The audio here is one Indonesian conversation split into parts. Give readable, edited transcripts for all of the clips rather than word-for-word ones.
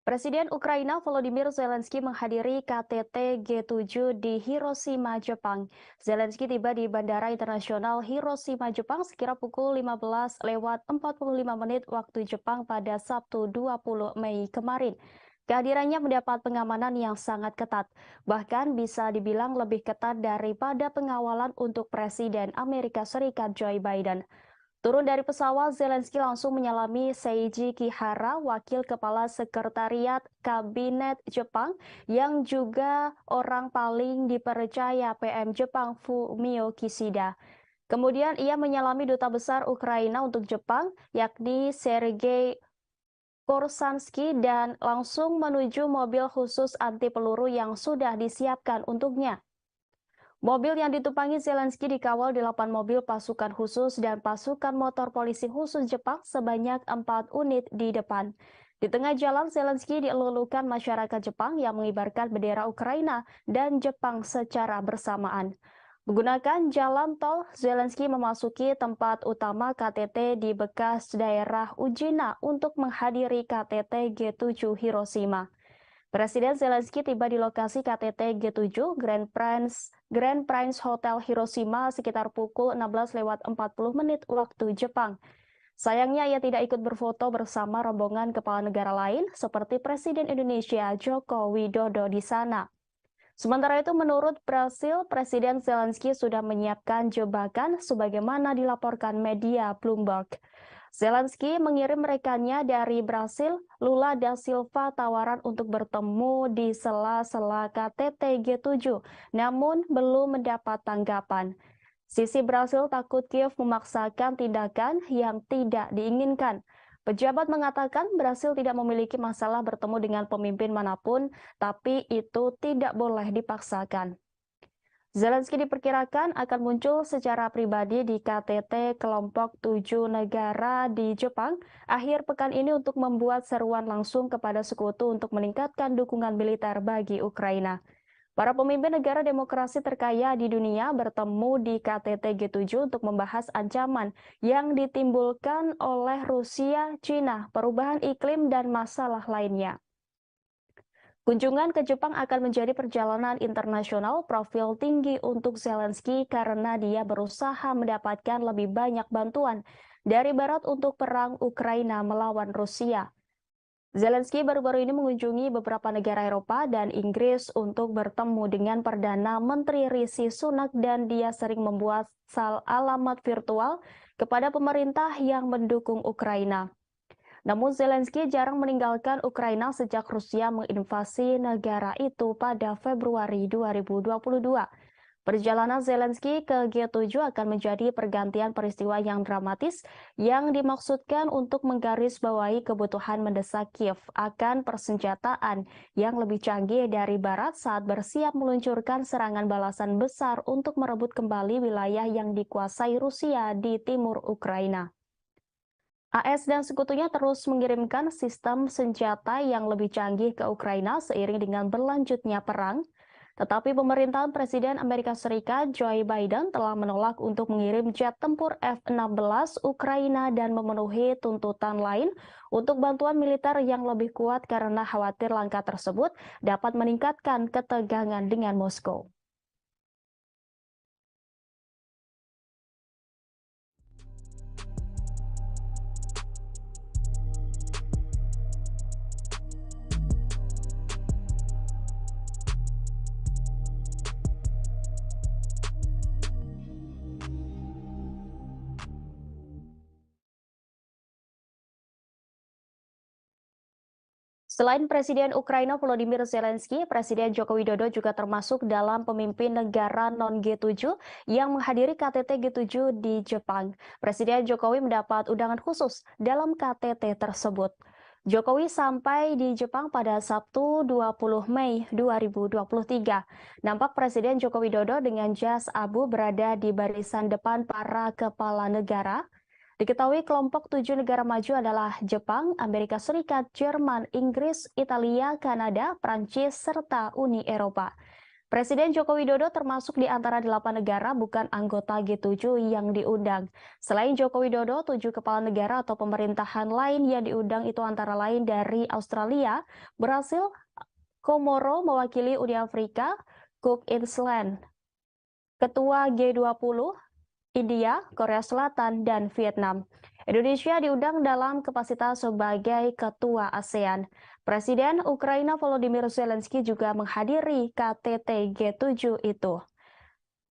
Presiden Ukraina Volodymyr Zelensky menghadiri KTT G7 di Hiroshima, Jepang. Zelensky tiba di Bandara Internasional Hiroshima, Jepang sekira pukul 15:45 waktu Jepang pada Sabtu 20 Mei kemarin. Kehadirannya mendapat pengamanan yang sangat ketat, bahkan bisa dibilang lebih ketat daripada pengawalan untuk Presiden Amerika Serikat Joe Biden. Turun dari pesawat, Zelensky langsung menyalami Seiji Kihara, wakil kepala sekretariat kabinet Jepang, yang juga orang paling dipercaya PM Jepang Fumio Kishida. Kemudian ia menyalami duta besar Ukraina untuk Jepang, yakni Sergei Korsansky, dan langsung menuju mobil khusus anti peluru yang sudah disiapkan untuknya. Mobil yang ditumpangi Zelensky dikawal 8 mobil pasukan khusus dan pasukan motor polisi khusus Jepang sebanyak 4 unit di depan. Di tengah jalan, Zelensky dielulukan masyarakat Jepang yang mengibarkan bendera Ukraina dan Jepang secara bersamaan. Menggunakan jalan tol, Zelensky memasuki tempat utama KTT di bekas daerah Ujina untuk menghadiri KTT G7 Hiroshima. Presiden Zelensky tiba di lokasi KTT G7 Grand Prince Hotel Hiroshima sekitar pukul 16:40 waktu Jepang. Sayangnya ia tidak ikut berfoto bersama rombongan kepala negara lain seperti Presiden Indonesia Joko Widodo di sana. Sementara itu, menurut Brasil, Presiden Zelensky sudah menyiapkan jebakan sebagaimana dilaporkan media Bloomberg. Zelensky mengirim rekannya dari Brasil, Lula da Silva, tawaran untuk bertemu di sela-sela KTT G7, namun belum mendapat tanggapan. Sisi Brasil takut Kiev memaksakan tindakan yang tidak diinginkan. Pejabat mengatakan Brasil tidak memiliki masalah bertemu dengan pemimpin manapun, tapi itu tidak boleh dipaksakan. Zelensky diperkirakan akan muncul secara pribadi di KTT kelompok 7 negara di Jepang akhir pekan ini untuk membuat seruan langsung kepada sekutu untuk meningkatkan dukungan militer bagi Ukraina. Para pemimpin negara demokrasi terkaya di dunia bertemu di KTT G7 untuk membahas ancaman yang ditimbulkan oleh Rusia, Cina, perubahan iklim, dan masalah lainnya. Kunjungan ke Jepang akan menjadi perjalanan internasional profil tinggi untuk Zelensky karena dia berusaha mendapatkan lebih banyak bantuan dari Barat untuk perang Ukraina melawan Rusia. Zelensky baru-baru ini mengunjungi beberapa negara Eropa dan Inggris untuk bertemu dengan Perdana Menteri Rishi Sunak, dan dia sering membuat alamat virtual kepada pemerintah yang mendukung Ukraina. Namun Zelensky jarang meninggalkan Ukraina sejak Rusia menginvasi negara itu pada Februari 2022. Perjalanan Zelensky ke G7 akan menjadi pergantian peristiwa yang dramatis yang dimaksudkan untuk menggarisbawahi kebutuhan mendesak Kiev akan persenjataan yang lebih canggih dari Barat saat bersiap meluncurkan serangan balasan besar untuk merebut kembali wilayah yang dikuasai Rusia di timur Ukraina. AS dan sekutunya terus mengirimkan sistem senjata yang lebih canggih ke Ukraina seiring dengan berlanjutnya perang, tetapi pemerintahan Presiden Amerika Serikat Joe Biden telah menolak untuk mengirim jet tempur F-16 Ukraina dan memenuhi tuntutan lain untuk bantuan militer yang lebih kuat karena khawatir langkah tersebut dapat meningkatkan ketegangan dengan Moskow. Selain Presiden Ukraina Volodymyr Zelensky, Presiden Joko Widodo juga termasuk dalam pemimpin negara non-G7 yang menghadiri KTT G7 di Jepang. Presiden Jokowi mendapat undangan khusus dalam KTT tersebut. Jokowi sampai di Jepang pada Sabtu 20 Mei 2023. Nampak Presiden Joko Widodo dengan jas abu berada di barisan depan para kepala negara. Diketahui kelompok 7 negara maju adalah Jepang, Amerika Serikat, Jerman, Inggris, Italia, Kanada, Prancis, serta Uni Eropa. Presiden Joko Widodo termasuk di antara 8 negara bukan anggota G7 yang diundang. Selain Joko Widodo, 7 kepala negara atau pemerintahan lain yang diundang itu antara lain dari Australia, Brasil, Komoro mewakili Uni Afrika, Cook Island, Ketua G20, India, Korea Selatan, dan Vietnam. Indonesia diundang dalam kapasitas sebagai Ketua ASEAN. Presiden Ukraina Volodymyr Zelensky juga menghadiri KTT G7 itu.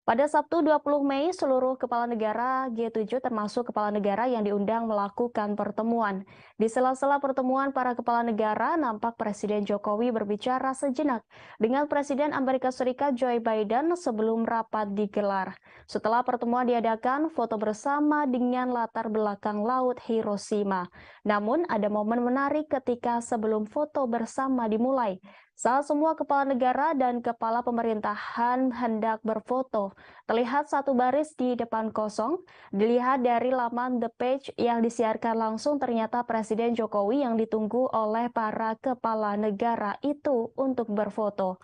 Pada Sabtu 20 Mei, seluruh kepala negara G7 termasuk kepala negara yang diundang melakukan pertemuan. Di sela-sela pertemuan para kepala negara, nampak Presiden Jokowi berbicara sejenak dengan Presiden Amerika Serikat Joe Biden sebelum rapat digelar. Setelah pertemuan diadakan, foto bersama dengan latar belakang Laut Hiroshima. Namun, ada momen menarik ketika sebelum foto bersama dimulai. Saat semua kepala negara dan kepala pemerintahan hendak berfoto, terlihat satu baris di depan kosong. Dilihat dari laman The Page yang disiarkan langsung, ternyata Presiden Jokowi yang ditunggu oleh para kepala negara itu untuk berfoto.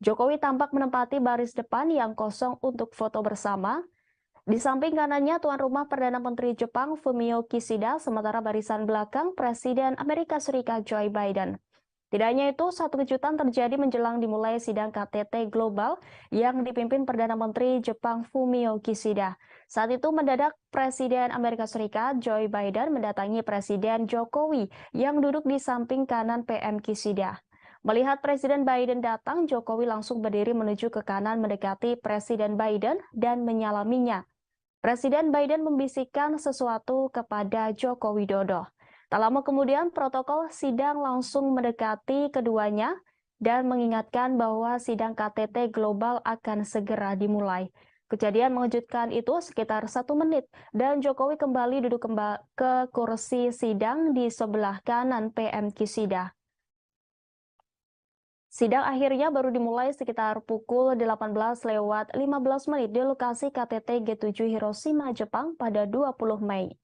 Jokowi tampak menempati baris depan yang kosong untuk foto bersama. Di samping kanannya tuan rumah Perdana Menteri Jepang Fumio Kishida, sementara barisan belakang Presiden Amerika Serikat Joe Biden. Tidak hanya itu, satu kejutan terjadi menjelang dimulai sidang KTT Global yang dipimpin Perdana Menteri Jepang Fumio Kishida. Saat itu mendadak Presiden Amerika Serikat Joe Biden mendatangi Presiden Jokowi yang duduk di samping kanan PM Kishida. Melihat Presiden Biden datang, Jokowi langsung berdiri menuju ke kanan mendekati Presiden Biden dan menyalaminya. Presiden Biden membisikkan sesuatu kepada Joko Widodo. Tak lama kemudian, protokol sidang langsung mendekati keduanya dan mengingatkan bahwa sidang KTT Global akan segera dimulai. Kejadian mengejutkan itu sekitar 1 menit dan Jokowi kembali duduk ke kursi sidang di sebelah kanan PM Kishida. Sidang akhirnya baru dimulai sekitar pukul 18:15 di lokasi KTT G7 Hiroshima, Jepang pada 20 Mei.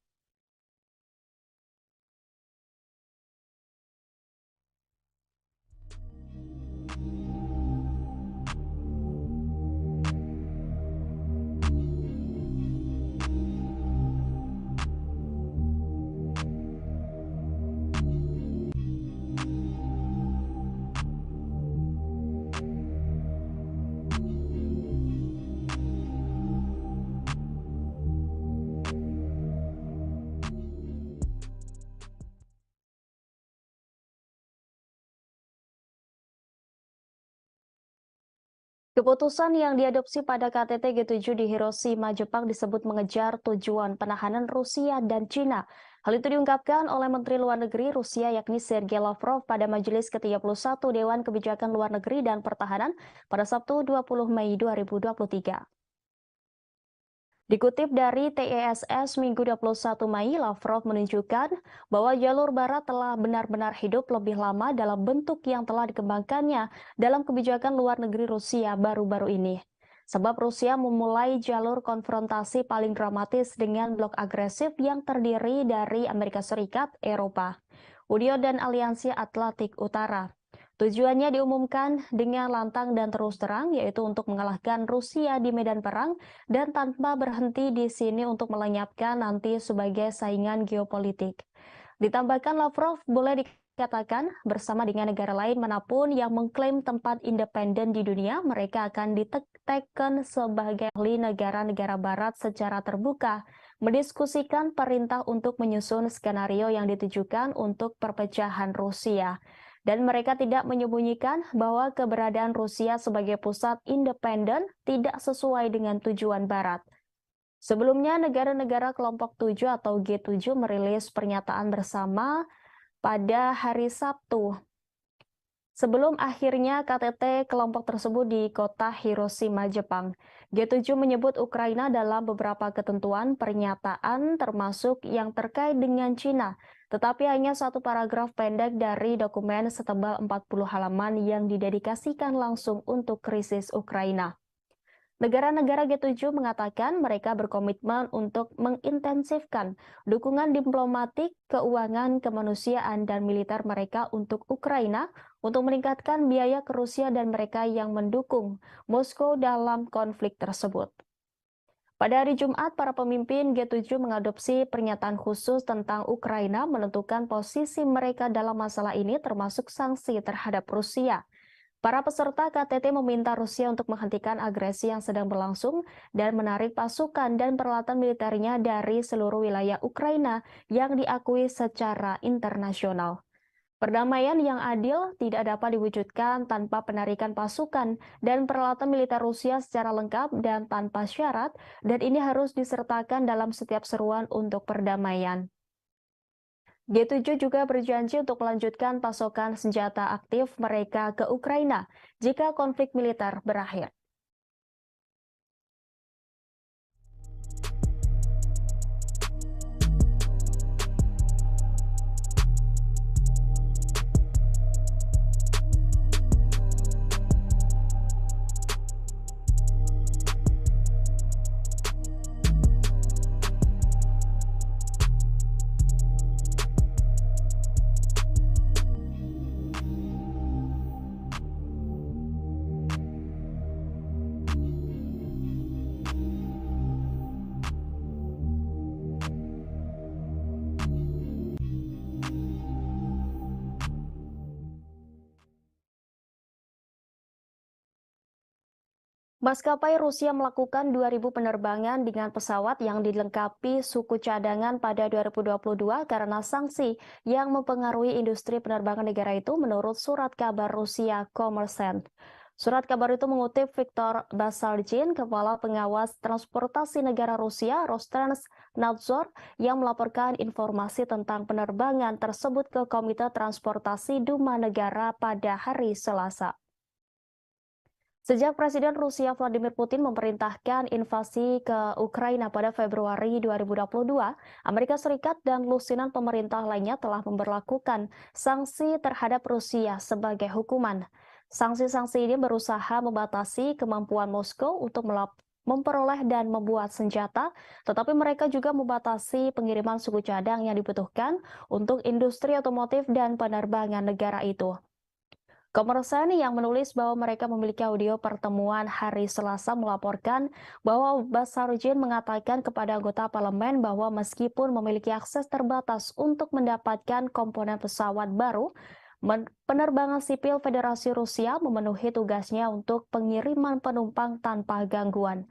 Keputusan yang diadopsi pada KTT G7 di Hiroshima, Jepang disebut mengejar tujuan penahanan Rusia dan Cina. Hal itu diungkapkan oleh Menteri Luar Negeri Rusia yakni Sergei Lavrov pada Majelis ke-31 Dewan Kebijakan Luar Negeri dan Pertahanan pada Sabtu 20 Mei 2023. Dikutip dari TESS Minggu 21 Mei, Lavrov menunjukkan bahwa jalur barat telah benar-benar hidup lebih lama dalam bentuk yang telah dikembangkannya dalam kebijakan luar negeri Rusia baru-baru ini. Sebab Rusia memulai jalur konfrontasi paling dramatis dengan blok agresif yang terdiri dari Amerika Serikat, Eropa, Uni dan Aliansi Atlantik Utara. Tujuannya diumumkan dengan lantang dan terus terang, yaitu untuk mengalahkan Rusia di medan perang dan tanpa berhenti di sini untuk melenyapkan nanti sebagai saingan geopolitik. Ditambahkan Lavrov boleh dikatakan bersama dengan negara lain manapun yang mengklaim tempat independen di dunia, mereka akan diteken sebagai ahli negara-negara barat secara terbuka, mendiskusikan perintah untuk menyusun skenario yang ditujukan untuk perpecahan Rusia. Dan mereka tidak menyembunyikan bahwa keberadaan Rusia sebagai pusat independen tidak sesuai dengan tujuan Barat. Sebelumnya, negara-negara kelompok 7 atau G7 merilis pernyataan bersama pada hari Sabtu. Sebelum akhirnya KTT kelompok tersebut di kota Hiroshima, Jepang, G7 menyebut Ukraina dalam beberapa ketentuan pernyataan termasuk yang terkait dengan Cina, tetapi hanya satu paragraf pendek dari dokumen setebal 40 halaman yang didedikasikan langsung untuk krisis Ukraina. Negara-negara G7 mengatakan mereka berkomitmen untuk mengintensifkan dukungan diplomatik, keuangan, kemanusiaan, dan militer mereka untuk Ukraina untuk meningkatkan biaya ke Rusia dan mereka yang mendukung Moskow dalam konflik tersebut. Pada hari Jumat, para pemimpin G7 mengadopsi pernyataan khusus tentang Ukraina menentukan posisi mereka dalam masalah ini termasuk sanksi terhadap Rusia. Para peserta KTT meminta Rusia untuk menghentikan agresi yang sedang berlangsung dan menarik pasukan dan peralatan militernya dari seluruh wilayah Ukraina yang diakui secara internasional. Perdamaian yang adil tidak dapat diwujudkan tanpa penarikan pasukan dan peralatan militer Rusia secara lengkap dan tanpa syarat, dan ini harus disertakan dalam setiap seruan untuk perdamaian. G7 juga berjanji untuk melanjutkan pasokan senjata aktif mereka ke Ukraina jika konflik militer berakhir. Maskapai Rusia melakukan 2.000 penerbangan dengan pesawat yang dilengkapi suku cadangan pada 2022 karena sanksi yang mempengaruhi industri penerbangan negara itu menurut surat kabar Rusia Kommersant. Surat kabar itu mengutip Viktor Basargin, Kepala Pengawas Transportasi Negara Rusia, Rosnadzor, yang melaporkan informasi tentang penerbangan tersebut ke Komite Transportasi Duma Negara pada hari Selasa. Sejak Presiden Rusia Vladimir Putin memerintahkan invasi ke Ukraina pada Februari 2022, Amerika Serikat dan lusinan pemerintah lainnya telah memberlakukan sanksi terhadap Rusia sebagai hukuman. Sanksi-sanksi ini berusaha membatasi kemampuan Moskow untuk memperoleh dan membuat senjata, tetapi mereka juga membatasi pengiriman suku cadang yang dibutuhkan untuk industri otomotif dan penerbangan negara itu. Kommersant yang menulis bahwa mereka memiliki audio pertemuan hari Selasa melaporkan bahwa Basargin mengatakan kepada anggota parlemen bahwa meskipun memiliki akses terbatas untuk mendapatkan komponen pesawat baru, penerbangan sipil Federasi Rusia memenuhi tugasnya untuk pengiriman penumpang tanpa gangguan.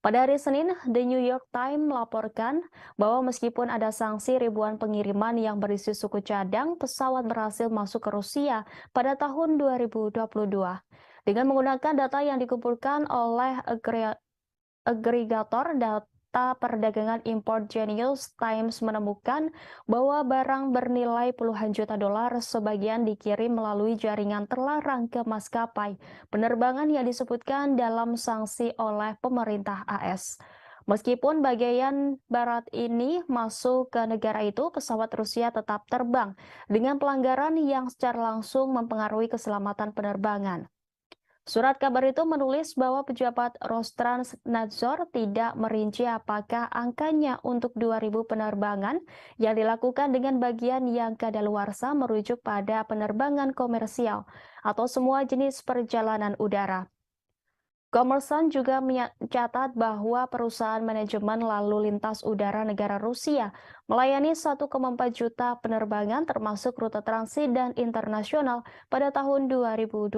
Pada hari Senin, The New York Times melaporkan bahwa meskipun ada sanksi ribuan pengiriman yang berisi suku cadang, pesawat berhasil masuk ke Rusia pada tahun 2022. Dengan menggunakan data yang dikumpulkan oleh agregator data perdagangan impor Genius Times menemukan bahwa barang bernilai puluhan juta dolar sebagian dikirim melalui jaringan terlarang ke maskapai penerbangan yang disebutkan dalam sanksi oleh pemerintah AS. Meskipun bagian barat ini masuk ke negara itu, pesawat Rusia tetap terbang dengan pelanggaran yang secara langsung mempengaruhi keselamatan penerbangan. Surat kabar itu menulis bahwa pejabat Rosnadzor tidak merinci apakah angkanya untuk 2.000 penerbangan yang dilakukan dengan bagian yang kadaluarsa merujuk pada penerbangan komersial atau semua jenis perjalanan udara. Kommersant juga mencatat bahwa perusahaan manajemen lalu lintas udara negara Rusia melayani 1,4 juta penerbangan termasuk rute transit dan internasional pada tahun 2022.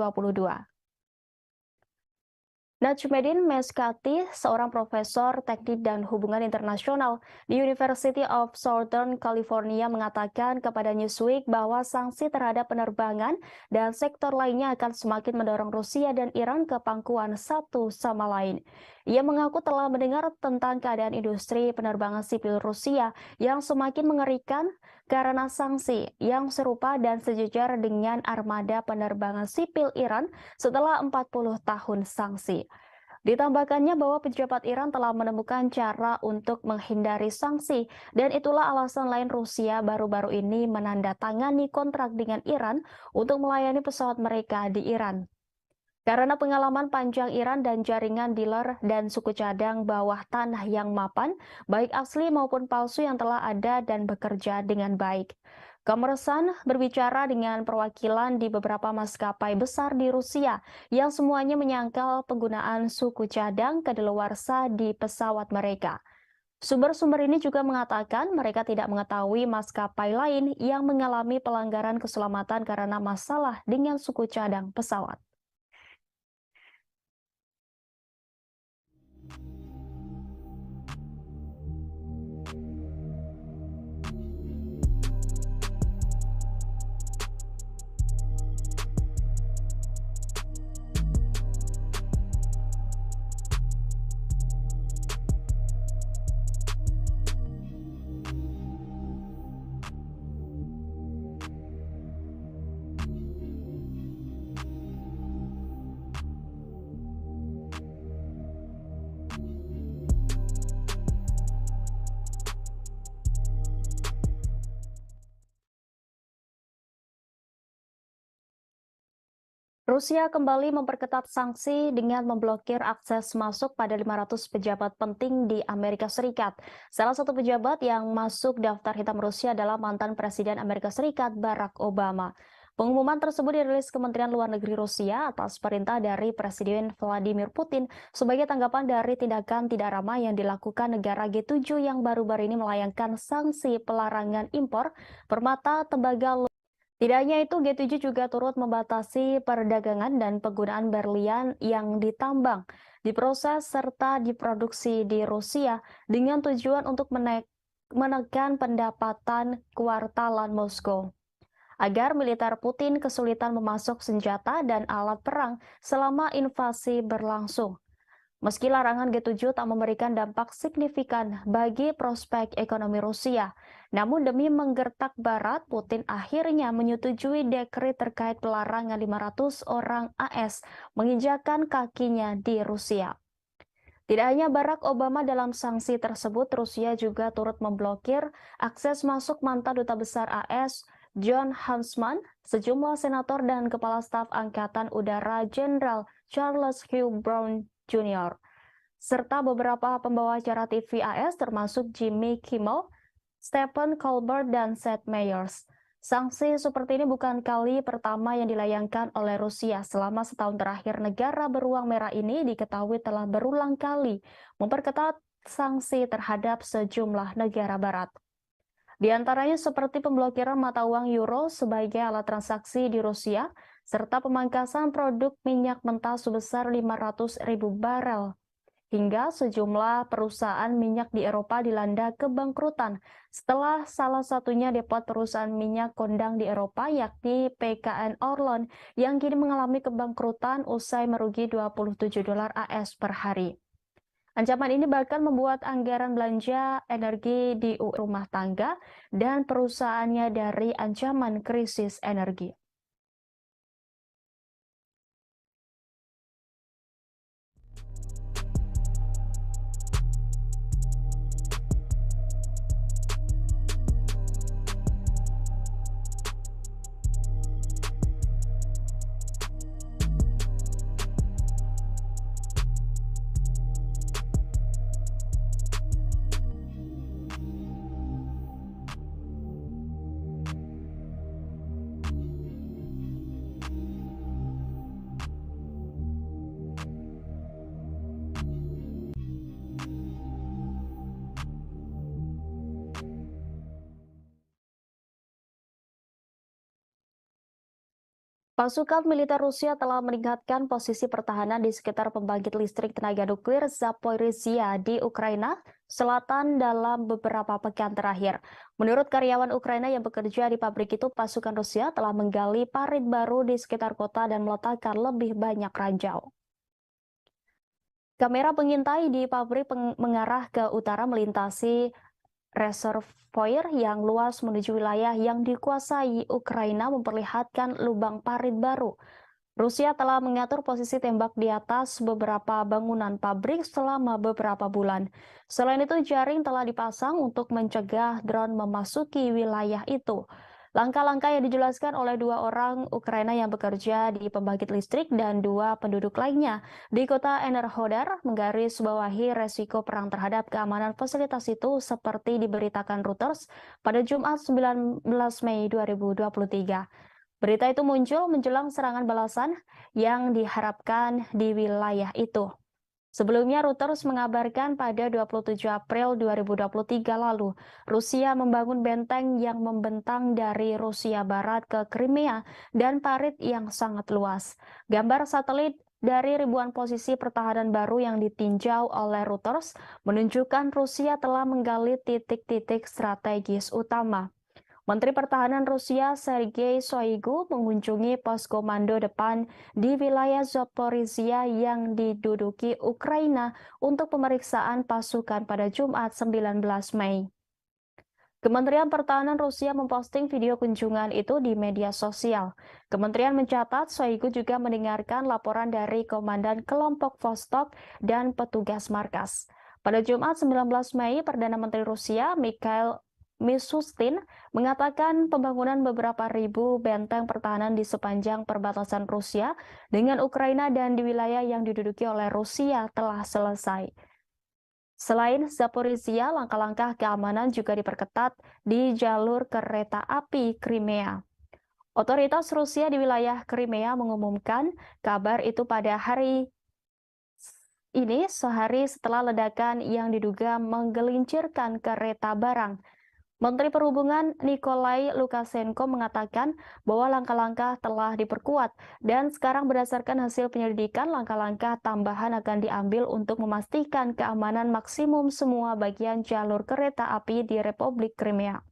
Najmuddin Meskati, seorang profesor teknik dan hubungan internasional di University of Southern California, mengatakan kepada Newsweek bahwa sanksi terhadap penerbangan dan sektor lainnya akan semakin mendorong Rusia dan Iran ke pangkuan satu sama lain. Ia mengaku telah mendengar tentang keadaan industri penerbangan sipil Rusia yang semakin mengerikan karena sanksi yang serupa dan sejajar dengan armada penerbangan sipil Iran setelah 40 tahun sanksi. Ditambahkannya bahwa pejabat Iran telah menemukan cara untuk menghindari sanksi, dan itulah alasan lain Rusia baru-baru ini menandatangani kontrak dengan Iran untuk melayani pesawat mereka di Iran. Karena pengalaman panjang Iran dan jaringan dealer dan suku cadang bawah tanah yang mapan, baik asli maupun palsu yang telah ada dan bekerja dengan baik. Kommersan berbicara dengan perwakilan di beberapa maskapai besar di Rusia yang semuanya menyangkal penggunaan suku cadang kadaluarsa di pesawat mereka. Sumber-sumber ini juga mengatakan mereka tidak mengetahui maskapai lain yang mengalami pelanggaran keselamatan karena masalah dengan suku cadang pesawat. Rusia kembali memperketat sanksi dengan memblokir akses masuk pada 500 pejabat penting di Amerika Serikat. Salah satu pejabat yang masuk daftar hitam Rusia adalah mantan Presiden Amerika Serikat Barack Obama. Pengumuman tersebut dirilis Kementerian Luar Negeri Rusia atas perintah dari Presiden Vladimir Putin sebagai tanggapan dari tindakan tidak ramah yang dilakukan negara G7 yang baru-baru ini melayangkan sanksi pelarangan impor permata tembaga. Tidak hanya itu, G7 juga turut membatasi perdagangan dan penggunaan berlian yang ditambang, diproses, serta diproduksi di Rusia dengan tujuan untuk menekan pendapatan kuartalan Moskow agar militer Putin kesulitan memasok senjata dan alat perang selama invasi berlangsung. Meski larangan G7 tak memberikan dampak signifikan bagi prospek ekonomi Rusia, namun demi menggertak Barat, Putin akhirnya menyetujui dekret terkait pelarangan 500 orang AS menginjakan kakinya di Rusia. Tidak hanya Barack Obama dalam sanksi tersebut, Rusia juga turut memblokir akses masuk mantan Duta Besar AS John Huntsman, sejumlah senator dan Kepala Staf Angkatan Udara Jenderal Charles Hugh Brown Jr., serta beberapa pembawa acara TV AS termasuk Jimmy Kimmel, Stephen Colbert, dan Seth Meyers. Sanksi seperti ini bukan kali pertama yang dilayangkan oleh Rusia. Selama setahun terakhir, negara beruang merah ini diketahui telah berulang kali memperketat sanksi terhadap sejumlah negara barat. Di antaranya seperti pemblokiran mata uang euro sebagai alat transaksi di Rusia, serta pemangkasan produk minyak mentah sebesar 500.000 barel, hingga sejumlah perusahaan minyak di Eropa dilanda kebangkrutan setelah salah satunya depot perusahaan minyak kondang di Eropa yakni PKN Orlen yang kini mengalami kebangkrutan usai merugi $27 AS per hari. Ancaman ini bahkan membuat anggaran belanja energi di rumah tangga dan perusahaannya dari ancaman krisis energi. Pasukan militer Rusia telah meningkatkan posisi pertahanan di sekitar pembangkit listrik tenaga nuklir Zaporizhia di Ukraina Selatan dalam beberapa pekan terakhir. Menurut karyawan Ukraina yang bekerja di pabrik itu, pasukan Rusia telah menggali parit baru di sekitar kota dan meletakkan lebih banyak ranjau. Kamera pengintai di pabrik mengarah ke utara melintasi reservoir yang luas menuju wilayah yang dikuasai Ukraina memperlihatkan lubang parit baru. Rusia telah mengatur posisi tembak di atas beberapa bangunan pabrik selama beberapa bulan. Selain itu, jaring telah dipasang untuk mencegah drone memasuki wilayah itu. Langkah-langkah yang dijelaskan oleh dua orang Ukraina yang bekerja di pembangkit listrik dan dua penduduk lainnya di kota Enerhodar menggarisbawahi resiko perang terhadap keamanan fasilitas itu seperti diberitakan Reuters pada Jumat 19 Mei 2023. Berita itu muncul menjelang serangan balasan yang diharapkan di wilayah itu. Sebelumnya, Reuters mengabarkan pada 27 April 2023 lalu, Rusia membangun benteng yang membentang dari Rusia Barat ke Crimea dan parit yang sangat luas. Gambar satelit dari ribuan posisi pertahanan baru yang ditinjau oleh Reuters menunjukkan Rusia telah menggali titik-titik strategis utama. Menteri Pertahanan Rusia Sergei Shoigu mengunjungi pos komando depan di wilayah Zaporizhia yang diduduki Ukraina untuk pemeriksaan pasukan pada Jumat 19 Mei. Kementerian Pertahanan Rusia memposting video kunjungan itu di media sosial. Kementerian mencatat Shoigu juga mendengarkan laporan dari Komandan Kelompok Vostok dan petugas markas. Pada Jumat 19 Mei, Perdana Menteri Rusia Mikhail Mishustin mengatakan pembangunan beberapa ribu benteng pertahanan di sepanjang perbatasan Rusia dengan Ukraina dan di wilayah yang diduduki oleh Rusia telah selesai. Selain Zaporizhia, langkah-langkah keamanan juga diperketat di jalur kereta api Crimea. Otoritas Rusia di wilayah Crimea mengumumkan kabar itu pada hari ini sehari setelah ledakan yang diduga menggelincirkan kereta barang. Menteri Perhubungan Nikolai Lukashenko mengatakan bahwa langkah-langkah telah diperkuat dan sekarang berdasarkan hasil penyelidikan langkah-langkah tambahan akan diambil untuk memastikan keamanan maksimum semua bagian jalur kereta api di Republik Crimea.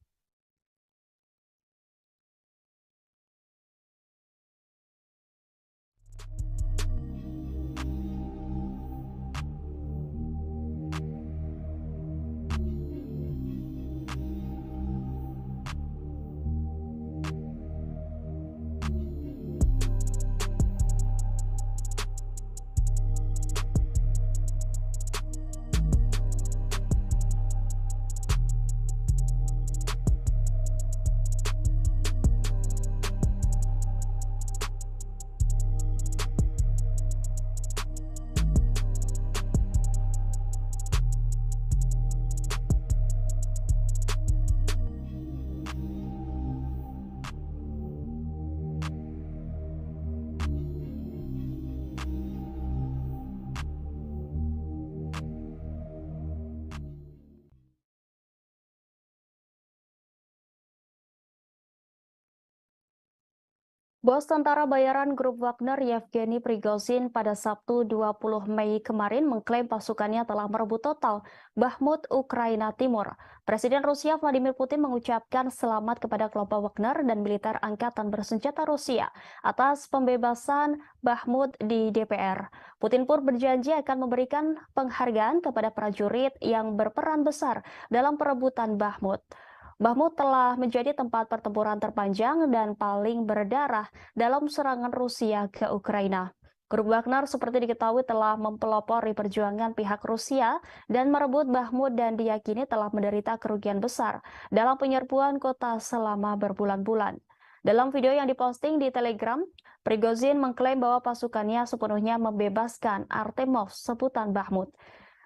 Bos tentara bayaran grup Wagner Yevgeny Prigozhin pada Sabtu 20 Mei kemarin mengklaim pasukannya telah merebut total Bakhmut, Ukraina Timur. Presiden Rusia Vladimir Putin mengucapkan selamat kepada kelompok Wagner dan militer angkatan bersenjata Rusia atas pembebasan Bakhmut di DPR. Putin pun berjanji akan memberikan penghargaan kepada prajurit yang berperan besar dalam perebutan Bakhmut. Bakhmut telah menjadi tempat pertempuran terpanjang dan paling berdarah dalam serangan Rusia ke Ukraina. Grup Wagner seperti diketahui telah mempelopori perjuangan pihak Rusia dan merebut Bakhmut dan diyakini telah menderita kerugian besar dalam penyerbuan kota selama berbulan-bulan. Dalam video yang diposting di Telegram, Prigozhin mengklaim bahwa pasukannya sepenuhnya membebaskan Artemov, sebutan Bakhmut.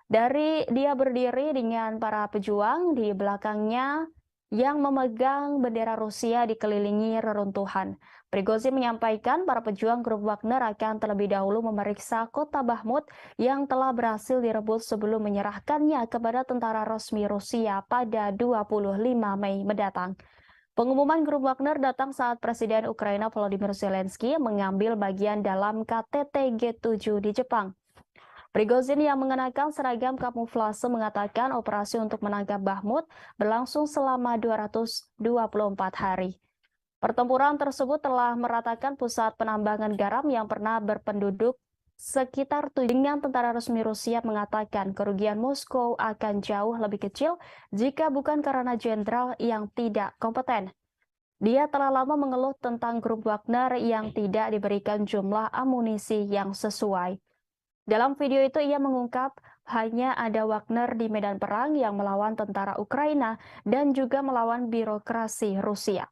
Dia berdiri dengan para pejuang di belakangnya yang memegang bendera Rusia dikelilingi reruntuhan. Prigozhin menyampaikan para pejuang grup Wagner akan terlebih dahulu memeriksa kota Bakhmut yang telah berhasil direbut sebelum menyerahkannya kepada tentara resmi Rusia pada 25 Mei mendatang. Pengumuman grup Wagner datang saat Presiden Ukraina Volodymyr Zelensky mengambil bagian dalam KTT G7 di Jepang. Prigozhin yang mengenakan seragam kamuflase mengatakan operasi untuk menangkap Bakhmut berlangsung selama 224 hari. Pertempuran tersebut telah meratakan pusat penambangan garam yang pernah berpenduduk sekitar 7. Dengan tentara resmi Rusia mengatakan kerugian Moskow akan jauh lebih kecil jika bukan karena jenderal yang tidak kompeten. Dia telah lama mengeluh tentang grup Wagner yang tidak diberikan jumlah amunisi yang sesuai. Dalam video itu ia mengungkap hanya ada Wagner di medan perang yang melawan tentara Ukraina dan juga melawan birokrasi Rusia.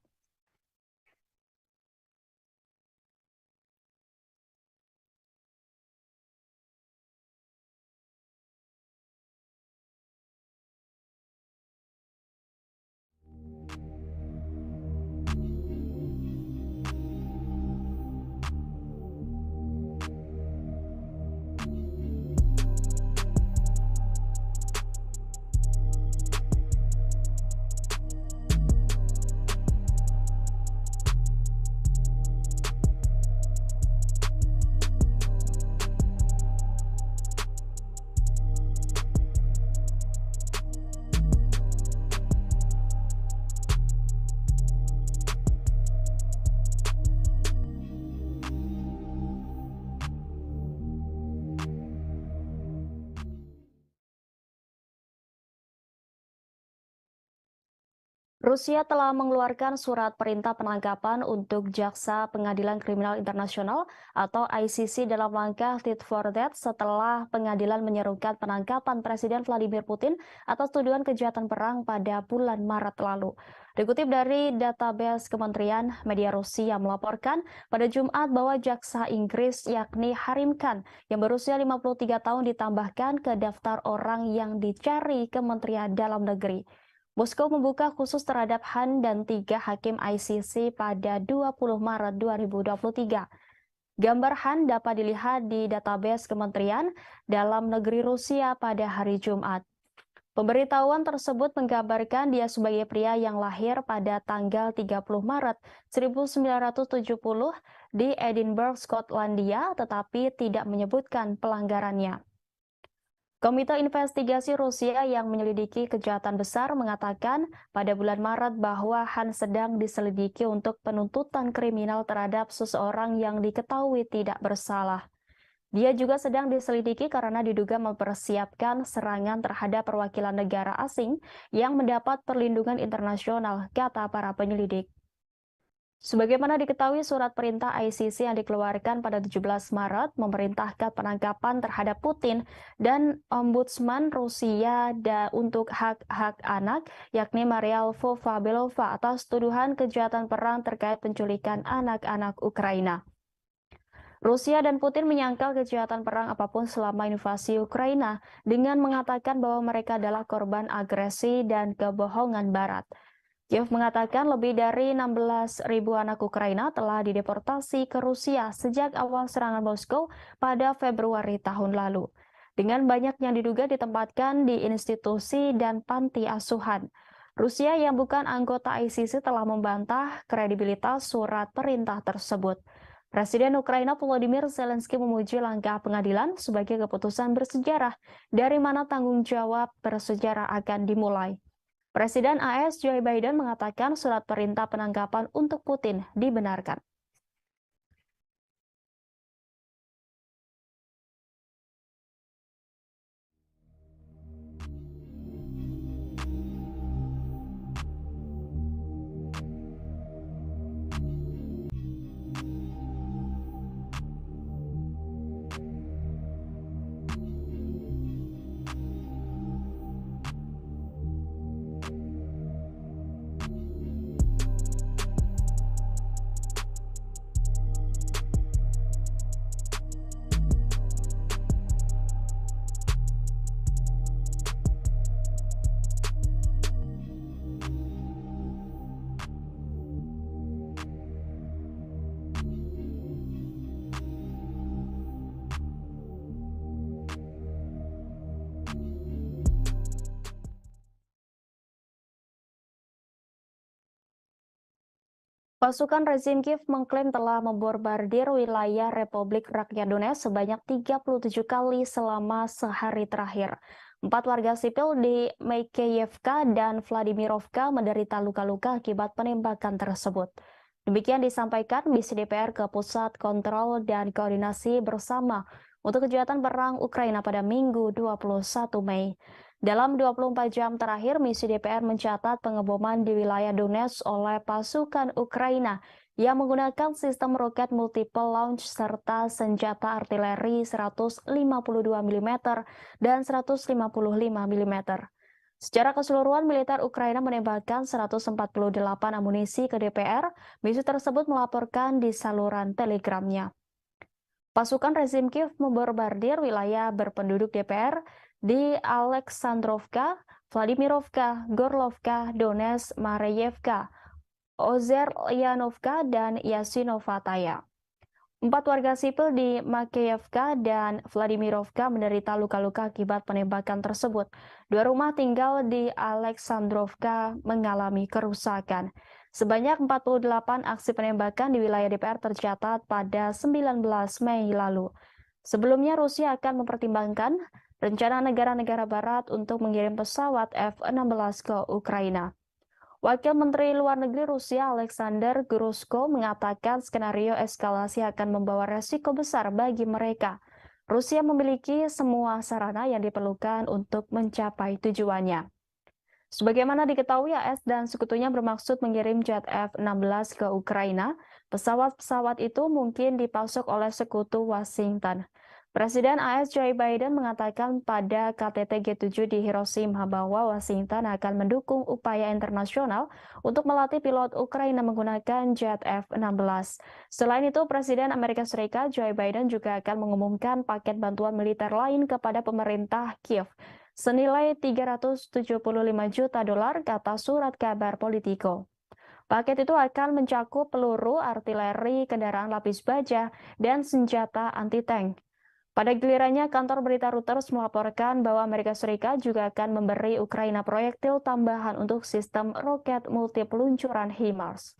Rusia telah mengeluarkan surat perintah penangkapan untuk Jaksa Pengadilan Kriminal Internasional atau ICC dalam langkah tit for tat setelah pengadilan menyerukan penangkapan Presiden Vladimir Putin atas tuduhan kejahatan perang pada bulan Maret lalu. Dikutip dari database Kementerian Media Rusia melaporkan pada Jumat bahwa Jaksa Inggris yakni Harim Khan yang berusia 53 tahun ditambahkan ke daftar orang yang dicari Kementerian Dalam Negeri. Moskow membuka khusus terhadap Han dan 3 hakim ICC pada 20 Maret 2023. Gambar Han dapat dilihat di database Kementerian Dalam Negeri Rusia pada hari Jumat. Pemberitahuan tersebut menggambarkan dia sebagai pria yang lahir pada tanggal 30 Maret 1970 di Edinburgh, Skotlandia, tetapi tidak menyebutkan pelanggarannya. Komite Investigasi Rusia yang menyelidiki kejahatan besar mengatakan pada bulan Maret bahwa Han sedang diselidiki untuk penuntutan kriminal terhadap seseorang yang diketahui tidak bersalah. Dia juga sedang diselidiki karena diduga mempersiapkan serangan terhadap perwakilan negara asing yang mendapat perlindungan internasional, kata para penyelidik. Sebagaimana diketahui, surat perintah ICC yang dikeluarkan pada 17 Maret memerintahkan penangkapan terhadap Putin dan Ombudsman Rusia untuk hak-hak anak, yakni Maria Lvova-Belova atas tuduhan kejahatan perang terkait penculikan anak-anak Ukraina. Rusia dan Putin menyangkal kejahatan perang apapun selama invasi Ukraina dengan mengatakan bahwa mereka adalah korban agresi dan kebohongan Barat. Kiev mengatakan lebih dari 16.000 anak Ukraina telah dideportasi ke Rusia sejak awal serangan Moskow pada Februari tahun lalu. Dengan banyak yang diduga ditempatkan di institusi dan panti asuhan. Rusia yang bukan anggota ICC telah membantah kredibilitas surat perintah tersebut. Presiden Ukraina Volodymyr Zelensky memuji langkah pengadilan sebagai keputusan bersejarah dari mana tanggung jawab bersejarah akan dimulai. Presiden AS Joe Biden mengatakan surat perintah penangkapan untuk Putin dibenarkan. Pasukan rezim Kiev mengklaim telah memborbardir wilayah Republik Rakyat Donetsk sebanyak 37 kali selama sehari terakhir. 4 warga sipil di Makeyevka dan Vladimirovka menderita luka-luka akibat penembakan tersebut. Demikian disampaikan misi DPR ke Pusat Kontrol dan Koordinasi Bersama untuk Kejahatan Perang Ukraina pada Minggu 21 Mei. Dalam 24 jam terakhir, misi DPR mencatat pengeboman di wilayah Donetsk oleh pasukan Ukraina yang menggunakan sistem roket multiple launch serta senjata artileri 152 mm dan 155 mm. Secara keseluruhan, militer Ukraina menembakkan 148 amunisi ke DPR. Misi tersebut melaporkan di saluran telegramnya. Pasukan rezim Kiev membombardir wilayah berpenduduk DPR di Aleksandrovka, Vladimirovka, Gorlovka, Donetsk, Mareyevka, Ozeryanovka, dan Yasinovataya. 4 warga sipil di Makeyevka dan Vladimirovka menderita luka-luka akibat penembakan tersebut. 2 rumah tinggal di Aleksandrovka mengalami kerusakan. Sebanyak 48 aksi penembakan di wilayah DPR tercatat pada 19 Mei lalu. Sebelumnya, Rusia akan mempertimbangkan rencana negara-negara barat untuk mengirim pesawat F-16 ke Ukraina. Wakil Menteri Luar Negeri Rusia Alexander Grushko mengatakan skenario eskalasi akan membawa resiko besar bagi mereka. Rusia memiliki semua sarana yang diperlukan untuk mencapai tujuannya. Sebagaimana diketahui, AS dan sekutunya bermaksud mengirim jet F-16 ke Ukraina. Pesawat-pesawat itu mungkin dipasok oleh sekutu Washington. Presiden AS Joe Biden mengatakan pada KTT G7 di Hiroshima bahwa Washington akan mendukung upaya internasional untuk melatih pilot Ukraina menggunakan jet F-16. Selain itu, Presiden Amerika Serikat Joe Biden juga akan mengumumkan paket bantuan militer lain kepada pemerintah Kiev senilai 375 juta dolar, kata surat kabar Politico. Paket itu akan mencakup peluru, artileri, kendaraan lapis baja, dan senjata anti-tank. Pada gilirannya, kantor berita Reuters melaporkan bahwa Amerika Serikat juga akan memberi Ukraina proyektil tambahan untuk sistem roket multi peluncuran HIMARS.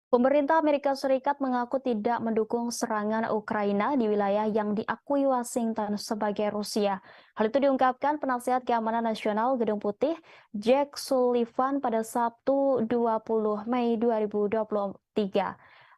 Pemerintah Amerika Serikat mengaku tidak mendukung serangan Ukraina di wilayah yang diakui Washington sebagai Rusia. Hal itu diungkapkan penasihat keamanan nasional Gedung Putih, Jack Sullivan pada Sabtu 20 Mei 2023.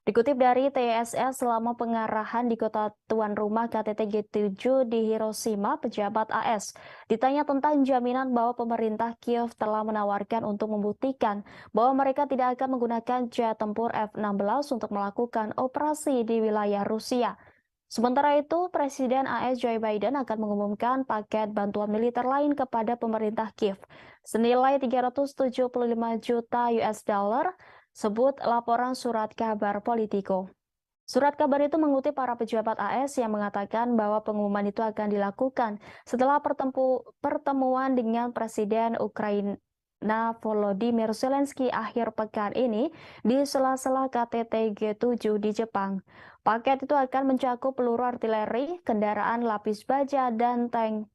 Dikutip dari TSS, selama pengarahan di kota tuan rumah KTT G7 di Hiroshima, pejabat AS ditanya tentang jaminan bahwa pemerintah Kiev telah menawarkan untuk membuktikan bahwa mereka tidak akan menggunakan jet tempur F-16 untuk melakukan operasi di wilayah Rusia. Sementara itu, Presiden AS Joe Biden akan mengumumkan paket bantuan militer lain kepada pemerintah Kiev senilai 375 juta US dollar, sebut laporan surat kabar Politico. Surat kabar itu mengutip para pejabat AS yang mengatakan bahwa pengumuman itu akan dilakukan setelah pertemuan dengan Presiden Ukraina Volodymyr Zelensky akhir pekan ini di sela-sela KTT G7 di Jepang. Paket itu akan mencakup peluru artileri, kendaraan lapis baja, dan tank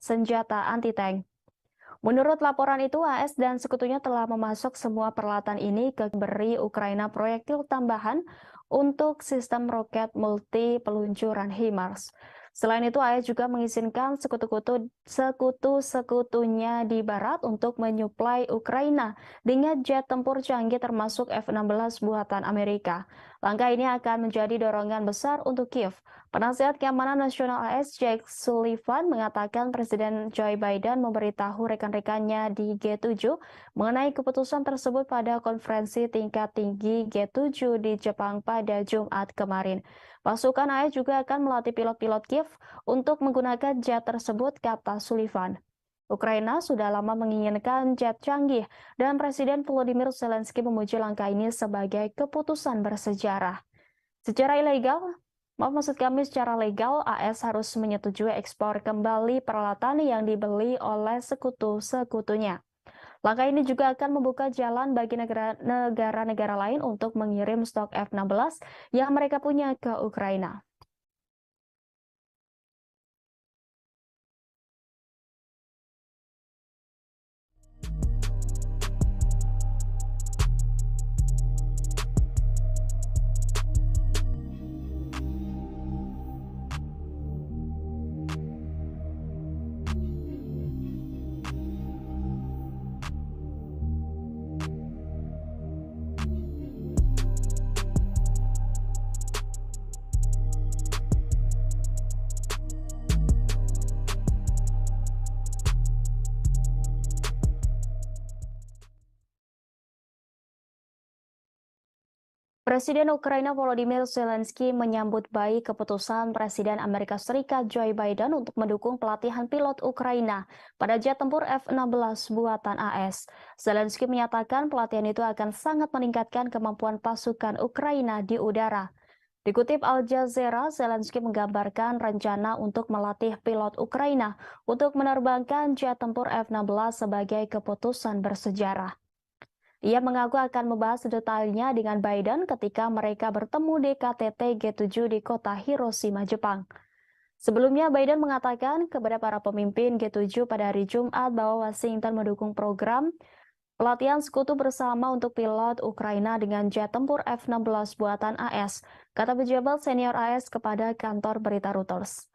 senjata anti-tank. Menurut laporan itu, AS dan sekutunya telah memasok semua peralatan ini ke beri Ukraina proyektil tambahan untuk sistem roket multi peluncuran HIMARS. Selain itu, AS juga mengizinkan sekutu-sekutunya di barat untuk menyuplai Ukraina dengan jet tempur canggih termasuk F-16 buatan Amerika. Langkah ini akan menjadi dorongan besar untuk Kiev. Penasihat Keamanan Nasional AS Jack Sullivan mengatakan Presiden Joe Biden memberitahu rekan-rekannya di G7 mengenai keputusan tersebut pada konferensi tingkat tinggi G7 di Jepang pada Jumat kemarin. Pasukan AS juga akan melatih pilot-pilot Kiev untuk menggunakan jet tersebut, kata Sullivan. Ukraina sudah lama menginginkan jet canggih dan Presiden Volodymyr Zelensky memuji langkah ini sebagai keputusan bersejarah. Secara legal, AS harus menyetujui ekspor kembali peralatan yang dibeli oleh sekutu-sekutunya. Langkah ini juga akan membuka jalan bagi negara-negara lain untuk mengirim stok F-16 yang mereka punya ke Ukraina. Presiden Ukraina Volodymyr Zelensky menyambut baik keputusan Presiden Amerika Serikat Joe Biden untuk mendukung pelatihan pilot Ukraina pada jet tempur F-16 buatan AS. Zelensky menyatakan pelatihan itu akan sangat meningkatkan kemampuan pasukan Ukraina di udara. Dikutip Al Jazeera, Zelensky menggambarkan rencana untuk melatih pilot Ukraina untuk menerbangkan jet tempur F-16 sebagai keputusan bersejarah. Ia mengaku akan membahas detailnya dengan Biden ketika mereka bertemu di KTT G7 di kota Hiroshima, Jepang. Sebelumnya, Biden mengatakan kepada para pemimpin G7 pada hari Jumat bahwa Washington mendukung program pelatihan sekutu bersama untuk pilot Ukraina dengan jet tempur F-16 buatan AS, kata pejabat senior AS kepada kantor berita Reuters.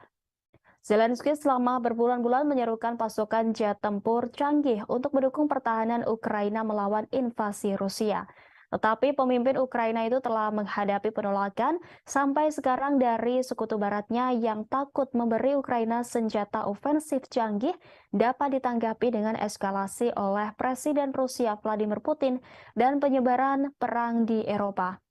Zelensky selama berbulan-bulan menyerukan pasukan jet tempur canggih untuk mendukung pertahanan Ukraina melawan invasi Rusia. Tetapi pemimpin Ukraina itu telah menghadapi penolakan sampai sekarang dari sekutu baratnya yang takut memberi Ukraina senjata ofensif canggih dapat ditanggapi dengan eskalasi oleh Presiden Rusia Vladimir Putin dan penyebaran perang di Eropa.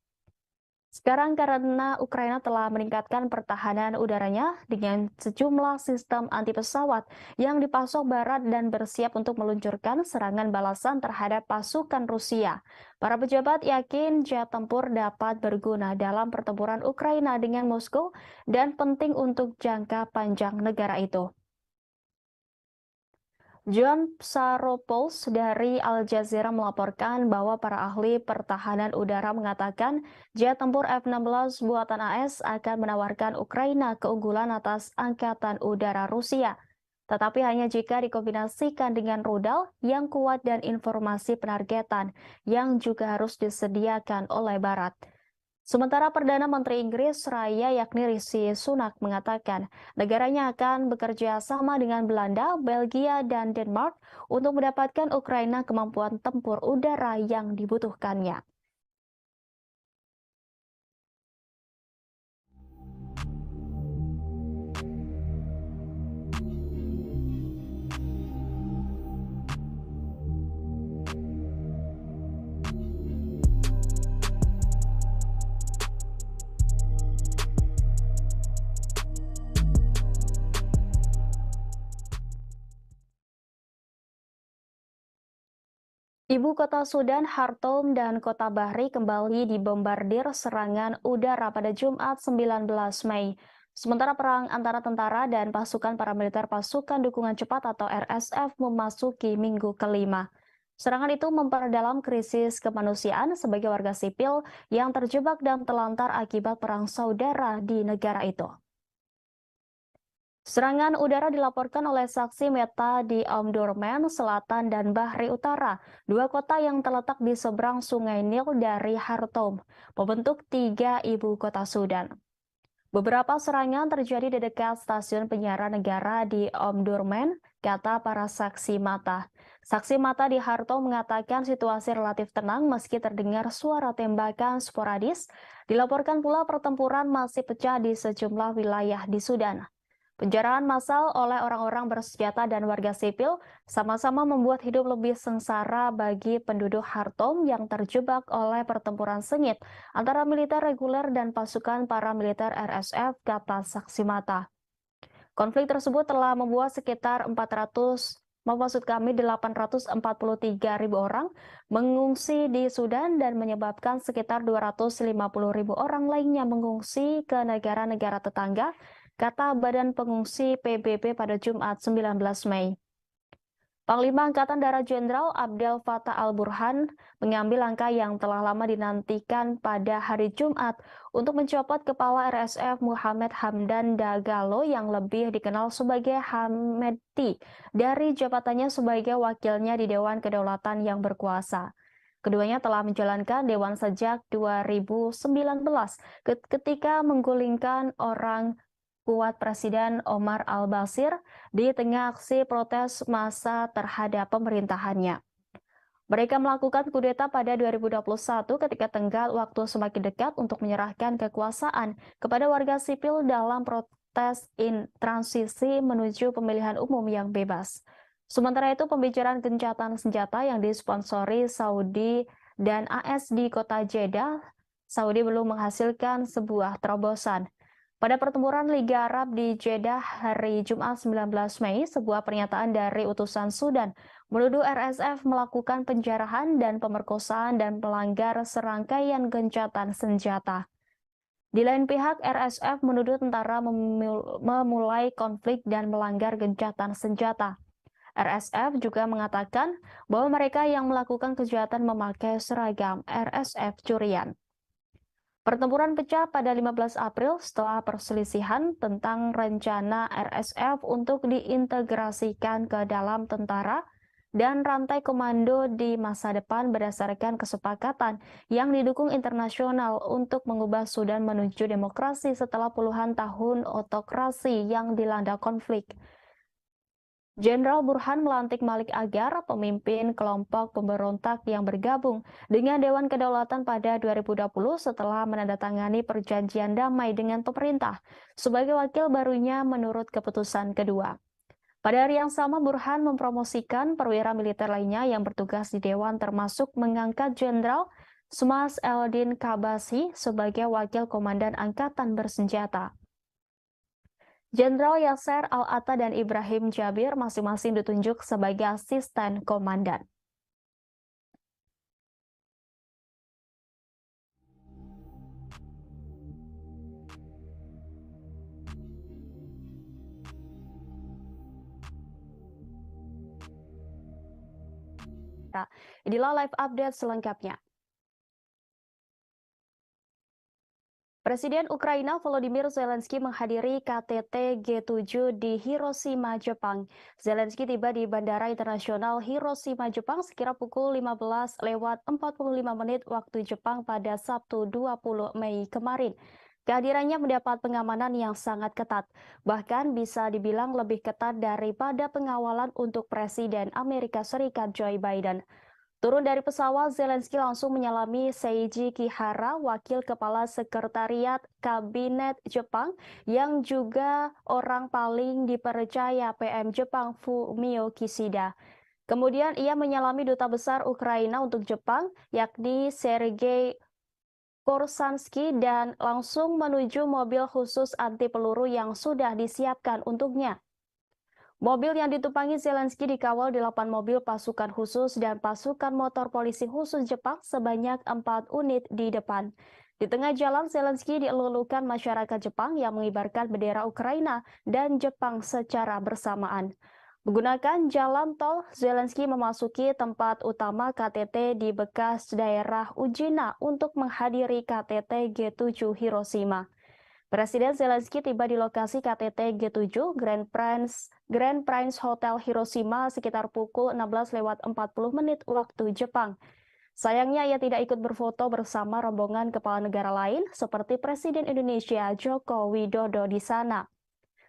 Sekarang karena Ukraina telah meningkatkan pertahanan udaranya dengan sejumlah sistem anti pesawat yang dipasok Barat dan bersiap untuk meluncurkan serangan balasan terhadap pasukan Rusia. Para pejabat yakin jet tempur dapat berguna dalam pertempuran Ukraina dengan Moskow dan penting untuk jangka panjang negara itu. John Psaropoulos dari Al Jazeera melaporkan bahwa para ahli pertahanan udara mengatakan jet tempur F-16 buatan AS akan menawarkan Ukraina keunggulan atas Angkatan Udara Rusia. Tetapi hanya jika dikombinasikan dengan rudal yang kuat dan informasi penargetan yang juga harus disediakan oleh Barat. Sementara Perdana Menteri Inggris Raya yakni Rishi Sunak mengatakan negaranya akan bekerja sama dengan Belanda, Belgia, dan Denmark untuk mendapatkan Ukraina kemampuan tempur udara yang dibutuhkannya. Ibu kota Sudan, Khartoum, dan kota Bahri kembali dibombardir serangan udara pada Jumat 19 Mei. Sementara perang antara tentara dan pasukan paramiliter pasukan dukungan cepat atau RSF memasuki minggu kelima. Serangan itu memperdalam krisis kemanusiaan sebagai warga sipil yang terjebak dan telantar akibat perang saudara di negara itu. Serangan udara dilaporkan oleh saksi mata di Omdurman Selatan dan Bahri Utara, dua kota yang terletak di seberang Sungai Nil dari Khartoum, membentuk tiga ibu kota Sudan. Beberapa serangan terjadi di dekat stasiun penyiaran negara di Omdurman, kata para saksi mata. Saksi mata di Khartoum mengatakan situasi relatif tenang meski terdengar suara tembakan sporadis. Dilaporkan pula pertempuran masih pecah di sejumlah wilayah di Sudan. Penjarahan massal oleh orang-orang bersenjata dan warga sipil sama-sama membuat hidup lebih sengsara bagi penduduk Khartoum yang terjebak oleh pertempuran sengit antara militer reguler dan pasukan paramiliter RSF, kata saksi mata. Konflik tersebut telah membuat sekitar 843.000 orang mengungsi di Sudan dan menyebabkan sekitar 250.000 orang lainnya mengungsi ke negara-negara tetangga, kata Badan Pengungsi PBB pada Jumat 19 Mei. Panglima Angkatan Darat Jenderal Abdel Fattah al-Burhan mengambil langkah yang telah lama dinantikan pada hari Jumat untuk mencopot kepala RSF Muhammad Hamdan Dagalo yang lebih dikenal sebagai Hamedti dari jabatannya sebagai wakilnya di Dewan Kedaulatan yang berkuasa. Keduanya telah menjalankan dewan sejak 2019 ketika menggulingkan orang kuat Presiden Omar al-Bashir di tengah aksi protes massa terhadap pemerintahannya. Mereka melakukan kudeta pada 2021 ketika tenggat waktu semakin dekat untuk menyerahkan kekuasaan kepada warga sipil dalam protes transisi menuju pemilihan umum yang bebas. Sementara itu, pembicaraan gencatan senjata yang disponsori Saudi dan AS di kota Jeddah, Saudi belum menghasilkan sebuah terobosan. Pada pertempuran Liga Arab di Jeddah hari Jumat 19 Mei, sebuah pernyataan dari utusan Sudan menuduh RSF melakukan penjarahan dan pemerkosaan dan melanggar serangkaian gencatan senjata. Di lain pihak, RSF menuduh tentara memulai konflik dan melanggar gencatan senjata. RSF juga mengatakan bahwa mereka yang melakukan kejahatan memakai seragam RSF curian. Pertempuran pecah pada 15 April setelah perselisihan tentang rencana RSF untuk diintegrasikan ke dalam tentara dan rantai komando di masa depan berdasarkan kesepakatan yang didukung internasional untuk mengubah Sudan menuju demokrasi setelah puluhan tahun otokrasi yang dilanda konflik. Jenderal Burhan melantik Malik Agar, pemimpin kelompok pemberontak yang bergabung dengan Dewan Kedaulatan pada 2020 setelah menandatangani perjanjian damai dengan pemerintah sebagai wakil barunya menurut keputusan kedua. Pada hari yang sama, Burhan mempromosikan perwira militer lainnya yang bertugas di Dewan termasuk mengangkat Jenderal Smas Eldin Kabasi sebagai wakil komandan angkatan bersenjata. Jenderal Yasser Al-Atta dan Ibrahim Jabir masing-masing ditunjuk sebagai asisten komandan. Nah, inilah live update selengkapnya. Presiden Ukraina Volodymyr Zelensky menghadiri KTT G7 di Hiroshima, Jepang. Zelensky tiba di Bandara Internasional Hiroshima, Jepang sekira pukul 15:45 waktu Jepang pada Sabtu 20 Mei kemarin. Kehadirannya mendapat pengamanan yang sangat ketat, bahkan bisa dibilang lebih ketat daripada pengawalan untuk Presiden Amerika Serikat Joe Biden. Turun dari pesawat, Zelensky langsung menyalami Seiji Kihara, wakil kepala sekretariat kabinet Jepang, yang juga orang paling dipercaya PM Jepang Fumio Kishida. Kemudian ia menyalami duta besar Ukraina untuk Jepang, yakni Sergei Korsansky, dan langsung menuju mobil khusus anti peluru yang sudah disiapkan untuknya. Mobil yang ditumpangi Zelensky dikawal 8 mobil pasukan khusus dan pasukan motor polisi khusus Jepang sebanyak 4 unit di depan. Di tengah jalan, Zelensky dielulukan masyarakat Jepang yang mengibarkan bendera Ukraina dan Jepang secara bersamaan. Menggunakan jalan tol, Zelensky memasuki tempat utama KTT di bekas daerah Ujina untuk menghadiri KTT G7 Hiroshima. Presiden Zelensky tiba di lokasi KTT G7 Grand Prince Hotel Hiroshima sekitar pukul 16:40 waktu Jepang. Sayangnya ia tidak ikut berfoto bersama rombongan kepala negara lain seperti Presiden Indonesia Joko Widodo di sana.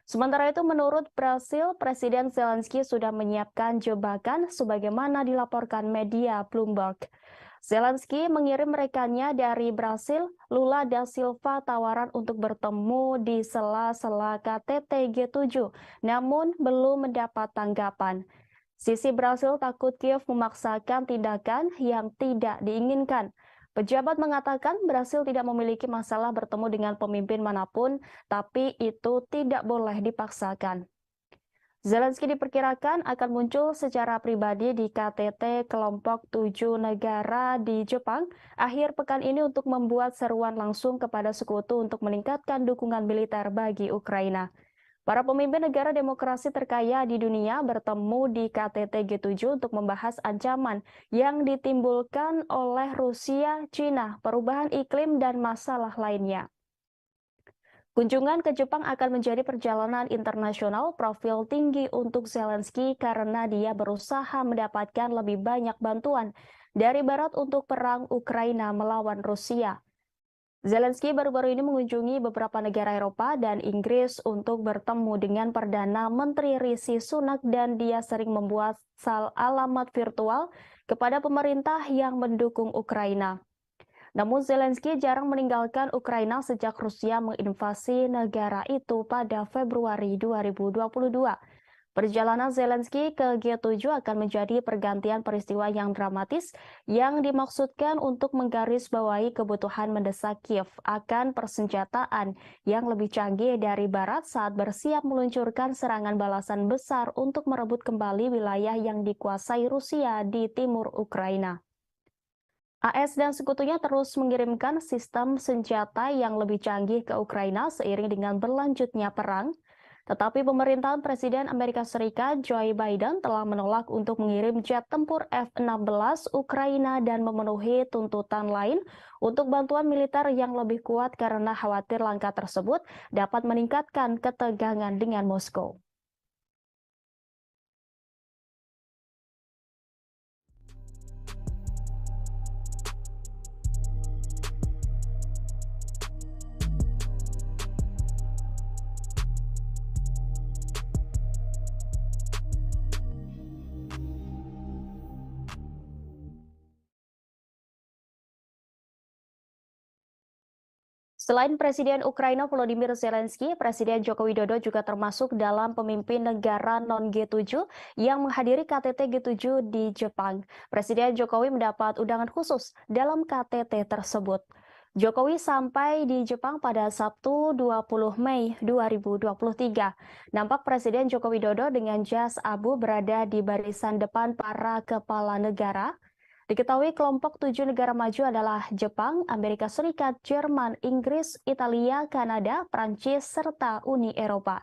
Sementara itu, menurut Brasil, Presiden Zelensky sudah menyiapkan jebakan sebagaimana dilaporkan media Bloomberg. Zelensky mengirim rekannya dari Brasil, Lula da Silva, tawaran untuk bertemu di sela-sela KTT G7, namun belum mendapat tanggapan. Sisi Brasil takut Kiev memaksakan tindakan yang tidak diinginkan. Pejabat mengatakan Brasil tidak memiliki masalah bertemu dengan pemimpin manapun, tapi itu tidak boleh dipaksakan. Zelensky diperkirakan akan muncul secara pribadi di KTT kelompok 7 negara di Jepang akhir pekan ini untuk membuat seruan langsung kepada sekutu untuk meningkatkan dukungan militer bagi Ukraina. Para pemimpin negara demokrasi terkaya di dunia bertemu di KTT G7 untuk membahas ancaman yang ditimbulkan oleh Rusia, Cina, perubahan iklim, dan masalah lainnya. Kunjungan ke Jepang akan menjadi perjalanan internasional profil tinggi untuk Zelensky karena dia berusaha mendapatkan lebih banyak bantuan dari Barat untuk perang Ukraina melawan Rusia. Zelensky baru-baru ini mengunjungi beberapa negara Eropa dan Inggris untuk bertemu dengan Perdana Menteri Rishi Sunak, dan dia sering membuat alamat virtual kepada pemerintah yang mendukung Ukraina. Namun Zelensky jarang meninggalkan Ukraina sejak Rusia menginvasi negara itu pada Februari 2022. Perjalanan Zelensky ke G7 akan menjadi pergantian peristiwa yang dramatis yang dimaksudkan untuk menggarisbawahi kebutuhan mendesak Kiev akan persenjataan yang lebih canggih dari Barat saat bersiap meluncurkan serangan balasan besar untuk merebut kembali wilayah yang dikuasai Rusia di timur Ukraina. AS dan sekutunya terus mengirimkan sistem senjata yang lebih canggih ke Ukraina seiring dengan berlanjutnya perang. Tetapi pemerintahan Presiden Amerika Serikat Joe Biden telah menolak untuk mengirim jet tempur F-16 Ukraina dan memenuhi tuntutan lain untuk bantuan militer yang lebih kuat karena khawatir langkah tersebut dapat meningkatkan ketegangan dengan Moskow. Selain Presiden Ukraina Volodymyr Zelensky, Presiden Joko Widodo juga termasuk dalam pemimpin negara non-G7 yang menghadiri KTT G7 di Jepang. Presiden Jokowi mendapat undangan khusus dalam KTT tersebut. Jokowi sampai di Jepang pada Sabtu 20 Mei 2023. Nampak Presiden Joko Widodo dengan jas abu berada di barisan depan para kepala negara. Diketahui kelompok 7 negara maju adalah Jepang, Amerika Serikat, Jerman, Inggris, Italia, Kanada, Prancis, serta Uni Eropa.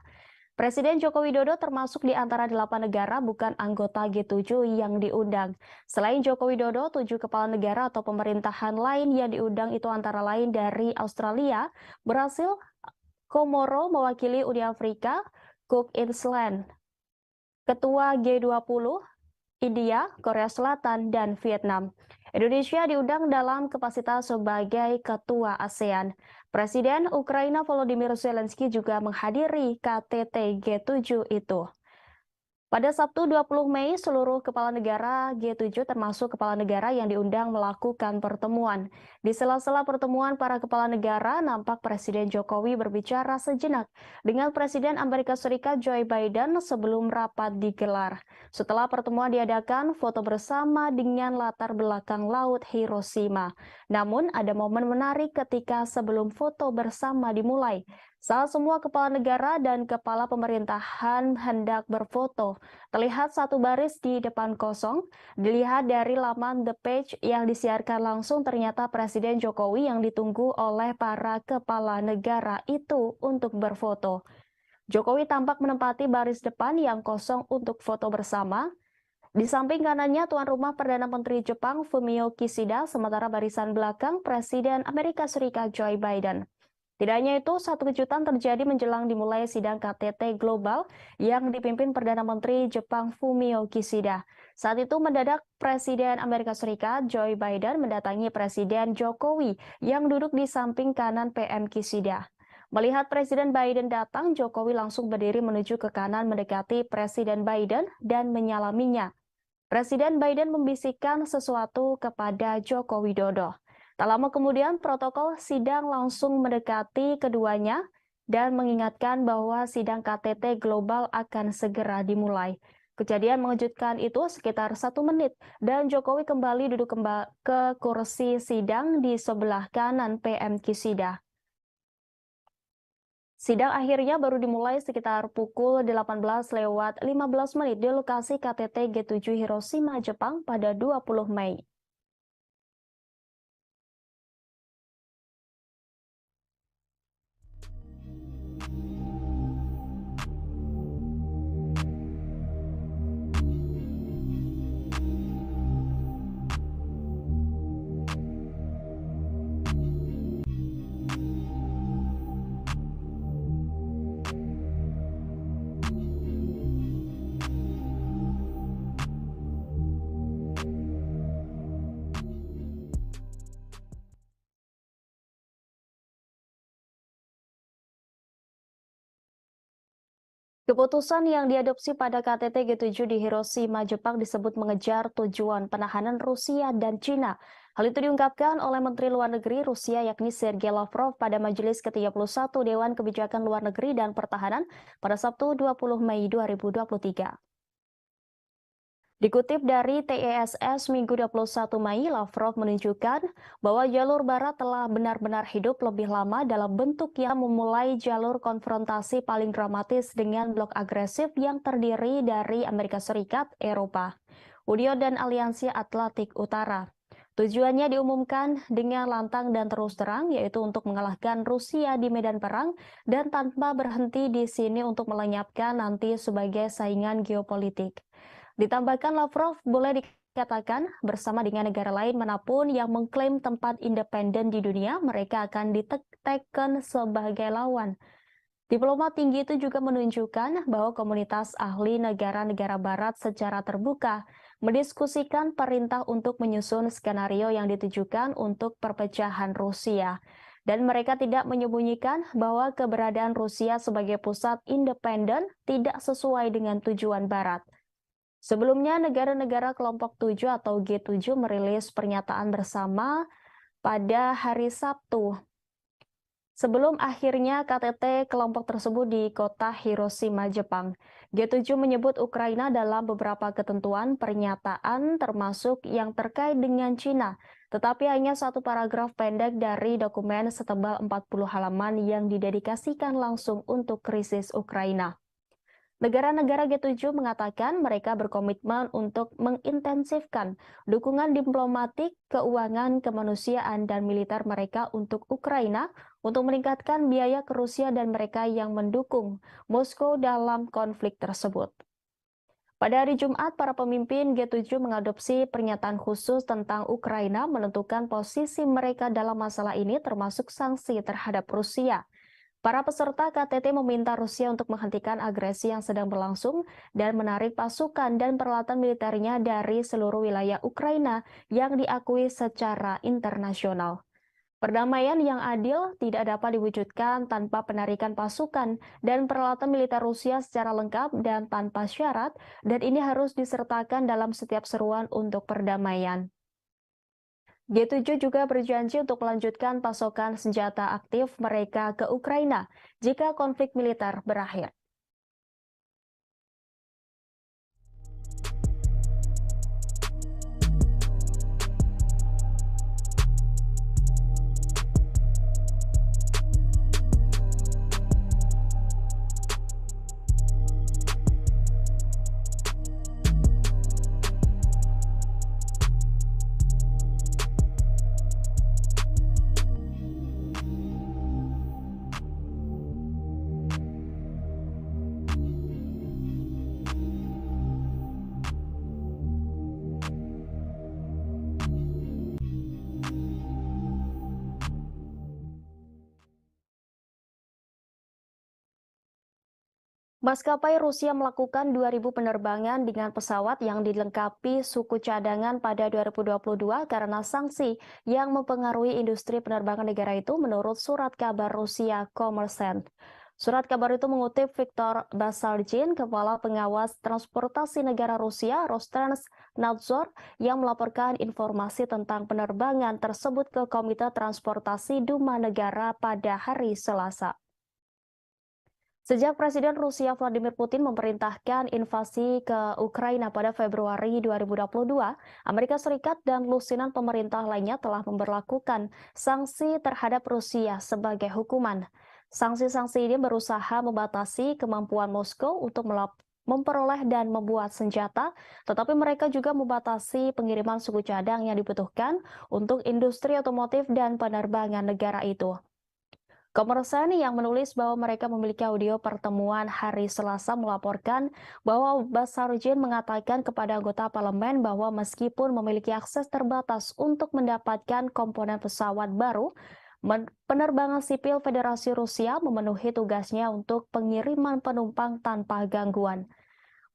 Presiden Joko Widodo termasuk di antara 8 negara bukan anggota G7 yang diundang. Selain Joko Widodo, 7 kepala negara atau pemerintahan lain yang diundang itu antara lain dari Australia, Brasil, Komoro mewakili Uni Afrika, Cook Island, Ketua G20, India, Korea Selatan, dan Vietnam. Indonesia diundang dalam kapasitas sebagai ketua ASEAN. Presiden Ukraina Volodymyr Zelensky juga menghadiri KTT G7 itu. Pada Sabtu 20 Mei, seluruh kepala negara G7 termasuk kepala negara yang diundang melakukan pertemuan. Di sela-sela pertemuan para kepala negara, nampak Presiden Jokowi berbicara sejenak dengan Presiden Amerika Serikat Joe Biden sebelum rapat digelar. Setelah pertemuan diadakan, foto bersama dengan latar belakang Laut Hiroshima. Namun, ada momen menarik ketika sebelum foto bersama dimulai. Saat semua kepala negara dan kepala pemerintahan hendak berfoto, terlihat satu baris di depan kosong. Dilihat dari laman The Page yang disiarkan langsung, ternyata Presiden Jokowi yang ditunggu oleh para kepala negara itu untuk berfoto. Jokowi tampak menempati baris depan yang kosong untuk foto bersama. Di samping kanannya tuan rumah Perdana Menteri Jepang Fumio Kishida, sementara barisan belakang Presiden Amerika Serikat Joe Biden. Tidak hanya itu, satu kejutan terjadi menjelang dimulai sidang KTT Global yang dipimpin Perdana Menteri Jepang Fumio Kishida. Saat itu mendadak Presiden Amerika Serikat Joe Biden mendatangi Presiden Jokowi yang duduk di samping kanan PM Kishida. Melihat Presiden Biden datang, Jokowi langsung berdiri menuju ke kanan mendekati Presiden Biden dan menyalaminya. Presiden Biden membisikkan sesuatu kepada Joko Widodo. Tak lama kemudian, protokol sidang langsung mendekati keduanya dan mengingatkan bahwa sidang KTT Global akan segera dimulai. Kejadian mengejutkan itu sekitar 1 menit dan Jokowi kembali duduk ke kursi sidang di sebelah kanan PM Kishida. Sidang akhirnya baru dimulai sekitar pukul 18:15 di lokasi KTT G7 Hiroshima, Jepang pada 20 Mei. Keputusan yang diadopsi pada KTT G7 di Hiroshima, Jepang disebut mengejar tujuan penahanan Rusia dan Cina. Hal itu diungkapkan oleh Menteri Luar Negeri Rusia yakni Sergei Lavrov pada Majelis ke-31 Dewan Kebijakan Luar Negeri dan Pertahanan pada Sabtu 20 Mei 2023. Dikutip dari TESS Minggu 21 Mei, Lavrov menunjukkan bahwa jalur barat telah benar-benar hidup lebih lama dalam bentuk yang memulai jalur konfrontasi paling dramatis dengan blok agresif yang terdiri dari Amerika Serikat, Eropa, Uni dan Aliansi Atlantik Utara. Tujuannya diumumkan dengan lantang dan terus terang, yaitu untuk mengalahkan Rusia di medan perang dan tanpa berhenti di sini untuk melenyapkan nanti sebagai saingan geopolitik. Ditambahkan Lavrov boleh dikatakan bersama dengan negara lain manapun yang mengklaim tempat independen di dunia, mereka akan diteken sebagai lawan. Diplomat tinggi itu juga menunjukkan bahwa komunitas ahli negara-negara barat secara terbuka mendiskusikan perintah untuk menyusun skenario yang ditujukan untuk perpecahan Rusia. Dan mereka tidak menyembunyikan bahwa keberadaan Rusia sebagai pusat independen tidak sesuai dengan tujuan Barat. Sebelumnya, negara-negara kelompok 7 atau G7 merilis pernyataan bersama pada hari Sabtu sebelum akhirnya KTT kelompok tersebut di kota Hiroshima, Jepang. G7 menyebut Ukraina dalam beberapa ketentuan pernyataan termasuk yang terkait dengan Cina, tetapi hanya satu paragraf pendek dari dokumen setebal 40 halaman yang didedikasikan langsung untuk krisis Ukraina. Negara-negara G7 mengatakan mereka berkomitmen untuk mengintensifkan dukungan diplomatik, keuangan, kemanusiaan, dan militer mereka untuk Ukraina untuk meningkatkan biaya ke Rusia dan mereka yang mendukung Moskow dalam konflik tersebut. Pada hari Jumat, para pemimpin G7 mengadopsi pernyataan khusus tentang Ukraina menentukan posisi mereka dalam masalah ini termasuk sanksi terhadap Rusia. Para peserta KTT meminta Rusia untuk menghentikan agresi yang sedang berlangsung dan menarik pasukan dan peralatan militernya dari seluruh wilayah Ukraina yang diakui secara internasional. Perdamaian yang adil tidak dapat diwujudkan tanpa penarikan pasukan dan peralatan militer Rusia secara lengkap dan tanpa syarat, dan ini harus disertakan dalam setiap seruan untuk perdamaian. G7 juga berjanji untuk melanjutkan pasokan senjata aktif mereka ke Ukraina jika konflik militer berakhir. Maskapai Rusia melakukan 2.000 penerbangan dengan pesawat yang dilengkapi suku cadangan pada 2022 karena sanksi yang mempengaruhi industri penerbangan negara itu menurut surat kabar Rusia Kommersant. Surat kabar itu mengutip Viktor Basalgin, Kepala Pengawas Transportasi Negara Rusia Rostrans-Nadzor, yang melaporkan informasi tentang penerbangan tersebut ke Komite Transportasi Duma Negara pada hari Selasa. Sejak Presiden Rusia Vladimir Putin memerintahkan invasi ke Ukraina pada Februari 2022, Amerika Serikat dan lusinan pemerintah lainnya telah memberlakukan sanksi terhadap Rusia sebagai hukuman. Sanksi-sanksi ini berusaha membatasi kemampuan Moskow untuk memperoleh dan membuat senjata, tetapi mereka juga membatasi pengiriman suku cadang yang dibutuhkan untuk industri otomotif dan penerbangan negara itu. Kommersant yang menulis bahwa mereka memiliki audio pertemuan hari Selasa melaporkan bahwa Basalgin mengatakan kepada anggota parlemen bahwa meskipun memiliki akses terbatas untuk mendapatkan komponen pesawat baru, penerbangan sipil Federasi Rusia memenuhi tugasnya untuk pengiriman penumpang tanpa gangguan.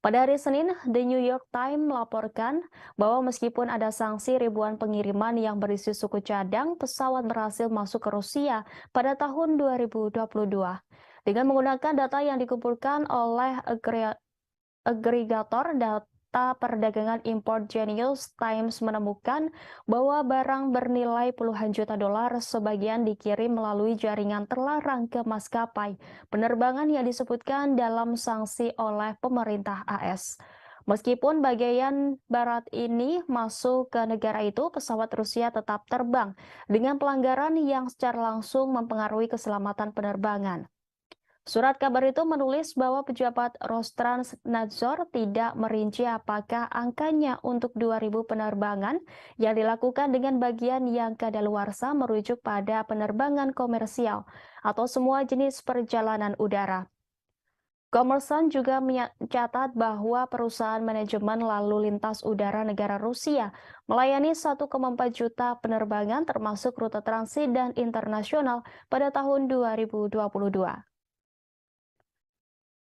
Pada hari Senin, The New York Times melaporkan bahwa meskipun ada sanksi ribuan pengiriman yang berisi suku cadang, pesawat berhasil masuk ke Rusia pada tahun 2022. Dengan menggunakan data yang dikumpulkan oleh agregator data perdagangan import Genius Times menemukan bahwa barang bernilai puluhan juta dolar sebagian dikirim melalui jaringan terlarang ke maskapai penerbangan yang disebutkan dalam sanksi oleh pemerintah AS. Meskipun bagian barat ini masuk ke negara itu, pesawat Rusia tetap terbang dengan pelanggaran yang secara langsung mempengaruhi keselamatan penerbangan. Surat kabar itu menulis bahwa pejabat Rostrans-Nadzor tidak merinci apakah angkanya untuk 2.000 penerbangan yang dilakukan dengan bagian yang kadaluarsa merujuk pada penerbangan komersial atau semua jenis perjalanan udara. Kommersant juga mencatat bahwa perusahaan manajemen lalu lintas udara negara Rusia melayani 1,4 juta penerbangan termasuk rute transit dan internasional pada tahun 2022.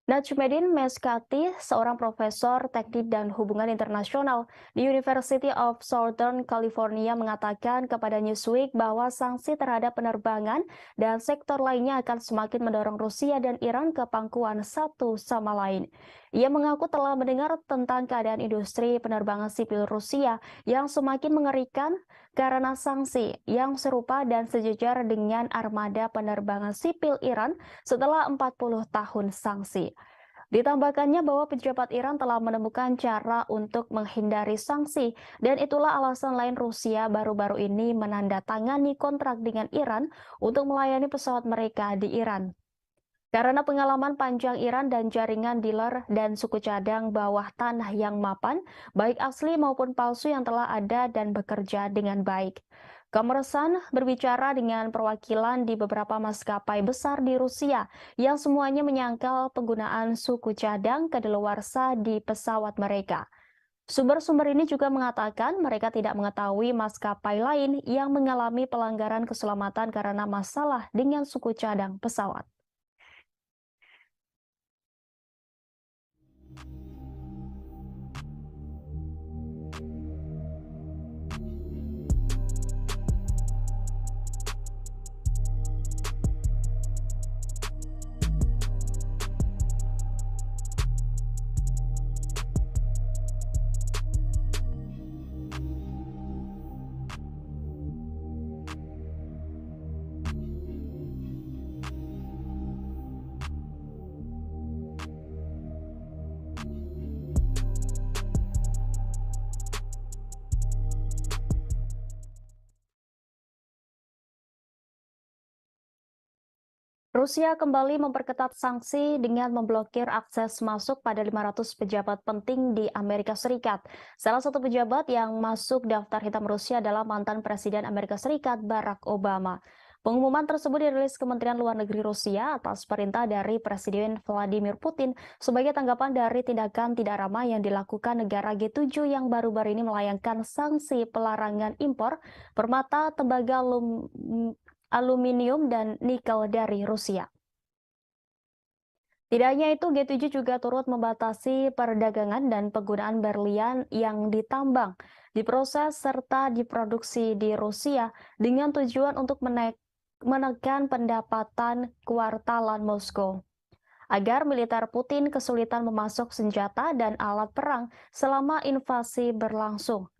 Najmuddin Meskati, seorang profesor teknik dan hubungan internasional di University of Southern California, mengatakan kepada Newsweek bahwa sanksi terhadap penerbangan dan sektor lainnya akan semakin mendorong Rusia dan Iran ke pangkuan satu sama lain. Ia mengaku telah mendengar tentang keadaan industri penerbangan sipil Rusia yang semakin mengerikan karena sanksi yang serupa dan sejajar dengan armada penerbangan sipil Iran setelah 40 tahun sanksi. Ditambahkannya bahwa pejabat Iran telah menemukan cara untuk menghindari sanksi, dan itulah alasan lain Rusia baru-baru ini menandatangani kontrak dengan Iran untuk melayani pesawat mereka di Iran. Karena pengalaman panjang Iran dan jaringan dealer dan suku cadang bawah tanah yang mapan, baik asli maupun palsu yang telah ada dan bekerja dengan baik. Kommersant berbicara dengan perwakilan di beberapa maskapai besar di Rusia yang semuanya menyangkal penggunaan suku cadang kadaluarsa di pesawat mereka. Sumber-sumber ini juga mengatakan mereka tidak mengetahui maskapai lain yang mengalami pelanggaran keselamatan karena masalah dengan suku cadang pesawat. Rusia kembali memperketat sanksi dengan memblokir akses masuk pada 500 pejabat penting di Amerika Serikat. Salah satu pejabat yang masuk daftar hitam Rusia adalah mantan Presiden Amerika Serikat Barack Obama. Pengumuman tersebut dirilis Kementerian Luar Negeri Rusia atas perintah dari Presiden Vladimir Putin sebagai tanggapan dari tindakan tidak ramah yang dilakukan negara G7 yang baru-baru ini melayangkan sanksi pelarangan impor permata, tembaga, aluminium dan nikel dari Rusia. Tidak hanya itu, G7 juga turut membatasi perdagangan dan penggunaan berlian yang ditambang, diproses, serta diproduksi di Rusia dengan tujuan untuk menekan pendapatan kuartalan Moskow agar militer Putin kesulitan memasok senjata dan alat perang selama invasi berlangsung.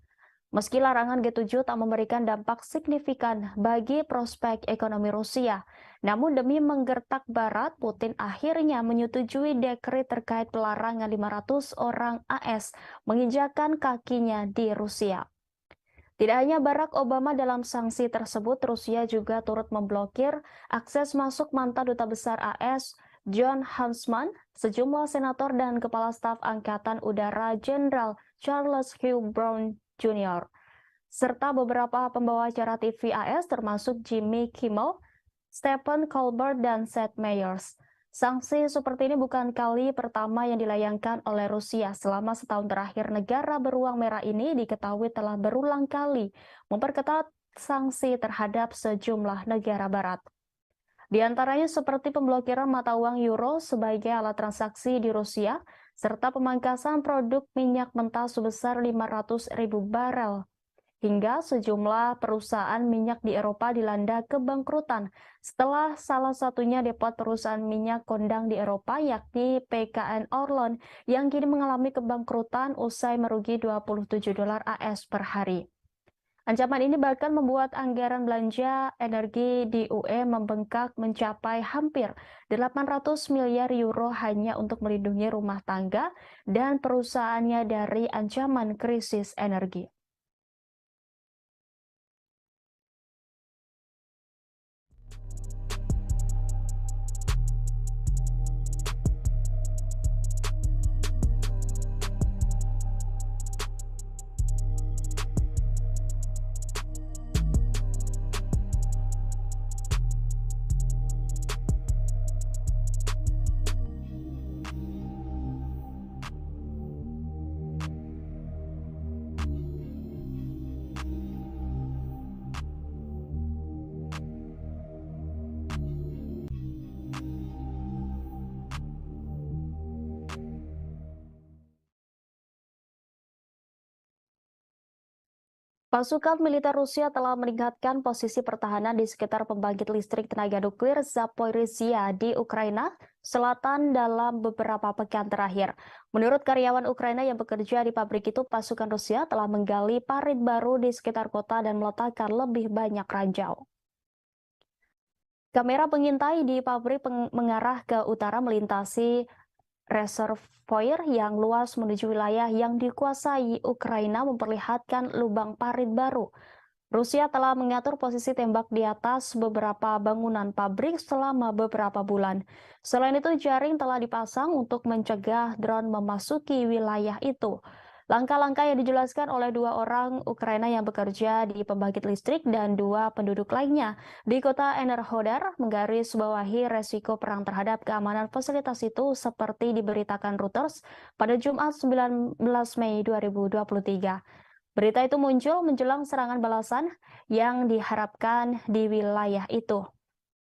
Meski larangan G7 tak memberikan dampak signifikan bagi prospek ekonomi Rusia, namun demi menggertak Barat, Putin akhirnya menyetujui dekret terkait pelarangan 500 orang AS menginjakan kakinya di Rusia. Tidak hanya Barack Obama dalam sanksi tersebut, Rusia juga turut memblokir akses masuk mantan Duta Besar AS John Huntsman, sejumlah senator dan Kepala Staf Angkatan Udara Jenderal Charles Hugh Brown Jr., serta beberapa pembawa acara TV AS termasuk Jimmy Kimmel, Stephen Colbert, dan Seth Meyers. Sanksi seperti ini bukan kali pertama yang dilayangkan oleh Rusia. Selama setahun terakhir, negara beruang merah ini diketahui telah berulang kali memperketat sanksi terhadap sejumlah negara barat. Di antaranya seperti pemblokiran mata uang euro sebagai alat transaksi di Rusia, serta pemangkasan produk minyak mentah sebesar 500.000 barel, hingga sejumlah perusahaan minyak di Eropa dilanda kebangkrutan setelah salah satunya depot perusahaan minyak kondang di Eropa yakni PKN Orlen yang kini mengalami kebangkrutan usai merugi $27 AS per hari. Ancaman ini bahkan membuat anggaran belanja energi di UE membengkak mencapai hampir 800 miliar euro hanya untuk melindungi rumah tangga dan perusahaannya dari ancaman krisis energi. Pasukan militer Rusia telah meningkatkan posisi pertahanan di sekitar pembangkit listrik tenaga nuklir Zaporizhia di Ukraina Selatan dalam beberapa pekan terakhir. Menurut karyawan Ukraina yang bekerja di pabrik itu, pasukan Rusia telah menggali parit baru di sekitar kota dan meletakkan lebih banyak ranjau. Kamera pengintai di pabrik mengarah ke utara melintasi reservoir yang luas menuju wilayah yang dikuasai Ukraina memperlihatkan lubang parit baru. Rusia telah mengatur posisi tembak di atas beberapa bangunan pabrik selama beberapa bulan. Selain itu, jaring telah dipasang untuk mencegah drone memasuki wilayah itu. Langkah-langkah yang dijelaskan oleh dua orang Ukraina yang bekerja di pembangkit listrik dan dua penduduk lainnya di kota Enerhodar menggarisbawahi resiko perang terhadap keamanan fasilitas itu seperti diberitakan Reuters pada Jumat 19 Mei 2023. Berita itu muncul menjelang serangan balasan yang diharapkan di wilayah itu.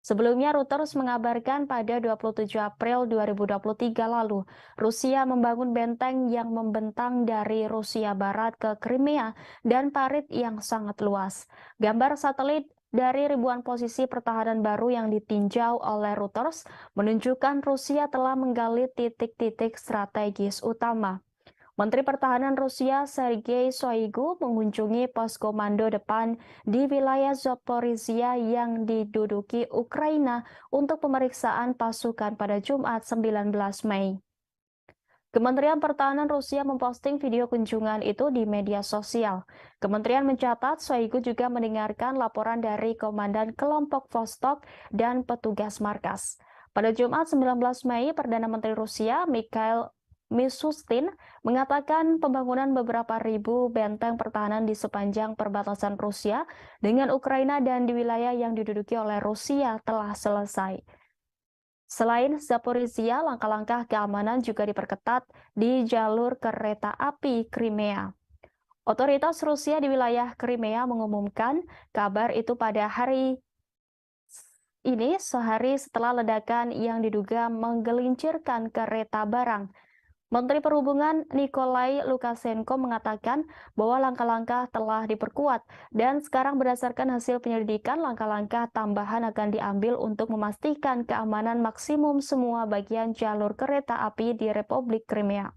Sebelumnya, Reuters mengabarkan pada 27 April 2023 lalu, Rusia membangun benteng yang membentang dari Rusia Barat ke Crimea dan parit yang sangat luas. Gambar satelit dari ribuan posisi pertahanan baru yang ditinjau oleh Reuters menunjukkan Rusia telah menggali titik-titik strategis utama. Menteri Pertahanan Rusia Sergei Shoigu mengunjungi pos komando depan di wilayah Zaporizhia yang diduduki Ukraina untuk pemeriksaan pasukan pada Jumat 19 Mei. Kementerian Pertahanan Rusia memposting video kunjungan itu di media sosial. Kementerian mencatat Shoigu juga mendengarkan laporan dari Komandan Kelompok Vostok dan petugas markas. Pada Jumat 19 Mei, Perdana Menteri Rusia Mikhail Mishustin mengatakan pembangunan beberapa ribu benteng pertahanan di sepanjang perbatasan Rusia dengan Ukraina dan di wilayah yang diduduki oleh Rusia telah selesai. Selain Zaporizhia, langkah-langkah keamanan juga diperketat di jalur kereta api Crimea. Otoritas Rusia di wilayah Crimea mengumumkan kabar itu pada hari ini sehari setelah ledakan yang diduga menggelincirkan kereta barang. Menteri Perhubungan Nikolai Lukashenko mengatakan bahwa langkah-langkah telah diperkuat dan sekarang berdasarkan hasil penyelidikan langkah-langkah tambahan akan diambil untuk memastikan keamanan maksimum semua bagian jalur kereta api di Republik Crimea.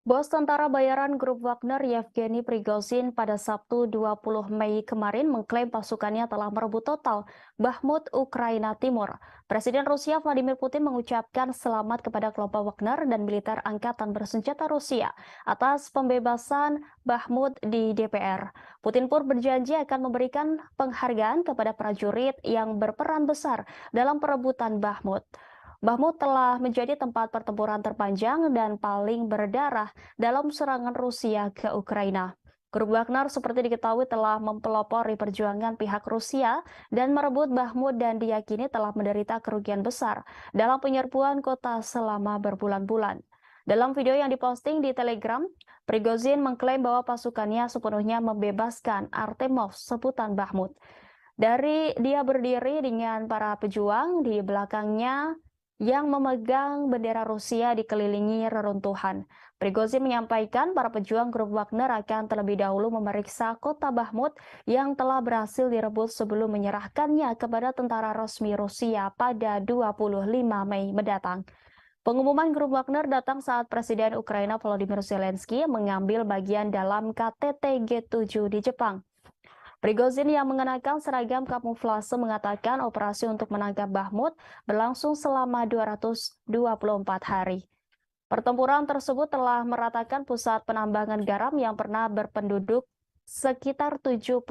Bos tentara bayaran grup Wagner Yevgeny Prigozhin pada Sabtu 20 Mei kemarin mengklaim pasukannya telah merebut total Bakhmut, Ukraina Timur. Presiden Rusia Vladimir Putin mengucapkan selamat kepada kelompok Wagner dan militer angkatan bersenjata Rusia atas pembebasan Bakhmut di DPR. Putin pun berjanji akan memberikan penghargaan kepada prajurit yang berperan besar dalam perebutan Bakhmut. Bakhmut telah menjadi tempat pertempuran terpanjang dan paling berdarah dalam serangan Rusia ke Ukraina. Grup Wagner seperti diketahui telah mempelopori perjuangan pihak Rusia dan merebut Bakhmut dan diyakini telah menderita kerugian besar dalam penyerbuan kota selama berbulan-bulan. Dalam video yang diposting di Telegram, Prigozhin mengklaim bahwa pasukannya sepenuhnya membebaskan Artemov, sebutan Bakhmut. Dari dia berdiri dengan para pejuang di belakangnya yang memegang bendera Rusia dikelilingi reruntuhan. Prigozhin menyampaikan para pejuang grup Wagner akan terlebih dahulu memeriksa kota Bakhmut yang telah berhasil direbut sebelum menyerahkannya kepada tentara resmi Rusia pada 25 Mei mendatang. Pengumuman grup Wagner datang saat Presiden Ukraina Volodymyr Zelensky mengambil bagian dalam KTT G7 di Jepang. Prigozhin yang mengenakan seragam kamuflase mengatakan operasi untuk menangkap Bakhmut berlangsung selama 224 hari. Pertempuran tersebut telah meratakan pusat penambangan garam yang pernah berpenduduk sekitar 70.000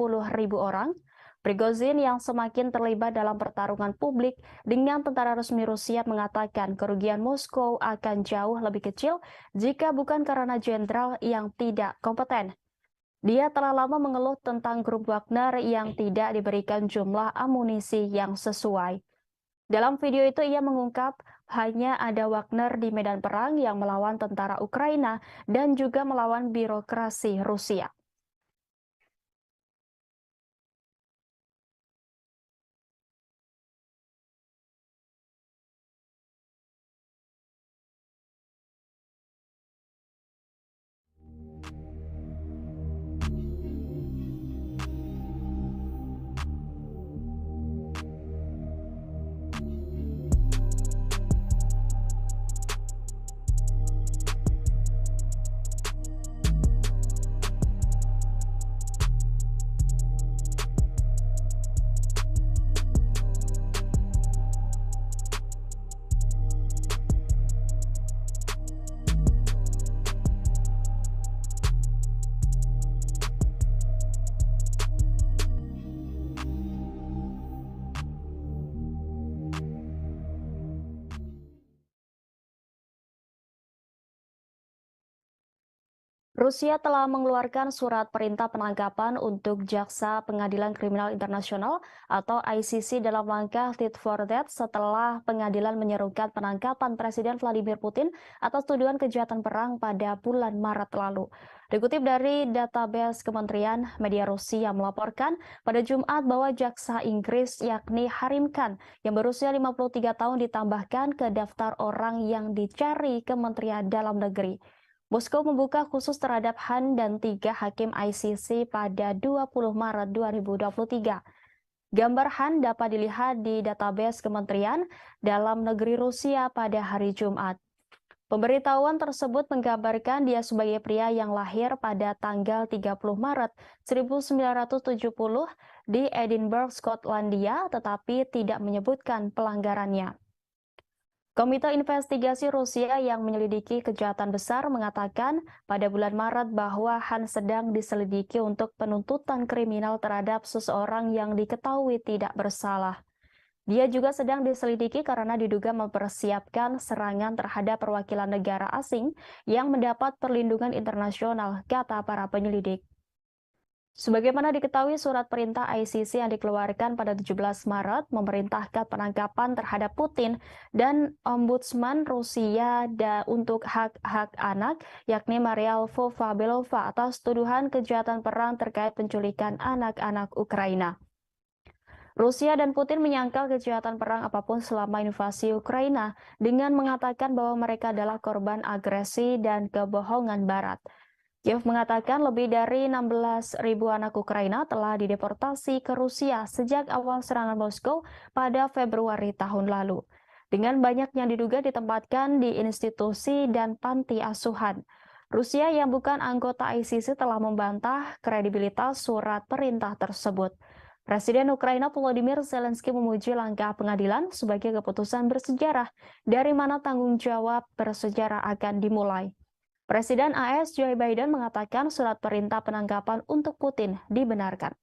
orang. Prigozhin yang semakin terlibat dalam pertarungan publik dengan tentara resmi Rusia mengatakan kerugian Moskow akan jauh lebih kecil jika bukan karena jenderal yang tidak kompeten. Dia telah lama mengeluh tentang grup Wagner yang tidak diberikan jumlah amunisi yang sesuai. Dalam video itu ia mengungkap hanya ada Wagner di medan perang yang melawan tentara Ukraina dan juga melawan birokrasi Rusia. Rusia telah mengeluarkan surat perintah penangkapan untuk Jaksa Pengadilan Kriminal Internasional atau ICC dalam langkah tit for tat setelah pengadilan menyerukan penangkapan Presiden Vladimir Putin atas tuduhan kejahatan perang pada bulan Maret lalu. Dikutip dari database Kementerian Media Rusia melaporkan pada Jumat bahwa jaksa Inggris yakni Harim Khan yang berusia 53 tahun ditambahkan ke daftar orang yang dicari Kementerian Dalam Negeri. Moskow membuka khusus terhadap Han dan 3 hakim ICC pada 20 Maret 2023. Gambar Han dapat dilihat di database Kementerian Dalam Negeri Rusia pada hari Jumat. Pemberitahuan tersebut menggambarkan dia sebagai pria yang lahir pada tanggal 30 Maret 1970 di Edinburgh, Skotlandia, tetapi tidak menyebutkan pelanggarannya. Komite Investigasi Rusia yang menyelidiki kejahatan besar mengatakan pada bulan Maret bahwa Han sedang diselidiki untuk penuntutan kriminal terhadap seseorang yang diketahui tidak bersalah. Dia juga sedang diselidiki karena diduga mempersiapkan serangan terhadap perwakilan negara asing yang mendapat perlindungan internasional, kata para penyelidik. Sebagaimana diketahui, surat perintah ICC yang dikeluarkan pada 17 Maret memerintahkan penangkapan terhadap Putin dan Ombudsman Rusia untuk hak-hak anak, yakni Maria Lvova-Belova atas tuduhan kejahatan perang terkait penculikan anak-anak Ukraina. Rusia dan Putin menyangkal kejahatan perang apapun selama invasi Ukraina dengan mengatakan bahwa mereka adalah korban agresi dan kebohongan Barat. Kiev mengatakan lebih dari 16.000 anak Ukraina telah dideportasi ke Rusia sejak awal serangan Moskow pada Februari tahun lalu. Dengan banyak yang diduga ditempatkan di institusi dan panti asuhan. Rusia yang bukan anggota ICC telah membantah kredibilitas surat perintah tersebut. Presiden Ukraina Volodymyr Zelensky memuji langkah pengadilan sebagai keputusan bersejarah dari mana tanggung jawab bersejarah akan dimulai. Presiden AS Joe Biden mengatakan surat perintah penangkapan untuk Putin dibenarkan.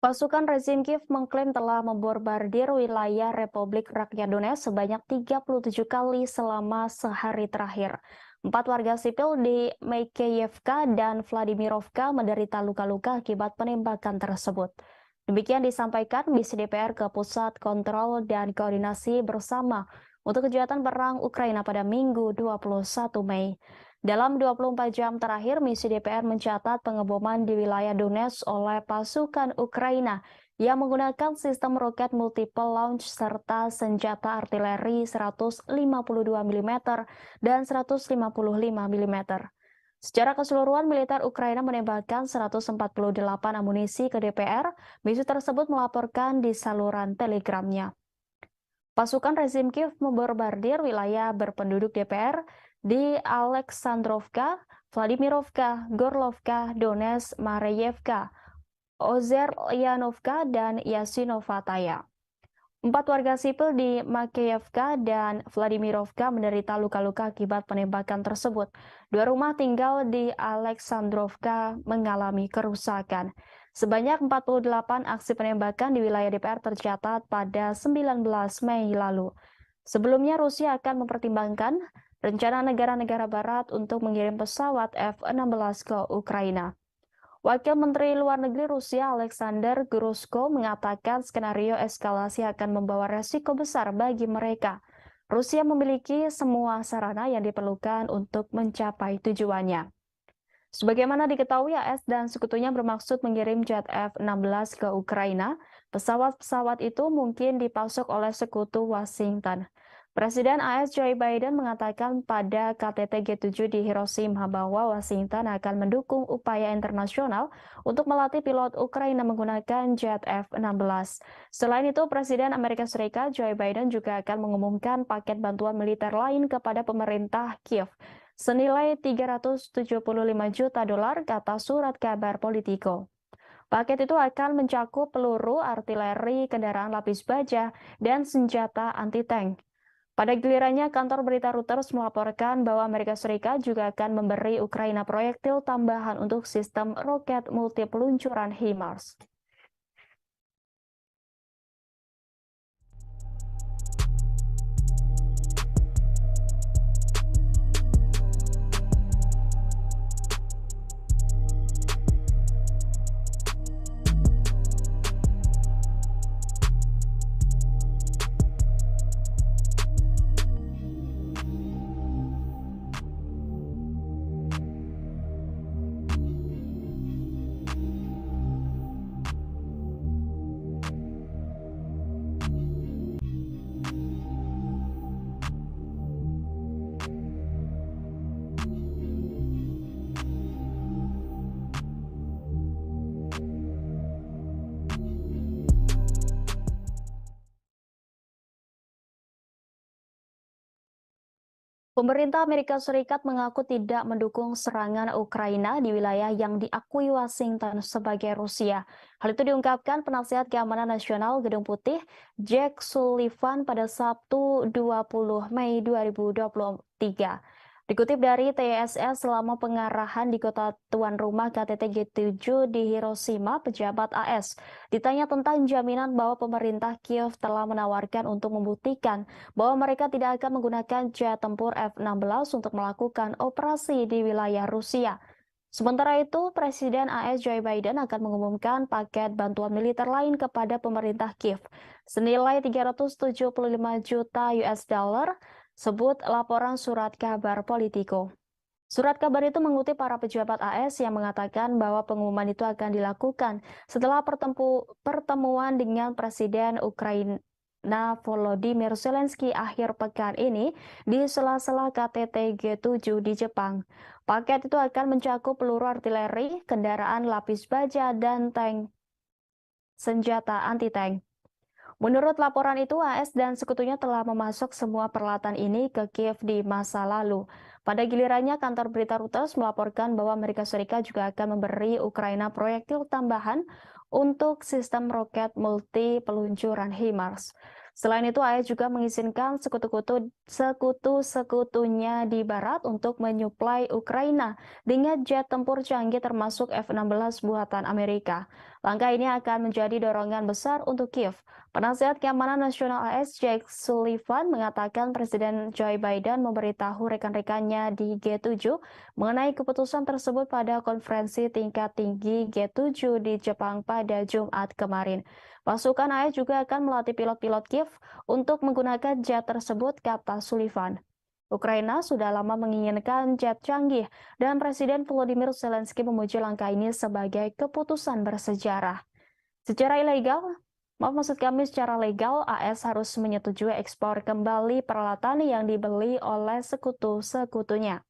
Pasukan rezim Kiev mengklaim telah membombardir wilayah Republik Rakyat Donetsk sebanyak 37 kali selama sehari terakhir. 4 warga sipil di Makeyevka dan Vladimirovka menderita luka-luka akibat penembakan tersebut. Demikian disampaikan misi DPR ke Pusat Kontrol dan Koordinasi Bersama untuk Kejahatan Perang Ukraina pada Minggu 21 Mei. Dalam 24 jam terakhir, misi DPR mencatat pengeboman di wilayah Donetsk oleh pasukan Ukraina yang menggunakan sistem roket multiple launch serta senjata artileri 152 mm dan 155 mm. Secara keseluruhan, militer Ukraina menembakkan 148 amunisi ke DPR. Misi tersebut melaporkan di saluran telegramnya. Pasukan rezim Kiev membombardir wilayah berpenduduk DPR di Aleksandrovka, Vladimirovka, Gorlovka, Donetsk, Mareyevka, Ozeryanovka, dan Yasinovataya. 4 warga sipil di Makeyevka dan Vladimirovka menderita luka-luka akibat penembakan tersebut. 2 rumah tinggal di Aleksandrovka mengalami kerusakan. Sebanyak 48 aksi penembakan di wilayah DPR tercatat pada 19 Mei lalu. Sebelumnya, Rusia akan mempertimbangkan rencana negara-negara barat untuk mengirim pesawat F-16 ke Ukraina. Wakil Menteri Luar Negeri Rusia Alexander Grushko mengatakan skenario eskalasi akan membawa resiko besar bagi mereka. Rusia memiliki semua sarana yang diperlukan untuk mencapai tujuannya. Sebagaimana diketahui, AS dan sekutunya bermaksud mengirim jet F-16 ke Ukraina. Pesawat-pesawat itu mungkin dipasok oleh sekutu Washington. Presiden AS Joe Biden mengatakan pada KTT G7 di Hiroshima bahwa Washington akan mendukung upaya internasional untuk melatih pilot Ukraina menggunakan jet F-16. Selain itu, Presiden Amerika Serikat Joe Biden juga akan mengumumkan paket bantuan militer lain kepada pemerintah Kiev senilai 375 juta dolar, kata surat kabar Politico. Paket itu akan mencakup peluru, artileri, kendaraan lapis baja, dan senjata anti-tank. Pada gilirannya, kantor berita Reuters melaporkan bahwa Amerika Serikat juga akan memberi Ukraina proyektil tambahan untuk sistem roket multi peluncuran HIMARS. Pemerintah Amerika Serikat mengaku tidak mendukung serangan Ukraina di wilayah yang diakui Washington sebagai Rusia. Hal itu diungkapkan penasihat keamanan nasional Gedung Putih, Jack Sullivan pada Sabtu 20 Mei 2023. Dikutip dari TSS, selama pengarahan di kota tuan rumah KTT G7 di Hiroshima, pejabat AS ditanya tentang jaminan bahwa pemerintah Kiev telah menawarkan untuk membuktikan bahwa mereka tidak akan menggunakan jet tempur F-16 untuk melakukan operasi di wilayah Rusia. Sementara itu, Presiden AS Joe Biden akan mengumumkan paket bantuan militer lain kepada pemerintah Kiev senilai 375 juta US dollar, sebut laporan surat kabar Politico. Surat kabar itu mengutip para pejabat AS yang mengatakan bahwa pengumuman itu akan dilakukan setelah pertemuan dengan Presiden Ukraina Volodymyr Zelensky akhir pekan ini di sela-sela KTT G7 di Jepang. Paket itu akan mencakup peluru artileri, kendaraan lapis baja, dan tank senjata anti-tank. Menurut laporan itu, AS dan sekutunya telah memasok semua peralatan ini ke Kiev di masa lalu. Pada gilirannya, kantor berita Reuters melaporkan bahwa Amerika Serikat juga akan memberi Ukraina proyektil tambahan untuk sistem roket multi peluncuran HIMARS. Selain itu, AS juga mengizinkan sekutu-sekutunya di barat untuk menyuplai Ukraina dengan jet tempur canggih termasuk F-16 buatan Amerika. Langkah ini akan menjadi dorongan besar untuk Kiev. Penasihat Keamanan Nasional AS Jake Sullivan mengatakan Presiden Joe Biden memberitahu rekan-rekannya di G7 mengenai keputusan tersebut pada konferensi tingkat tinggi G7 di Jepang pada Jumat kemarin. Pasukan AS juga akan melatih pilot-pilot Kiev untuk menggunakan jet tersebut, kata Sullivan. Ukraina sudah lama menginginkan jet canggih dan Presiden Volodymyr Zelensky memuji langkah ini sebagai keputusan bersejarah. Secara ilegal, maksud kami secara legal, AS harus menyetujui ekspor kembali peralatan yang dibeli oleh sekutu-sekutunya.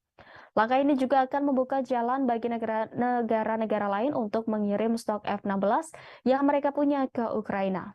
Langkah ini juga akan membuka jalan bagi negara-negara lain untuk mengirim stok F-16 yang mereka punya ke Ukraina.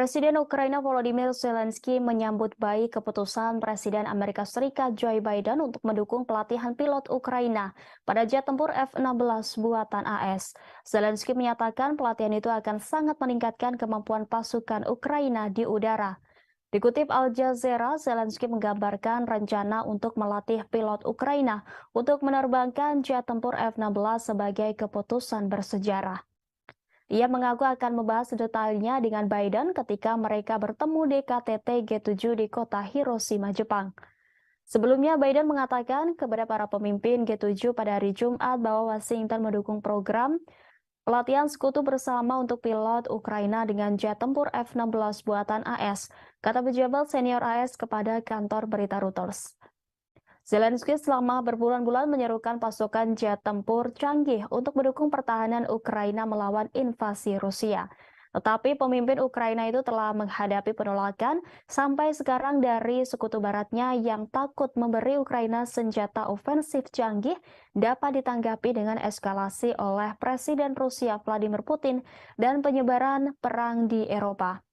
Presiden Ukraina Volodymyr Zelensky menyambut baik keputusan Presiden Amerika Serikat Joe Biden untuk mendukung pelatihan pilot Ukraina pada jet tempur F-16 buatan AS. Zelensky menyatakan pelatihan itu akan sangat meningkatkan kemampuan pasukan Ukraina di udara. Dikutip Al Jazeera, Zelensky menggambarkan rencana untuk melatih pilot Ukraina untuk menerbangkan jet tempur F-16 sebagai keputusan bersejarah. Ia mengaku akan membahas detailnya dengan Biden ketika mereka bertemu di KTT G7 di kota Hiroshima, Jepang. Sebelumnya, Biden mengatakan kepada para pemimpin G7 pada hari Jumat bahwa Washington mendukung program pelatihan sekutu bersama untuk pilot Ukraina dengan jet tempur F-16 buatan AS, kata pejabat senior AS kepada kantor berita Reuters. Zelensky selama berbulan-bulan menyerukan pasukan jet tempur canggih untuk mendukung pertahanan Ukraina melawan invasi Rusia. Tetapi pemimpin Ukraina itu telah menghadapi penolakan sampai sekarang dari sekutu baratnya yang takut memberi Ukraina senjata ofensif canggih dapat ditanggapi dengan eskalasi oleh Presiden Rusia Vladimir Putin dan penyebaran perang di Eropa.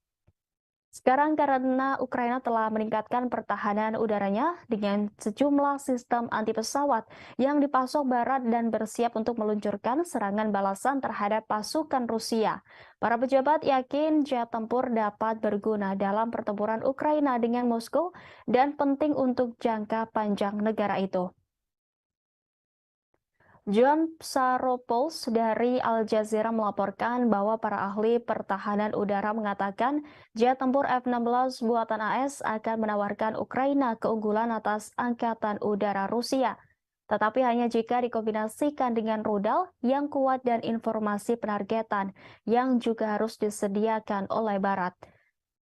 Sekarang karena Ukraina telah meningkatkan pertahanan udaranya dengan sejumlah sistem anti pesawat yang dipasok Barat dan bersiap untuk meluncurkan serangan balasan terhadap pasukan Rusia. Para pejabat yakin jet tempur dapat berguna dalam pertempuran Ukraina dengan Moskow dan penting untuk jangka panjang negara itu. John Psaropoulos dari Al Jazeera melaporkan bahwa para ahli pertahanan udara mengatakan jet tempur F-16 buatan AS akan menawarkan Ukraina keunggulan atas Angkatan Udara Rusia. Tetapi hanya jika dikombinasikan dengan rudal yang kuat dan informasi penargetan yang juga harus disediakan oleh Barat.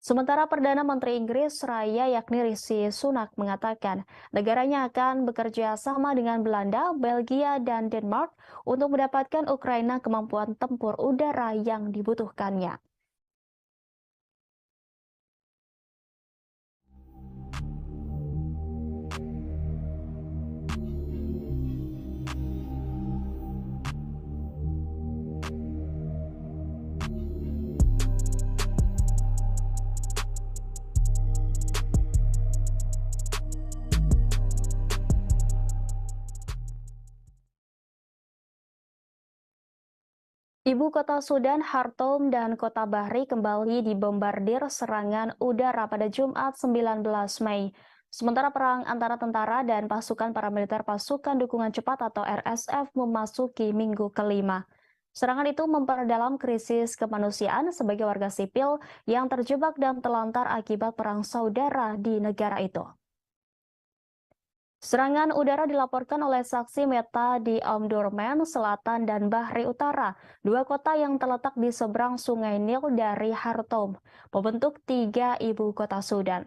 Sementara Perdana Menteri Inggris Raya yakni Rishi Sunak mengatakan negaranya akan bekerja sama dengan Belanda, Belgia, dan Denmark untuk mendapatkan Ukraina kemampuan tempur udara yang dibutuhkannya. Ibu kota Sudan, Khartoum, dan kota Bahri kembali dibombardir serangan udara pada Jumat 19 Mei. Sementara perang antara tentara dan pasukan paramiliter pasukan dukungan cepat atau RSF memasuki minggu kelima. Serangan itu memperdalam krisis kemanusiaan sebagai warga sipil yang terjebak dan telantar akibat perang saudara di negara itu. Serangan udara dilaporkan oleh saksi mata di Omdurman Selatan dan Bahri Utara, dua kota yang terletak di seberang Sungai Nil dari Khartoum, membentuk tiga ibu kota Sudan.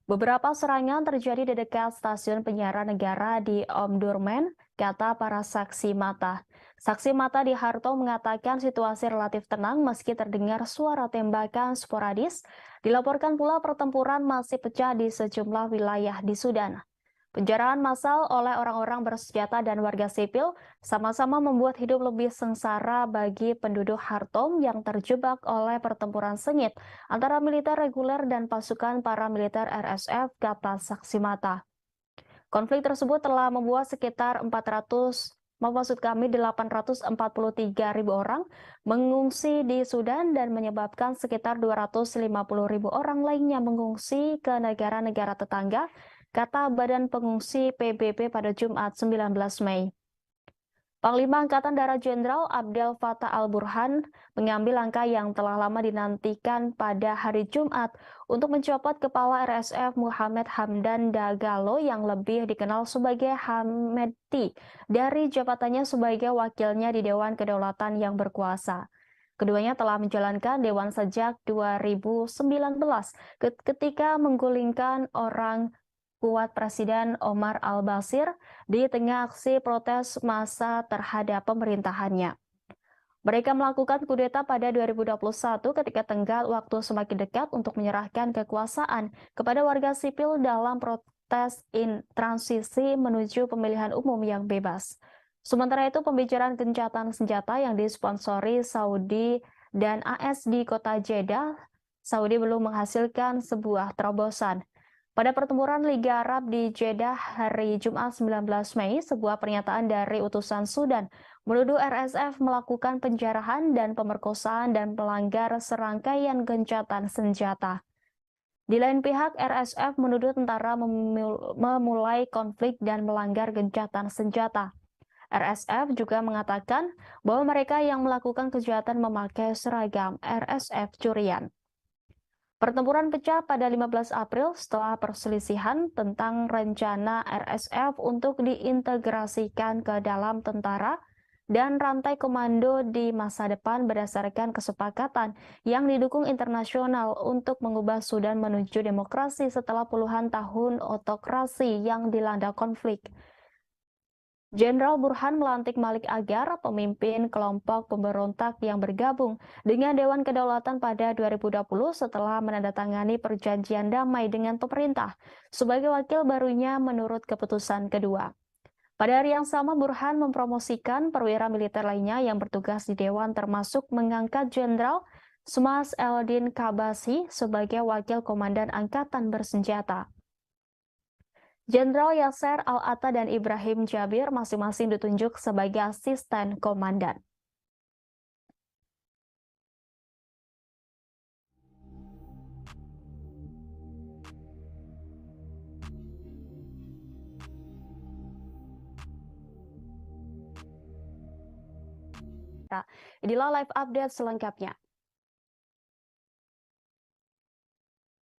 Beberapa serangan terjadi di dekat stasiun penyiaran negara di Omdurman, kata para saksi mata. Saksi mata di Khartoum mengatakan situasi relatif tenang meski terdengar suara tembakan sporadis. Dilaporkan pula pertempuran masih pecah di sejumlah wilayah di Sudan. Penjarahan massal oleh orang-orang bersenjata dan warga sipil sama-sama membuat hidup lebih sengsara bagi penduduk Khartoum yang terjebak oleh pertempuran sengit antara militer reguler dan pasukan paramiliter RSF, kata saksi mata. Konflik tersebut telah membuat sekitar 843.000 orang mengungsi di Sudan dan menyebabkan sekitar 250.000 orang lainnya mengungsi ke negara-negara tetangga, kata Badan Pengungsi PBB pada Jumat 19 Mei. Panglima Angkatan Darat Jenderal Abdel Fattah al-Burhan mengambil langkah yang telah lama dinantikan pada hari Jumat untuk mencopot kepala RSF Muhammad Hamdan Dagalo yang lebih dikenal sebagai Hamedti dari jabatannya sebagai wakilnya di Dewan Kedaulatan yang berkuasa. Keduanya telah menjalankan Dewan sejak 2019 ketika menggulingkan orang kuat Presiden Omar al-Bashir di tengah aksi protes massa terhadap pemerintahannya. Mereka melakukan kudeta pada 2021 ketika tenggat waktu semakin dekat untuk menyerahkan kekuasaan kepada warga sipil dalam protes transisi menuju pemilihan umum yang bebas. Sementara itu, pembicaraan gencatan senjata yang disponsori Saudi dan AS di kota Jeddah, Saudi belum menghasilkan sebuah terobosan. Pada pertempuran Liga Arab di Jeddah hari Jumat 19 Mei, sebuah pernyataan dari utusan Sudan menuduh RSF melakukan penjarahan dan pemerkosaan dan melanggar serangkaian gencatan senjata. Di lain pihak, RSF menuduh tentara memulai konflik dan melanggar gencatan senjata. RSF juga mengatakan bahwa mereka yang melakukan kejahatan memakai seragam RSF curian. Pertempuran pecah pada 15 April setelah perselisihan tentang rencana RSF untuk diintegrasikan ke dalam tentara dan rantai komando di masa depan berdasarkan kesepakatan yang didukung internasional untuk mengubah Sudan menuju demokrasi setelah puluhan tahun otokrasi yang dilanda konflik. Jenderal Burhan melantik Malik Agar, pemimpin kelompok pemberontak yang bergabung dengan Dewan Kedaulatan pada 2020 setelah menandatangani perjanjian damai dengan pemerintah sebagai wakil barunya menurut keputusan kedua. Pada hari yang sama, Burhan mempromosikan perwira militer lainnya yang bertugas di Dewan termasuk mengangkat Jenderal Smas Eldin Kabasi sebagai wakil komandan angkatan bersenjata. Jenderal Yasser Al-Atta dan Ibrahim Jabir masing-masing ditunjuk sebagai asisten komandan. Inilah live update selengkapnya.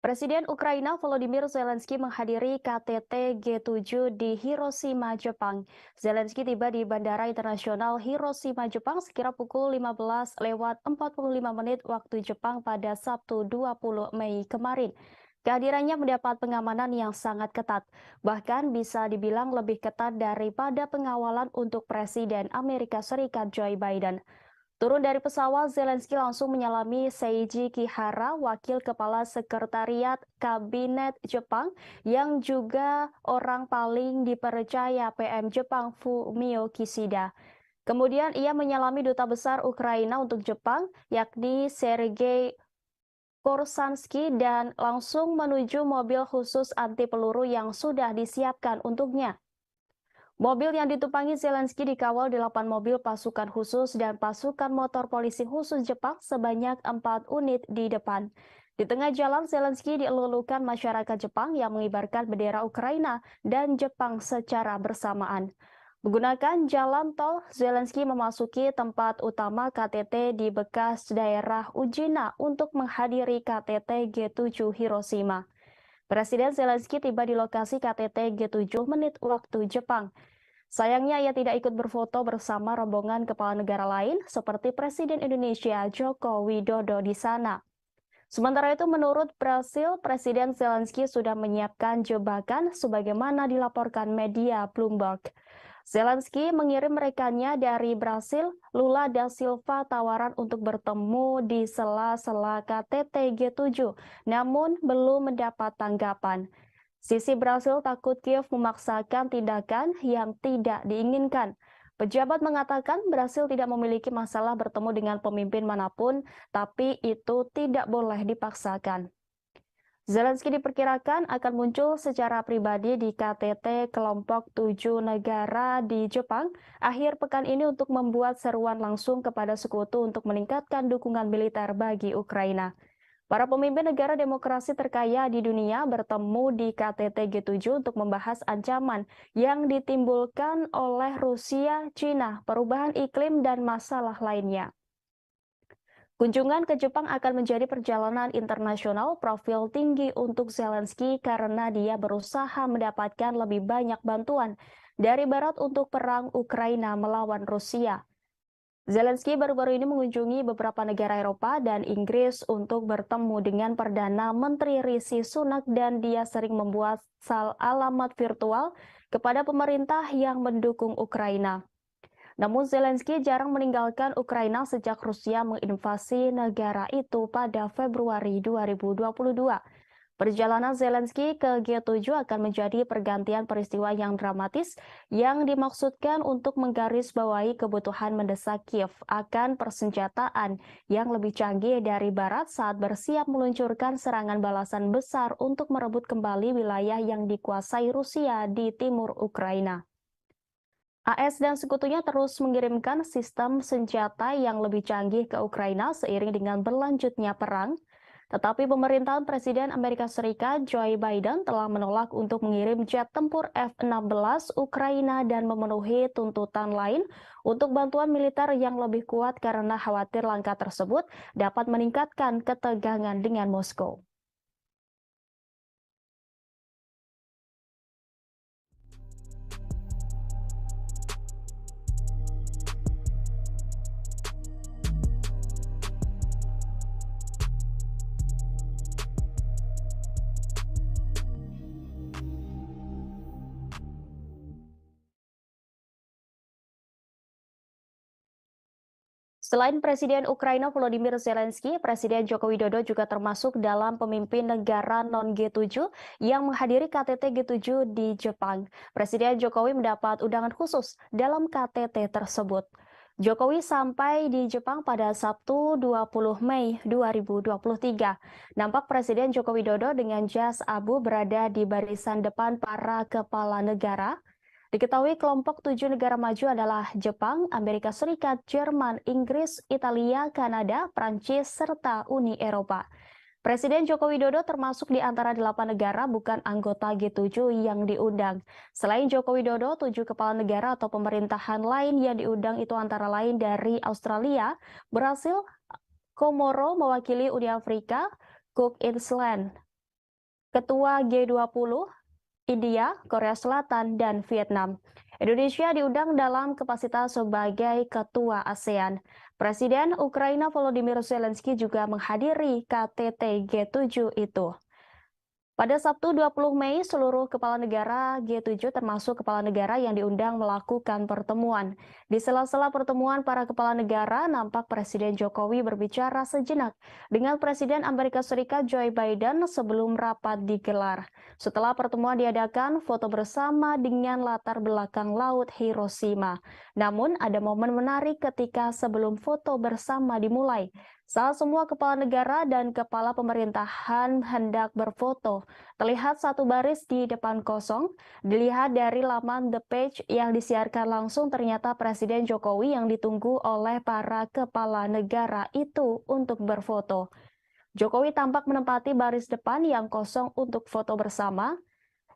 Presiden Ukraina Volodymyr Zelensky menghadiri KTT G7 di Hiroshima, Jepang. Zelensky tiba di Bandara Internasional Hiroshima, Jepang sekira pukul 15:45 waktu Jepang pada Sabtu 20 Mei kemarin. Kehadirannya mendapat pengamanan yang sangat ketat, bahkan bisa dibilang lebih ketat daripada pengawalan untuk Presiden Amerika Serikat Joe Biden. Turun dari pesawat, Zelensky langsung menyalami Seiji Kihara, wakil kepala sekretariat kabinet Jepang, yang juga orang paling dipercaya PM Jepang Fumio Kishida. Kemudian ia menyalami duta besar Ukraina untuk Jepang, yakni Sergei Korsansky, dan langsung menuju mobil khusus anti peluru yang sudah disiapkan untuknya. Mobil yang ditumpangi Zelensky dikawal 8 mobil pasukan khusus dan pasukan motor polisi khusus Jepang sebanyak 4 unit di depan. Di tengah jalan, Zelensky dielulukan masyarakat Jepang yang mengibarkan bendera Ukraina dan Jepang secara bersamaan. Menggunakan jalan tol, Zelensky memasuki tempat utama KTT di bekas daerah Ujina untuk menghadiri KTT G7 Hiroshima. Presiden Zelensky tiba di lokasi KTT G7 menit waktu Jepang. Sayangnya ia tidak ikut berfoto bersama rombongan kepala negara lain seperti Presiden Indonesia Joko Widodo di sana. Sementara itu, menurut Brasil, Presiden Zelensky sudah menyiapkan jebakan sebagaimana dilaporkan media Bloomberg. Zelensky mengirim rekannya dari Brasil, Lula da Silva, tawaran untuk bertemu di sela-sela KTT G7, namun belum mendapat tanggapan. Sisi Brasil takut Kiev memaksakan tindakan yang tidak diinginkan. Pejabat mengatakan Brasil tidak memiliki masalah bertemu dengan pemimpin manapun, tapi itu tidak boleh dipaksakan. Zelensky diperkirakan akan muncul secara pribadi di KTT kelompok 7 negara di Jepang akhir pekan ini untuk membuat seruan langsung kepada sekutu untuk meningkatkan dukungan militer bagi Ukraina. Para pemimpin negara demokrasi terkaya di dunia bertemu di KTT G7 untuk membahas ancaman yang ditimbulkan oleh Rusia, Cina, perubahan iklim, dan masalah lainnya. Kunjungan ke Jepang akan menjadi perjalanan internasional profil tinggi untuk Zelensky karena dia berusaha mendapatkan lebih banyak bantuan dari Barat untuk perang Ukraina melawan Rusia. Zelensky baru-baru ini mengunjungi beberapa negara Eropa dan Inggris untuk bertemu dengan Perdana Menteri Rishi Sunak dan dia sering membuat alamat virtual kepada pemerintah yang mendukung Ukraina. Namun Zelensky jarang meninggalkan Ukraina sejak Rusia menginvasi negara itu pada Februari 2022. Perjalanan Zelensky ke G7 akan menjadi pergantian peristiwa yang dramatis yang dimaksudkan untuk menggarisbawahi kebutuhan mendesak Kiev akan persenjataan yang lebih canggih dari Barat saat bersiap meluncurkan serangan balasan besar untuk merebut kembali wilayah yang dikuasai Rusia di timur Ukraina. AS dan sekutunya terus mengirimkan sistem senjata yang lebih canggih ke Ukraina seiring dengan berlanjutnya perang. Tetapi pemerintahan Presiden Amerika Serikat Joe Biden telah menolak untuk mengirim jet tempur F-16 Ukraina dan memenuhi tuntutan lain untuk bantuan militer yang lebih kuat karena khawatir langkah tersebut dapat meningkatkan ketegangan dengan Moskow. Selain Presiden Ukraina Volodymyr Zelensky, Presiden Joko Widodo juga termasuk dalam pemimpin negara non-G7 yang menghadiri KTT G7 di Jepang. Presiden Jokowi mendapat undangan khusus dalam KTT tersebut. Jokowi sampai di Jepang pada Sabtu 20 Mei 2023. Nampak Presiden Joko Widodo dengan jas abu berada di barisan depan para kepala negara. Diketahui kelompok 7 negara maju adalah Jepang, Amerika Serikat, Jerman, Inggris, Italia, Kanada, Prancis, serta Uni Eropa. Presiden Joko Widodo termasuk di antara 8 negara bukan anggota G7 yang diundang. Selain Joko Widodo, 7 kepala negara atau pemerintahan lain yang diundang itu antara lain dari Australia, Brasil, Komoro mewakili Uni Afrika, Cook Island, Ketua G20, India, Korea Selatan, dan Vietnam. Indonesia diundang dalam kapasitas sebagai ketua ASEAN. Presiden Ukraina Volodymyr Zelensky juga menghadiri KTT G7 itu. Pada Sabtu 20 Mei, seluruh kepala negara G7 termasuk kepala negara yang diundang melakukan pertemuan. Di sela-sela pertemuan para kepala negara, nampak Presiden Jokowi berbicara sejenak dengan Presiden Amerika Serikat Joe Biden sebelum rapat digelar. Setelah pertemuan diadakan, foto bersama dengan latar belakang Laut Hiroshima. Namun, ada momen menarik ketika sebelum foto bersama dimulai. Saat semua kepala negara dan kepala pemerintahan hendak berfoto, terlihat satu baris di depan kosong. Dilihat dari laman The Page yang disiarkan langsung, ternyata Presiden Jokowi yang ditunggu oleh para kepala negara itu untuk berfoto. Jokowi tampak menempati baris depan yang kosong untuk foto bersama.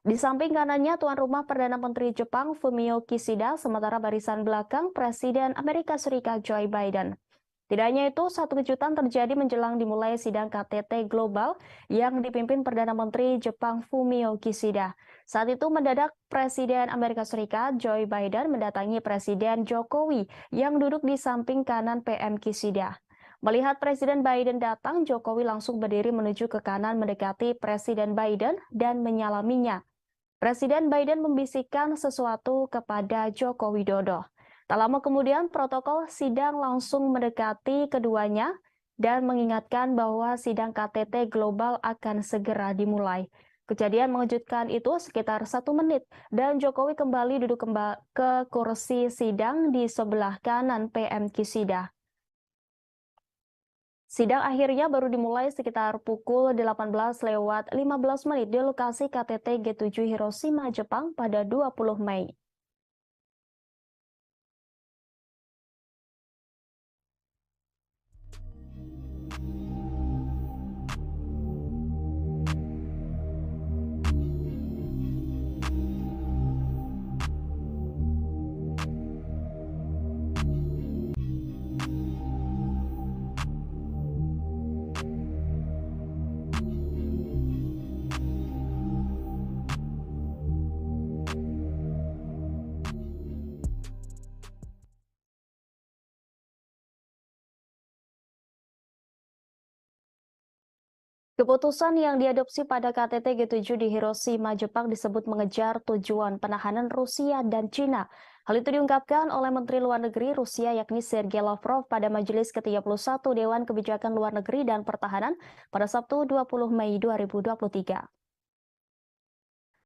Di samping kanannya tuan rumah Perdana Menteri Jepang Fumio Kishida, sementara barisan belakang Presiden Amerika Serikat Joe Biden. Tidak hanya itu, satu kejutan terjadi menjelang dimulai sidang KTT Global yang dipimpin Perdana Menteri Jepang Fumio Kishida. Saat itu mendadak Presiden Amerika Serikat Joe Biden mendatangi Presiden Jokowi yang duduk di samping kanan PM Kishida. Melihat Presiden Biden datang, Jokowi langsung berdiri menuju ke kanan mendekati Presiden Biden dan menyalaminya. Presiden Biden membisikkan sesuatu kepada Joko Widodo. Tak lama kemudian, protokol sidang langsung mendekati keduanya dan mengingatkan bahwa sidang KTT global akan segera dimulai. Kejadian mengejutkan itu sekitar 1 menit dan Jokowi kembali duduk ke kursi sidang di sebelah kanan PM Kisida. Sidang akhirnya baru dimulai sekitar pukul 18:15 di lokasi KTT G7 Hiroshima, Jepang pada 20 Mei. Keputusan yang diadopsi pada KTT G7 di Hiroshima, Jepang disebut mengejar tujuan penahanan Rusia dan Cina. Hal itu diungkapkan oleh Menteri Luar Negeri Rusia yakni Sergei Lavrov pada Majelis ke-31 Dewan Kebijakan Luar Negeri dan Pertahanan pada Sabtu 20 Mei 2023.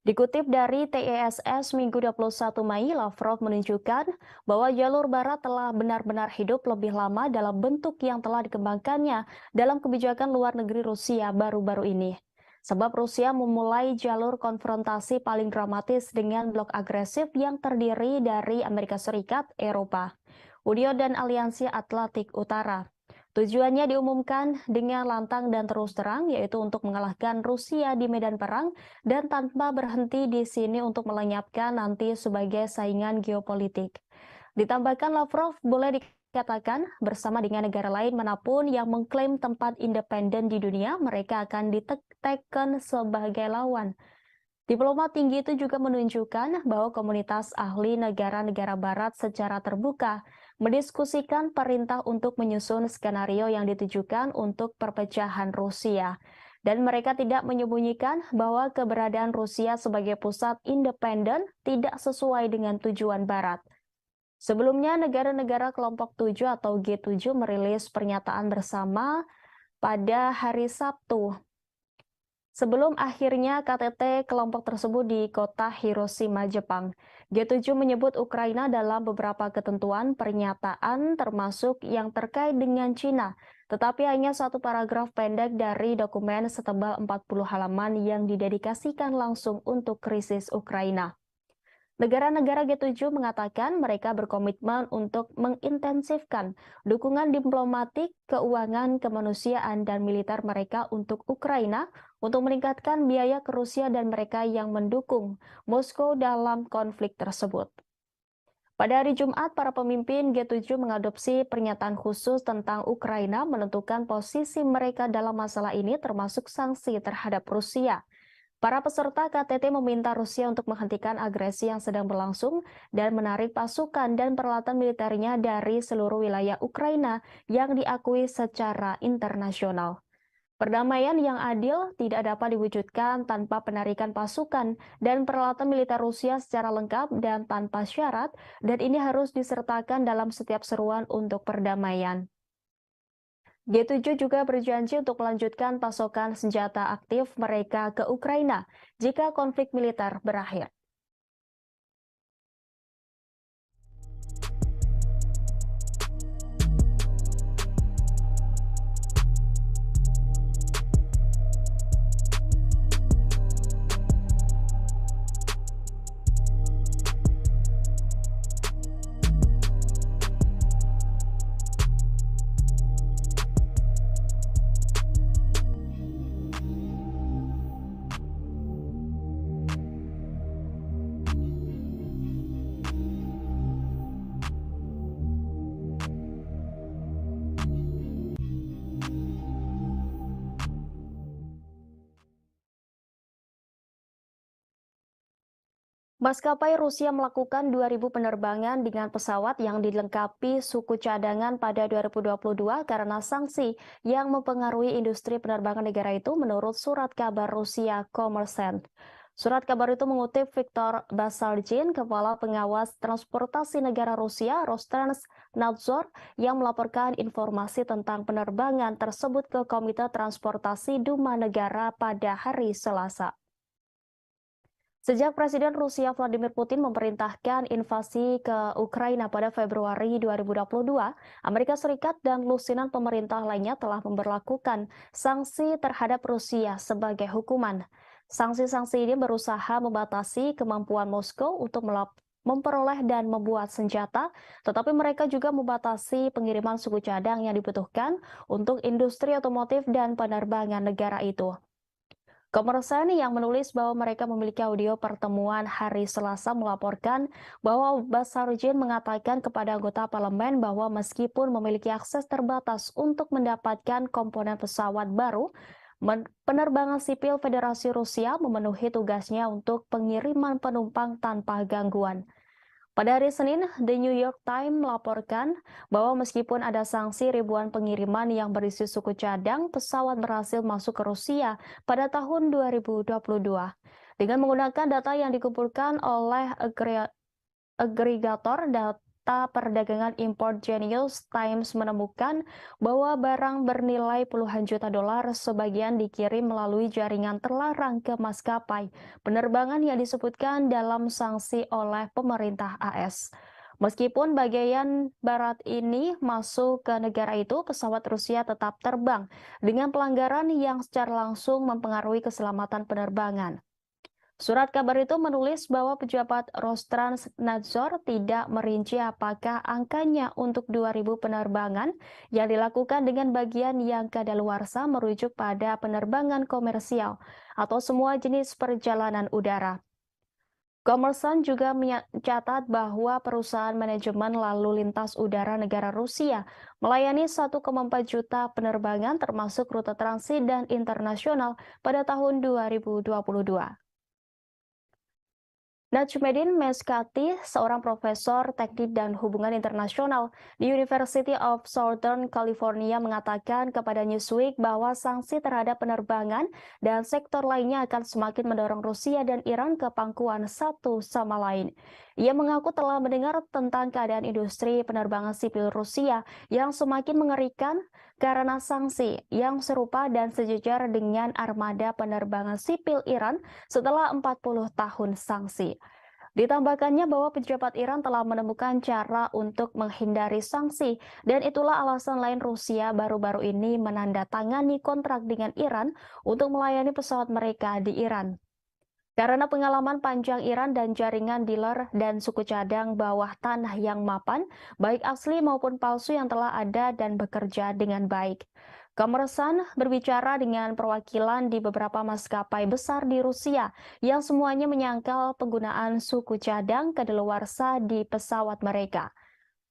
Dikutip dari TESS Minggu 21 Mei, Lavrov menunjukkan bahwa jalur barat telah benar-benar hidup lebih lama dalam bentuk yang telah dikembangkannya dalam kebijakan luar negeri Rusia baru-baru ini. Sebab Rusia memulai jalur konfrontasi paling dramatis dengan blok agresif yang terdiri dari Amerika Serikat, Eropa, Uni dan Aliansi Atlantik Utara. Tujuannya diumumkan dengan lantang dan terus terang, yaitu untuk mengalahkan Rusia di medan perang dan tanpa berhenti di sini untuk melenyapkan nanti sebagai saingan geopolitik. Ditambahkan Lavrov boleh dikatakan bersama dengan negara lain manapun yang mengklaim tempat independen di dunia, mereka akan ditekan sebagai lawan. Diplomat tinggi itu juga menunjukkan bahwa komunitas ahli negara-negara barat secara terbuka mendiskusikan perintah untuk menyusun skenario yang ditujukan untuk perpecahan Rusia. Dan mereka tidak menyembunyikan bahwa keberadaan Rusia sebagai pusat independen tidak sesuai dengan tujuan Barat. Sebelumnya, negara-negara kelompok 7 atau G7 merilis pernyataan bersama pada hari Sabtu sebelum akhirnya KTT kelompok tersebut di kota Hiroshima, Jepang. G7 menyebut Ukraina dalam beberapa ketentuan pernyataan termasuk yang terkait dengan Cina, tetapi hanya satu paragraf pendek dari dokumen setebal 40 halaman yang didedikasikan langsung untuk krisis Ukraina. Negara-negara G7 mengatakan mereka berkomitmen untuk mengintensifkan dukungan diplomatik, keuangan, kemanusiaan, dan militer mereka untuk Ukraina untuk meningkatkan biaya ke Rusia dan mereka yang mendukung Moskow dalam konflik tersebut. Pada hari Jumat, para pemimpin G7 mengadopsi pernyataan khusus tentang Ukraina menentukan posisi mereka dalam masalah ini termasuk sanksi terhadap Rusia. Para peserta KTT meminta Rusia untuk menghentikan agresi yang sedang berlangsung dan menarik pasukan dan peralatan militernya dari seluruh wilayah Ukraina yang diakui secara internasional. Perdamaian yang adil tidak dapat diwujudkan tanpa penarikan pasukan dan peralatan militer Rusia secara lengkap dan tanpa syarat, dan ini harus disertakan dalam setiap seruan untuk perdamaian. G7 juga berjanji untuk melanjutkan pasokan senjata aktif mereka ke Ukraina jika konflik militer berakhir. Maskapai Rusia melakukan 2.000 penerbangan dengan pesawat yang dilengkapi suku cadangan pada 2022 karena sanksi yang mempengaruhi industri penerbangan negara itu menurut surat kabar Rusia Kommersant. Surat kabar itu mengutip Viktor Basargin, Kepala Pengawas Transportasi Negara Rusia, Roskrnadzor, yang melaporkan informasi tentang penerbangan tersebut ke Komite Transportasi Duma Negara pada hari Selasa. Sejak Presiden Rusia Vladimir Putin memerintahkan invasi ke Ukraina pada Februari 2022, Amerika Serikat dan lusinan pemerintah lainnya telah memberlakukan sanksi terhadap Rusia sebagai hukuman. Sanksi-sanksi ini berusaha membatasi kemampuan Moskow untuk memperoleh dan membuat senjata, tetapi mereka juga membatasi pengiriman suku cadang yang dibutuhkan untuk industri otomotif dan penerbangan negara itu. Kommersant yang menulis bahwa mereka memiliki audio pertemuan hari Selasa melaporkan bahwa Basargin mengatakan kepada anggota parlemen bahwa meskipun memiliki akses terbatas untuk mendapatkan komponen pesawat baru, penerbangan sipil Federasi Rusia memenuhi tugasnya untuk pengiriman penumpang tanpa gangguan. Pada hari Senin, The New York Times melaporkan bahwa meskipun ada sanksi, ribuan pengiriman yang berisi suku cadang pesawat berhasil masuk ke Rusia pada tahun 2022. Dengan menggunakan data yang dikumpulkan oleh agregator data perdagangan impor Genius Times menemukan bahwa barang bernilai puluhan juta dolar sebagian dikirim melalui jaringan terlarang ke maskapai penerbangan yang disebutkan dalam sanksi oleh pemerintah AS. Meskipun bagian barat ini masuk ke negara itu, pesawat Rusia tetap terbang dengan pelanggaran yang secara langsung mempengaruhi keselamatan penerbangan. Surat kabar itu menulis bahwa pejabat Roskrnadzor tidak merinci apakah angkanya untuk 2.000 penerbangan yang dilakukan dengan bagian yang kadaluarsa merujuk pada penerbangan komersial atau semua jenis perjalanan udara. Kommersant juga mencatat bahwa perusahaan manajemen lalu lintas udara negara Rusia melayani 1,4 juta penerbangan termasuk rute transit dan internasional pada tahun 2022. Najmuddin Meskati, seorang profesor teknik dan hubungan internasional di University of Southern California, mengatakan kepada Newsweek bahwa sanksi terhadap penerbangan dan sektor lainnya akan semakin mendorong Rusia dan Iran ke pangkuan satu sama lain. Ia mengaku telah mendengar tentang keadaan industri penerbangan sipil Rusia yang semakin mengerikan karena sanksi yang serupa dan sejajar dengan armada penerbangan sipil Iran setelah 40 tahun sanksi. Ditambahkannya bahwa pejabat Iran telah menemukan cara untuk menghindari sanksi, dan itulah alasan lain Rusia baru-baru ini menandatangani kontrak dengan Iran untuk melayani pesawat mereka di Iran. Karena pengalaman panjang Iran dan jaringan dealer dan suku cadang bawah tanah yang mapan, baik asli maupun palsu yang telah ada dan bekerja dengan baik. Kommersant berbicara dengan perwakilan di beberapa maskapai besar di Rusia yang semuanya menyangkal penggunaan suku cadang kadaluarsa di pesawat mereka.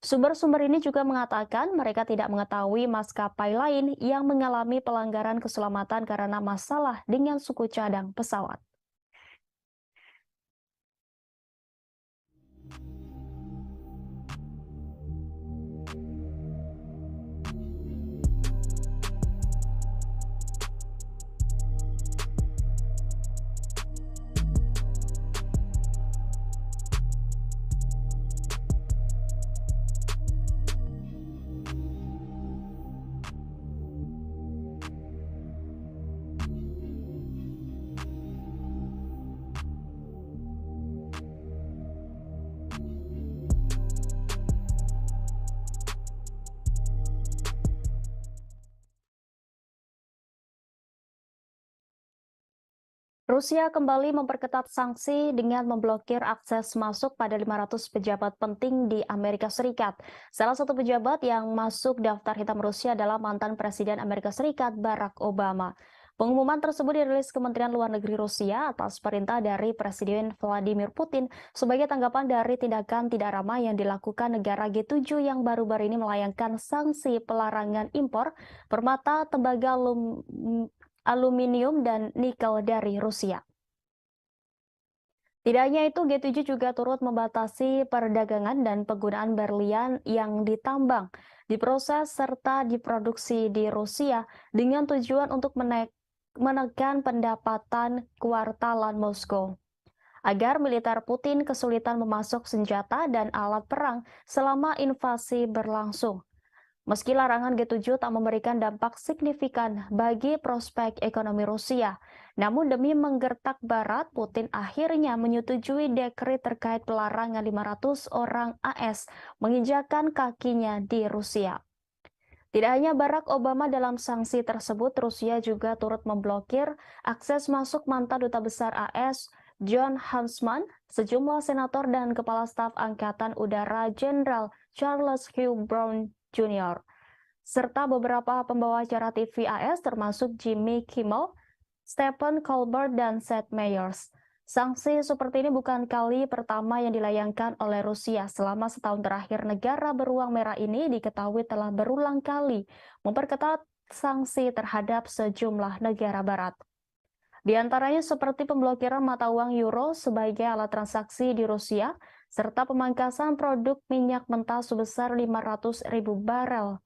Sumber-sumber ini juga mengatakan mereka tidak mengetahui maskapai lain yang mengalami pelanggaran keselamatan karena masalah dengan suku cadang pesawat. Rusia kembali memperketat sanksi dengan memblokir akses masuk pada 500 pejabat penting di Amerika Serikat. Salah satu pejabat yang masuk daftar hitam Rusia adalah mantan Presiden Amerika Serikat Barack Obama. Pengumuman tersebut dirilis Kementerian Luar Negeri Rusia atas perintah dari Presiden Vladimir Putin sebagai tanggapan dari tindakan tidak ramah yang dilakukan negara G7 yang baru-baru ini melayangkan sanksi pelarangan impor permata, tembaga, aluminium dan nikel dari Rusia. Tidak hanya itu, G7 juga turut membatasi perdagangan dan penggunaan berlian yang ditambang, diproses serta diproduksi di Rusia dengan tujuan untuk menekan pendapatan kuartalan Moskow agar militer Putin kesulitan memasok senjata dan alat perang selama invasi berlangsung. Meski larangan G7 tak memberikan dampak signifikan bagi prospek ekonomi Rusia, namun demi menggertak Barat, Putin akhirnya menyetujui dekret terkait pelarangan 500 orang AS menginjakan kakinya di Rusia. Tidak hanya Barack Obama dalam sanksi tersebut, Rusia juga turut memblokir akses masuk mantan Duta Besar AS John Huntsman, sejumlah senator dan Kepala Staf Angkatan Udara Jenderal Charles Hugh Brown Jr., serta beberapa pembawa acara TV AS termasuk Jimmy Kimmel, Stephen Colbert, dan Seth Meyers. Sanksi seperti ini bukan kali pertama yang dilayangkan oleh Rusia. Selama setahun terakhir, negara beruang merah ini diketahui telah berulang kali memperketat sanksi terhadap sejumlah negara barat. Di antaranya seperti pemblokiran mata uang euro sebagai alat transaksi di Rusia, serta pemangkasan produk minyak mentah sebesar 500.000 barel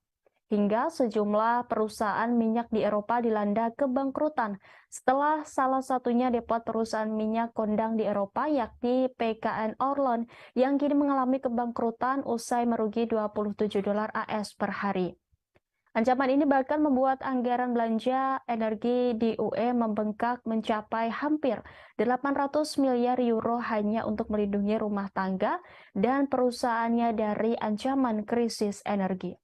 hingga sejumlah perusahaan minyak di Eropa dilanda kebangkrutan setelah salah satunya depo perusahaan minyak kondang di Eropa yakni PKN Orlen yang kini mengalami kebangkrutan usai merugi 27 dolar AS per hari. Ancaman ini bahkan membuat anggaran belanja energi di UE membengkak mencapai hampir 800 miliar euro hanya untuk melindungi rumah tangga dan perusahaannya dari ancaman krisis energi.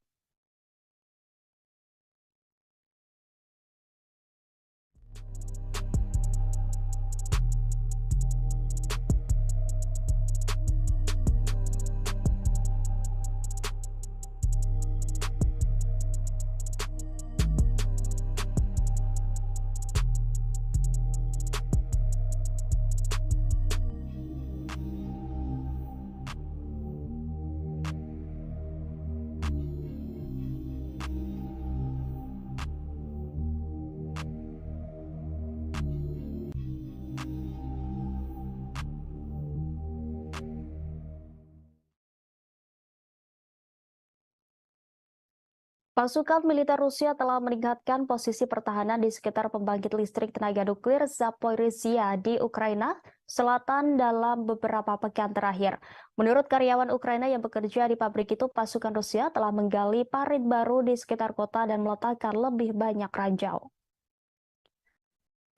Pasukan militer Rusia telah meningkatkan posisi pertahanan di sekitar pembangkit listrik tenaga nuklir Zaporizhia di Ukraina Selatan dalam beberapa pekan terakhir. Menurut karyawan Ukraina yang bekerja di pabrik itu, pasukan Rusia telah menggali parit baru di sekitar kota dan meletakkan lebih banyak ranjau.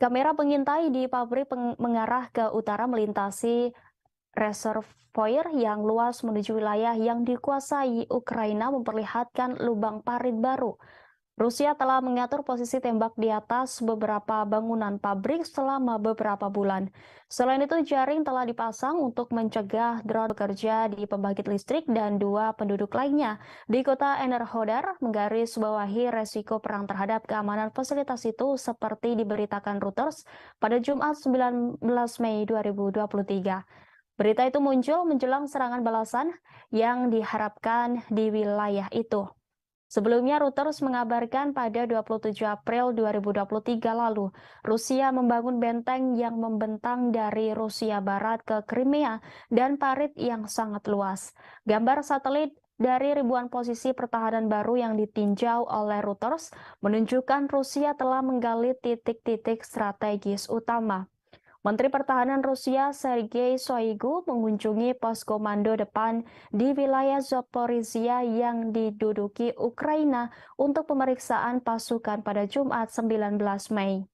Kamera pengintai di pabrik mengarah ke utara melintasi reservoir yang luas menuju wilayah yang dikuasai Ukraina memperlihatkan lubang parit baru. Rusia telah mengatur posisi tembak di atas beberapa bangunan pabrik selama beberapa bulan. Selain itu, jaring telah dipasang untuk mencegah drone bekerja di pembangkit listrik dan dua penduduk lainnya di kota Enerhodar menggarisbawahi resiko perang terhadap keamanan fasilitas itu seperti diberitakan Reuters pada Jumat 19 Mei 2023. Berita itu muncul menjelang serangan balasan yang diharapkan di wilayah itu. Sebelumnya, Reuters mengabarkan pada 27 April 2023 lalu, Rusia membangun benteng yang membentang dari Rusia Barat ke Crimea dan parit yang sangat luas. Gambar satelit dari ribuan posisi pertahanan baru yang ditinjau oleh Reuters menunjukkan Rusia telah menggali titik-titik strategis utama. Menteri Pertahanan Rusia Sergei Shoigu mengunjungi pos komando depan di wilayah Zaporizhia yang diduduki Ukraina untuk pemeriksaan pasukan pada Jumat 19 Mei.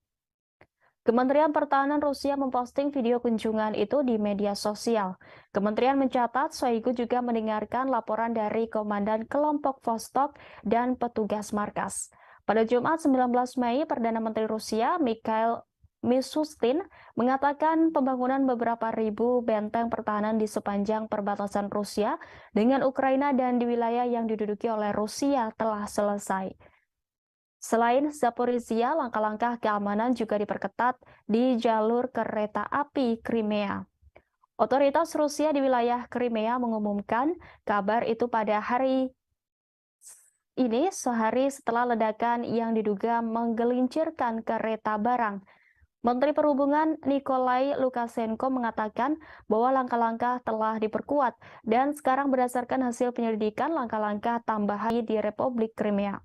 Kementerian Pertahanan Rusia memposting video kunjungan itu di media sosial. Kementerian mencatat Shoigu juga mendengarkan laporan dari Komandan Kelompok Vostok dan petugas markas. Pada Jumat 19 Mei, Perdana Menteri Rusia Mikhail Mishustin mengatakan pembangunan beberapa ribu benteng pertahanan di sepanjang perbatasan Rusia dengan Ukraina dan di wilayah yang diduduki oleh Rusia telah selesai. Selain Zaporizhia, langkah-langkah keamanan juga diperketat di jalur kereta api Crimea. Otoritas Rusia di wilayah Crimea mengumumkan kabar itu pada hari ini sehari setelah ledakan yang diduga menggelincirkan kereta barang. Menteri Perhubungan Nikolai Lukashenko mengatakan bahwa langkah-langkah telah diperkuat dan sekarang berdasarkan hasil penyelidikan langkah-langkah tambahan di Republik Crimea.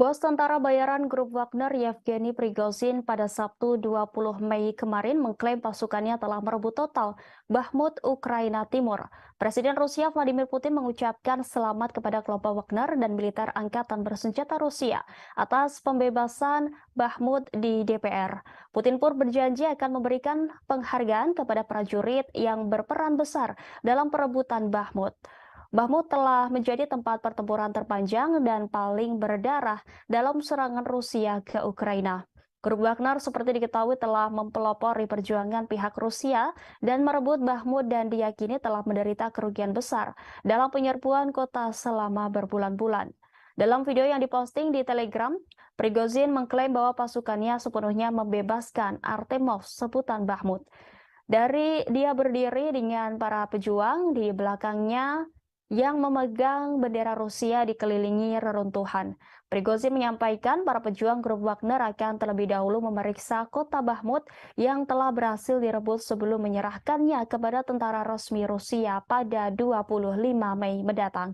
Bos tentara bayaran grup Wagner Yevgeny Prigozhin pada Sabtu 20 Mei kemarin mengklaim pasukannya telah merebut total Bakhmut, Ukraina Timur. Presiden Rusia Vladimir Putin mengucapkan selamat kepada kelompok Wagner dan militer angkatan bersenjata Rusia atas pembebasan Bakhmut di DPR. Putin pun berjanji akan memberikan penghargaan kepada prajurit yang berperan besar dalam perebutan Bakhmut. Bakhmut telah menjadi tempat pertempuran terpanjang dan paling berdarah dalam serangan Rusia ke Ukraina. Grup Wagner seperti diketahui telah mempelopori perjuangan pihak Rusia dan merebut Bakhmut dan diyakini telah menderita kerugian besar dalam penyerbuan kota selama berbulan-bulan. Dalam video yang diposting di Telegram, Prigozhin mengklaim bahwa pasukannya sepenuhnya membebaskan Artemov, sebutan Bakhmut. Dia berdiri dengan para pejuang di belakangnya yang memegang bendera Rusia dikelilingi reruntuhan. Prigozhin menyampaikan para pejuang grup Wagner akan terlebih dahulu memeriksa kota Bakhmut yang telah berhasil direbut sebelum menyerahkannya kepada tentara resmi Rusia pada 25 Mei mendatang.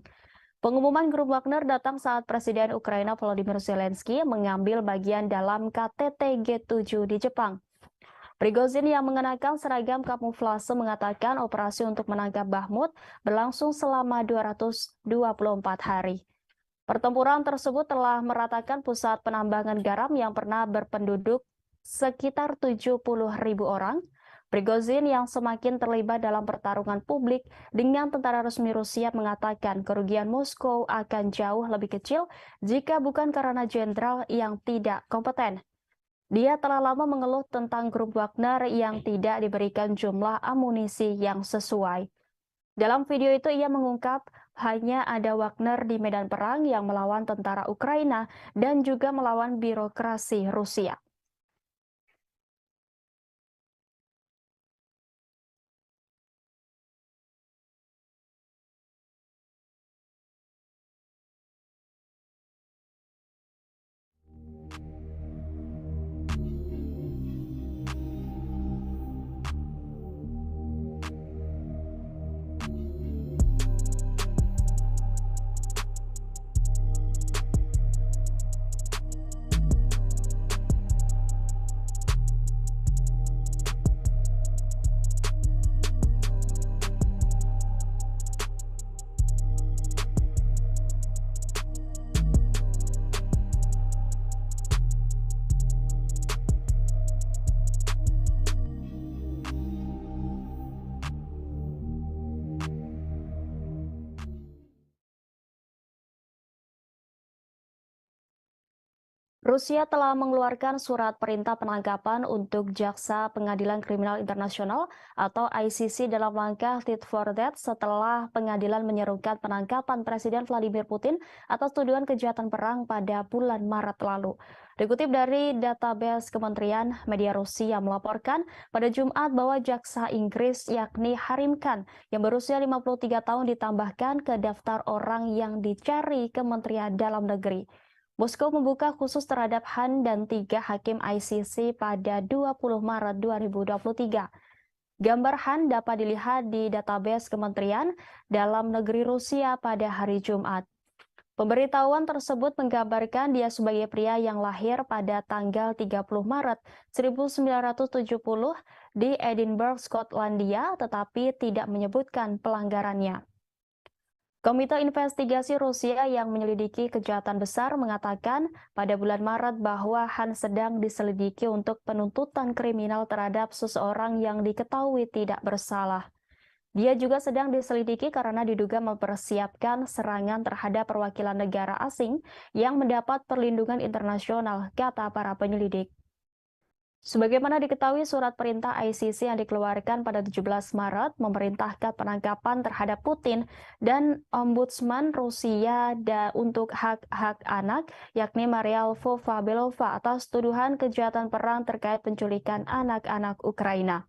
Pengumuman grup Wagner datang saat Presiden Ukraina Volodymyr Zelensky mengambil bagian dalam KTT G7 di Jepang. Prigozhin yang mengenakan seragam kamuflase mengatakan operasi untuk menangkap Bakhmut berlangsung selama 224 hari. Pertempuran tersebut telah meratakan pusat penambangan garam yang pernah berpenduduk sekitar 70.000 orang. Prigozhin yang semakin terlibat dalam pertarungan publik dengan tentara resmi Rusia mengatakan kerugian Moskow akan jauh lebih kecil jika bukan karena jenderal yang tidak kompeten. Dia telah lama mengeluh tentang grup Wagner yang tidak diberikan jumlah amunisi yang sesuai. Dalam video itu ia mengungkap hanya ada Wagner di medan perang yang melawan tentara Ukraina dan juga melawan birokrasi Rusia. Rusia telah mengeluarkan surat perintah penangkapan untuk Jaksa Pengadilan Kriminal Internasional atau ICC dalam langkah tit for tat setelah pengadilan menyerukan penangkapan Presiden Vladimir Putin atas tuduhan kejahatan perang pada bulan Maret lalu. Dikutip dari database Kementerian Media Rusia melaporkan pada Jumat bahwa Jaksa Inggris yakni Harim Khan yang berusia 53 tahun ditambahkan ke daftar orang yang dicari Kementerian Dalam Negeri. Moskow membuka khusus terhadap Han dan 3 hakim ICC pada 20 Maret 2023. Gambar Han dapat dilihat di database Kementerian Dalam Negeri Rusia pada hari Jumat. Pemberitahuan tersebut menggambarkan dia sebagai pria yang lahir pada tanggal 30 Maret 1970 di Edinburgh, Skotlandia, tetapi tidak menyebutkan pelanggarannya. Komite Investigasi Rusia yang menyelidiki kejahatan besar mengatakan pada bulan Maret bahwa Han sedang diselidiki untuk penuntutan kriminal terhadap seseorang yang diketahui tidak bersalah. Dia juga sedang diselidiki karena diduga mempersiapkan serangan terhadap perwakilan negara asing yang mendapat perlindungan internasional, kata para penyelidik. Sebagaimana diketahui, surat perintah ICC yang dikeluarkan pada 17 Maret memerintahkan penangkapan terhadap Putin dan Ombudsman Rusia untuk hak-hak anak, yakni Maria Lvova-Belova atas tuduhan kejahatan perang terkait penculikan anak-anak Ukraina.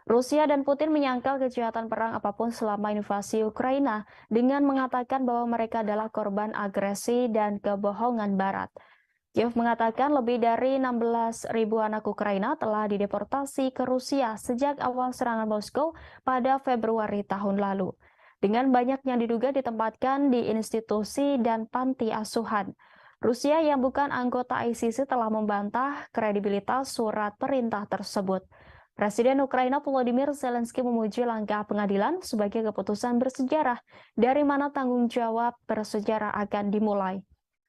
Rusia dan Putin menyangkal kejahatan perang apapun selama invasi Ukraina dengan mengatakan bahwa mereka adalah korban agresi dan kebohongan Barat. Kiev mengatakan lebih dari 16.000 anak Ukraina telah dideportasi ke Rusia sejak awal serangan Moskow pada Februari tahun lalu. Dengan banyak yang diduga ditempatkan di institusi dan panti asuhan. Rusia yang bukan anggota ICC telah membantah kredibilitas surat perintah tersebut. Presiden Ukraina Volodymyr Zelensky memuji langkah pengadilan sebagai keputusan bersejarah dari mana tanggung jawab bersejarah akan dimulai.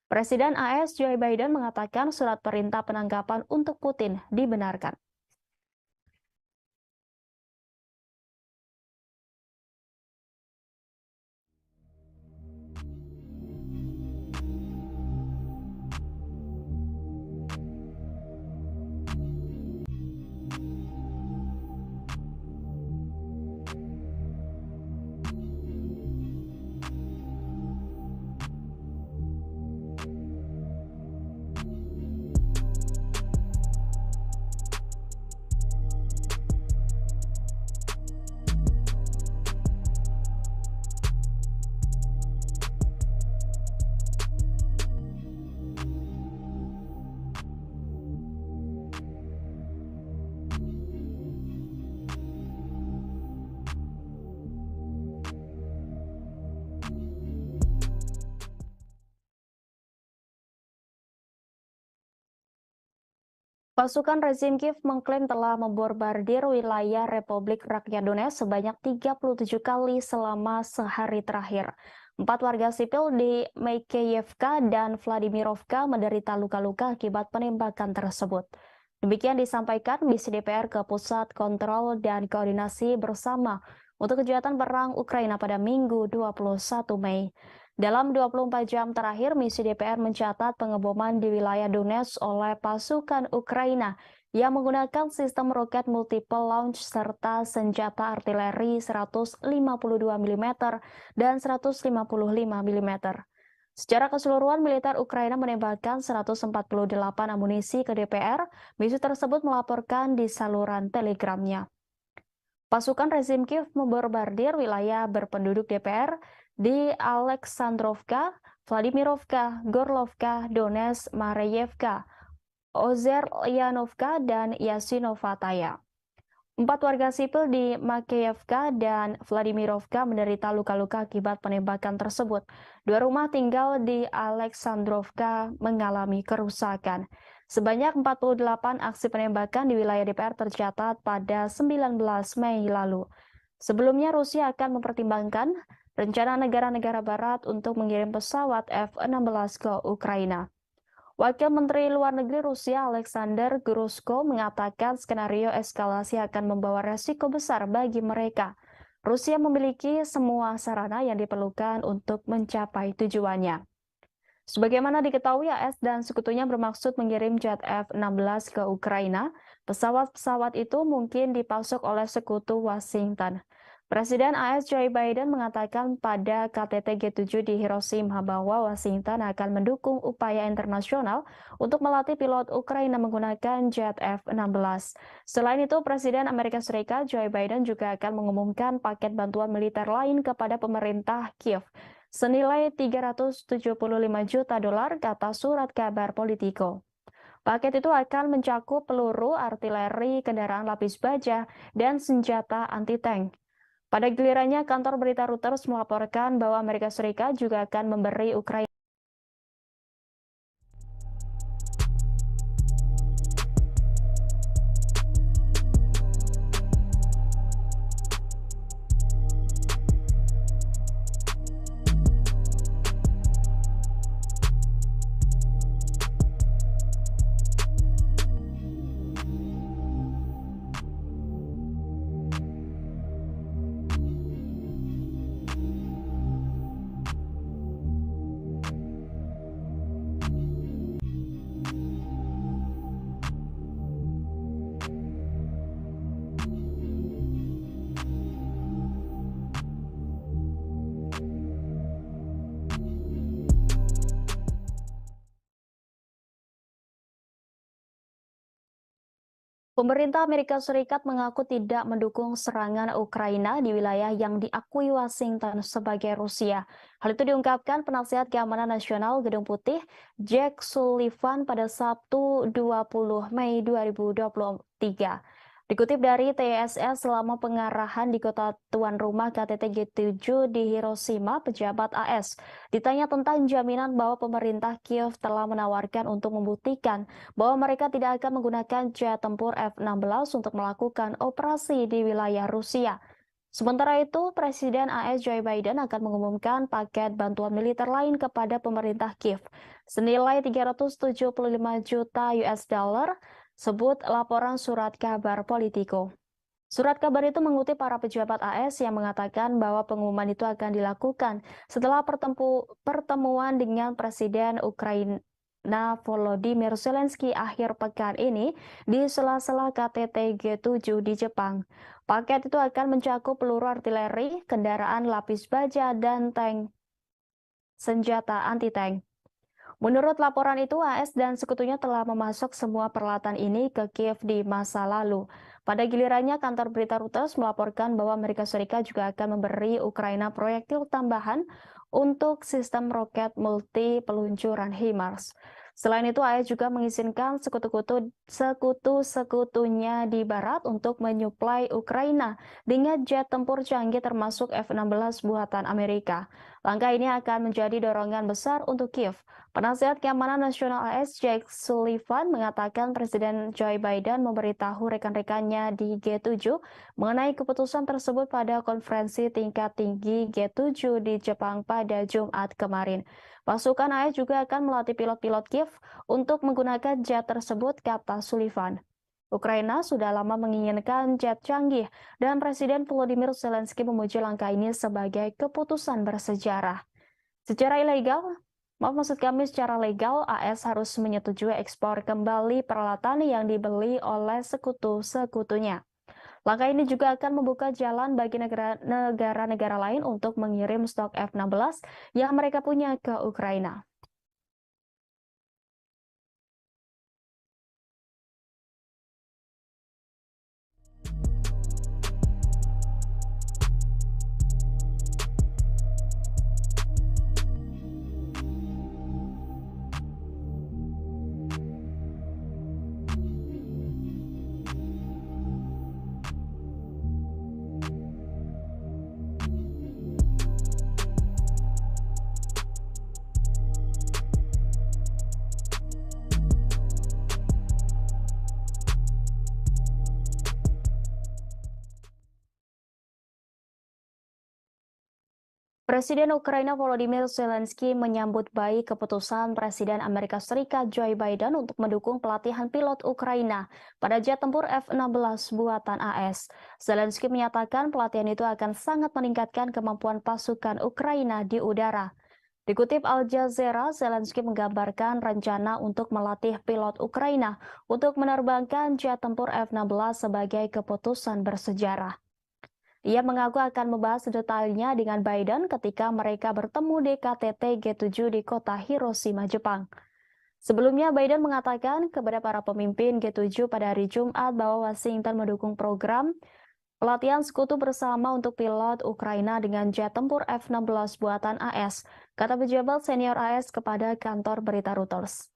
Presiden AS Joe Biden mengatakan surat perintah penangkapan untuk Putin dibenarkan. Pasukan rezim Kiev mengklaim telah membombardir wilayah Republik Rakyat Donetsk sebanyak 37 kali selama sehari terakhir. 4 warga sipil di Makeyevka dan Vladimirovka menderita luka-luka akibat penembakan tersebut. Demikian disampaikan misi DPR ke Pusat Kontrol dan Koordinasi Bersama untuk Kejahatan Perang Ukraina pada Minggu 21 Mei. Dalam 24 jam terakhir, misi DPR mencatat pengeboman di wilayah Donetsk oleh pasukan Ukraina yang menggunakan sistem roket multiple launch serta senjata artileri 152 mm dan 155 mm. Secara keseluruhan, militer Ukraina menembakkan 148 amunisi ke DPR. Misi tersebut melaporkan di saluran telegramnya. Pasukan rezim Kiev membombardir wilayah berpenduduk DPR di Aleksandrovka, Vladimirovka, Gorlovka, Donetsk, Mareyevka, Ozeryanovka, dan Yasinovataya. 4 warga sipil di Makeyevka dan Vladimirovka menderita luka-luka akibat penembakan tersebut. 2 rumah tinggal di Aleksandrovka mengalami kerusakan. Sebanyak 48 aksi penembakan di wilayah DPR tercatat pada 19 Mei lalu. Sebelumnya, Rusia akan mempertimbangkan rencana negara-negara barat untuk mengirim pesawat F-16 ke Ukraina. Wakil Menteri Luar Negeri Rusia Alexander Grushko mengatakan skenario eskalasi akan membawa resiko besar bagi mereka. Rusia memiliki semua sarana yang diperlukan untuk mencapai tujuannya. Sebagaimana diketahui, AS dan sekutunya bermaksud mengirim jet F-16 ke Ukraina. Pesawat-pesawat itu mungkin dipasok oleh sekutu Washington. Presiden AS Joe Biden mengatakan pada KTT G7 di Hiroshima bahwa Washington akan mendukung upaya internasional untuk melatih pilot Ukraina menggunakan jet F-16. Selain itu, Presiden Amerika Serikat Joe Biden juga akan mengumumkan paket bantuan militer lain kepada pemerintah Kiev senilai 375 juta dolar, kata surat kabar Politico. Paket itu akan mencakup peluru, artileri, kendaraan lapis baja, dan senjata anti-tank. Pada gilirannya, kantor berita Reuters melaporkan bahwa Amerika Serikat juga akan memberi Ukraina Pemerintah Amerika Serikat mengaku tidak mendukung serangan Ukraina di wilayah yang diakui Washington sebagai Rusia. Hal itu diungkapkan penasihat keamanan nasional Gedung Putih, Jack Sullivan pada Sabtu 20 Mei 2023. Dikutip dari TSS, selama pengarahan di kota tuan rumah KTT G7 di Hiroshima, pejabat AS ditanya tentang jaminan bahwa pemerintah Kiev telah menawarkan untuk membuktikan bahwa mereka tidak akan menggunakan jet tempur F-16 untuk melakukan operasi di wilayah Rusia. Sementara itu, Presiden AS Joe Biden akan mengumumkan paket bantuan militer lain kepada pemerintah Kiev senilai 375 juta US dollar, sebut laporan surat kabar Politico. Surat kabar itu mengutip para pejabat AS yang mengatakan bahwa pengumuman itu akan dilakukan setelah pertemuan dengan Presiden Ukraina Volodymyr Zelensky akhir pekan ini di sela-sela KTT G7 di Jepang. Paket itu akan mencakup peluru artileri, kendaraan lapis baja, dan senjata anti-tank. Menurut laporan itu, AS dan sekutunya telah memasok semua peralatan ini ke Kiev di masa lalu. Pada gilirannya, kantor berita Reuters melaporkan bahwa Amerika Serikat juga akan memberi Ukraina proyektil tambahan untuk sistem roket multi peluncuran HIMARS. Selain itu, AS juga mengizinkan sekutu-sekutunya di barat untuk menyuplai Ukraina dengan jet tempur canggih termasuk F-16 buatan Amerika. Langkah ini akan menjadi dorongan besar untuk Kiev. Penasihat Keamanan Nasional AS Jake Sullivan mengatakan Presiden Joe Biden memberitahu rekan-rekannya di G7 mengenai keputusan tersebut pada konferensi tingkat tinggi G7 di Jepang pada Jumat kemarin. Pasukan AS juga akan melatih pilot-pilot Kiev untuk menggunakan jet tersebut, kata Sullivan. Ukraina sudah lama menginginkan jet canggih dan Presiden Volodymyr Zelensky memuji langkah ini sebagai keputusan bersejarah. Secara legal, AS harus menyetujui ekspor kembali peralatan yang dibeli oleh sekutu-sekutunya. Langkah ini juga akan membuka jalan bagi negara-negara lain untuk mengirim stok F-16 yang mereka punya ke Ukraina. Presiden Ukraina Volodymyr Zelensky menyambut baik keputusan Presiden Amerika Serikat Joe Biden untuk mendukung pelatihan pilot Ukraina pada jet tempur F-16 buatan AS. Zelensky menyatakan pelatihan itu akan sangat meningkatkan kemampuan pasukan Ukraina di udara. Dikutip Al Jazeera, Zelensky menggambarkan rencana untuk melatih pilot Ukraina untuk menerbangkan jet tempur F-16 sebagai keputusan bersejarah. Ia mengaku akan membahas detailnya dengan Biden ketika mereka bertemu di KTT G7 di kota Hiroshima, Jepang. Sebelumnya, Biden mengatakan kepada para pemimpin G7 pada hari Jumat bahwa Washington mendukung program pelatihan sekutu bersama untuk pilot Ukraina dengan jet tempur F-16 buatan AS, kata pejabat senior AS kepada kantor berita Reuters.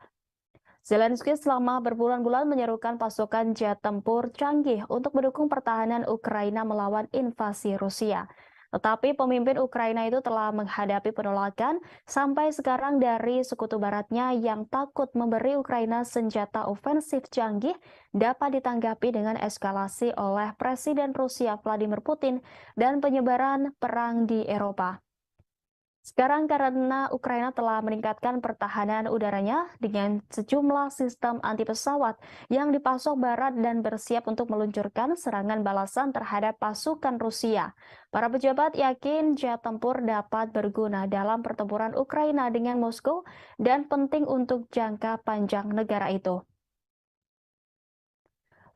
Zelensky selama berbulan-bulan menyerukan pasukan jet tempur canggih untuk mendukung pertahanan Ukraina melawan invasi Rusia. Tetapi pemimpin Ukraina itu telah menghadapi penolakan sampai sekarang dari sekutu baratnya yang takut memberi Ukraina senjata ofensif canggih dapat ditanggapi dengan eskalasi oleh Presiden Rusia Vladimir Putin dan penyebaran perang di Eropa. Sekarang karena Ukraina telah meningkatkan pertahanan udaranya dengan sejumlah sistem anti pesawat yang dipasok Barat dan bersiap untuk meluncurkan serangan balasan terhadap pasukan Rusia. Para pejabat yakin jet tempur dapat berguna dalam pertempuran Ukraina dengan Moskow dan penting untuk jangka panjang negara itu.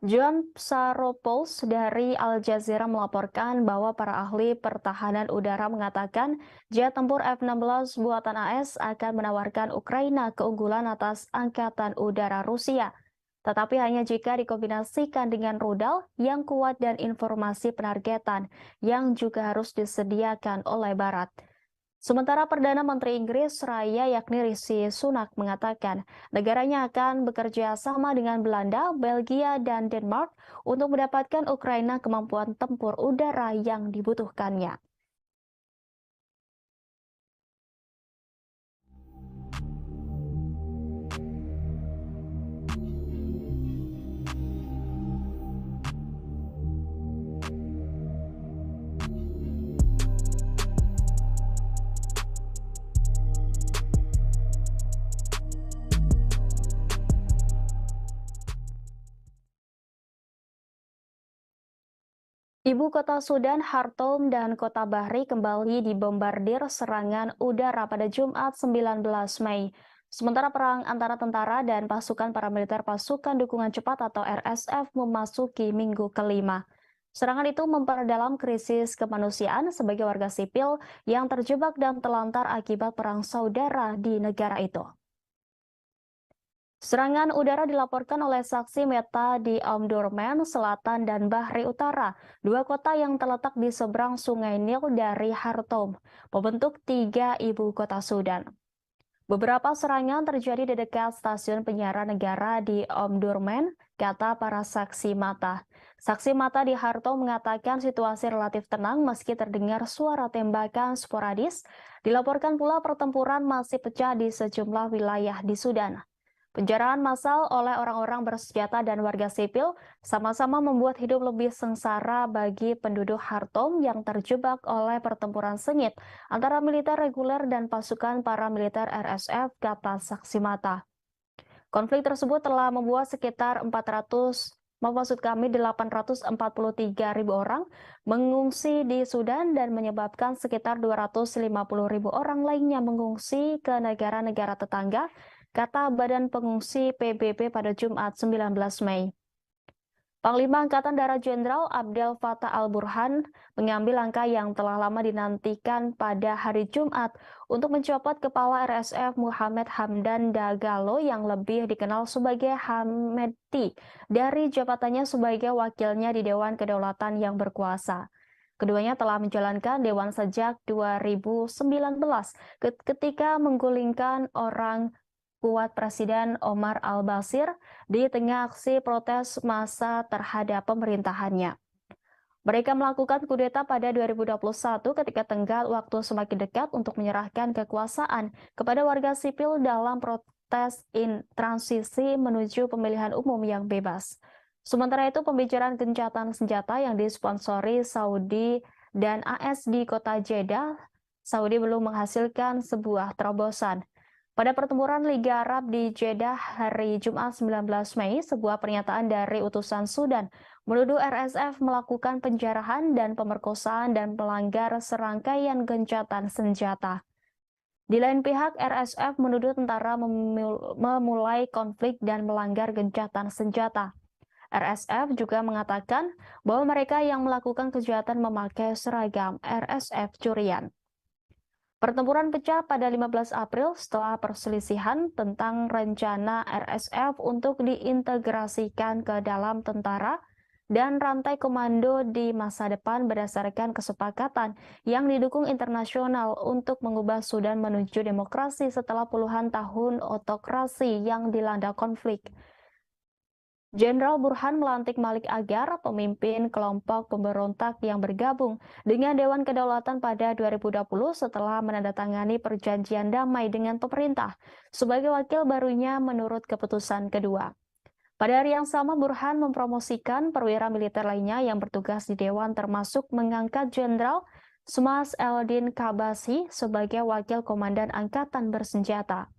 John Psaropoulos dari Al Jazeera melaporkan bahwa para ahli pertahanan udara mengatakan jet tempur F-16 buatan AS akan menawarkan Ukraina keunggulan atas Angkatan Udara Rusia. Tetapi hanya jika dikombinasikan dengan rudal yang kuat dan informasi penargetan yang juga harus disediakan oleh Barat. Sementara Perdana Menteri Inggris Raya yakni Rishi Sunak mengatakan negaranya akan bekerja sama dengan Belanda, Belgia, dan Denmark untuk mendapatkan Ukraina kemampuan tempur udara yang dibutuhkannya. Ibu kota Sudan, Khartoum, dan kota Bahri kembali dibombardir serangan udara pada Jumat 19 Mei. Sementara perang antara tentara dan pasukan paramiliter pasukan dukungan cepat atau RSF memasuki minggu kelima. Serangan itu memperdalam krisis kemanusiaan sebagai warga sipil yang terjebak dan telantar akibat perang saudara di negara itu. Serangan udara dilaporkan oleh saksi mata di Omdurman Selatan dan Bahri Utara, dua kota yang terletak di seberang Sungai Nil dari Khartoum, membentuk tiga ibu kota Sudan. Beberapa serangan terjadi di dekat stasiun penyiaran negara di Omdurman, kata para saksi mata. Saksi mata di Khartoum mengatakan situasi relatif tenang meski terdengar suara tembakan sporadis. Dilaporkan pula pertempuran masih pecah di sejumlah wilayah di Sudan. Penjarahan massal oleh orang-orang bersenjata dan warga sipil sama-sama membuat hidup lebih sengsara bagi penduduk Khartoum yang terjebak oleh pertempuran sengit antara militer reguler dan pasukan paramiliter RSF, kata saksi mata. Konflik tersebut telah membuat sekitar 843.000 orang mengungsi di Sudan dan menyebabkan sekitar 250.000 orang lainnya mengungsi ke negara-negara tetangga, kata Badan Pengungsi PBB pada Jumat 19 Mei. Panglima Angkatan Darat Jenderal Abdel Fattah al-Burhan mengambil langkah yang telah lama dinantikan pada hari Jumat untuk mencopot kepala RSF Muhammad Hamdan Dagalo yang lebih dikenal sebagai Hamedti dari jabatannya sebagai wakilnya di Dewan Kedaulatan yang berkuasa. Keduanya telah menjalankan Dewan sejak 2019 ketika menggulingkan orang kuat Presiden Omar al-Bashir di tengah aksi protes massa terhadap pemerintahannya. Mereka melakukan kudeta pada 2021 ketika tenggat waktu semakin dekat untuk menyerahkan kekuasaan kepada warga sipil dalam protes transisi menuju pemilihan umum yang bebas. Sementara itu, pembicaraan gencatan senjata yang disponsori Saudi dan AS di kota Jeddah, Saudi belum menghasilkan sebuah terobosan. Pada pertempuran Liga Arab di Jeddah hari Jumat 19 Mei, sebuah pernyataan dari utusan Sudan menuduh RSF melakukan penjarahan dan pemerkosaan dan melanggar serangkaian gencatan senjata. Di lain pihak, RSF menuduh tentara memulai konflik dan melanggar gencatan senjata. RSF juga mengatakan bahwa mereka yang melakukan kejahatan memakai seragam RSF curian. Pertempuran pecah pada 15 April setelah perselisihan tentang rencana RSF untuk diintegrasikan ke dalam tentara dan rantai komando di masa depan berdasarkan kesepakatan yang didukung internasional untuk mengubah Sudan menuju demokrasi setelah puluhan tahun otokrasi yang dilanda konflik. Jenderal Burhan melantik Malik Agar, pemimpin kelompok pemberontak yang bergabung dengan Dewan Kedaulatan pada 2020 setelah menandatangani perjanjian damai dengan pemerintah sebagai wakil barunya menurut keputusan kedua. Pada hari yang sama, Burhan mempromosikan perwira militer lainnya yang bertugas di Dewan termasuk mengangkat Jenderal Smas Eldin Kabasi sebagai wakil komandan angkatan bersenjata.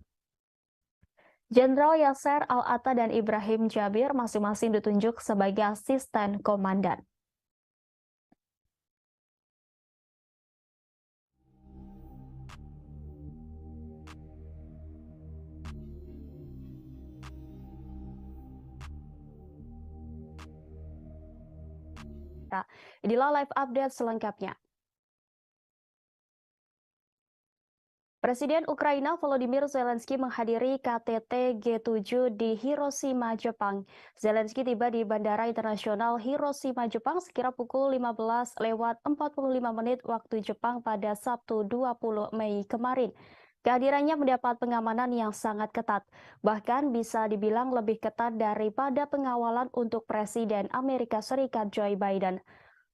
Jenderal Yasser Al-Atta dan Ibrahim Jabir masing-masing ditunjuk sebagai asisten komandan. Inilah live update selengkapnya. Presiden Ukraina Volodymyr Zelensky menghadiri KTT G7 di Hiroshima, Jepang. Zelensky tiba di Bandara Internasional Hiroshima, Jepang sekira pukul 15:45 waktu Jepang pada Sabtu 20 Mei kemarin. Kehadirannya mendapat pengamanan yang sangat ketat, bahkan bisa dibilang lebih ketat daripada pengawalan untuk Presiden Amerika Serikat Joe Biden.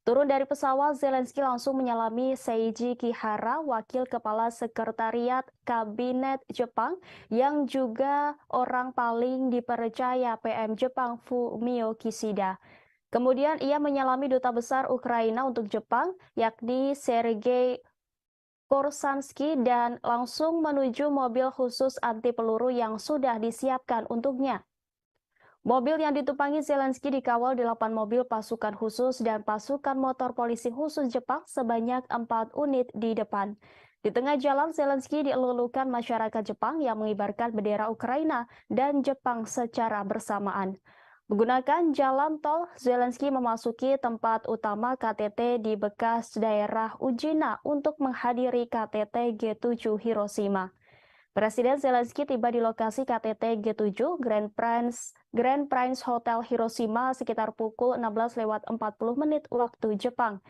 Turun dari pesawat, Zelensky langsung menyalami Seiji Kihara, wakil kepala sekretariat kabinet Jepang, yang juga orang paling dipercaya PM Jepang Fumio Kishida. Kemudian ia menyalami duta besar Ukraina untuk Jepang, yakni Sergei Korsansky, dan langsung menuju mobil khusus anti peluru yang sudah disiapkan untuknya. Mobil yang ditumpangi Zelensky dikawal 8 mobil pasukan khusus dan pasukan motor polisi khusus Jepang sebanyak 4 unit di depan. Di tengah jalan, Zelensky dielulukan masyarakat Jepang yang mengibarkan bendera Ukraina dan Jepang secara bersamaan. Menggunakan jalan tol, Zelensky memasuki tempat utama KTT di bekas daerah Ujina untuk menghadiri KTT G7 Hiroshima. Presiden Zelensky tiba di lokasi KTT G7 Grand Prince Hotel Hiroshima sekitar pukul 16:40 waktu Jepang.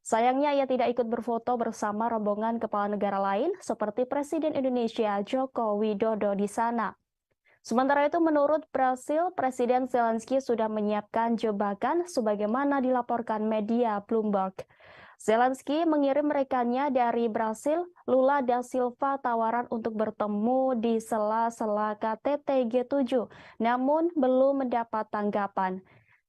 Sayangnya ia tidak ikut berfoto bersama rombongan kepala negara lain seperti Presiden Indonesia Joko Widodo di sana. Sementara itu, menurut Brasil, Presiden Zelensky sudah menyiapkan jebakan sebagaimana dilaporkan media Bloomberg. Zelensky mengirim rekannya dari Brasil, Lula da Silva, tawaran untuk bertemu di sela-sela KTT G7, namun belum mendapat tanggapan.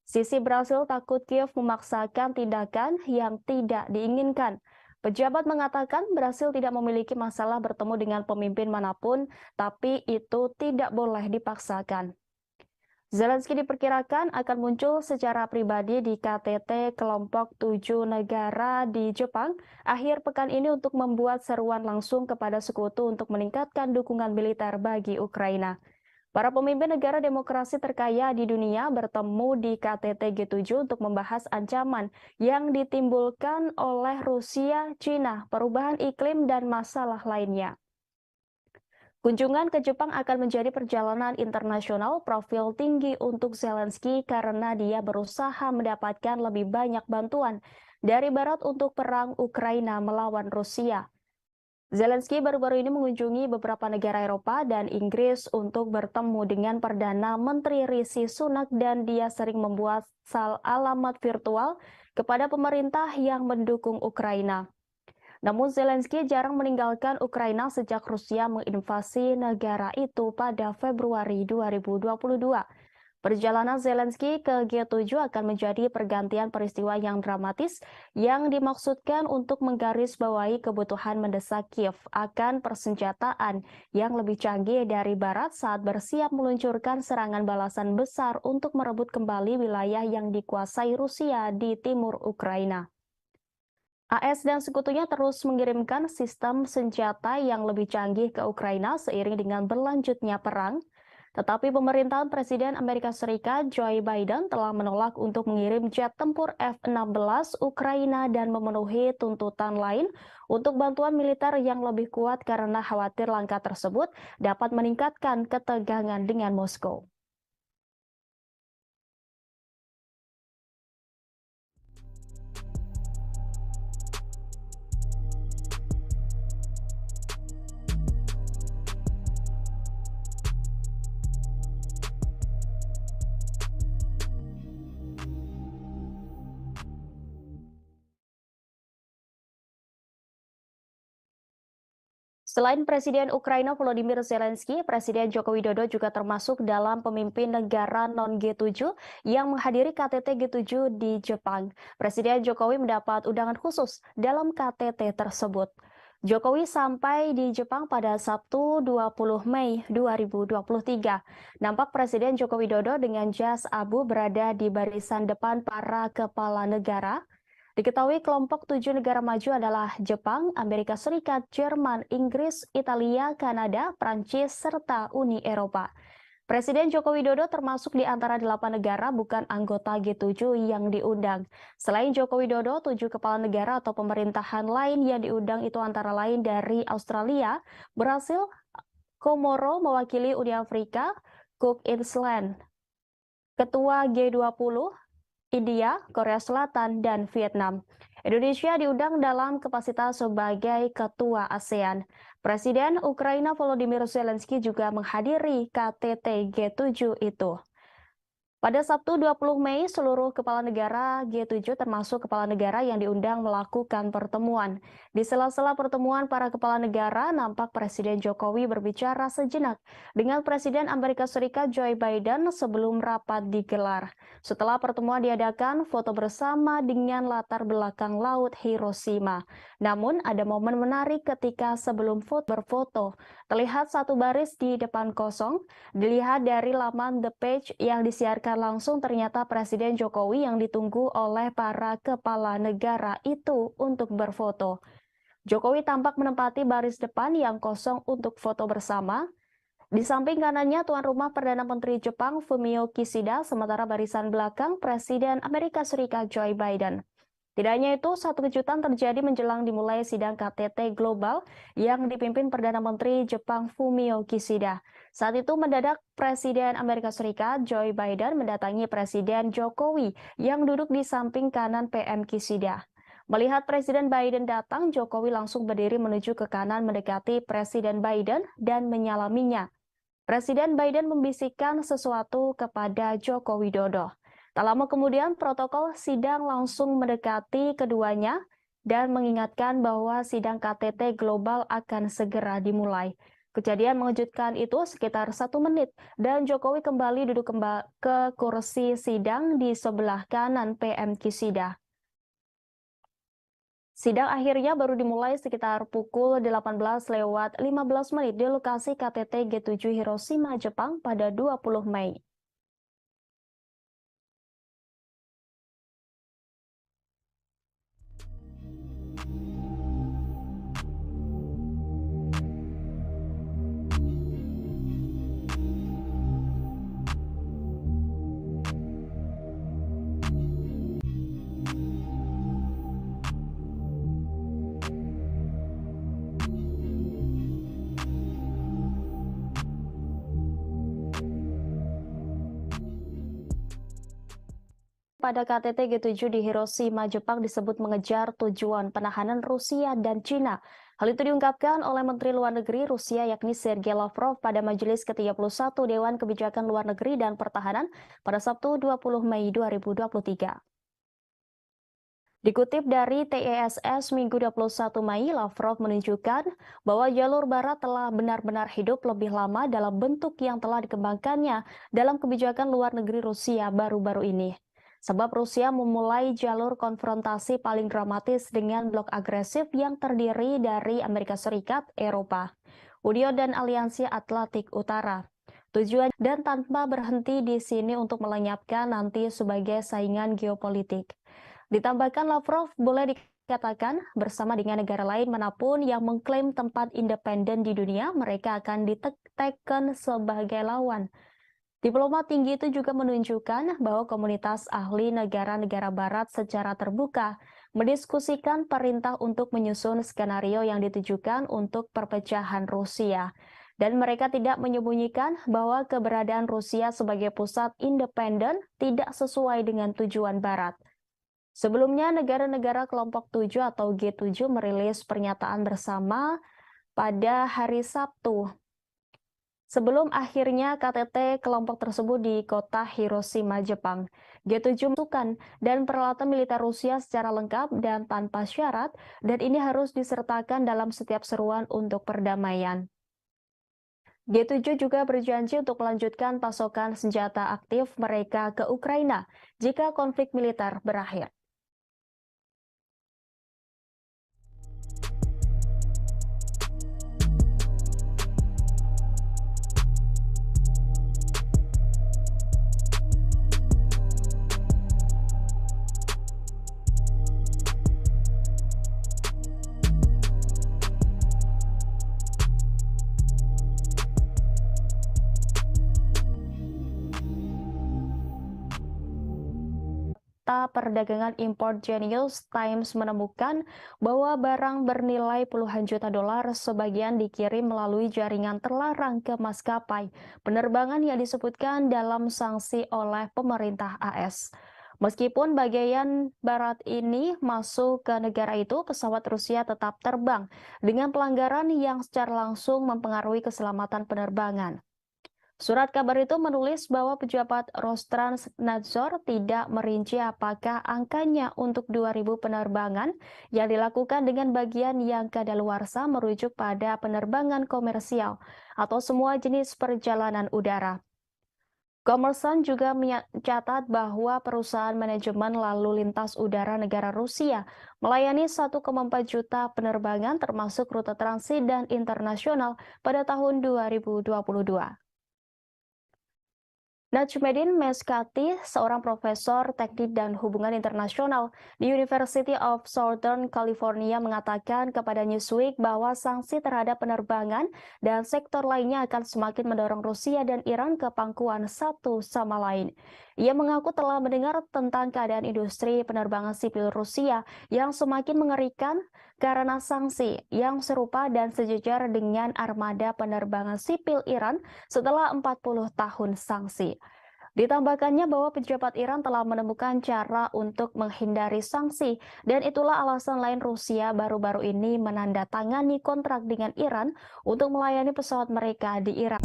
Sisi Brasil takut Kiev memaksakan tindakan yang tidak diinginkan. Pejabat mengatakan Brasil tidak memiliki masalah bertemu dengan pemimpin manapun, tapi itu tidak boleh dipaksakan. Zelensky diperkirakan akan muncul secara pribadi di KTT kelompok 7 negara di Jepang akhir pekan ini untuk membuat seruan langsung kepada sekutu untuk meningkatkan dukungan militer bagi Ukraina. Para pemimpin negara demokrasi terkaya di dunia bertemu di KTT G7 untuk membahas ancaman yang ditimbulkan oleh Rusia, China, perubahan iklim, dan masalah lainnya. Kunjungan ke Jepang akan menjadi perjalanan internasional profil tinggi untuk Zelensky karena dia berusaha mendapatkan lebih banyak bantuan dari Barat untuk perang Ukraina melawan Rusia. Zelensky baru-baru ini mengunjungi beberapa negara Eropa dan Inggris untuk bertemu dengan Perdana Menteri Rishi Sunak, dan dia sering membuat alamat virtual kepada pemerintah yang mendukung Ukraina. Namun Zelensky jarang meninggalkan Ukraina sejak Rusia menginvasi negara itu pada Februari 2022. Perjalanan Zelensky ke G7 akan menjadi pergantian peristiwa yang dramatis yang dimaksudkan untuk menggarisbawahi kebutuhan mendesak Kiev akan persenjataan yang lebih canggih dari Barat saat bersiap meluncurkan serangan balasan besar untuk merebut kembali wilayah yang dikuasai Rusia di timur Ukraina. AS dan sekutunya terus mengirimkan sistem senjata yang lebih canggih ke Ukraina seiring dengan berlanjutnya perang. Tetapi pemerintahan Presiden Amerika Serikat Joe Biden telah menolak untuk mengirim jet tempur F-16 Ukraina dan memenuhi tuntutan lain untuk bantuan militer yang lebih kuat karena khawatir langkah tersebut dapat meningkatkan ketegangan dengan Moskow. Selain Presiden Ukraina Volodymyr Zelensky, Presiden Joko Widodo juga termasuk dalam pemimpin negara non-G7 yang menghadiri KTT G7 di Jepang. Presiden Jokowi mendapat undangan khusus dalam KTT tersebut. Jokowi sampai di Jepang pada Sabtu 20 Mei 2023. Nampak Presiden Joko Widodo dengan jas abu berada di barisan depan para kepala negara. Diketahui kelompok 7 negara maju adalah Jepang, Amerika Serikat, Jerman, Inggris, Italia, Kanada, Prancis, serta Uni Eropa. Presiden Joko Widodo termasuk di antara 8 negara bukan anggota G7 yang diundang. Selain Joko Widodo, 7 kepala negara atau pemerintahan lain yang diundang itu antara lain dari Australia, Brasil, Komoro mewakili Uni Afrika, Cook Island, Ketua G20, India, Korea Selatan, dan Vietnam. Indonesia diundang dalam kapasitas sebagai Ketua ASEAN. Presiden Ukraina Volodymyr Zelensky juga menghadiri KTT G7 itu. Pada Sabtu 20 Mei, seluruh kepala negara G7 termasuk kepala negara yang diundang melakukan pertemuan. Di sela-sela pertemuan para kepala negara, nampak Presiden Jokowi berbicara sejenak dengan Presiden Amerika Serikat Joe Biden sebelum rapat digelar. Setelah pertemuan diadakan, foto bersama dengan latar belakang Laut Hiroshima. Namun, ada momen menarik ketika sebelum berfoto. Terlihat satu baris di depan kosong. Dilihat dari laman The Page yang disiarkan langsung, ternyata Presiden Jokowi yang ditunggu oleh para kepala negara itu untuk berfoto. Jokowi tampak menempati baris depan yang kosong untuk foto bersama. Di samping kanannya tuan rumah Perdana Menteri Jepang Fumio Kishida, sementara barisan belakang Presiden Amerika Serikat Joe Biden. Tidak hanya itu, satu kejutan terjadi menjelang dimulai sidang KTT Global yang dipimpin Perdana Menteri Jepang Fumio Kishida. Saat itu mendadak Presiden Amerika Serikat Joe Biden mendatangi Presiden Jokowi yang duduk di samping kanan PM Kishida. Melihat Presiden Biden datang, Jokowi langsung berdiri menuju ke kanan mendekati Presiden Biden dan menyalaminya. Presiden Biden membisikkan sesuatu kepada Joko Widodo. Tak lama kemudian, protokol sidang langsung mendekati keduanya dan mengingatkan bahwa sidang KTT Global akan segera dimulai. Kejadian mengejutkan itu sekitar 1 menit dan Jokowi kembali duduk ke kursi sidang di sebelah kanan PM Kishida. Sidang akhirnya baru dimulai sekitar pukul 18:15 di lokasi KTT G7 Hiroshima, Jepang pada 20 Mei. Pada KTT G7 di Hiroshima, Jepang disebut mengejar tujuan penahanan Rusia dan Cina. Hal itu diungkapkan oleh Menteri Luar Negeri Rusia yakni Sergei Lavrov pada Majelis ke-31 Dewan Kebijakan Luar Negeri dan Pertahanan pada Sabtu 20 Mei 2023. Dikutip dari TESS Minggu 21 Mei, Lavrov menunjukkan bahwa jalur barat telah benar-benar hidup lebih lama dalam bentuk yang telah dikembangkannya dalam kebijakan luar negeri Rusia baru-baru ini. Sebab Rusia memulai jalur konfrontasi paling dramatis dengan blok agresif yang terdiri dari Amerika Serikat, Eropa, Uni dan Aliansi Atlantik Utara. Tujuan dan tanpa berhenti di sini untuk melenyapkan nanti sebagai saingan geopolitik. Ditambahkan Lavrov boleh dikatakan bersama dengan negara lain manapun yang mengklaim tempat independen di dunia, mereka akan ditekan sebagai lawan. Diplomat tinggi itu juga menunjukkan bahwa komunitas ahli negara-negara barat secara terbuka mendiskusikan perintah untuk menyusun skenario yang ditujukan untuk perpecahan Rusia. Dan mereka tidak menyembunyikan bahwa keberadaan Rusia sebagai pusat independen tidak sesuai dengan tujuan barat. Sebelumnya, negara-negara kelompok 7 atau G7 merilis pernyataan bersama pada hari Sabtu. Sebelum akhirnya KTT kelompok tersebut di kota Hiroshima, Jepang, G7 masukan dan peralatan militer Rusia secara lengkap dan tanpa syarat, dan ini harus disertakan dalam setiap seruan untuk perdamaian. G7 juga berjanji untuk melanjutkan pasokan senjata aktif mereka ke Ukraina jika konflik militer berakhir. berita perdagangan impor Genius Times menemukan bahwa barang bernilai puluhan juta dolar sebagian dikirim melalui jaringan terlarang ke maskapai penerbangan yang disebutkan dalam sanksi oleh pemerintah AS. Meskipun bagian barat ini masuk ke negara itu, pesawat Rusia tetap terbang dengan pelanggaran yang secara langsung mempengaruhi keselamatan penerbangan. Surat kabar itu menulis bahwa pejabat Roskrnadzor tidak merinci apakah angkanya untuk 2.000 penerbangan yang dilakukan dengan bagian yang kadaluarsa merujuk pada penerbangan komersial atau semua jenis perjalanan udara. Kommersant juga mencatat bahwa perusahaan manajemen lalu lintas udara negara Rusia melayani 1,4 juta penerbangan termasuk rute transit dan internasional pada tahun 2022. Najmuddin Meskati, seorang profesor teknik dan hubungan internasional di University of Southern California, mengatakan kepada Newsweek bahwa sanksi terhadap penerbangan dan sektor lainnya akan semakin mendorong Rusia dan Iran ke pangkuan satu sama lain. Ia mengaku telah mendengar tentang keadaan industri penerbangan sipil Rusia yang semakin mengerikan karena sanksi yang serupa dan sejajar dengan armada penerbangan sipil Iran setelah 40 tahun sanksi. Ditambahkannya bahwa pejabat Iran telah menemukan cara untuk menghindari sanksi, dan itulah alasan lain Rusia baru-baru ini menandatangani kontrak dengan Iran untuk melayani pesawat mereka di Iran.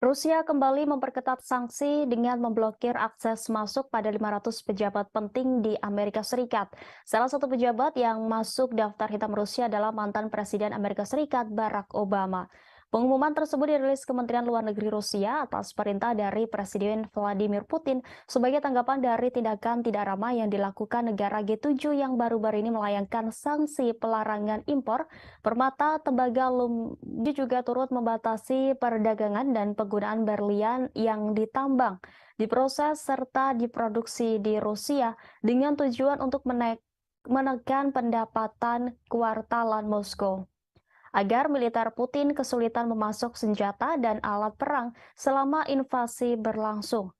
Rusia kembali memperketat sanksi dengan memblokir akses masuk pada 500 pejabat penting di Amerika Serikat. Salah satu pejabat yang masuk daftar hitam Rusia adalah mantan Presiden Amerika Serikat Barack Obama. Pengumuman tersebut dirilis Kementerian Luar Negeri Rusia atas perintah dari Presiden Vladimir Putin sebagai tanggapan dari tindakan tidak ramah yang dilakukan negara G7 yang baru-baru ini melayangkan sanksi pelarangan impor permata, tembaga, dia juga turut membatasi perdagangan dan penggunaan berlian yang ditambang, diproses, serta diproduksi di Rusia dengan tujuan untuk menekan pendapatan kuartalan Moskow agar militer Putin kesulitan memasok senjata dan alat perang selama invasi berlangsung.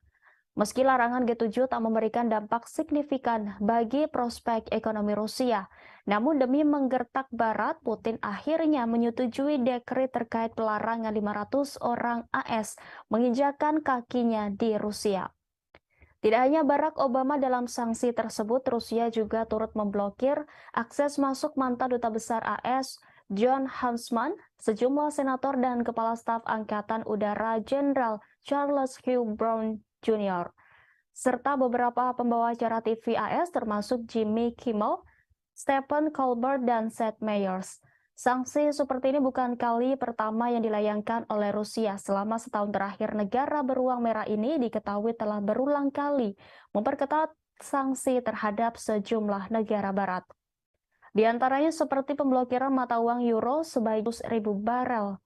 Meski larangan G7 tak memberikan dampak signifikan bagi prospek ekonomi Rusia, namun demi menggertak Barat, Putin akhirnya menyetujui dekret terkait pelarangan 500 orang AS menginjakan kakinya di Rusia. Tidak hanya Barack Obama dalam sanksi tersebut, Rusia juga turut memblokir akses masuk mantan Duta Besar AS Jon Huntsman, sejumlah senator dan Kepala Staf Angkatan Udara Jenderal Charles Hugh Brown Jr., serta beberapa pembawa acara TV AS termasuk Jimmy Kimmel, Stephen Colbert, dan Seth Meyers. Sanksi seperti ini bukan kali pertama yang dilayangkan oleh Rusia. Selama setahun terakhir, negara beruang merah ini diketahui telah berulang kali memperketat sanksi terhadap sejumlah negara barat. Di antaranya seperti pemblokiran mata uang euro sebanyak 100.000 barel,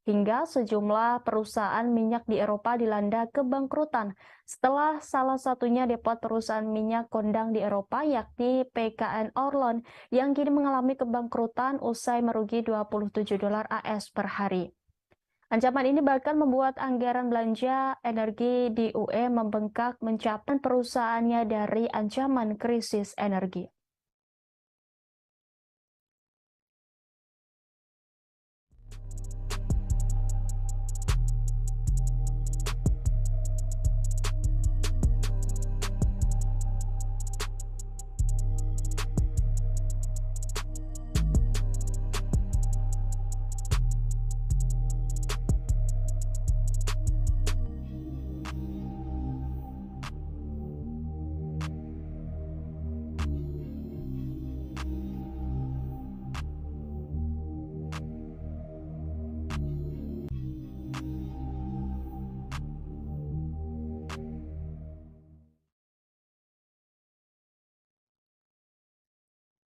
hingga sejumlah perusahaan minyak di Eropa dilanda kebangkrutan setelah salah satunya depot perusahaan minyak kondang di Eropa yakni PKN Orlen yang kini mengalami kebangkrutan usai merugi 27 dolar AS per hari. Ancaman ini bahkan membuat anggaran belanja energi di UE membengkak mencapai perusahaannya dari ancaman krisis energi.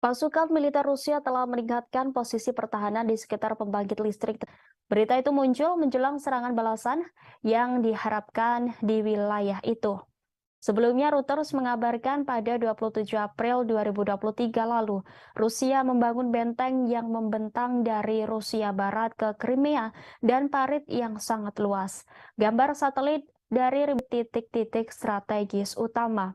Pasukan militer Rusia telah meningkatkan posisi pertahanan di sekitar pembangkit listrik. Berita itu muncul menjelang serangan balasan yang diharapkan di wilayah itu. Sebelumnya, Reuters mengabarkan pada 27 April 2023 lalu, Rusia membangun benteng yang membentang dari Rusia Barat ke Crimea dan parit yang sangat luas. Gambar satelit dari titik-titik strategis utama.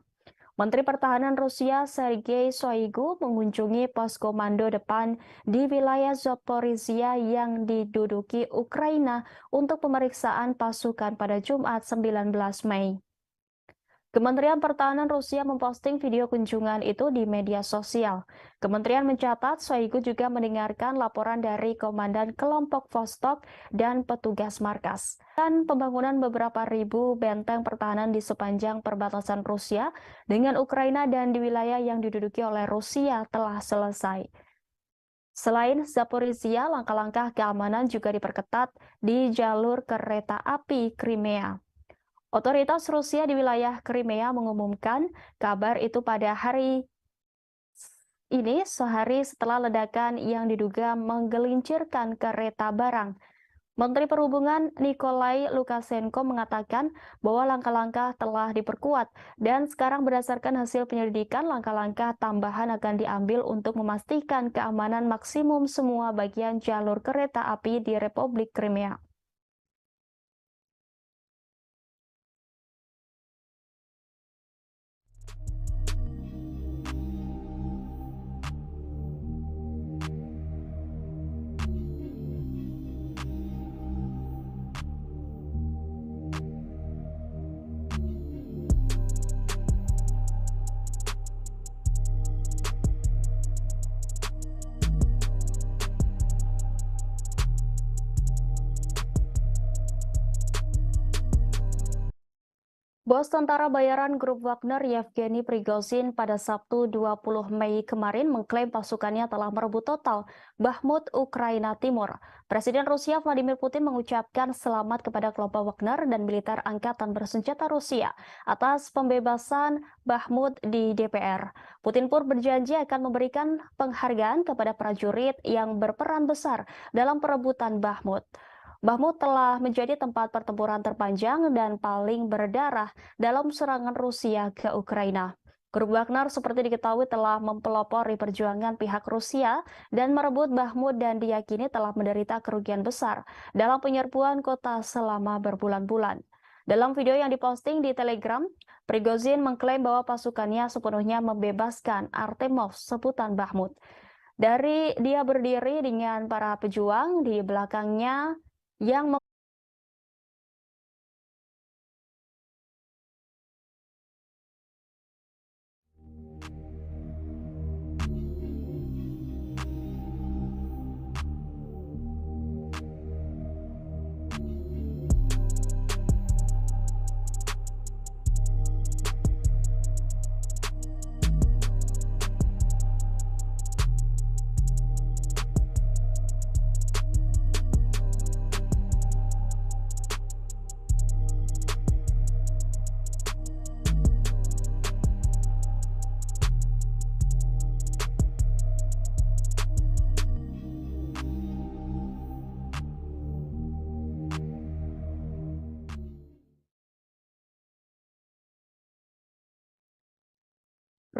Menteri Pertahanan Rusia Sergei Shoigu mengunjungi pos komando depan di wilayah Zaporizhia yang diduduki Ukraina untuk pemeriksaan pasukan pada Jumat 19 Mei. Kementerian Pertahanan Rusia memposting video kunjungan itu di media sosial. Kementerian mencatat Shoigu juga mendengarkan laporan dari Komandan Kelompok Vostok dan petugas markas. Dan pembangunan beberapa ribu benteng pertahanan di sepanjang perbatasan Rusia dengan Ukraina dan di wilayah yang diduduki oleh Rusia telah selesai. Selain Zaporizhia, langkah-langkah keamanan juga diperketat di jalur kereta api Crimea. Otoritas Rusia di wilayah Crimea mengumumkan kabar itu pada hari ini sehari setelah ledakan yang diduga menggelincirkan kereta barang. Menteri Perhubungan Nikolai Lukashenko mengatakan bahwa langkah-langkah telah diperkuat dan sekarang berdasarkan hasil penyelidikan langkah-langkah tambahan akan diambil untuk memastikan keamanan maksimum semua bagian jalur kereta api di Republik Crimea. Bos tentara bayaran grup Wagner Yevgeny Prigozhin pada Sabtu 20 Mei kemarin mengklaim pasukannya telah merebut total Bakhmut, Ukraina Timur. Presiden Rusia Vladimir Putin mengucapkan selamat kepada kelompok Wagner dan militer angkatan bersenjata Rusia atas pembebasan Bakhmut di DPR. Putin pun berjanji akan memberikan penghargaan kepada prajurit yang berperan besar dalam perebutan Bakhmut. Bakhmut telah menjadi tempat pertempuran terpanjang dan paling berdarah dalam serangan Rusia ke Ukraina. Grup Wagner seperti diketahui telah mempelopori perjuangan pihak Rusia dan merebut Bakhmut dan diyakini telah menderita kerugian besar dalam penyerbuan kota selama berbulan-bulan. Dalam video yang diposting di Telegram, Prigozhin mengklaim bahwa pasukannya sepenuhnya membebaskan Artemov, sebutan Bakhmut. Dari dia berdiri dengan para pejuang di belakangnya yang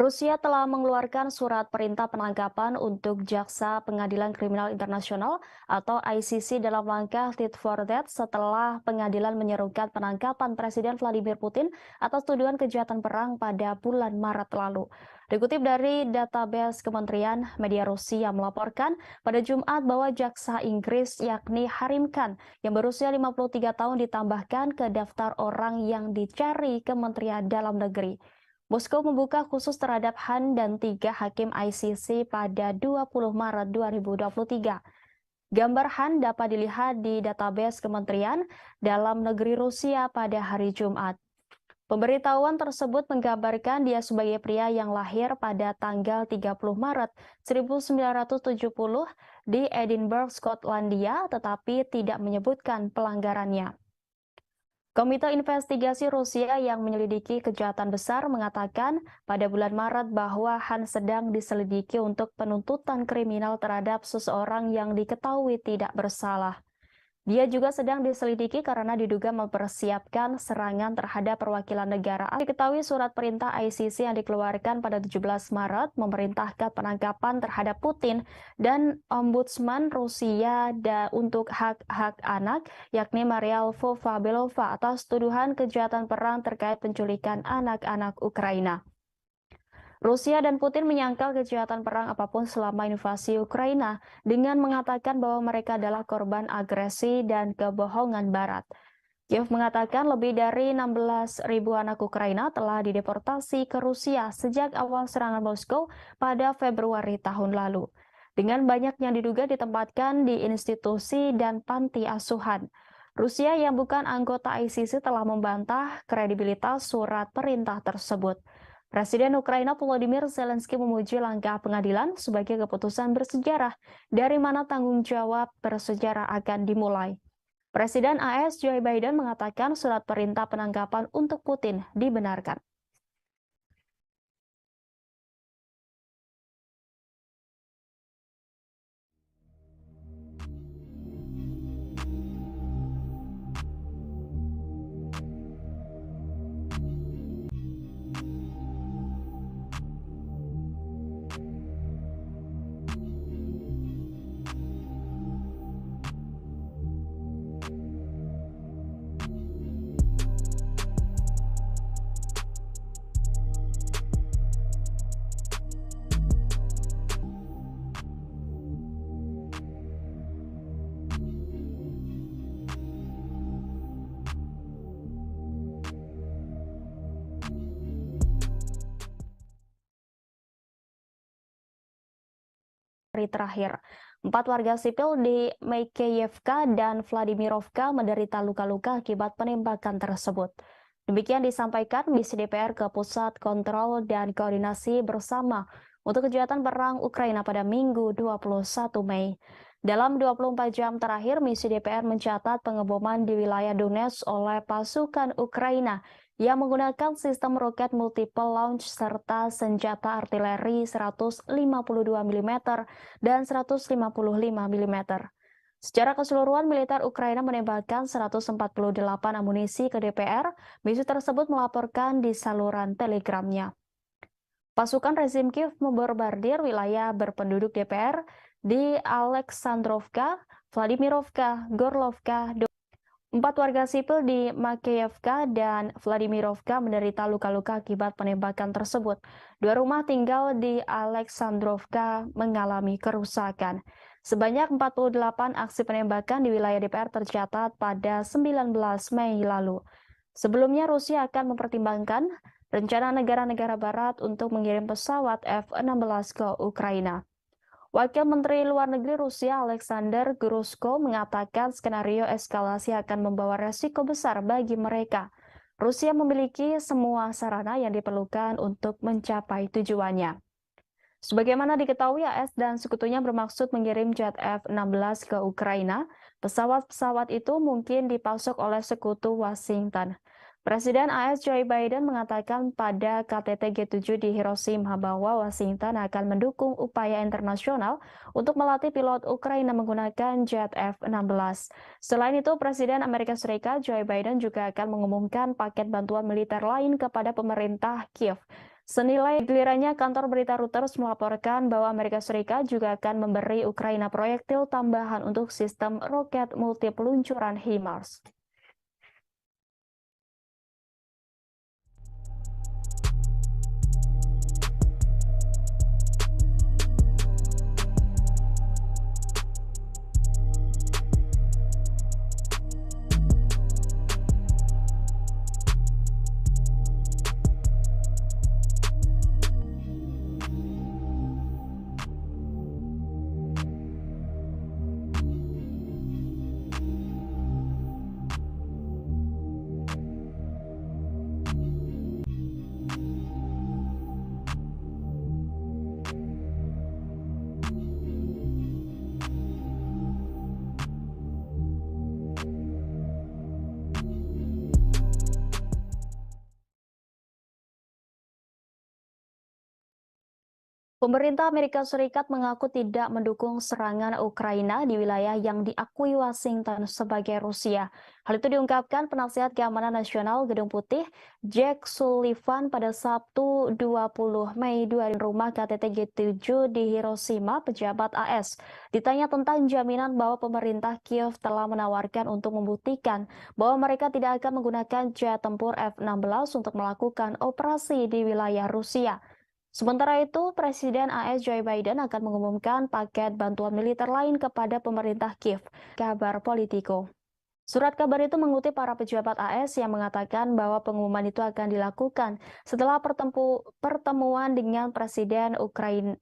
Rusia telah mengeluarkan surat perintah penangkapan untuk Jaksa Pengadilan Kriminal Internasional atau ICC dalam langkah tit for tat setelah pengadilan menyerukan penangkapan Presiden Vladimir Putin atas tuduhan kejahatan perang pada bulan Maret lalu. Dikutip dari database Kementerian, media Rusia melaporkan pada Jumat bahwa Jaksa Inggris yakni Harim Khan yang berusia 53 tahun ditambahkan ke daftar orang yang dicari Kementerian Dalam Negeri. Moskow membuka khusus terhadap Han dan 3 hakim ICC pada 20 Maret 2023. Gambar Han dapat dilihat di database Kementerian Dalam Negeri Rusia pada hari Jumat. Pemberitahuan tersebut menggambarkan dia sebagai pria yang lahir pada tanggal 30 Maret 1970 di Edinburgh, Skotlandia, tetapi tidak menyebutkan pelanggarannya. Komite Investigasi Rusia yang menyelidiki kejahatan besar mengatakan pada bulan Maret bahwa Han sedang diselidiki untuk penuntutan kriminal terhadap seseorang yang diketahui tidak bersalah. Dia juga sedang diselidiki karena diduga mempersiapkan serangan terhadap perwakilan negara. Diketahui surat perintah ICC yang dikeluarkan pada 17 Maret memerintahkan penangkapan terhadap Putin dan Ombudsman Rusia untuk hak-hak anak, yakni Maria Lvova-Belova atas tuduhan kejahatan perang terkait penculikan anak-anak Ukraina. Rusia dan Putin menyangkal kejahatan perang apapun selama invasi Ukraina dengan mengatakan bahwa mereka adalah korban agresi dan kebohongan Barat. Kiev mengatakan lebih dari 16.000 anak Ukraina telah dideportasi ke Rusia sejak awal serangan Moskow pada Februari tahun lalu. Dengan banyak yang diduga ditempatkan di institusi dan panti asuhan. Rusia yang bukan anggota ICC telah membantah kredibilitas surat perintah tersebut. Presiden Ukraina Volodymyr Zelensky memuji langkah pengadilan sebagai keputusan bersejarah dari mana tanggung jawab bersejarah akan dimulai. Presiden AS Joe Biden mengatakan surat perintah penangkapan untuk Putin dibenarkan. Hari terakhir, 4 warga sipil di Makeyevka dan Vladimirovka menderita luka-luka akibat penembakan tersebut. Demikian disampaikan Misi DPR ke Pusat Kontrol dan Koordinasi Bersama untuk Kejahatan Perang Ukraina pada Minggu 21 Mei. Dalam 24 jam terakhir, Misi DPR mencatat pengeboman di wilayah Donetsk oleh pasukan Ukraina yang menggunakan sistem roket multiple launch serta senjata artileri 152 mm dan 155 mm. Secara keseluruhan, militer Ukraina menembakkan 148 amunisi ke DPR. Misi tersebut melaporkan di saluran telegramnya. Pasukan rezim Kiev membombardir wilayah berpenduduk DPR di Aleksandrovka, Vladimirovka, Gorlovka. 4 warga sipil di Makeyevka dan Vladimirovka menderita luka-luka akibat penembakan tersebut. 2 rumah tinggal di Aleksandrovka mengalami kerusakan. Sebanyak 48 aksi penembakan di wilayah DPR tercatat pada 19 Mei lalu. Sebelumnya, Rusia akan mempertimbangkan rencana negara-negara barat untuk mengirim pesawat F-16 ke Ukraina. Wakil Menteri Luar Negeri Rusia Alexander Grushko mengatakan skenario eskalasi akan membawa resiko besar bagi mereka. Rusia memiliki semua sarana yang diperlukan untuk mencapai tujuannya. Sebagaimana diketahui, AS dan sekutunya bermaksud mengirim jet F-16 ke Ukraina. Pesawat-pesawat itu mungkin dipasok oleh sekutu Washington. Presiden AS Joe Biden mengatakan pada KTT G7 di Hiroshima bahwa Washington akan mendukung upaya internasional untuk melatih pilot Ukraina menggunakan jet F-16. Selain itu, Presiden Amerika Serikat Joe Biden juga akan mengumumkan paket bantuan militer lain kepada pemerintah Kiev. Senilai gilirannya, kantor berita Reuters melaporkan bahwa Amerika Serikat juga akan memberi Ukraina proyektil tambahan untuk sistem roket multi peluncuran HIMARS. Pemerintah Amerika Serikat mengaku tidak mendukung serangan Ukraina di wilayah yang diakui Washington sebagai Rusia. Hal itu diungkapkan penasihat keamanan nasional Gedung Putih, Jack Sullivan pada Sabtu 20 Mei 2 di rumah KTT G7 di Hiroshima, pejabat AS. Ditanya tentang jaminan bahwa pemerintah Kiev telah menawarkan untuk membuktikan bahwa mereka tidak akan menggunakan jet tempur F-16 untuk melakukan operasi di wilayah Rusia. Sementara itu, Presiden AS Joe Biden akan mengumumkan paket bantuan militer lain kepada pemerintah Kiev, kabar Politico. Surat kabar itu mengutip para pejabat AS yang mengatakan bahwa pengumuman itu akan dilakukan setelah pertemuan dengan Presiden Ukraina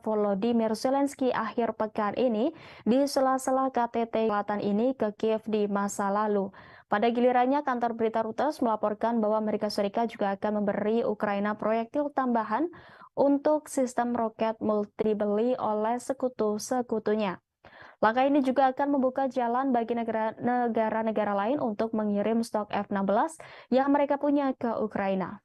Volodymyr Zelensky akhir pekan ini di sela-sela KTT Selatan ini ke Kiev di masa lalu. Pada gilirannya, kantor berita Reuters melaporkan bahwa Amerika Serikat juga akan memberi Ukraina proyektil tambahan untuk sistem roket multi dibeli oleh sekutu-sekutunya. Langkah ini juga akan membuka jalan bagi negara-negara lain untuk mengirim stok F-16 yang mereka punya ke Ukraina.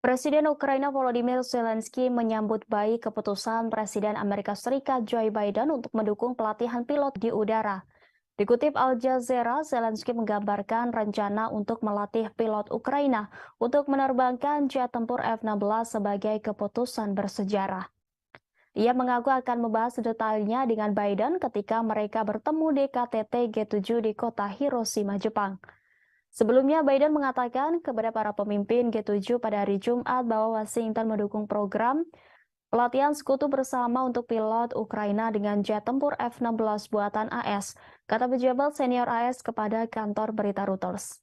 Presiden Ukraina Volodymyr Zelensky menyambut baik keputusan Presiden Amerika Serikat Joe Biden untuk mendukung pelatihan pilot di udara. Dikutip Al Jazeera, Zelensky menggambarkan rencana untuk melatih pilot Ukraina untuk menerbangkan jet tempur F-16 sebagai keputusan bersejarah. Ia mengaku akan membahas detailnya dengan Biden ketika mereka bertemu di KTT G7 di kota Hiroshima, Jepang. Sebelumnya, Biden mengatakan kepada para pemimpin G7 pada hari Jumat bahwa Washington mendukung program pelatihan sekutu bersama untuk pilot Ukraina dengan jet tempur F-16 buatan AS, kata pejabat senior AS kepada kantor berita Reuters.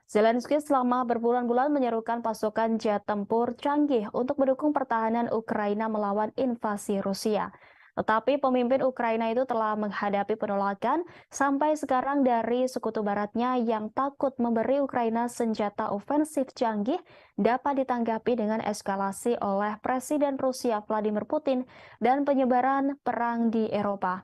Zelensky selama berbulan-bulan menyerukan pasukan jet tempur canggih untuk mendukung pertahanan Ukraina melawan invasi Rusia. Tetapi pemimpin Ukraina itu telah menghadapi penolakan sampai sekarang dari sekutu baratnya yang takut memberi Ukraina senjata ofensif canggih dapat ditanggapi dengan eskalasi oleh Presiden Rusia Vladimir Putin dan penyebaran perang di Eropa.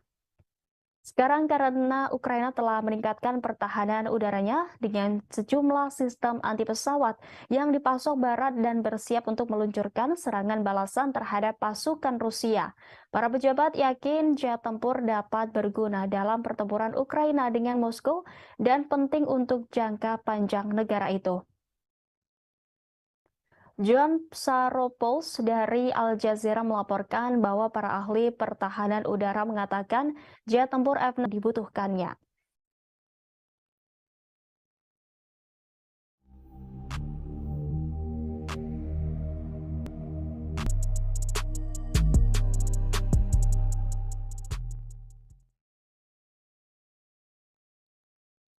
Sekarang karena Ukraina telah meningkatkan pertahanan udaranya dengan sejumlah sistem anti pesawat yang dipasok Barat dan bersiap untuk meluncurkan serangan balasan terhadap pasukan Rusia. Para pejabat yakin jet tempur dapat berguna dalam pertempuran Ukraina dengan Moskow dan penting untuk jangka panjang negara itu. John Psaropoulos dari Al Jazeera melaporkan bahwa para ahli pertahanan udara mengatakan jet tempur F-16 dibutuhkannya.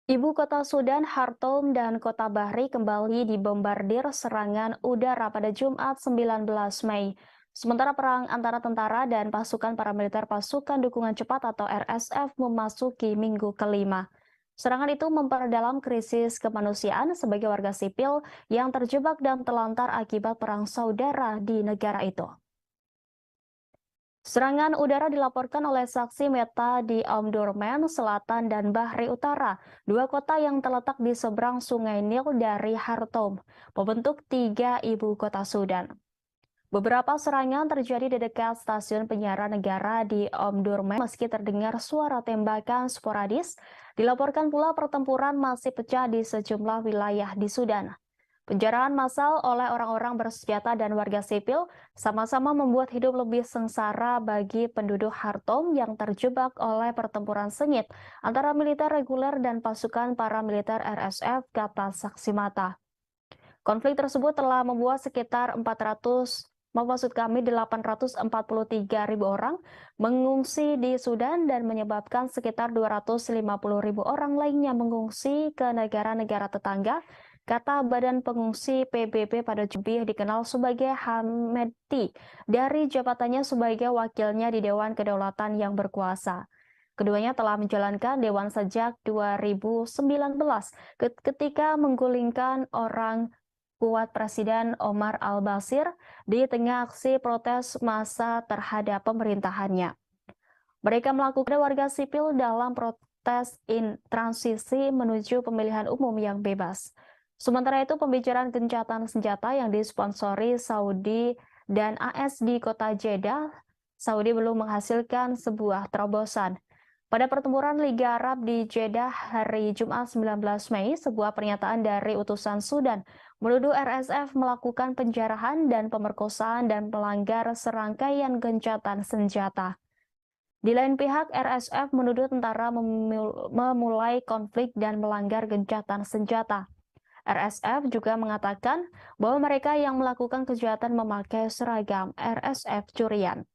Ibu kota Sudan, Khartoum, dan kota Bahri kembali dibombardir serangan udara pada Jumat 19 Mei. Sementara perang antara tentara dan pasukan paramiliter pasukan dukungan cepat atau RSF memasuki minggu kelima. Serangan itu memperdalam krisis kemanusiaan sebagai warga sipil yang terjebak dan telantar akibat perang saudara di negara itu. Serangan udara dilaporkan oleh saksi mata di Omdurman Selatan dan Bahri Utara, dua kota yang terletak di seberang Sungai Nil dari Khartoum, membentuk tiga ibu kota Sudan. Beberapa serangan terjadi di dekat stasiun penyiaran negara di Omdurman meski terdengar suara tembakan sporadis. Dilaporkan pula pertempuran masih pecah di sejumlah wilayah di Sudan. Penjarahan massal oleh orang-orang bersenjata dan warga sipil sama-sama membuat hidup lebih sengsara bagi penduduk Khartoum yang terjebak oleh pertempuran sengit antara militer reguler dan pasukan paramiliter RSF, kata saksi mata. Konflik tersebut telah membuat sekitar 400 maksud kami 843.000 orang mengungsi di Sudan dan menyebabkan sekitar 250.000 orang lainnya mengungsi ke negara-negara tetangga, kata Badan Pengungsi PBB pada Jumat dikenal sebagai Hameti dari jabatannya sebagai wakilnya di Dewan Kedaulatan yang berkuasa. Keduanya telah menjalankan dewan sejak 2019 ketika menggulingkan orang kuat Presiden Omar al-Bashir di tengah aksi protes massa terhadap pemerintahannya. Mereka melakukan warga sipil dalam protes transisi menuju pemilihan umum yang bebas. Sementara itu, pembicaraan gencatan senjata yang disponsori Saudi dan AS di kota Jeddah, Saudi belum menghasilkan sebuah terobosan. Pada pertempuran Liga Arab di Jeddah hari Jumat 19 Mei, sebuah pernyataan dari utusan Sudan menuduh RSF melakukan penjarahan dan pemerkosaan dan melanggar serangkaian gencatan senjata. Di lain pihak, RSF menuduh tentara memulai konflik dan melanggar gencatan senjata. RSF juga mengatakan bahwa mereka yang melakukan kejahatan memakai seragam RSF curian.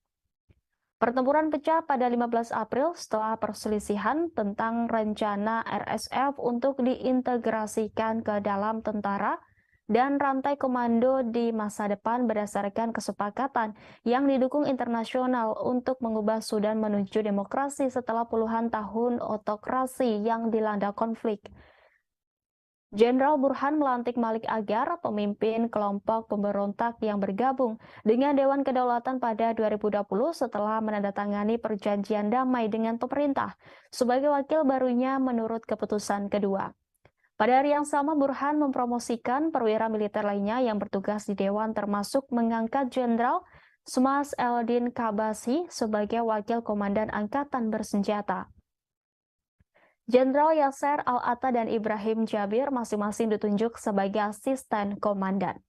Pertempuran pecah pada 15 April setelah perselisihan tentang rencana RSF untuk diintegrasikan ke dalam tentara dan rantai komando di masa depan berdasarkan kesepakatan yang didukung internasional untuk mengubah Sudan menuju demokrasi setelah puluhan tahun otokrasi yang dilanda konflik. Jenderal Burhan melantik Malik Agar, pemimpin kelompok pemberontak yang bergabung dengan Dewan Kedaulatan pada 2020 setelah menandatangani perjanjian damai dengan pemerintah sebagai wakil barunya menurut keputusan kedua. Pada hari yang sama, Burhan mempromosikan perwira militer lainnya yang bertugas di Dewan termasuk mengangkat Jenderal Smas Eldin Kabasi sebagai wakil komandan angkatan bersenjata. Jenderal Yasser Al-Atta dan Ibrahim Jabir masing-masing ditunjuk sebagai asisten komandan.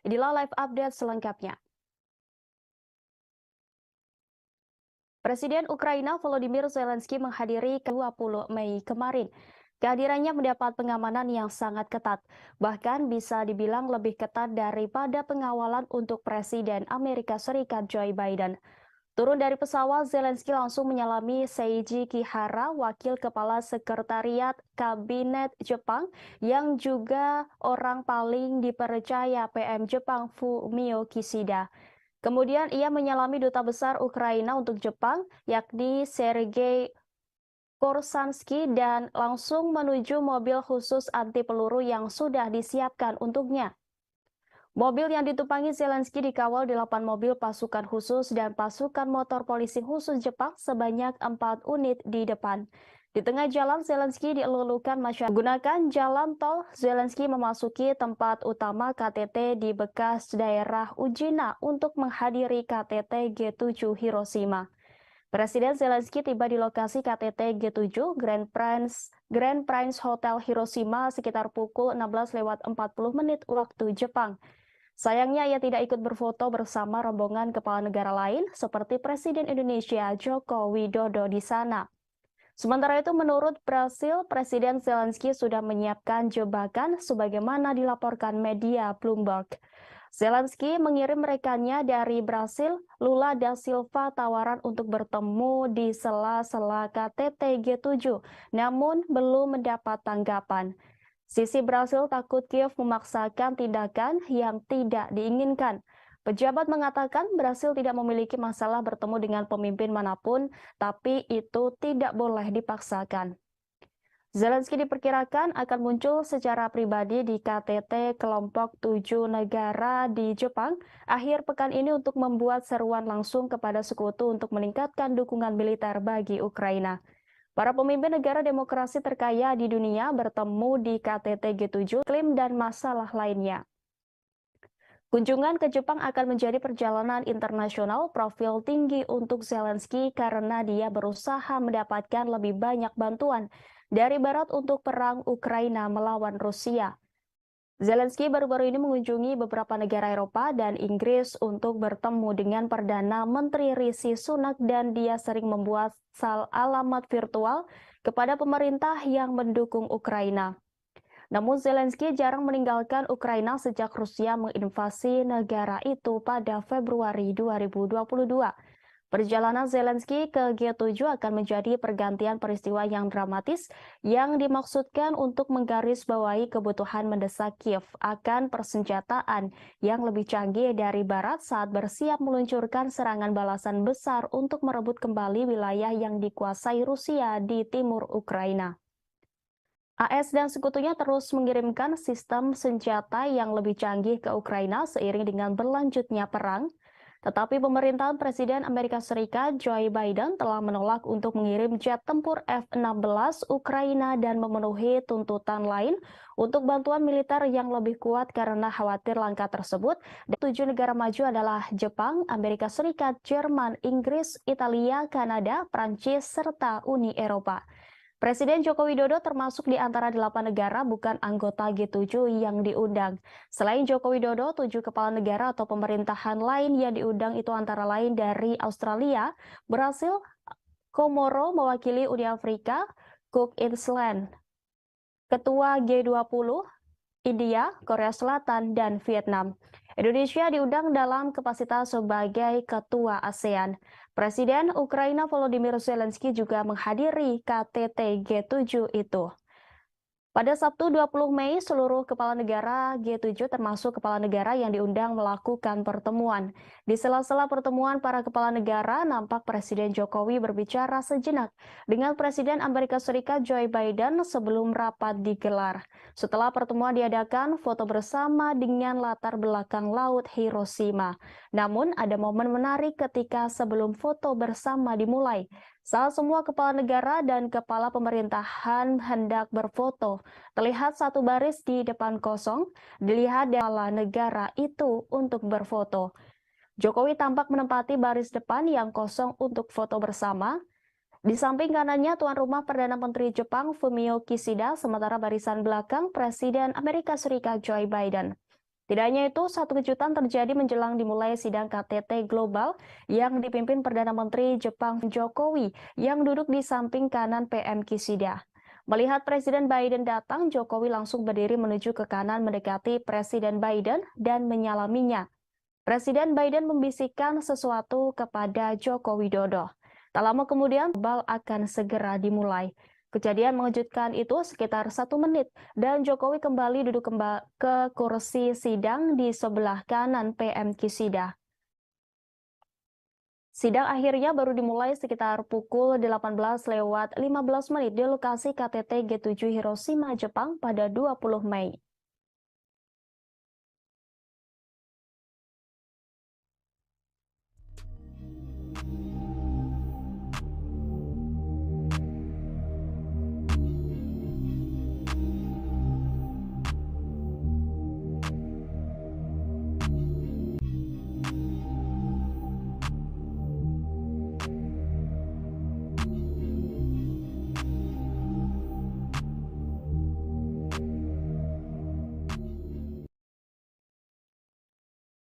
Inilah live update selengkapnya. Presiden Ukraina Volodymyr Zelensky menghadiri 20 Mei kemarin. Kehadirannya mendapat pengamanan yang sangat ketat, bahkan bisa dibilang lebih ketat daripada pengawalan untuk Presiden Amerika Serikat Joe Biden. Turun dari pesawat, Zelensky langsung menyalami Seiji Kihara, wakil kepala sekretariat kabinet Jepang, yang juga orang paling dipercaya PM Jepang Fumio Kishida. Kemudian ia menyalami Duta Besar Ukraina untuk Jepang, yakni Sergei Korsansky, dan langsung menuju mobil khusus anti peluru yang sudah disiapkan untuknya. Mobil yang ditumpangi Zelensky dikawal 8 mobil pasukan khusus dan pasukan motor polisi khusus Jepang sebanyak 4 unit di depan. Di tengah jalan, Zelensky dielulukan masyarakat. Menggunakan jalan tol, Zelensky memasuki tempat utama KTT di bekas daerah Ujina untuk menghadiri KTT G7 Hiroshima. Presiden Zelensky tiba di lokasi KTT G7 Grand Prince Hotel Hiroshima sekitar pukul 16:40 waktu Jepang. Sayangnya ia tidak ikut berfoto bersama rombongan kepala negara lain seperti Presiden Indonesia Joko Widodo di sana. Sementara itu, menurut Brasil, Presiden Zelensky sudah menyiapkan jebakan sebagaimana dilaporkan media Bloomberg. Zelensky mengirim rekannya dari Brasil, Lula da Silva, tawaran untuk bertemu di sela-sela KTT G7, namun belum mendapat tanggapan. Sisi Brasil takut Kiev memaksakan tindakan yang tidak diinginkan. Pejabat mengatakan Brasil tidak memiliki masalah bertemu dengan pemimpin manapun, tapi itu tidak boleh dipaksakan. Zelensky diperkirakan akan muncul secara pribadi di KTT kelompok 7 negara di Jepang akhir pekan ini untuk membuat seruan langsung kepada sekutu untuk meningkatkan dukungan militer bagi Ukraina. Para pemimpin negara demokrasi terkaya di dunia bertemu di KTT G7, iklim dan masalah lainnya. Kunjungan ke Jepang akan menjadi perjalanan internasional profil tinggi untuk Zelensky karena dia berusaha mendapatkan lebih banyak bantuan dari Barat untuk perang Ukraina melawan Rusia. Zelensky baru-baru ini mengunjungi beberapa negara Eropa dan Inggris untuk bertemu dengan Perdana Menteri Rishi Sunak dan dia sering membuat alamat virtual kepada pemerintah yang mendukung Ukraina. Namun Zelensky jarang meninggalkan Ukraina sejak Rusia menginvasi negara itu pada Februari 2022. Perjalanan Zelensky ke G7 akan menjadi pergantian peristiwa yang dramatis yang dimaksudkan untuk menggarisbawahi kebutuhan mendesak Kiev akan persenjataan yang lebih canggih dari Barat saat bersiap meluncurkan serangan balasan besar untuk merebut kembali wilayah yang dikuasai Rusia di timur Ukraina. AS dan sekutunya terus mengirimkan sistem senjata yang lebih canggih ke Ukraina seiring dengan berlanjutnya perang. Tetapi pemerintahan Presiden Amerika Serikat Joe Biden telah menolak untuk mengirim jet tempur F-16 Ukraina dan memenuhi tuntutan lain untuk bantuan militer yang lebih kuat karena khawatir langkah tersebut. Dan 7 negara maju adalah Jepang, Amerika Serikat, Jerman, Inggris, Italia, Kanada, Prancis, serta Uni Eropa. Presiden Joko Widodo termasuk di antara 8 negara bukan anggota G7 yang diundang. Selain Joko Widodo, 7 kepala negara atau pemerintahan lain yang diundang itu antara lain dari Australia, Brasil, Komoro mewakili Uni Afrika, Cook Island, Ketua G20, India, Korea Selatan, dan Vietnam. Indonesia diundang dalam kapasitas sebagai Ketua ASEAN. Presiden Ukraina Volodymyr Zelensky juga menghadiri KTT G7 itu. Pada Sabtu 20 Mei, seluruh kepala negara G7 termasuk kepala negara yang diundang melakukan pertemuan. Di sela-sela pertemuan para kepala negara, nampak Presiden Jokowi berbicara sejenak dengan Presiden Amerika Serikat Joe Biden sebelum rapat digelar. Setelah pertemuan diadakan, foto bersama dengan latar belakang Laut Hiroshima. Namun, ada momen menarik ketika sebelum foto bersama dimulai. Saat semua kepala negara dan kepala pemerintahan hendak berfoto, terlihat satu baris di depan kosong, dilihat dari kepala negara itu untuk berfoto. Jokowi tampak menempati baris depan yang kosong untuk foto bersama. Di samping kanannya tuan rumah Perdana Menteri Jepang Fumio Kishida, sementara barisan belakang Presiden Amerika Serikat Joe Biden. Tidak hanya itu, satu kejutan terjadi menjelang dimulai sidang KTT Global yang dipimpin Perdana Menteri Jepang Jokowi yang duduk di samping kanan PM Kishida. Melihat Presiden Biden datang, Jokowi langsung berdiri menuju ke kanan mendekati Presiden Biden dan menyalaminya. Presiden Biden membisikkan sesuatu kepada Joko Widodo. Tak lama kemudian, global akan segera dimulai. Kejadian mengejutkan itu sekitar 1 menit dan Jokowi kembali duduk ke kursi sidang di sebelah kanan PM Kishida. Sidang akhirnya baru dimulai sekitar pukul 18:15 di lokasi KTT G7 Hiroshima, Jepang pada 20 Mei.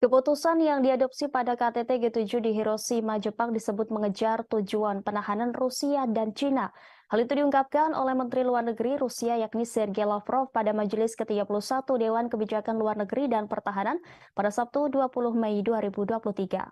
Keputusan yang diadopsi pada KTT G7 di Hiroshima, Jepang disebut mengejar tujuan penahanan Rusia dan Cina. Hal itu diungkapkan oleh Menteri Luar Negeri Rusia yakni Sergei Lavrov pada Majelis ke-31 Dewan Kebijakan Luar Negeri dan Pertahanan pada Sabtu 20 Mei 2023.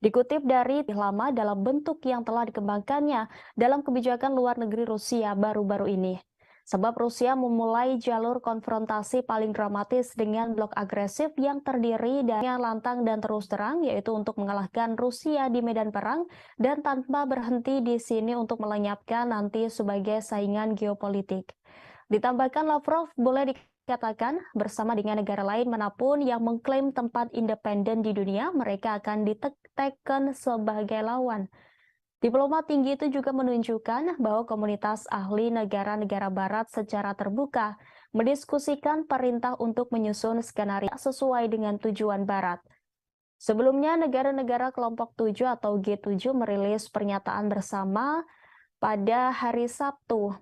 Dikutip dari lama dalam bentuk yang telah dikembangkannya dalam kebijakan luar negeri Rusia baru-baru ini. Sebab Rusia memulai jalur konfrontasi paling dramatis dengan blok agresif yang terdiri dari lantang dan terus terang, yaitu untuk mengalahkan Rusia di medan perang dan tanpa berhenti di sini untuk melenyapkan nanti sebagai saingan geopolitik. Ditambahkan Lavrov boleh dikatakan bersama dengan negara lain manapun yang mengklaim tempat independen di dunia, mereka akan ditekan sebagai lawan. Diplomat tinggi itu juga menunjukkan bahwa komunitas ahli negara-negara barat secara terbuka mendiskusikan perintah untuk menyusun skenario sesuai dengan tujuan barat. Sebelumnya, negara-negara kelompok 7 atau G7 merilis pernyataan bersama pada hari Sabtu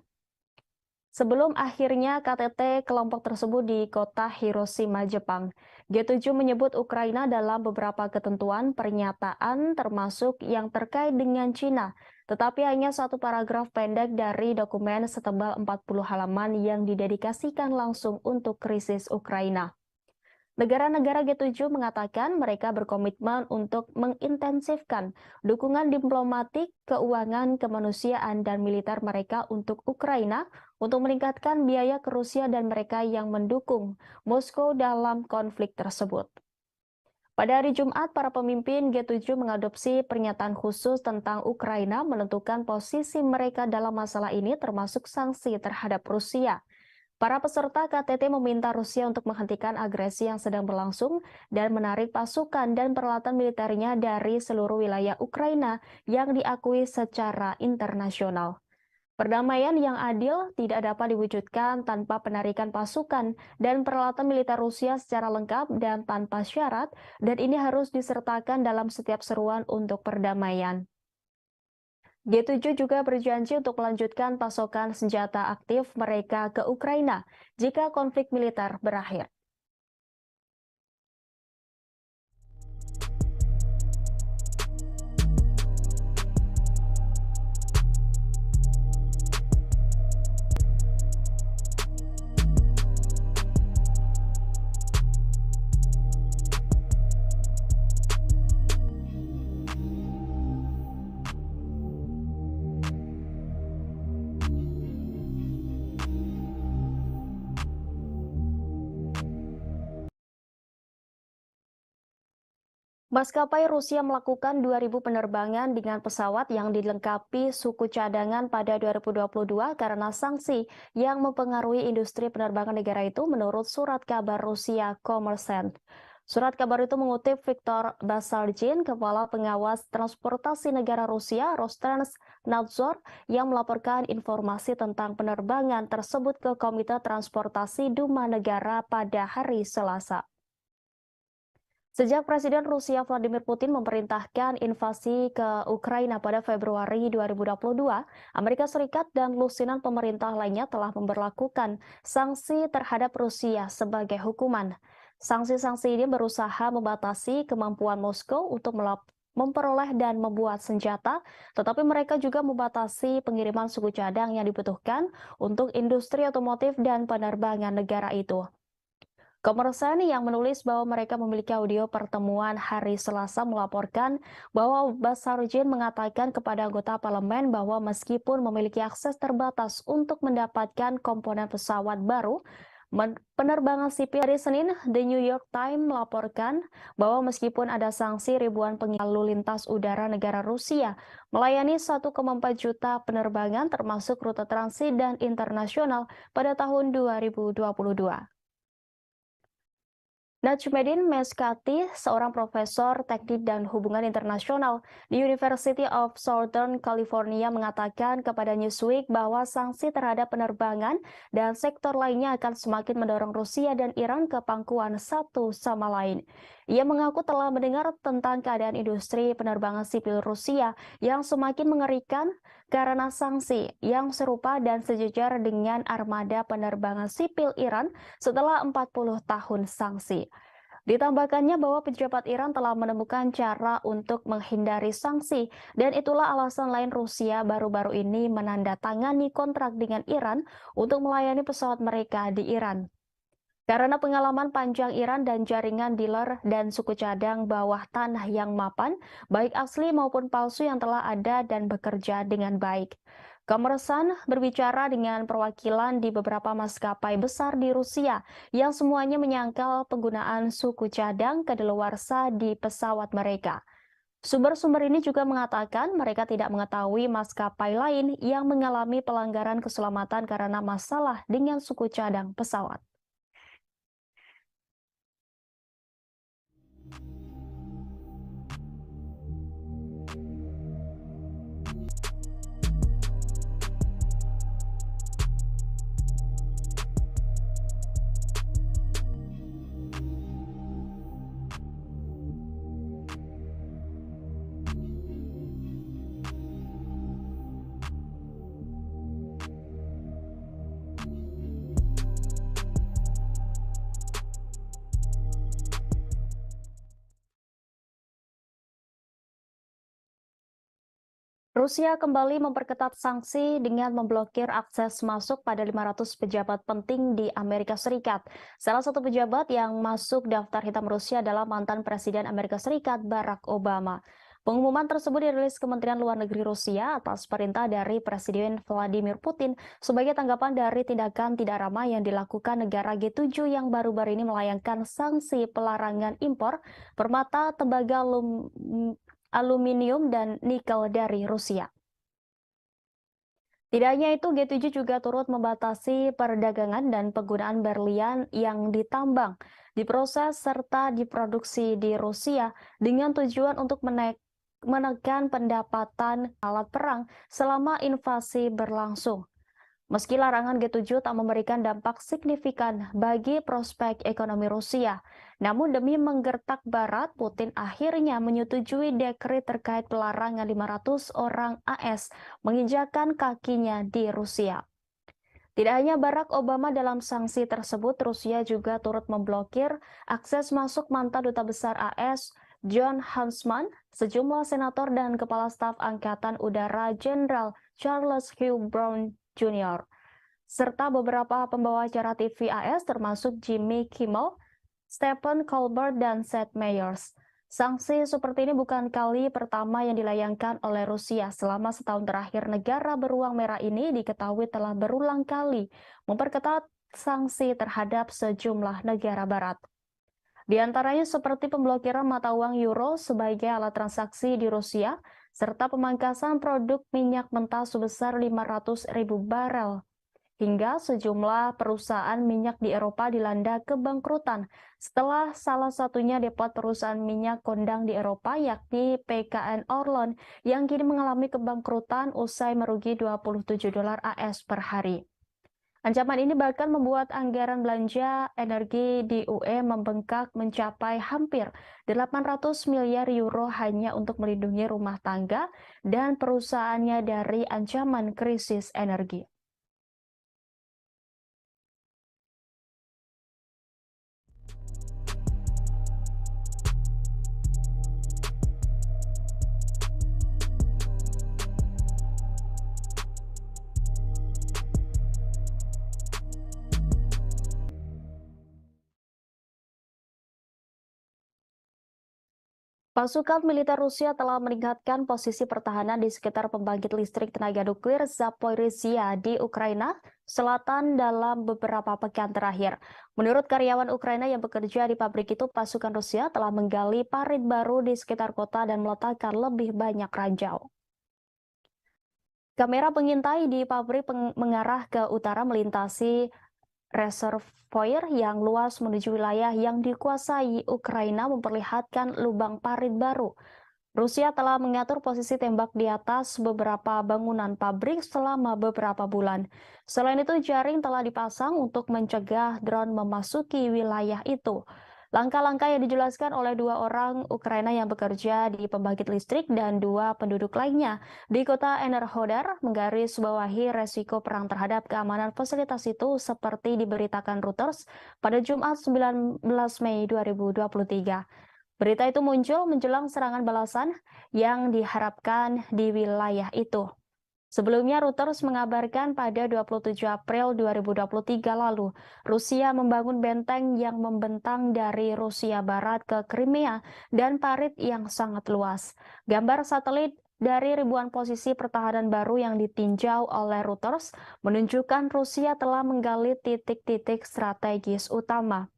Sebelum akhirnya KTT kelompok tersebut di kota Hiroshima, Jepang, G7 menyebut Ukraina dalam beberapa ketentuan pernyataan termasuk yang terkait dengan Cina, tetapi hanya satu paragraf pendek dari dokumen setebal 40 halaman yang didedikasikan langsung untuk krisis Ukraina. Negara-negara G7 mengatakan mereka berkomitmen untuk mengintensifkan dukungan diplomatik, keuangan, kemanusiaan, dan militer mereka untuk Ukraina untuk meningkatkan biaya ke Rusia dan mereka yang mendukung Moskow dalam konflik tersebut. Pada hari Jumat, para pemimpin G7 mengadopsi pernyataan khusus tentang Ukraina menentukan posisi mereka dalam masalah ini termasuk sanksi terhadap Rusia. Para peserta KTT meminta Rusia untuk menghentikan agresi yang sedang berlangsung dan menarik pasukan dan peralatan militernya dari seluruh wilayah Ukraina yang diakui secara internasional. Perdamaian yang adil tidak dapat diwujudkan tanpa penarikan pasukan dan peralatan militer Rusia secara lengkap dan tanpa syarat, dan ini harus disertakan dalam setiap seruan untuk perdamaian. G7 juga berjanji untuk melanjutkan pasokan senjata aktif mereka ke Ukraina jika konflik militer berakhir. Maskapai Rusia melakukan 2.000 penerbangan dengan pesawat yang dilengkapi suku cadangan pada 2022 karena sanksi yang mempengaruhi industri penerbangan negara itu menurut surat kabar Rusia Kommersant. Surat kabar itu mengutip Viktor Basalgin, Kepala Pengawas Transportasi Negara Rusia Rosneft-Nadzor, yang melaporkan informasi tentang penerbangan tersebut ke Komite Transportasi Duma Negara pada hari Selasa. Sejak Presiden Rusia Vladimir Putin memerintahkan invasi ke Ukraina pada Februari 2022, Amerika Serikat dan lusinan pemerintah lainnya telah memberlakukan sanksi terhadap Rusia sebagai hukuman. Sanksi-sanksi ini berusaha membatasi kemampuan Moskow untuk memperoleh dan membuat senjata, tetapi mereka juga membatasi pengiriman suku cadang yang dibutuhkan untuk industri otomotif dan penerbangan negara itu. Kommersant yang menulis bahwa mereka memiliki audio pertemuan hari Selasa melaporkan bahwa Basalgin mengatakan kepada anggota parlemen bahwa meskipun memiliki akses terbatas untuk mendapatkan komponen pesawat baru, penerbangan sipil. Hari Senin, The New York Times melaporkan bahwa meskipun ada sanksi, ribuan lalu lintas udara negara Rusia melayani 1,4 juta penerbangan termasuk rute transit dan internasional pada tahun 2022. Najmuddin Meskati, seorang profesor teknik dan hubungan internasional di University of Southern California, mengatakan kepada Newsweek bahwa sanksi terhadap penerbangan dan sektor lainnya akan semakin mendorong Rusia dan Iran ke pangkuan satu sama lain. Ia mengaku telah mendengar tentang keadaan industri penerbangan sipil Rusia yang semakin mengerikan karena sanksi yang serupa dan sejajar dengan armada penerbangan sipil Iran setelah 40 tahun sanksi. Ditambahkannya bahwa pejabat Iran telah menemukan cara untuk menghindari sanksi, dan itulah alasan lain Rusia baru-baru ini menandatangani kontrak dengan Iran untuk melayani pesawat mereka di Iran. Karena pengalaman panjang Iran dan jaringan dealer dan suku cadang bawah tanah yang mapan, baik asli maupun palsu yang telah ada dan bekerja dengan baik. Kommersant berbicara dengan perwakilan di beberapa maskapai besar di Rusia yang semuanya menyangkal penggunaan suku cadang kadaluarsa di pesawat mereka. Sumber-sumber ini juga mengatakan mereka tidak mengetahui maskapai lain yang mengalami pelanggaran keselamatan karena masalah dengan suku cadang pesawat. Rusia kembali memperketat sanksi dengan memblokir akses masuk pada 500 pejabat penting di Amerika Serikat. Salah satu pejabat yang masuk daftar hitam Rusia adalah mantan Presiden Amerika Serikat Barack Obama. Pengumuman tersebut dirilis Kementerian Luar Negeri Rusia atas perintah dari Presiden Vladimir Putin sebagai tanggapan dari tindakan tidak ramah yang dilakukan negara G7 yang baru-baru ini melayangkan sanksi pelarangan impor permata, tembaga, aluminium, dan nikel dari Rusia. Tidak hanya itu, G7 juga turut membatasi perdagangan dan penggunaan berlian yang ditambang, diproses, serta diproduksi di Rusia dengan tujuan untuk menekan pendapatan alat perang selama invasi berlangsung. Meski larangan G7 tak memberikan dampak signifikan bagi prospek ekonomi Rusia, namun demi menggertak Barat, Putin akhirnya menyetujui dekret terkait pelarangan 500 orang AS menginjakan kakinya di Rusia. Tidak hanya Barack Obama dalam sanksi tersebut, Rusia juga turut memblokir akses masuk mantan Duta Besar AS John Huntsman, sejumlah senator dan Kepala Staf Angkatan Udara Jenderal Charles Hugh Brown Jr., serta beberapa pembawa acara TV AS termasuk Jimmy Kimmel, Stephen Colbert, dan Seth Meyers. Sanksi seperti ini bukan kali pertama yang dilayangkan oleh Rusia. Selama setahun terakhir, negara beruang merah ini diketahui telah berulang kali memperketat sanksi terhadap sejumlah negara barat. Di antaranya seperti pemblokiran mata uang euro sebagai alat transaksi di Rusia, serta pemangkasan produk minyak mentah sebesar 500.000 barel, hingga sejumlah perusahaan minyak di Eropa dilanda kebangkrutan setelah salah satunya depot perusahaan minyak kondang di Eropa yakni PKN Orlen yang kini mengalami kebangkrutan usai merugi $27 AS per hari. Ancaman ini bahkan membuat anggaran belanja energi di UE membengkak mencapai hampir 800 miliar euro hanya untuk melindungi rumah tangga dan perusahaannya dari ancaman krisis energi. Pasukan militer Rusia telah meningkatkan posisi pertahanan di sekitar pembangkit listrik tenaga nuklir Zaporizhia di Ukraina Selatan dalam beberapa pekan terakhir. Menurut karyawan Ukraina yang bekerja di pabrik itu, pasukan Rusia telah menggali parit baru di sekitar kota dan meletakkan lebih banyak ranjau. Kamera pengintai di pabrik mengarah ke utara melintasi reservoir yang luas menuju wilayah yang dikuasai Ukraina memperlihatkan lubang parit baru. Rusia telah mengatur posisi tembak di atas beberapa bangunan pabrik selama beberapa bulan. Selain itu, jaring telah dipasang untuk mencegah drone memasuki wilayah itu. Langkah-langkah yang dijelaskan oleh dua orang Ukraina yang bekerja di pembangkit listrik dan dua penduduk lainnya di kota Enerhodar menggarisbawahi resiko perang terhadap keamanan fasilitas itu seperti diberitakan Reuters pada Jumat 19 Mei 2023. Berita itu muncul menjelang serangan balasan yang diharapkan di wilayah itu. Sebelumnya, Reuters mengabarkan pada 27 April 2023 lalu, Rusia membangun benteng yang membentang dari Rusia Barat ke Crimea dan parit yang sangat luas. Gambar satelit dari ribuan posisi pertahanan baru yang ditinjau oleh Reuters menunjukkan Rusia telah menggali titik-titik strategis utama.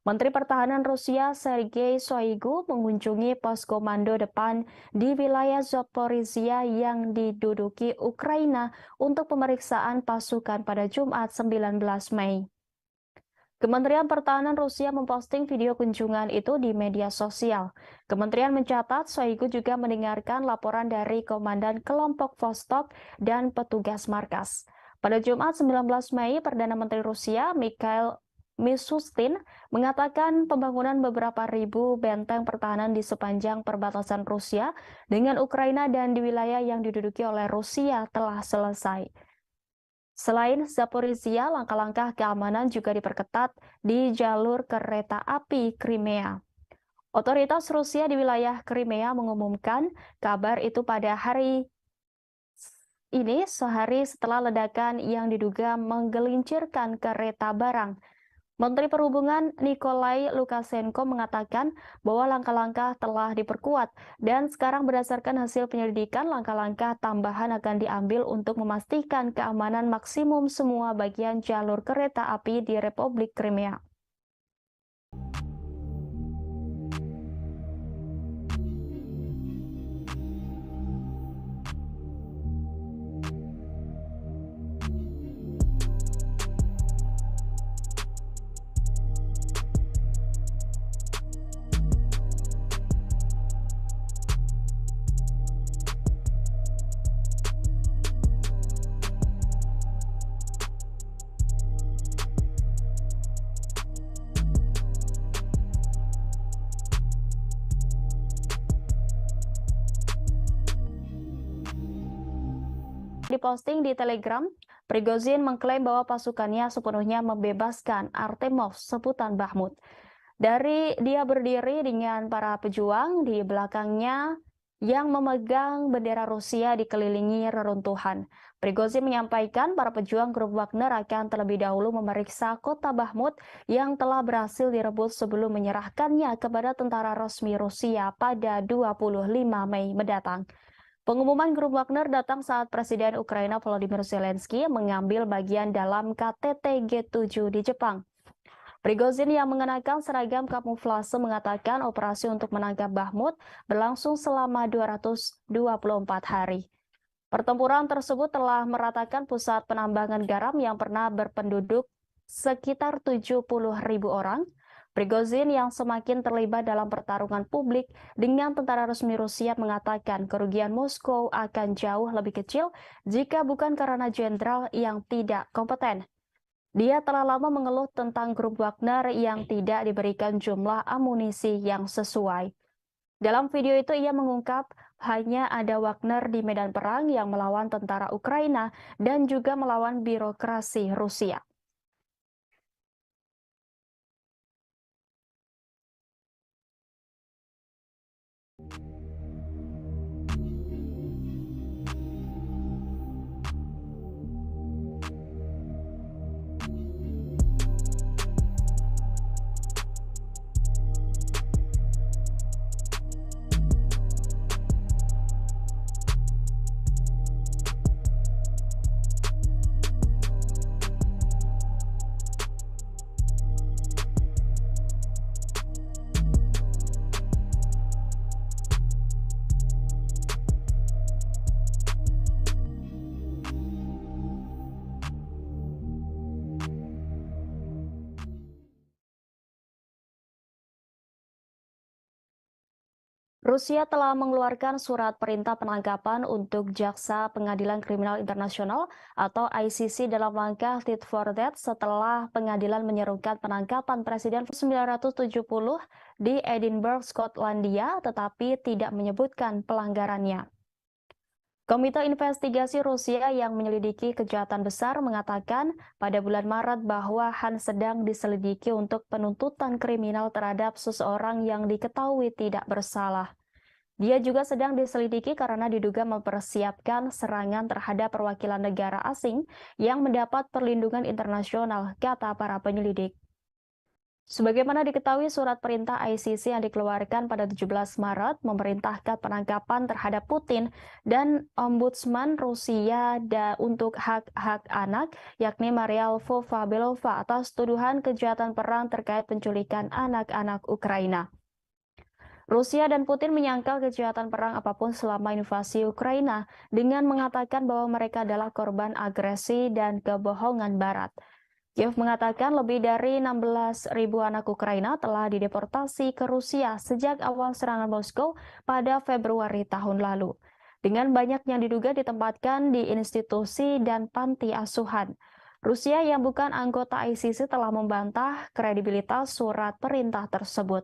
Menteri Pertahanan Rusia Sergei Shoigu mengunjungi pos komando depan di wilayah Zaporizhia yang diduduki Ukraina untuk pemeriksaan pasukan pada Jumat 19 Mei. Kementerian Pertahanan Rusia memposting video kunjungan itu di media sosial. Kementerian mencatat Shoigu juga mendengarkan laporan dari Komandan Kelompok Vostok dan petugas markas. Pada Jumat 19 Mei, Perdana Menteri Rusia Mikhail Mishustin mengatakan pembangunan beberapa ribu benteng pertahanan di sepanjang perbatasan Rusia dengan Ukraina dan di wilayah yang diduduki oleh Rusia telah selesai. Selain Zaporizhia, langkah-langkah keamanan juga diperketat di jalur kereta api Crimea. Otoritas Rusia di wilayah Crimea mengumumkan kabar itu pada hari ini sehari setelah ledakan yang diduga menggelincirkan kereta barang. Menteri Perhubungan Nikolai Lukashenko mengatakan bahwa langkah-langkah telah diperkuat dan sekarang berdasarkan hasil penyelidikan langkah-langkah tambahan akan diambil untuk memastikan keamanan maksimum semua bagian jalur kereta api di Republik Crimea. Diposting di Telegram, Prigozhin mengklaim bahwa pasukannya sepenuhnya membebaskan Artemov sebutan Bahmut. Dari dia berdiri dengan para pejuang di belakangnya yang memegang bendera Rusia dikelilingi reruntuhan. Prigozhin menyampaikan para pejuang grup Wagner akan terlebih dahulu memeriksa kota Bahmut yang telah berhasil direbut sebelum menyerahkannya kepada tentara resmi Rusia pada 25 Mei mendatang. Pengumuman grup Wagner datang saat Presiden Ukraina Volodymyr Zelensky mengambil bagian dalam KTT G7 di Jepang. Prigozhin yang mengenakan seragam kamuflase mengatakan operasi untuk menangkap Bahmut berlangsung selama 224 hari. Pertempuran tersebut telah meratakan pusat penambangan garam yang pernah berpenduduk sekitar 70.000 orang. Prigozhin yang semakin terlibat dalam pertarungan publik dengan tentara resmi Rusia mengatakan kerugian Moskow akan jauh lebih kecil jika bukan karena jenderal yang tidak kompeten. Dia telah lama mengeluh tentang grup Wagner yang tidak diberikan jumlah amunisi yang sesuai. Dalam video itu ia mengungkap hanya ada Wagner di medan perang yang melawan tentara Ukraina dan juga melawan birokrasi Rusia. Rusia telah mengeluarkan surat perintah penangkapan untuk Jaksa Pengadilan Kriminal Internasional atau ICC dalam langkah tit for tat setelah pengadilan menyerukan penangkapan Presiden 1970 di Edinburgh, Skotlandia, tetapi tidak menyebutkan pelanggarannya. Komite Investigasi Rusia yang menyelidiki kejahatan besar mengatakan pada bulan Maret bahwa Han sedang diselidiki untuk penuntutan kriminal terhadap seseorang yang diketahui tidak bersalah. Dia juga sedang diselidiki karena diduga mempersiapkan serangan terhadap perwakilan negara asing yang mendapat perlindungan internasional, kata para penyelidik. Sebagaimana diketahui, surat perintah ICC yang dikeluarkan pada 17 Maret memerintahkan penangkapan terhadap Putin dan Ombudsman Rusia untuk hak-hak anak, yakni Maria Lvova-Belova atas tuduhan kejahatan perang terkait penculikan anak-anak Ukraina. Rusia dan Putin menyangkal kejahatan perang apapun selama invasi Ukraina dengan mengatakan bahwa mereka adalah korban agresi dan kebohongan Barat. Kiev mengatakan lebih dari 16.000 anak Ukraina telah dideportasi ke Rusia sejak awal serangan Moskow pada Februari tahun lalu. Dengan banyak yang diduga ditempatkan di institusi dan panti asuhan. Rusia yang bukan anggota ICC telah membantah kredibilitas surat perintah tersebut.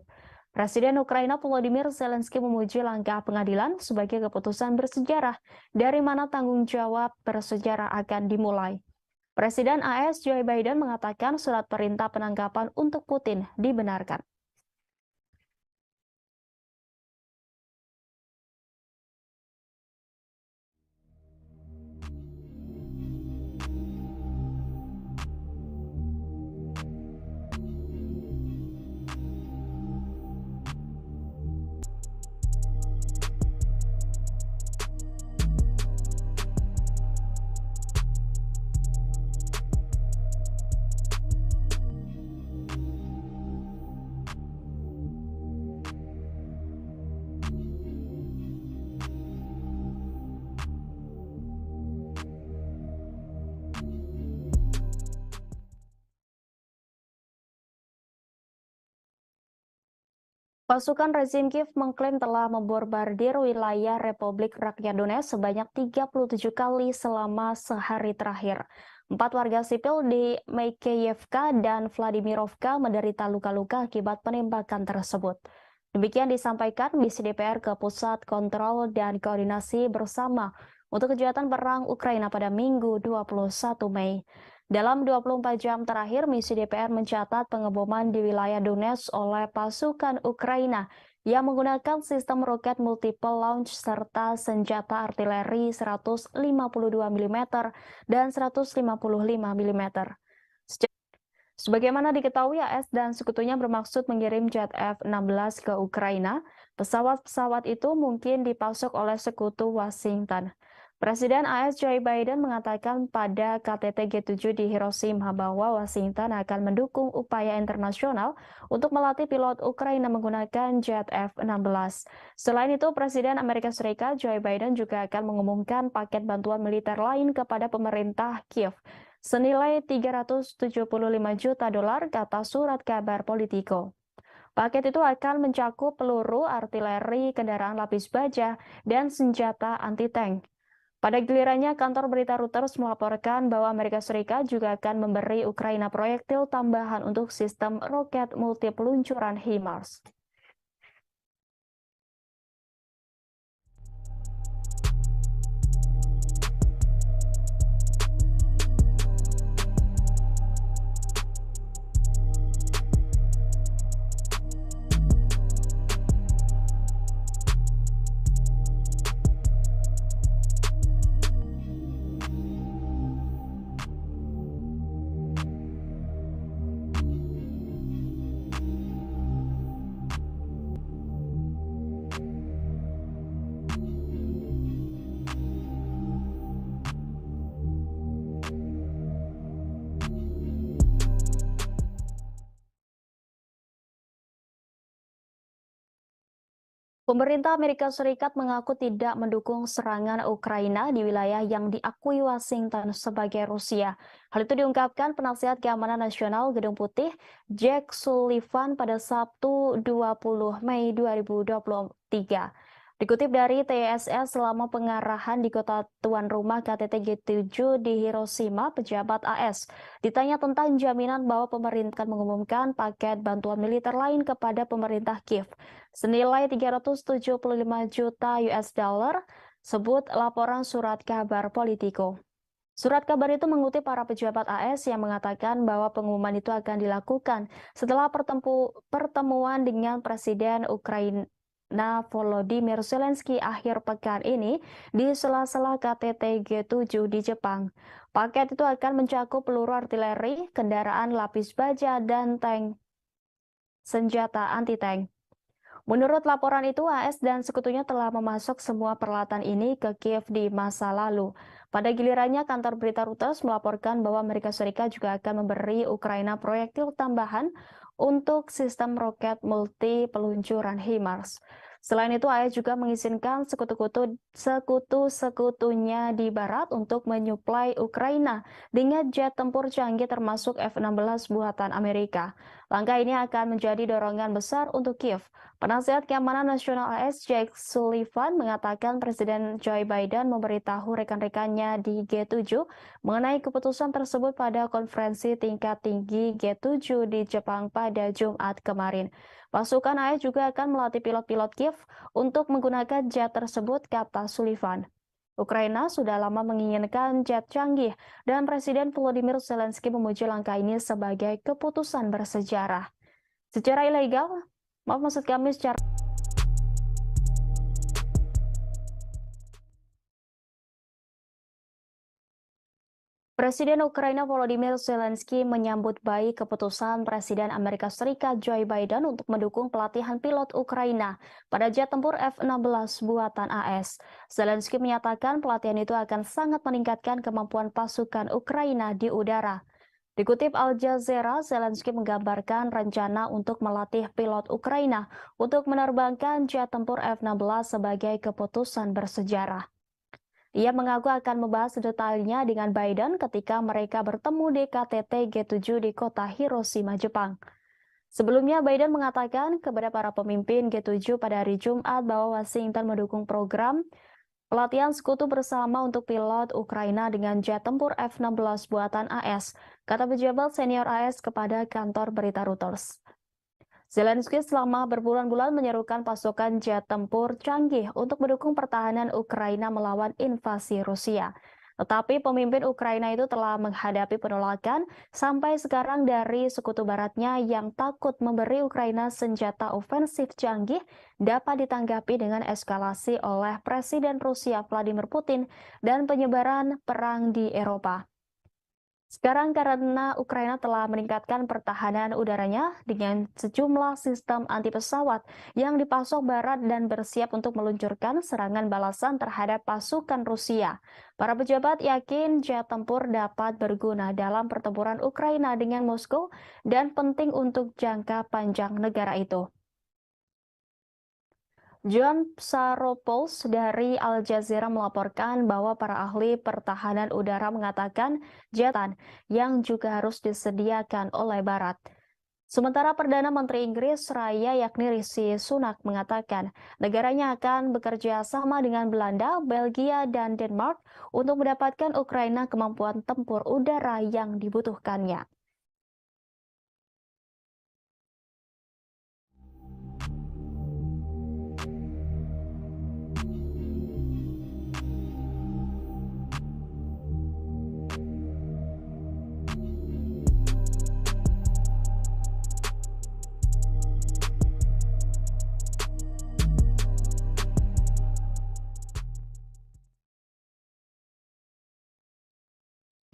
Presiden Ukraina Volodymyr Zelensky memuji langkah pengadilan sebagai keputusan bersejarah dari mana tanggung jawab bersejarah akan dimulai. Presiden AS Joe Biden mengatakan surat perintah penangkapan untuk Putin dibenarkan. Pasukan rezim Kiev mengklaim telah memborbardir wilayah Republik Rakyat Donetsk sebanyak 37 kali selama sehari terakhir. 4 warga sipil di Makeyevka dan Vladimirovka menderita luka-luka akibat penembakan tersebut. Demikian disampaikan Misi DPR ke Pusat Kontrol dan Koordinasi Bersama untuk Kejahatan Perang Ukraina pada Minggu 21 Mei. Dalam 24 jam terakhir, Misi DPR mencatat pengeboman di wilayah Donetsk oleh pasukan Ukraina yang menggunakan sistem roket multiple launch serta senjata artileri 152 mm dan 155 mm. Sebagaimana diketahui, AS dan sekutunya bermaksud mengirim jet F-16 ke Ukraina. Pesawat-pesawat itu mungkin dipasok oleh sekutu Washington. Presiden AS Joe Biden mengatakan pada KTT G7 di Hiroshima bahwa Washington akan mendukung upaya internasional untuk melatih pilot Ukraina menggunakan jet F-16. Selain itu, Presiden Amerika Serikat Joe Biden juga akan mengumumkan paket bantuan militer lain kepada pemerintah Kiev senilai 375 juta dolar, kata surat kabar Politico. Paket itu akan mencakup peluru, artileri, kendaraan lapis baja, dan senjata anti-tank. Pada gilirannya, kantor berita Reuters melaporkan bahwa Amerika Serikat juga akan memberi Ukraina proyektil tambahan untuk sistem roket multi peluncuran HIMARS. Pemerintah Amerika Serikat mengaku tidak mendukung serangan Ukraina di wilayah yang diakui Washington sebagai Rusia. Hal itu diungkapkan penasihat keamanan nasional Gedung Putih, Jack Sullivan pada Sabtu 20 Mei 2023. Dikutip dari TSS, selama pengarahan di kota tuan rumah KTT G7 di Hiroshima, pejabat AS ditanya tentang jaminan bahwa pemerintah akan mengumumkan paket bantuan militer lain kepada pemerintah Kiev senilai 375 juta US dollar, sebut laporan surat kabar Politico. Surat kabar itu mengutip para pejabat AS yang mengatakan bahwa pengumuman itu akan dilakukan setelah pertemuan dengan Presiden Ukraina Volodymyr Zelensky akhir pekan ini di sela-sela KTT G7 di Jepang. Paket itu akan mencakup peluru artileri, kendaraan lapis baja, dan tank senjata anti-tank. Menurut laporan itu, AS dan sekutunya telah memasok semua peralatan ini ke Kiev di masa lalu. Pada gilirannya, kantor berita Reuters melaporkan bahwa Amerika Serikat juga akan memberi Ukraina proyektil tambahan untuk sistem roket multi peluncuran HIMARS. Selain itu, AS juga mengizinkan sekutu-sekutunya di barat untuk menyuplai Ukraina dengan jet tempur canggih termasuk F-16 buatan Amerika. Langkah ini akan menjadi dorongan besar untuk Kiev. Penasihat Keamanan Nasional AS Jake Sullivan mengatakan Presiden Joe Biden memberitahu rekan-rekannya di G7 mengenai keputusan tersebut pada konferensi tingkat tinggi G7 di Jepang pada Jumat kemarin. Pasukan AS juga akan melatih pilot-pilot Kiev untuk menggunakan jet tersebut, kata Sullivan. Ukraina sudah lama menginginkan jet canggih dan Presiden Volodymyr Zelensky memuji langkah ini sebagai keputusan bersejarah. Secara ilegal, maksud kami secara Presiden Ukraina Volodymyr Zelensky menyambut baik keputusan Presiden Amerika Serikat Joe Biden untuk mendukung pelatihan pilot Ukraina pada jet tempur F-16 buatan AS. Zelensky menyatakan pelatihan itu akan sangat meningkatkan kemampuan pasukan Ukraina di udara. Dikutip Al Jazeera, Zelensky menggambarkan rencana untuk melatih pilot Ukraina untuk menerbangkan jet tempur F-16 sebagai keputusan bersejarah. Ia mengaku akan membahas detailnya dengan Biden ketika mereka bertemu di KTT G7 di kota Hiroshima, Jepang. Sebelumnya, Biden mengatakan kepada para pemimpin G7 pada hari Jumat bahwa Washington mendukung program pelatihan sekutu bersama untuk pilot Ukraina dengan jet tempur F-16 buatan AS, kata pejabat senior AS kepada kantor berita Reuters. Zelensky selama berbulan-bulan menyerukan pasukan jet tempur canggih untuk mendukung pertahanan Ukraina melawan invasi Rusia. Tetapi pemimpin Ukraina itu telah menghadapi penolakan sampai sekarang dari sekutu baratnya yang takut memberi Ukraina senjata ofensif canggih dapat ditanggapi dengan eskalasi oleh Presiden Rusia Vladimir Putin dan penyebaran perang di Eropa. Sekarang karena Ukraina telah meningkatkan pertahanan udaranya dengan sejumlah sistem anti pesawat yang dipasok Barat dan bersiap untuk meluncurkan serangan balasan terhadap pasukan Rusia. Para pejabat yakin jet tempur dapat berguna dalam pertempuran Ukraina dengan Moskow dan penting untuk jangka panjang negara itu. John Psaropoulos dari Al Jazeera melaporkan bahwa para ahli pertahanan udara mengatakan jetan yang juga harus disediakan oleh Barat. Sementara Perdana Menteri Inggris Raya yakni Rishi Sunak mengatakan negaranya akan bekerja sama dengan Belanda, Belgia, dan Denmark untuk mendapatkan Ukraina kemampuan tempur udara yang dibutuhkannya.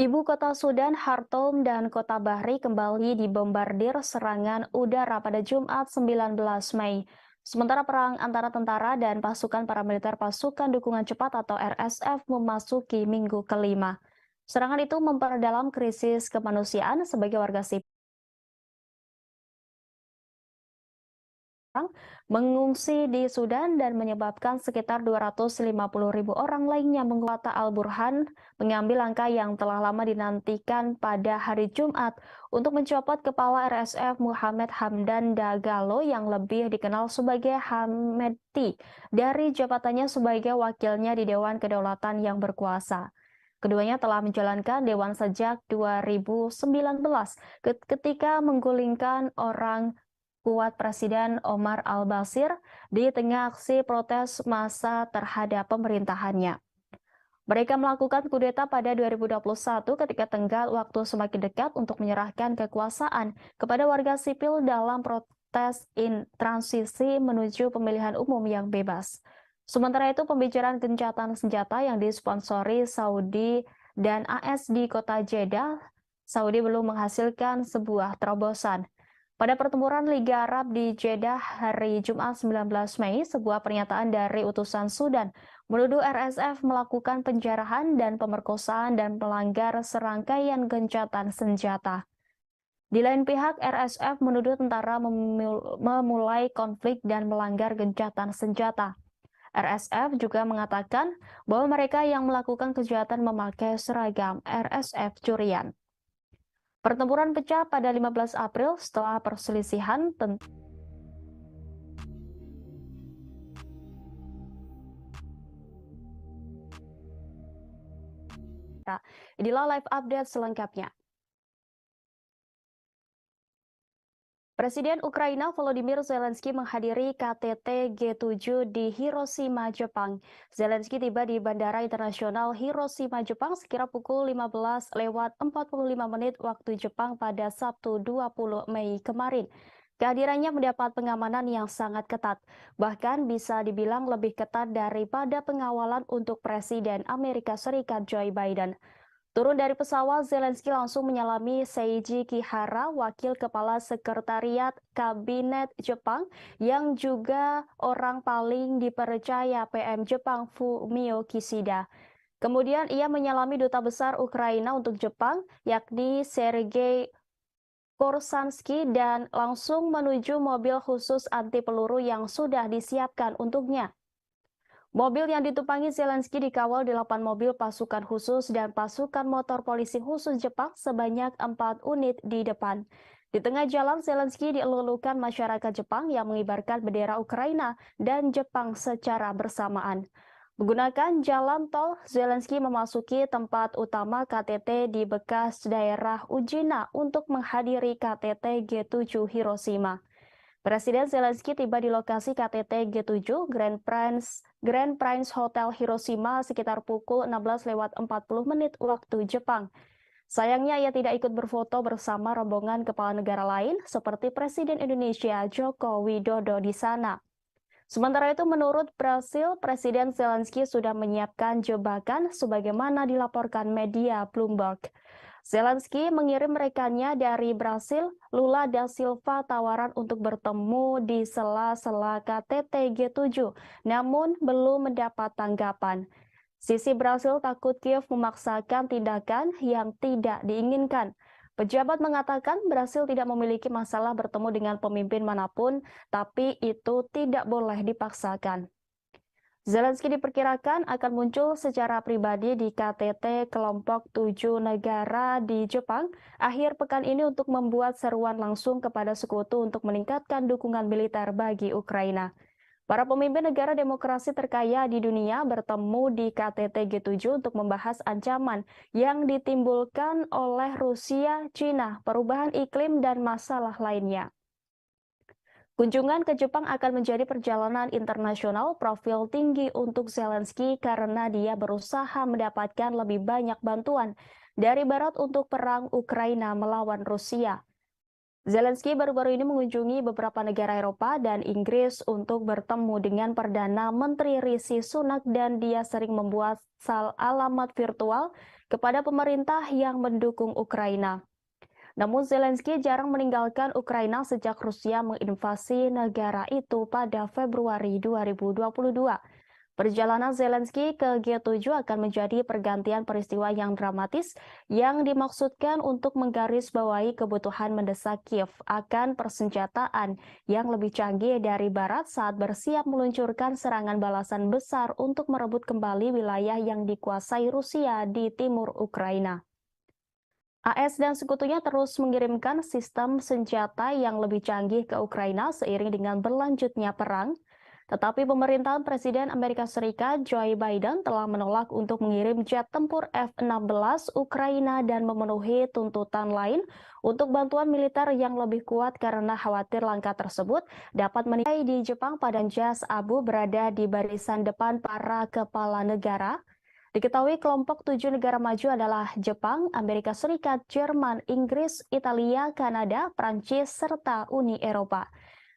Ibu kota Sudan, Khartoum, dan kota Bahri kembali dibombardir serangan udara pada Jumat 19 Mei. Sementara perang antara tentara dan pasukan paramiliter pasukan dukungan cepat atau RSF memasuki minggu kelima. Serangan itu memperdalam krisis kemanusiaan sebagai warga sipil mengungsi di Sudan dan menyebabkan sekitar 250.000 orang lainnya mengkuata Al-Burhan mengambil langkah yang telah lama dinantikan pada hari Jumat untuk mencopot kepala RSF Muhammad Hamdan Dagalo yang lebih dikenal sebagai Hameti dari jabatannya sebagai wakilnya di Dewan Kedaulatan yang berkuasa. Keduanya telah menjalankan dewan sejak 2019 ketika menggulingkan orang kuat Presiden Omar al-Bashir di tengah aksi protes massa terhadap pemerintahannya. Mereka melakukan kudeta pada 2021 ketika tenggat waktu semakin dekat untuk menyerahkan kekuasaan kepada warga sipil dalam protes transisi menuju pemilihan umum yang bebas. Sementara itu, pembicaraan gencatan senjata yang disponsori Saudi dan AS di kota Jeddah, Saudi belum menghasilkan sebuah terobosan. Pada pertempuran Liga Arab di Jeddah hari Jumat 19 Mei, sebuah pernyataan dari utusan Sudan menuduh RSF melakukan penjarahan dan pemerkosaan dan melanggar serangkaian gencatan senjata. Di lain pihak, RSF menuduh tentara memulai konflik dan melanggar gencatan senjata. RSF juga mengatakan bahwa mereka yang melakukan kejahatan memakai seragam RSF curian. Pertempuran pecah pada 15 April setelah perselisihan Inilah live update selengkapnya. Presiden Ukraina Volodymyr Zelensky menghadiri KTT G7 di Hiroshima, Jepang. Zelensky tiba di Bandara Internasional Hiroshima, Jepang sekira pukul 15:45 waktu Jepang pada Sabtu 20 Mei kemarin. Kehadirannya mendapat pengamanan yang sangat ketat, bahkan bisa dibilang lebih ketat daripada pengawalan untuk Presiden Amerika Serikat Joe Biden. Turun dari pesawat, Zelensky langsung menyalami Seiji Kihara, wakil kepala sekretariat kabinet Jepang, yang juga orang paling dipercaya PM Jepang Fumio Kishida. Kemudian ia menyalami duta besar Ukraina untuk Jepang, yakni Sergei Korsansky, dan langsung menuju mobil khusus anti peluru yang sudah disiapkan untuknya. Mobil yang ditumpangi Zelensky dikawal 8 mobil pasukan khusus dan pasukan motor polisi khusus Jepang sebanyak 4 unit di depan. Di tengah jalan, Zelensky dielulukan masyarakat Jepang yang mengibarkan bendera Ukraina dan Jepang secara bersamaan. Menggunakan jalan tol, Zelensky memasuki tempat utama KTT di bekas daerah Ujina untuk menghadiri KTT G7 Hiroshima. Presiden Zelensky tiba di lokasi KTT G7 Grand Prince Hotel Hiroshima sekitar pukul 16:40 waktu Jepang. Sayangnya ia tidak ikut berfoto bersama rombongan kepala negara lain seperti Presiden Indonesia Joko Widodo di sana. Sementara itu, menurut Brasil, Presiden Zelensky sudah menyiapkan jebakan sebagaimana dilaporkan media Bloomberg. Zelensky mengirim rekannya dari Brasil, Lula da Silva, tawaran untuk bertemu di sela-sela KTT G7, namun belum mendapat tanggapan. Sisi Brasil takut Kiev memaksakan tindakan yang tidak diinginkan. Pejabat mengatakan Brasil tidak memiliki masalah bertemu dengan pemimpin manapun, tapi itu tidak boleh dipaksakan. Zelensky diperkirakan akan muncul secara pribadi di KTT kelompok 7 negara di Jepang akhir pekan ini untuk membuat seruan langsung kepada sekutu untuk meningkatkan dukungan militer bagi Ukraina. Para pemimpin negara demokrasi terkaya di dunia bertemu di KTT G7 untuk membahas ancaman yang ditimbulkan oleh Rusia, China, perubahan iklim, dan masalah lainnya. Kunjungan ke Jepang akan menjadi perjalanan internasional profil tinggi untuk Zelensky karena dia berusaha mendapatkan lebih banyak bantuan dari Barat untuk perang Ukraina melawan Rusia. Zelensky baru-baru ini mengunjungi beberapa negara Eropa dan Inggris untuk bertemu dengan Perdana Menteri Rishi Sunak dan dia sering membuat alamat virtual kepada pemerintah yang mendukung Ukraina. Namun Zelensky jarang meninggalkan Ukraina sejak Rusia menginvasi negara itu pada Februari 2022. Perjalanan Zelensky ke G7 akan menjadi pergantian peristiwa yang dramatis yang dimaksudkan untuk menggarisbawahi kebutuhan mendesak Kiev akan persenjataan yang lebih canggih dari Barat saat bersiap meluncurkan serangan balasan besar untuk merebut kembali wilayah yang dikuasai Rusia di timur Ukraina. AS dan sekutunya terus mengirimkan sistem senjata yang lebih canggih ke Ukraina seiring dengan berlanjutnya perang. Tetapi pemerintahan Presiden Amerika Serikat Joe Biden telah menolak untuk mengirim jet tempur F-16 Ukraina dan memenuhi tuntutan lain untuk bantuan militer yang lebih kuat karena khawatir langkah tersebut dapat menikahi di Jepang pada jas abu berada di barisan depan para kepala negara. Diketahui kelompok 7 negara maju adalah Jepang, Amerika Serikat, Jerman, Inggris, Italia, Kanada, Prancis, serta Uni Eropa.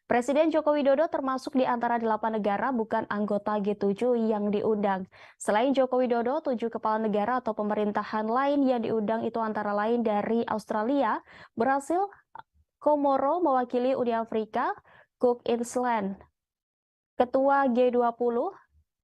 Presiden Joko Widodo termasuk di antara 8 negara bukan anggota G7 yang diundang. Selain Joko Widodo, 7 kepala negara atau pemerintahan lain yang diundang itu antara lain dari Australia, Brasil, Komoro mewakili Uni Afrika, Cook Island, Ketua G20,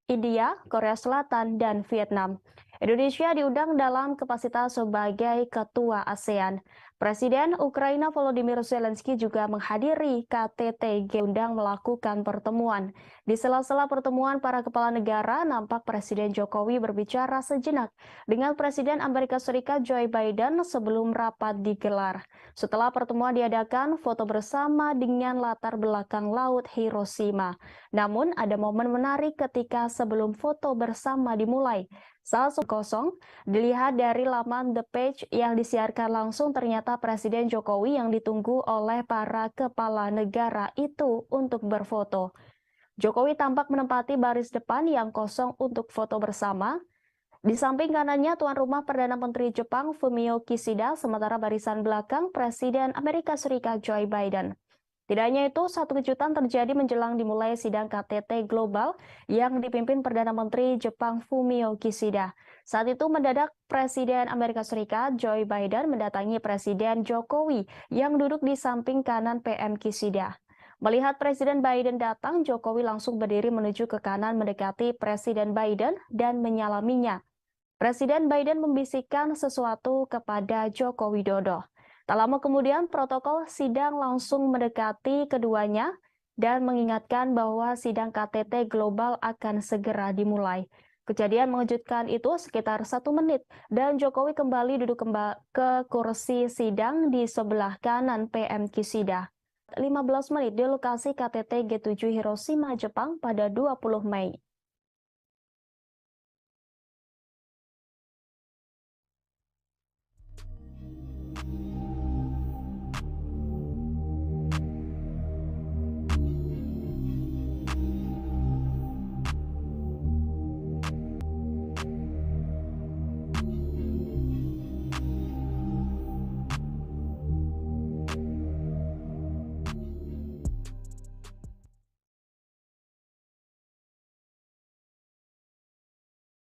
India, Korea Selatan, dan Vietnam. Indonesia diundang dalam kapasitas sebagai Ketua ASEAN. Presiden Ukraina Volodymyr Zelensky juga menghadiri KTT G-undang melakukan pertemuan. Di sela-sela pertemuan para kepala negara, nampak Presiden Jokowi berbicara sejenak dengan Presiden Amerika Serikat Joe Biden sebelum rapat digelar. Setelah pertemuan diadakan, foto bersama dengan latar belakang Laut Hiroshima. Namun, ada momen menarik ketika sebelum foto bersama dimulai. Saat kosong, dilihat dari laman The Page yang disiarkan langsung ternyata Presiden Jokowi yang ditunggu oleh para kepala negara itu untuk berfoto. Jokowi tampak menempati baris depan yang kosong untuk foto bersama. Di samping kanannya tuan rumah Perdana Menteri Jepang Fumio Kishida, sementara barisan belakang Presiden Amerika Serikat Joe Biden. Tidak hanya itu, satu kejutan terjadi menjelang dimulai sidang KTT Global yang dipimpin Perdana Menteri Jepang Fumio Kishida. Saat itu mendadak Presiden Amerika Serikat Joe Biden mendatangi Presiden Jokowi yang duduk di samping kanan PM Kishida. Melihat Presiden Biden datang, Jokowi langsung berdiri menuju ke kanan mendekati Presiden Biden dan menyalaminya. Presiden Biden membisikkan sesuatu kepada Joko Widodo. Tak lama kemudian, protokol sidang langsung mendekati keduanya dan mengingatkan bahwa sidang KTT Global akan segera dimulai. Kejadian mengejutkan itu sekitar 1 menit dan Jokowi kembali duduk ke kursi sidang di sebelah kanan PM Kishida. 15 menit di lokasi KTT G7 Hiroshima, Jepang pada 20 Mei.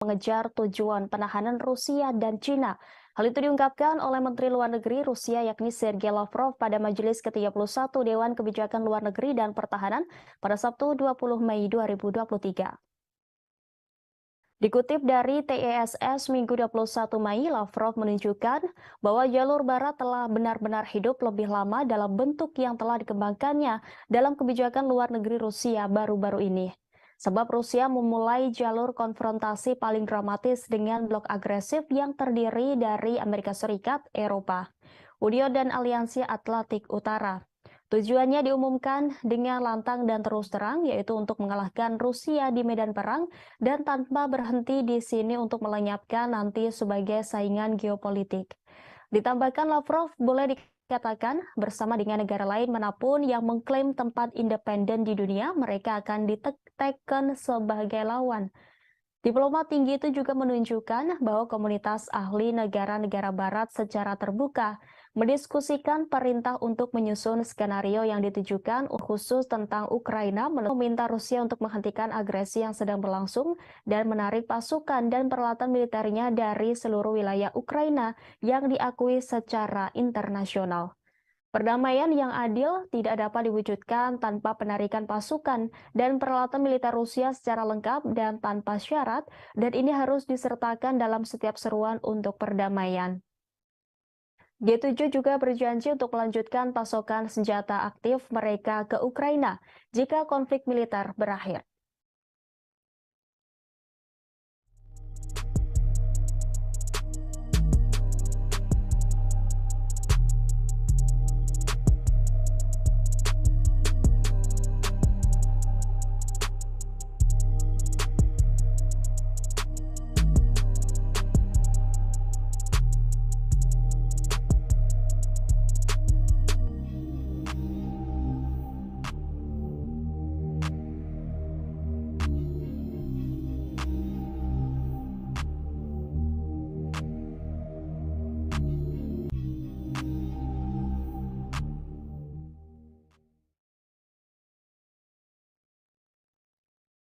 Mengejar tujuan penahanan Rusia dan Cina. Hal itu diungkapkan oleh Menteri Luar Negeri Rusia yakni Sergei Lavrov pada Majelis ke-31 Dewan Kebijakan Luar Negeri dan Pertahanan pada Sabtu 20 Mei 2023. Dikutip dari TESS Minggu 21 Mei, Lavrov menunjukkan bahwa jalur barat telah benar-benar hidup lebih lama dalam bentuk yang telah dikembangkannya dalam kebijakan luar negeri Rusia baru-baru ini. Sebab Rusia memulai jalur konfrontasi paling dramatis dengan blok agresif yang terdiri dari Amerika Serikat, Eropa, Uni dan Aliansi Atlantik Utara. Tujuannya diumumkan dengan lantang dan terus terang, yaitu untuk mengalahkan Rusia di medan perang dan tanpa berhenti di sini untuk melenyapkan nanti sebagai saingan geopolitik. Ditambahkan Lavrov boleh dikatakan bersama dengan negara lain manapun yang mengklaim tempat independen di dunia, mereka akan ditekan sebagai lawan. Diplomat tinggi itu juga menunjukkan bahwa komunitas ahli negara-negara barat secara terbuka mendiskusikan perintah untuk menyusun skenario yang ditujukan khusus tentang Ukraina, meminta Rusia untuk menghentikan agresi yang sedang berlangsung dan menarik pasukan dan peralatan militernya dari seluruh wilayah Ukraina yang diakui secara internasional. Perdamaian yang adil tidak dapat diwujudkan tanpa penarikan pasukan dan peralatan militer Rusia secara lengkap dan tanpa syarat, dan ini harus disertakan dalam setiap seruan untuk perdamaian. G7 juga berjanji untuk melanjutkan pasokan senjata aktif mereka ke Ukraina jika konflik militer berakhir.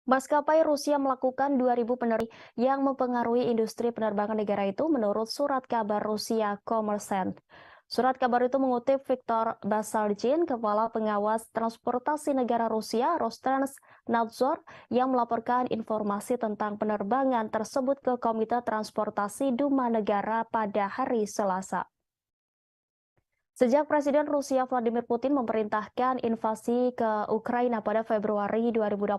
Maskapai Rusia melakukan 2.000 penerbangan yang mempengaruhi industri penerbangan negara itu menurut surat kabar Rusia Kommersant. Surat kabar itu mengutip Viktor Basalgin, Kepala Pengawas Transportasi Negara Rusia Rostrans-Nadzor, yang melaporkan informasi tentang penerbangan tersebut ke Komite Transportasi Duma Negara pada hari Selasa. Sejak Presiden Rusia Vladimir Putin memerintahkan invasi ke Ukraina pada Februari 2022,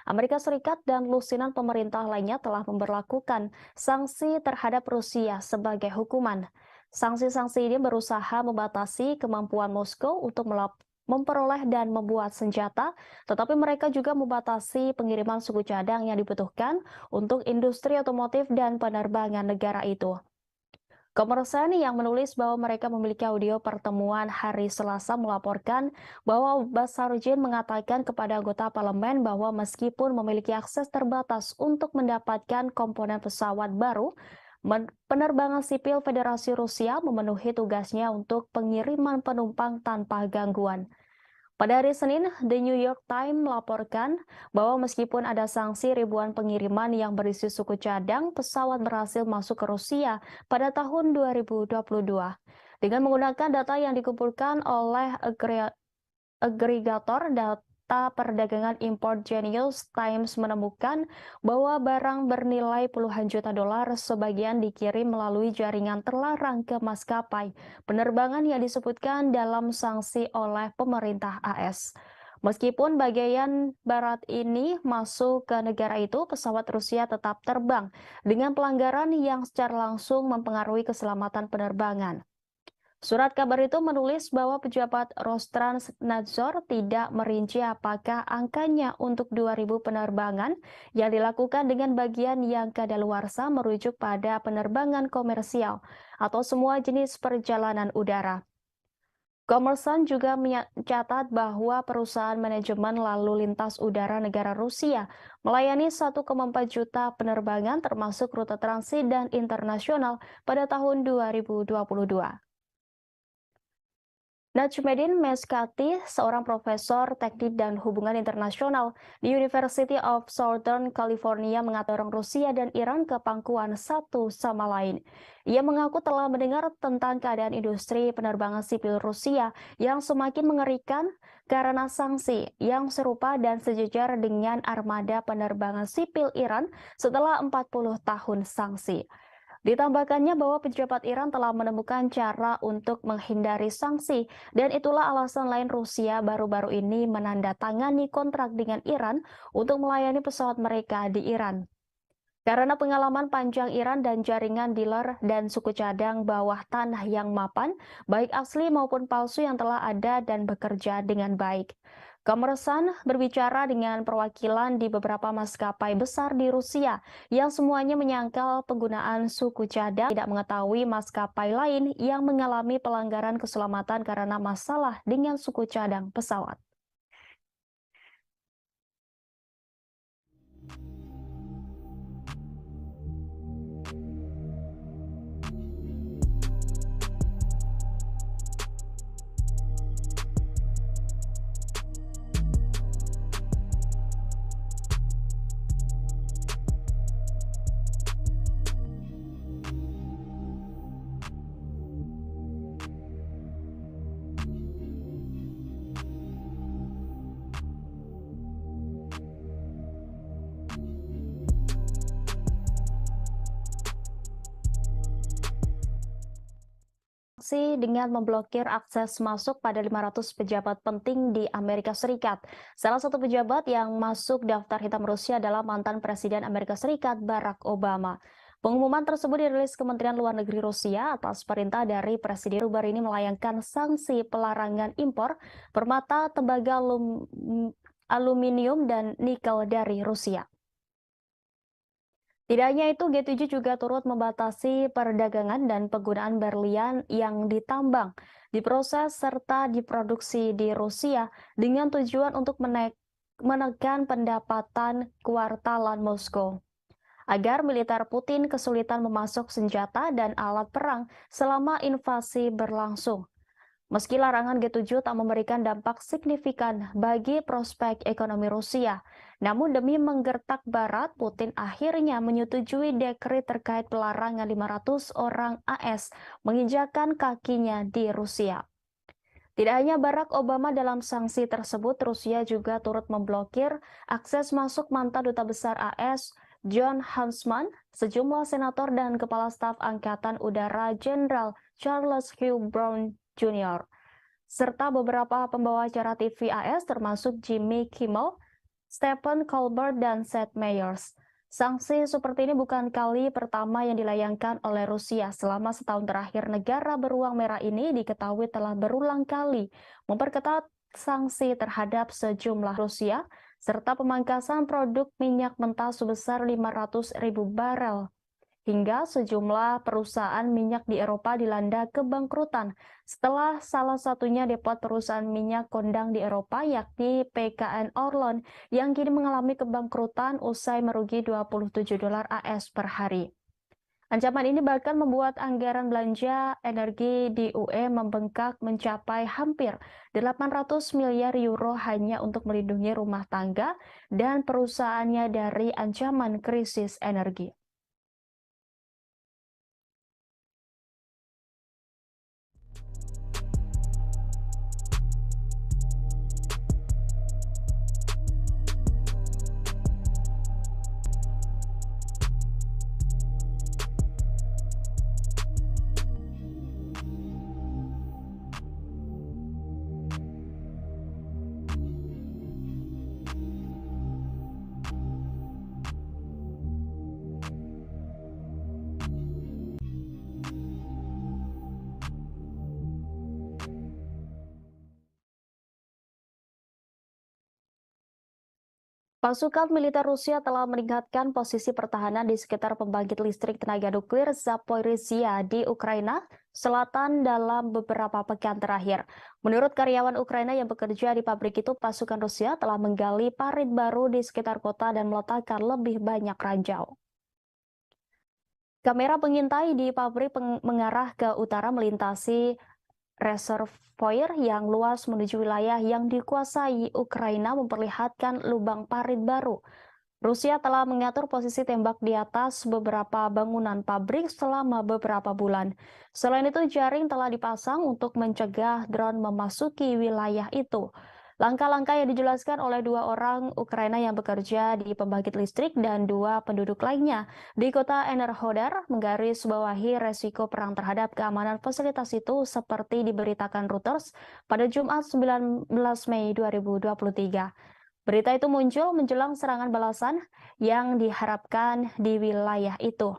Amerika Serikat dan lusinan pemerintah lainnya telah memberlakukan sanksi terhadap Rusia sebagai hukuman. Sanksi-sanksi ini berusaha membatasi kemampuan Moskow untuk memperoleh dan membuat senjata, tetapi mereka juga membatasi pengiriman suku cadang yang dibutuhkan untuk industri otomotif dan penerbangan negara itu. Kommersant yang menulis bahwa mereka memiliki audio pertemuan hari Selasa melaporkan bahwa Basalgin mengatakan kepada anggota parlemen bahwa meskipun memiliki akses terbatas untuk mendapatkan komponen pesawat baru, penerbangan sipil Federasi Rusia memenuhi tugasnya untuk pengiriman penumpang tanpa gangguan. Pada hari Senin, The New York Times melaporkan bahwa meskipun ada sanksi ribuan pengiriman yang berisi suku cadang, pesawat berhasil masuk ke Rusia pada tahun 2022. Dengan menggunakan data yang dikumpulkan oleh agregator data perdagangan impor Genius Times menemukan bahwa barang bernilai puluhan juta dolar sebagian dikirim melalui jaringan terlarang ke maskapai penerbangan yang disebutkan dalam sanksi oleh pemerintah AS. Meskipun bagian barat ini masuk ke negara itu, pesawat Rusia tetap terbang dengan pelanggaran yang secara langsung mempengaruhi keselamatan penerbangan. Surat kabar itu menulis bahwa pejabat Roskrnadzor tidak merinci apakah angkanya untuk 2.000 penerbangan yang dilakukan dengan bagian yang kadaluarsa merujuk pada penerbangan komersial atau semua jenis perjalanan udara. Kommersant juga mencatat bahwa perusahaan manajemen lalu lintas udara negara Rusia melayani 1,4 juta penerbangan termasuk rute transit dan internasional pada tahun 2022. Najmuddin Meskati, seorang profesor teknik dan hubungan internasional di University of Southern California, mengatakan orang Rusia dan Iran ke pangkuan satu sama lain. Ia mengaku telah mendengar tentang keadaan industri penerbangan sipil Rusia yang semakin mengerikan karena sanksi yang serupa dan sejajar dengan armada penerbangan sipil Iran setelah 40 tahun sanksi. Ditambahkannya bahwa pejabat Iran telah menemukan cara untuk menghindari sanksi, dan itulah alasan lain Rusia baru-baru ini menandatangani kontrak dengan Iran untuk melayani pesawat mereka di Iran. Karena pengalaman panjang Iran dan jaringan dealer dan suku cadang bawah tanah yang mapan, baik asli maupun palsu yang telah ada dan bekerja dengan baik. Kommersant berbicara dengan perwakilan di beberapa maskapai besar di Rusia yang semuanya menyangkal penggunaan suku cadang, tidak mengetahui maskapai lain yang mengalami pelanggaran keselamatan karena masalah dengan suku cadang pesawat. Dengan memblokir akses masuk pada 500 pejabat penting di Amerika Serikat. Salah satu pejabat yang masuk daftar hitam Rusia adalah mantan Presiden Amerika Serikat Barack Obama. Pengumuman tersebut dirilis Kementerian Luar Negeri Rusia atas perintah dari Presiden baru ini melayangkan sanksi pelarangan impor permata, tembaga, aluminium, dan nikel dari Rusia. Tidak hanya itu, G7 juga turut membatasi perdagangan dan penggunaan berlian yang ditambang, diproses, serta diproduksi di Rusia dengan tujuan untuk menekan pendapatan kuartalan Moskow. Agar militer Putin kesulitan memasok senjata dan alat perang selama invasi berlangsung. Meski larangan G7 tak memberikan dampak signifikan bagi prospek ekonomi Rusia, namun demi menggertak Barat, Putin akhirnya menyetujui dekret terkait pelarangan 500 orang AS menginjakan kakinya di Rusia. Tidak hanya Barack Obama dalam sanksi tersebut, Rusia juga turut memblokir akses masuk mantan Duta Besar AS John Huntsman, sejumlah senator dan Kepala Staf Angkatan Udara Jenderal Charles Hugh Brown Jr., serta beberapa pembawa acara TV AS termasuk Jimmy Kimmel, Stephen Colbert, dan Seth Meyers. Sanksi seperti ini bukan kali pertama yang dilayangkan oleh Rusia. Selama setahun terakhir, negara beruang merah ini diketahui telah berulang kali memperketat sanksi terhadap sejumlah Rusia, serta pemangkasan produk minyak mentah sebesar 500.000 barel. Hingga sejumlah perusahaan minyak di Eropa dilanda kebangkrutan setelah salah satunya depot perusahaan minyak kondang di Eropa yakni PKN Orlen yang kini mengalami kebangkrutan usai merugi $27 AS per hari. Ancaman ini bahkan membuat anggaran belanja energi di UE membengkak mencapai hampir 800 miliar euro hanya untuk melindungi rumah tangga dan perusahaannya dari ancaman krisis energi. Pasukan militer Rusia telah meningkatkan posisi pertahanan di sekitar pembangkit listrik tenaga nuklir Zaporizhia di Ukraina Selatan dalam beberapa pekan terakhir. Menurut karyawan Ukraina yang bekerja di pabrik itu, pasukan Rusia telah menggali parit baru di sekitar kota dan meletakkan lebih banyak ranjau. Kamera pengintai di pabrik mengarah ke utara melintasi reservoir yang luas menuju wilayah yang dikuasai Ukraina memperlihatkan lubang parit baru. Rusia telah mengatur posisi tembak di atas beberapa bangunan pabrik selama beberapa bulan. Selain itu, jaring telah dipasang untuk mencegah drone memasuki wilayah itu. Langkah-langkah yang dijelaskan oleh dua orang Ukraina yang bekerja di pembangkit listrik dan dua penduduk lainnya di kota Enerhodar menggarisbawahi resiko perang terhadap keamanan fasilitas itu seperti diberitakan Reuters pada Jumat 19 Mei 2023. Berita itu muncul menjelang serangan balasan yang diharapkan di wilayah itu.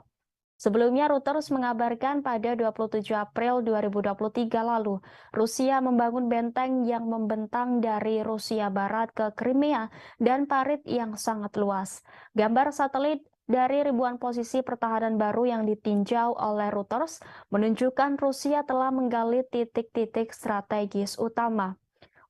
Sebelumnya, Reuters mengabarkan pada 27 April 2023 lalu, Rusia membangun benteng yang membentang dari Rusia Barat ke Crimea dan parit yang sangat luas. Gambar satelit dari ribuan posisi pertahanan baru yang ditinjau oleh Reuters menunjukkan Rusia telah menggali titik-titik strategis utama.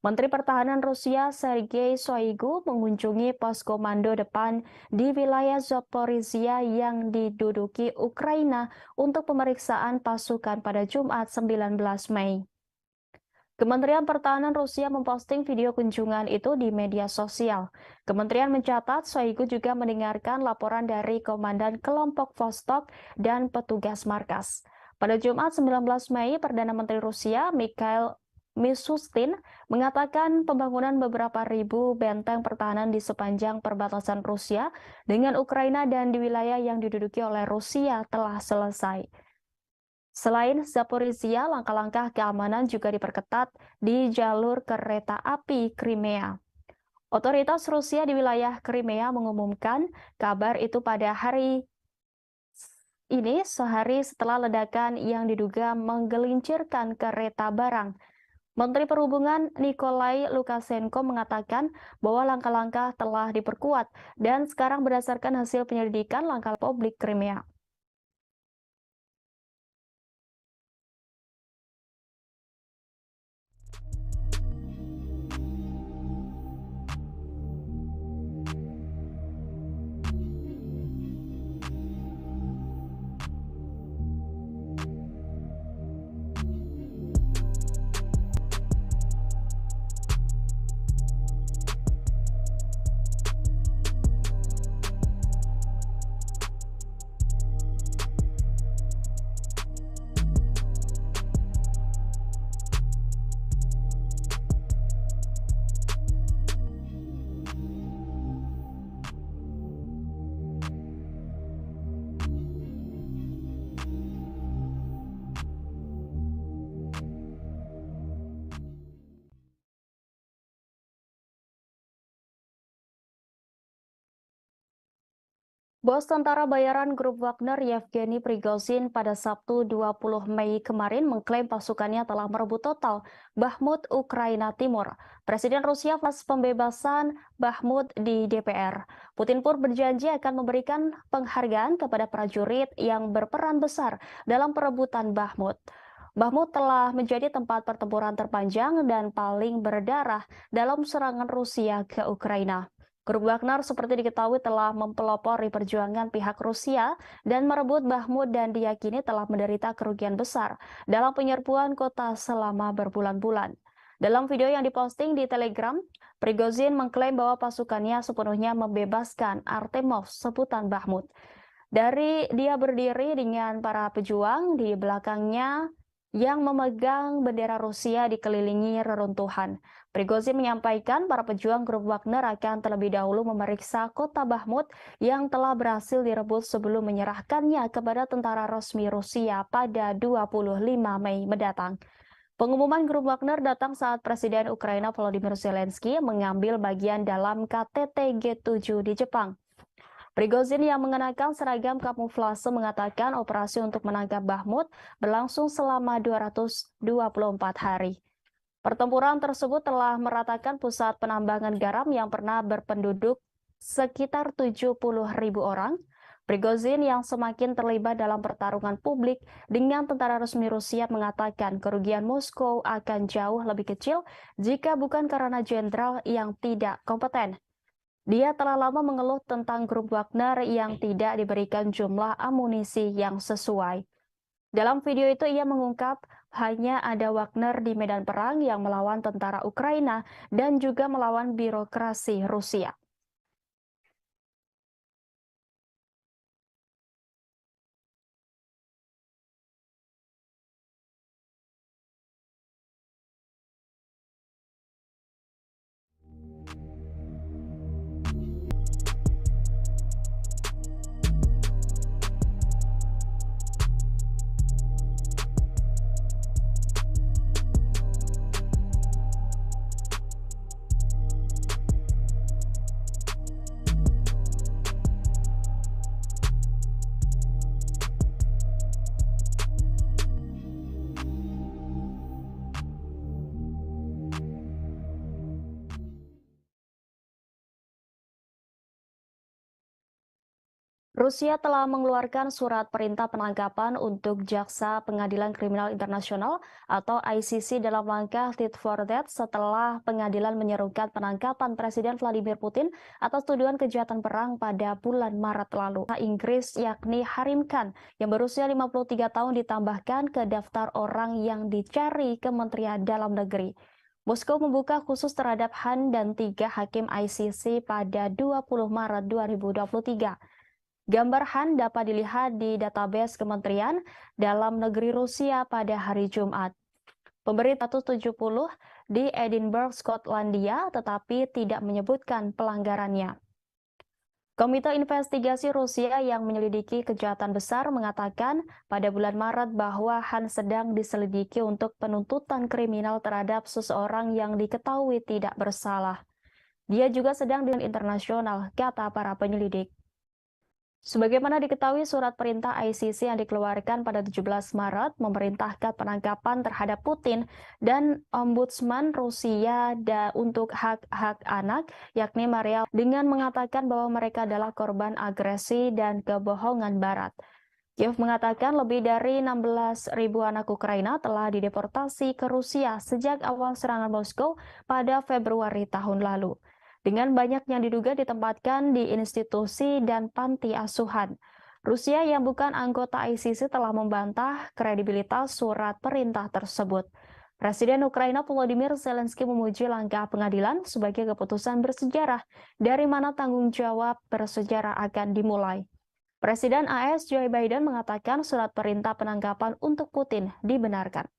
Menteri Pertahanan Rusia Sergei Shoigu mengunjungi pos komando depan di wilayah Zaporizhia yang diduduki Ukraina untuk pemeriksaan pasukan pada Jumat 19 Mei. Kementerian Pertahanan Rusia memposting video kunjungan itu di media sosial. Kementerian mencatat Shoigu juga mendengarkan laporan dari Komandan Kelompok Vostok dan petugas markas. Pada Jumat 19 Mei, Perdana Menteri Rusia Mikhail Mishustin mengatakan pembangunan beberapa ribu benteng pertahanan di sepanjang perbatasan Rusia dengan Ukraina dan di wilayah yang diduduki oleh Rusia telah selesai. Selain Zaporizhia, langkah-langkah keamanan juga diperketat di jalur kereta api Crimea. Otoritas Rusia di wilayah Crimea mengumumkan kabar itu pada hari ini sehari setelah ledakan yang diduga menggelincirkan kereta barang. Menteri Perhubungan Nikolai Lukashenko mengatakan bahwa langkah-langkah telah diperkuat dan sekarang berdasarkan hasil penyelidikan langkah publik Crimea. Bos tentara bayaran grup Wagner Yevgeny Prigozhin pada Sabtu 20 Mei kemarin mengklaim pasukannya telah merebut total Bakhmut, Ukraina Timur. Presiden Rusia pas pembebasan Bakhmut di DPR. Putin pun berjanji akan memberikan penghargaan kepada prajurit yang berperan besar dalam perebutan Bakhmut. Bakhmut telah menjadi tempat pertempuran terpanjang dan paling berdarah dalam serangan Rusia ke Ukraina. Grup Wagner seperti diketahui telah mempelopori perjuangan pihak Rusia dan merebut Bakhmut dan diyakini telah menderita kerugian besar dalam penyerbuan kota selama berbulan-bulan. Dalam video yang diposting di Telegram, Prigozhin mengklaim bahwa pasukannya sepenuhnya membebaskan Artemov, sebutan Bakhmut. Dari dia berdiri dengan para pejuang di belakangnya yang memegang bendera Rusia dikelilingi reruntuhan. Prigozhin menyampaikan para pejuang grup Wagner akan terlebih dahulu memeriksa kota Bakhmut yang telah berhasil direbut sebelum menyerahkannya kepada tentara resmi Rusia pada 25 Mei mendatang. Pengumuman grup Wagner datang saat Presiden Ukraina Volodymyr Zelensky mengambil bagian dalam KTT G7 di Jepang. Prigozhin yang mengenakan seragam kamuflase mengatakan operasi untuk menangkap Bakhmut berlangsung selama 224 hari. Pertempuran tersebut telah meratakan pusat penambangan garam yang pernah berpenduduk sekitar 70.000 orang. Prigozhin yang semakin terlibat dalam pertarungan publik dengan tentara resmi Rusia mengatakan kerugian Moskow akan jauh lebih kecil jika bukan karena jenderal yang tidak kompeten. Dia telah lama mengeluh tentang grup Wagner yang tidak diberikan jumlah amunisi yang sesuai. Dalam video itu ia mengungkap hanya ada Wagner di medan perang yang melawan tentara Ukraina dan juga melawan birokrasi Rusia. Rusia telah mengeluarkan surat perintah penangkapan untuk Jaksa Pengadilan Kriminal Internasional atau ICC dalam langkah tit for tat setelah pengadilan menyerukan penangkapan Presiden Vladimir Putin atas tuduhan kejahatan perang pada bulan Maret lalu. Inggris yakni Harim Khan yang berusia 53 tahun ditambahkan ke daftar orang yang dicari Kementerian Dalam Negeri. Moskow membuka khusus terhadap Han dan 3 hakim ICC pada 20 Maret 2023. Gambar Han dapat dilihat di database Kementerian Dalam Negeri Rusia pada hari Jumat. Pemberi 170 di Edinburgh, Skotlandia, tetapi tidak menyebutkan pelanggarannya. Komite Investigasi Rusia yang menyelidiki kejahatan besar mengatakan pada bulan Maret bahwa Han sedang diselidiki untuk penuntutan kriminal terhadap seseorang yang diketahui tidak bersalah. Dia juga sedang di internasional, kata para penyelidik. Sebagaimana diketahui, surat perintah ICC yang dikeluarkan pada 17 Maret memerintahkan penangkapan terhadap Putin dan Ombudsman Rusia untuk hak-hak anak, yakni Maria, dengan mengatakan bahwa mereka adalah korban agresi dan kebohongan Barat. Kiev mengatakan lebih dari 16.000 anak Ukraina telah dideportasi ke Rusia sejak awal serangan Moskow pada Februari tahun lalu. Dengan banyak yang diduga ditempatkan di institusi dan panti asuhan. Rusia yang bukan anggota ICC telah membantah kredibilitas surat perintah tersebut. Presiden Ukraina Volodymyr Zelensky memuji langkah pengadilan sebagai keputusan bersejarah dari mana tanggung jawab bersejarah akan dimulai. Presiden AS Joe Biden mengatakan surat perintah penangkapan untuk Putin dibenarkan.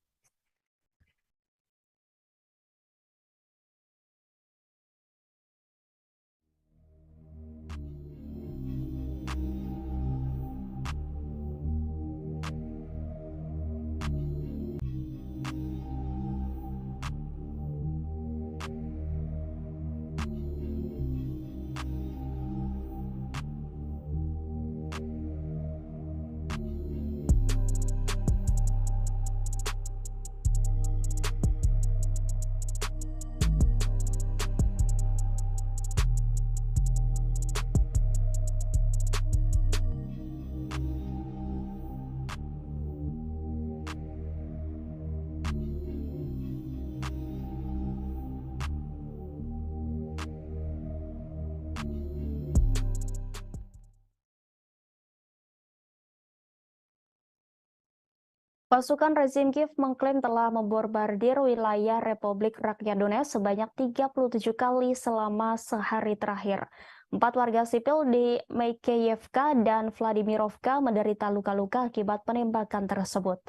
Pasukan rezim Kiev mengklaim telah membombardir wilayah Republik Rakyat Donetsk sebanyak 37 kali selama sehari terakhir. 4 warga sipil di Makeyevka dan Vladimirovka menderita luka-luka akibat penembakan tersebut.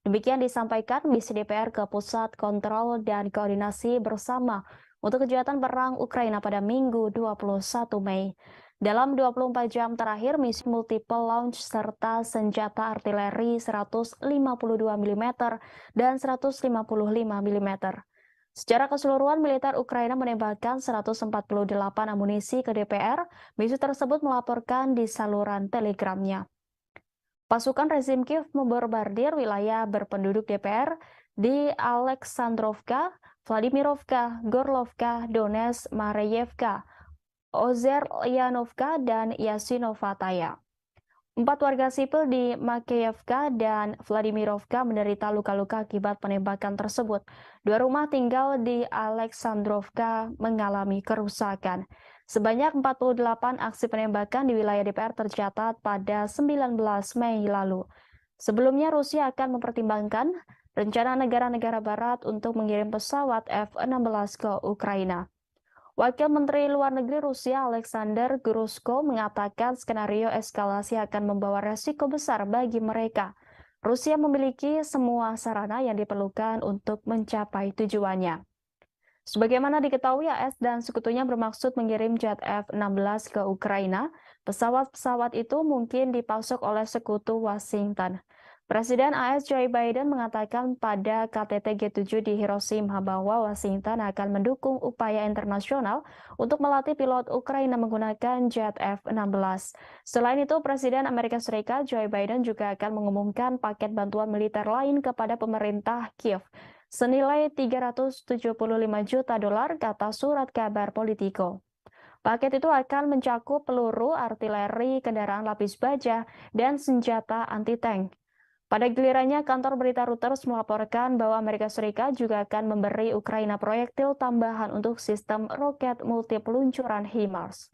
Demikian disampaikan Misi DPR ke Pusat Kontrol dan Koordinasi Bersama untuk Kejahatan Perang Ukraina pada Minggu 21 Mei. Dalam 24 jam terakhir, misi multiple launch serta senjata artileri 152 mm dan 155 mm. Secara keseluruhan, militer Ukraina menembakkan 148 amunisi ke DPR. Misi tersebut melaporkan di saluran telegramnya. Pasukan rezim Kiev membombardir wilayah berpenduduk DPR di Aleksandrovka, Vladimirovka, Gorlovka, Donetsk, Mareyevka, Ozer Yanovka, dan Yasinova Taya. 4 warga sipil di Makeyevka dan Vladimirovka menderita luka-luka akibat penembakan tersebut. 2 rumah tinggal di Alexandrovka mengalami kerusakan. Sebanyak 48 aksi penembakan di wilayah DPR tercatat pada 19 Mei lalu. Sebelumnya, Rusia akan mempertimbangkan rencana negara-negara barat untuk mengirim pesawat F-16 ke Ukraina. Wakil Menteri Luar Negeri Rusia Alexander Grushko mengatakan skenario eskalasi akan membawa resiko besar bagi mereka. Rusia memiliki semua sarana yang diperlukan untuk mencapai tujuannya. Sebagaimana diketahui, AS dan sekutunya bermaksud mengirim jet F-16 ke Ukraina. Pesawat-pesawat itu mungkin dipasok oleh sekutu Washington. Presiden AS Joe Biden mengatakan pada KTT G7 di Hiroshima bahwa Washington akan mendukung upaya internasional untuk melatih pilot Ukraina menggunakan jet F-16. Selain itu, Presiden Amerika Serikat Joe Biden juga akan mengumumkan paket bantuan militer lain kepada pemerintah Kiev senilai 375 juta dolar, kata surat kabar Politico. Paket itu akan mencakup peluru, artileri, kendaraan lapis baja, dan senjata anti-tank. Pada gilirannya, kantor berita Reuters melaporkan bahwa Amerika Serikat juga akan memberi Ukraina proyektil tambahan untuk sistem roket multi peluncuran HIMARS.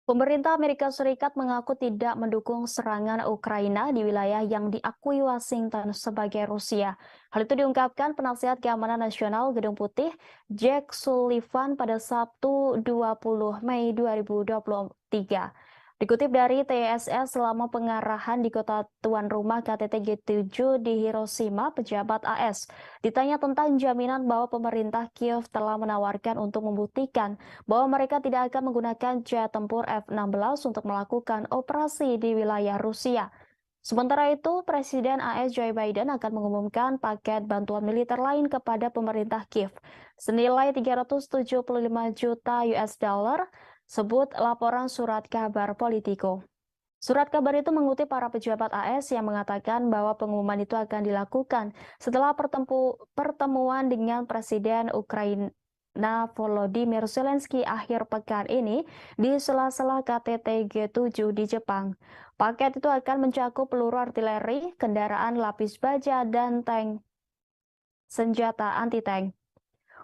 Pemerintah Amerika Serikat mengaku tidak mendukung serangan Ukraina di wilayah yang diakui Washington sebagai Rusia. Hal itu diungkapkan penasihat keamanan nasional Gedung Putih, Jake Sullivan pada Sabtu 20 Mei 2023. Dikutip dari TSS, selama pengarahan di kota tuan rumah KTT G7 di Hiroshima, pejabat AS ditanya tentang jaminan bahwa pemerintah Kiev telah menawarkan untuk membuktikan bahwa mereka tidak akan menggunakan jet tempur F-16 untuk melakukan operasi di wilayah Rusia. Sementara itu, Presiden AS Joe Biden akan mengumumkan paket bantuan militer lain kepada pemerintah Kiev senilai 375 juta US dollar, sebut laporan surat kabar Politico. Surat kabar itu mengutip para pejabat AS yang mengatakan bahwa pengumuman itu akan dilakukan setelah pertemuan dengan Presiden Ukraina Volodymyr Zelensky akhir pekan ini di sela-sela KTT G7 di Jepang. Paket itu akan mencakup peluru artileri, kendaraan lapis baja, dan tank senjata anti-tank.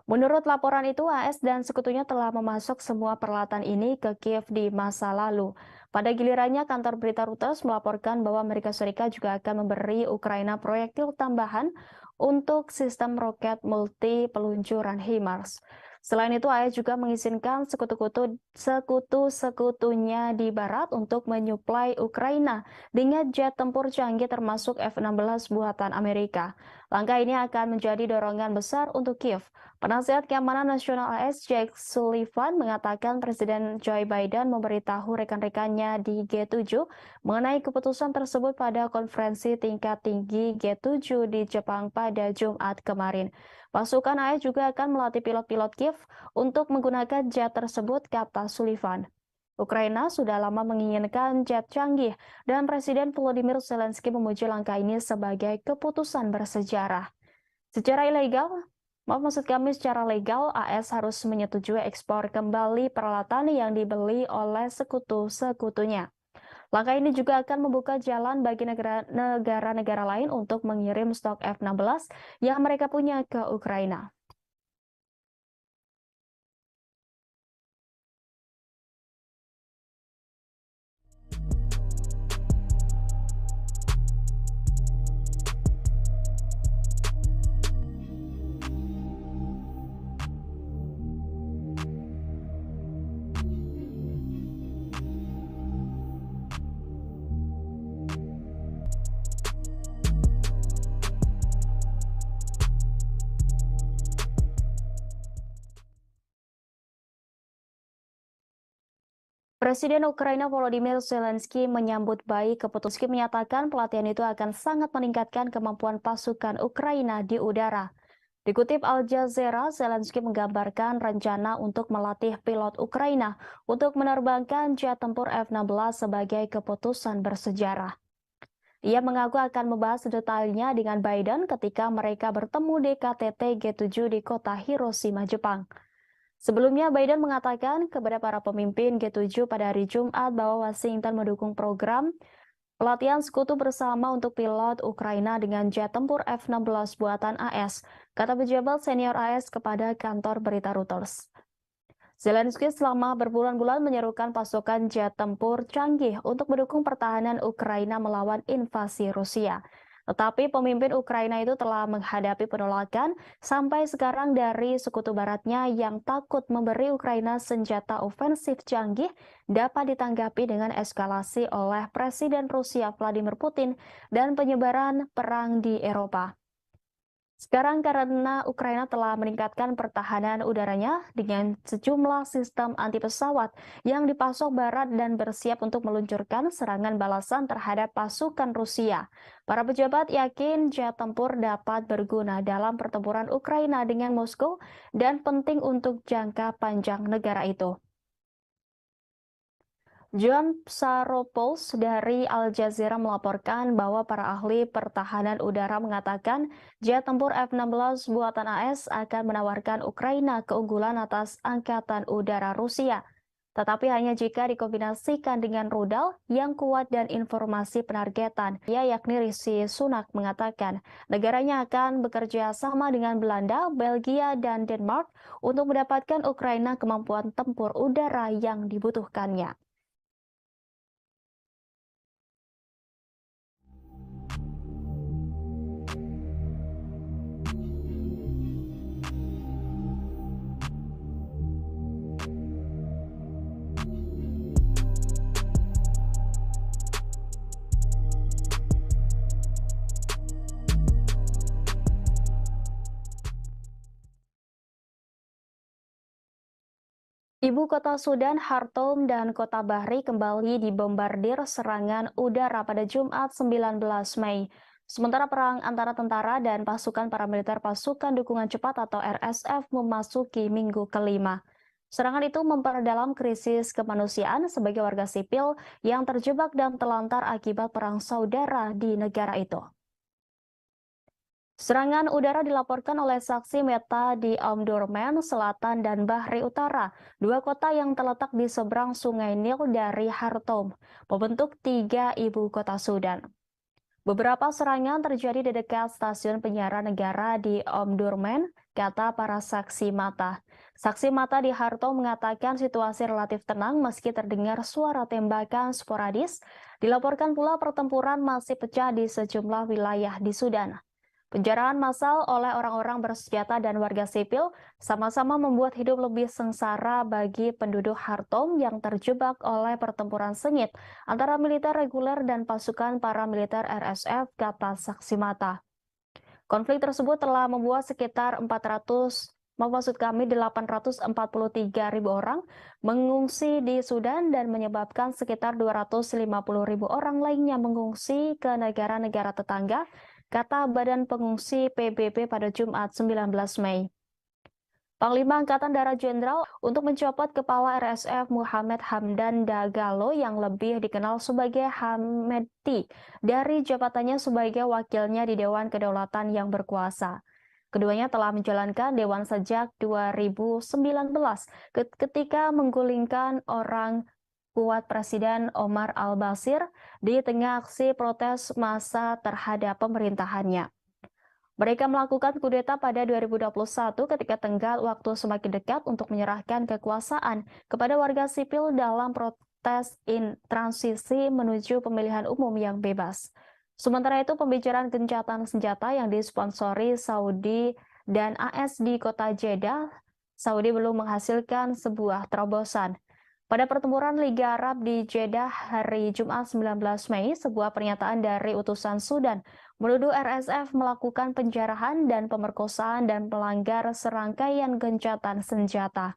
Menurut laporan itu, AS dan sekutunya telah memasok semua peralatan ini ke Kiev di masa lalu. Pada gilirannya, kantor berita Reuters melaporkan bahwa Amerika Serikat juga akan memberi Ukraina proyektil tambahan untuk sistem roket multi peluncuran HIMARS. Selain itu, AS juga mengizinkan sekutu-sekutunya di barat untuk menyuplai Ukraina dengan jet tempur canggih termasuk F-16 buatan Amerika. Langkah ini akan menjadi dorongan besar untuk Kiev. Penasihat Keamanan Nasional AS Jake Sullivan mengatakan Presiden Joe Biden memberitahu rekan-rekannya di G7 mengenai keputusan tersebut pada konferensi tingkat tinggi G7 di Jepang pada Jumat kemarin. Pasukan AS juga akan melatih pilot-pilot Kiev untuk menggunakan jet tersebut, kata Sullivan. Ukraina sudah lama menginginkan jet canggih dan Presiden Volodymyr Zelensky memuji langkah ini sebagai keputusan bersejarah. Secara legal, AS harus menyetujui ekspor kembali peralatan yang dibeli oleh sekutu-sekutunya. Langkah ini juga akan membuka jalan bagi negara-negara lain untuk mengirim stok F-16 yang mereka punya ke Ukraina. Presiden Ukraina Volodymyr Zelensky menyambut baik keputusan menyatakan pelatihan itu akan sangat meningkatkan kemampuan pasukan Ukraina di udara. Dikutip Al Jazeera, Zelensky menggambarkan rencana untuk melatih pilot Ukraina untuk menerbangkan jet tempur F-16 sebagai keputusan bersejarah. Ia mengaku akan membahas detailnya dengan Biden ketika mereka bertemu di KTT G7 di kota Hiroshima, Jepang. Sebelumnya, Biden mengatakan kepada para pemimpin G7 pada hari Jumat bahwa Washington mendukung program pelatihan sekutu bersama untuk pilot Ukraina dengan jet tempur F-16 buatan AS, kata pejabat senior AS kepada kantor berita Reuters. Zelensky selama berbulan-bulan menyerukan pasukan jet tempur canggih untuk mendukung pertahanan Ukraina melawan invasi Rusia. Tetapi pemimpin Ukraina itu telah menghadapi penolakan sampai sekarang dari sekutu baratnya yang takut memberi Ukraina senjata ofensif canggih dapat ditanggapi dengan eskalasi oleh Presiden Rusia Vladimir Putin dan penyebaran perang di Eropa. Sekarang karena Ukraina telah meningkatkan pertahanan udaranya dengan sejumlah sistem anti pesawat yang dipasok Barat dan bersiap untuk meluncurkan serangan balasan terhadap pasukan Rusia. Para pejabat yakin jet tempur dapat berguna dalam pertempuran Ukraina dengan Moskow dan penting untuk jangka panjang negara itu. John Psaropoulos dari Al Jazeera melaporkan bahwa para ahli pertahanan udara mengatakan jet tempur F-16 buatan AS akan menawarkan Ukraina keunggulan atas Angkatan Udara Rusia. Tetapi hanya jika dikombinasikan dengan rudal yang kuat dan informasi penargetan. Ia yakni Rishi Sunak mengatakan negaranya akan bekerja sama dengan Belanda, Belgia, dan Denmark untuk mendapatkan Ukraina kemampuan tempur udara yang dibutuhkannya. Ibu kota Sudan, Khartoum, dan kota Bahri kembali dibombardir serangan udara pada Jumat 19 Mei. Sementara perang antara tentara dan pasukan paramiliter pasukan dukungan cepat atau RSF memasuki minggu kelima. Serangan itu memperdalam krisis kemanusiaan sebagai warga sipil yang terjebak dan telantar akibat perang saudara di negara itu. Serangan udara dilaporkan oleh saksi mata di Omdurman Selatan dan Bahri Utara, dua kota yang terletak di seberang Sungai Nil dari Khartoum, membentuk tiga ibu kota Sudan. Beberapa serangan terjadi di dekat stasiun penyiaran negara di Omdurman, kata para saksi mata. Saksi mata di Khartoum mengatakan situasi relatif tenang meski terdengar suara tembakan sporadis. Dilaporkan pula pertempuran masih pecah di sejumlah wilayah di Sudan. Penjarahan massal oleh orang-orang bersenjata dan warga sipil sama-sama membuat hidup lebih sengsara bagi penduduk Khartoum yang terjebak oleh pertempuran sengit antara militer reguler dan pasukan paramiliter RSF, kata saksi mata. Konflik tersebut telah membuat sekitar 843.000 orang mengungsi di Sudan dan menyebabkan sekitar 250.000 orang lainnya mengungsi ke negara-negara tetangga, kata Badan Pengungsi PBB pada Jumat 19 Mei. Panglima Angkatan Darat Jenderal untuk mencopot kepala RSF Muhammad Hamdan Dagalo yang lebih dikenal sebagai Hamedti dari jabatannya sebagai wakilnya di Dewan Kedaulatan yang berkuasa. Keduanya telah menjalankan dewan sejak 2019 ketika menggulingkan orang kuat Presiden Omar al-Bashir di tengah aksi protes massa terhadap pemerintahannya. Mereka melakukan kudeta pada 2021 ketika tenggat waktu semakin dekat untuk menyerahkan kekuasaan kepada warga sipil dalam protes transisi menuju pemilihan umum yang bebas. Sementara itu, pembicaraan gencatan senjata yang disponsori Saudi dan AS di kota Jeddah, Saudi belum menghasilkan sebuah terobosan. Pada pertempuran Liga Arab di Jeddah hari Jumat 19 Mei, sebuah pernyataan dari utusan Sudan menuduh RSF melakukan penjarahan dan pemerkosaan dan melanggar serangkaian gencatan senjata.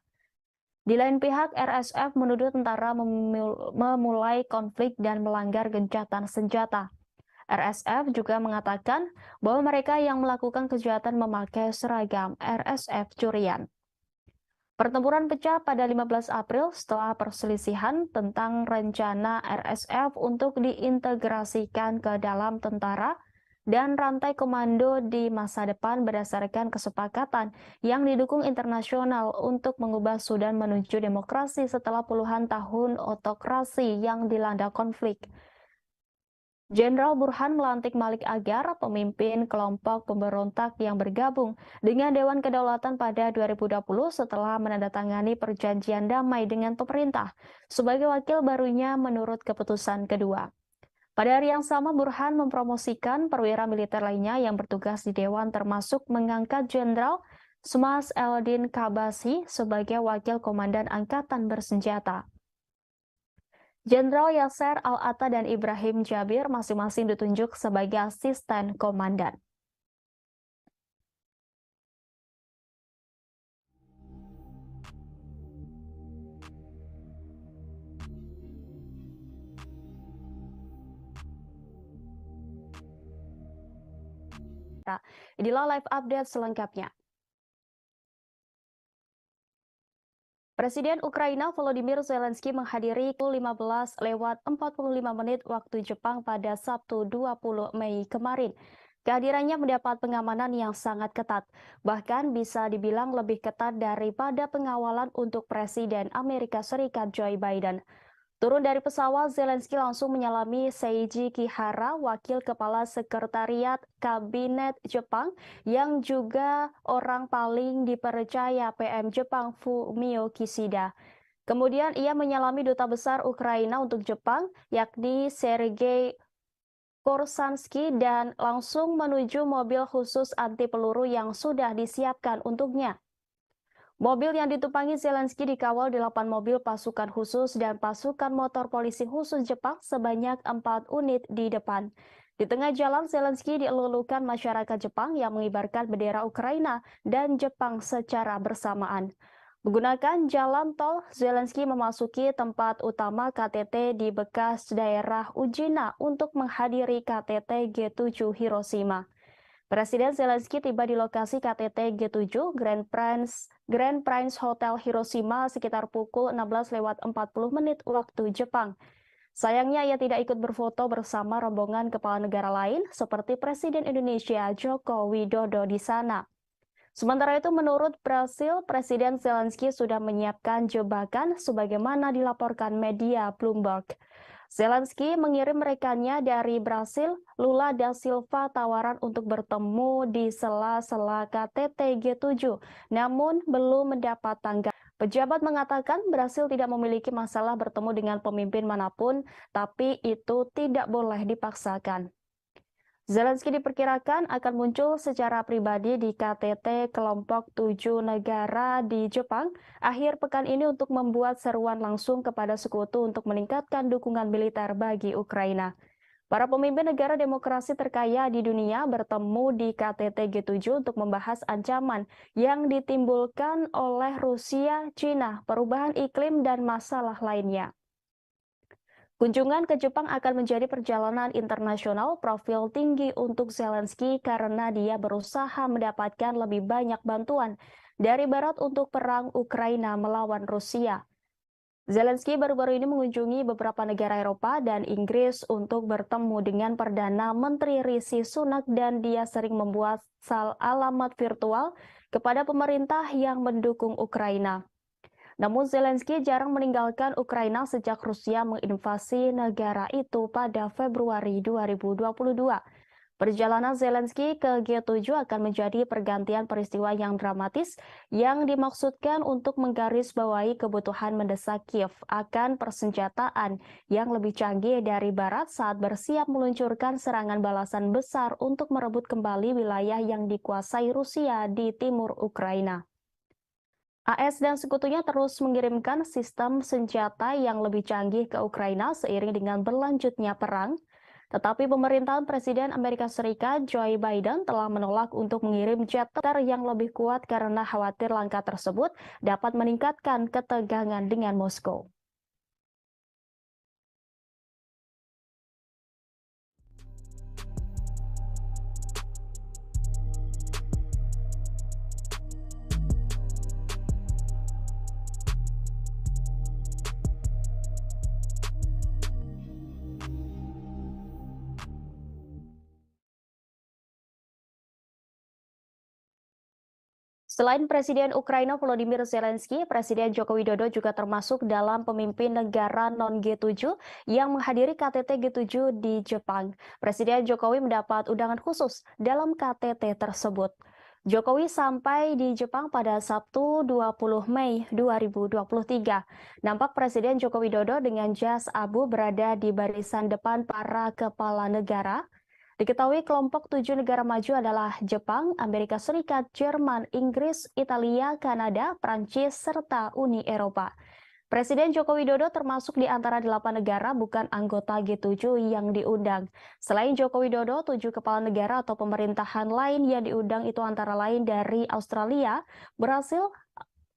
Di lain pihak, RSF menuduh tentara memulai konflik dan melanggar gencatan senjata. RSF juga mengatakan bahwa mereka yang melakukan kejahatan memakai seragam RSF curian. Pertempuran pecah pada 15 April setelah perselisihan tentang rencana RSF untuk diintegrasikan ke dalam tentara dan rantai komando di masa depan berdasarkan kesepakatan yang didukung internasional untuk mengubah Sudan menuju demokrasi setelah puluhan tahun otokrasi yang dilanda konflik. Jenderal Burhan melantik Malik Agar, pemimpin kelompok pemberontak yang bergabung dengan Dewan Kedaulatan pada 2020 setelah menandatangani perjanjian damai dengan pemerintah sebagai wakil barunya menurut keputusan kedua. Pada hari yang sama, Burhan mempromosikan perwira militer lainnya yang bertugas di Dewan termasuk mengangkat Jenderal Smas Eldin Kabasi sebagai wakil komandan angkatan bersenjata. Jenderal Yasser Al-Atta dan Ibrahim Jabir masing-masing ditunjuk sebagai asisten komandan. Inilah live update selengkapnya. Presiden Ukraina Volodymyr Zelensky menghadiri pukul 15:45 waktu Jepang pada Sabtu 20 Mei kemarin. Kehadirannya mendapat pengamanan yang sangat ketat, bahkan bisa dibilang lebih ketat daripada pengawalan untuk Presiden Amerika Serikat Joe Biden. Turun dari pesawat, Zelensky langsung menyalami Seiji Kihara, wakil kepala sekretariat kabinet Jepang, yang juga orang paling dipercaya PM Jepang Fumio Kishida. Kemudian ia menyalami duta besar Ukraina untuk Jepang, yakni Sergei Korsansky, dan langsung menuju mobil khusus anti peluru yang sudah disiapkan untuknya. Mobil yang ditumpangi Zelensky dikawal 8 mobil pasukan khusus dan pasukan motor polisi khusus Jepang sebanyak 4 unit di depan. Di tengah jalan, Zelensky dielulukan masyarakat Jepang yang mengibarkan bendera Ukraina dan Jepang secara bersamaan. Menggunakan jalan tol, Zelensky memasuki tempat utama KTT di bekas daerah Ujina untuk menghadiri KTT G7 Hiroshima. Presiden Zelensky tiba di lokasi KTT G7 Grand Prince Hotel Hiroshima sekitar pukul 16:40 waktu Jepang. Sayangnya ia tidak ikut berfoto bersama rombongan kepala negara lain seperti Presiden Indonesia Joko Widodo di sana. Sementara itu, menurut Brasil, Presiden Zelensky sudah menyiapkan jebakan sebagaimana dilaporkan media Bloomberg. Zelensky mengirim rekannya dari Brasil, Lula da Silva, tawaran untuk bertemu di sela-sela KTT G7, namun belum mendapat tanggapan. Pejabat mengatakan Brasil tidak memiliki masalah bertemu dengan pemimpin manapun, tapi itu tidak boleh dipaksakan. Zelensky diperkirakan akan muncul secara pribadi di KTT kelompok 7 negara di Jepang akhir pekan ini untuk membuat seruan langsung kepada sekutu untuk meningkatkan dukungan militer bagi Ukraina. Para pemimpin negara demokrasi terkaya di dunia bertemu di KTT G7 untuk membahas ancaman yang ditimbulkan oleh Rusia, China, perubahan iklim, dan masalah lainnya. Kunjungan ke Jepang akan menjadi perjalanan internasional profil tinggi untuk Zelensky karena dia berusaha mendapatkan lebih banyak bantuan dari Barat untuk perang Ukraina melawan Rusia. Zelensky baru-baru ini mengunjungi beberapa negara Eropa dan Inggris untuk bertemu dengan Perdana Menteri Rishi Sunak, dan dia sering membuat alamat virtual kepada pemerintah yang mendukung Ukraina. Namun Zelensky jarang meninggalkan Ukraina sejak Rusia menginvasi negara itu pada Februari 2022. Perjalanan Zelensky ke G7 akan menjadi pergantian peristiwa yang dramatis yang dimaksudkan untuk menggarisbawahi kebutuhan mendesak Kiev akan persenjataan yang lebih canggih dari Barat saat bersiap meluncurkan serangan balasan besar untuk merebut kembali wilayah yang dikuasai Rusia di timur Ukraina. AS dan sekutunya terus mengirimkan sistem senjata yang lebih canggih ke Ukraina seiring dengan berlanjutnya perang. Tetapi pemerintahan Presiden Amerika Serikat Joe Biden telah menolak untuk mengirim jet yang lebih kuat karena khawatir langkah tersebut dapat meningkatkan ketegangan dengan Moskow. Selain Presiden Ukraina Volodymyr Zelensky, Presiden Joko Widodo juga termasuk dalam pemimpin negara non-G7 yang menghadiri KTT G7 di Jepang. Presiden Jokowi mendapat undangan khusus dalam KTT tersebut. Jokowi sampai di Jepang pada Sabtu 20 Mei 2023. Nampak Presiden Joko Widodo dengan jas abu berada di barisan depan para kepala negara. Diketahui kelompok 7 negara maju adalah Jepang, Amerika Serikat, Jerman, Inggris, Italia, Kanada, Prancis, serta Uni Eropa. Presiden Joko Widodo termasuk di antara 8 negara bukan anggota G7 yang diundang. Selain Joko Widodo, 7 kepala negara atau pemerintahan lain yang diundang itu antara lain dari Australia, Brasil,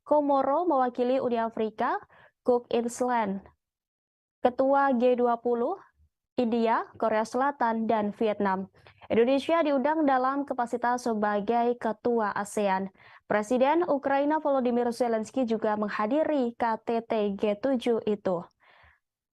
Komoro mewakili Uni Afrika, Cook Island, Ketua G20, India, Korea Selatan, dan Vietnam. Indonesia diundang dalam kapasitas sebagai ketua ASEAN. Presiden Ukraina Volodymyr Zelensky juga menghadiri KTT G7 itu.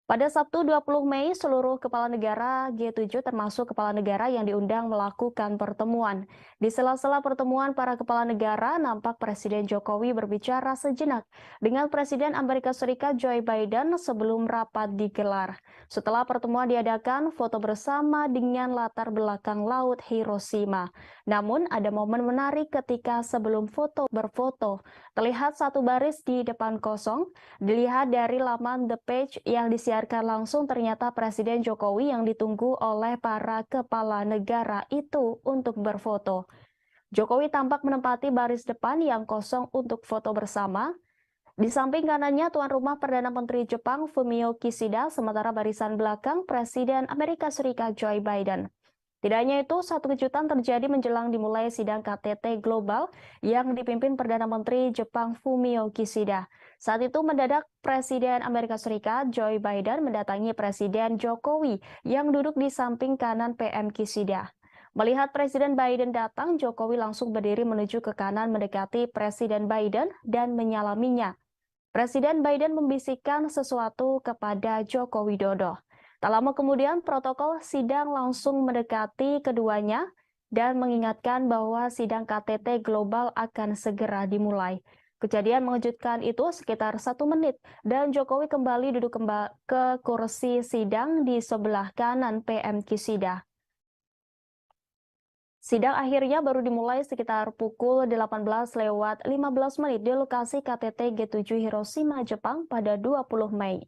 Pada Sabtu 20 Mei, seluruh kepala negara G7 termasuk kepala negara yang diundang melakukan pertemuan. Di sela-sela pertemuan para kepala negara, nampak Presiden Jokowi berbicara sejenak dengan Presiden Amerika Serikat Joe Biden sebelum rapat digelar. Setelah pertemuan diadakan, foto bersama dengan latar belakang Laut Hiroshima. Namun, ada momen menarik ketika sebelum foto berfoto. Terlihat satu baris di depan kosong. Dilihat dari laman The Page yang disiarkan langsung, ternyata Presiden Jokowi yang ditunggu oleh para kepala negara itu untuk berfoto. Jokowi tampak menempati baris depan yang kosong untuk foto bersama. Di samping kanannya tuan rumah Perdana Menteri Jepang Fumio Kishida, sementara barisan belakang Presiden Amerika Serikat Joe Biden. Tidak hanya itu, satu kejutan terjadi menjelang dimulai sidang KTT Global yang dipimpin Perdana Menteri Jepang Fumio Kishida. Saat itu mendadak Presiden Amerika Serikat Joe Biden mendatangi Presiden Jokowi yang duduk di samping kanan PM Kishida. Melihat Presiden Biden datang, Jokowi langsung berdiri menuju ke kanan mendekati Presiden Biden dan menyalaminya. Presiden Biden membisikkan sesuatu kepada Joko Widodo. Tak lama kemudian, protokol sidang langsung mendekati keduanya dan mengingatkan bahwa sidang KTT Global akan segera dimulai. Kejadian mengejutkan itu sekitar 1 menit dan Jokowi kembali duduk ke kursi sidang di sebelah kanan PM Kishida. Sidang akhirnya baru dimulai sekitar pukul 18:15 di lokasi KTT G7 Hiroshima, Jepang pada 20 Mei.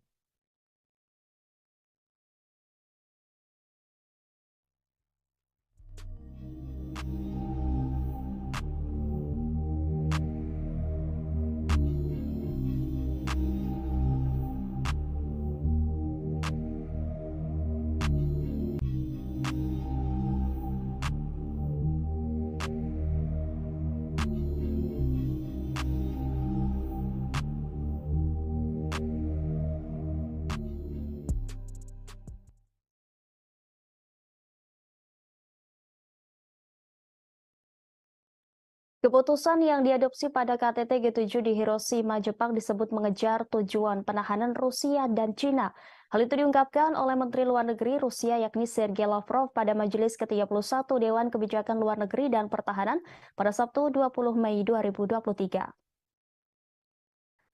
Keputusan yang diadopsi pada KTT G7 di Hiroshima, Jepang disebut mengejar tujuan penahanan Rusia dan Cina. Hal itu diungkapkan oleh Menteri Luar Negeri Rusia yakni Sergei Lavrov pada Majelis ke-31 Dewan Kebijakan Luar Negeri dan Pertahanan pada Sabtu 20 Mei 2023.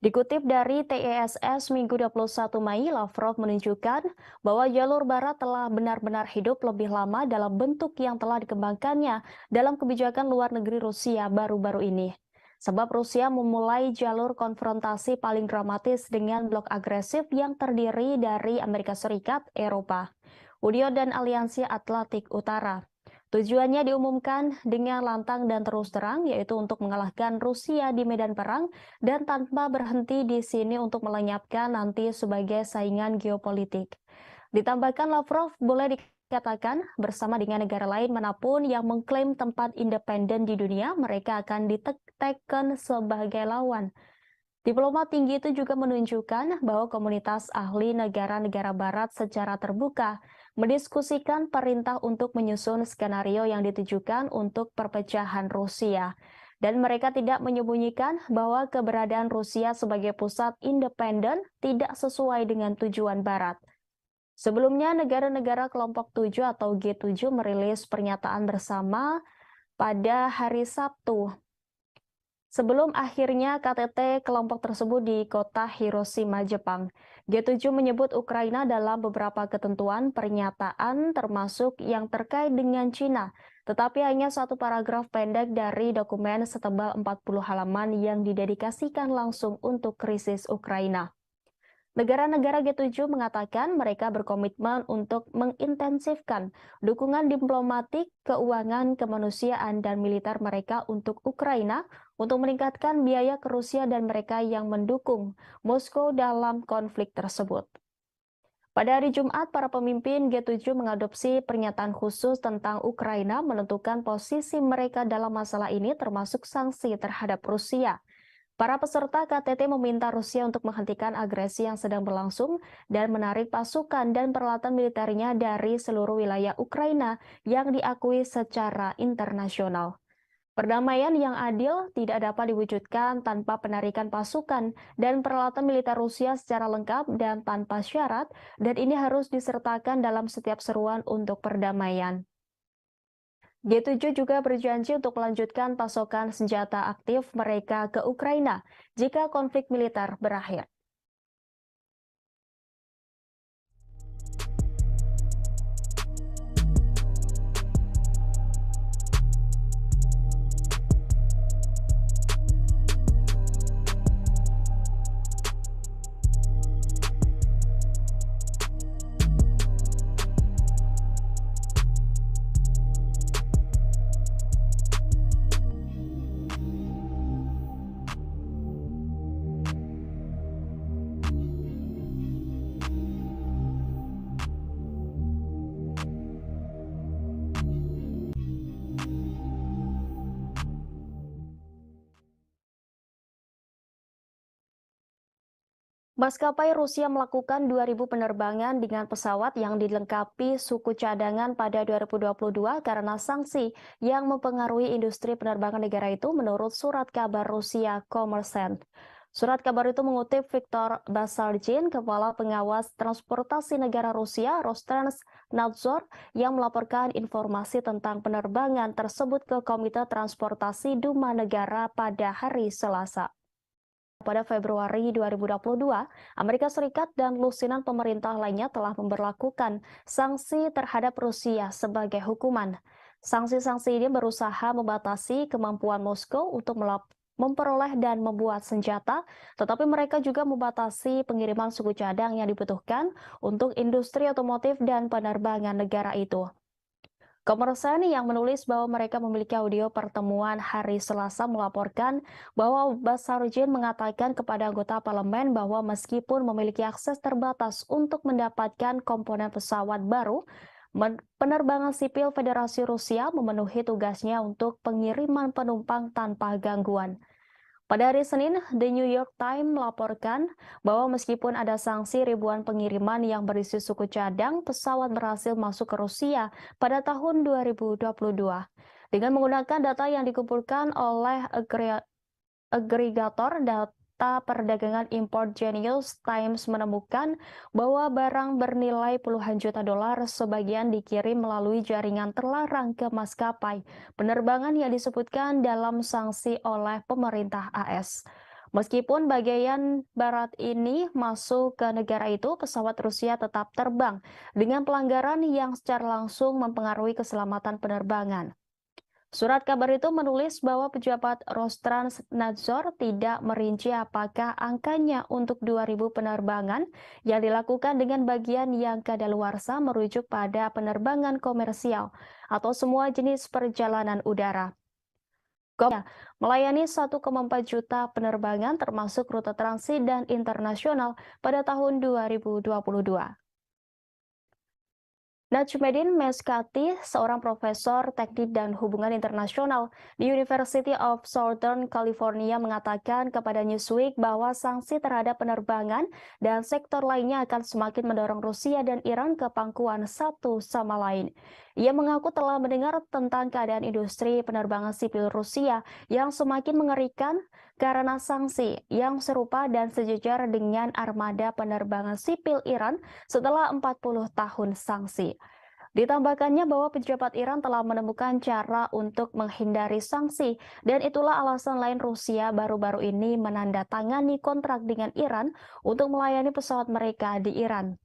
Dikutip dari TESS Minggu 21 Mei, Lavrov menunjukkan bahwa jalur barat telah benar-benar hidup lebih lama dalam bentuk yang telah dikembangkannya dalam kebijakan luar negeri Rusia baru-baru ini. Sebab Rusia memulai jalur konfrontasi paling dramatis dengan blok agresif yang terdiri dari Amerika Serikat, Eropa, Uni dan Aliansi Atlantik Utara. Tujuannya diumumkan dengan lantang dan terus terang, yaitu untuk mengalahkan Rusia di medan perang dan tanpa berhenti di sini untuk melenyapkan nanti sebagai saingan geopolitik. Ditambahkan Lavrov boleh katakan bersama dengan negara lain manapun yang mengklaim tempat independen di dunia, mereka akan ditekan sebagai lawan. Diplomat tinggi itu juga menunjukkan bahwa komunitas ahli negara-negara barat secara terbuka mendiskusikan perintah untuk menyusun skenario yang ditujukan untuk perpecahan Rusia. Dan mereka tidak menyembunyikan bahwa keberadaan Rusia sebagai pusat independen tidak sesuai dengan tujuan Barat. Sebelumnya, negara-negara kelompok 7 atau G7 merilis pernyataan bersama pada hari Sabtu. Sebelum akhirnya KTT kelompok tersebut di kota Hiroshima, Jepang, G7 menyebut Ukraina dalam beberapa ketentuan pernyataan termasuk yang terkait dengan Cina, tetapi hanya satu paragraf pendek dari dokumen setebal 40 halaman yang didedikasikan langsung untuk krisis Ukraina. Negara-negara G7 mengatakan mereka berkomitmen untuk mengintensifkan dukungan diplomatik, keuangan, kemanusiaan, dan militer mereka untuk Ukraina untuk meningkatkan biaya ke Rusia dan mereka yang mendukung Moskow dalam konflik tersebut. Pada hari Jumat, para pemimpin G7 mengadopsi pernyataan khusus tentang Ukraina menentukan posisi mereka dalam masalah ini termasuk sanksi terhadap Rusia. Para peserta KTT meminta Rusia untuk menghentikan agresi yang sedang berlangsung dan menarik pasukan dan peralatan militernya dari seluruh wilayah Ukraina yang diakui secara internasional. Perdamaian yang adil tidak dapat diwujudkan tanpa penarikan pasukan dan peralatan militer Rusia secara lengkap dan tanpa syarat, dan ini harus disertakan dalam setiap seruan untuk perdamaian. G7 juga berjanji untuk melanjutkan pasokan senjata aktif mereka ke Ukraina jika konflik militer berakhir. Maskapai Rusia melakukan 2.000 penerbangan dengan pesawat yang dilengkapi suku cadangan pada 2022 karena sanksi yang mempengaruhi industri penerbangan negara itu menurut surat kabar Rusia Kommersant. Surat kabar itu mengutip Viktor Basargin, Kepala Pengawas Transportasi Negara Rusia, Roskrnadzor, yang melaporkan informasi tentang penerbangan tersebut ke Komite Transportasi Duma Negara pada hari Selasa. Pada Februari 2022, Amerika Serikat dan lusinan pemerintah lainnya telah memberlakukan sanksi terhadap Rusia sebagai hukuman. Sanksi-sanksi ini berusaha membatasi kemampuan Moskow untuk memperoleh dan membuat senjata, tetapi mereka juga membatasi pengiriman suku cadang yang dibutuhkan untuk industri otomotif dan penerbangan negara itu. Kommersant yang menulis bahwa mereka memiliki audio pertemuan hari Selasa melaporkan bahwa Basargin mengatakan kepada anggota parlemen bahwa meskipun memiliki akses terbatas untuk mendapatkan komponen pesawat baru, penerbangan sipil Federasi Rusia memenuhi tugasnya untuk pengiriman penumpang tanpa gangguan. Pada hari Senin, The New York Times melaporkan bahwa meskipun ada sanksi ribuan pengiriman yang berisi suku cadang, pesawat berhasil masuk ke Rusia pada tahun 2022. Dengan menggunakan data yang dikumpulkan oleh agregator data perdagangan import Genius Times menemukan bahwa barang bernilai puluhan juta dolar sebagian dikirim melalui jaringan terlarang ke maskapai penerbangan yang disebutkan dalam sanksi oleh pemerintah AS. Meskipun bagian barat ini masuk ke negara itu, pesawat Rusia tetap terbang dengan pelanggaran yang secara langsung mempengaruhi keselamatan penerbangan. Surat kabar itu menulis bahwa pejabat Roskrnadzor tidak merinci apakah angkanya untuk 2.000 penerbangan yang dilakukan dengan bagian yang kadaluarsa merujuk pada penerbangan komersial atau semua jenis perjalanan udara. Melayani 1,4 juta penerbangan termasuk rute transit dan internasional pada tahun 2022. Najmuddin Meskati, seorang profesor teknik dan hubungan internasional di University of Southern California, mengatakan kepada Newsweek bahwa sanksi terhadap penerbangan dan sektor lainnya akan semakin mendorong Rusia dan Iran ke pangkuan satu sama lain. Ia mengaku telah mendengar tentang keadaan industri penerbangan sipil Rusia yang semakin mengerikan karena sanksi yang serupa dan sejajar dengan armada penerbangan sipil Iran setelah 40 tahun sanksi. Ditambahkannya bahwa pejabat Iran telah menemukan cara untuk menghindari sanksi, dan itulah alasan lain Rusia baru-baru ini menandatangani kontrak dengan Iran untuk melayani pesawat mereka di Iran.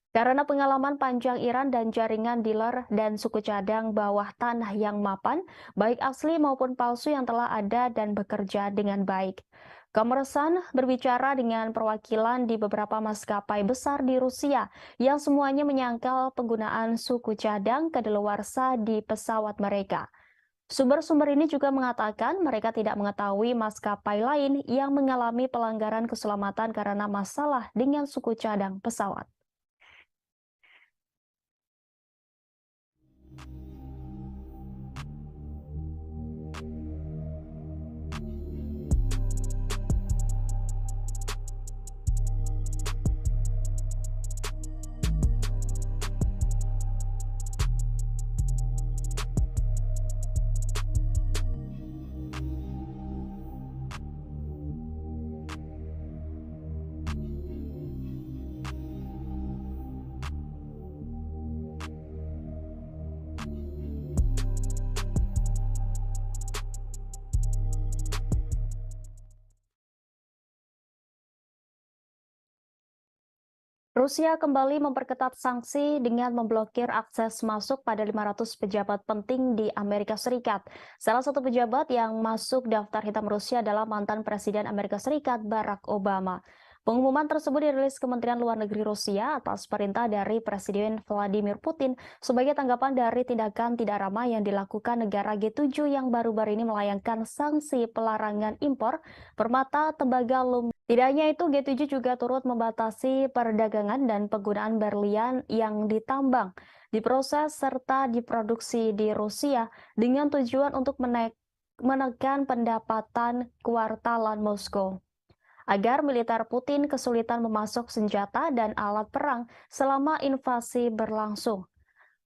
Karena pengalaman panjang Iran dan jaringan dealer dan suku cadang bawah tanah yang mapan, baik asli maupun palsu yang telah ada dan bekerja dengan baik. Kommersan berbicara dengan perwakilan di beberapa maskapai besar di Rusia yang semuanya menyangkal penggunaan suku cadang kadaluarsa di pesawat mereka. Sumber-sumber ini juga mengatakan mereka tidak mengetahui maskapai lain yang mengalami pelanggaran keselamatan karena masalah dengan suku cadang pesawat. Rusia kembali memperketat sanksi dengan memblokir akses masuk pada 500 pejabat penting di Amerika Serikat. Salah satu pejabat yang masuk daftar hitam Rusia adalah mantan Presiden Amerika Serikat Barack Obama. Pengumuman tersebut dirilis Kementerian Luar Negeri Rusia atas perintah dari Presiden Vladimir Putin sebagai tanggapan dari tindakan tidak ramah yang dilakukan negara G7 yang baru-baru ini melayangkan sanksi pelarangan impor permata, tembaga, tidak hanya itu, G7 juga turut membatasi perdagangan dan penggunaan berlian yang ditambang, diproses, serta diproduksi di Rusia dengan tujuan untuk menekan pendapatan kuartalan Moskow agar militer Putin kesulitan memasok senjata dan alat perang selama invasi berlangsung.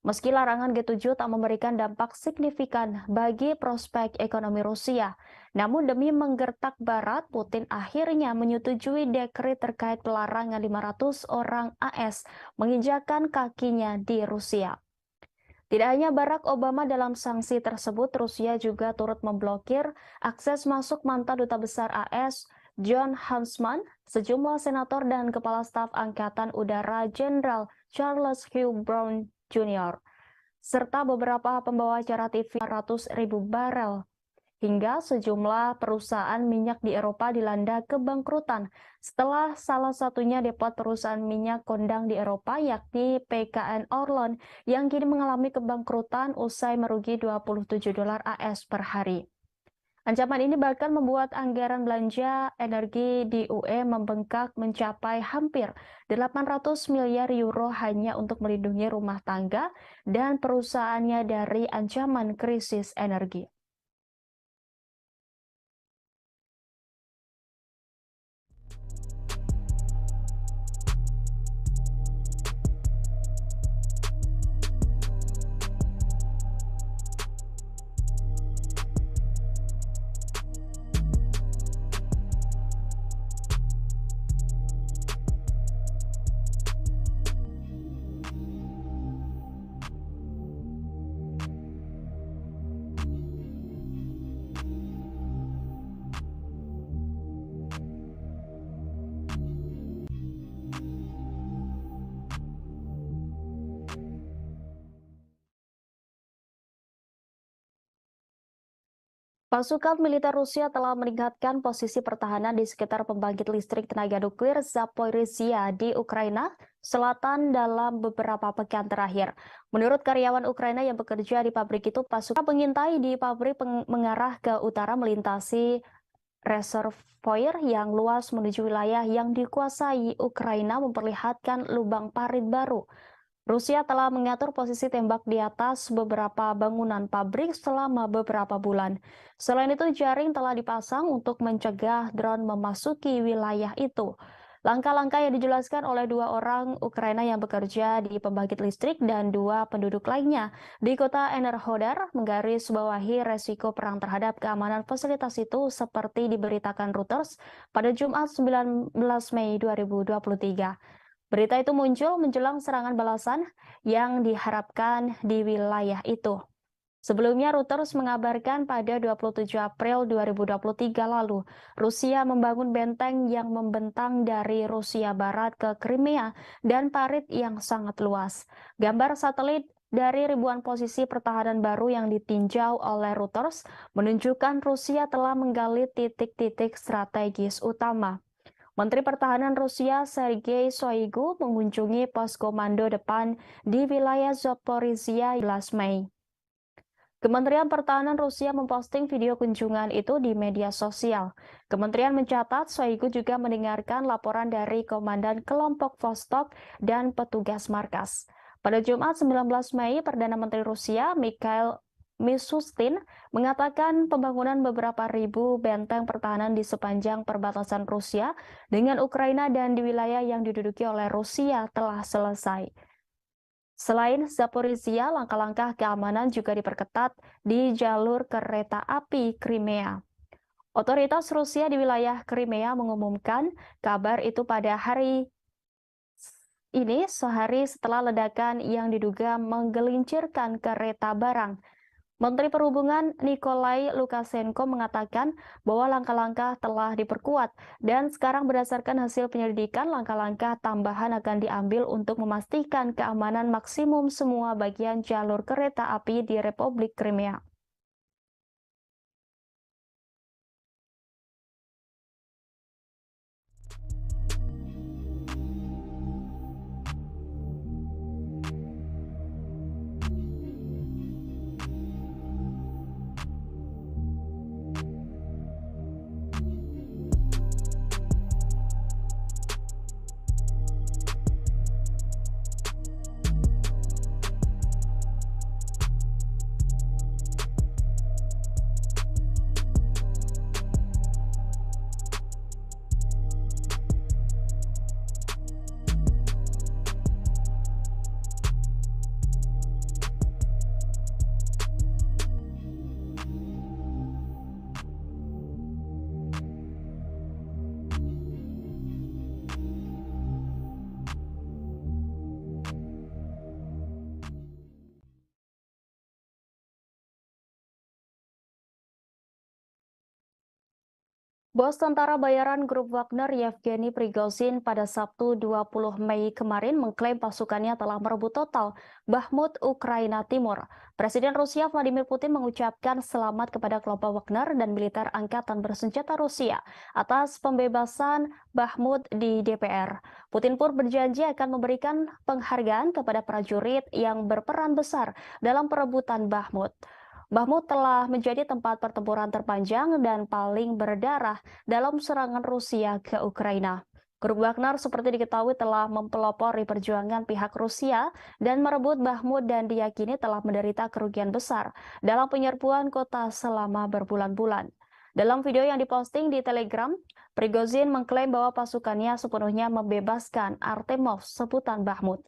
Meski larangan G7 tak memberikan dampak signifikan bagi prospek ekonomi Rusia, namun demi menggertak Barat, Putin akhirnya menyetujui dekret terkait pelarangan 500 orang AS menginjakan kakinya di Rusia. Tidak hanya Barack Obama dalam sanksi tersebut, Rusia juga turut memblokir akses masuk mantan Duta Besar AS John Huntsman, sejumlah senator dan kepala staf Angkatan Udara Jenderal Charles Hugh Brown Jr., serta beberapa pembawa acara TV 100.000 barel, hingga sejumlah perusahaan minyak di Eropa dilanda kebangkrutan setelah salah satunya depot perusahaan minyak kondang di Eropa yakni PKN Orlen yang kini mengalami kebangkrutan usai merugi $27 AS per hari. Ancaman ini bahkan membuat anggaran belanja energi di UE membengkak mencapai hampir 800 miliar euro hanya untuk melindungi rumah tangga dan perusahaannya dari ancaman krisis energi. Pasukan militer Rusia telah meningkatkan posisi pertahanan di sekitar pembangkit listrik tenaga nuklir Zaporizhia di Ukraina Selatan dalam beberapa pekan terakhir. Menurut karyawan Ukraina yang bekerja di pabrik itu, pasukan pengintai di pabrik mengarah ke utara melintasi reservoir yang luas menuju wilayah yang dikuasai Ukraina memperlihatkan lubang parit baru. Rusia telah mengatur posisi tembak di atas beberapa bangunan pabrik selama beberapa bulan. Selain itu, jaring telah dipasang untuk mencegah drone memasuki wilayah itu. Langkah-langkah yang dijelaskan oleh dua orang Ukraina yang bekerja di pembangkit listrik dan dua penduduk lainnya di kota Enerhodar menggarisbawahi resiko perang terhadap keamanan fasilitas itu seperti diberitakan Reuters pada Jumat 19 Mei 2023. Berita itu muncul menjelang serangan balasan yang diharapkan di wilayah itu. Sebelumnya, Reuters mengabarkan pada 27 April 2023 lalu, Rusia membangun benteng yang membentang dari Rusia Barat ke Crimea dan parit yang sangat luas. Gambar satelit dari ribuan posisi pertahanan baru yang ditinjau oleh Reuters menunjukkan Rusia telah menggali titik-titik strategis utama. Menteri Pertahanan Rusia Sergei Shoigu mengunjungi pos komando depan di wilayah Zaporizhia 11 Mei. Kementerian Pertahanan Rusia memposting video kunjungan itu di media sosial. Kementerian mencatat Shoigu juga mendengarkan laporan dari Komandan Kelompok Vostok dan petugas markas. Pada Jumat 19 Mei, Perdana Menteri Rusia Mikhail Mishustin mengatakan pembangunan beberapa ribu benteng pertahanan di sepanjang perbatasan Rusia dengan Ukraina dan di wilayah yang diduduki oleh Rusia telah selesai. Selain Zaporizhia, langkah-langkah keamanan juga diperketat di jalur kereta api Crimea. Otoritas Rusia di wilayah Crimea mengumumkan kabar itu pada hari ini sehari setelah ledakan yang diduga menggelincirkan kereta barang. Menteri Perhubungan Nikolai Lukashenko mengatakan bahwa langkah-langkah telah diperkuat dan sekarang berdasarkan hasil penyelidikan langkah-langkah tambahan akan diambil untuk memastikan keamanan maksimum semua bagian jalur kereta api di Republik Crimea. Bos tentara bayaran grup Wagner Yevgeny Prigozhin pada Sabtu 20 Mei kemarin mengklaim pasukannya telah merebut total Bakhmut, Ukraina Timur. Presiden Rusia Vladimir Putin mengucapkan selamat kepada kelompok Wagner dan militer angkatan bersenjata Rusia atas pembebasan Bakhmut di DPR. Putin pun berjanji akan memberikan penghargaan kepada prajurit yang berperan besar dalam perebutan Bakhmut. Bakhmut telah menjadi tempat pertempuran terpanjang dan paling berdarah dalam serangan Rusia ke Ukraina. Grup Wagner seperti diketahui telah mempelopori perjuangan pihak Rusia dan merebut Bakhmut dan diyakini telah menderita kerugian besar dalam penyerbuan kota selama berbulan-bulan. Dalam video yang diposting di Telegram, Prigozhin mengklaim bahwa pasukannya sepenuhnya membebaskan Artemov, sebutan Bakhmut.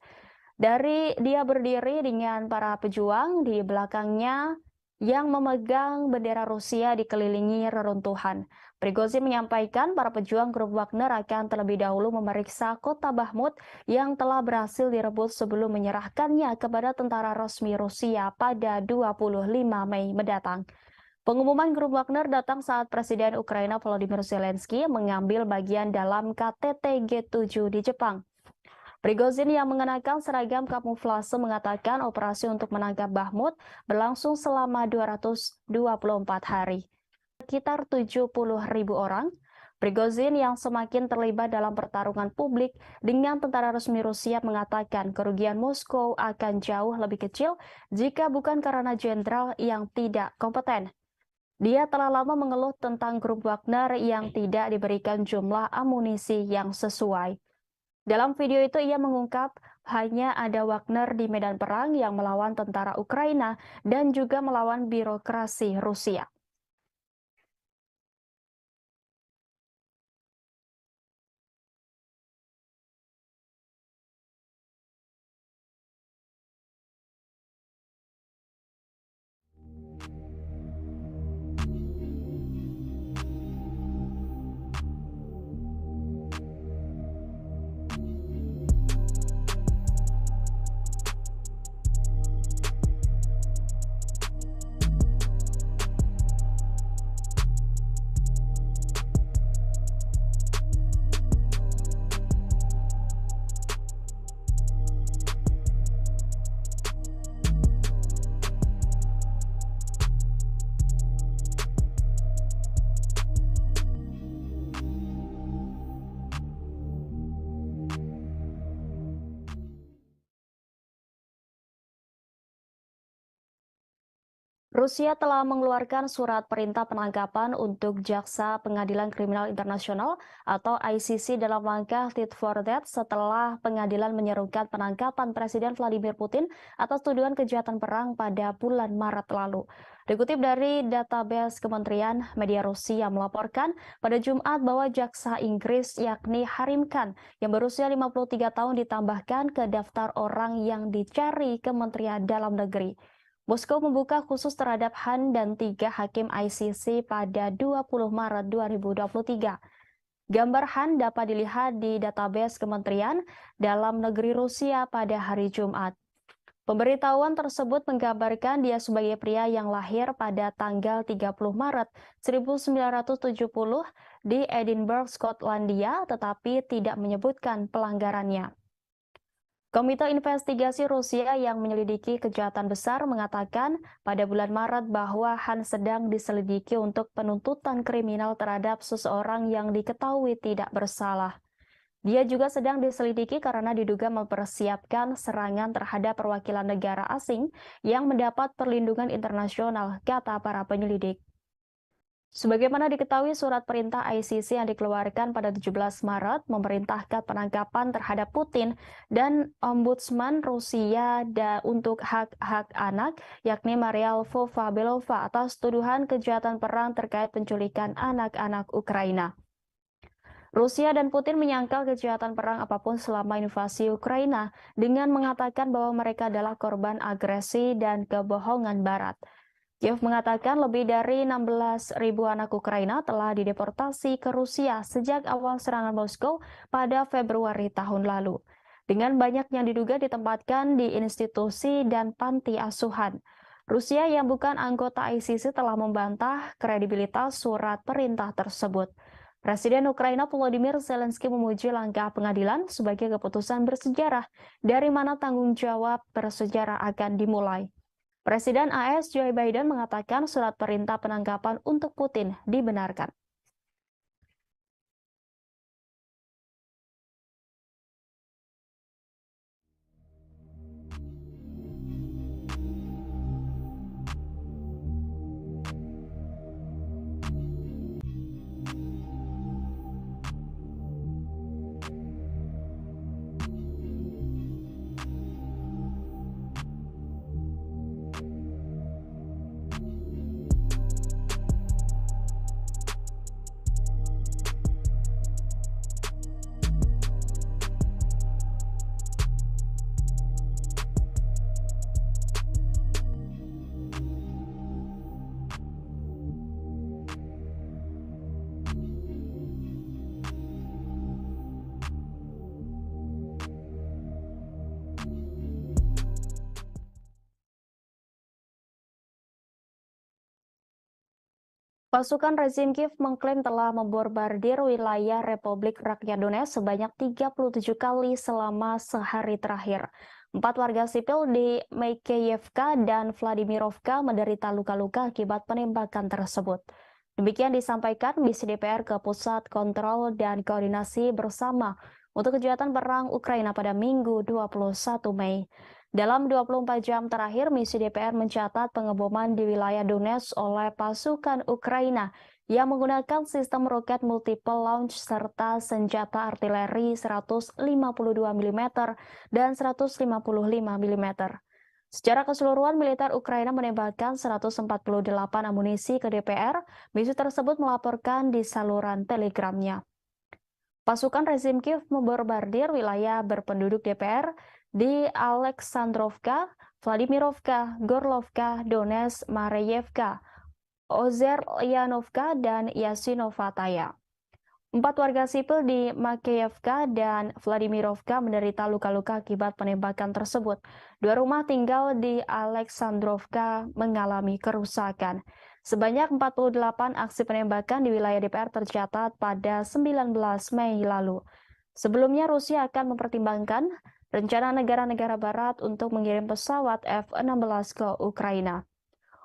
Dari dia berdiri dengan para pejuang di belakangnya yang memegang bendera Rusia dikelilingi reruntuhan. Prigozhin menyampaikan para pejuang grup Wagner akan terlebih dahulu memeriksa kota Bakhmut yang telah berhasil direbut sebelum menyerahkannya kepada tentara resmi Rusia pada 25 Mei mendatang. Pengumuman grup Wagner datang saat Presiden Ukraina Volodymyr Zelensky mengambil bagian dalam KTT G7 di Jepang. Prigozhin yang mengenakan seragam kamuflase mengatakan operasi untuk menangkap Bakhmut berlangsung selama 224 hari. Sekitar 70.000 orang, Prigozhin yang semakin terlibat dalam pertarungan publik dengan tentara resmi Rusia mengatakan kerugian Moskow akan jauh lebih kecil jika bukan karena jenderal yang tidak kompeten. Dia telah lama mengeluh tentang grup Wagner yang tidak diberikan jumlah amunisi yang sesuai. Dalam video itu ia mengungkap hanya ada Wagner di medan perang yang melawan tentara Ukraina dan juga melawan birokrasi Rusia. Rusia telah mengeluarkan surat perintah penangkapan untuk Jaksa Pengadilan Kriminal Internasional atau ICC dalam langkah tit for tat setelah pengadilan menyerukan penangkapan Presiden Vladimir Putin atas tuduhan kejahatan perang pada bulan Maret lalu. Dikutip dari database Kementerian, media Rusia melaporkan pada Jumat bahwa Jaksa Inggris yakni Harim Khan yang berusia 53 tahun ditambahkan ke daftar orang yang dicari Kementerian Dalam Negeri. Moskow membuka khusus terhadap Han dan 3 hakim ICC pada 20 Maret 2023. Gambar Han dapat dilihat di database Kementerian Dalam Negeri Rusia pada hari Jumat. Pemberitahuan tersebut menggambarkan dia sebagai pria yang lahir pada tanggal 30 Maret 1970 di Edinburgh, Skotlandia, tetapi tidak menyebutkan pelanggarannya. Komite Investigasi Rusia yang menyelidiki kejahatan besar mengatakan pada bulan Maret bahwa Han sedang diselidiki untuk penuntutan kriminal terhadap seseorang yang diketahui tidak bersalah. Dia juga sedang diselidiki karena diduga mempersiapkan serangan terhadap perwakilan negara asing yang mendapat perlindungan internasional, kata para penyelidik. Sebagaimana diketahui, surat perintah ICC yang dikeluarkan pada 17 Maret memerintahkan penangkapan terhadap Putin dan Ombudsman Rusia untuk hak-hak anak, yakni Maria Lvova-Belova atas tuduhan kejahatan perang terkait penculikan anak-anak Ukraina. Rusia dan Putin menyangkal kejahatan perang apapun selama invasi Ukraina dengan mengatakan bahwa mereka adalah korban agresi dan kebohongan Barat. Kiev mengatakan lebih dari 16.000 anak Ukraina telah dideportasi ke Rusia sejak awal serangan Moskow pada Februari tahun lalu. Dengan banyak yang diduga ditempatkan di institusi dan panti asuhan. Rusia yang bukan anggota ICC telah membantah kredibilitas surat perintah tersebut. Presiden Ukraina Volodymyr Zelensky memuji langkah pengadilan sebagai keputusan bersejarah dari mana tanggung jawab bersejarah akan dimulai. Presiden AS Joe Biden mengatakan surat perintah penangkapan untuk Putin dibenarkan. Pasukan rezim Kiev mengklaim telah memborbardir wilayah Republik Rakyat Donetsk sebanyak 37 kali selama sehari terakhir. 4 warga sipil di Makeyevka dan Vladimirovka menderita luka-luka akibat penembakan tersebut. Demikian disampaikan Misi DPR ke Pusat Kontrol dan Koordinasi Bersama untuk Kejahatan Perang Ukraina pada Minggu 21 Mei. Dalam 24 jam terakhir, Misi DPR mencatat pengeboman di wilayah Donetsk oleh pasukan Ukraina yang menggunakan sistem roket multiple launch serta senjata artileri 152 mm dan 155 mm. Secara keseluruhan, militer Ukraina menembakkan 148 amunisi ke DPR. Misi tersebut melaporkan di saluran telegramnya. Pasukan rezim Kiev membombardir wilayah berpenduduk DPR di Aleksandrovka, Vladimirovka, Gorlovka, Donetsk, Mareyevka, Ozeryanovka, dan Yasinovataya. 4 warga sipil di Makeyevka dan Vladimirovka menderita luka-luka akibat penembakan tersebut. 2 rumah tinggal di Aleksandrovka mengalami kerusakan. Sebanyak 48 aksi penembakan di wilayah DPR tercatat pada 19 Mei lalu. Sebelumnya, Rusia akan mempertimbangkan rencana negara-negara barat untuk mengirim pesawat F-16 ke Ukraina.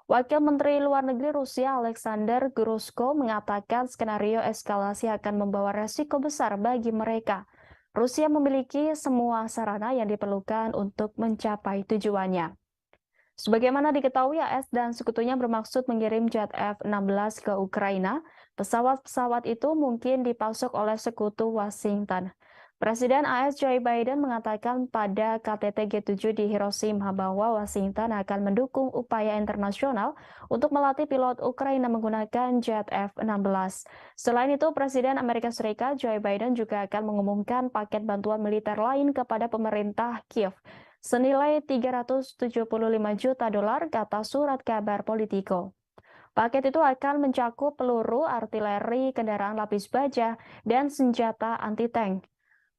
Wakil Menteri Luar Negeri Rusia Alexander Grushko mengatakan skenario eskalasi akan membawa resiko besar bagi mereka. Rusia memiliki semua sarana yang diperlukan untuk mencapai tujuannya. Sebagaimana diketahui, AS dan sekutunya bermaksud mengirim jet F-16 ke Ukraina. Pesawat-pesawat itu mungkin dipasok oleh sekutu Washington. Presiden AS Joe Biden mengatakan pada KTT G7 di Hiroshima bahwa Washington akan mendukung upaya internasional untuk melatih pilot Ukraina menggunakan jet F-16. Selain itu, Presiden Amerika Serikat Joe Biden juga akan mengumumkan paket bantuan militer lain kepada pemerintah Kiev senilai 375 juta dolar, kata surat kabar Politico. Paket itu akan mencakup peluru, artileri, kendaraan lapis baja, dan senjata anti-tank.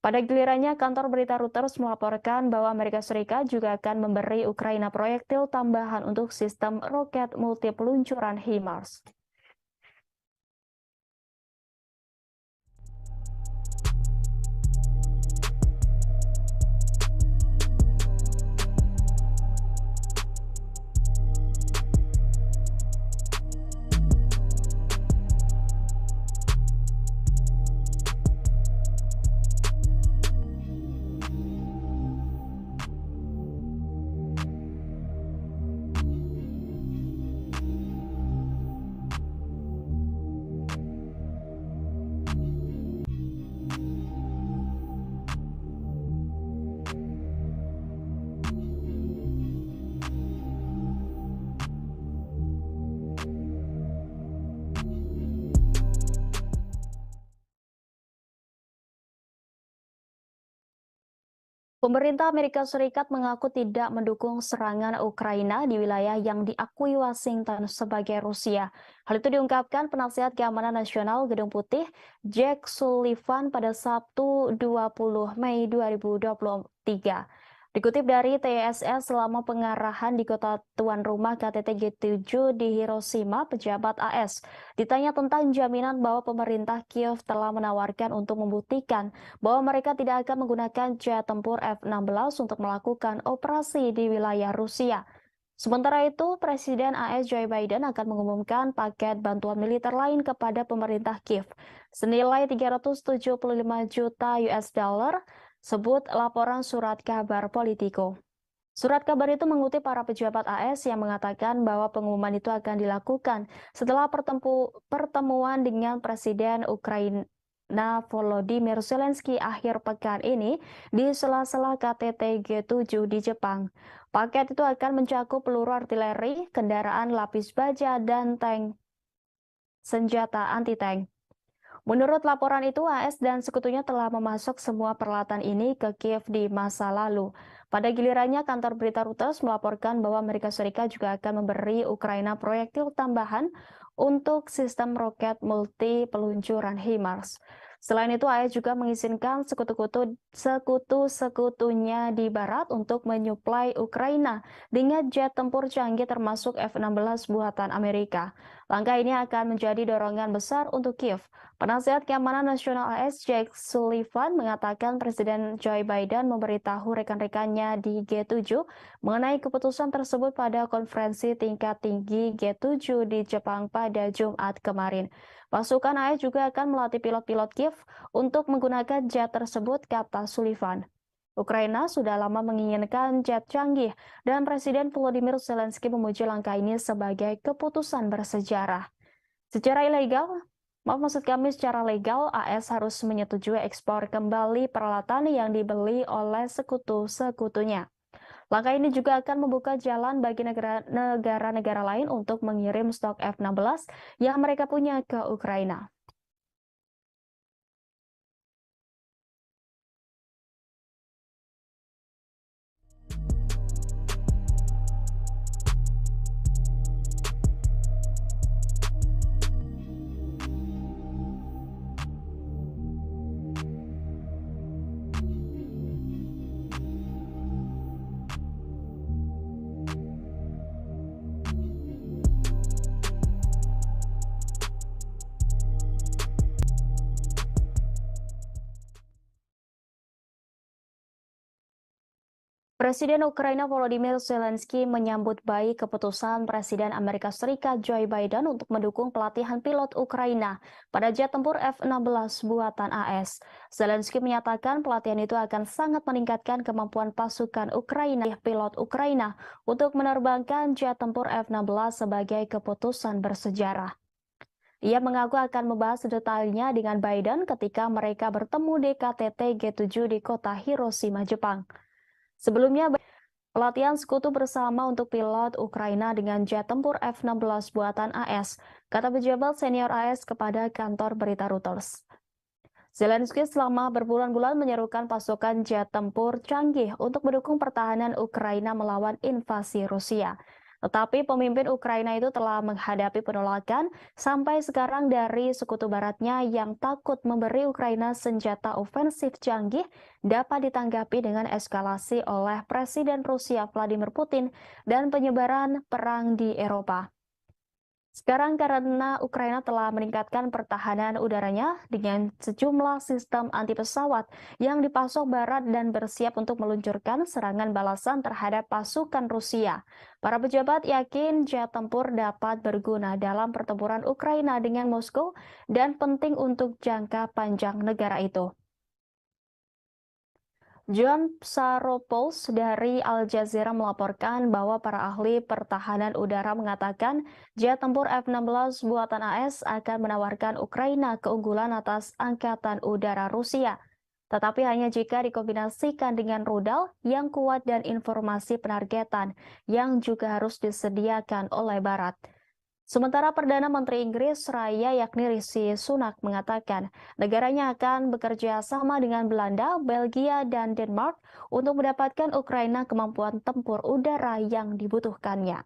Pada gilirannya, kantor berita Reuters melaporkan bahwa Amerika Serikat juga akan memberi Ukraina proyektil tambahan untuk sistem roket multi peluncuran HIMARS. Pemerintah Amerika Serikat mengaku tidak mendukung serangan Ukraina di wilayah yang diakui Washington sebagai Rusia. Hal itu diungkapkan penasihat keamanan nasional Gedung Putih, Jake Sullivan pada Sabtu 20 Mei 2023. Dikutip dari TSS, selama pengarahan di kota tuan rumah KTT G7 di Hiroshima, pejabat AS ditanya tentang jaminan bahwa pemerintah Kiev telah menawarkan untuk membuktikan bahwa mereka tidak akan menggunakan jet tempur F-16 untuk melakukan operasi di wilayah Rusia. Sementara itu, Presiden AS Joe Biden akan mengumumkan paket bantuan militer lain kepada pemerintah Kiev senilai 375 juta US dollar, sebut laporan surat kabar Politico. Surat kabar itu mengutip para pejabat AS yang mengatakan bahwa pengumuman itu akan dilakukan setelah pertemuan dengan Presiden Ukraina Volodymyr Zelensky akhir pekan ini di sela-sela KTT G7 di Jepang. Paket itu akan mencakup peluru artileri, kendaraan lapis baja, dan tank senjata anti-tank. Menurut laporan itu, AS dan sekutunya telah memasok semua peralatan ini ke Kiev di masa lalu. Pada gilirannya, kantor berita Reuters melaporkan bahwa Amerika Serikat juga akan memberi Ukraina proyektil tambahan untuk sistem roket multi peluncuran HIMARS. Selain itu, AS juga mengizinkan sekutu-sekutunya di barat untuk menyuplai Ukraina dengan jet tempur canggih termasuk F-16 buatan Amerika. Langkah ini akan menjadi dorongan besar untuk Kiev. Penasihat Keamanan Nasional AS Jake Sullivan mengatakan Presiden Joe Biden memberitahu rekan-rekannya di G7 mengenai keputusan tersebut pada konferensi tingkat tinggi G7 di Jepang pada Jumat kemarin. Pasukan AS juga akan melatih pilot-pilot Kiev untuk menggunakan jet tersebut, kata Sullivan. Ukraina sudah lama menginginkan jet canggih dan Presiden Volodymyr Zelensky memuji langkah ini sebagai keputusan bersejarah. Secara ilegal, maksud kami secara legal, AS harus menyetujui ekspor kembali peralatan yang dibeli oleh sekutu-sekutunya. Langkah ini juga akan membuka jalan bagi negara-negara lain untuk mengirim stok F-16 yang mereka punya ke Ukraina. Presiden Ukraina Volodymyr Zelensky menyambut baik keputusan Presiden Amerika Serikat Joe Biden untuk mendukung pelatihan pilot Ukraina pada jet tempur F-16 buatan AS. Zelensky menyatakan pelatihan itu akan sangat meningkatkan kemampuan pasukan Ukraina, pilot Ukraina, untuk menerbangkan jet tempur F-16 sebagai keputusan bersejarah. Ia mengaku akan membahas detailnya dengan Biden ketika mereka bertemu di KTT G7 di kota Hiroshima, Jepang. Sebelumnya, pelatihan sekutu bersama untuk pilot Ukraina dengan jet tempur F-16 buatan AS, kata pejabat senior AS kepada kantor berita Reuters. Zelensky selama berbulan-bulan menyerukan pasukan jet tempur canggih untuk mendukung pertahanan Ukraina melawan invasi Rusia. Tetapi pemimpin Ukraina itu telah menghadapi penolakan sampai sekarang dari sekutu baratnya yang takut memberi Ukraina senjata ofensif canggih dapat ditanggapi dengan eskalasi oleh Presiden Rusia Vladimir Putin dan penyebaran perang di Eropa. Sekarang karena Ukraina telah meningkatkan pertahanan udaranya dengan sejumlah sistem anti pesawat yang dipasok Barat dan bersiap untuk meluncurkan serangan balasan terhadap pasukan Rusia. Para pejabat yakin jet tempur dapat berguna dalam pertempuran Ukraina dengan Moskow dan penting untuk jangka panjang negara itu. John Psaropoulos dari Al Jazeera melaporkan bahwa para ahli pertahanan udara mengatakan jet tempur F-16 buatan AS akan menawarkan Ukraina keunggulan atas Angkatan Udara Rusia. Tetapi hanya jika dikombinasikan dengan rudal yang kuat dan informasi penargetan yang juga harus disediakan oleh Barat. Sementara Perdana Menteri Inggris Raya yakni Rishi Sunak mengatakan negaranya akan bekerja sama dengan Belanda, Belgia, dan Denmark untuk mendapatkan Ukraina kemampuan tempur udara yang dibutuhkannya.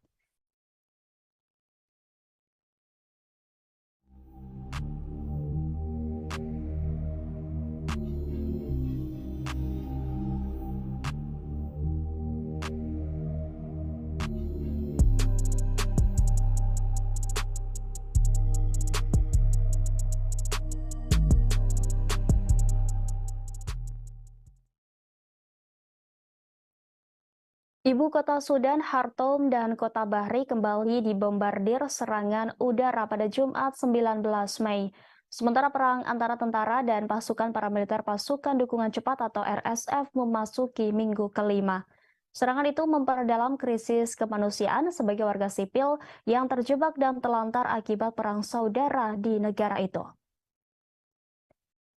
Ibu kota Sudan, Khartoum, dan kota Bahri kembali dibombardir serangan udara pada Jumat 19 Mei. Sementara perang antara tentara dan pasukan paramiliter pasukan dukungan cepat atau RSF memasuki minggu kelima. Serangan itu memperdalam krisis kemanusiaan sebagai warga sipil yang terjebak dan telantar akibat perang saudara di negara itu.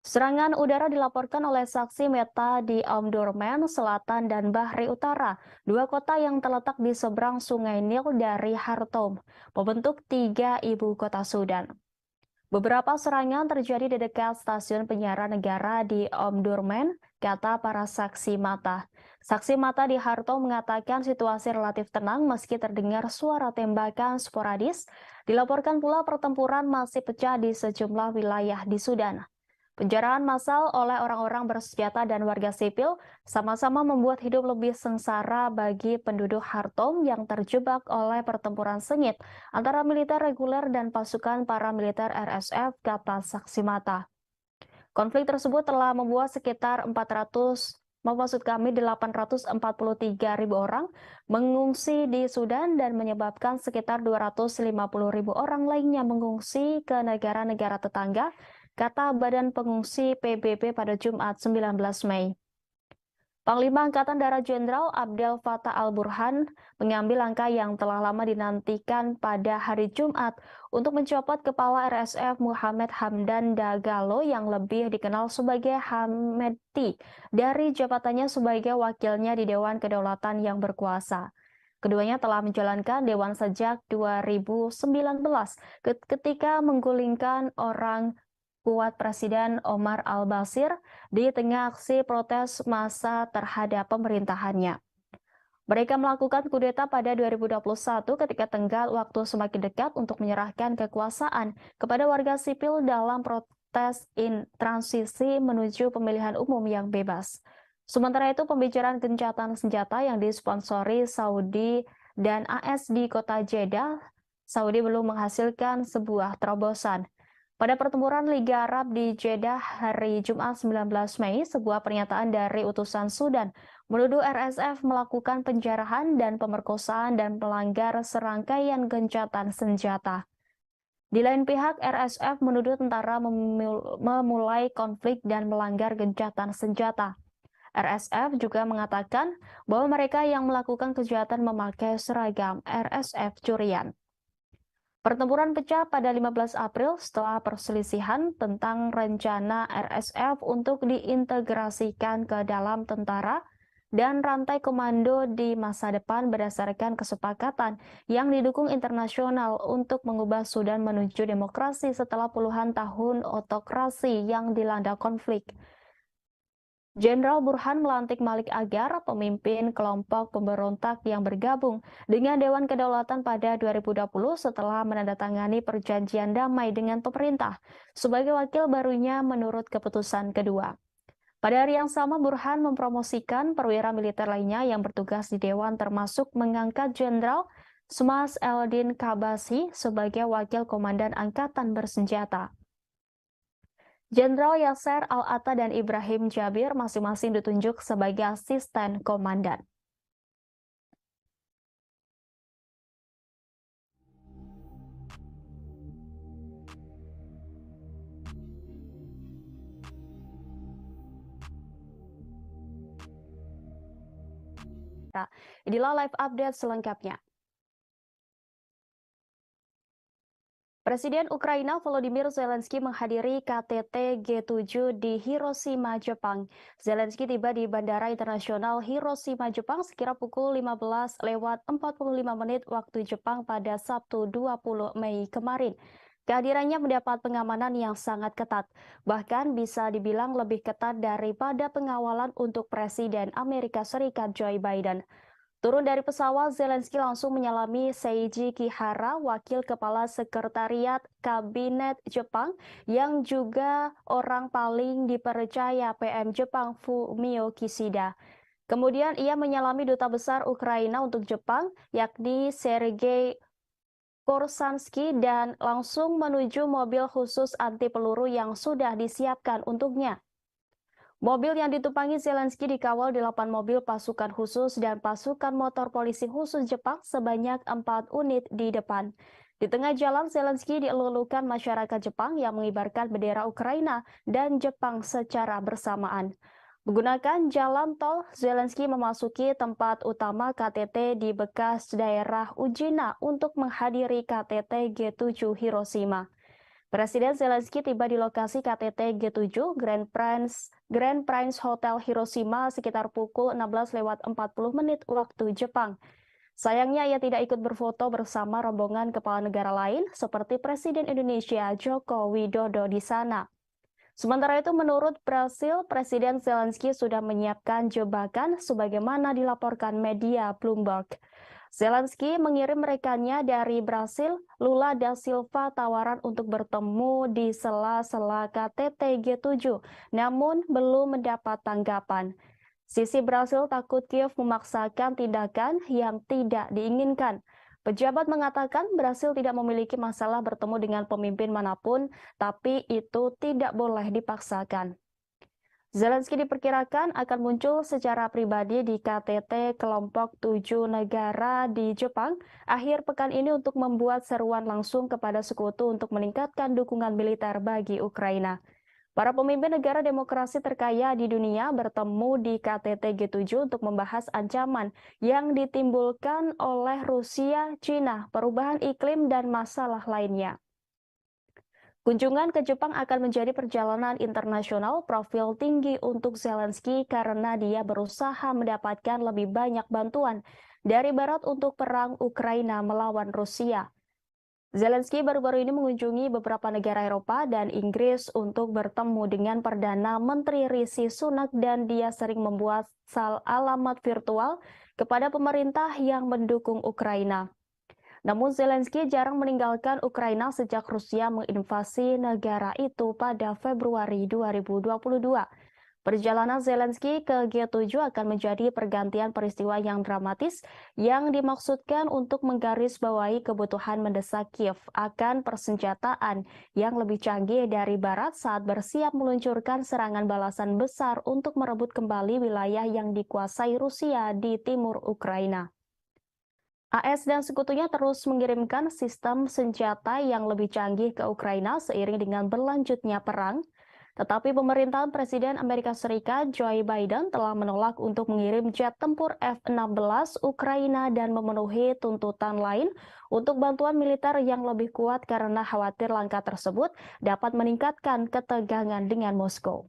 Serangan udara dilaporkan oleh saksi mata di Omdurman Selatan dan Bahri Utara, dua kota yang terletak di seberang Sungai Nil dari Khartoum, membentuk tiga ibu kota Sudan. Beberapa serangan terjadi di dekat stasiun penyiaran negara di Omdurman, kata para saksi mata. Saksi mata di Khartoum mengatakan situasi relatif tenang meski terdengar suara tembakan sporadis. Dilaporkan pula pertempuran masih pecah di sejumlah wilayah di Sudan. Penjarahan massal oleh orang-orang bersenjata dan warga sipil sama-sama membuat hidup lebih sengsara bagi penduduk Khartoum yang terjebak oleh pertempuran sengit antara militer reguler dan pasukan paramiliter RSF, kata saksi mata. Konflik tersebut telah membuat sekitar 843.000 orang mengungsi di Sudan dan menyebabkan sekitar 250.000 orang lainnya mengungsi ke negara-negara tetangga, kata Badan Pengungsi PBB pada Jumat 19 Mei. Panglima Angkatan Darat Jenderal Abdel Fattah al-Burhan mengambil langkah yang telah lama dinantikan pada hari Jumat untuk mencopot Kepala RSF Muhammad Hamdan Dagalo yang lebih dikenal sebagai Hameti dari jabatannya sebagai wakilnya di Dewan Kedaulatan yang berkuasa. Keduanya telah menjalankan Dewan sejak 2019 ketika menggulingkan orang kuat Presiden Omar al-Bashir di tengah aksi protes massa terhadap pemerintahannya. Mereka melakukan kudeta pada 2021 ketika tenggat waktu semakin dekat untuk menyerahkan kekuasaan kepada warga sipil dalam protes transisi menuju pemilihan umum yang bebas. Sementara itu, pembicaraan gencatan senjata yang disponsori Saudi dan AS di kota Jeddah, Saudi belum menghasilkan sebuah terobosan. Pada pertempuran Liga Arab di Jeddah hari Jumat 19 Mei, sebuah pernyataan dari utusan Sudan menuduh RSF melakukan penjarahan dan pemerkosaan dan melanggar serangkaian gencatan senjata. Di lain pihak, RSF menuduh tentara memulai konflik dan melanggar gencatan senjata. RSF juga mengatakan bahwa mereka yang melakukan kejahatan memakai seragam RSF curian. Pertempuran pecah pada 15 April setelah perselisihan tentang rencana RSF untuk diintegrasikan ke dalam tentara dan rantai komando di masa depan berdasarkan kesepakatan yang didukung internasional untuk mengubah Sudan menuju demokrasi setelah puluhan tahun otokrasi yang dilanda konflik. Jenderal Burhan melantik Malik Agar, pemimpin kelompok pemberontak yang bergabung dengan Dewan Kedaulatan pada 2020 setelah menandatangani perjanjian damai dengan pemerintah sebagai wakil barunya menurut keputusan kedua. Pada hari yang sama, Burhan mempromosikan perwira militer lainnya yang bertugas di Dewan termasuk mengangkat Jenderal Smas Eldin Kabasi sebagai wakil komandan angkatan bersenjata. Jenderal Yasser Al-Atta dan Ibrahim Jabir masing-masing ditunjuk sebagai asisten komandan. Inilah live update selengkapnya. Presiden Ukraina Volodymyr Zelensky menghadiri KTT G7 di Hiroshima, Jepang. Zelensky tiba di Bandara Internasional Hiroshima, Jepang sekira pukul 15:45 waktu Jepang pada Sabtu 20 Mei kemarin. Kehadirannya mendapat pengamanan yang sangat ketat, bahkan bisa dibilang lebih ketat daripada pengawalan untuk Presiden Amerika Serikat Joe Biden. Turun dari pesawat, Zelensky langsung menyalami Seiji Kihara, wakil kepala sekretariat kabinet Jepang, yang juga orang paling dipercaya PM Jepang Fumio Kishida. Kemudian ia menyalami duta besar Ukraina untuk Jepang, yakni Sergei Korsansky, dan langsung menuju mobil khusus anti peluru yang sudah disiapkan untuknya. Mobil yang ditumpangi Zelensky dikawal 8 mobil pasukan khusus dan pasukan motor polisi khusus Jepang sebanyak 4 unit di depan. Di tengah jalan, Zelensky dielulukan masyarakat Jepang yang mengibarkan bendera Ukraina dan Jepang secara bersamaan. Menggunakan jalan tol, Zelensky memasuki tempat utama KTT di bekas daerah Ujina untuk menghadiri KTT G7 Hiroshima. Presiden Zelensky tiba di lokasi KTT G7 Grand Prince Hotel Hiroshima sekitar pukul 16:40 waktu Jepang. Sayangnya ia tidak ikut berfoto bersama rombongan kepala negara lain seperti Presiden Indonesia Joko Widodo di sana. Sementara itu, menurut Brasil, Presiden Zelensky sudah menyiapkan jebakan sebagaimana dilaporkan media Bloomberg. Zelensky mengirim rekannya dari Brasil, Lula da Silva, tawaran untuk bertemu di sela-sela KTT G7, namun belum mendapat tanggapan. Sisi Brasil takut Kiev memaksakan tindakan yang tidak diinginkan. Pejabat mengatakan Brasil tidak memiliki masalah bertemu dengan pemimpin manapun, tapi itu tidak boleh dipaksakan. Zelensky diperkirakan akan muncul secara pribadi di KTT kelompok 7 negara di Jepang akhir pekan ini untuk membuat seruan langsung kepada sekutu untuk meningkatkan dukungan militer bagi Ukraina. Para pemimpin negara demokrasi terkaya di dunia bertemu di KTT G7 untuk membahas ancaman yang ditimbulkan oleh Rusia, Cina, perubahan iklim, dan masalah lainnya. Kunjungan ke Jepang akan menjadi perjalanan internasional profil tinggi untuk Zelensky karena dia berusaha mendapatkan lebih banyak bantuan dari Barat untuk perang Ukraina melawan Rusia. Zelensky baru-baru ini mengunjungi beberapa negara Eropa dan Inggris untuk bertemu dengan Perdana Menteri Rishi Sunak dan dia sering membuat alamat virtual kepada pemerintah yang mendukung Ukraina. Namun Zelensky jarang meninggalkan Ukraina sejak Rusia menginvasi negara itu pada Februari 2022. Perjalanan Zelensky ke G7 akan menjadi pergantian peristiwa yang dramatis yang dimaksudkan untuk menggarisbawahi kebutuhan mendesak Kiev akan persenjataan yang lebih canggih dari Barat saat bersiap meluncurkan serangan balasan besar untuk merebut kembali wilayah yang dikuasai Rusia di timur Ukraina. AS dan sekutunya terus mengirimkan sistem senjata yang lebih canggih ke Ukraina seiring dengan berlanjutnya perang. Tetapi pemerintahan Presiden Amerika Serikat Joe Biden telah menolak untuk mengirim jet tempur F-16 Ukraina dan memenuhi tuntutan lain untuk bantuan militer yang lebih kuat karena khawatir langkah tersebut dapat meningkatkan ketegangan dengan Moskow.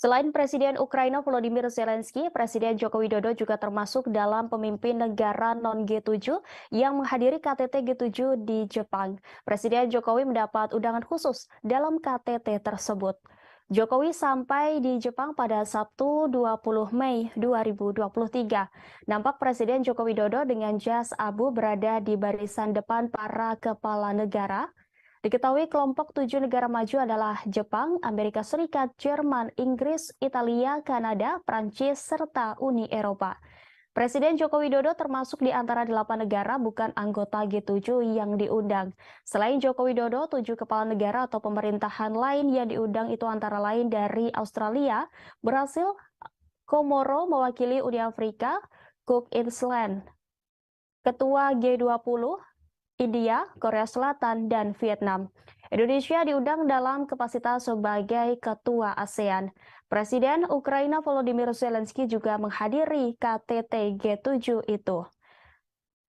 Selain Presiden Ukraina Volodymyr Zelensky, Presiden Joko Widodo juga termasuk dalam pemimpin negara non-G7 yang menghadiri KTT G7 di Jepang. Presiden Jokowi mendapat undangan khusus dalam KTT tersebut. Jokowi sampai di Jepang pada Sabtu 20 Mei 2023. Nampak Presiden Joko Widodo dengan jas abu berada di barisan depan para kepala negara. Diketahui kelompok 7 negara maju adalah Jepang, Amerika Serikat, Jerman, Inggris, Italia, Kanada, Prancis, serta Uni Eropa. Presiden Joko Widodo termasuk di antara 8 negara bukan anggota G7 yang diundang. Selain Joko Widodo, 7 kepala negara atau pemerintahan lain yang diundang itu antara lain dari Australia, Brasil, Komoro mewakili Uni Afrika, Cook Island, Ketua G20, India, Korea Selatan, dan Vietnam. Indonesia diundang dalam kapasitas sebagai ketua ASEAN. Presiden Ukraina Volodymyr Zelensky juga menghadiri KTT G7 itu.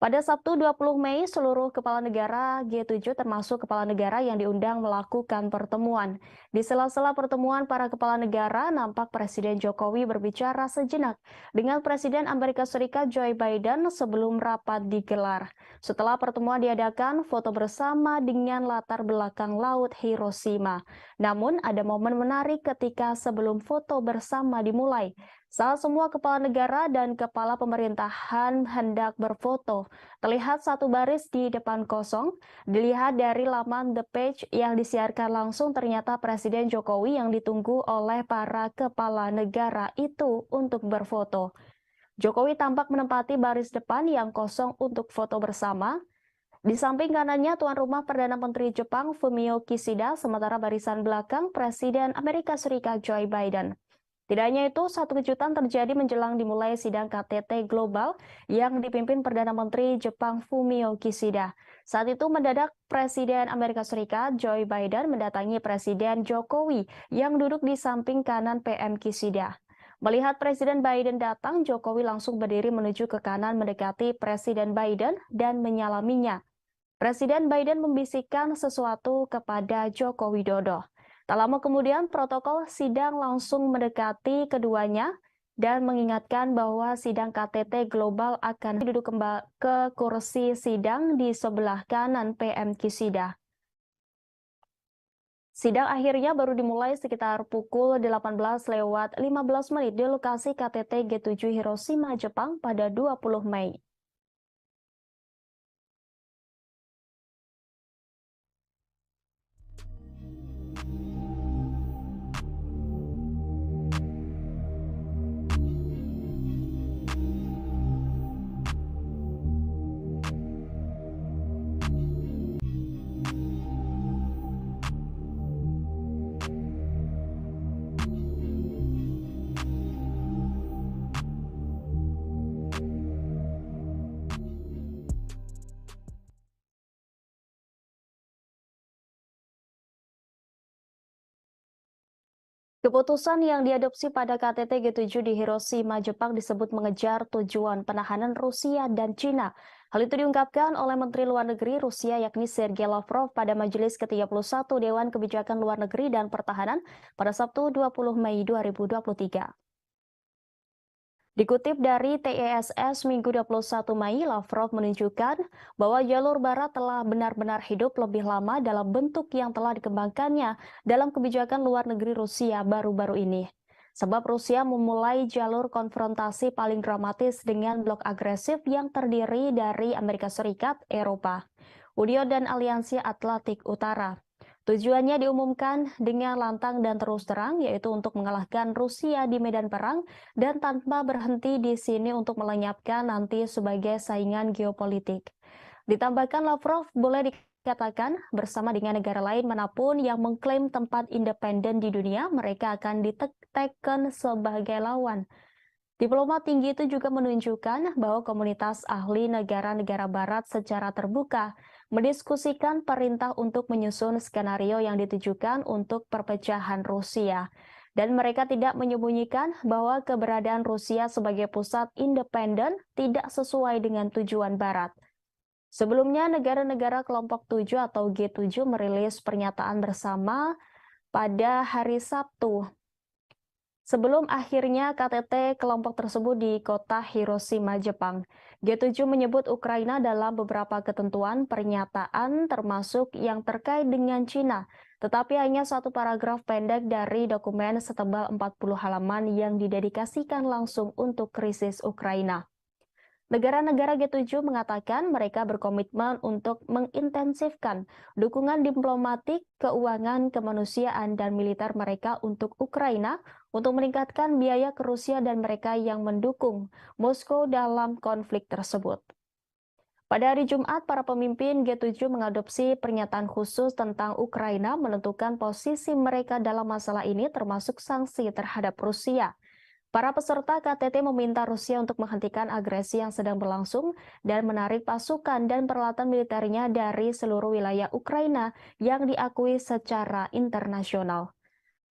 Pada Sabtu 20 Mei, seluruh kepala negara G7 termasuk kepala negara yang diundang melakukan pertemuan. Di sela-sela pertemuan para kepala negara, nampak Presiden Jokowi berbicara sejenak dengan Presiden Amerika Serikat Joe Biden sebelum rapat digelar. Setelah pertemuan diadakan, foto bersama dengan latar belakang Laut Hiroshima. Namun, ada momen menarik ketika sebelum foto bersama dimulai. Saat semua kepala negara dan kepala pemerintahan hendak berfoto, terlihat satu baris di depan kosong. Dilihat dari laman The Page yang disiarkan langsung, ternyata Presiden Jokowi yang ditunggu oleh para kepala negara itu untuk berfoto. Jokowi tampak menempati baris depan yang kosong untuk foto bersama. Di samping kanannya tuan rumah Perdana Menteri Jepang Fumio Kishida, sementara barisan belakang Presiden Amerika Serikat Joe Biden. Tidak hanya itu, satu kejutan terjadi menjelang dimulai sidang KTT Global yang dipimpin Perdana Menteri Jepang Fumio Kishida. Saat itu mendadak Presiden Amerika Serikat Joe Biden mendatangi Presiden Jokowi yang duduk di samping kanan PM Kishida. Melihat Presiden Biden datang, Jokowi langsung berdiri menuju ke kanan mendekati Presiden Biden dan menyalaminya. Presiden Biden membisikkan sesuatu kepada Joko Widodo. Tak lama kemudian, protokol sidang langsung mendekati keduanya dan mengingatkan bahwa sidang KTT Global akan duduk kembali ke kursi sidang di sebelah kanan PM Kishida. Sidang akhirnya baru dimulai sekitar pukul 18:15 di lokasi KTT G7 Hiroshima, Jepang pada 20 Mei. Keputusan yang diadopsi pada KTT G7 di Hiroshima, Jepang disebut mengejar tujuan penahanan Rusia dan Cina. Hal itu diungkapkan oleh Menteri Luar Negeri Rusia yakni Sergei Lavrov pada Majelis ke-31 Dewan Kebijakan Luar Negeri dan Pertahanan pada Sabtu 20 Mei 2023. Dikutip dari TESS Minggu 21 Mei, Lavrov menunjukkan bahwa jalur barat telah benar-benar hidup lebih lama dalam bentuk yang telah dikembangkannya dalam kebijakan luar negeri Rusia baru-baru ini. Sebab Rusia memulai jalur konfrontasi paling dramatis dengan blok agresif yang terdiri dari Amerika Serikat, Eropa, Uni dan Aliansi Atlantik Utara. Tujuannya diumumkan dengan lantang dan terus terang, yaitu untuk mengalahkan Rusia di medan perang dan tanpa berhenti di sini untuk melenyapkan nanti sebagai saingan geopolitik. Ditambahkan Lavrov boleh dikatakan bersama dengan negara lain manapun yang mengklaim tempat independen di dunia, mereka akan ditekan sebagai lawan. Diplomat tinggi itu juga menunjukkan bahwa komunitas ahli negara-negara barat secara terbuka mendiskusikan perintah untuk menyusun skenario yang ditujukan untuk perpecahan Rusia. Dan mereka tidak menyembunyikan bahwa keberadaan Rusia sebagai pusat independen tidak sesuai dengan tujuan Barat. Sebelumnya, negara-negara kelompok 7 atau G7 merilis pernyataan bersama pada hari Sabtu sebelum akhirnya KTT kelompok tersebut di kota Hiroshima, Jepang. G7 menyebut Ukraina dalam beberapa ketentuan pernyataan termasuk yang terkait dengan Cina, tetapi hanya satu paragraf pendek dari dokumen setebal 40 halaman yang didedikasikan langsung untuk krisis Ukraina. Negara-negara G7 mengatakan mereka berkomitmen untuk mengintensifkan dukungan diplomatik, keuangan, kemanusiaan, dan militer mereka untuk Ukraina untuk meningkatkan biaya ke Rusia dan mereka yang mendukung Moskow dalam konflik tersebut. Pada hari Jumat, para pemimpin G7 mengadopsi pernyataan khusus tentang Ukraina menentukan posisi mereka dalam masalah ini termasuk sanksi terhadap Rusia. Para peserta KTT meminta Rusia untuk menghentikan agresi yang sedang berlangsung dan menarik pasukan dan peralatan militernya dari seluruh wilayah Ukraina yang diakui secara internasional.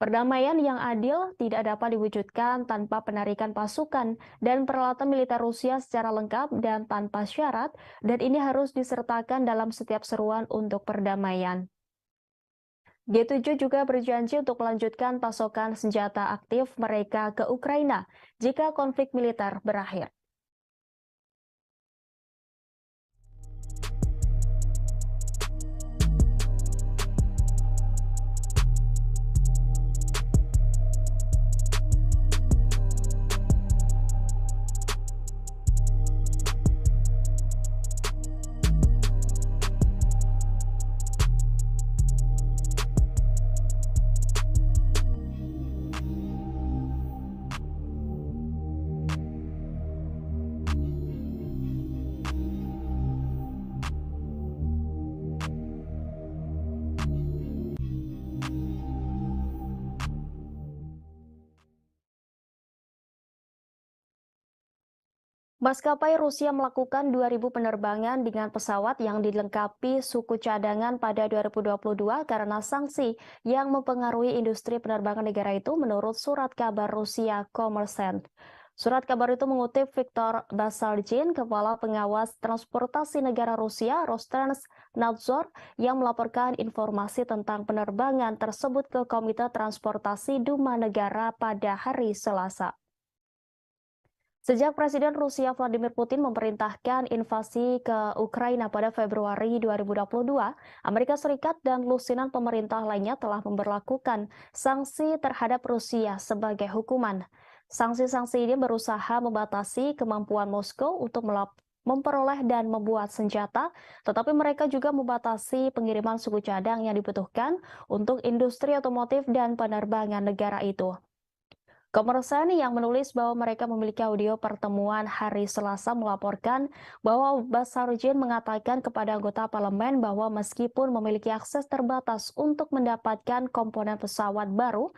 Perdamaian yang adil tidak dapat diwujudkan tanpa penarikan pasukan dan peralatan militer Rusia secara lengkap dan tanpa syarat, dan ini harus disertakan dalam setiap seruan untuk perdamaian. G7 juga berjanji untuk melanjutkan pasokan senjata aktif mereka ke Ukraina jika konflik militer berakhir. Maskapai Rusia melakukan 2.000 penerbangan dengan pesawat yang dilengkapi suku cadangan pada 2022 karena sanksi yang mempengaruhi industri penerbangan negara itu menurut surat kabar Rusia Kommersant. Surat kabar itu mengutip Viktor Basargin, Kepala Pengawas Transportasi Negara Rusia Rostrans-Nadzor, yang melaporkan informasi tentang penerbangan tersebut ke Komite Transportasi Duma Negara pada hari Selasa. Sejak Presiden Rusia Vladimir Putin memerintahkan invasi ke Ukraina pada Februari 2022, Amerika Serikat dan lusinan pemerintah lainnya telah memberlakukan sanksi terhadap Rusia sebagai hukuman. Sanksi-sanksi ini berusaha membatasi kemampuan Moskow untuk memperoleh dan membuat senjata, tetapi mereka juga membatasi pengiriman suku cadang yang dibutuhkan untuk industri otomotif dan penerbangan negara itu. Kommersant yang menulis bahwa mereka memiliki audio pertemuan hari Selasa melaporkan bahwa Basargin mengatakan kepada anggota parlemen bahwa meskipun memiliki akses terbatas untuk mendapatkan komponen pesawat baru,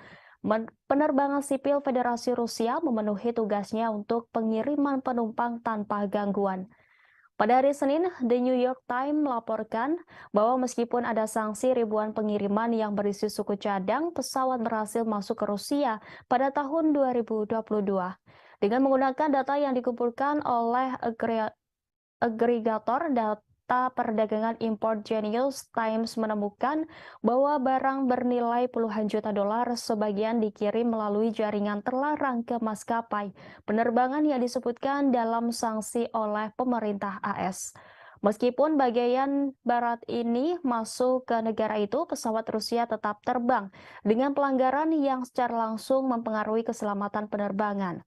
penerbangan sipil Federasi Rusia memenuhi tugasnya untuk pengiriman penumpang tanpa gangguan. Pada hari Senin, The New York Times melaporkan bahwa meskipun ada sanksi, ribuan pengiriman yang berisi suku cadang pesawat berhasil masuk ke Rusia pada tahun 2022. Dengan menggunakan data yang dikumpulkan oleh agregator data perdagangan impor Genius Times menemukan bahwa barang bernilai puluhan juta dolar sebagian dikirim melalui jaringan terlarang ke maskapai penerbangan yang disebutkan dalam sanksi oleh pemerintah AS. Meskipun bagian barat ini masuk ke negara itu, pesawat Rusia tetap terbang dengan pelanggaran yang secara langsung mempengaruhi keselamatan penerbangan.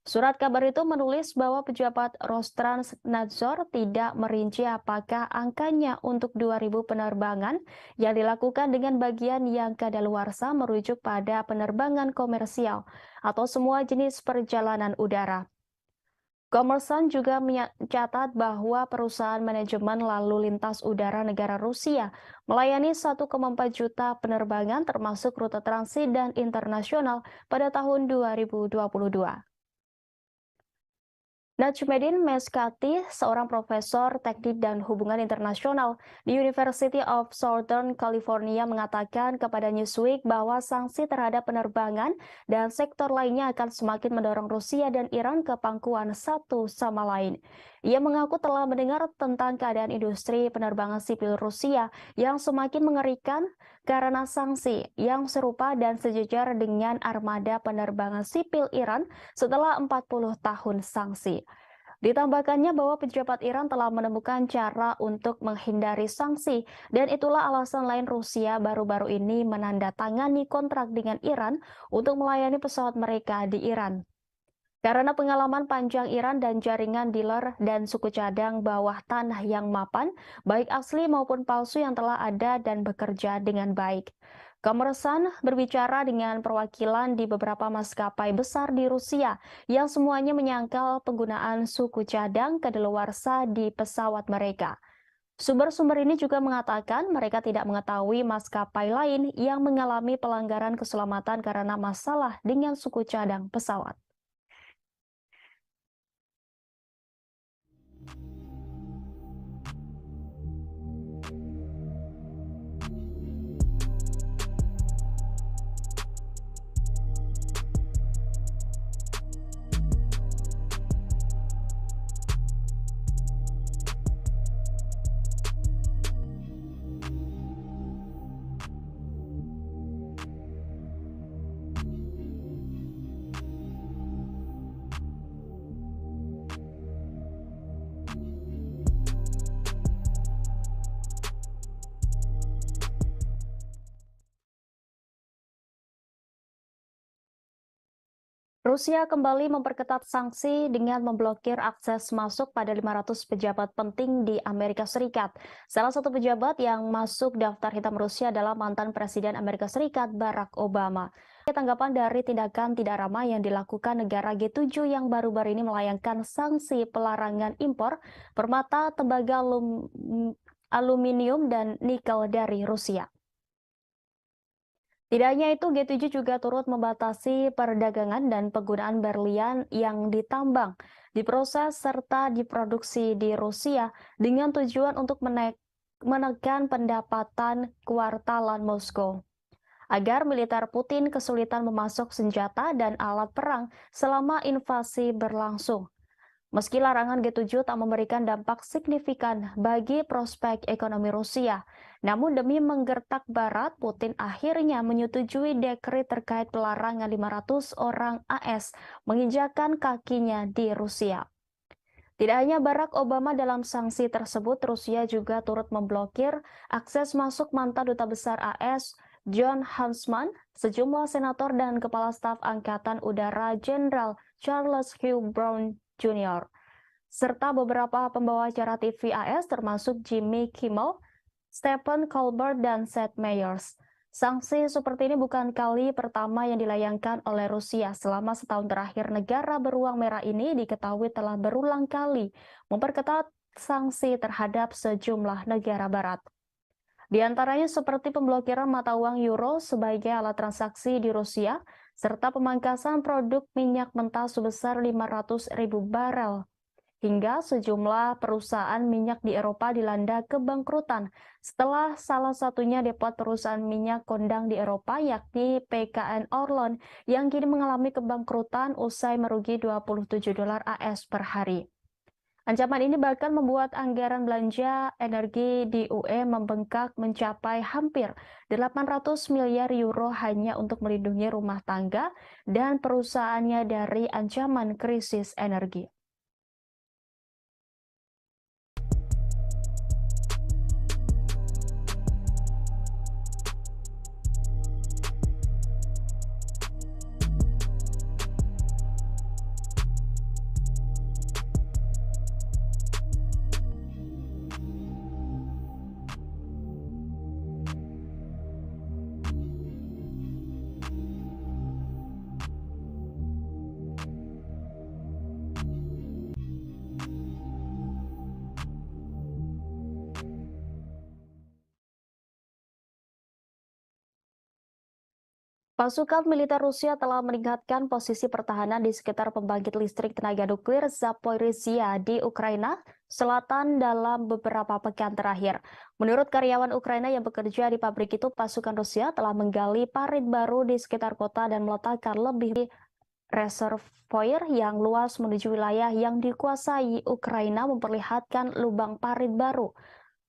Surat kabar itu menulis bahwa pejabat Roskrnadzor tidak merinci apakah angkanya untuk 2.000 penerbangan yang dilakukan dengan bagian yang kadaluarsa merujuk pada penerbangan komersial atau semua jenis perjalanan udara. Kommersant juga mencatat bahwa perusahaan manajemen lalu lintas udara negara Rusia melayani 1,4 juta penerbangan termasuk rute transit dan internasional pada tahun 2022. Najmuddin Meskati, seorang profesor teknik dan hubungan internasional di University of Southern California, mengatakan kepada Newsweek bahwa sanksi terhadap penerbangan dan sektor lainnya akan semakin mendorong Rusia dan Iran ke pangkuan satu sama lain. Ia mengaku telah mendengar tentang keadaan industri penerbangan sipil Rusia yang semakin mengerikan karena sanksi yang serupa dan sejajar dengan armada penerbangan sipil Iran setelah 40 tahun sanksi. Ditambahkannya bahwa pejabat Iran telah menemukan cara untuk menghindari sanksi, dan itulah alasan lain Rusia baru-baru ini menandatangani kontrak dengan Iran untuk melayani pesawat mereka di Iran. Karena pengalaman panjang Iran dan jaringan dealer dan suku cadang bawah tanah yang mapan, baik asli maupun palsu yang telah ada dan bekerja dengan baik. Kommersant berbicara dengan perwakilan di beberapa maskapai besar di Rusia yang semuanya menyangkal penggunaan suku cadang kadaluarsa di pesawat mereka. Sumber-sumber ini juga mengatakan mereka tidak mengetahui maskapai lain yang mengalami pelanggaran keselamatan karena masalah dengan suku cadang pesawat. Rusia kembali memperketat sanksi dengan memblokir akses masuk pada 500 pejabat penting di Amerika Serikat. Salah satu pejabat yang masuk daftar hitam Rusia adalah mantan Presiden Amerika Serikat Barack Obama. Tanggapan dari tindakan tidak ramah yang dilakukan negara G7 yang baru-baru ini melayangkan sanksi pelarangan impor permata, tembaga, aluminium, dan nikel dari Rusia. Tidak hanya itu, G7 juga turut membatasi perdagangan dan penggunaan berlian yang ditambang, diproses, serta diproduksi di Rusia dengan tujuan untuk menekan pendapatan kuartalan Moskow, agar militer Putin kesulitan memasok senjata dan alat perang selama invasi berlangsung. Meski larangan G7 tak memberikan dampak signifikan bagi prospek ekonomi Rusia, namun demi menggertak Barat, Putin akhirnya menyetujui dekret terkait pelarangan 500 orang AS menginjakan kakinya di Rusia. Tidak hanya Barack Obama dalam sanksi tersebut, Rusia juga turut memblokir akses masuk mantan Duta Besar AS John Huntsman, sejumlah senator dan Kepala Staf Angkatan Udara Jenderal Charles Hugh Brown Jr., serta beberapa pembawa acara TV AS termasuk Jimmy Kimmel, Stephen Colbert, dan Seth Meyers. Sanksi seperti ini bukan kali pertama yang dilayangkan oleh Rusia. Selama setahun terakhir, negara beruang merah ini diketahui telah berulang kali memperketat sanksi terhadap sejumlah negara barat. Di antaranya seperti pemblokiran mata uang euro sebagai alat transaksi di Rusia, serta pemangkasan produk minyak mentah sebesar 500.000 barel hingga sejumlah perusahaan minyak di Eropa dilanda kebangkrutan setelah salah satunya depot perusahaan minyak kondang di Eropa yakni PKN Orlen yang kini mengalami kebangkrutan usai merugi $27 AS per hari. Ancaman ini bahkan membuat anggaran belanja energi di UE membengkak mencapai hampir 800 miliar euro hanya untuk melindungi rumah tangga dan perusahaannya dari ancaman krisis energi. Pasukan militer Rusia telah meningkatkan posisi pertahanan di sekitar pembangkit listrik tenaga nuklir Zaporizhia di Ukraina Selatan dalam beberapa pekan terakhir. Menurut karyawan Ukraina yang bekerja di pabrik itu, pasukan Rusia telah menggali parit baru di sekitar kota dan meletakkan lebih reservoir yang luas menuju wilayah yang dikuasai Ukraina memperlihatkan lubang parit baru.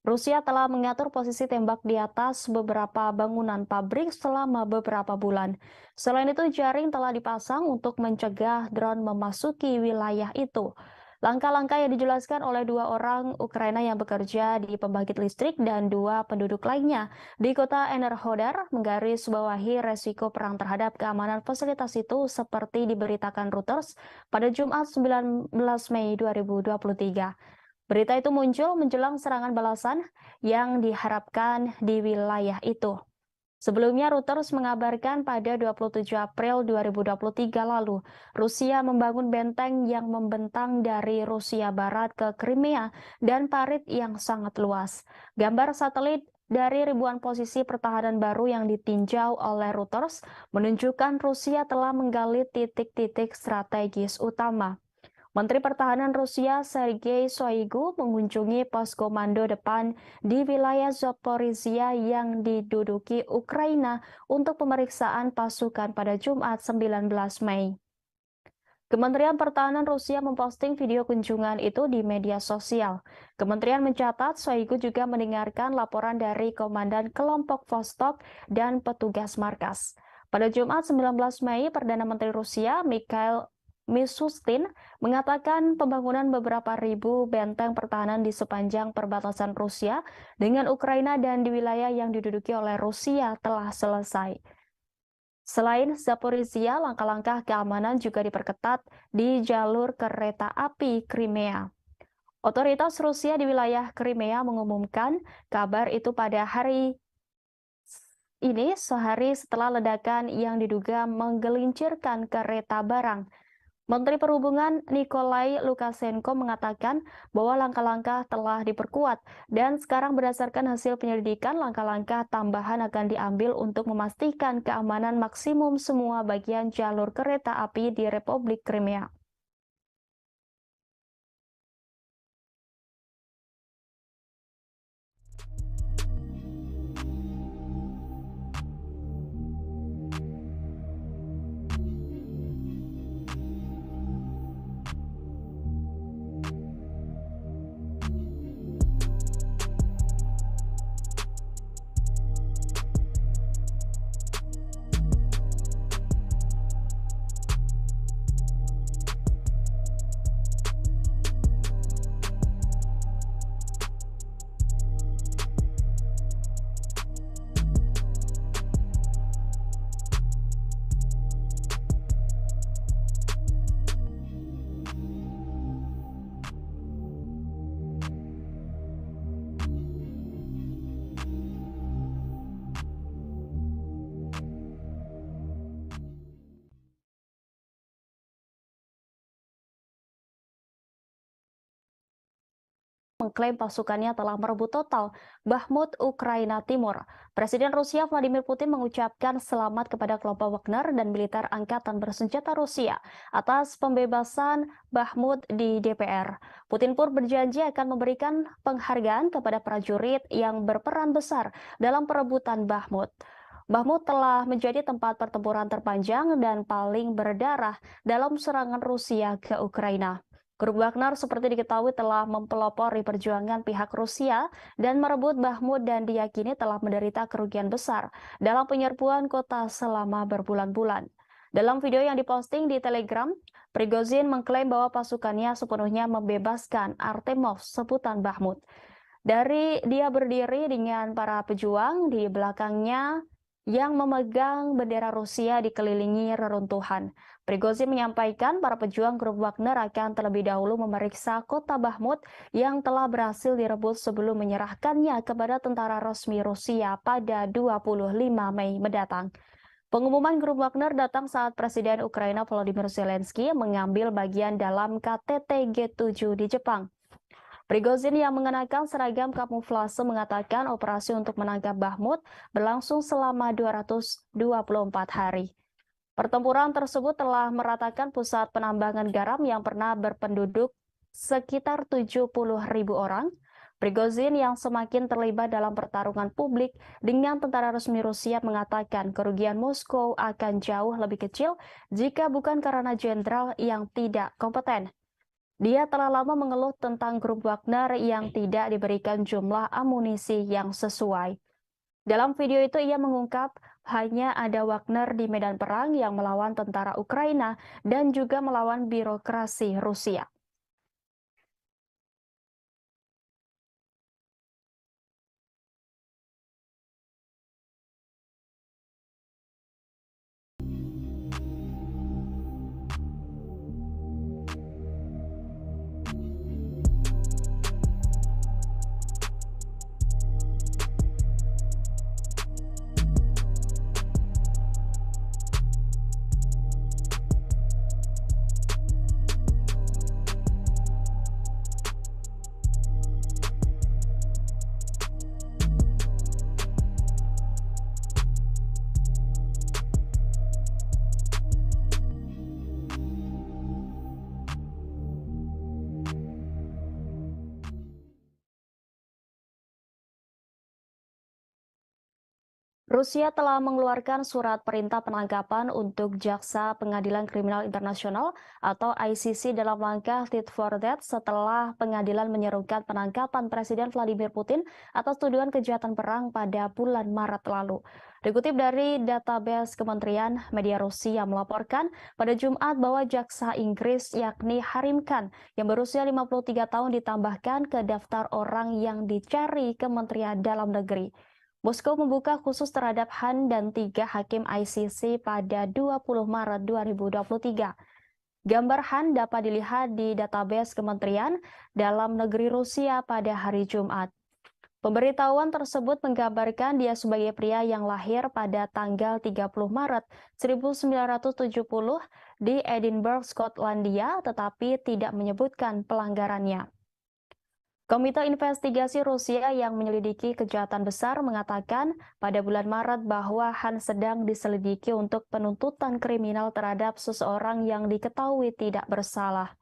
Rusia telah mengatur posisi tembak di atas beberapa bangunan pabrik selama beberapa bulan. Selain itu, jaring telah dipasang untuk mencegah drone memasuki wilayah itu. Langkah-langkah yang dijelaskan oleh 2 orang Ukraina yang bekerja di pembangkit listrik dan 2 penduduk lainnya di kota Enerhodar menggarisbawahi resiko perang terhadap keamanan fasilitas itu seperti diberitakan Reuters pada Jumat 19 Mei 2023. Berita itu muncul menjelang serangan balasan yang diharapkan di wilayah itu. Sebelumnya, Reuters mengabarkan pada 27 April 2023 lalu, Rusia membangun benteng yang membentang dari Rusia Barat ke Crimea dan parit yang sangat luas. Gambar satelit dari ribuan posisi pertahanan baru yang ditinjau oleh Reuters menunjukkan Rusia telah menggali titik-titik strategis utama. Menteri Pertahanan Rusia Sergei Shoigu mengunjungi pos komando depan di wilayah Zaporizhia yang diduduki Ukraina untuk pemeriksaan pasukan pada Jumat 19 Mei. Kementerian Pertahanan Rusia memposting video kunjungan itu di media sosial. Kementerian mencatat Shoigu juga mendengarkan laporan dari Komandan Kelompok Vostok dan petugas markas. Pada Jumat 19 Mei, Perdana Menteri Rusia Mikhail Mishustin mengatakan pembangunan beberapa ribu benteng pertahanan di sepanjang perbatasan Rusia dengan Ukraina dan di wilayah yang diduduki oleh Rusia telah selesai. Selain Zaporizhia, langkah-langkah keamanan juga diperketat di jalur kereta api Crimea. Otoritas Rusia di wilayah Crimea mengumumkan kabar itu pada hari ini sehari setelah ledakan yang diduga menggelincirkan kereta barang. Menteri Perhubungan Nikolai Lukashenko mengatakan bahwa langkah-langkah telah diperkuat dan sekarang berdasarkan hasil penyelidikan langkah-langkah tambahan akan diambil untuk memastikan keamanan maksimum semua bagian jalur kereta api di Republik Crimea. mengklaim pasukannya telah merebut total Bakhmut, Ukraina Timur. Presiden Rusia Vladimir Putin mengucapkan selamat kepada kelompok Wagner dan militer angkatan bersenjata Rusia atas pembebasan Bakhmut di DPR. Putin pun berjanji akan memberikan penghargaan kepada prajurit yang berperan besar dalam perebutan Bakhmut. Bakhmut telah menjadi tempat pertempuran terpanjang dan paling berdarah dalam serangan Rusia ke Ukraina. Grup Wagner seperti diketahui telah mempelopori perjuangan pihak Rusia dan merebut Bakhmut dan diyakini telah menderita kerugian besar dalam penyerbuan kota selama berbulan-bulan. Dalam video yang diposting di Telegram, Prigozhin mengklaim bahwa pasukannya sepenuhnya membebaskan Artemov, sebutan Bakhmut. Dia berdiri dengan para pejuang di belakangnya yang memegang bendera Rusia dikelilingi reruntuhan. Prigozhin menyampaikan para pejuang grup Wagner akan terlebih dahulu memeriksa kota Bakhmut yang telah berhasil direbut sebelum menyerahkannya kepada tentara resmi Rusia pada 25 Mei mendatang. Pengumuman grup Wagner datang saat Presiden Ukraina Volodymyr Zelensky mengambil bagian dalam KTT G7 di Jepang. Prigozhin yang mengenakan seragam kamuflase mengatakan operasi untuk menangkap Bakhmut berlangsung selama 224 hari. Pertempuran tersebut telah meratakan pusat penambangan garam yang pernah berpenduduk sekitar 70.000 orang. Prigozhin yang semakin terlibat dalam pertarungan publik dengan tentara resmi Rusia mengatakan kerugian Moskow akan jauh lebih kecil jika bukan karena jenderal yang tidak kompeten. Dia telah lama mengeluh tentang grup Wagner yang tidak diberikan jumlah amunisi yang sesuai. Dalam video itu ia mengungkap hanya ada Wagner di medan perang yang melawan tentara Ukraina dan juga melawan birokrasi Rusia. Rusia telah mengeluarkan surat perintah penangkapan untuk Jaksa Pengadilan Kriminal Internasional atau ICC dalam langkah tit for tat setelah pengadilan menyerukan penangkapan Presiden Vladimir Putin atas tuduhan kejahatan perang pada bulan Maret lalu. Dikutip dari database Kementerian Media Rusia melaporkan pada Jumat bahwa jaksa Inggris yakni Harim Khan yang berusia 53 tahun ditambahkan ke daftar orang yang dicari Kementerian Dalam Negeri. Moskow membuka khusus terhadap Han dan 3 hakim ICC pada 20 Maret 2023. Gambar Han dapat dilihat di database Kementerian Dalam Negeri Rusia pada hari Jumat. Pemberitahuan tersebut menggambarkan dia sebagai pria yang lahir pada tanggal 30 Maret 1970 di Edinburgh, Skotlandia, tetapi tidak menyebutkan pelanggarannya. Komite Investigasi Rusia yang menyelidiki kejahatan besar mengatakan pada bulan Maret bahwa Han sedang diselidiki untuk penuntutan kriminal terhadap seseorang yang diketahui tidak bersalah.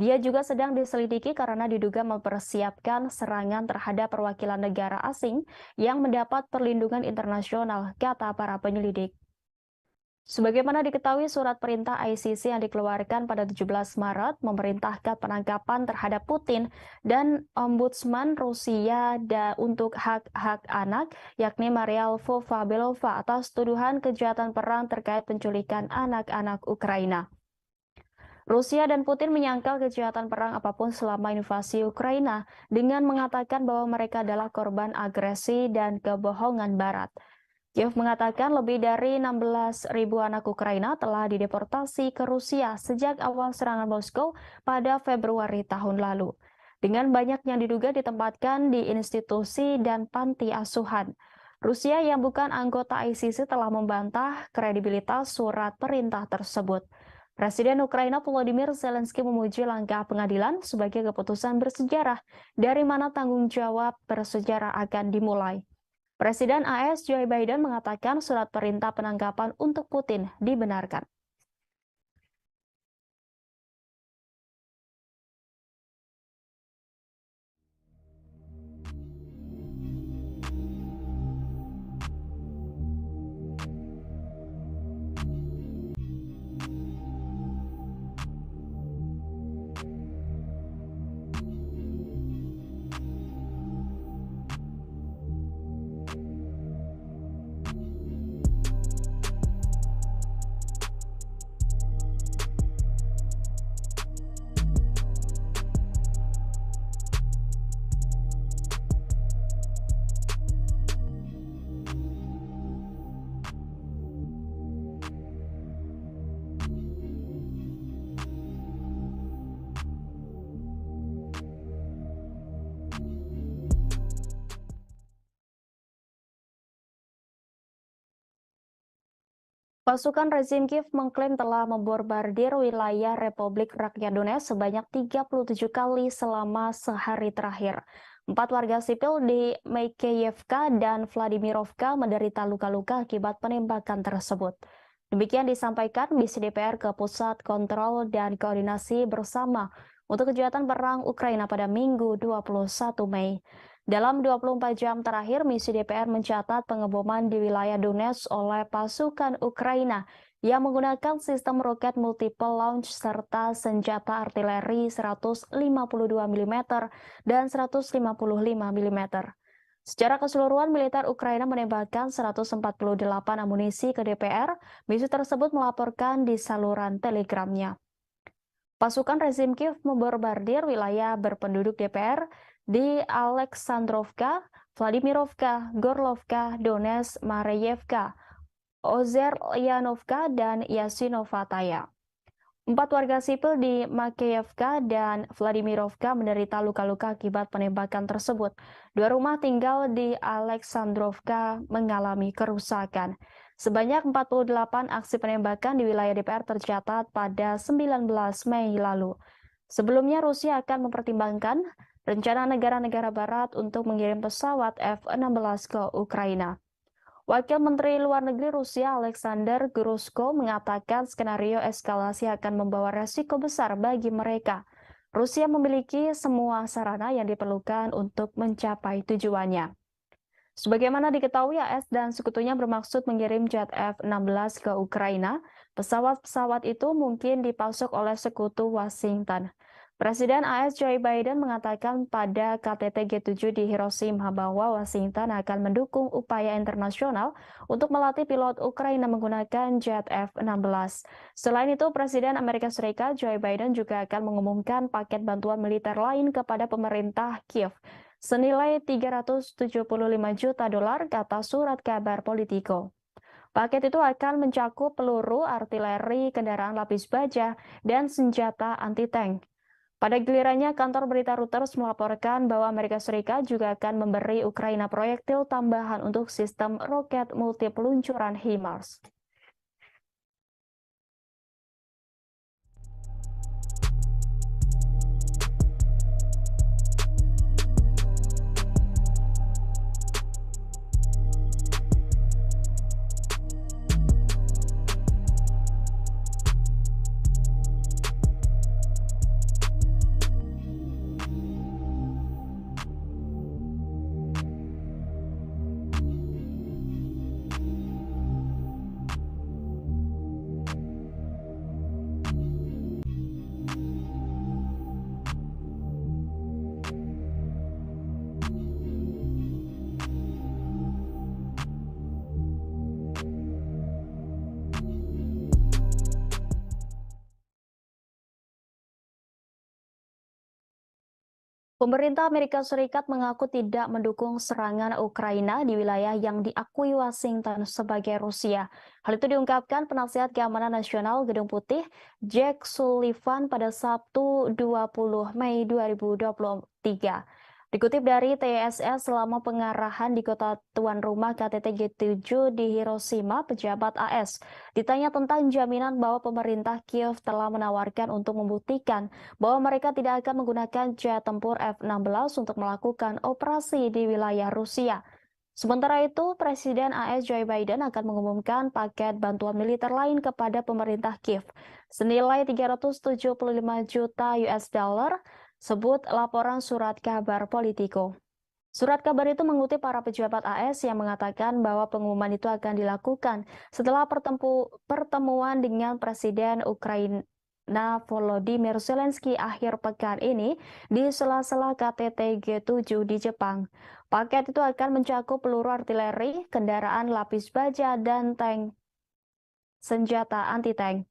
Dia juga sedang diselidiki karena diduga mempersiapkan serangan terhadap perwakilan negara asing yang mendapat perlindungan internasional, kata para penyelidik. Sebagaimana diketahui, surat perintah ICC yang dikeluarkan pada 17 Maret memerintahkan penangkapan terhadap Putin dan Ombudsman Rusia untuk hak-hak anak, yakni Maria Lvova-Belova atas tuduhan kejahatan perang terkait penculikan anak-anak Ukraina. Rusia dan Putin menyangkal kejahatan perang apapun selama invasi Ukraina dengan mengatakan bahwa mereka adalah korban agresi dan kebohongan Barat. Kiev mengatakan lebih dari 16.000 anak Ukraina telah dideportasi ke Rusia sejak awal serangan Moskow pada Februari tahun lalu. Dengan banyak yang diduga ditempatkan di institusi dan panti asuhan. Rusia yang bukan anggota ICC telah membantah kredibilitas surat perintah tersebut. Presiden Ukraina Volodymyr Zelensky memuji langkah pengadilan sebagai keputusan bersejarah dari mana tanggung jawab bersejarah akan dimulai. Presiden AS Joe Biden mengatakan surat perintah penangkapan untuk Putin dibenarkan. Pasukan rezim Kiev mengklaim telah membombardir wilayah Republik Rakyat Donetsk sebanyak 37 kali selama sehari terakhir. 4 warga sipil di Makeyevka dan Vladimirovka menderita luka-luka akibat penembakan tersebut. Demikian disampaikan misi DPR ke Pusat Kontrol dan Koordinasi Bersama untuk Kejahatan Perang Ukraina pada Minggu 21 Mei. Dalam 24 jam terakhir, misi DPR mencatat pengeboman di wilayah Donetsk oleh pasukan Ukraina yang menggunakan sistem roket multiple launch serta senjata artileri 152 mm dan 155 mm. Secara keseluruhan, militer Ukraina menembakkan 148 amunisi ke DPR. Misi tersebut melaporkan di saluran telegramnya. Pasukan rezim Kiev membombardir wilayah berpenduduk DPR di Aleksandrovka, Vladimirovka, Gorlovka, Donetsk, Mareyevka, Ozeryanovka, dan Yasinovataya. 4 warga sipil di Makeyevka dan Vladimirovka menderita luka-luka akibat penembakan tersebut. 2 rumah tinggal di Aleksandrovka mengalami kerusakan. Sebanyak 48 aksi penembakan di wilayah DPR tercatat pada 19 Mei lalu. Sebelumnya, Rusia akan mempertimbangkan rencana negara-negara barat untuk mengirim pesawat F-16 ke Ukraina. Wakil Menteri Luar Negeri Rusia Alexander Grushko mengatakan skenario eskalasi akan membawa resiko besar bagi mereka. Rusia memiliki semua sarana yang diperlukan untuk mencapai tujuannya. Sebagaimana diketahui, AS dan sekutunya bermaksud mengirim jet F-16 ke Ukraina. Pesawat-pesawat itu mungkin dipasok oleh sekutu Washington. Presiden AS Joe Biden mengatakan pada KTT G7 di Hiroshima bahwa Washington akan mendukung upaya internasional untuk melatih pilot Ukraina menggunakan jet F-16. Selain itu, Presiden Amerika Serikat Joe Biden juga akan mengumumkan paket bantuan militer lain kepada pemerintah Kiev senilai 375 juta dolar, kata surat kabar Politico. Paket itu akan mencakup peluru, artileri, kendaraan lapis baja, dan senjata anti-tank. Pada gilirannya, kantor berita Reuters melaporkan bahwa Amerika Serikat juga akan memberi Ukraina proyektil tambahan untuk sistem roket multi peluncuran HIMARS. Pemerintah Amerika Serikat mengaku tidak mendukung serangan Ukraina di wilayah yang diakui Washington sebagai Rusia. Hal itu diungkapkan penasihat keamanan nasional Gedung Putih, Jake Sullivan pada Sabtu 20 Mei 2023. Dikutip dari TSS, selama pengarahan di kota tuan rumah KTT G7 di Hiroshima, pejabat AS ditanya tentang jaminan bahwa pemerintah Kiev telah menawarkan untuk membuktikan bahwa mereka tidak akan menggunakan jet tempur F-16 untuk melakukan operasi di wilayah Rusia. Sementara itu, Presiden AS Joe Biden akan mengumumkan paket bantuan militer lain kepada pemerintah Kiev senilai 375 juta US dollar, sebut laporan surat kabar Politico. Surat kabar itu mengutip para pejabat AS yang mengatakan bahwa pengumuman itu akan dilakukan setelah pertemuan dengan Presiden Ukraina Volodymyr Zelensky akhir pekan ini di sela-sela KTT G7 di Jepang. Paket itu akan mencakup peluru artileri, kendaraan lapis baja, dan tank senjata anti-tank.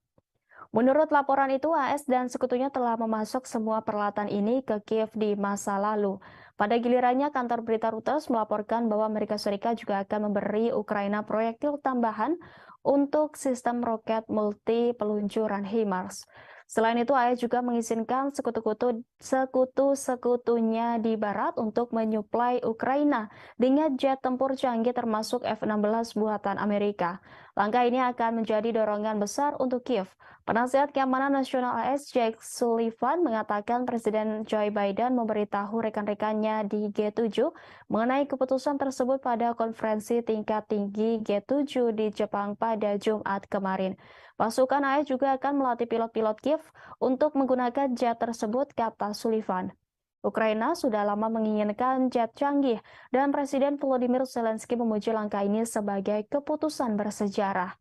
Menurut laporan itu, AS dan sekutunya telah memasok semua peralatan ini ke Kiev di masa lalu. Pada gilirannya, kantor berita Reuters melaporkan bahwa Amerika Serikat juga akan memberi Ukraina proyektil tambahan untuk sistem roket multi peluncuran HIMARS. Selain itu, AS juga mengizinkan sekutu-sekutunya di barat untuk menyuplai Ukraina dengan jet tempur canggih termasuk F-16 buatan Amerika. Langkah ini akan menjadi dorongan besar untuk Kiev. Penasihat Keamanan Nasional AS Jake Sullivan mengatakan Presiden Joe Biden memberitahu rekan-rekannya di G7 mengenai keputusan tersebut pada konferensi tingkat tinggi G7 di Jepang pada Jumat kemarin. Pasukan AS juga akan melatih pilot-pilot Kiev untuk menggunakan jet tersebut, kata Sullivan. Ukraina sudah lama menginginkan jet canggih dan Presiden Volodymyr Zelensky memuji langkah ini sebagai keputusan bersejarah.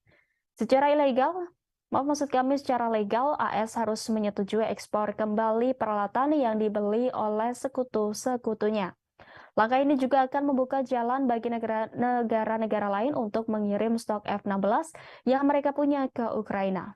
Secara legal, AS harus menyetujui ekspor kembali peralatan yang dibeli oleh sekutu-sekutunya. Langkah ini juga akan membuka jalan bagi negara-negara lain untuk mengirim stok F-16 yang mereka punya ke Ukraina.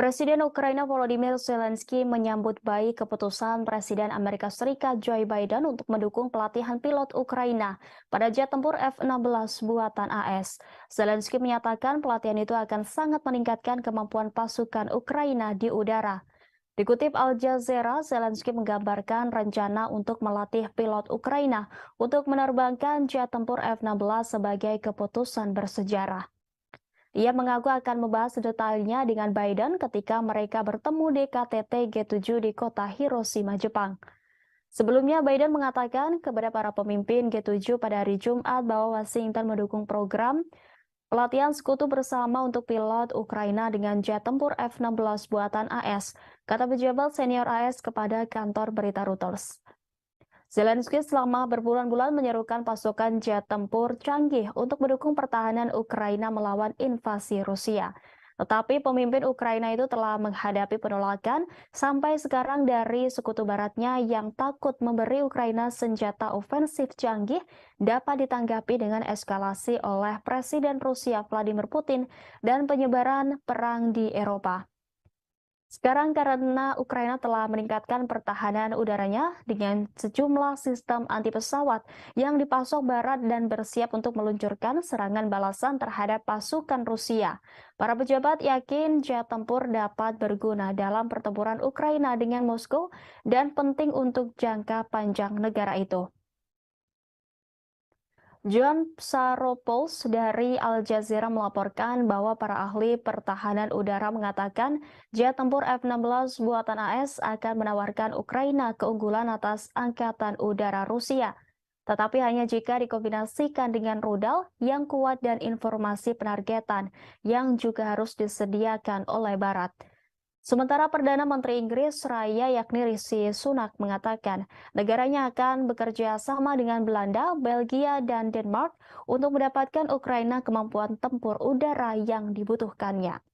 Presiden Ukraina Volodymyr Zelensky menyambut baik keputusan Presiden Amerika Serikat Joe Biden untuk mendukung pelatihan pilot Ukraina pada jet tempur F-16 buatan AS. Zelensky menyatakan pelatihan itu akan sangat meningkatkan kemampuan pasukan Ukraina di udara. Dikutip Al Jazeera, Zelensky menggambarkan rencana untuk melatih pilot Ukraina untuk menerbangkan jet tempur F-16 sebagai keputusan bersejarah. Ia mengaku akan membahas detailnya dengan Biden ketika mereka bertemu di KTT G7 di kota Hiroshima, Jepang. Sebelumnya, Biden mengatakan kepada para pemimpin G7 pada hari Jumat bahwa Washington mendukung program pelatihan sekutu bersama untuk pilot Ukraina dengan jet tempur F-16 buatan AS, kata pejabat senior AS kepada kantor berita Reuters. Zelensky selama berbulan-bulan menyerukan pasukan jet tempur canggih untuk mendukung pertahanan Ukraina melawan invasi Rusia. Tetapi pemimpin Ukraina itu telah menghadapi penolakan sampai sekarang dari sekutu baratnya yang takut memberi Ukraina senjata ofensif canggih dapat ditanggapi dengan eskalasi oleh Presiden Rusia Vladimir Putin dan penyebaran perang di Eropa. Sekarang karena Ukraina telah meningkatkan pertahanan udaranya dengan sejumlah sistem anti pesawat yang dipasok Barat dan bersiap untuk meluncurkan serangan balasan terhadap pasukan Rusia. Para pejabat yakin jet tempur dapat berguna dalam pertempuran Ukraina dengan Moskow dan penting untuk jangka panjang negara itu. John Psaropoulos dari Al Jazeera melaporkan bahwa para ahli pertahanan udara mengatakan jet tempur F-16 buatan AS akan menawarkan Ukraina keunggulan atas Angkatan Udara Rusia. Tetapi hanya jika dikombinasikan dengan rudal yang kuat dan informasi penargetan yang juga harus disediakan oleh Barat. Sementara Perdana Menteri Inggris Raya yakni Rishi Sunak mengatakan negaranya akan bekerja sama dengan Belanda, Belgia, dan Denmark untuk mendapatkan Ukraina kemampuan tempur udara yang dibutuhkannya.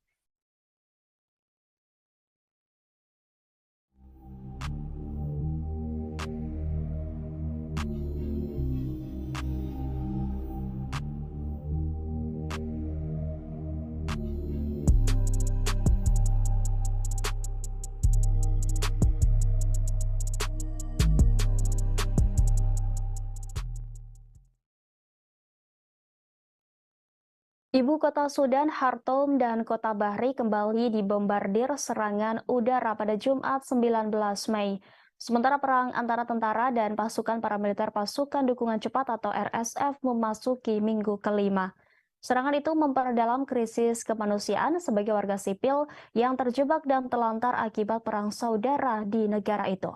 Ibu kota Sudan, Khartoum, dan kota Bahri kembali dibombardir serangan udara pada Jumat 19 Mei. Sementara perang antara tentara dan pasukan paramiliter pasukan dukungan cepat atau RSF memasuki minggu kelima. Serangan itu memperdalam krisis kemanusiaan sebagai warga sipil yang terjebak dan telantar akibat perang saudara di negara itu.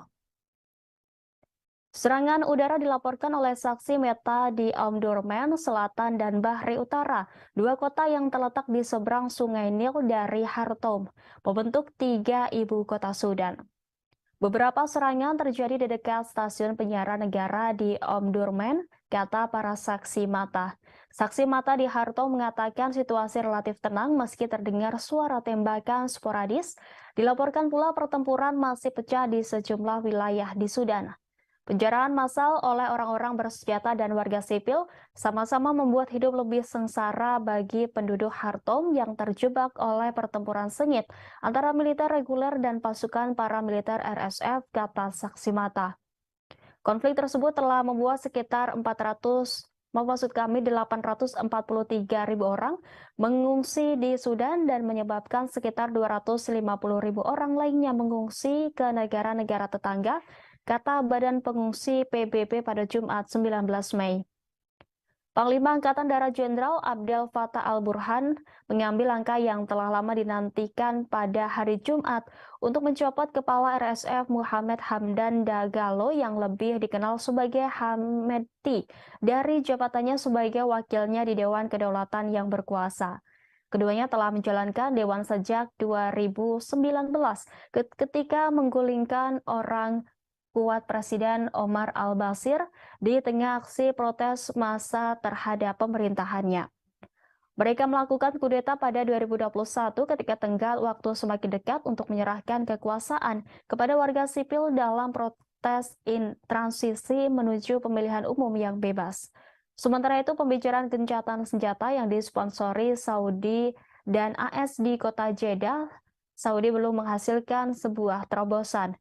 Serangan udara dilaporkan oleh saksi mata di Omdurman Selatan dan Bahri Utara, dua kota yang terletak di seberang Sungai Nil dari Khartoum, membentuk tiga ibu kota Sudan. Beberapa serangan terjadi di dekat stasiun penyiaran negara di Omdurman, kata para saksi mata. Saksi mata di Khartoum mengatakan situasi relatif tenang meski terdengar suara tembakan sporadis. Dilaporkan pula pertempuran masih pecah di sejumlah wilayah di Sudan. Penjarahan massal oleh orang-orang bersenjata dan warga sipil sama-sama membuat hidup lebih sengsara bagi penduduk Khartoum yang terjebak oleh pertempuran sengit antara militer reguler dan pasukan paramiliter RSF, kata saksi mata. Konflik tersebut telah membuat sekitar 843.000 orang mengungsi di Sudan dan menyebabkan sekitar 250.000 orang lainnya mengungsi ke negara-negara tetangga, kata Badan Pengungsi PBB pada Jumat 19 Mei. Panglima Angkatan Darat Jenderal Abdel Fattah al-Burhan mengambil langkah yang telah lama dinantikan pada hari Jumat untuk mencopot kepala RSF Muhammad Hamdan Dagalo yang lebih dikenal sebagai Hamedti dari jabatannya sebagai wakilnya di Dewan Kedaulatan yang berkuasa. Keduanya telah menjalankan Dewan sejak 2019 ketika menggulingkan orang kuat Presiden Omar al-Bashir di tengah aksi protes massa terhadap pemerintahannya. Mereka melakukan kudeta pada 2021 ketika tenggat waktu semakin dekat untuk menyerahkan kekuasaan kepada warga sipil dalam protes transisi menuju pemilihan umum yang bebas. Sementara itu, pembicaraan gencatan senjata yang disponsori Saudi dan AS di kota Jeddah, Saudi belum menghasilkan sebuah terobosan.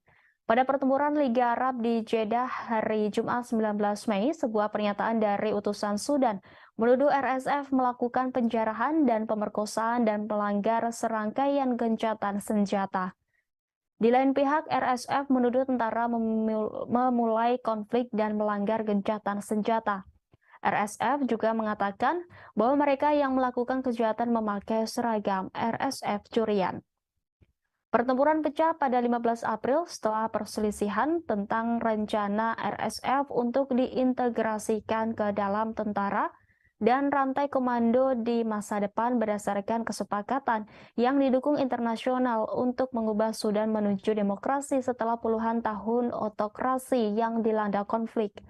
Pada pertempuran Liga Arab di Jeddah hari Jumat 19 Mei, sebuah pernyataan dari utusan Sudan menuduh RSF melakukan penjarahan dan pemerkosaan dan melanggar serangkaian gencatan senjata. Di lain pihak, RSF menuduh tentara memulai konflik dan melanggar gencatan senjata. RSF juga mengatakan bahwa mereka yang melakukan kejahatan memakai seragam RSF curian. Pertempuran pecah pada 15 April setelah perselisihan tentang rencana RSF untuk diintegrasikan ke dalam tentara dan rantai komando di masa depan berdasarkan kesepakatan yang didukung internasional untuk mengubah Sudan menuju demokrasi setelah puluhan tahun otokrasi yang dilanda konflik.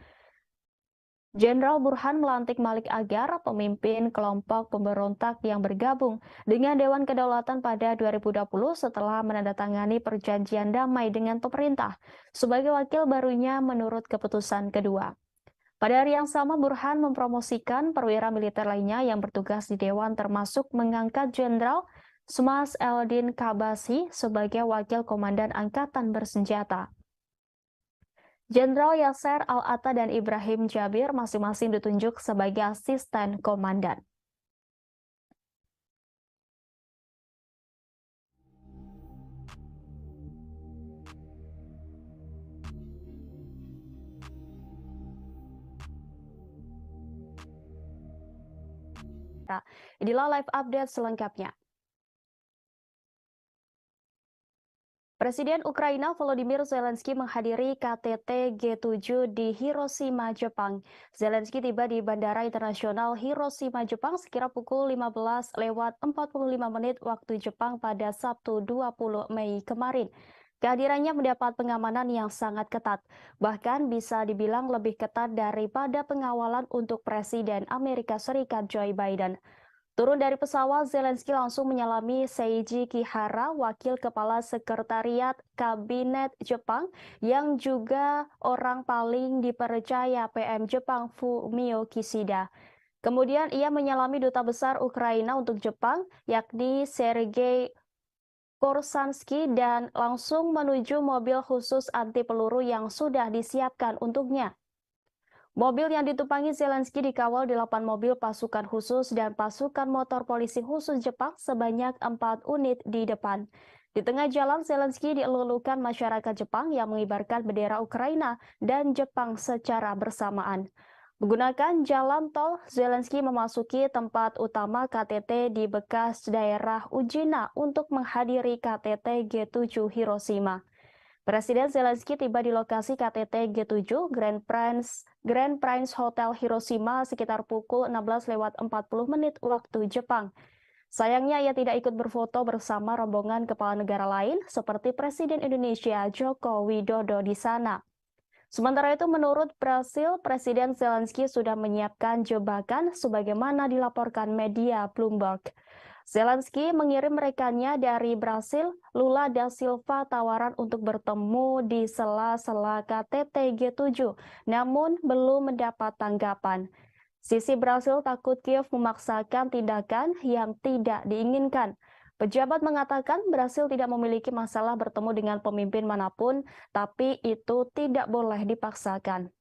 Jenderal Burhan melantik Malik Agar, pemimpin kelompok pemberontak yang bergabung dengan Dewan Kedaulatan pada 2020 setelah menandatangani perjanjian damai dengan pemerintah sebagai wakil barunya menurut keputusan kedua. Pada hari yang sama, Burhan mempromosikan perwira militer lainnya yang bertugas di Dewan termasuk mengangkat Jenderal Smas Eldin Kabasi sebagai wakil komandan angkatan bersenjata. Jenderal Yasser Al-Atta dan Ibrahim Jabir masing-masing ditunjuk sebagai asisten komandan. Inilah live update selengkapnya. Presiden Ukraina Volodymyr Zelensky menghadiri KTT G7 di Hiroshima, Jepang. Zelensky tiba di Bandara Internasional Hiroshima, Jepang sekira pukul 15:45 waktu Jepang pada Sabtu 20 Mei kemarin. Kehadirannya mendapat pengamanan yang sangat ketat, bahkan bisa dibilang lebih ketat daripada pengawalan untuk Presiden Amerika Serikat Joe Biden. Turun dari pesawat, Zelensky langsung menyalami Seiji Kihara, wakil kepala sekretariat kabinet Jepang, yang juga orang paling dipercaya PM Jepang Fumio Kishida. Kemudian ia menyalami duta besar Ukraina untuk Jepang, yakni Sergei Korsansky, dan langsung menuju mobil khusus anti peluru yang sudah disiapkan untuknya. Mobil yang ditumpangi Zelensky dikawal 8 mobil pasukan khusus dan pasukan motor polisi khusus Jepang sebanyak 4 unit di depan. Di tengah jalan, Zelensky dielulukan masyarakat Jepang yang mengibarkan bendera Ukraina dan Jepang secara bersamaan. Menggunakan jalan tol, Zelensky memasuki tempat utama KTT di bekas daerah Ujina untuk menghadiri KTT G7 Hiroshima. Presiden Zelensky tiba di lokasi KTT G7 Grand Prince Hotel Hiroshima sekitar pukul 16:40 waktu Jepang. Sayangnya ia tidak ikut berfoto bersama rombongan kepala negara lain seperti Presiden Indonesia Joko Widodo di sana. Sementara itu, menurut Brasil, Presiden Zelensky sudah menyiapkan jebakan sebagaimana dilaporkan media Bloomberg. Zelensky mengirim rekannya dari Brasil, Lula da Silva, tawaran untuk bertemu di sela-sela KTT G7, namun belum mendapat tanggapan. Sisi Brasil takut Kiev memaksakan tindakan yang tidak diinginkan. Pejabat mengatakan Brasil tidak memiliki masalah bertemu dengan pemimpin manapun, tapi itu tidak boleh dipaksakan.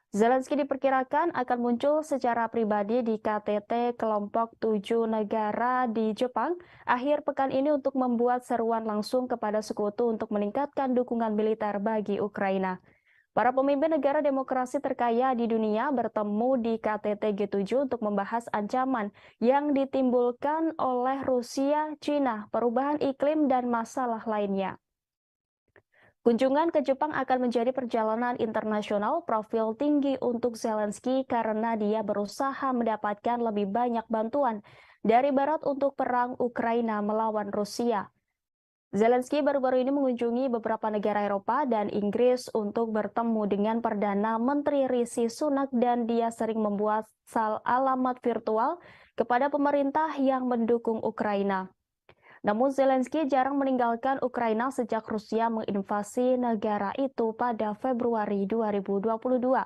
Zelensky diperkirakan akan muncul secara pribadi di KTT kelompok 7 negara di Jepang akhir pekan ini untuk membuat seruan langsung kepada sekutu untuk meningkatkan dukungan militer bagi Ukraina. Para pemimpin negara demokrasi terkaya di dunia bertemu di KTT G7 untuk membahas ancaman yang ditimbulkan oleh Rusia, Cina, perubahan iklim, dan masalah lainnya. Kunjungan ke Jepang akan menjadi perjalanan internasional profil tinggi untuk Zelensky karena dia berusaha mendapatkan lebih banyak bantuan dari Barat untuk perang Ukraina melawan Rusia. Zelensky baru-baru ini mengunjungi beberapa negara Eropa dan Inggris untuk bertemu dengan Perdana Menteri Rishi Sunak, dan dia sering membuat alamat virtual kepada pemerintah yang mendukung Ukraina. Namun Zelensky jarang meninggalkan Ukraina sejak Rusia menginvasi negara itu pada Februari 2022.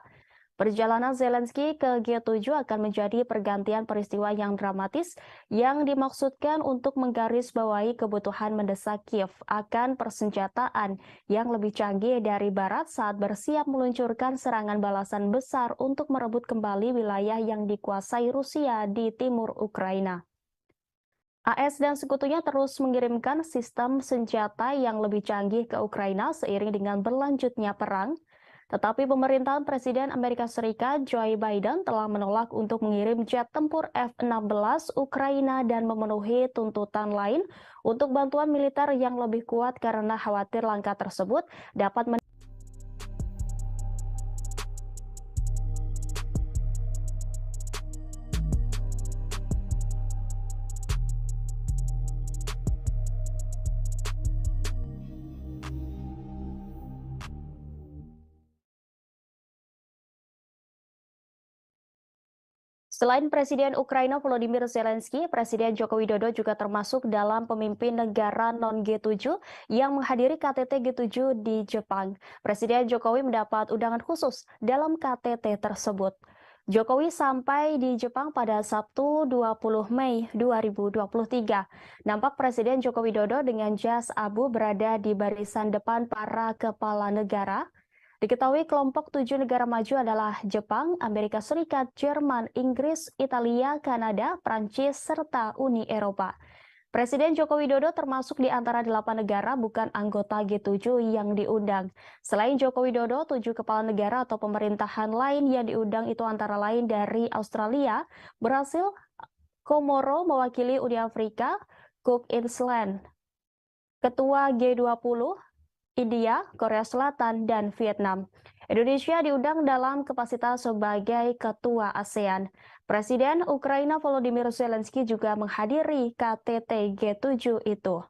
Perjalanan Zelensky ke G7 akan menjadi pergantian peristiwa yang dramatis yang dimaksudkan untuk menggarisbawahi kebutuhan mendesak Kiev akan persenjataan yang lebih canggih dari Barat saat bersiap meluncurkan serangan balasan besar untuk merebut kembali wilayah yang dikuasai Rusia di timur Ukraina. AS dan sekutunya terus mengirimkan sistem senjata yang lebih canggih ke Ukraina seiring dengan berlanjutnya perang. Tetapi pemerintahan Presiden Amerika Serikat Joe Biden telah menolak untuk mengirim jet tempur F-16 Ukraina dan memenuhi tuntutan lain untuk bantuan militer yang lebih kuat karena khawatir langkah tersebut dapat Selain Presiden Ukraina Volodymyr Zelensky, Presiden Joko Widodo juga termasuk dalam pemimpin negara non-G7 yang menghadiri KTT G7 di Jepang. Presiden Jokowi mendapat undangan khusus dalam KTT tersebut. Jokowi sampai di Jepang pada Sabtu 20 Mei 2023. Nampak Presiden Joko Widodo dengan jas abu berada di barisan depan para kepala negara. Diketahui kelompok 7 negara maju adalah Jepang, Amerika Serikat, Jerman, Inggris, Italia, Kanada, Prancis, serta Uni Eropa. Presiden Joko Widodo termasuk di antara 8 negara bukan anggota G7 yang diundang. Selain Joko Widodo, 7 kepala negara atau pemerintahan lain yang diundang itu antara lain dari Australia, Brasil, Komoro mewakili Uni Afrika, Cook Island, Ketua G20, India, Korea Selatan, dan Vietnam. Indonesia diundang dalam kapasitas sebagai ketua ASEAN. Presiden Ukraina Volodymyr Zelensky juga menghadiri KTT G7 itu.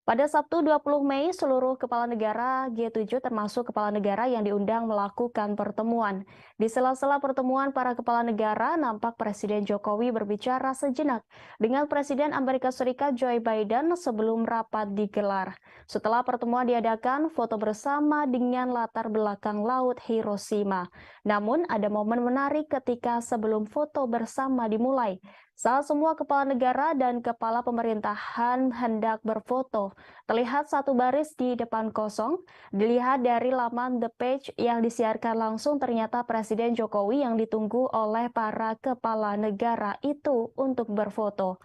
Pada Sabtu 20 Mei, seluruh kepala negara G7 termasuk kepala negara yang diundang melakukan pertemuan. Di sela-sela pertemuan para kepala negara, nampak Presiden Jokowi berbicara sejenak dengan Presiden Amerika Serikat Joe Biden sebelum rapat digelar. Setelah pertemuan diadakan, foto bersama dengan latar belakang Laut Hiroshima. Namun, ada momen menarik ketika sebelum foto bersama dimulai. Saat semua kepala negara dan kepala pemerintahan hendak berfoto, terlihat satu baris di depan kosong. Dilihat dari laman The Page yang disiarkan langsung, ternyata Presiden Jokowi yang ditunggu oleh para kepala negara itu untuk berfoto.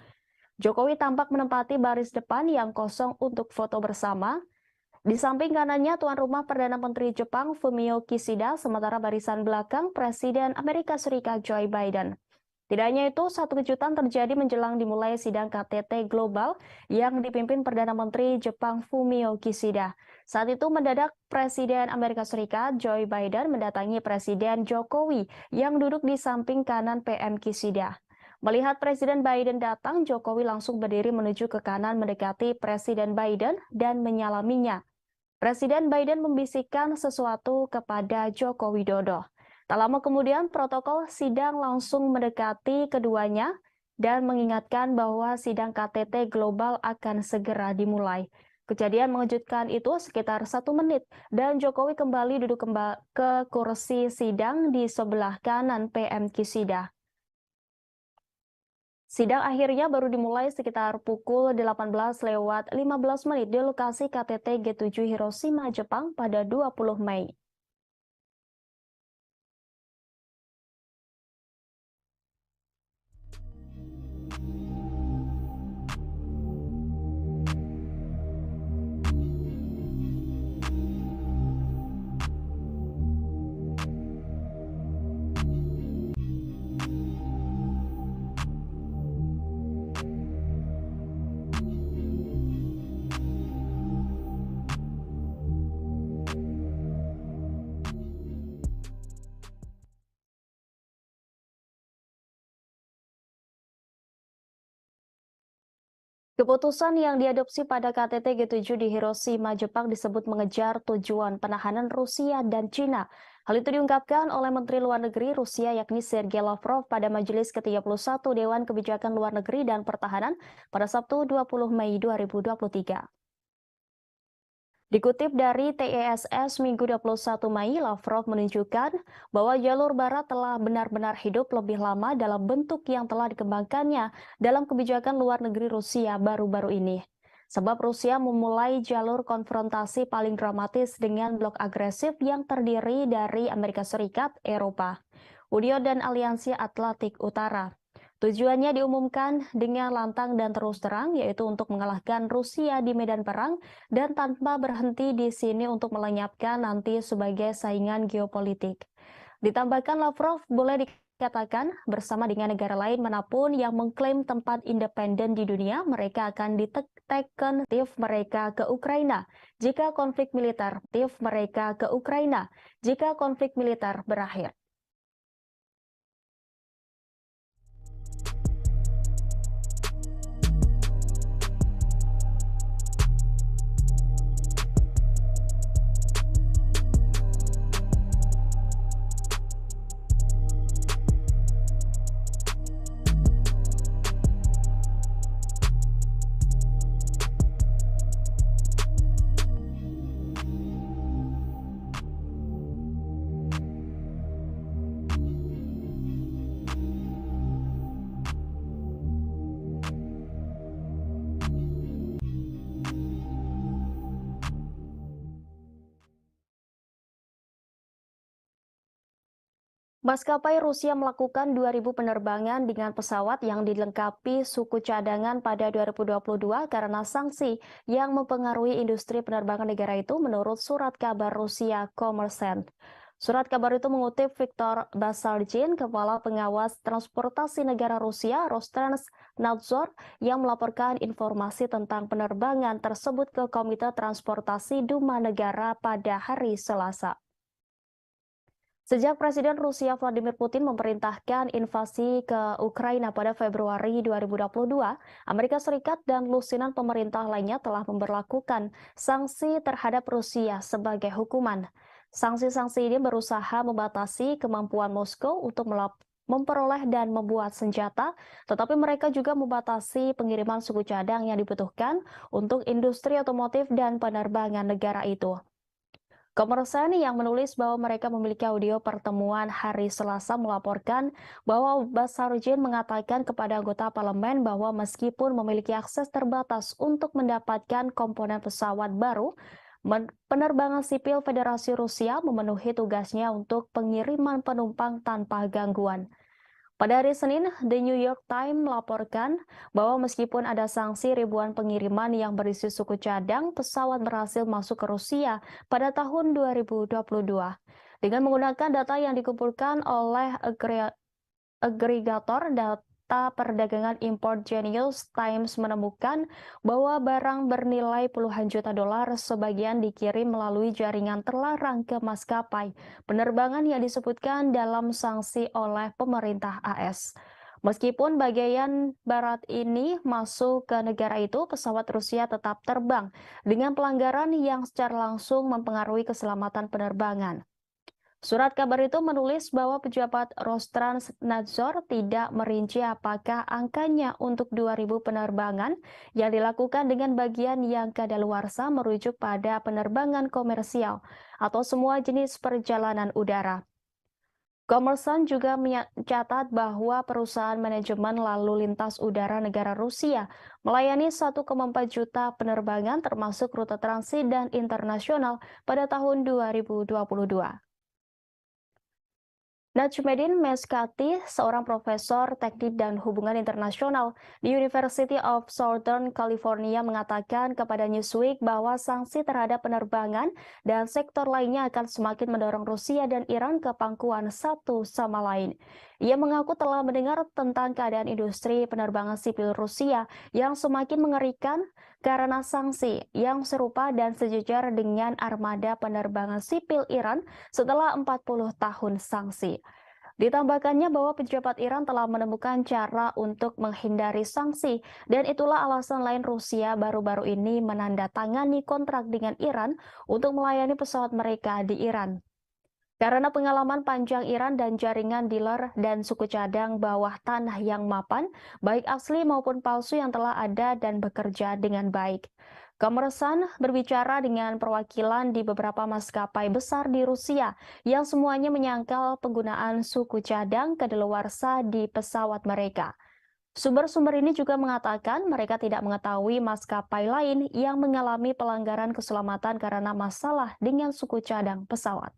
Jokowi tampak menempati baris depan yang kosong untuk foto bersama. Di samping kanannya tuan rumah Perdana Menteri Jepang Fumio Kishida, sementara barisan belakang Presiden Amerika Serikat Joe Biden. Tidak hanya itu, satu kejutan terjadi menjelang dimulai sidang KTT Global yang dipimpin Perdana Menteri Jepang Fumio Kishida. Saat itu mendadak Presiden Amerika Serikat Joe Biden mendatangi Presiden Jokowi yang duduk di samping kanan PM Kishida. Melihat Presiden Biden datang, Jokowi langsung berdiri menuju ke kanan mendekati Presiden Biden dan menyalaminya. Presiden Biden membisikkan sesuatu kepada Joko Widodo. Tak lama kemudian, protokol sidang langsung mendekati keduanya dan mengingatkan bahwa sidang KTT Global akan segera dimulai. Kejadian mengejutkan itu sekitar 1 menit dan Jokowi kembali duduk ke kursi sidang di sebelah kanan PM Kishida. Sidang akhirnya baru dimulai sekitar pukul 18:15 di lokasi KTT G7 Hiroshima, Jepang pada 20 Mei. Keputusan yang diadopsi pada KTT G7 di Hiroshima, Jepang disebut mengejar tujuan penahanan Rusia dan Cina. Hal itu diungkapkan oleh Menteri Luar Negeri Rusia yakni Sergei Lavrov pada Majelis ke-31 Dewan Kebijakan Luar Negeri dan Pertahanan pada Sabtu 20 Mei 2023. Dikutip dari TESS Minggu 21 Mei, Lavrov menunjukkan bahwa jalur barat telah benar-benar hidup lebih lama dalam bentuk yang telah dikembangkannya dalam kebijakan luar negeri Rusia baru-baru ini. Sebab Rusia memulai jalur konfrontasi paling dramatis dengan blok agresif yang terdiri dari Amerika Serikat, Eropa, Uni dan Aliansi Atlantik Utara. Tujuannya diumumkan dengan lantang dan terus terang, yaitu untuk mengalahkan Rusia di medan perang dan tanpa berhenti di sini untuk melenyapkan nanti sebagai saingan geopolitik. Ditambahkan Lavrov boleh dikatakan bersama dengan negara lain manapun yang mengklaim tempat independen di dunia, mereka akan ditekan mereka ke Ukraina jika konflik militer berakhir. Maskapai Rusia melakukan 2.000 penerbangan dengan pesawat yang dilengkapi suku cadangan pada 2022 karena sanksi yang mempengaruhi industri penerbangan negara itu menurut surat kabar Rusia Kommersant. Surat kabar itu mengutip Viktor Basargin, Kepala Pengawas Transportasi Negara Rusia, Roskrnadzor, yang melaporkan informasi tentang penerbangan tersebut ke Komite Transportasi Duma Negara pada hari Selasa. Sejak Presiden Rusia Vladimir Putin memerintahkan invasi ke Ukraina pada Februari 2022, Amerika Serikat dan lusinan pemerintah lainnya telah memberlakukan sanksi terhadap Rusia sebagai hukuman. Sanksi-sanksi ini berusaha membatasi kemampuan Moskow untuk memperoleh dan membuat senjata, tetapi mereka juga membatasi pengiriman suku cadang yang dibutuhkan untuk industri otomotif dan penerbangan negara itu. Kommersant yang menulis bahwa mereka memiliki audio pertemuan hari Selasa melaporkan bahwa Basargin mengatakan kepada anggota parlemen bahwa meskipun memiliki akses terbatas untuk mendapatkan komponen pesawat baru, penerbangan sipil Federasi Rusia memenuhi tugasnya untuk pengiriman penumpang tanpa gangguan. Pada hari Senin, The New York Times melaporkan bahwa meskipun ada sanksi ribuan pengiriman yang berisi suku cadang, pesawat berhasil masuk ke Rusia pada tahun 2022. Dengan menggunakan data yang dikumpulkan oleh agregator data perdagangan impor Genius Times menemukan bahwa barang bernilai puluhan juta dolar sebagian dikirim melalui jaringan terlarang ke maskapai penerbangan yang disebutkan dalam sanksi oleh pemerintah AS. Meskipun bagian barat ini masuk ke negara itu, pesawat Rusia tetap terbang dengan pelanggaran yang secara langsung mempengaruhi keselamatan penerbangan. Surat kabar itu menulis bahwa pejabat Roskrnadzor tidak merinci apakah angkanya untuk 2.000 penerbangan yang dilakukan dengan bagian yang kadaluarsa merujuk pada penerbangan komersial atau semua jenis perjalanan udara. Kommersant juga mencatat bahwa perusahaan manajemen lalu lintas udara negara Rusia melayani 1,4 juta penerbangan termasuk rute transit dan internasional pada tahun 2022. Najmuddin Meskati, seorang profesor teknik dan hubungan internasional di University of Southern California, mengatakan kepada Newsweek bahwa sanksi terhadap penerbangan dan sektor lainnya akan semakin mendorong Rusia dan Iran ke pangkuan satu sama lain. Ia mengaku telah mendengar tentang keadaan industri penerbangan sipil Rusia yang semakin mengerikan karena sanksi yang serupa dan sejajar dengan armada penerbangan sipil Iran setelah 40 tahun sanksi. Ditambahkannya bahwa pejabat Iran telah menemukan cara untuk menghindari sanksi, dan itulah alasan lain Rusia baru-baru ini menandatangani kontrak dengan Iran untuk melayani pesawat mereka di Iran. Karena pengalaman panjang Iran dan jaringan dealer dan suku cadang bawah tanah yang mapan, baik asli maupun palsu yang telah ada dan bekerja dengan baik. Kommersant berbicara dengan perwakilan di beberapa maskapai besar di Rusia yang semuanya menyangkal penggunaan suku cadang kadaluarsa di pesawat mereka. Sumber-sumber ini juga mengatakan mereka tidak mengetahui maskapai lain yang mengalami pelanggaran keselamatan karena masalah dengan suku cadang pesawat.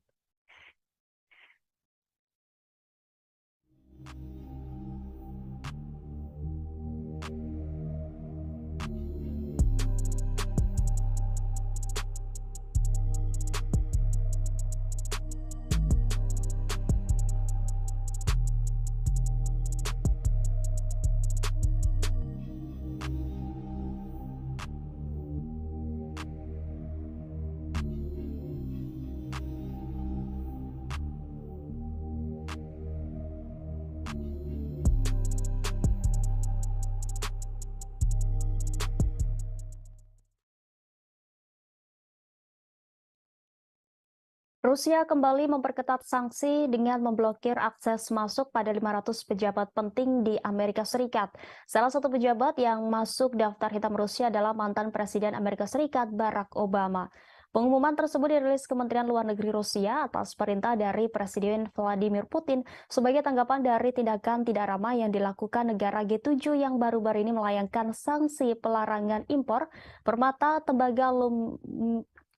Rusia kembali memperketat sanksi dengan memblokir akses masuk pada 500 pejabat penting di Amerika Serikat. Salah satu pejabat yang masuk daftar hitam Rusia adalah mantan Presiden Amerika Serikat Barack Obama. Pengumuman tersebut dirilis Kementerian Luar Negeri Rusia atas perintah dari Presiden Vladimir Putin sebagai tanggapan dari tindakan tidak ramah yang dilakukan negara G7 yang baru-baru ini melayangkan sanksi pelarangan impor permata, tembaga,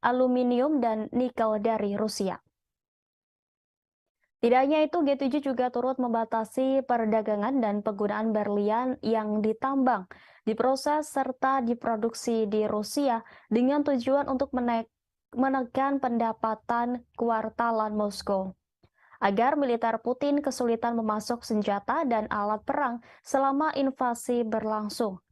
aluminium dan nikel dari Rusia. Tidak hanya itu, G7 juga turut membatasi perdagangan dan penggunaan berlian yang ditambang, diproses serta diproduksi di Rusia dengan tujuan untuk menekan pendapatan kuartalan Moskow agar militer Putin kesulitan memasok senjata dan alat perang selama invasi berlangsung.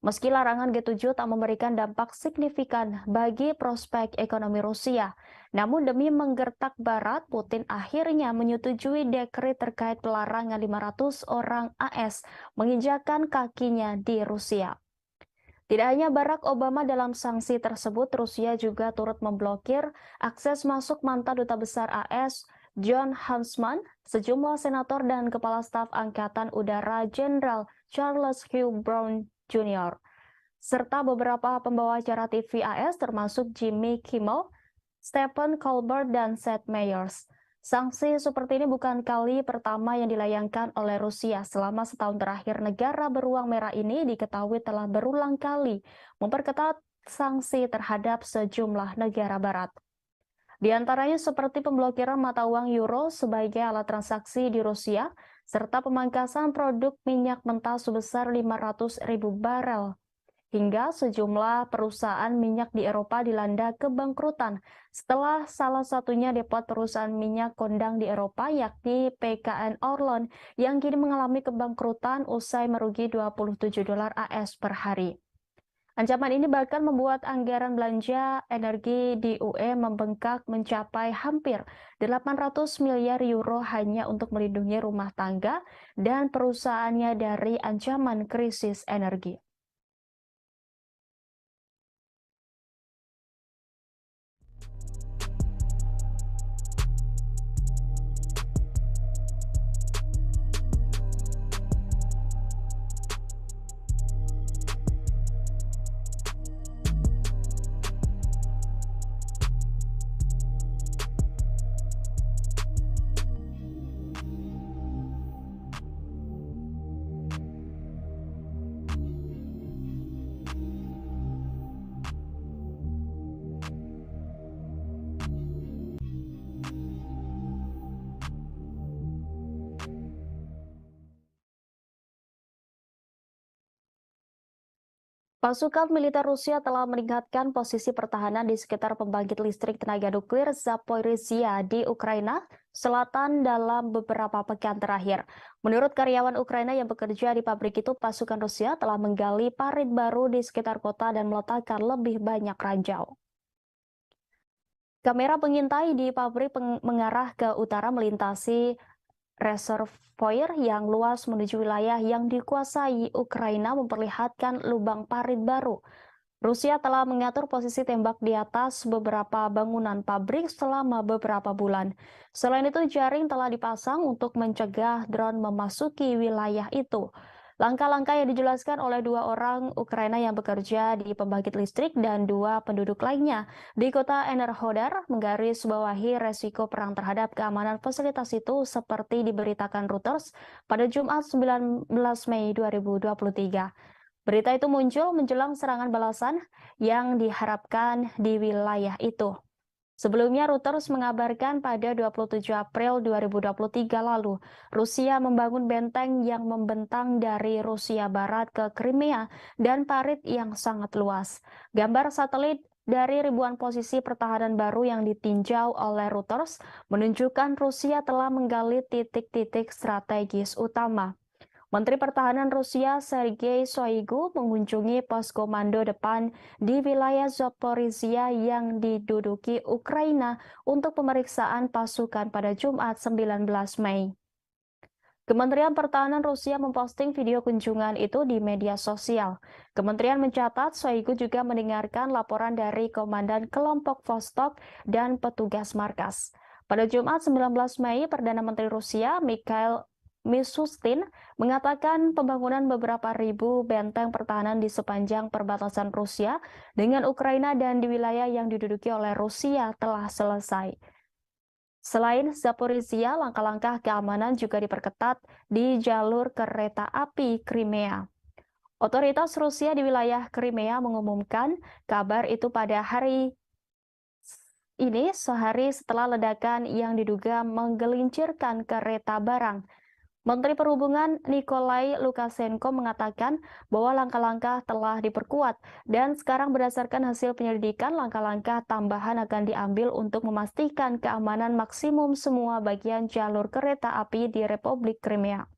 Meski larangan G7 tak memberikan dampak signifikan bagi prospek ekonomi Rusia, namun demi menggertak Barat, Putin akhirnya menyetujui dekret terkait pelarangan 500 orang AS menginjakan kakinya di Rusia. Tidak hanya Barack Obama dalam sanksi tersebut, Rusia juga turut memblokir akses masuk mantan Duta Besar AS John Huntsman, sejumlah senator dan kepala staf Angkatan Udara Jenderal Charles Hugh Brown Jr., serta beberapa pembawa acara TV AS termasuk Jimmy Kimmel, Stephen Colbert, dan Seth Meyers. Sanksi seperti ini bukan kali pertama yang dilayangkan oleh Rusia. Selama setahun terakhir, negara beruang merah ini diketahui telah berulang kali memperketat sanksi terhadap sejumlah negara barat. Di antaranya seperti pemblokiran mata uang euro sebagai alat transaksi di Rusia, serta pemangkasan produk minyak mentah sebesar 500.000 barel. Hingga sejumlah perusahaan minyak di Eropa dilanda kebangkrutan setelah salah satunya depot perusahaan minyak kondang di Eropa yakni PKN Orlen yang kini mengalami kebangkrutan usai merugi $27 AS per hari. Ancaman ini bahkan membuat anggaran belanja energi di UE membengkak mencapai hampir 800 miliar euro hanya untuk melindungi rumah tangga dan perusahaannya dari ancaman krisis energi. Pasukan militer Rusia telah meningkatkan posisi pertahanan di sekitar pembangkit listrik tenaga nuklir Zaporizhia di Ukraina Selatan dalam beberapa pekan terakhir. Menurut karyawan Ukraina yang bekerja di pabrik itu, pasukan Rusia telah menggali parit baru di sekitar kota dan meletakkan lebih banyak ranjau. Kamera pengintai di pabrik mengarah ke utara melintasi reservoir yang luas menuju wilayah yang dikuasai Ukraina memperlihatkan lubang parit baru. Rusia telah mengatur posisi tembak di atas beberapa bangunan pabrik selama beberapa bulan. Selain itu, jaring telah dipasang untuk mencegah drone memasuki wilayah itu. Langkah-langkah yang dijelaskan oleh 2 orang Ukraina yang bekerja di pembangkit listrik dan 2 penduduk lainnya di kota Enerhodar menggarisbawahi resiko perang terhadap keamanan fasilitas itu seperti diberitakan Reuters pada Jumat 19 Mei 2023. Berita itu muncul menjelang serangan balasan yang diharapkan di wilayah itu. Sebelumnya, Reuters mengabarkan pada 27 April 2023 lalu, Rusia membangun benteng yang membentang dari Rusia Barat ke Crimea dan parit yang sangat luas. Gambar satelit dari ribuan posisi pertahanan baru yang ditinjau oleh Reuters menunjukkan Rusia telah menggali titik-titik strategis utama. Menteri Pertahanan Rusia Sergei Shoigu mengunjungi pos komando depan di wilayah Zaporizhia yang diduduki Ukraina untuk pemeriksaan pasukan pada Jumat 19 Mei. Kementerian Pertahanan Rusia memposting video kunjungan itu di media sosial. Kementerian mencatat Shoigu juga mendengarkan laporan dari Komandan Kelompok Vostok dan petugas markas. Pada Jumat 19 Mei, Perdana Menteri Rusia Mikhail Mishustin mengatakan pembangunan beberapa ribu benteng pertahanan di sepanjang perbatasan Rusia dengan Ukraina dan di wilayah yang diduduki oleh Rusia telah selesai. Selain Zaporizhia, langkah-langkah keamanan juga diperketat di jalur kereta api Crimea. Otoritas Rusia di wilayah Crimea mengumumkan kabar itu pada hari ini sehari setelah ledakan yang diduga menggelincirkan kereta barang. Menteri Perhubungan Nikolai Lukashenko mengatakan bahwa langkah-langkah telah diperkuat dan sekarang berdasarkan hasil penyelidikan, langkah-langkah tambahan akan diambil untuk memastikan keamanan maksimum semua bagian jalur kereta api di Republik Crimea.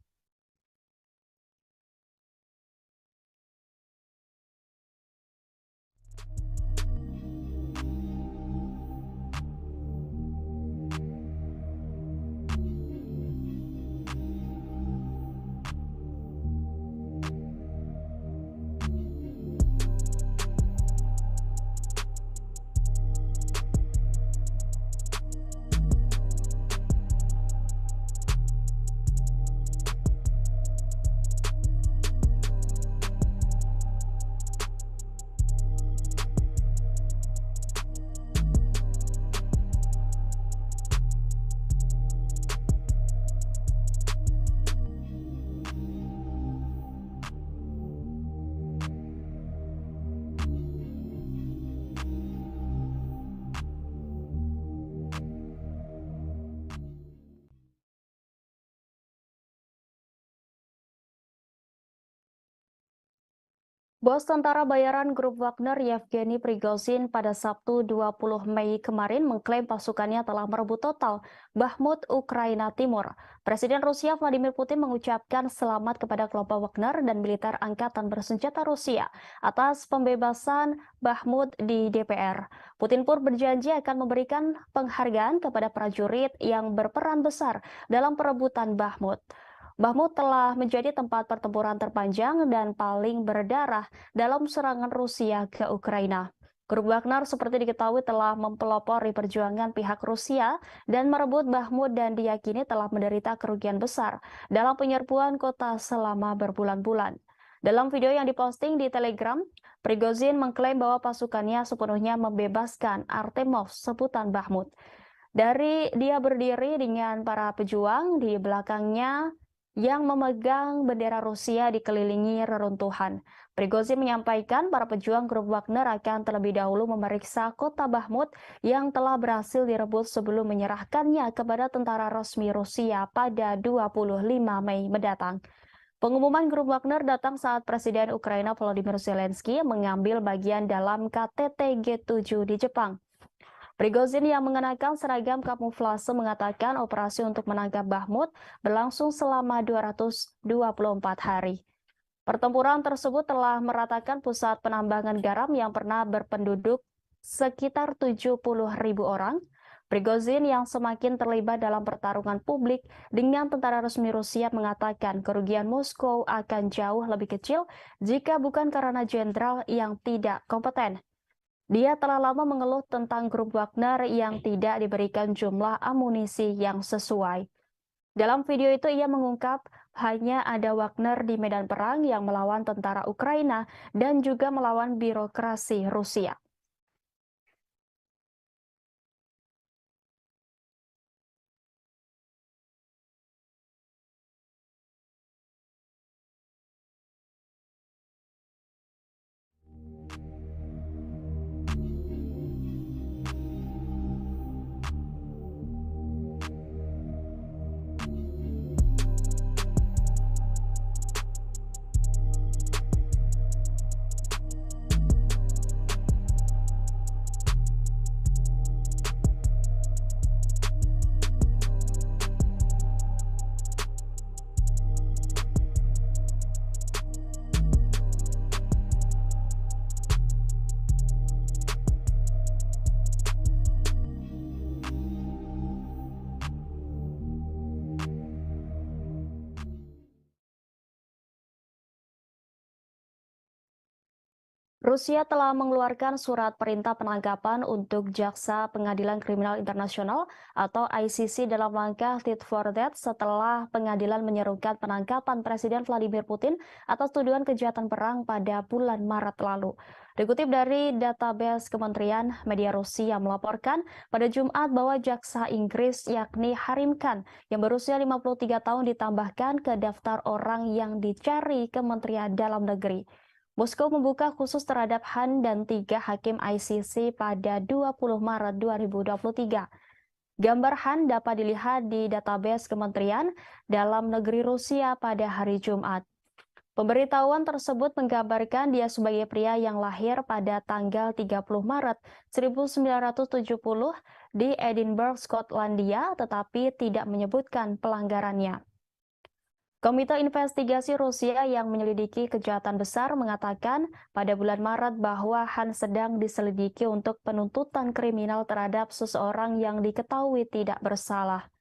Bos tentara bayaran grup Wagner Yevgeny Prigozhin pada Sabtu 20 Mei kemarin mengklaim pasukannya telah merebut total Bakhmut, Ukraina Timur. Presiden Rusia Vladimir Putin mengucapkan selamat kepada kelompok Wagner dan militer angkatan bersenjata Rusia atas pembebasan Bakhmut di DPR. Putin pun berjanji akan memberikan penghargaan kepada prajurit yang berperan besar dalam perebutan Bakhmut. Bakhmut telah menjadi tempat pertempuran terpanjang dan paling berdarah dalam serangan Rusia ke Ukraina. Grup Wagner seperti diketahui telah mempelopori perjuangan pihak Rusia dan merebut Bakhmut dan diyakini telah menderita kerugian besar dalam penyerbuan kota selama berbulan-bulan. Dalam video yang diposting di Telegram, Prigozhin mengklaim bahwa pasukannya sepenuhnya membebaskan Artemov, sebutan Bakhmut. Dia berdiri dengan para pejuang di belakangnya yang memegang bendera Rusia dikelilingi reruntuhan. Prigozhin menyampaikan para pejuang grup Wagner akan terlebih dahulu memeriksa kota Bakhmut yang telah berhasil direbut sebelum menyerahkannya kepada tentara resmi Rusia pada 25 Mei mendatang. Pengumuman grup Wagner datang saat Presiden Ukraina Volodymyr Zelensky mengambil bagian dalam KTT G7 di Jepang. Prigozhin yang mengenakan seragam kamuflase mengatakan operasi untuk menangkap Bakhmut berlangsung selama 224 hari. Pertempuran tersebut telah meratakan pusat penambangan garam yang pernah berpenduduk sekitar 70.000 orang. Prigozhin yang semakin terlibat dalam pertarungan publik dengan tentara resmi Rusia mengatakan kerugian Moskow akan jauh lebih kecil jika bukan karena jenderal yang tidak kompeten. Dia telah lama mengeluh tentang grup Wagner yang tidak diberikan jumlah amunisi yang sesuai. Dalam video itu ia mengungkap hanya ada Wagner di medan perang yang melawan tentara Ukraina dan juga melawan birokrasi Rusia. Rusia telah mengeluarkan surat perintah penangkapan untuk Jaksa Pengadilan Kriminal Internasional atau ICC dalam langkah tit for tat setelah pengadilan menyerukan penangkapan Presiden Vladimir Putin atas tuduhan kejahatan perang pada bulan Maret lalu. Dikutip dari database Kementerian Media Rusia melaporkan pada Jumat bahwa jaksa Inggris yakni Harim Khan yang berusia 53 tahun ditambahkan ke daftar orang yang dicari Kementerian Dalam Negeri. Moskow membuka khusus terhadap Han dan 3 hakim ICC pada 20 Maret 2023. Gambar Han dapat dilihat di database Kementerian Dalam Negeri Rusia pada hari Jumat. Pemberitahuan tersebut menggambarkan dia sebagai pria yang lahir pada tanggal 30 Maret 1970 di Edinburgh, Skotlandia, tetapi tidak menyebutkan pelanggarannya. Komite Investigasi Rusia yang menyelidiki kejahatan besar mengatakan pada bulan Maret bahwa Han sedang diselidiki untuk penuntutan kriminal terhadap seseorang yang diketahui tidak bersalah.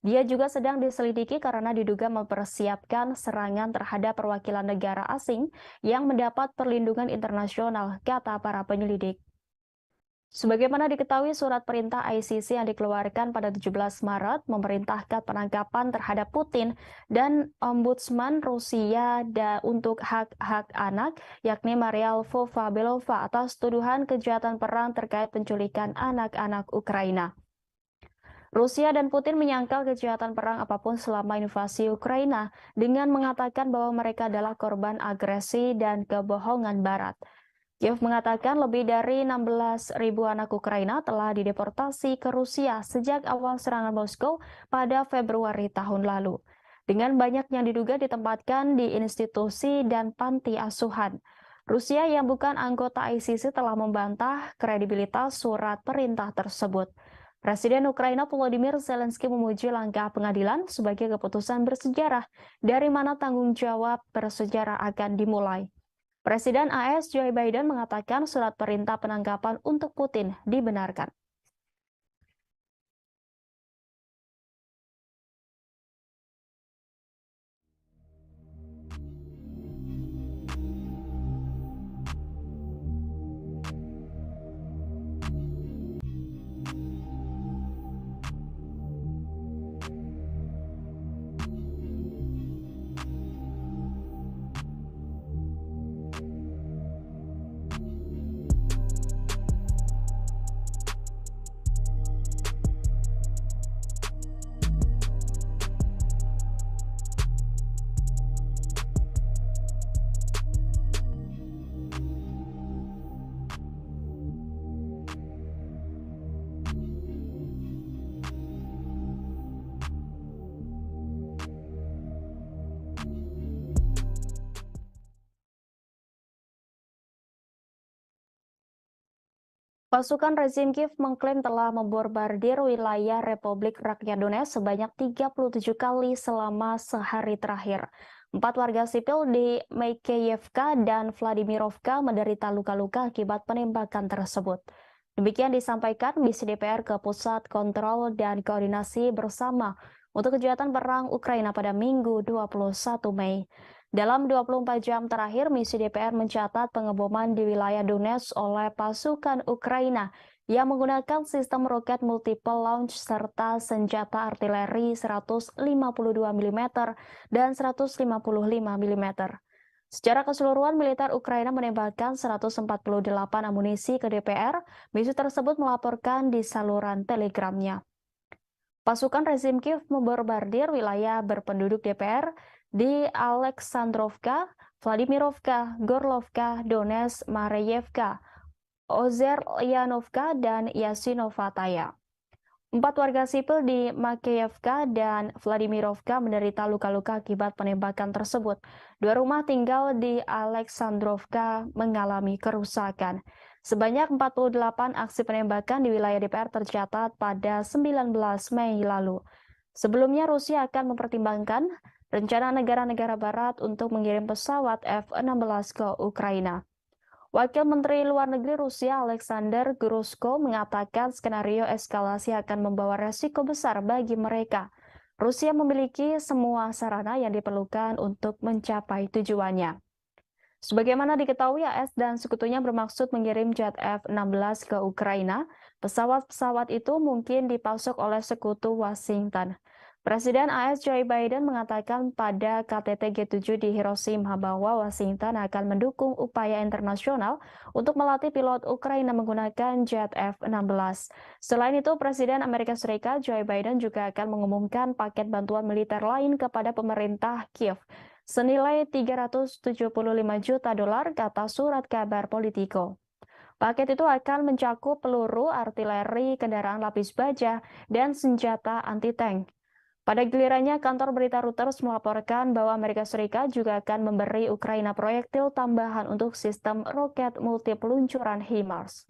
Dia juga sedang diselidiki karena diduga mempersiapkan serangan terhadap perwakilan negara asing yang mendapat perlindungan internasional, kata para penyelidik. Sebagaimana diketahui, surat perintah ICC yang dikeluarkan pada 17 Maret memerintahkan penangkapan terhadap Putin dan Ombudsman Rusia untuk hak-hak anak, yakni Maria Lvova-Belova atas tuduhan kejahatan perang terkait penculikan anak-anak Ukraina. Rusia dan Putin menyangkal kejahatan perang apapun selama invasi Ukraina dengan mengatakan bahwa mereka adalah korban agresi dan kebohongan Barat. Kiev mengatakan lebih dari 16.000 anak Ukraina telah dideportasi ke Rusia sejak awal serangan Moskow pada Februari tahun lalu. Dengan banyak yang diduga ditempatkan di institusi dan panti asuhan. Rusia yang bukan anggota ICC telah membantah kredibilitas surat perintah tersebut. Presiden Ukraina Volodymyr Zelensky memuji langkah pengadilan sebagai keputusan bersejarah dari mana tanggung jawab bersejarah akan dimulai. Presiden AS Joe Biden mengatakan surat perintah penangkapan untuk Putin dibenarkan. Pasukan rezim Kiev mengklaim telah membombardir wilayah Republik Rakyat Donetsk sebanyak 37 kali selama sehari terakhir. 4 warga sipil di Makeyevka dan Vladimirovka menderita luka-luka akibat penembakan tersebut. Demikian disampaikan misi DPR ke Pusat Kontrol dan Koordinasi Bersama untuk Kejahatan Perang Ukraina pada Minggu 21 Mei. Dalam 24 jam terakhir, misi DPR mencatat pengeboman di wilayah Donetsk oleh pasukan Ukraina yang menggunakan sistem roket multiple launch serta senjata artileri 152 mm dan 155 mm. Secara keseluruhan, militer Ukraina menembakkan 148 amunisi ke DPR. Misi tersebut melaporkan di saluran telegramnya. Pasukan rezim Kiev membombardir wilayah berpenduduk DPR di Aleksandrovka, Vladimirovka, Gorlovka, Donetsk, Mareyevka, Ozeryanovka, dan Yasinovataya. 4 warga sipil di Makeyevka dan Vladimirovka menderita luka-luka akibat penembakan tersebut. 2 rumah tinggal di Aleksandrovka mengalami kerusakan. Sebanyak 48 aksi penembakan di wilayah DPR tercatat pada 19 Mei lalu. Sebelumnya, Rusia akan mempertimbangkan rencana negara-negara barat untuk mengirim pesawat F-16 ke Ukraina. Wakil Menteri Luar Negeri Rusia Alexander Grushko mengatakan skenario eskalasi akan membawa resiko besar bagi mereka. Rusia memiliki semua sarana yang diperlukan untuk mencapai tujuannya. Sebagaimana diketahui, AS dan sekutunya bermaksud mengirim jet F-16 ke Ukraina. Pesawat-pesawat itu mungkin dipasok oleh sekutu Washington. Presiden AS Joe Biden mengatakan pada KTT G7 di Hiroshima bahwa Washington akan mendukung upaya internasional untuk melatih pilot Ukraina menggunakan jet F-16. Selain itu, Presiden Amerika Serikat Joe Biden juga akan mengumumkan paket bantuan militer lain kepada pemerintah Kiev senilai $375 juta, kata surat kabar Politico. Paket itu akan mencakup peluru, artileri, kendaraan lapis baja, dan senjata anti-tank. Pada gilirannya, kantor berita Reuters melaporkan bahwa Amerika Serikat juga akan memberi Ukraina proyektil tambahan untuk sistem roket multi peluncuran HIMARS.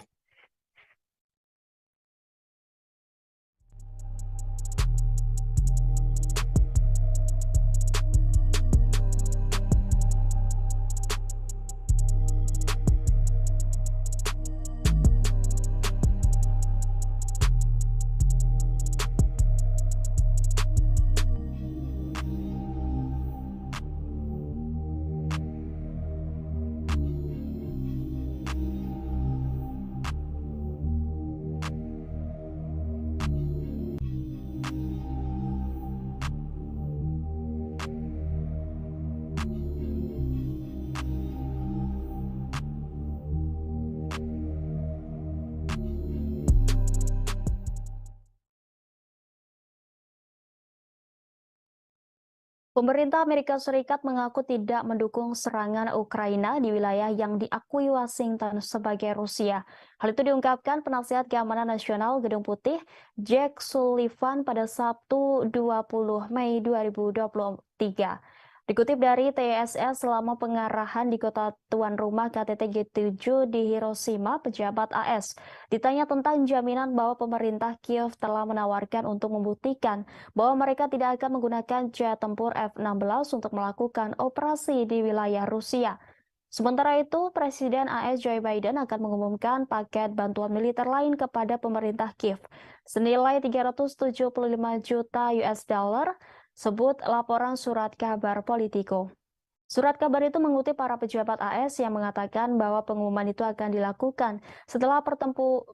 Pemerintah Amerika Serikat mengaku tidak mendukung serangan Ukraina di wilayah yang diakui Washington sebagai Rusia. Hal itu diungkapkan penasihat keamanan nasional Gedung Putih, Jack Sullivan pada Sabtu 20 Mei 2023. Dikutip dari TSS, selama pengarahan di kota tuan rumah KTT G7 di Hiroshima, pejabat AS ditanya tentang jaminan bahwa pemerintah Kiev telah menawarkan untuk membuktikan bahwa mereka tidak akan menggunakan jet tempur F-16 untuk melakukan operasi di wilayah Rusia. Sementara itu, Presiden AS Joe Biden akan mengumumkan paket bantuan militer lain kepada pemerintah Kiev senilai 375 juta US dollar, sebut laporan surat kabar Politico. Surat kabar itu mengutip para pejabat AS yang mengatakan bahwa pengumuman itu akan dilakukan setelah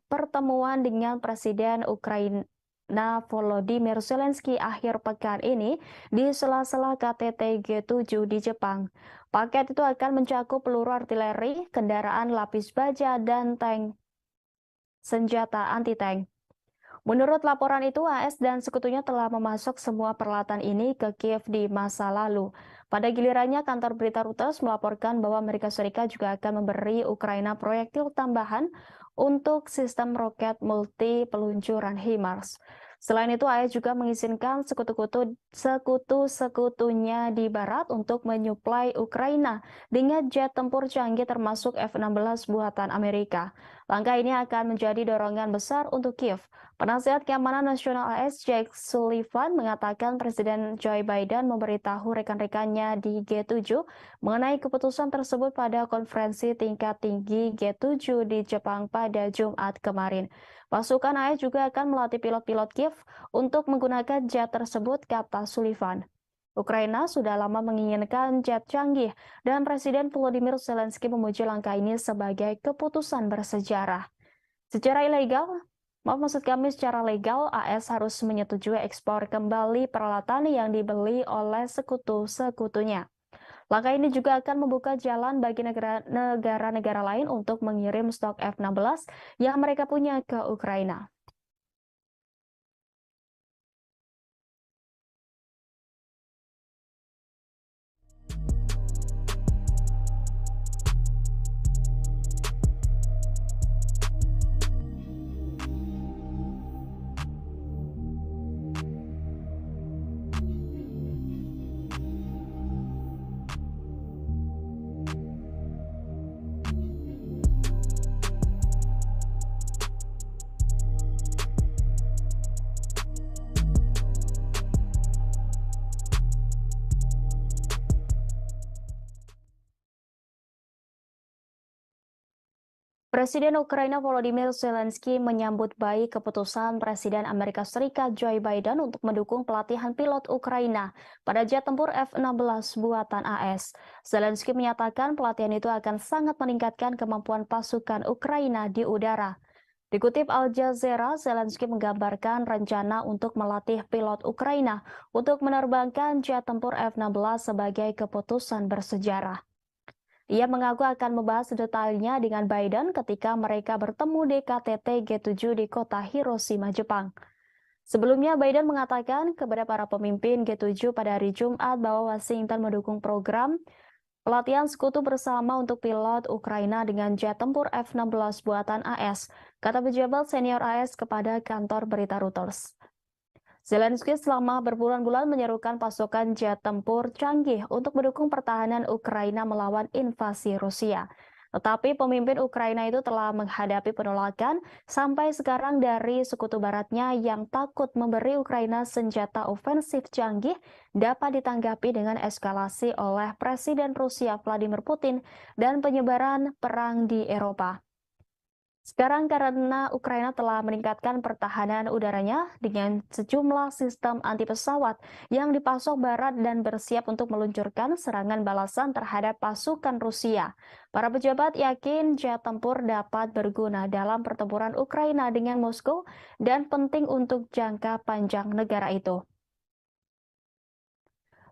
pertemuan dengan Presiden Ukraina Volodymyr Zelensky akhir pekan ini di sela-sela KTT G7 di Jepang. Paket itu akan mencakup peluru artileri, kendaraan lapis baja, dan tank senjata anti-tank. Menurut laporan itu, AS dan sekutunya telah memasok semua peralatan ini ke Kiev di masa lalu. Pada gilirannya, kantor berita Reuters melaporkan bahwa Amerika Serikat juga akan memberi Ukraina proyektil tambahan untuk sistem roket multi peluncuran HIMARS. Selain itu, AS juga mengizinkan sekutu-sekutunya di barat untuk menyuplai Ukraina dengan jet tempur canggih termasuk F-16 buatan Amerika. Langkah ini akan menjadi dorongan besar untuk Kiev. Penasihat Keamanan Nasional AS Jack Sullivan mengatakan Presiden Joe Biden memberitahu rekan-rekannya di G7 mengenai keputusan tersebut pada konferensi tingkat tinggi G7 di Jepang pada Jumat kemarin. Pasukan AS juga akan melatih pilot-pilot Kiev untuk menggunakan jet tersebut, kata Sullivan. Ukraina sudah lama menginginkan jet canggih dan Presiden Volodymyr Zelensky memuji langkah ini sebagai keputusan bersejarah. Secara legal, AS harus menyetujui ekspor kembali peralatan yang dibeli oleh sekutu-sekutunya. Langkah ini juga akan membuka jalan bagi negara-negara lain untuk mengirim stok F-16 yang mereka punya ke Ukraina. Presiden Ukraina Volodymyr Zelensky menyambut baik keputusan Presiden Amerika Serikat Joe Biden untuk mendukung pelatihan pilot Ukraina pada jet tempur F-16 buatan AS. Zelensky menyatakan pelatihan itu akan sangat meningkatkan kemampuan pasukan Ukraina di udara. Dikutip Al Jazeera, Zelensky menggambarkan rencana untuk melatih pilot Ukraina untuk menerbangkan jet tempur F-16 sebagai keputusan bersejarah. Ia mengaku akan membahas detailnya dengan Biden ketika mereka bertemu di KTT G7 di kota Hiroshima, Jepang. Sebelumnya, Biden mengatakan kepada para pemimpin G7 pada hari Jumat bahwa Washington mendukung program Pelatihan sekutu bersama untuk pilot Ukraina dengan jet tempur F-16 buatan AS, kata pejabat senior AS kepada kantor berita Reuters. Zelensky selama berbulan-bulan menyerukan pasukan jet tempur canggih untuk mendukung pertahanan Ukraina melawan invasi Rusia. Tetapi pemimpin Ukraina itu telah menghadapi penolakan sampai sekarang dari sekutu baratnya yang takut memberi Ukraina senjata ofensif canggih dapat ditanggapi dengan eskalasi oleh Presiden Rusia Vladimir Putin dan penyebaran perang di Eropa. Sekarang karena Ukraina telah meningkatkan pertahanan udaranya dengan sejumlah sistem anti pesawat yang dipasok Barat dan bersiap untuk meluncurkan serangan balasan terhadap pasukan Rusia. Para pejabat yakin jet tempur dapat berguna dalam pertempuran Ukraina dengan Moskow dan penting untuk jangka panjang negara itu.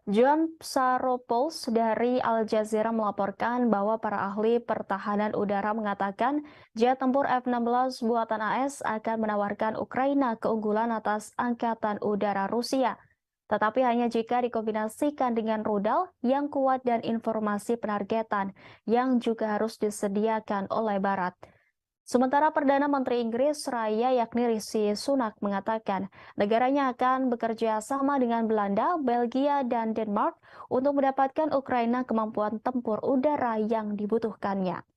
John Psaropoulos dari Al Jazeera melaporkan bahwa para ahli pertahanan udara mengatakan jet tempur F-16 buatan AS akan menawarkan Ukraina keunggulan atas Angkatan Udara Rusia. Tetapi hanya jika dikombinasikan dengan rudal yang kuat dan informasi penargetan yang juga harus disediakan oleh Barat. Sementara Perdana Menteri Inggris Raya yakni Rishi Sunak mengatakan negaranya akan bekerja sama dengan Belanda, Belgia, dan Denmark untuk mendapatkan Ukraina kemampuan tempur udara yang dibutuhkannya.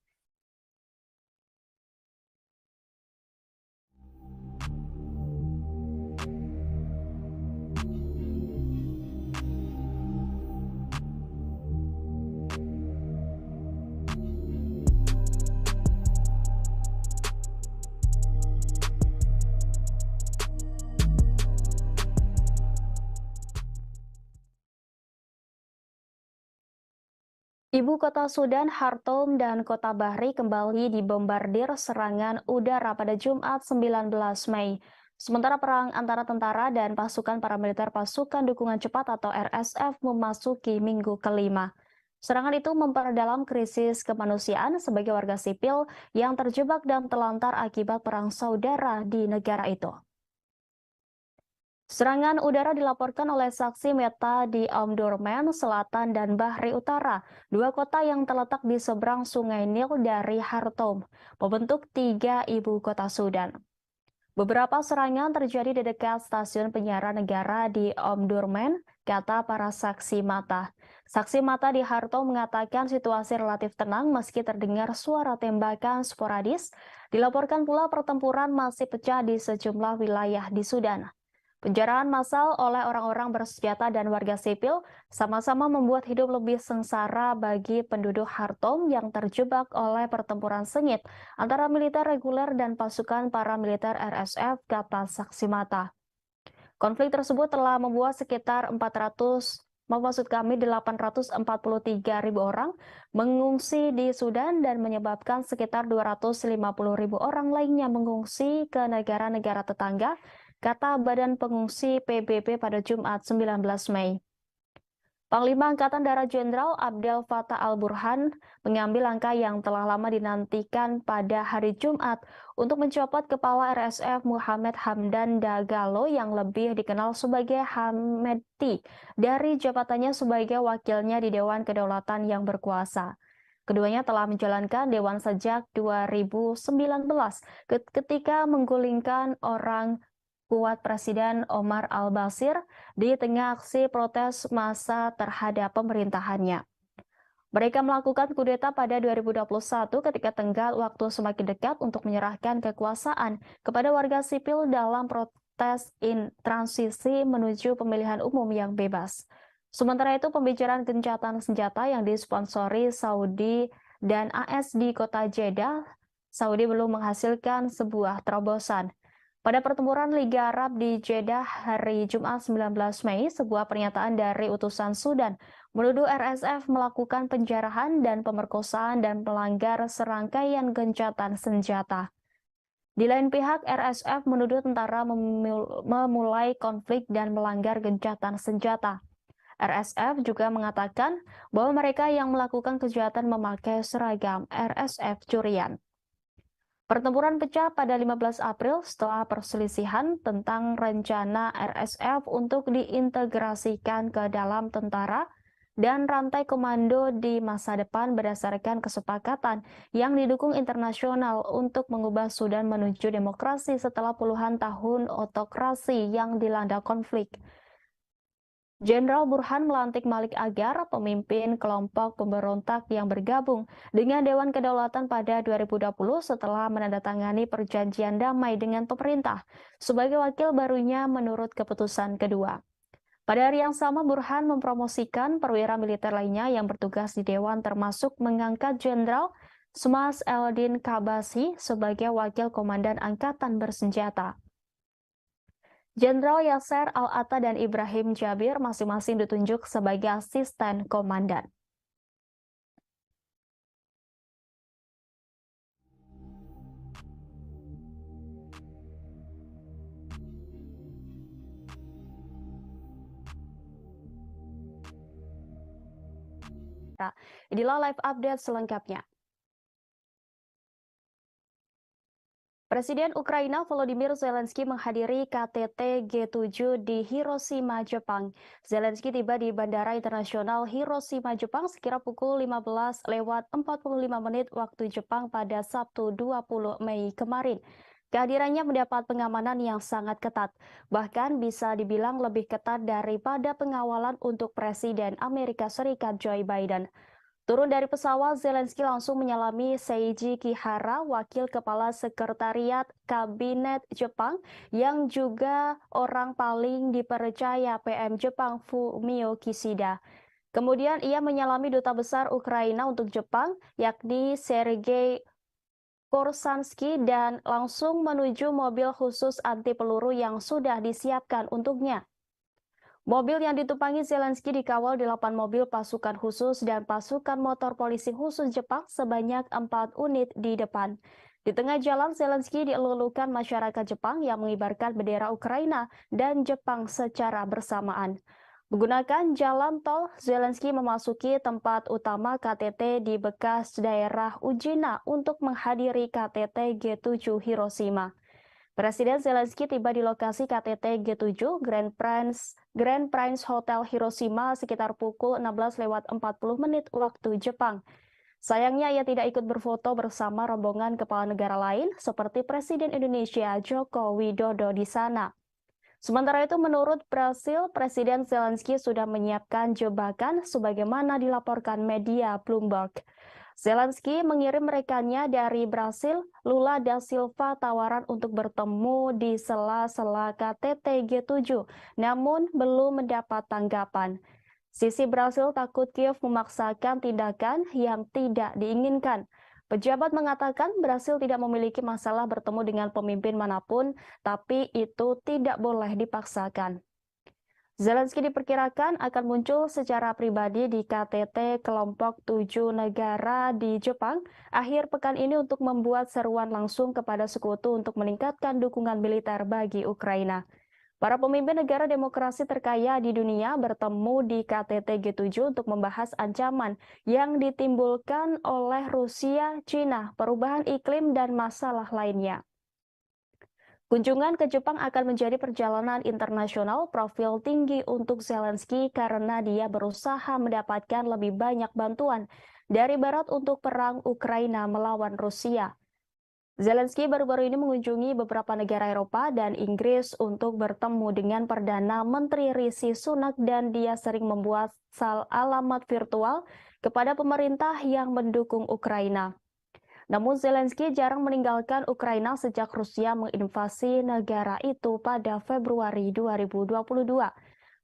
Ibu kota Sudan, Khartoum, dan kota Bahri kembali dibombardir serangan udara pada Jumat 19 Mei. Sementara perang antara tentara dan pasukan paramiliter pasukan dukungan cepat atau RSF memasuki minggu kelima. Serangan itu memperdalam krisis kemanusiaan sebagai warga sipil yang terjebak dan terlantar akibat perang saudara di negara itu. Serangan udara dilaporkan oleh saksi mata di Omdurman Selatan dan Bahri Utara, dua kota yang terletak di seberang Sungai Nil dari Khartoum, membentuk tiga ibu kota Sudan. Beberapa serangan terjadi di dekat stasiun penyiaran negara di Omdurman, kata para saksi mata. Saksi mata di Khartoum mengatakan situasi relatif tenang meski terdengar suara tembakan sporadis. Dilaporkan pula pertempuran masih pecah di sejumlah wilayah di Sudan. Penjarahan massal oleh orang-orang bersenjata dan warga sipil sama-sama membuat hidup lebih sengsara bagi penduduk Khartoum yang terjebak oleh pertempuran sengit antara militer reguler dan pasukan paramiliter RSF, kata saksi mata. Konflik tersebut telah membuat sekitar 843.000 orang mengungsi di Sudan dan menyebabkan sekitar 250.000 orang lainnya mengungsi ke negara-negara tetangga, kata Badan Pengungsi PBB pada Jumat 19 Mei. Panglima Angkatan Darat Jenderal Abdel Fattah al-Burhan mengambil langkah yang telah lama dinantikan pada hari Jumat untuk mencopot kepala RSF Muhammad Hamdan Dagalo yang lebih dikenal sebagai Hamedti dari jabatannya sebagai wakilnya di Dewan Kedaulatan yang berkuasa. Keduanya telah menjalankan Dewan sejak 2019 ketika menggulingkan orang kuat Presiden Omar al-Bashir di tengah aksi protes massa terhadap pemerintahannya. Mereka melakukan kudeta pada 2021 ketika tenggat waktu semakin dekat untuk menyerahkan kekuasaan kepada warga sipil dalam protes transisi menuju pemilihan umum yang bebas. Sementara itu, pembicaraan gencatan senjata yang disponsori Saudi dan AS di kota Jeddah, Saudi belum menghasilkan sebuah terobosan. Pada pertempuran Liga Arab di Jeddah hari Jumat 19 Mei, sebuah pernyataan dari utusan Sudan menuduh RSF melakukan penjarahan dan pemerkosaan dan melanggar serangkaian gencatan senjata. Di lain pihak, RSF menuduh tentara memulai konflik dan melanggar gencatan senjata. RSF juga mengatakan bahwa mereka yang melakukan kejahatan memakai seragam RSF curian. Pertempuran pecah pada 15 April setelah perselisihan tentang rencana RSF untuk diintegrasikan ke dalam tentara dan rantai komando di masa depan berdasarkan kesepakatan yang didukung internasional untuk mengubah Sudan menuju demokrasi setelah puluhan tahun otokrasi yang dilanda konflik. Jenderal Burhan melantik Malik Agar, pemimpin kelompok pemberontak yang bergabung dengan Dewan Kedaulatan pada 2020 setelah menandatangani perjanjian damai dengan pemerintah sebagai wakil barunya menurut keputusan kedua. Pada hari yang sama, Burhan mempromosikan perwira militer lainnya yang bertugas di Dewan termasuk mengangkat Jenderal Smas Eldin Kabasi sebagai wakil komandan angkatan bersenjata. Jenderal Yasser Al-Atta dan Ibrahim Jabir masing-masing ditunjuk sebagai asisten komandan. Nah, inilah live update selengkapnya. Presiden Ukraina Volodymyr Zelensky menghadiri KTT G7 di Hiroshima, Jepang. Zelensky tiba di Bandara Internasional Hiroshima, Jepang sekira pukul 15:45 waktu Jepang pada Sabtu 20 Mei kemarin. Kehadirannya mendapat pengamanan yang sangat ketat, bahkan bisa dibilang lebih ketat daripada pengawalan untuk Presiden Amerika Serikat Joe Biden. Turun dari pesawat, Zelensky langsung menyalami Seiji Kihara, wakil kepala sekretariat kabinet Jepang, yang juga orang paling dipercaya PM Jepang Fumio Kishida. Kemudian ia menyalami duta besar Ukraina untuk Jepang, yakni Sergei Korsansky, dan langsung menuju mobil khusus anti peluru yang sudah disiapkan untuknya. Mobil yang ditumpangi Zelensky dikawal 8 mobil pasukan khusus dan pasukan motor polisi khusus Jepang sebanyak 4 unit di depan. Di tengah jalan, Zelensky dielulukan masyarakat Jepang yang mengibarkan bendera Ukraina dan Jepang secara bersamaan. Menggunakan jalan tol, Zelensky memasuki tempat utama KTT di bekas daerah Ujina untuk menghadiri KTT G7 Hiroshima. Presiden Zelensky tiba di lokasi KTT G7 Grand Prince Hotel Hiroshima sekitar pukul 16:40 waktu Jepang. Sayangnya ia tidak ikut berfoto bersama rombongan kepala negara lain seperti Presiden Indonesia Joko Widodo di sana. Sementara itu, menurut Brasil, Presiden Zelensky sudah menyiapkan jebakan sebagaimana dilaporkan media Bloomberg. Zelensky mengirim rekannya dari Brasil, Lula da Silva, tawaran untuk bertemu di sela-sela KTT G7, namun belum mendapat tanggapan. Sisi Brasil takut Kiev memaksakan tindakan yang tidak diinginkan. Pejabat mengatakan Brasil tidak memiliki masalah bertemu dengan pemimpin manapun, tapi itu tidak boleh dipaksakan. Zelensky diperkirakan akan muncul secara pribadi di KTT kelompok 7 negara di Jepang akhir pekan ini untuk membuat seruan langsung kepada sekutu untuk meningkatkan dukungan militer bagi Ukraina. Para pemimpin negara demokrasi terkaya di dunia bertemu di KTT G7 untuk membahas ancaman yang ditimbulkan oleh Rusia, China, perubahan iklim, dan masalah lainnya. Kunjungan ke Jepang akan menjadi perjalanan internasional profil tinggi untuk Zelensky karena dia berusaha mendapatkan lebih banyak bantuan dari Barat untuk perang Ukraina melawan Rusia. Zelensky baru-baru ini mengunjungi beberapa negara Eropa dan Inggris untuk bertemu dengan Perdana Menteri Rishi Sunak, dan dia sering membuat alamat virtual kepada pemerintah yang mendukung Ukraina. Namun Zelensky jarang meninggalkan Ukraina sejak Rusia menginvasi negara itu pada Februari 2022.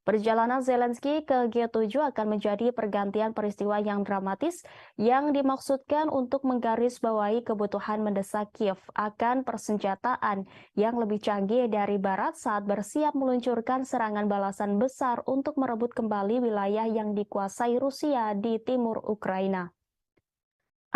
Perjalanan Zelensky ke G7 akan menjadi pergantian peristiwa yang dramatis yang dimaksudkan untuk menggarisbawahi kebutuhan mendesak Kiev akan persenjataan yang lebih canggih dari Barat saat bersiap meluncurkan serangan balasan besar untuk merebut kembali wilayah yang dikuasai Rusia di timur Ukraina.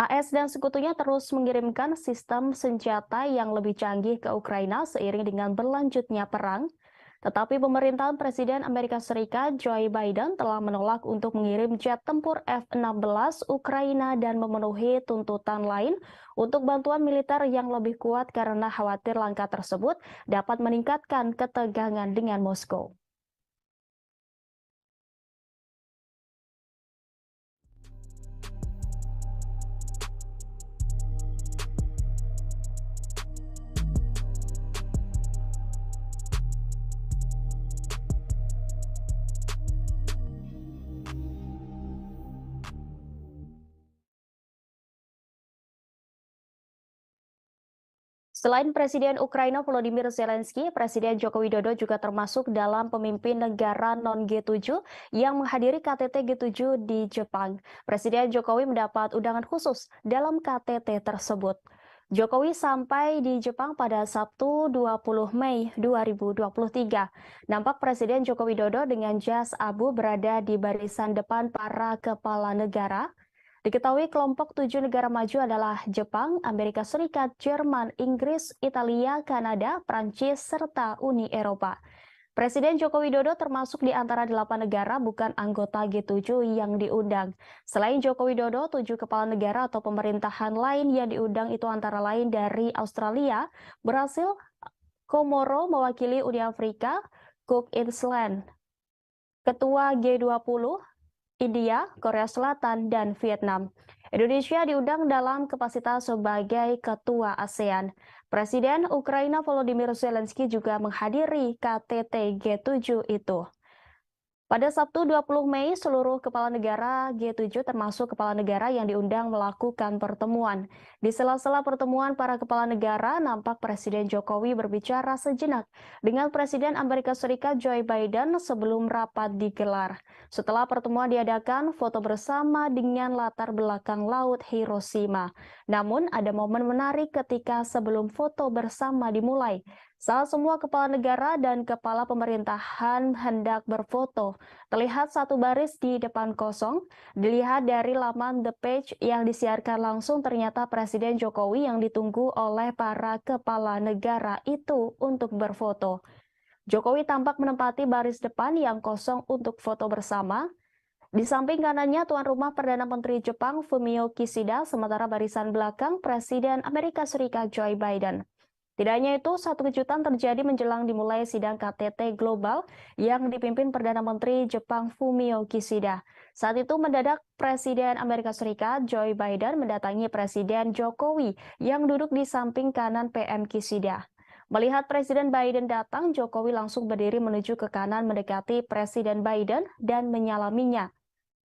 AS dan sekutunya terus mengirimkan sistem senjata yang lebih canggih ke Ukraina seiring dengan berlanjutnya perang. Tetapi pemerintahan Presiden Amerika Serikat Joe Biden telah menolak untuk mengirim jet tempur F-16 Ukraina dan memenuhi tuntutan lain untuk bantuan militer yang lebih kuat karena khawatir langkah tersebut dapat meningkatkan ketegangan dengan Moskow. Selain Presiden Ukraina Volodymyr Zelensky, Presiden Joko Widodo juga termasuk dalam pemimpin negara non-G7 yang menghadiri KTT G7 di Jepang. Presiden Jokowi mendapat undangan khusus dalam KTT tersebut. Jokowi sampai di Jepang pada Sabtu 20 Mei 2023. Nampak Presiden Joko Widodo dengan jas abu berada di barisan depan para kepala negara. Diketahui kelompok 7 negara maju adalah Jepang, Amerika Serikat, Jerman, Inggris, Italia, Kanada, Prancis, serta Uni Eropa. Presiden Joko Widodo termasuk di antara 8 negara bukan anggota G7 yang diundang. Selain Joko Widodo, 7 kepala negara atau pemerintahan lain yang diundang itu antara lain dari Australia, Brasil, Komoro mewakili Uni Afrika, Cook Island, Ketua G20, India, Korea Selatan, dan Vietnam. Indonesia diundang dalam kapasitas sebagai ketua ASEAN. Presiden Ukraina Volodymyr Zelensky juga menghadiri KTT G7 itu. Pada Sabtu 20 Mei, seluruh kepala negara G7 termasuk kepala negara yang diundang melakukan pertemuan. Di sela-sela pertemuan para kepala negara, nampak Presiden Jokowi berbicara sejenak dengan Presiden Amerika Serikat Joe Biden sebelum rapat digelar. Setelah pertemuan diadakan, foto bersama dengan latar belakang Laut Hiroshima. Namun, ada momen menarik ketika sebelum foto bersama dimulai. Saat semua kepala negara dan kepala pemerintahan hendak berfoto, terlihat satu baris di depan kosong. Dilihat dari laman The Page yang disiarkan langsung, ternyata Presiden Jokowi yang ditunggu oleh para kepala negara itu untuk berfoto. Jokowi tampak menempati baris depan yang kosong untuk foto bersama. Di samping kanannya tuan rumah Perdana Menteri Jepang Fumio Kishida, sementara barisan belakang Presiden Amerika Serikat Joe Biden. Tidak hanya itu, satu kejutan terjadi menjelang dimulai sidang KTT Global yang dipimpin Perdana Menteri Jepang Fumio Kishida. Saat itu mendadak Presiden Amerika Serikat Joe Biden mendatangi Presiden Jokowi yang duduk di samping kanan PM Kishida. Melihat Presiden Biden datang, Jokowi langsung berdiri menuju ke kanan mendekati Presiden Biden dan menyalaminya.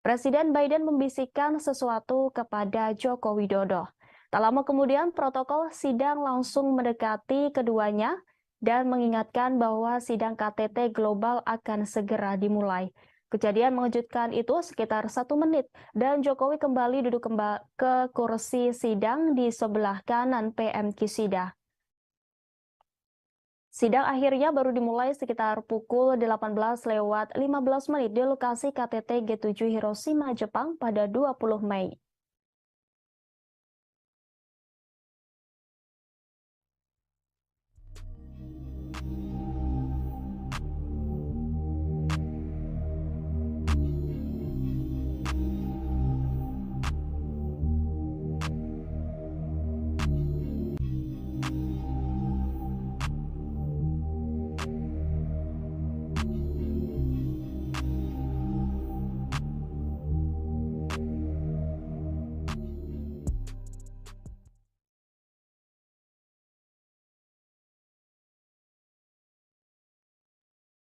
Presiden Biden membisikkan sesuatu kepada Joko Widodo. Tak lama kemudian, protokol sidang langsung mendekati keduanya dan mengingatkan bahwa sidang KTT Global akan segera dimulai. Kejadian mengejutkan itu sekitar 1 menit dan Jokowi kembali duduk ke kursi sidang di sebelah kanan PM Kishida. Sidang akhirnya baru dimulai sekitar pukul 18:15 di lokasi KTT G7 Hiroshima, Jepang pada 20 Mei.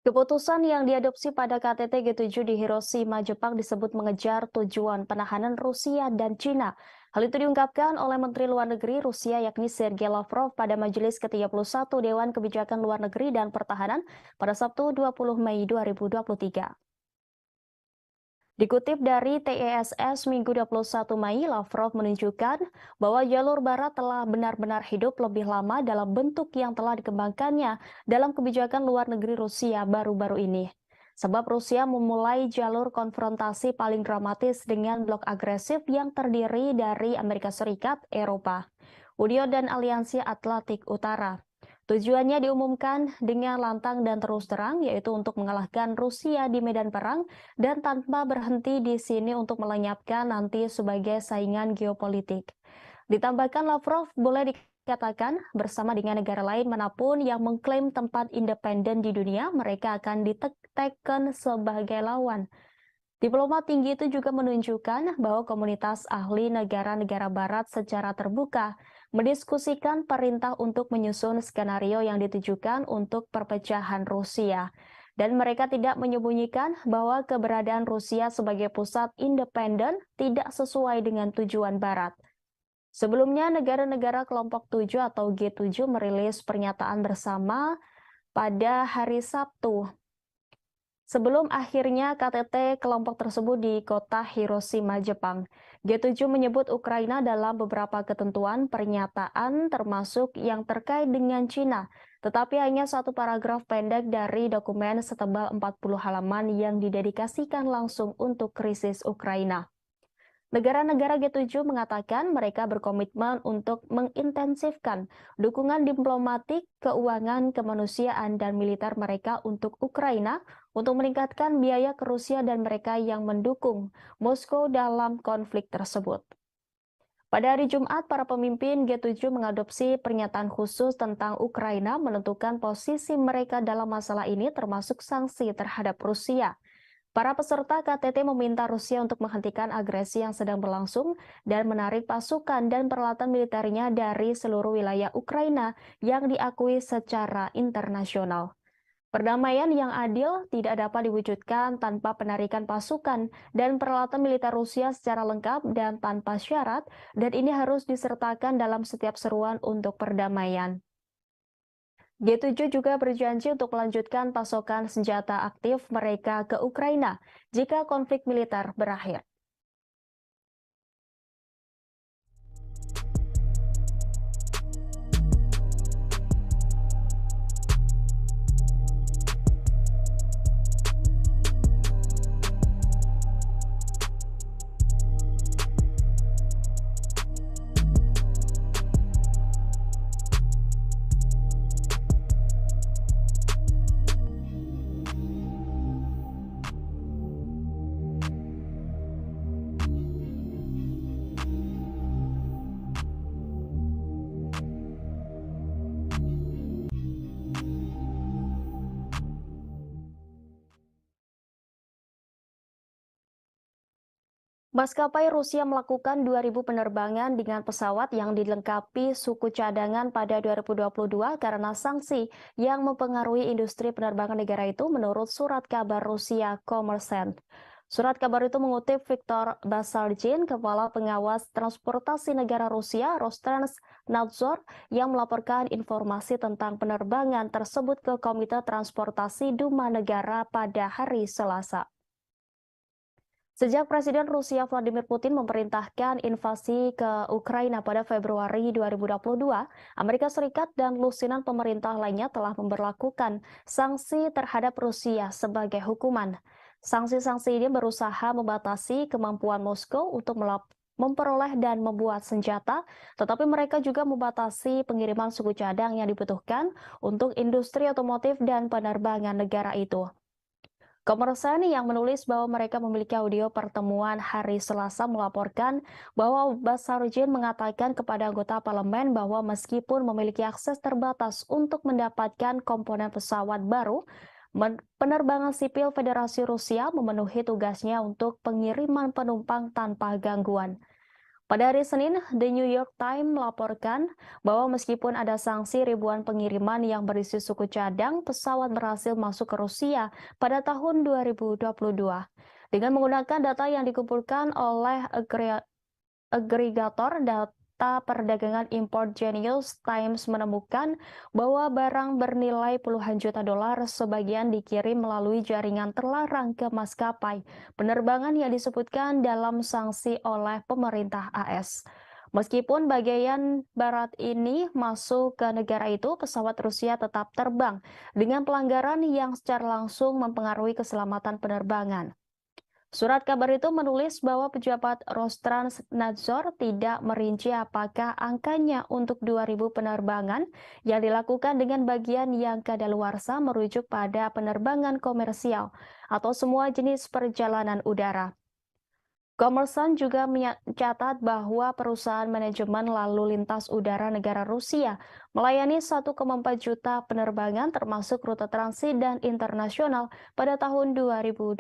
Keputusan yang diadopsi pada KTT G7 di Hiroshima, Jepang disebut mengejar tujuan penahanan Rusia dan Cina. Hal itu diungkapkan oleh Menteri Luar Negeri Rusia yakni Sergei Lavrov pada Majelis ke-31 Dewan Kebijakan Luar Negeri dan Pertahanan pada Sabtu 20 Mei 2023. Dikutip dari TESS Minggu 21 Mei, Lavrov menunjukkan bahwa jalur barat telah benar-benar hidup lebih lama dalam bentuk yang telah dikembangkannya dalam kebijakan luar negeri Rusia baru-baru ini. Sebab Rusia memulai jalur konfrontasi paling dramatis dengan blok agresif yang terdiri dari Amerika Serikat, Eropa, Uni dan Aliansi Atlantik Utara. Tujuannya diumumkan dengan lantang dan terus terang, yaitu untuk mengalahkan Rusia di medan perang dan tanpa berhenti di sini untuk melenyapkan nanti sebagai saingan geopolitik. Ditambahkan Lavrov boleh dikatakan bersama dengan negara lain manapun yang mengklaim tempat independen di dunia, mereka akan diteken sebagai lawan. Diplomat tinggi itu juga menunjukkan bahwa komunitas ahli negara-negara barat secara terbuka mendiskusikan perintah untuk menyusun skenario yang ditujukan untuk perpecahan Rusia. Dan mereka tidak menyembunyikan bahwa keberadaan Rusia sebagai pusat independen tidak sesuai dengan tujuan Barat. Sebelumnya, negara-negara kelompok 7 atau G7 merilis pernyataan bersama pada hari Sabtu sebelum akhirnya KTT kelompok tersebut di kota Hiroshima, Jepang. G7 menyebut Ukraina dalam beberapa ketentuan pernyataan termasuk yang terkait dengan Cina, tetapi hanya satu paragraf pendek dari dokumen setebal 40 halaman yang didedikasikan langsung untuk krisis Ukraina. Negara-negara G7 mengatakan mereka berkomitmen untuk mengintensifkan dukungan diplomatik, keuangan, kemanusiaan, dan militer mereka untuk Ukraina untuk meningkatkan biaya ke Rusia dan mereka yang mendukung Moskow dalam konflik tersebut. Pada hari Jumat, para pemimpin G7 mengadopsi pernyataan khusus tentang Ukraina menentukan posisi mereka dalam masalah ini termasuk sanksi terhadap Rusia. Para peserta KTT meminta Rusia untuk menghentikan agresi yang sedang berlangsung dan menarik pasukan dan peralatan militernya dari seluruh wilayah Ukraina yang diakui secara internasional. Perdamaian yang adil tidak dapat diwujudkan tanpa penarikan pasukan dan peralatan militer Rusia secara lengkap dan tanpa syarat, dan ini harus disertakan dalam setiap seruan untuk perdamaian. G7 juga berjanji untuk melanjutkan pasokan senjata aktif mereka ke Ukraina jika konflik militer berakhir. Maskapai Rusia melakukan 2.000 penerbangan dengan pesawat yang dilengkapi suku cadangan pada 2022 karena sanksi yang mempengaruhi industri penerbangan negara itu menurut surat kabar Rusia Kommersant. Surat kabar itu mengutip Viktor Basalgin, Kepala Pengawas Transportasi Negara Rusia Rostekhnadzor, yang melaporkan informasi tentang penerbangan tersebut ke Komite Transportasi Duma Negara pada hari Selasa. Sejak Presiden Rusia Vladimir Putin memerintahkan invasi ke Ukraina pada Februari 2022, Amerika Serikat dan lusinan pemerintah lainnya telah memberlakukan sanksi terhadap Rusia sebagai hukuman. Sanksi-sanksi ini berusaha membatasi kemampuan Moskow untuk memperoleh dan membuat senjata, tetapi mereka juga membatasi pengiriman suku cadang yang dibutuhkan untuk industri otomotif dan penerbangan negara itu. Kommersant yang menulis bahwa mereka memiliki audio pertemuan hari Selasa melaporkan bahwa Basalgin mengatakan kepada anggota parlemen bahwa meskipun memiliki akses terbatas untuk mendapatkan komponen pesawat baru, penerbangan sipil Federasi Rusia memenuhi tugasnya untuk pengiriman penumpang tanpa gangguan. Pada hari Senin, The New York Times melaporkan bahwa meskipun ada sanksi ribuan pengiriman yang berisi suku cadang, pesawat berhasil masuk ke Rusia pada tahun 2022. Dengan menggunakan data yang dikumpulkan oleh agregator data perdagangan impor Genius Times menemukan bahwa barang bernilai puluhan juta dolar sebagian dikirim melalui jaringan terlarang ke maskapai penerbangan yang disebutkan dalam sanksi oleh pemerintah AS. Meskipun bagian barat ini masuk ke negara itu, pesawat Rusia tetap terbang dengan pelanggaran yang secara langsung mempengaruhi keselamatan penerbangan. Surat kabar itu menulis bahwa pejabat Rostekhnadzor tidak merinci apakah angkanya untuk 2.000 penerbangan yang dilakukan dengan bagian yang kadaluarsa merujuk pada penerbangan komersial atau semua jenis perjalanan udara. Kommersant juga mencatat bahwa perusahaan manajemen lalu lintas udara negara Rusia melayani 1,4 juta penerbangan termasuk rute transit dan internasional pada tahun 2022.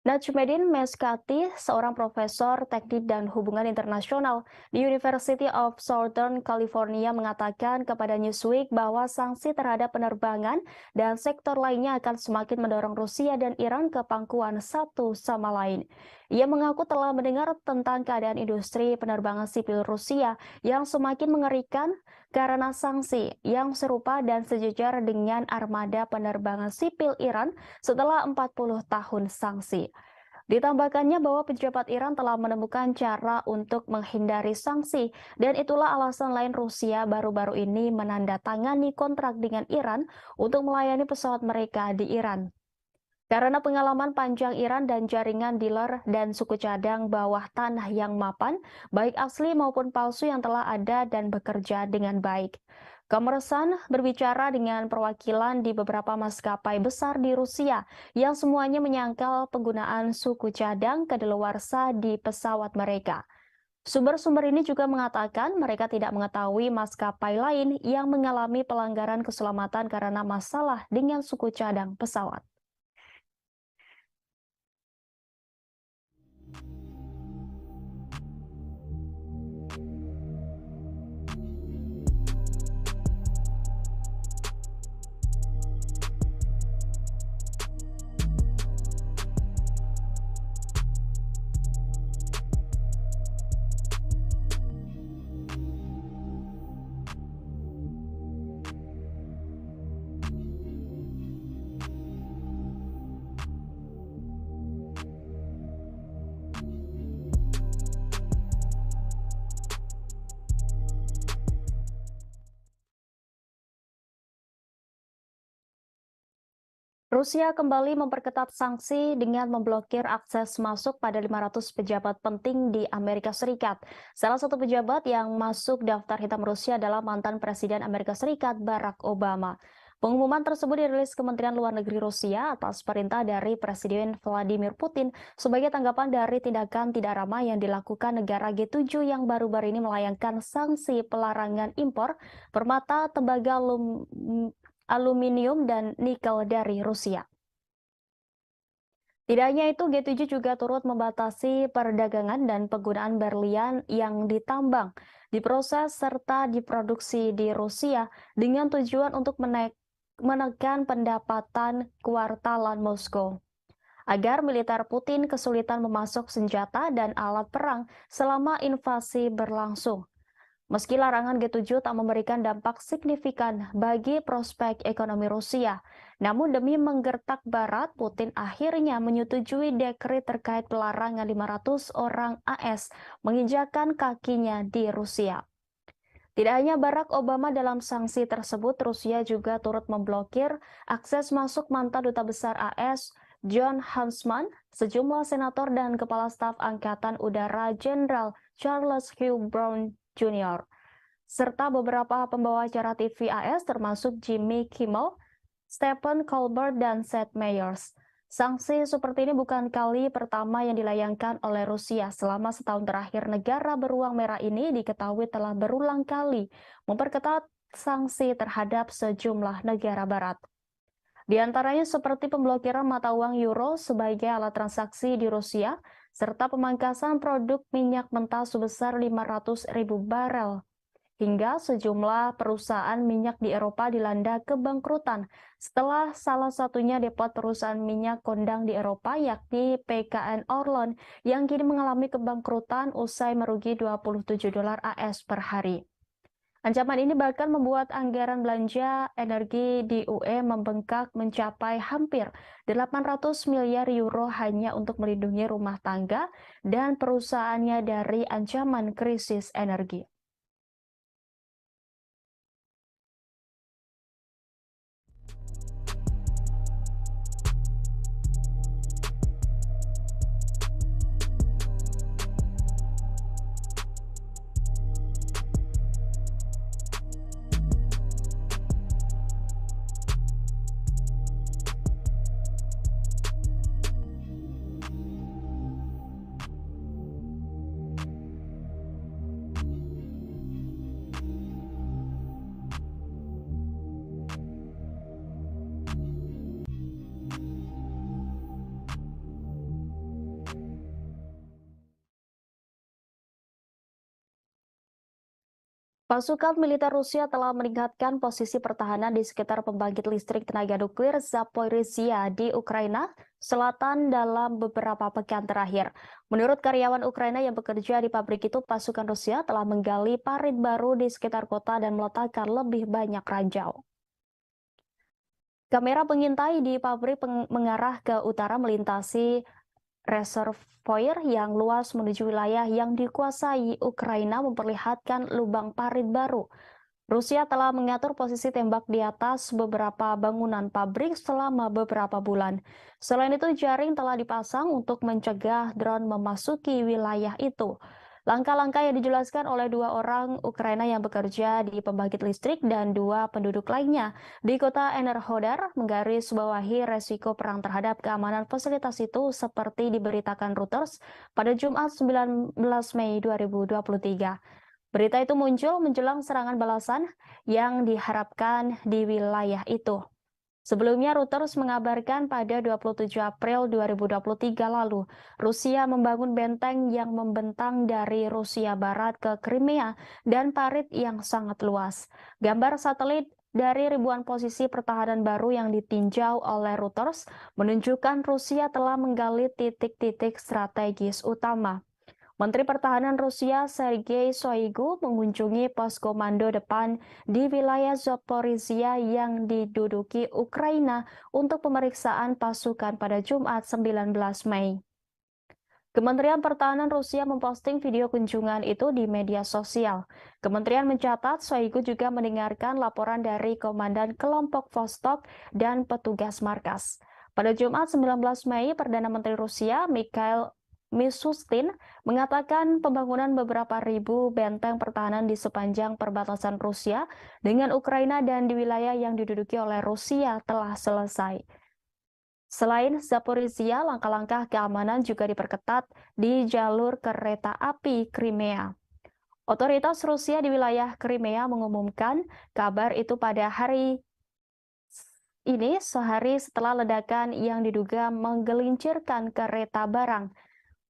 Najmuddin Meskati, seorang profesor teknik dan hubungan internasional di University of Southern California, mengatakan kepada Newsweek bahwa sanksi terhadap penerbangan dan sektor lainnya akan semakin mendorong Rusia dan Iran ke pangkuan satu sama lain. Ia mengaku telah mendengar tentang keadaan industri penerbangan sipil Rusia yang semakin mengerikan karena sanksi yang serupa dan sejajar dengan armada penerbangan sipil Iran setelah 40 tahun sanksi. Ditambahkannya bahwa pejabat Iran telah menemukan cara untuk menghindari sanksi, dan itulah alasan lain Rusia baru-baru ini menandatangani kontrak dengan Iran untuk melayani pesawat mereka di Iran. Karena pengalaman panjang Iran dan jaringan dealer dan suku cadang bawah tanah yang mapan, baik asli maupun palsu yang telah ada dan bekerja dengan baik. Kommersan berbicara dengan perwakilan di beberapa maskapai besar di Rusia yang semuanya menyangkal penggunaan suku cadang kadaluarsa di pesawat mereka. Sumber-sumber ini juga mengatakan mereka tidak mengetahui maskapai lain yang mengalami pelanggaran keselamatan karena masalah dengan suku cadang pesawat. Rusia kembali memperketat sanksi dengan memblokir akses masuk pada 500 pejabat penting di Amerika Serikat. Salah satu pejabat yang masuk daftar hitam Rusia adalah mantan Presiden Amerika Serikat Barack Obama. Pengumuman tersebut dirilis Kementerian Luar Negeri Rusia atas perintah dari Presiden Vladimir Putin sebagai tanggapan dari tindakan tidak ramah yang dilakukan negara G7 yang baru-baru ini melayangkan sanksi pelarangan impor permata, tembaga, aluminium, dan nikel dari Rusia. Tidak hanya itu, G7 juga turut membatasi perdagangan dan penggunaan berlian yang ditambang, diproses, serta diproduksi di Rusia dengan tujuan untuk menekan pendapatan kuartalan Moskow agar militer Putin kesulitan memasok senjata dan alat perang selama invasi berlangsung. Meski larangan G7 tak memberikan dampak signifikan bagi prospek ekonomi Rusia, namun demi menggertak Barat, Putin akhirnya menyetujui dekret terkait pelarangan 500 orang AS menginjakan kakinya di Rusia. Tidak hanya Barack Obama dalam sanksi tersebut, Rusia juga turut memblokir akses masuk mantan Duta Besar AS John Huntsman, sejumlah senator dan Kepala Staf Angkatan Udara Jenderal Charles Hugh Brown Jr., serta beberapa pembawa acara TV AS termasuk Jimmy Kimmel, Stephen Colbert, dan Seth Meyers. Sanksi seperti ini bukan kali pertama yang dilayangkan oleh Rusia. Selama setahun terakhir, negara beruang merah ini diketahui telah berulang kali memperketat sanksi terhadap sejumlah negara barat. Di antaranya seperti pemblokiran mata uang euro sebagai alat transaksi di Rusia, serta pemangkasan produk minyak mentah sebesar 500.000 barel, hingga sejumlah perusahaan minyak di Eropa dilanda kebangkrutan setelah salah satunya depot perusahaan minyak kondang di Eropa yakni PKN Orlen yang kini mengalami kebangkrutan usai merugi $27 AS per hari. Ancaman ini bahkan membuat anggaran belanja energi di UE membengkak mencapai hampir 800 miliar euro hanya untuk melindungi rumah tangga dan perusahaannya dari ancaman krisis energi. Pasukan militer Rusia telah meningkatkan posisi pertahanan di sekitar pembangkit listrik tenaga nuklir Zaporizhia di Ukraina Selatan dalam beberapa pekan terakhir. Menurut karyawan Ukraina yang bekerja di pabrik itu, pasukan Rusia telah menggali parit baru di sekitar kota dan meletakkan lebih banyak ranjau. Kamera pengintai di pabrik mengarah ke utara melintasi reservoir yang luas menuju wilayah yang dikuasai Ukraina memperlihatkan lubang parit baru. Rusia telah mengatur posisi tembak di atas beberapa bangunan pabrik selama beberapa bulan. Selain itu, jaring telah dipasang untuk mencegah drone memasuki wilayah itu. Langkah-langkah yang dijelaskan oleh dua orang Ukraina yang bekerja di pembangkit listrik dan dua penduduk lainnya di kota Enerhodar menggarisbawahi resiko perang terhadap keamanan fasilitas itu seperti diberitakan Reuters pada Jumat 19 Mei 2023. Berita itu muncul menjelang serangan balasan yang diharapkan di wilayah itu. Sebelumnya, Reuters mengabarkan pada 27 April 2023 lalu, Rusia membangun benteng yang membentang dari Rusia Barat ke Crimea dan parit yang sangat luas. Gambar satelit dari ribuan posisi pertahanan baru yang ditinjau oleh Reuters menunjukkan Rusia telah menggali titik-titik strategis utama. Menteri Pertahanan Rusia Sergei Shoigu mengunjungi pos komando depan di wilayah Zaporizhia yang diduduki Ukraina untuk pemeriksaan pasukan pada Jumat 19 Mei. Kementerian Pertahanan Rusia memposting video kunjungan itu di media sosial. Kementerian mencatat Shoigu juga mendengarkan laporan dari Komandan Kelompok Vostok dan petugas markas. Pada Jumat 19 Mei, Perdana Menteri Rusia Mikhail Mishustin mengatakan pembangunan beberapa ribu benteng pertahanan di sepanjang perbatasan Rusia dengan Ukraina dan di wilayah yang diduduki oleh Rusia telah selesai. Selain Zaporizhia, langkah-langkah keamanan juga diperketat di jalur kereta api Crimea. Otoritas Rusia di wilayah Crimea mengumumkan kabar itu pada hari ini sehari setelah ledakan yang diduga menggelincirkan kereta barang.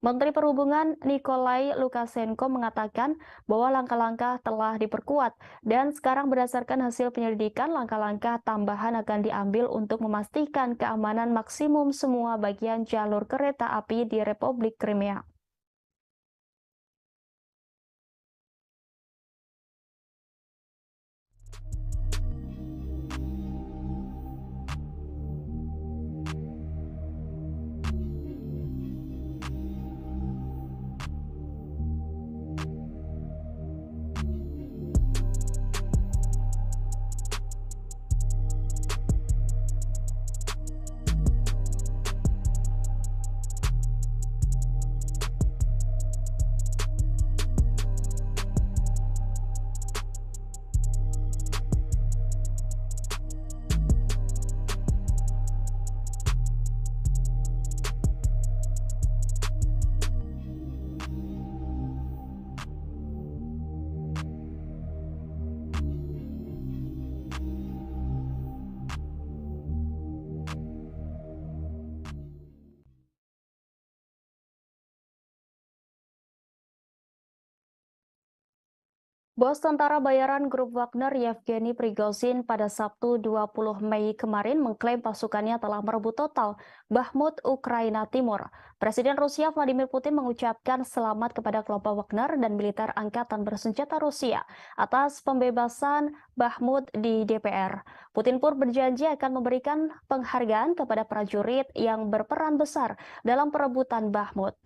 Menteri Perhubungan Nikolai Lukashenko mengatakan bahwa langkah-langkah telah diperkuat dan sekarang berdasarkan hasil penyelidikan langkah-langkah tambahan akan diambil untuk memastikan keamanan maksimum semua bagian jalur kereta api di Republik Crimea. Bos tentara bayaran grup Wagner Yevgeny Prigozhin pada Sabtu 20 Mei kemarin mengklaim pasukannya telah merebut total Bakhmut, Ukraina Timur. Presiden Rusia Vladimir Putin mengucapkan selamat kepada kelompok Wagner dan militer angkatan bersenjata Rusia atas pembebasan Bakhmut di DPR. Putin pun berjanji akan memberikan penghargaan kepada prajurit yang berperan besar dalam perebutan Bakhmut.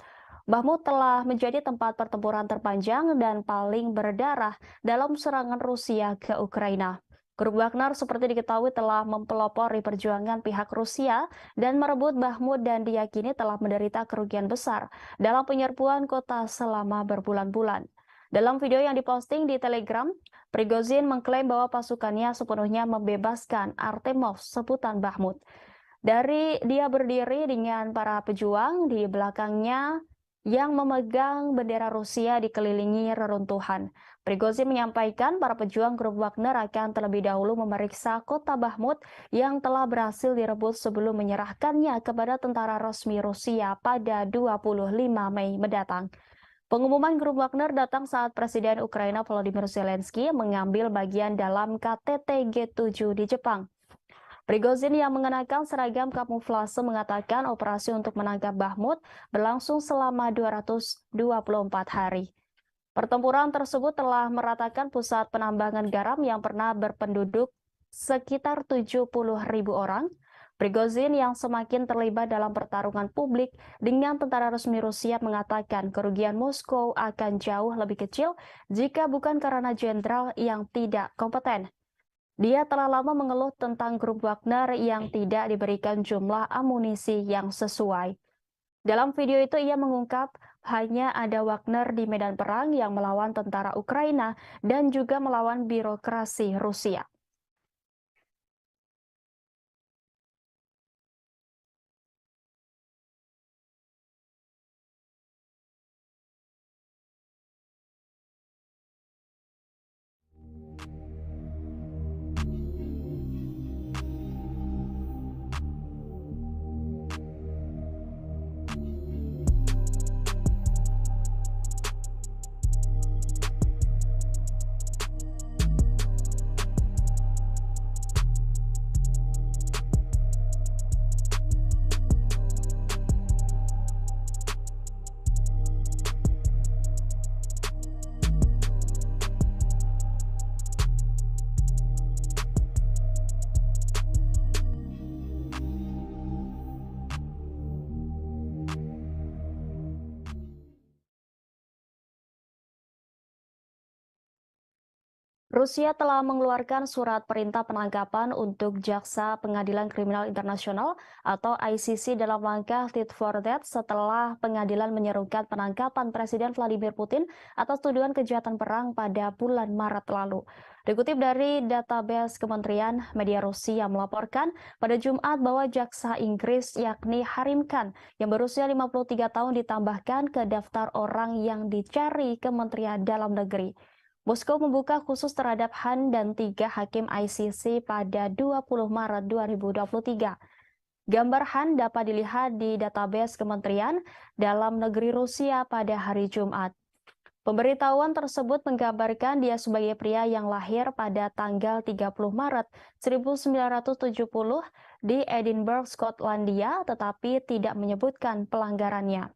Bakhmut telah menjadi tempat pertempuran terpanjang dan paling berdarah dalam serangan Rusia ke Ukraina. Grup Wagner seperti diketahui telah mempelopori perjuangan pihak Rusia dan merebut Bakhmut dan diyakini telah menderita kerugian besar dalam penyerbuan kota selama berbulan-bulan. Dalam video yang diposting di Telegram, Prigozhin mengklaim bahwa pasukannya sepenuhnya membebaskan Artemov, sebutan Bakhmut. Dari dia berdiri dengan para pejuang di belakangnya yang memegang bendera Rusia dikelilingi reruntuhan. Prigozhin menyampaikan para pejuang grup Wagner akan terlebih dahulu memeriksa kota Bakhmut yang telah berhasil direbut sebelum menyerahkannya kepada tentara resmi Rusia pada 25 Mei mendatang. Pengumuman grup Wagner datang saat Presiden Ukraina Volodymyr Zelensky mengambil bagian dalam KTT G7 di Jepang. Prigozhin yang mengenakan seragam kamuflase mengatakan operasi untuk menangkap Bakhmut berlangsung selama 224 hari. Pertempuran tersebut telah meratakan pusat penambangan garam yang pernah berpenduduk sekitar 70.000 orang. Prigozhin yang semakin terlibat dalam pertarungan publik dengan tentara resmi Rusia mengatakan kerugian Moskow akan jauh lebih kecil jika bukan karena jenderal yang tidak kompeten. Dia telah lama mengeluh tentang grup Wagner yang tidak diberikan jumlah amunisi yang sesuai. Dalam video itu ia mengungkap hanya ada Wagner di medan perang yang melawan tentara Ukraina dan juga melawan birokrasi Rusia. Rusia telah mengeluarkan surat perintah penangkapan untuk Jaksa Pengadilan Kriminal Internasional atau ICC dalam langkah tit for tat setelah pengadilan menyerukan penangkapan Presiden Vladimir Putin atas tuduhan kejahatan perang pada bulan Maret lalu. Dikutip dari database Kementerian Media Rusia melaporkan pada Jumat bahwa jaksa Inggris yakni Harim Khan yang berusia 53 tahun ditambahkan ke daftar orang yang dicari Kementerian Dalam Negeri. Moskow membuka khusus terhadap Han dan 3 hakim ICC pada 20 Maret 2023. Gambar Han dapat dilihat di database Kementerian Dalam Negeri Rusia pada hari Jumat. Pemberitahuan tersebut menggambarkan dia sebagai pria yang lahir pada tanggal 30 Maret 1970 di Edinburgh, Skotlandia, tetapi tidak menyebutkan pelanggarannya.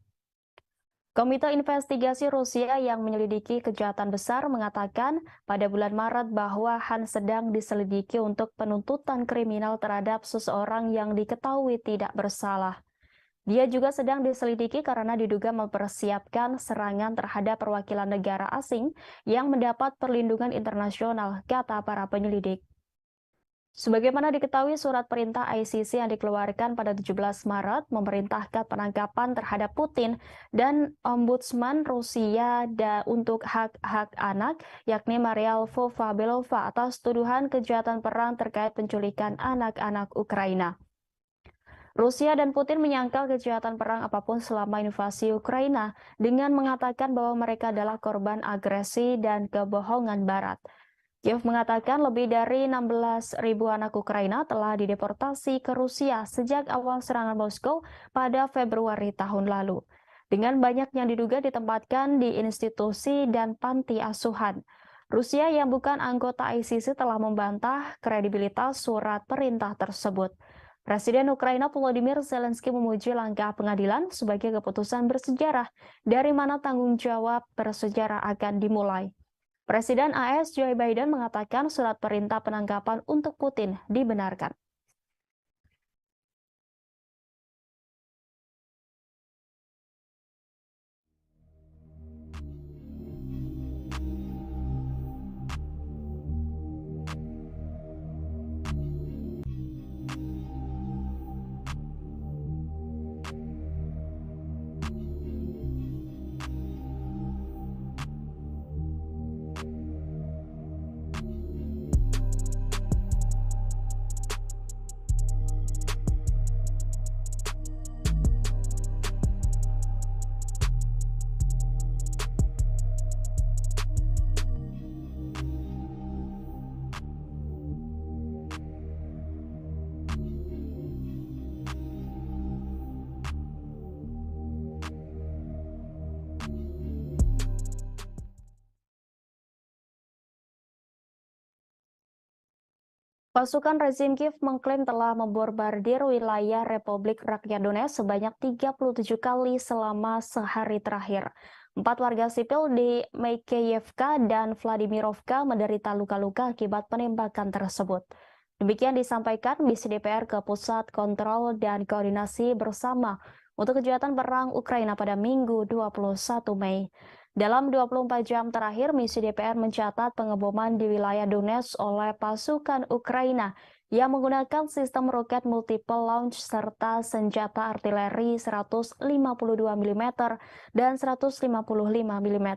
Komite Investigasi Rusia yang menyelidiki kejahatan besar mengatakan pada bulan Maret bahwa Han sedang diselidiki untuk penuntutan kriminal terhadap seseorang yang diketahui tidak bersalah. Dia juga sedang diselidiki karena diduga mempersiapkan serangan terhadap perwakilan negara asing yang mendapat perlindungan internasional, kata para penyelidik. Sebagaimana diketahui, surat perintah ICC yang dikeluarkan pada 17 Maret memerintahkan penangkapan terhadap Putin dan Ombudsman Rusia untuk hak-hak anak, yakni Maria Lvova-Belova atas tuduhan kejahatan perang terkait penculikan anak-anak Ukraina. Rusia dan Putin menyangkal kejahatan perang apapun selama invasi Ukraina dengan mengatakan bahwa mereka adalah korban agresi dan kebohongan Barat. Kiev mengatakan lebih dari 16.000 anak Ukraina telah dideportasi ke Rusia sejak awal serangan Moskow pada Februari tahun lalu. Dengan banyak yang diduga ditempatkan di institusi dan panti asuhan. Rusia yang bukan anggota ICC telah membantah kredibilitas surat perintah tersebut. Presiden Ukraina Volodymyr Zelensky memuji langkah pengadilan sebagai keputusan bersejarah dari mana tanggung jawab bersejarah akan dimulai. Presiden AS Joe Biden mengatakan surat perintah penangkapan untuk Putin dibenarkan. Pasukan rezim Kiev mengklaim telah memborbardir wilayah Republik Rakyat Donetsk sebanyak 37 kali selama sehari terakhir. 4 warga sipil di Makeyevka dan Vladimirovka menderita luka-luka akibat penembakan tersebut. Demikian disampaikan misi DPR ke Pusat Kontrol dan Koordinasi Bersama untuk Kejahatan Perang Ukraina pada Minggu 21 Mei. Dalam 24 jam terakhir, misi DPR mencatat pengeboman di wilayah Donetsk oleh pasukan Ukraina yang menggunakan sistem roket multiple launch serta senjata artileri 152 mm dan 155 mm.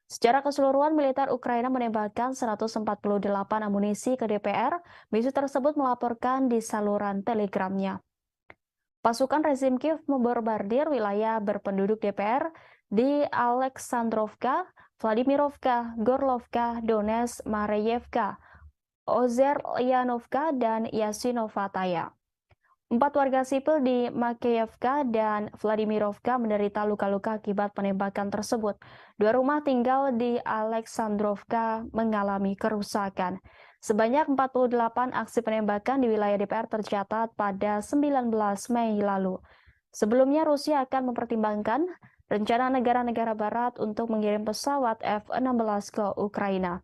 Secara keseluruhan, militer Ukraina menembakkan 148 amunisi ke DPR. Misi tersebut melaporkan di saluran telegramnya. Pasukan rezim Kiev membombardir wilayah berpenduduk DPR di Aleksandrovka, Vladimirovka, Gorlovka, Donetsk, Mareyevka, Ozeryanovka, dan Yasinovataya. 4 warga sipil di Makeyevka dan Vladimirovka menderita luka-luka akibat penembakan tersebut. 2 rumah tinggal di Aleksandrovka mengalami kerusakan. Sebanyak 48 aksi penembakan di wilayah DPR tercatat pada 19 Mei lalu. Sebelumnya, Rusia akan mempertimbangkan rencana negara-negara barat untuk mengirim pesawat F-16 ke Ukraina.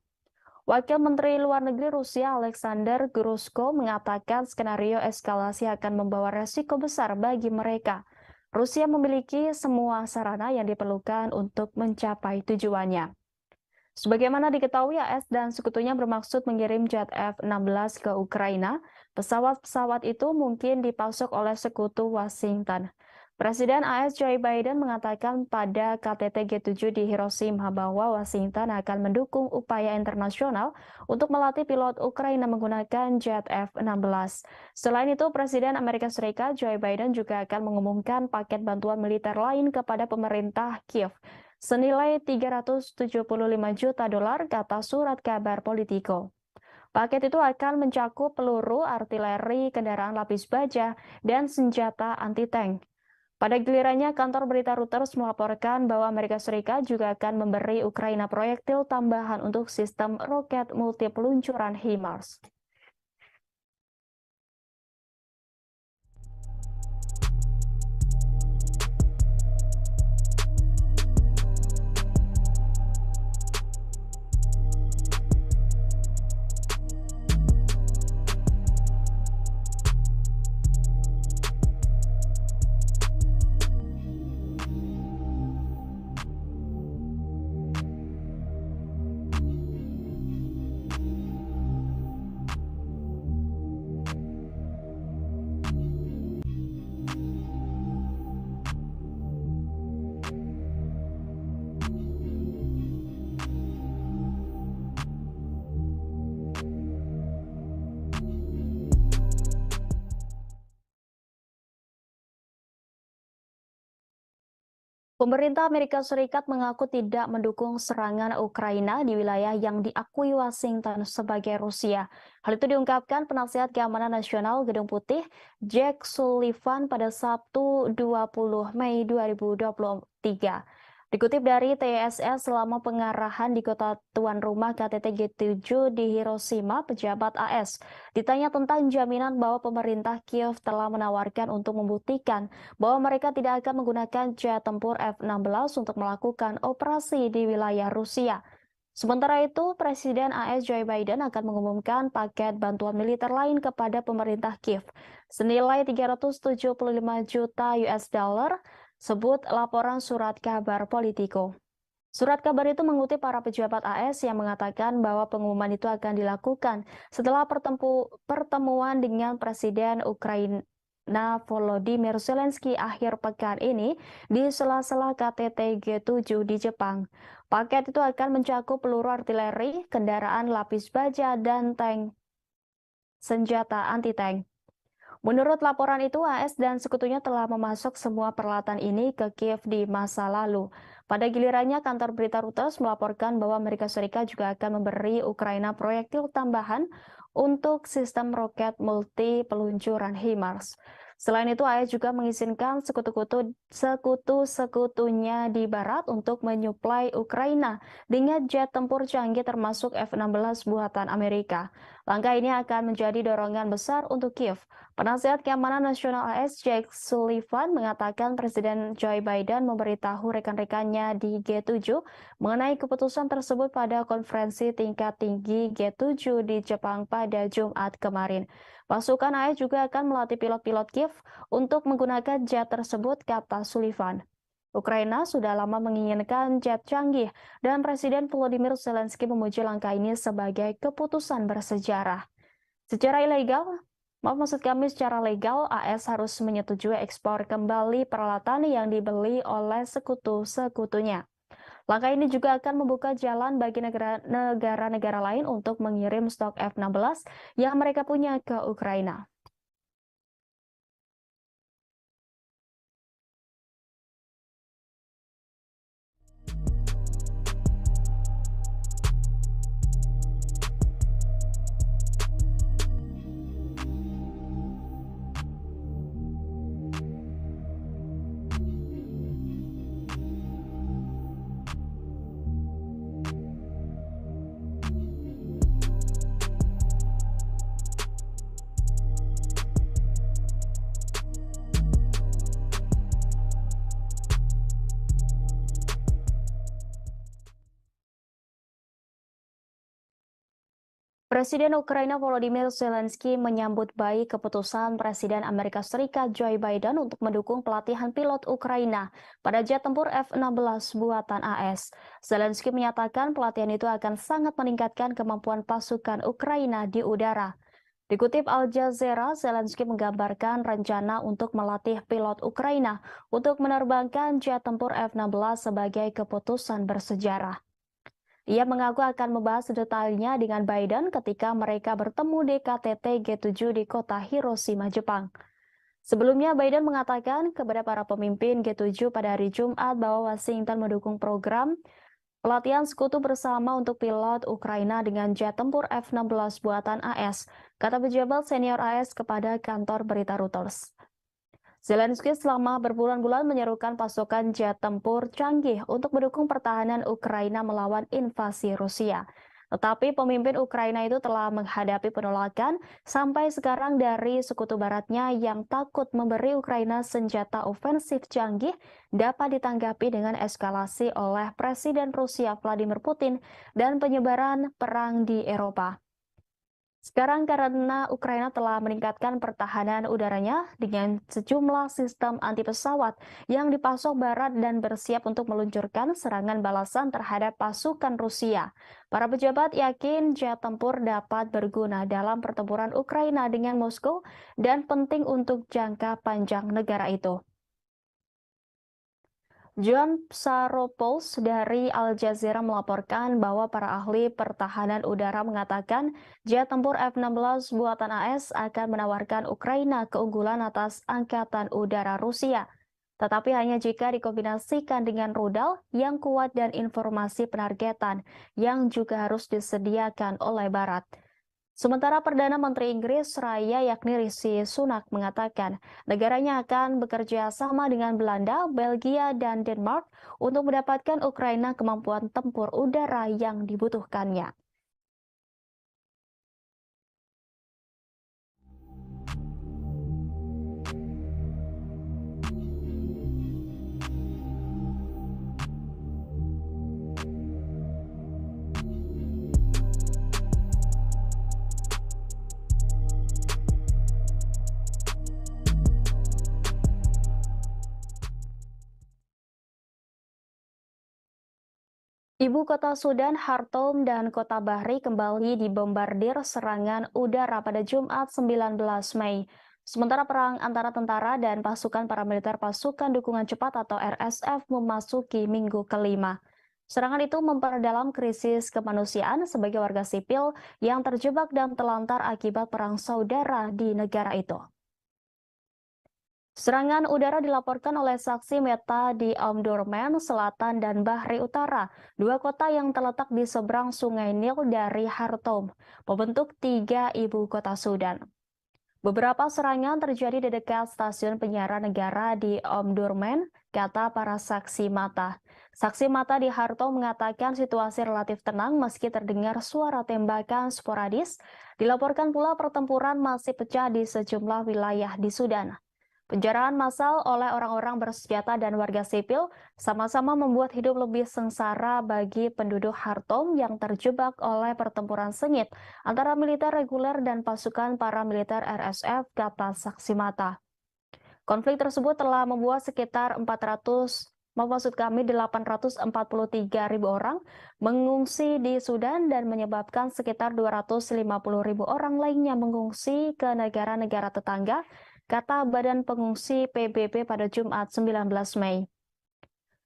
Wakil Menteri Luar Negeri Rusia Alexander Grushko mengatakan skenario eskalasi akan membawa resiko besar bagi mereka. Rusia memiliki semua sarana yang diperlukan untuk mencapai tujuannya. Sebagaimana diketahui, AS dan sekutunya bermaksud mengirim jet F-16 ke Ukraina. Pesawat-pesawat itu mungkin dipasok oleh sekutu Washington. Presiden AS Joe Biden mengatakan pada KTT G7 di Hiroshima bahwa Washington akan mendukung upaya internasional untuk melatih pilot Ukraina menggunakan jet F-16. Selain itu, Presiden Amerika Serikat Joe Biden juga akan mengumumkan paket bantuan militer lain kepada pemerintah Kiev senilai 375 juta dolar, kata surat kabar Politico. Paket itu akan mencakup peluru, artileri, kendaraan lapis baja, dan senjata anti-tank. Pada gilirannya, kantor berita Reuters melaporkan bahwa Amerika Serikat juga akan memberi Ukraina proyektil tambahan untuk sistem roket multi peluncuran HIMARS. Pemerintah Amerika Serikat mengaku tidak mendukung serangan Ukraina di wilayah yang diakui Washington sebagai Rusia. Hal itu diungkapkan penasihat keamanan nasional Gedung Putih, Jack Sullivan pada Sabtu 20 Mei 2023. Dikutip dari TSS, selama pengarahan di kota tuan rumah KTT G7 di Hiroshima, pejabat AS ditanya tentang jaminan bahwa pemerintah Kiev telah menawarkan untuk membuktikan bahwa mereka tidak akan menggunakan jet tempur F-16 untuk melakukan operasi di wilayah Rusia. Sementara itu, Presiden AS Joe Biden akan mengumumkan paket bantuan militer lain kepada pemerintah Kiev senilai 375 juta US dollar, sebut laporan surat kabar Politico. Surat kabar itu mengutip para pejabat AS yang mengatakan bahwa pengumuman itu akan dilakukan setelah pertemuan dengan Presiden Ukraina Volodymyr Zelensky akhir pekan ini di sela-sela KTT G7 di Jepang. Paket itu akan mencakup peluru artileri, kendaraan lapis baja, dan tank senjata anti-tank. Menurut laporan itu, AS dan sekutunya telah memasok semua peralatan ini ke Kiev di masa lalu. Pada gilirannya, kantor berita Reuters melaporkan bahwa Amerika Serikat juga akan memberi Ukraina proyektil tambahan untuk sistem roket multi peluncuran HIMARS. Selain itu, AS juga mengizinkan sekutu-sekutunya di barat untuk menyuplai Ukraina dengan jet tempur canggih termasuk F-16 buatan Amerika. Langkah ini akan menjadi dorongan besar untuk Kiev. Penasihat Keamanan Nasional AS Jake Sullivan mengatakan Presiden Joe Biden memberitahu rekan-rekannya di G7 mengenai keputusan tersebut pada konferensi tingkat tinggi G7 di Jepang pada Jumat kemarin. Pasukan AS juga akan melatih pilot-pilot Kiev untuk menggunakan jet tersebut, kata Sullivan. Ukraina sudah lama menginginkan jet canggih dan Presiden Volodymyr Zelensky memuji langkah ini sebagai keputusan bersejarah. Maksud kami secara legal, AS harus menyetujui ekspor kembali peralatan yang dibeli oleh sekutu-sekutunya. Langkah ini juga akan membuka jalan bagi negara-negara lain untuk mengirim stok F-16 yang mereka punya ke Ukraina. Presiden Ukraina Volodymyr Zelensky menyambut baik keputusan Presiden Amerika Serikat Joe Biden untuk mendukung pelatihan pilot Ukraina pada jet tempur F-16 buatan AS. Zelensky menyatakan pelatihan itu akan sangat meningkatkan kemampuan pasukan Ukraina di udara. Dikutip Al Jazeera, Zelensky menggambarkan rencana untuk melatih pilot Ukraina untuk menerbangkan jet tempur F-16 sebagai keputusan bersejarah. Ia mengaku akan membahas detailnya dengan Biden ketika mereka bertemu di KTT G7 di kota Hiroshima, Jepang. Sebelumnya, Biden mengatakan kepada para pemimpin G7 pada hari Jumat bahwa Washington mendukung program pelatihan sekutu bersama untuk pilot Ukraina dengan jet tempur F-16 buatan AS, kata pejabat senior AS kepada kantor berita Reuters. Zelensky selama berbulan-bulan menyerukan pasukan jet tempur canggih untuk mendukung pertahanan Ukraina melawan invasi Rusia. Tetapi pemimpin Ukraina itu telah menghadapi penolakan sampai sekarang dari sekutu baratnya yang takut memberi Ukraina senjata ofensif canggih dapat ditanggapi dengan eskalasi oleh Presiden Rusia Vladimir Putin dan penyebaran perang di Eropa. Sekarang karena Ukraina telah meningkatkan pertahanan udaranya dengan sejumlah sistem anti pesawat yang dipasok Barat dan bersiap untuk meluncurkan serangan balasan terhadap pasukan Rusia. Para pejabat yakin jet tempur dapat berguna dalam pertempuran Ukraina dengan Moskow dan penting untuk jangka panjang negara itu. John Psaropoulos dari Al Jazeera melaporkan bahwa para ahli pertahanan udara mengatakan jet tempur F-16 buatan AS akan menawarkan Ukraina keunggulan atas Angkatan Udara Rusia. Tetapi hanya jika dikombinasikan dengan rudal yang kuat dan informasi penargetan yang juga harus disediakan oleh Barat. Sementara Perdana Menteri Inggris Raya yakni Rishi Sunak mengatakan negaranya akan bekerja sama dengan Belanda, Belgia, dan Denmark untuk mendapatkan Ukraina kemampuan tempur udara yang dibutuhkannya. Ibu kota Sudan, Khartoum, dan kota Bahri kembali dibombardir serangan udara pada Jumat 19 Mei. Sementara perang antara tentara dan pasukan paramiliter pasukan dukungan cepat atau RSF memasuki minggu kelima. Serangan itu memperdalam krisis kemanusiaan sebagai warga sipil yang terjebak dan telantar akibat perang saudara di negara itu. Serangan udara dilaporkan oleh saksi mata di Omdurman Selatan dan Bahri Utara, dua kota yang terletak di seberang Sungai Nil dari Khartoum, membentuk tiga ibu kota Sudan. Beberapa serangan terjadi di dekat stasiun penyiaran negara di Omdurman, kata para saksi mata. Saksi mata di Khartoum mengatakan situasi relatif tenang meski terdengar suara tembakan sporadis. Dilaporkan pula pertempuran masih pecah di sejumlah wilayah di Sudan. Penjarahan massal oleh orang-orang bersenjata dan warga sipil sama-sama membuat hidup lebih sengsara bagi penduduk Khartoum yang terjebak oleh pertempuran sengit antara militer reguler dan pasukan paramiliter RSF, kata saksi mata. Konflik tersebut telah membuat sekitar 843.000 orang mengungsi di Sudan dan menyebabkan sekitar 250.000 orang lainnya mengungsi ke negara-negara tetangga, kata Badan Pengungsi PBB pada Jumat 19 Mei.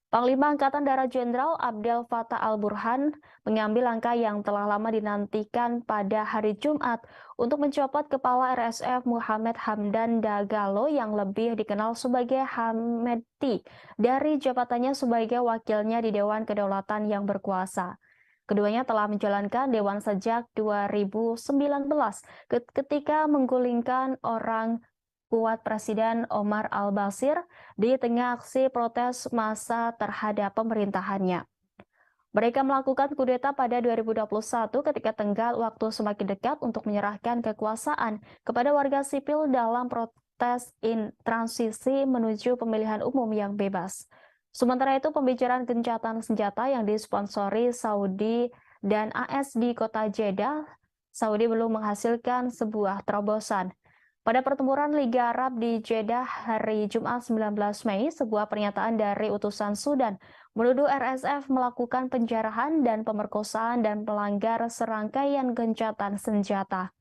Panglima Angkatan Darat Jenderal Abdel Fattah al-Burhan mengambil langkah yang telah lama dinantikan pada hari Jumat untuk mencopot Kepala RSF Muhammad Hamdan Dagalo yang lebih dikenal sebagai Hameti dari jabatannya sebagai wakilnya di Dewan Kedaulatan yang berkuasa. Keduanya telah menjalankan Dewan sejak 2019 ketika menggulingkan orang kuat Presiden Omar al-Bashir di tengah aksi protes massa terhadap pemerintahannya. Mereka melakukan kudeta pada 2021 ketika tenggat waktu semakin dekat untuk menyerahkan kekuasaan kepada warga sipil dalam protes transisi menuju pemilihan umum yang bebas. Sementara itu, pembicaraan gencatan senjata yang disponsori Saudi dan AS di kota Jeddah, Saudi belum menghasilkan sebuah terobosan. Pada pertempuran Liga Arab di Jeddah hari Jumat 19 Mei, sebuah pernyataan dari utusan Sudan menuduh RSF melakukan penjarahan dan pemerkosaan dan melanggar serangkaian gencatan senjata.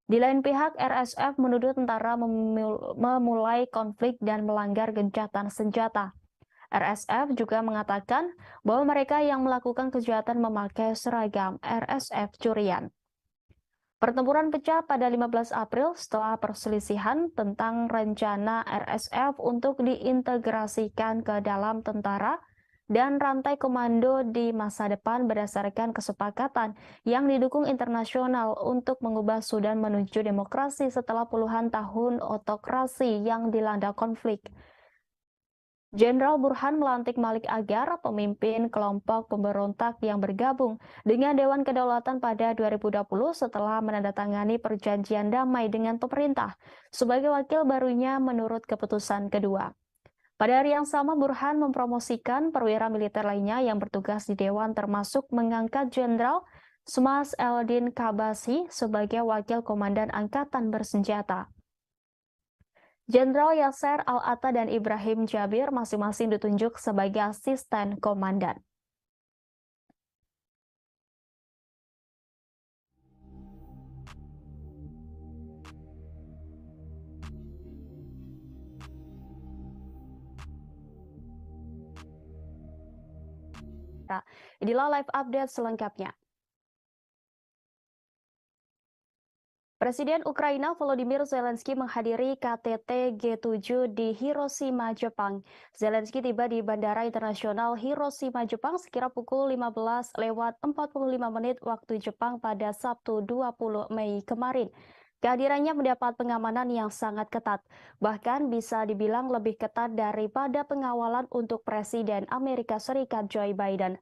Di lain pihak, RSF menuduh tentara memulai konflik dan melanggar gencatan senjata. RSF juga mengatakan bahwa mereka yang melakukan kejahatan memakai seragam RSF curian. Pertempuran pecah pada 15 April setelah perselisihan tentang rencana RSF untuk diintegrasikan ke dalam tentara dan rantai komando di masa depan berdasarkan kesepakatan yang didukung internasional untuk mengubah Sudan menuju demokrasi setelah puluhan tahun otokrasi yang dilanda konflik. Jenderal Burhan melantik Malik Agar, pemimpin kelompok pemberontak yang bergabung dengan Dewan Kedaulatan pada 2020 setelah menandatangani perjanjian damai dengan pemerintah sebagai wakil barunya menurut keputusan kedua. Pada hari yang sama, Burhan mempromosikan perwira militer lainnya yang bertugas di Dewan termasuk mengangkat Jenderal Smas Eldin Kabasi sebagai wakil komandan angkatan bersenjata. Jenderal Yasser Al-Atta dan Ibrahim Jabir masing-masing ditunjuk sebagai asisten komandan. Inilah live update selengkapnya. Presiden Ukraina Volodymyr Zelensky menghadiri KTT G7 di Hiroshima, Jepang. Zelensky tiba di Bandara Internasional Hiroshima, Jepang sekira pukul 15:45 waktu Jepang pada Sabtu 20 Mei kemarin. Kehadirannya mendapat pengamanan yang sangat ketat, bahkan bisa dibilang lebih ketat daripada pengawalan untuk Presiden Amerika Serikat Joe Biden.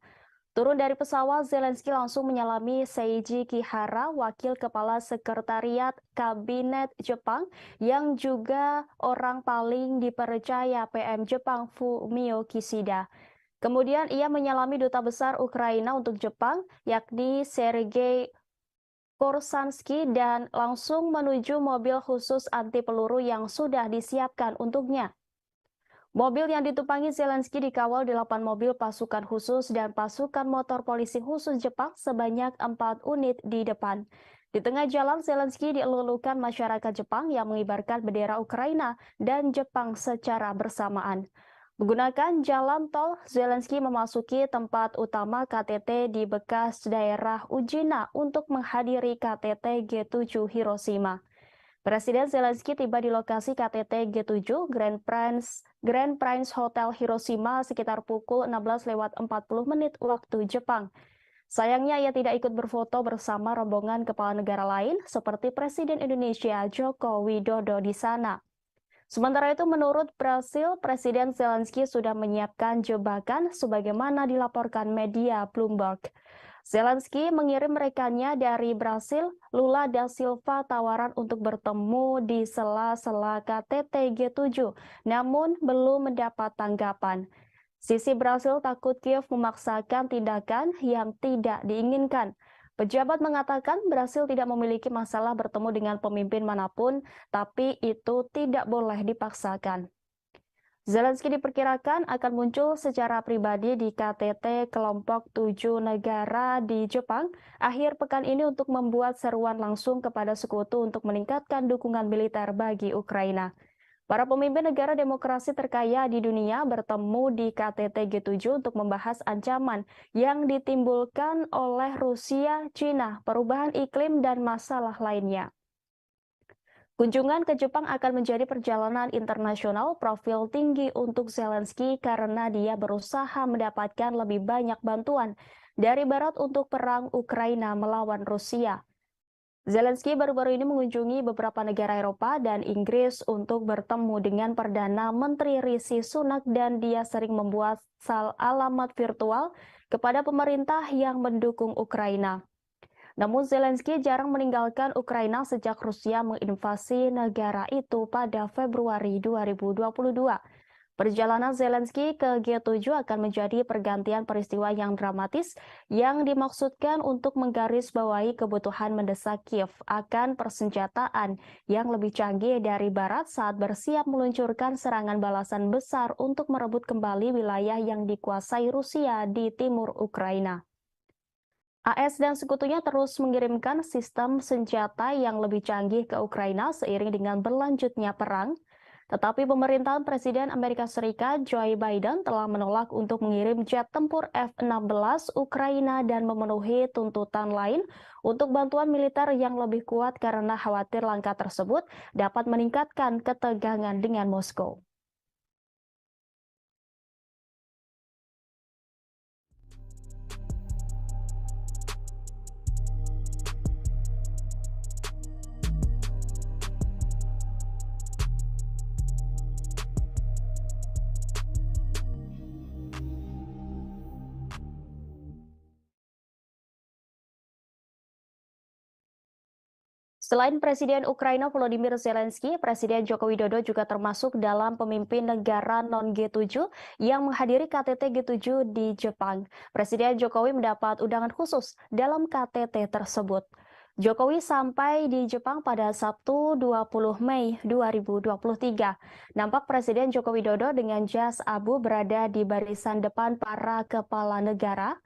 Turun dari pesawat, Zelensky langsung menyalami Seiji Kihara, wakil kepala sekretariat kabinet Jepang, yang juga orang paling dipercaya PM Jepang Fumio Kishida. Kemudian ia menyalami duta besar Ukraina untuk Jepang, yakni Sergei Korsansky, dan langsung menuju mobil khusus anti peluru yang sudah disiapkan untuknya. Mobil yang ditumpangi Zelensky dikawal 8 mobil pasukan khusus dan pasukan motor polisi khusus Jepang sebanyak 4 unit di depan. Di tengah jalan, Zelensky dielulukan masyarakat Jepang yang mengibarkan bendera Ukraina dan Jepang secara bersamaan. Menggunakan jalan tol, Zelensky memasuki tempat utama KTT di bekas daerah Ujina untuk menghadiri KTT G7 Hiroshima. Presiden Zelensky tiba di lokasi KTT G7 Grand Prince Hotel Hiroshima sekitar pukul 16:40 waktu Jepang. Sayangnya ia tidak ikut berfoto bersama rombongan kepala negara lain seperti Presiden Indonesia Joko Widodo di sana. Sementara itu, menurut Brasil, Presiden Zelensky sudah menyiapkan jebakan sebagaimana dilaporkan media Bloomberg. Zelensky mengirim rekannya dari Brasil, Lula da Silva, tawaran untuk bertemu di sela-sela KTT G7, namun belum mendapat tanggapan. Sisi Brasil takut Kiev memaksakan tindakan yang tidak diinginkan. Pejabat mengatakan Brasil tidak memiliki masalah bertemu dengan pemimpin manapun, tapi itu tidak boleh dipaksakan. Zelensky diperkirakan akan muncul secara pribadi di KTT kelompok 7 negara di Jepang akhir pekan ini untuk membuat seruan langsung kepada sekutu untuk meningkatkan dukungan militer bagi Ukraina. Para pemimpin negara demokrasi terkaya di dunia bertemu di KTT G7 untuk membahas ancaman yang ditimbulkan oleh Rusia, Cina, perubahan iklim, dan masalah lainnya. Kunjungan ke Jepang akan menjadi perjalanan internasional profil tinggi untuk Zelensky karena dia berusaha mendapatkan lebih banyak bantuan dari Barat untuk perang Ukraina melawan Rusia. Zelensky baru-baru ini mengunjungi beberapa negara Eropa dan Inggris untuk bertemu dengan Perdana Menteri Rishi Sunak dan dia sering membuat alamat virtual kepada pemerintah yang mendukung Ukraina. Namun Zelensky jarang meninggalkan Ukraina sejak Rusia menginvasi negara itu pada Februari 2022. Perjalanan Zelensky ke G7 akan menjadi pergantian peristiwa yang dramatis yang dimaksudkan untuk menggarisbawahi kebutuhan mendesak Kiev akan persenjataan yang lebih canggih dari Barat saat bersiap meluncurkan serangan balasan besar untuk merebut kembali wilayah yang dikuasai Rusia di timur Ukraina. AS dan sekutunya terus mengirimkan sistem senjata yang lebih canggih ke Ukraina seiring dengan berlanjutnya perang. Tetapi pemerintahan Presiden Amerika Serikat Joe Biden telah menolak untuk mengirim jet tempur F-16 Ukraina dan memenuhi tuntutan lain untuk bantuan militer yang lebih kuat karena khawatir langkah tersebut dapat meningkatkan ketegangan dengan Moskow. Selain Presiden Ukraina Volodymyr Zelensky, Presiden Joko Widodo juga termasuk dalam pemimpin negara non-G7 yang menghadiri KTT G7 di Jepang. Presiden Jokowi mendapat undangan khusus dalam KTT tersebut. Jokowi sampai di Jepang pada Sabtu 20 Mei 2023. Nampak Presiden Joko Widodo dengan jas abu berada di barisan depan para kepala negara.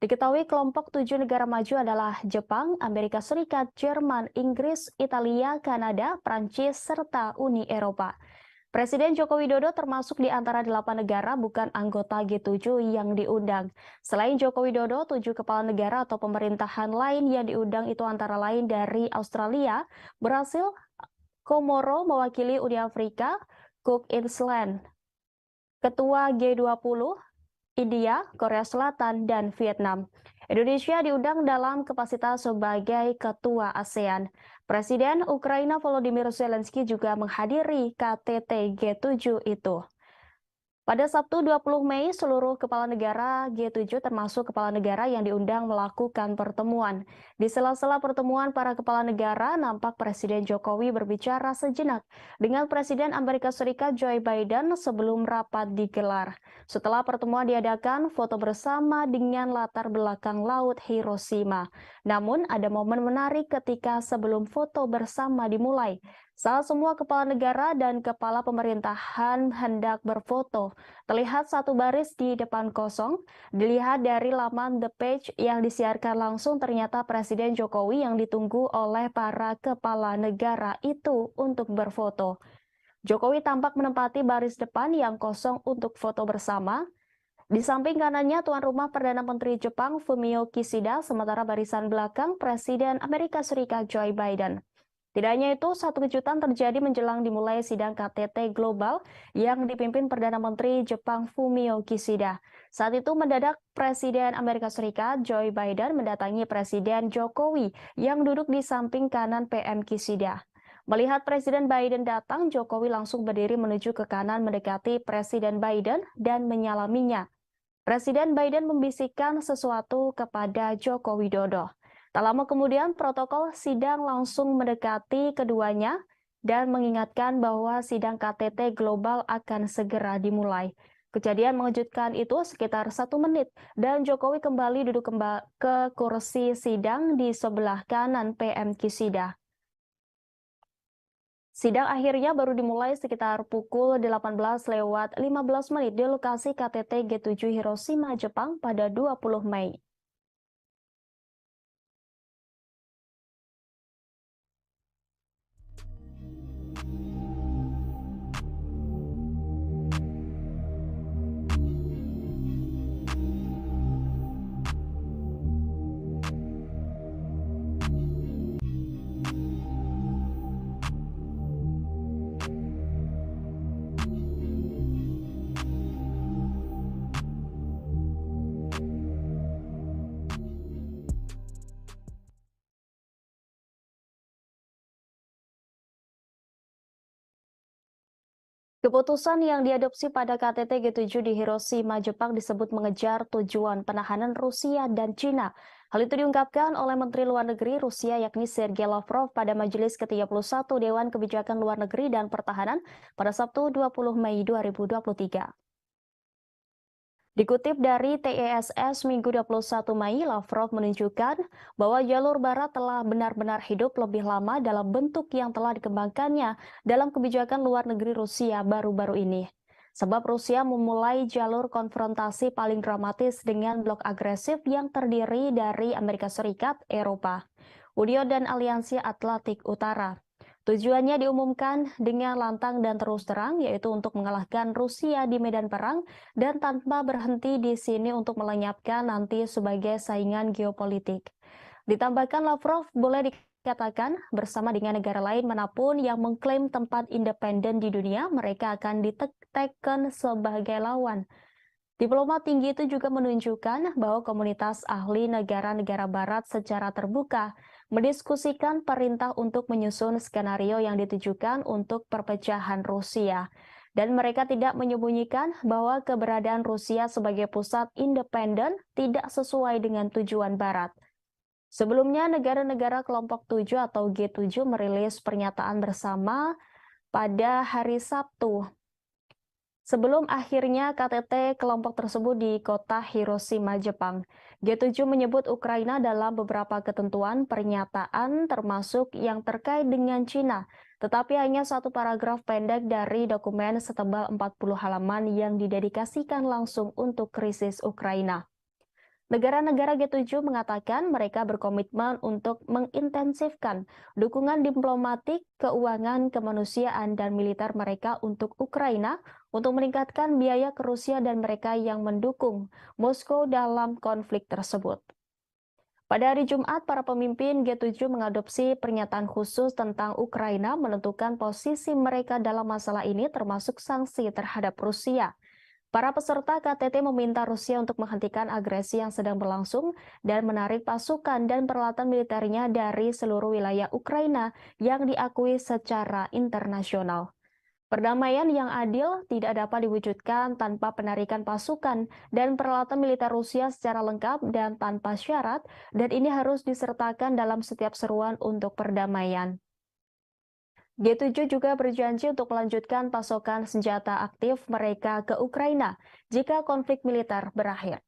Diketahui kelompok 7 negara maju adalah Jepang, Amerika Serikat, Jerman, Inggris, Italia, Kanada, Prancis, serta Uni Eropa. Presiden Joko Widodo termasuk di antara 8 negara bukan anggota G7 yang diundang. Selain Joko Widodo, 7 kepala negara atau pemerintahan lain yang diundang itu antara lain dari Australia, Brasil, Komoro mewakili Uni Afrika, Cook Island, Ketua G20, India, Korea Selatan, dan Vietnam. Indonesia diundang dalam kapasitas sebagai Ketua ASEAN. Presiden Ukraina Volodymyr Zelensky juga menghadiri KTT G7 itu. Pada Sabtu 20 Mei, seluruh kepala negara G7 termasuk kepala negara yang diundang melakukan pertemuan. Di sela-sela pertemuan para kepala negara, nampak Presiden Jokowi berbicara sejenak dengan Presiden Amerika Serikat Joe Biden sebelum rapat digelar. Setelah pertemuan diadakan, foto bersama dengan latar belakang Laut Hiroshima. Namun, ada momen menarik ketika sebelum foto bersama dimulai. Saat semua kepala negara dan kepala pemerintahan hendak berfoto, terlihat satu baris di depan kosong. Dilihat dari laman The Page yang disiarkan langsung, ternyata Presiden Jokowi yang ditunggu oleh para kepala negara itu untuk berfoto. Jokowi tampak menempati baris depan yang kosong untuk foto bersama. Di samping kanannya tuan rumah Perdana Menteri Jepang Fumio Kishida, sementara barisan belakang Presiden Amerika Serikat Joe Biden. Tidak hanya itu, satu kejutan terjadi menjelang dimulai sidang KTT Global yang dipimpin Perdana Menteri Jepang Fumio Kishida. Saat itu mendadak Presiden Amerika Serikat Joe Biden mendatangi Presiden Jokowi yang duduk di samping kanan PM Kishida. Melihat Presiden Biden datang, Jokowi langsung berdiri menuju ke kanan mendekati Presiden Biden dan menyalaminya. Presiden Biden membisikkan sesuatu kepada Joko Widodo. Tak lama kemudian, protokol sidang langsung mendekati keduanya dan mengingatkan bahwa sidang KTT Global akan segera dimulai. Kejadian mengejutkan itu sekitar 1 menit dan Jokowi kembali duduk ke kursi sidang di sebelah kanan PM Kishida. Sidang akhirnya baru dimulai sekitar pukul 18:15 di lokasi KTT G7 Hiroshima, Jepang pada 20 Mei. Keputusan yang diadopsi pada KTT G7 di Hiroshima, Jepang disebut mengejar tujuan penahanan Rusia dan Cina. Hal itu diungkapkan oleh Menteri Luar Negeri Rusia yakni Sergei Lavrov pada Majelis ke-31 Dewan Kebijakan Luar Negeri dan Pertahanan pada Sabtu 20 Mei 2023. Dikutip dari TESS Minggu 21 Mei, Lavrov menunjukkan bahwa jalur barat telah benar-benar hidup lebih lama dalam bentuk yang telah dikembangkannya dalam kebijakan luar negeri Rusia baru-baru ini. Sebab Rusia memulai jalur konfrontasi paling dramatis dengan blok agresif yang terdiri dari Amerika Serikat, Eropa, Uni dan Aliansi Atlantik Utara. Tujuannya diumumkan dengan lantang dan terus terang, yaitu untuk mengalahkan Rusia di medan perang dan tanpa berhenti di sini untuk melenyapkan nanti sebagai saingan geopolitik. Ditambahkan Lavrov boleh dikatakan bersama dengan negara lain manapun yang mengklaim tempat independen di dunia, mereka akan diteken sebagai lawan. Diplomat tinggi itu juga menunjukkan bahwa komunitas ahli negara-negara barat secara terbuka mendiskusikan perintah untuk menyusun skenario yang ditujukan untuk perpecahan Rusia. Dan mereka tidak menyembunyikan bahwa keberadaan Rusia sebagai pusat independen tidak sesuai dengan tujuan Barat. Sebelumnya, negara-negara kelompok 7 atau G7 merilis pernyataan bersama pada hari Sabtu. Sebelum akhirnya KTT kelompok tersebut di kota Hiroshima, Jepang, G7 menyebut Ukraina dalam beberapa ketentuan pernyataan termasuk yang terkait dengan Cina, tetapi hanya satu paragraf pendek dari dokumen setebal 40 halaman yang didedikasikan langsung untuk krisis Ukraina. Negara-negara G7 mengatakan mereka berkomitmen untuk mengintensifkan dukungan diplomatik, keuangan, kemanusiaan, dan militer mereka untuk Ukraina untuk meningkatkan biaya ke Rusia dan mereka yang mendukung Moskow dalam konflik tersebut. Pada hari Jumat, para pemimpin G7 mengadopsi pernyataan khusus tentang Ukraina menentukan posisi mereka dalam masalah ini termasuk sanksi terhadap Rusia. Para peserta KTT meminta Rusia untuk menghentikan agresi yang sedang berlangsung dan menarik pasukan dan peralatan militernya dari seluruh wilayah Ukraina yang diakui secara internasional. Perdamaian yang adil tidak dapat diwujudkan tanpa penarikan pasukan dan peralatan militer Rusia secara lengkap dan tanpa syarat, dan ini harus disertakan dalam setiap seruan untuk perdamaian. G7 juga berjanji untuk melanjutkan pasokan senjata aktif mereka ke Ukraina jika konflik militer berakhir.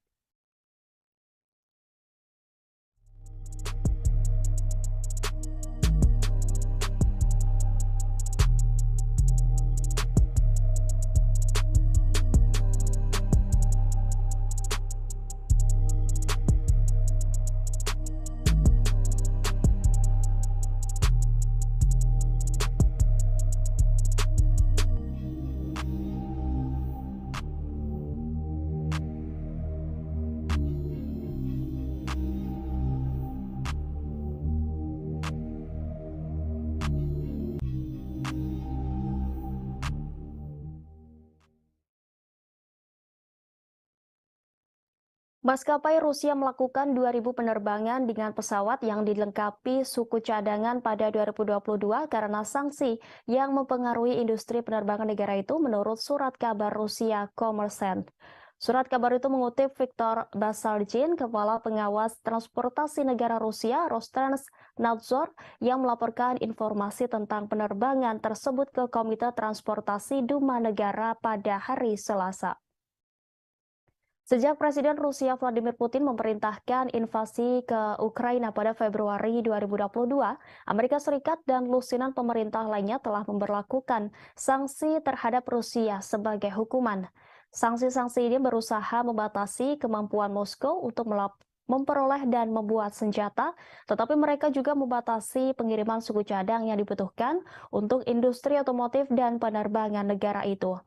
Maskapai Rusia melakukan 2.000 penerbangan dengan pesawat yang dilengkapi suku cadangan pada 2022 karena sanksi yang mempengaruhi industri penerbangan negara itu menurut surat kabar Rusia Kommersant. Surat kabar itu mengutip Viktor Basalgin, Kepala Pengawas Transportasi Negara Rusia Rostrans-Nadzor, yang melaporkan informasi tentang penerbangan tersebut ke Komite Transportasi Duma Negara pada hari Selasa. Sejak Presiden Rusia Vladimir Putin memerintahkan invasi ke Ukraina pada Februari 2022, Amerika Serikat dan lusinan pemerintah lainnya telah memberlakukan sanksi terhadap Rusia sebagai hukuman. Sanksi-sanksi ini berusaha membatasi kemampuan Moskow untuk memperoleh dan membuat senjata, tetapi mereka juga membatasi pengiriman suku cadang yang dibutuhkan untuk industri otomotif dan penerbangan negara itu.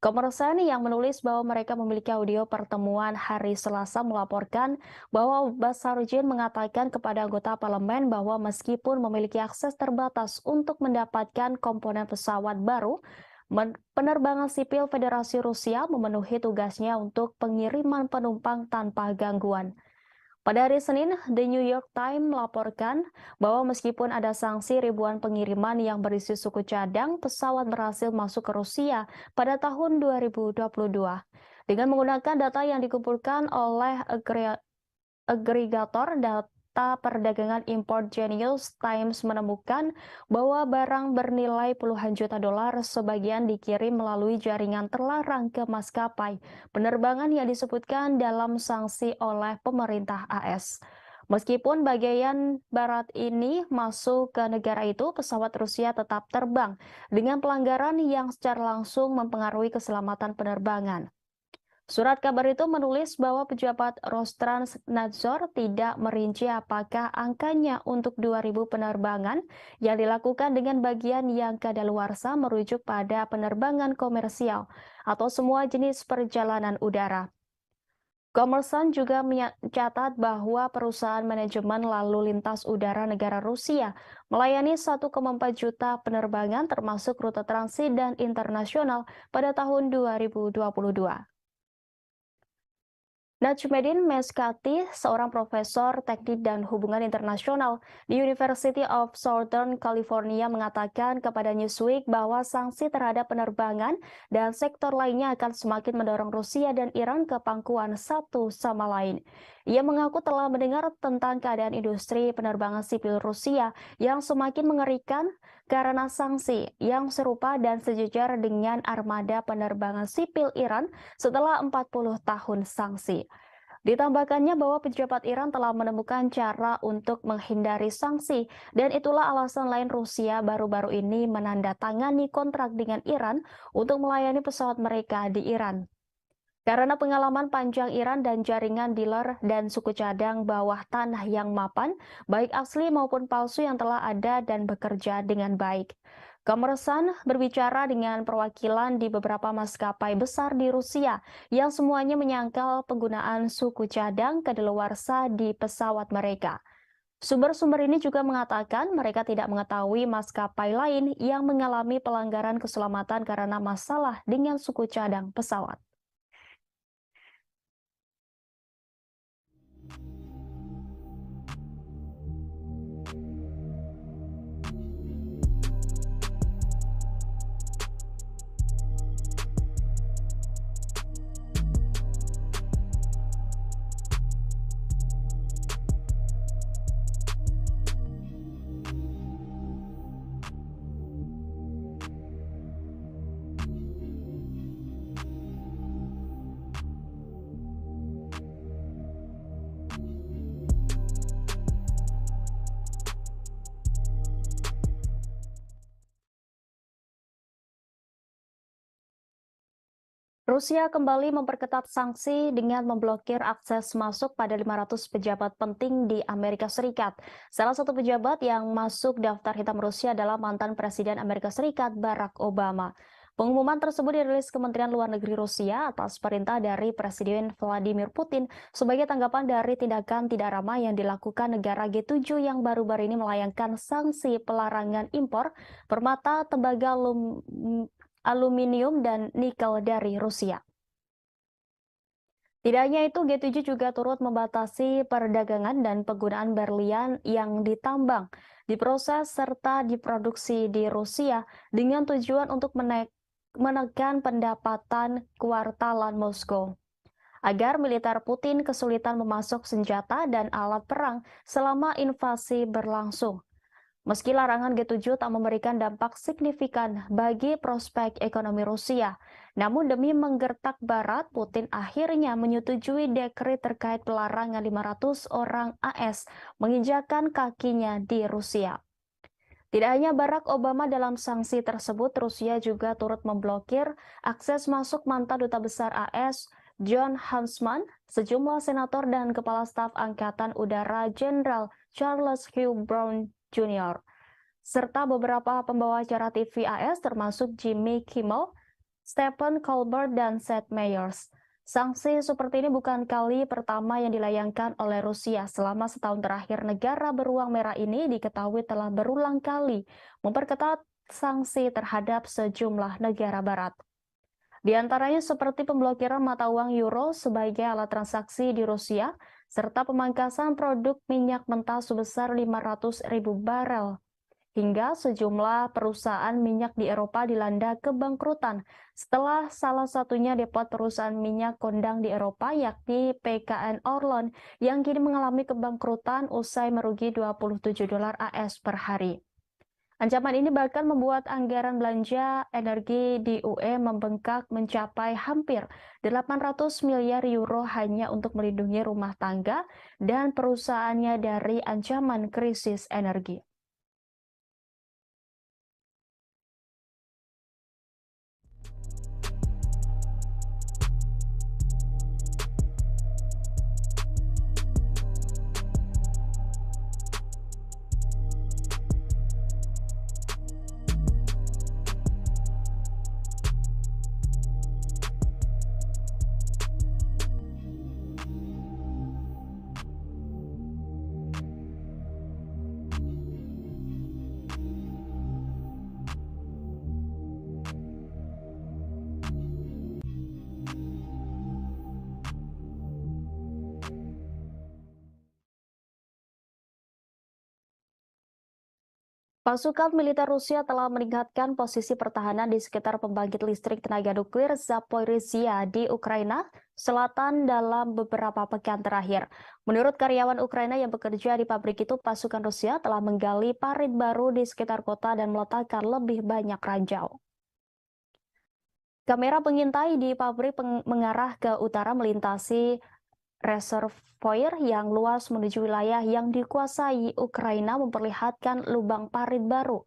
Kommersant yang menulis bahwa mereka memiliki audio pertemuan hari Selasa melaporkan bahwa Basarjin mengatakan kepada anggota parlemen bahwa meskipun memiliki akses terbatas untuk mendapatkan komponen pesawat baru, penerbangan sipil Federasi Rusia memenuhi tugasnya untuk pengiriman penumpang tanpa gangguan. Pada hari Senin, The New York Times melaporkan bahwa meskipun ada sanksi ribuan pengiriman yang berisi suku cadang, pesawat berhasil masuk ke Rusia pada tahun 2022. Dengan menggunakan data yang dikumpulkan oleh agregator data perdagangan impor Genius Times menemukan bahwa barang bernilai puluhan juta dolar sebagian dikirim melalui jaringan terlarang ke maskapai penerbangan yang disebutkan dalam sanksi oleh pemerintah AS. Meskipun bagian barat ini masuk ke negara itu, pesawat Rusia tetap terbang dengan pelanggaran yang secara langsung mempengaruhi keselamatan penerbangan. Surat kabar itu menulis bahwa pejabat Rostrans-Nadzor tidak merinci apakah angkanya untuk 2.000 penerbangan yang dilakukan dengan bagian yang kadaluarsa merujuk pada penerbangan komersial atau semua jenis perjalanan udara. Kommersant juga mencatat bahwa perusahaan manajemen lalu lintas udara negara Rusia melayani 1,4 juta penerbangan termasuk rute transit dan internasional pada tahun 2022. Najmuddin Meskati, seorang profesor teknik dan hubungan internasional di University of Southern California, mengatakan kepada Newsweek bahwa sanksi terhadap penerbangan dan sektor lainnya akan semakin mendorong Rusia dan Iran ke pangkuan satu sama lain. Ia mengaku telah mendengar tentang keadaan industri penerbangan sipil Rusia yang semakin mengerikan karena sanksi yang serupa dan sejajar dengan armada penerbangan sipil Iran setelah 40 tahun sanksi. Ditambahkannya bahwa pejabat Iran telah menemukan cara untuk menghindari sanksi, dan itulah alasan lain Rusia baru-baru ini menandatangani kontrak dengan Iran untuk melayani pesawat mereka di Iran. Karena pengalaman panjang Iran dan jaringan dealer dan suku cadang bawah tanah yang mapan, baik asli maupun palsu yang telah ada dan bekerja dengan baik. Kommersant berbicara dengan perwakilan di beberapa maskapai besar di Rusia yang semuanya menyangkal penggunaan suku cadang kadaluarsa di pesawat mereka. Sumber-sumber ini juga mengatakan mereka tidak mengetahui maskapai lain yang mengalami pelanggaran keselamatan karena masalah dengan suku cadang pesawat. Rusia kembali memperketat sanksi dengan memblokir akses masuk pada 500 pejabat penting di Amerika Serikat. Salah satu pejabat yang masuk daftar hitam Rusia adalah mantan Presiden Amerika Serikat Barack Obama. Pengumuman tersebut dirilis Kementerian Luar Negeri Rusia atas perintah dari Presiden Vladimir Putin sebagai tanggapan dari tindakan tidak ramah yang dilakukan negara G7 yang baru-baru ini melayangkan sanksi pelarangan impor permata, tembaga, aluminium dan nikel dari Rusia. Tidak hanya itu, G7 juga turut membatasi perdagangan dan penggunaan berlian yang ditambang, diproses serta diproduksi di Rusia dengan tujuan untuk menekan pendapatan kuartalan Moskow agar militer Putin kesulitan memasok senjata dan alat perang selama invasi berlangsung. Meski larangan G7 tak memberikan dampak signifikan bagi prospek ekonomi Rusia, namun demi menggertak Barat, Putin akhirnya menyetujui dekret terkait pelarangan 500 orang AS menginjakan kakinya di Rusia. Tidak hanya Barack Obama dalam sanksi tersebut, Rusia juga turut memblokir akses masuk mantan duta besar AS John Huntsman, sejumlah senator dan kepala staf Angkatan Udara Jenderal Charles Hugh Brown Jr., serta beberapa pembawa acara TV AS termasuk Jimmy Kimmel, Stephen Colbert, dan Seth Meyers. Sanksi seperti ini bukan kali pertama yang dilayangkan oleh Rusia. Selama setahun terakhir, negara beruang merah ini diketahui telah berulang kali memperketat sanksi terhadap sejumlah negara barat. Di antaranya seperti pemblokiran mata uang euro sebagai alat transaksi di Rusia, serta pemangkasan produk minyak mentah sebesar 500.000 barel hingga sejumlah perusahaan minyak di Eropa dilanda kebangkrutan setelah salah satunya depo perusahaan minyak kondang di Eropa yakni PKN Orlen yang kini mengalami kebangkrutan usai merugi 27 dolar AS per hari. Ancaman ini bahkan membuat anggaran belanja energi di UE membengkak mencapai hampir 800 miliar euro hanya untuk melindungi rumah tangga dan perusahaannya dari ancaman krisis energi. Pasukan militer Rusia telah meningkatkan posisi pertahanan di sekitar pembangkit listrik tenaga nuklir Zaporizhia di Ukraina Selatan dalam beberapa pekan terakhir. Menurut karyawan Ukraina yang bekerja di pabrik itu, pasukan Rusia telah menggali parit baru di sekitar kota dan meletakkan lebih banyak ranjau. Kamera pengintai di pabrik mengarah ke utara melintasi reservoir yang luas menuju wilayah yang dikuasai Ukraina memperlihatkan lubang parit baru.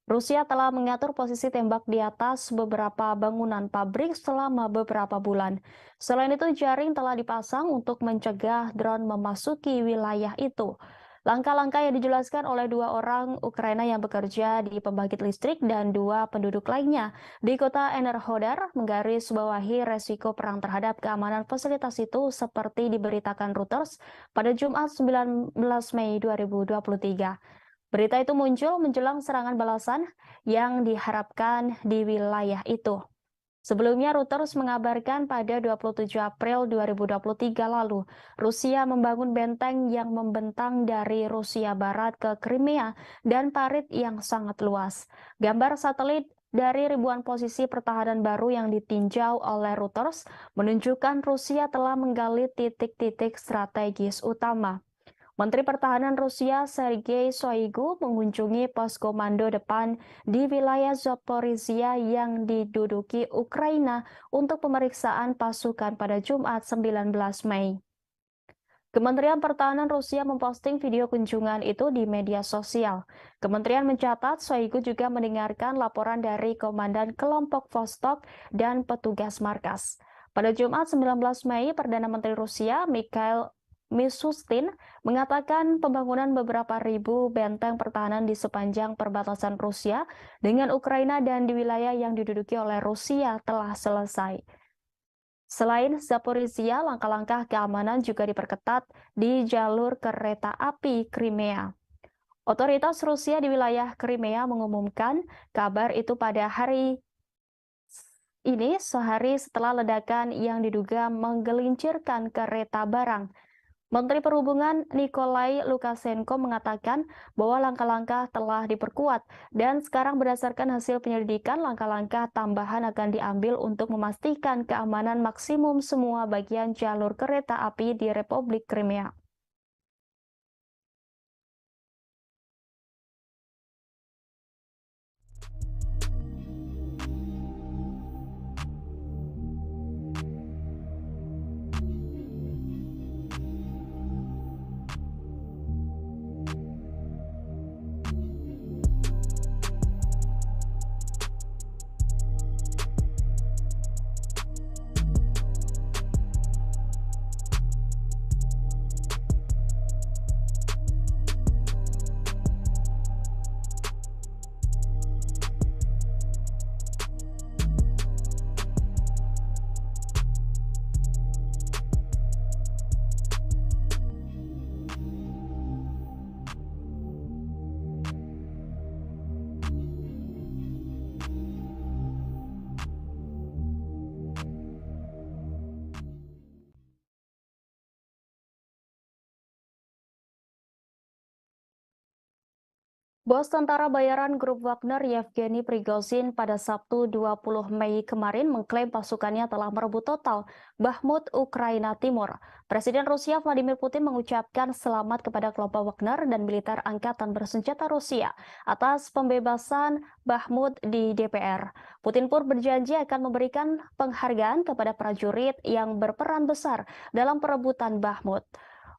Rusia telah mengatur posisi tembak di atas beberapa bangunan pabrik selama beberapa bulan. Selain itu, jaring telah dipasang untuk mencegah drone memasuki wilayah itu. Langkah-langkah yang dijelaskan oleh dua orang Ukraina yang bekerja di pembangkit listrik dan dua penduduk lainnya di kota Enerhodar menggarisbawahi resiko perang terhadap keamanan fasilitas itu seperti diberitakan Reuters pada Jumat 19 Mei 2023. Berita itu muncul menjelang serangan balasan yang diharapkan di wilayah itu. Sebelumnya, Reuters mengabarkan pada 27 April 2023 lalu, Rusia membangun benteng yang membentang dari Rusia Barat ke Crimea dan parit yang sangat luas. Gambar satelit dari ribuan posisi pertahanan baru yang ditinjau oleh Reuters menunjukkan Rusia telah menggali titik-titik strategis utama. Menteri Pertahanan Rusia Sergei Shoigu mengunjungi pos komando depan di wilayah Zaporizhia yang diduduki Ukraina untuk pemeriksaan pasukan pada Jumat 19 Mei. Kementerian Pertahanan Rusia memposting video kunjungan itu di media sosial. Kementerian mencatat Shoigu juga mendengarkan laporan dari Komandan Kelompok Vostok dan petugas markas. Pada Jumat 19 Mei, Perdana Menteri Rusia Mikhail Mishustin mengatakan pembangunan beberapa ribu benteng pertahanan di sepanjang perbatasan Rusia dengan Ukraina dan di wilayah yang diduduki oleh Rusia telah selesai. Selain Zaporizhia, langkah-langkah keamanan juga diperketat di jalur kereta api Crimea. Otoritas Rusia di wilayah Crimea mengumumkan kabar itu pada hari Ini sehari setelah ledakan yang diduga menggelincirkan kereta barang. Menteri Perhubungan Nikolai Lukashenko mengatakan bahwa langkah-langkah telah diperkuat dan sekarang berdasarkan hasil penyelidikan langkah-langkah tambahan akan diambil untuk memastikan keamanan maksimum semua bagian jalur kereta api di Republik Crimea. Bos tentara bayaran grup Wagner Yevgeny Prigozhin pada Sabtu 20 Mei kemarin mengklaim pasukannya telah merebut total Bakhmut, Ukraina Timur. Presiden Rusia Vladimir Putin mengucapkan selamat kepada kelompok Wagner dan militer angkatan bersenjata Rusia atas pembebasan Bakhmut di DPR. Putin pun berjanji akan memberikan penghargaan kepada prajurit yang berperan besar dalam perebutan Bakhmut.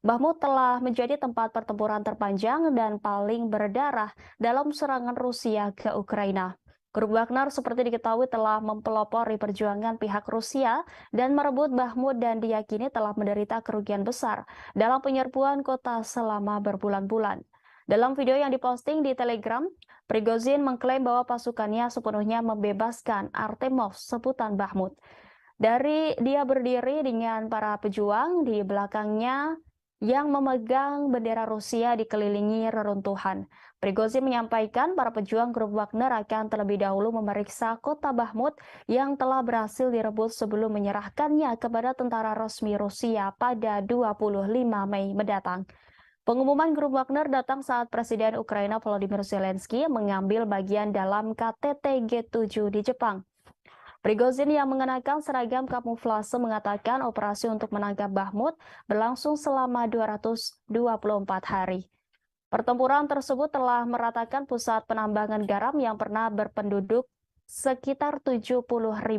Bakhmut telah menjadi tempat pertempuran terpanjang dan paling berdarah dalam serangan Rusia ke Ukraina. Grup Wagner seperti diketahui telah mempelopori perjuangan pihak Rusia dan merebut Bakhmut dan diyakini telah menderita kerugian besar dalam penyerbuan kota selama berbulan-bulan. Dalam video yang diposting di Telegram, Prigozhin mengklaim bahwa pasukannya sepenuhnya membebaskan Artemov, sebutan Bakhmut. Dari dia berdiri dengan para pejuang di belakangnya yang memegang bendera Rusia dikelilingi reruntuhan. Prigozhin menyampaikan para pejuang grup Wagner akan terlebih dahulu memeriksa kota Bakhmut yang telah berhasil direbut sebelum menyerahkannya kepada tentara resmi Rusia pada 25 Mei mendatang. Pengumuman grup Wagner datang saat Presiden Ukraina Volodymyr Zelensky mengambil bagian dalam KTT G7 di Jepang. Prigozhin yang mengenakan seragam kamuflase mengatakan operasi untuk menangkap Bakhmut berlangsung selama 224 hari. Pertempuran tersebut telah meratakan pusat penambangan garam yang pernah berpenduduk sekitar 70.000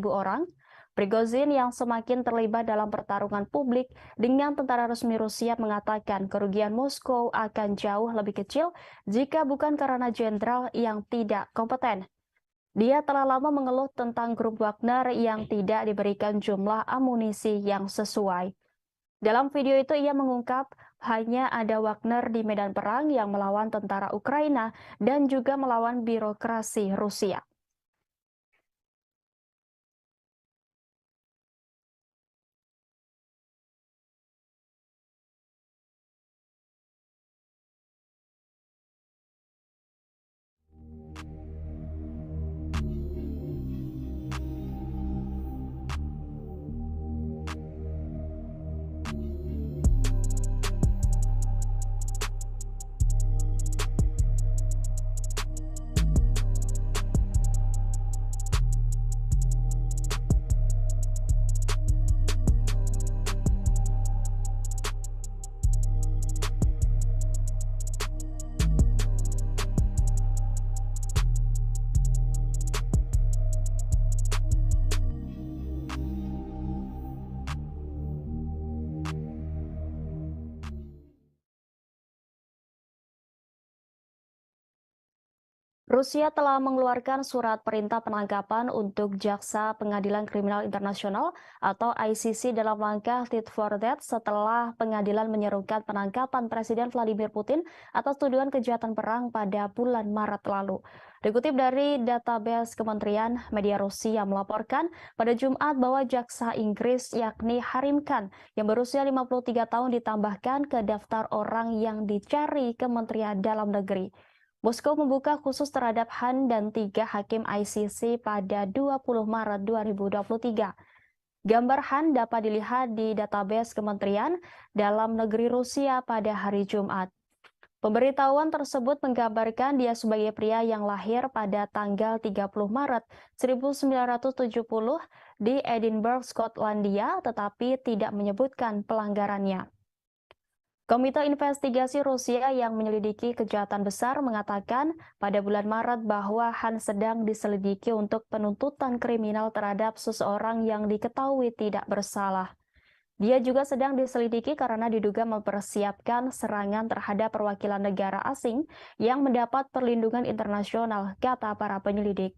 orang. Prigozhin yang semakin terlibat dalam pertarungan publik dengan tentara resmi Rusia mengatakan kerugian Moskow akan jauh lebih kecil jika bukan karena jenderal yang tidak kompeten. Dia telah lama mengeluh tentang grup Wagner yang tidak diberikan jumlah amunisi yang sesuai. Dalam video itu ia mengungkap hanya ada Wagner di medan perang yang melawan tentara Ukraina dan juga melawan birokrasi Rusia. Rusia telah mengeluarkan surat perintah penangkapan untuk Jaksa Pengadilan Kriminal Internasional atau ICC dalam langkah tit for tat setelah pengadilan menyerukan penangkapan Presiden Vladimir Putin atas tuduhan kejahatan perang pada bulan Maret lalu. Dikutip dari database Kementerian Media Rusia melaporkan pada Jumat bahwa Jaksa Inggris yakni Harim Khan yang berusia 53 tahun ditambahkan ke daftar orang yang dicari Kementerian Dalam Negeri. Moskow membuka khusus terhadap Han dan 3 hakim ICC pada 20 Maret 2023. Gambar Han dapat dilihat di database Kementerian Dalam Negeri Rusia pada hari Jumat. Pemberitahuan tersebut menggambarkan dia sebagai pria yang lahir pada tanggal 30 Maret 1970 di Edinburgh, Skotlandia, tetapi tidak menyebutkan pelanggarannya. Komite Investigasi Rusia yang menyelidiki kejahatan besar mengatakan pada bulan Maret bahwa Han sedang diselidiki untuk penuntutan kriminal terhadap seseorang yang diketahui tidak bersalah. Dia juga sedang diselidiki karena diduga mempersiapkan serangan terhadap perwakilan negara asing yang mendapat perlindungan internasional, kata para penyelidik.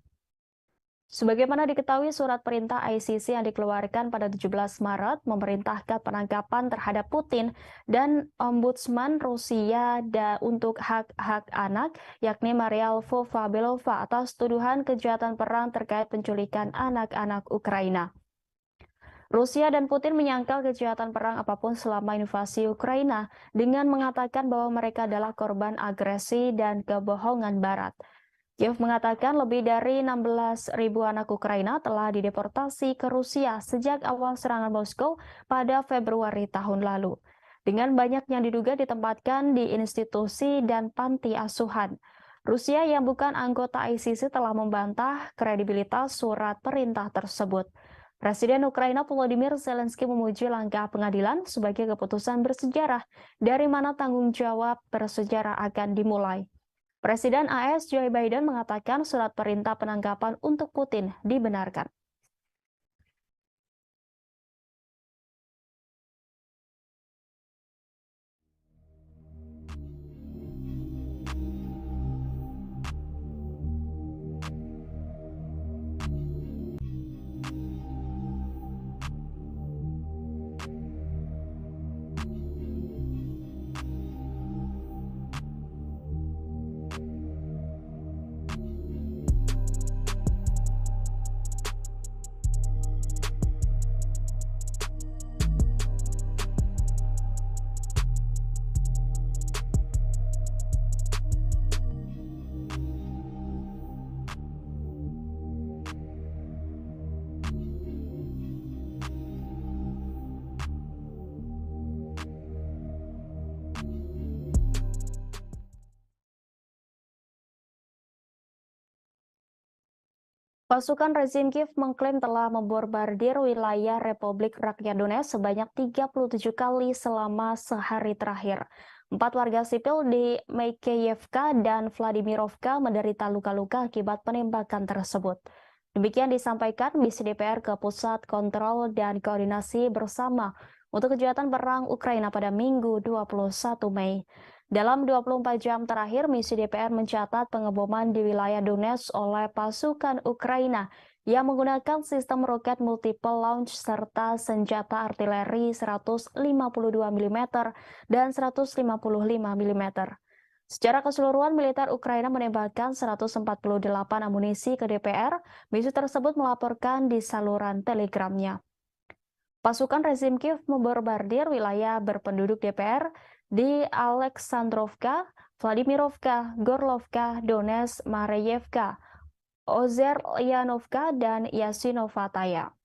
Sebagaimana diketahui, surat perintah ICC yang dikeluarkan pada 17 Maret memerintahkan penangkapan terhadap Putin dan Ombudsman Rusia untuk hak-hak anak, yakni Maria Lvova-Belova, atas tuduhan kejahatan perang terkait penculikan anak-anak Ukraina. Rusia dan Putin menyangkal kejahatan perang apapun selama invasi Ukraina dengan mengatakan bahwa mereka adalah korban agresi dan kebohongan Barat. Kiev mengatakan lebih dari 16.000 anak Ukraina telah dideportasi ke Rusia sejak awal serangan Moskow pada Februari tahun lalu. Dengan banyak yang diduga ditempatkan di institusi dan panti asuhan. Rusia yang bukan anggota ICC telah membantah kredibilitas surat perintah tersebut. Presiden Ukraina Volodymyr Zelensky memuji langkah pengadilan sebagai keputusan bersejarah dari mana tanggung jawab bersejarah akan dimulai. Presiden AS Joe Biden mengatakan surat perintah penangkapan untuk Putin dibenarkan. Pasukan rezim Kiev mengklaim telah membombardir wilayah Republik Rakyat Donetsk sebanyak 37 kali selama sehari terakhir. 4 warga sipil di Makeyevka dan Vladimirovka menderita luka-luka akibat penembakan tersebut. Demikian disampaikan Misi DPR ke Pusat Kontrol dan Koordinasi Bersama untuk Kejahatan Perang Ukraina pada Minggu 21 Mei. Dalam 24 jam terakhir, Misi DPR mencatat pengeboman di wilayah Donetsk oleh pasukan Ukraina yang menggunakan sistem roket multiple launch serta senjata artileri 152 mm dan 155 mm. Secara keseluruhan, militer Ukraina menembakkan 148 amunisi ke DPR. Misi tersebut melaporkan di saluran telegramnya. Pasukan rezim Kiev membombardir wilayah berpenduduk DPR di Aleksandrovka, Vladimirovka, Gorlovka, Donetsk, Mareyevka, Ozeryanovka, dan Yasinovataya.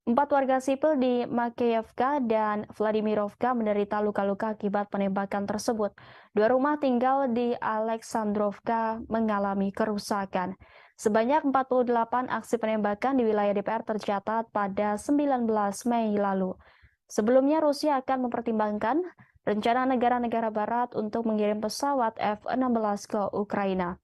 4 warga sipil di Makeyevka dan Vladimirovka menderita luka-luka akibat penembakan tersebut. 2 rumah tinggal di Aleksandrovka mengalami kerusakan. Sebanyak 48 aksi penembakan di wilayah DPR tercatat pada 19 Mei lalu. Sebelumnya, Rusia akan mempertimbangkan rencana negara-negara barat untuk mengirim pesawat F-16 ke Ukraina.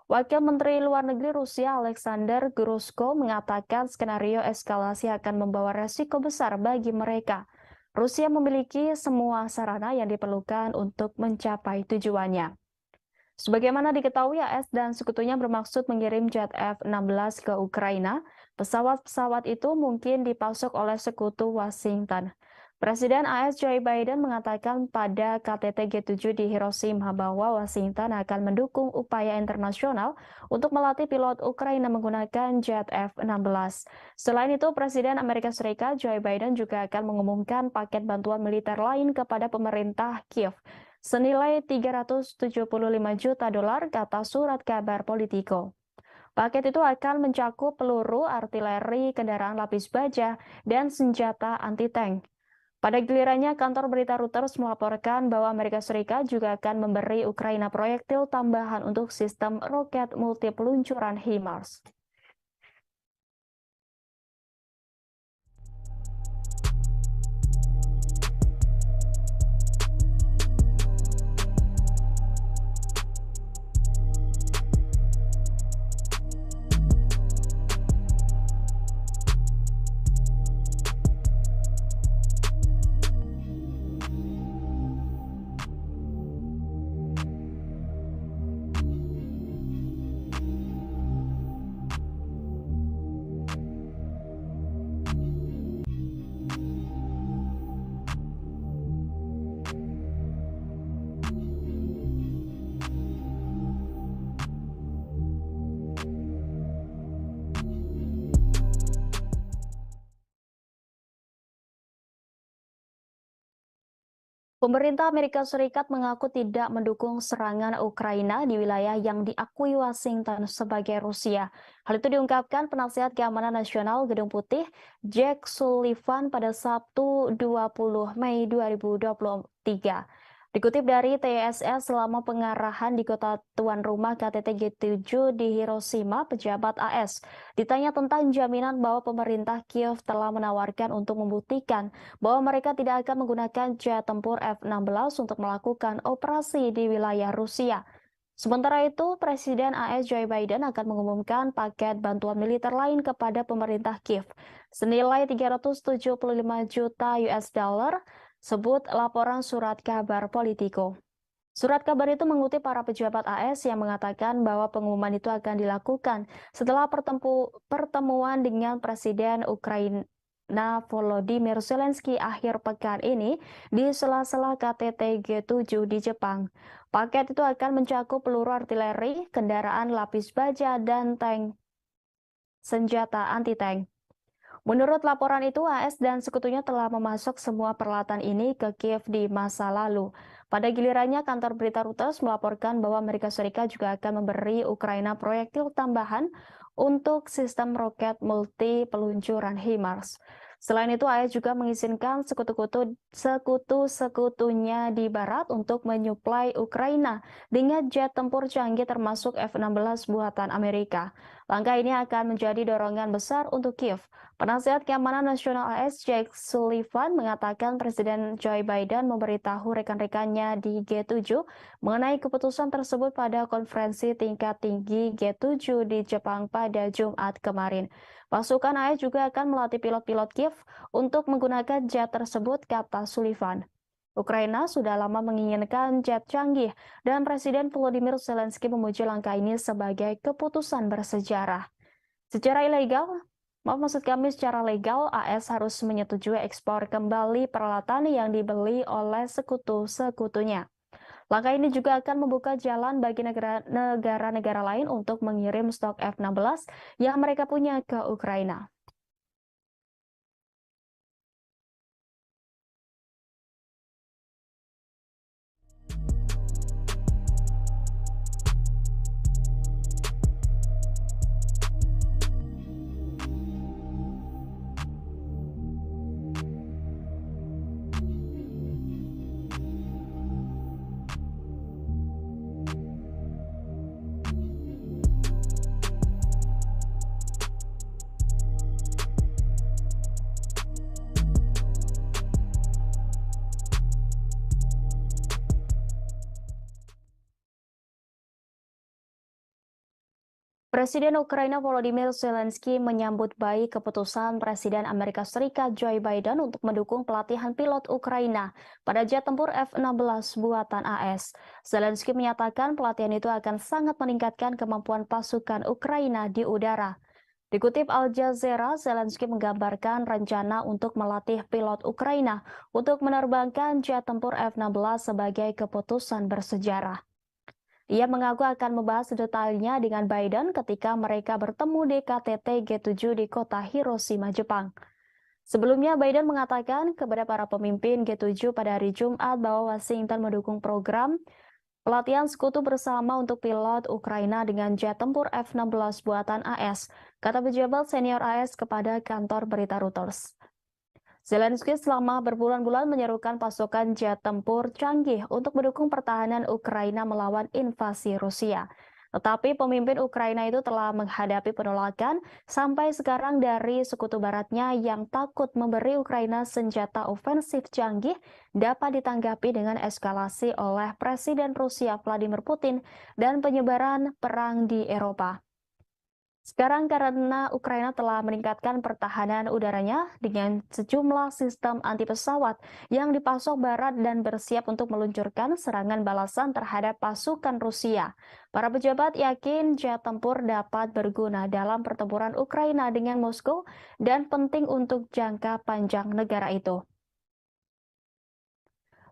Wakil Menteri Luar Negeri Rusia Alexander Grushko mengatakan skenario eskalasi akan membawa resiko besar bagi mereka. Rusia memiliki semua sarana yang diperlukan untuk mencapai tujuannya. Sebagaimana diketahui, AS dan sekutunya bermaksud mengirim jet F-16 ke Ukraina. Pesawat-pesawat itu mungkin dipasok oleh sekutu Washington. Presiden AS Joe Biden mengatakan pada KTT G7 di Hiroshima bahwa Washington akan mendukung upaya internasional untuk melatih pilot Ukraina menggunakan jet F-16. Selain itu, Presiden Amerika Serikat Joe Biden juga akan mengumumkan paket bantuan militer lain kepada pemerintah Kiev. senilai 375 juta dolar, kata surat kabar Politico. Paket itu akan mencakup peluru, artileri, kendaraan lapis baja, dan senjata anti-tank. Pada gilirannya, kantor berita Reuters melaporkan bahwa Amerika Serikat juga akan memberi Ukraina proyektil tambahan untuk sistem roket multi peluncuran HIMARS. Pemerintah Amerika Serikat mengaku tidak mendukung serangan Ukraina di wilayah yang diakui Washington sebagai Rusia. Hal itu diungkapkan penasihat keamanan nasional Gedung Putih, Jack Sullivan pada Sabtu 20 Mei 2023. Dikutip dari TSS, selama pengarahan di kota tuan rumah KTT G7 di Hiroshima, pejabat AS ditanya tentang jaminan bahwa pemerintah Kiev telah menawarkan untuk membuktikan bahwa mereka tidak akan menggunakan jet tempur F-16 untuk melakukan operasi di wilayah Rusia. Sementara itu, Presiden AS Joe Biden akan mengumumkan paket bantuan militer lain kepada pemerintah Kiev senilai 375 juta US dollar, sebut laporan surat kabar Politico. Surat kabar itu mengutip para pejabat AS yang mengatakan bahwa pengumuman itu akan dilakukan setelah pertemuan dengan Presiden Ukraina Volodymyr Zelensky akhir pekan ini di sela-sela KTT G7 di Jepang. Paket itu akan mencakup peluru artileri, kendaraan lapis baja, dan tank senjata anti-tank. Menurut laporan itu, AS dan sekutunya telah memasok semua peralatan ini ke Kiev di masa lalu. Pada gilirannya, kantor berita Reuters melaporkan bahwa Amerika Serikat juga akan memberi Ukraina proyektil tambahan untuk sistem roket multi peluncuran HIMARS. Selain itu, AS juga mengizinkan sekutu-sekutunya di barat untuk menyuplai Ukraina dengan jet tempur canggih termasuk F-16 buatan Amerika. Langkah ini akan menjadi dorongan besar untuk Kiev. Penasihat Keamanan Nasional AS Jake Sullivan mengatakan Presiden Joe Biden memberitahu rekan-rekannya di G7 mengenai keputusan tersebut pada konferensi tingkat tinggi G7 di Jepang pada Jumat kemarin. Pasukan AS juga akan melatih pilot-pilot Kiev untuk menggunakan jet tersebut, kata Sullivan. Ukraina sudah lama menginginkan jet canggih dan Presiden Volodymyr Zelensky memuji langkah ini sebagai keputusan bersejarah. Secara legal, AS harus menyetujui ekspor kembali peralatan yang dibeli oleh sekutu-sekutunya. Langkah ini juga akan membuka jalan bagi negara-negara lain untuk mengirim stok F-16 yang mereka punya ke Ukraina. Presiden Ukraina Volodymyr Zelensky menyambut baik keputusan Presiden Amerika Serikat Joe Biden untuk mendukung pelatihan pilot Ukraina pada jet tempur F-16 buatan AS. Zelensky menyatakan pelatihan itu akan sangat meningkatkan kemampuan pasukan Ukraina di udara. Dikutip Al Jazeera, Zelensky menggambarkan rencana untuk melatih pilot Ukraina untuk menerbangkan jet tempur F-16 sebagai keputusan bersejarah. Ia mengaku akan membahas detailnya dengan Biden ketika mereka bertemu di KTT G7 di kota Hiroshima, Jepang. Sebelumnya, Biden mengatakan kepada para pemimpin G7 pada hari Jumat bahwa Washington mendukung program pelatihan sekutu bersama untuk pilot Ukraina dengan jet tempur F-16 buatan AS, kata pejabat senior AS kepada kantor berita Reuters. Zelensky selama berbulan-bulan menyerukan pasukan jet tempur canggih untuk mendukung pertahanan Ukraina melawan invasi Rusia. Tetapi pemimpin Ukraina itu telah menghadapi penolakan sampai sekarang dari sekutu baratnya yang takut memberi Ukraina senjata ofensif canggih dapat ditanggapi dengan eskalasi oleh Presiden Rusia Vladimir Putin dan penyebaran perang di Eropa. Sekarang karena Ukraina telah meningkatkan pertahanan udaranya dengan sejumlah sistem anti pesawat yang dipasok Barat dan bersiap untuk meluncurkan serangan balasan terhadap pasukan Rusia. Para pejabat yakin jet tempur dapat berguna dalam pertempuran Ukraina dengan Moskow dan penting untuk jangka panjang negara itu.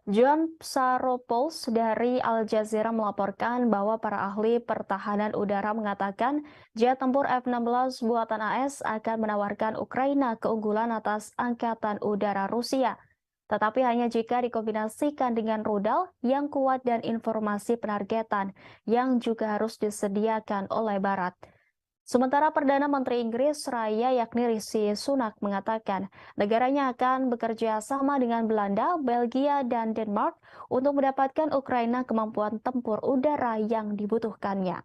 John Psaropoulos dari Al Jazeera melaporkan bahwa para ahli pertahanan udara mengatakan jet tempur F-16 buatan AS akan menawarkan Ukraina keunggulan atas angkatan udara Rusia. Tetapi hanya jika dikombinasikan dengan rudal yang kuat dan informasi penargetan yang juga harus disediakan oleh Barat. Sementara Perdana Menteri Inggris Raya yakni Rishi Sunak mengatakan negaranya akan bekerja sama dengan Belanda, Belgia, dan Denmark untuk mendapatkan Ukraina kemampuan tempur udara yang dibutuhkannya.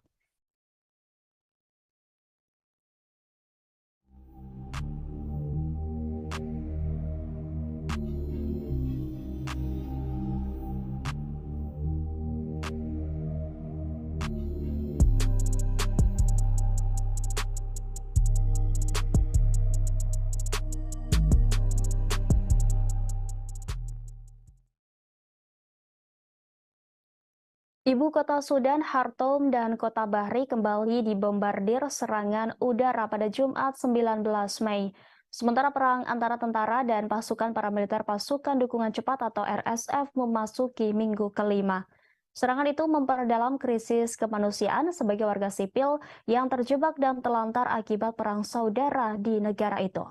Ibu kota Sudan, Khartoum, dan kota Bahri kembali dibombardir serangan udara pada Jumat 19 Mei. Sementara perang antara tentara dan pasukan paramiliter Pasukan Dukungan Cepat atau RSF memasuki minggu kelima. Serangan itu memperdalam krisis kemanusiaan sebagai warga sipil yang terjebak dan telantar akibat perang saudara di negara itu.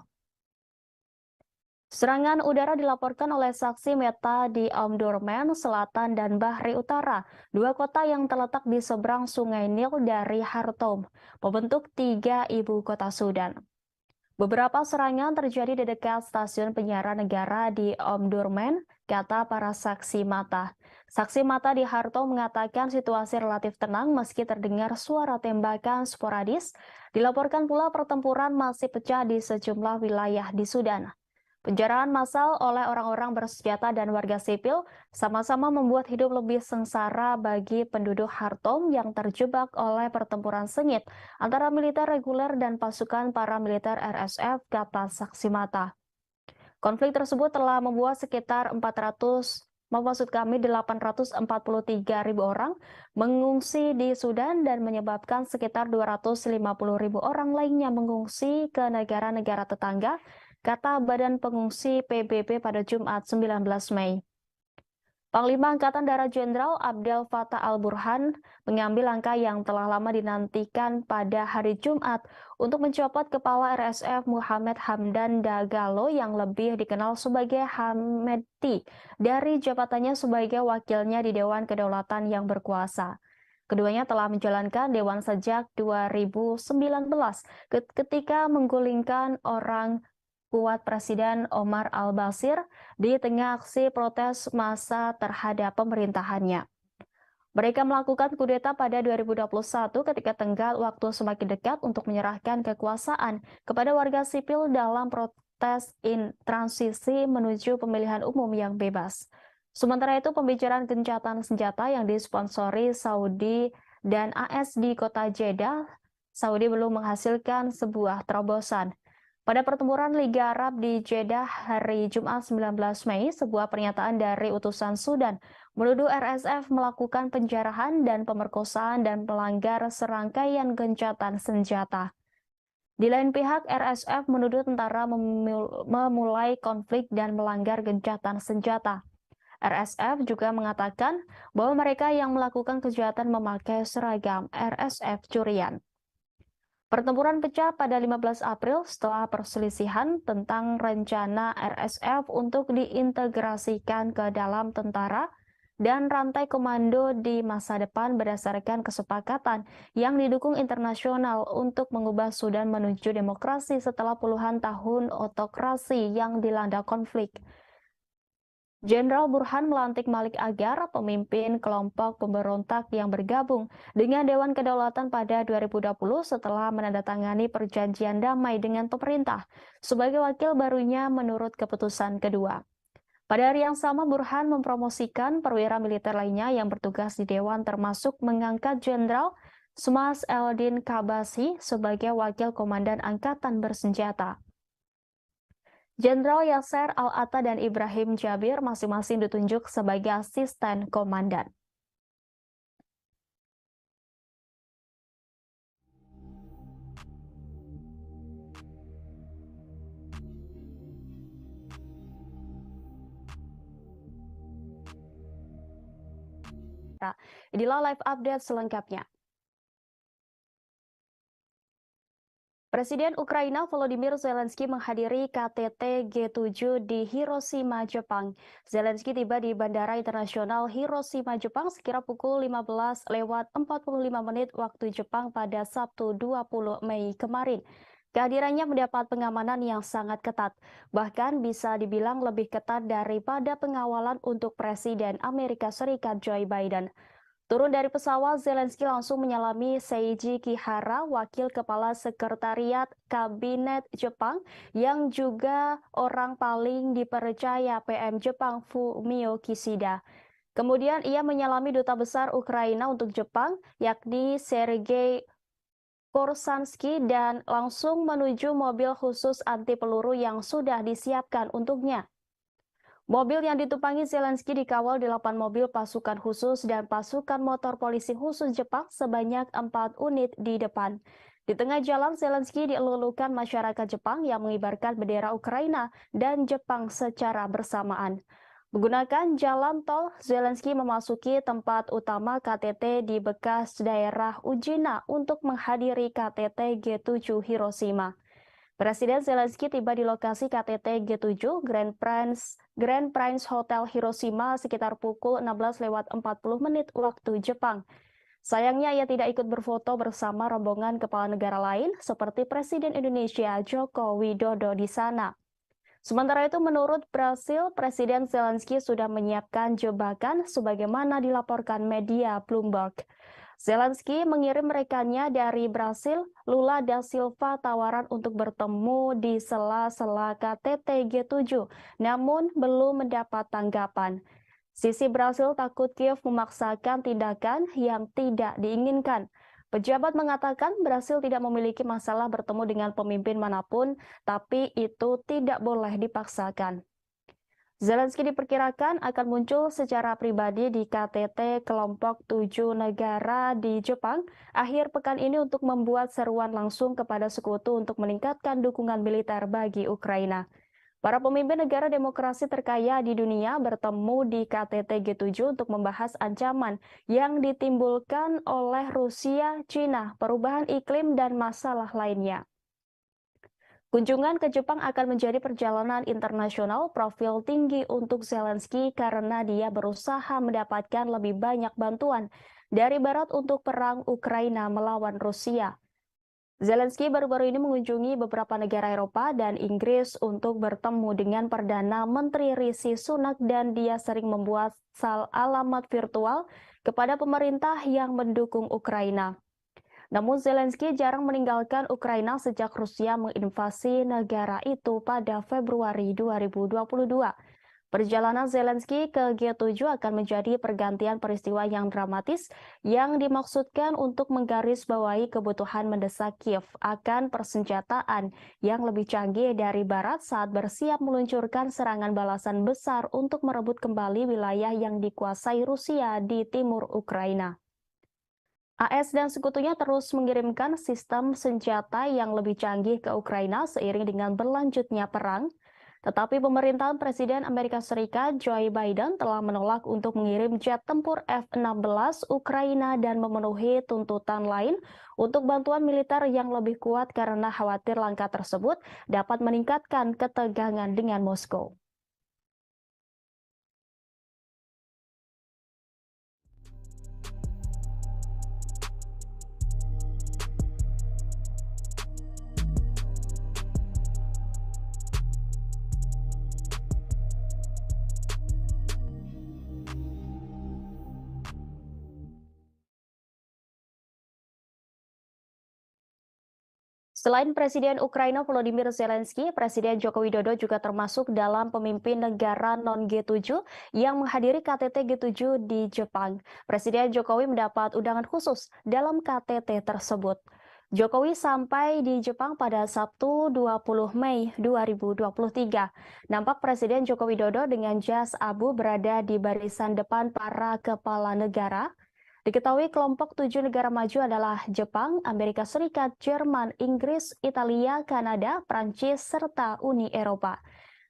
Serangan udara dilaporkan oleh saksi mata di Omdurman Selatan dan Bahri Utara, dua kota yang terletak di seberang Sungai Nil dari Khartoum, membentuk tiga ibu kota Sudan. Beberapa serangan terjadi di dekat stasiun penyiaran negara di Omdurman, kata para saksi mata. Saksi mata di Khartoum mengatakan situasi relatif tenang meski terdengar suara tembakan sporadis. Dilaporkan pula pertempuran masih pecah di sejumlah wilayah di Sudan. Penjarahan massal oleh orang-orang bersenjata dan warga sipil sama-sama membuat hidup lebih sengsara bagi penduduk Khartoum yang terjebak oleh pertempuran sengit antara militer reguler dan pasukan paramiliter RSF, kata saksi mata. Konflik tersebut telah membuat sekitar 843.000 orang mengungsi di Sudan dan menyebabkan sekitar 250.000 orang lainnya mengungsi ke negara-negara tetangga, kata Badan Pengungsi PBB pada Jumat 19 Mei. Panglima Angkatan Darat Jenderal Abdel Fattah al-Burhan mengambil langkah yang telah lama dinantikan pada hari Jumat untuk mencopot kepala RSF Muhammad Hamdan Dagalo yang lebih dikenal sebagai Hamedti dari jabatannya sebagai wakilnya di Dewan Kedaulatan yang berkuasa. Keduanya telah menjalankan Dewan sejak 2019 ketika menggulingkan orang kuat Presiden Omar al-Bashir di tengah aksi protes massa terhadap pemerintahannya. Mereka melakukan kudeta pada 2021 ketika tenggat waktu semakin dekat untuk menyerahkan kekuasaan kepada warga sipil dalam protes transisi menuju pemilihan umum yang bebas. Sementara itu, pembicaraan gencatan senjata yang disponsori Saudi dan AS di kota Jeddah, Saudi belum menghasilkan sebuah terobosan. Pada pertempuran Liga Arab di Jeddah hari Jumat 19 Mei, sebuah pernyataan dari utusan Sudan menuduh RSF melakukan penjarahan dan pemerkosaan dan melanggar serangkaian gencatan senjata. Di lain pihak, RSF menuduh tentara memulai konflik dan melanggar gencatan senjata. RSF juga mengatakan bahwa mereka yang melakukan kejahatan memakai seragam RSF curian. Pertempuran pecah pada 15 April setelah perselisihan tentang rencana RSF untuk diintegrasikan ke dalam tentara dan rantai komando di masa depan berdasarkan kesepakatan yang didukung internasional untuk mengubah Sudan menuju demokrasi setelah puluhan tahun otokrasi yang dilanda konflik. Jenderal Burhan melantik Malik Agar, pemimpin kelompok pemberontak yang bergabung dengan Dewan Kedaulatan pada 2020 setelah menandatangani perjanjian damai dengan pemerintah sebagai wakil barunya menurut keputusan kedua. Pada hari yang sama, Burhan mempromosikan perwira militer lainnya yang bertugas di Dewan termasuk mengangkat Jenderal Smas Eldin Kabasi sebagai wakil komandan angkatan bersenjata. Jenderal Yasser Al-Atta dan Ibrahim Jabir masing-masing ditunjuk sebagai asisten komandan. Inilah live update selengkapnya. Presiden Ukraina Volodymyr Zelensky menghadiri KTT G7 di Hiroshima, Jepang. Zelensky tiba di Bandara Internasional Hiroshima, Jepang sekira pukul 15:45 waktu Jepang pada Sabtu 20 Mei kemarin. Kehadirannya mendapat pengamanan yang sangat ketat, bahkan bisa dibilang lebih ketat daripada pengawalan untuk Presiden Amerika Serikat Joe Biden. Turun dari pesawat, Zelensky langsung menyalami Seiji Kihara, wakil kepala sekretariat kabinet Jepang, yang juga orang paling dipercaya PM Jepang Fumio Kishida. Kemudian ia menyalami duta besar Ukraina untuk Jepang, yakni Sergei Korsansky, dan langsung menuju mobil khusus anti peluru yang sudah disiapkan untuknya. Mobil yang ditumpangi Zelensky dikawal 8 mobil pasukan khusus dan pasukan motor polisi khusus Jepang sebanyak 4 unit di depan. Di tengah jalan, Zelensky dielulukan masyarakat Jepang yang mengibarkan bendera Ukraina dan Jepang secara bersamaan. Menggunakan jalan tol, Zelensky memasuki tempat utama KTT di bekas daerah Ujina untuk menghadiri KTT G7 Hiroshima. Presiden Zelensky tiba di lokasi KTT G7 Grand Prince Hotel Hiroshima sekitar pukul 16:40 waktu Jepang. Sayangnya ia tidak ikut berfoto bersama rombongan kepala negara lain seperti Presiden Indonesia Joko Widodo di sana. Sementara itu, menurut Brasil, Presiden Zelensky sudah menyiapkan jebakan sebagaimana dilaporkan media Bloomberg. Zelensky mengirim rekannya dari Brasil, Lula da Silva, tawaran untuk bertemu di sela-sela KTT G7, namun belum mendapat tanggapan. Sisi Brasil takut Kiev memaksakan tindakan yang tidak diinginkan. Pejabat mengatakan Brasil tidak memiliki masalah bertemu dengan pemimpin manapun, tapi itu tidak boleh dipaksakan. Zelensky diperkirakan akan muncul secara pribadi di KTT kelompok 7 negara di Jepang akhir pekan ini untuk membuat seruan langsung kepada sekutu untuk meningkatkan dukungan militer bagi Ukraina. Para pemimpin negara demokrasi terkaya di dunia bertemu di KTT G7 untuk membahas ancaman yang ditimbulkan oleh Rusia, Cina, perubahan iklim, dan masalah lainnya. Kunjungan ke Jepang akan menjadi perjalanan internasional profil tinggi untuk Zelensky karena dia berusaha mendapatkan lebih banyak bantuan dari Barat untuk perang Ukraina melawan Rusia. Zelensky baru-baru ini mengunjungi beberapa negara Eropa dan Inggris untuk bertemu dengan Perdana Menteri Rishi Sunak, dan dia sering membuat alamat virtual kepada pemerintah yang mendukung Ukraina. Namun Zelensky jarang meninggalkan Ukraina sejak Rusia menginvasi negara itu pada Februari 2022. Perjalanan Zelensky ke G7 akan menjadi pergantian peristiwa yang dramatis yang dimaksudkan untuk menggarisbawahi kebutuhan mendesak Kiev akan persenjataan yang lebih canggih dari Barat saat bersiap meluncurkan serangan balasan besar untuk merebut kembali wilayah yang dikuasai Rusia di timur Ukraina. AS dan sekutunya terus mengirimkan sistem senjata yang lebih canggih ke Ukraina seiring dengan berlanjutnya perang. Tetapi pemerintahan Presiden Amerika Serikat Joe Biden telah menolak untuk mengirim jet tempur F-16 Ukraina dan memenuhi tuntutan lain untuk bantuan militer yang lebih kuat karena khawatir langkah tersebut dapat meningkatkan ketegangan dengan Moskow. Selain Presiden Ukraina Volodymyr Zelensky, Presiden Joko Widodo juga termasuk dalam pemimpin negara non-G7 yang menghadiri KTT G7 di Jepang. Presiden Jokowi mendapat undangan khusus dalam KTT tersebut. Jokowi sampai di Jepang pada Sabtu 20 Mei 2023. Nampak Presiden Joko Widodo dengan jas abu berada di barisan depan para kepala negara. Diketahui kelompok 7 negara maju adalah Jepang, Amerika Serikat, Jerman, Inggris, Italia, Kanada, Prancis, serta Uni Eropa.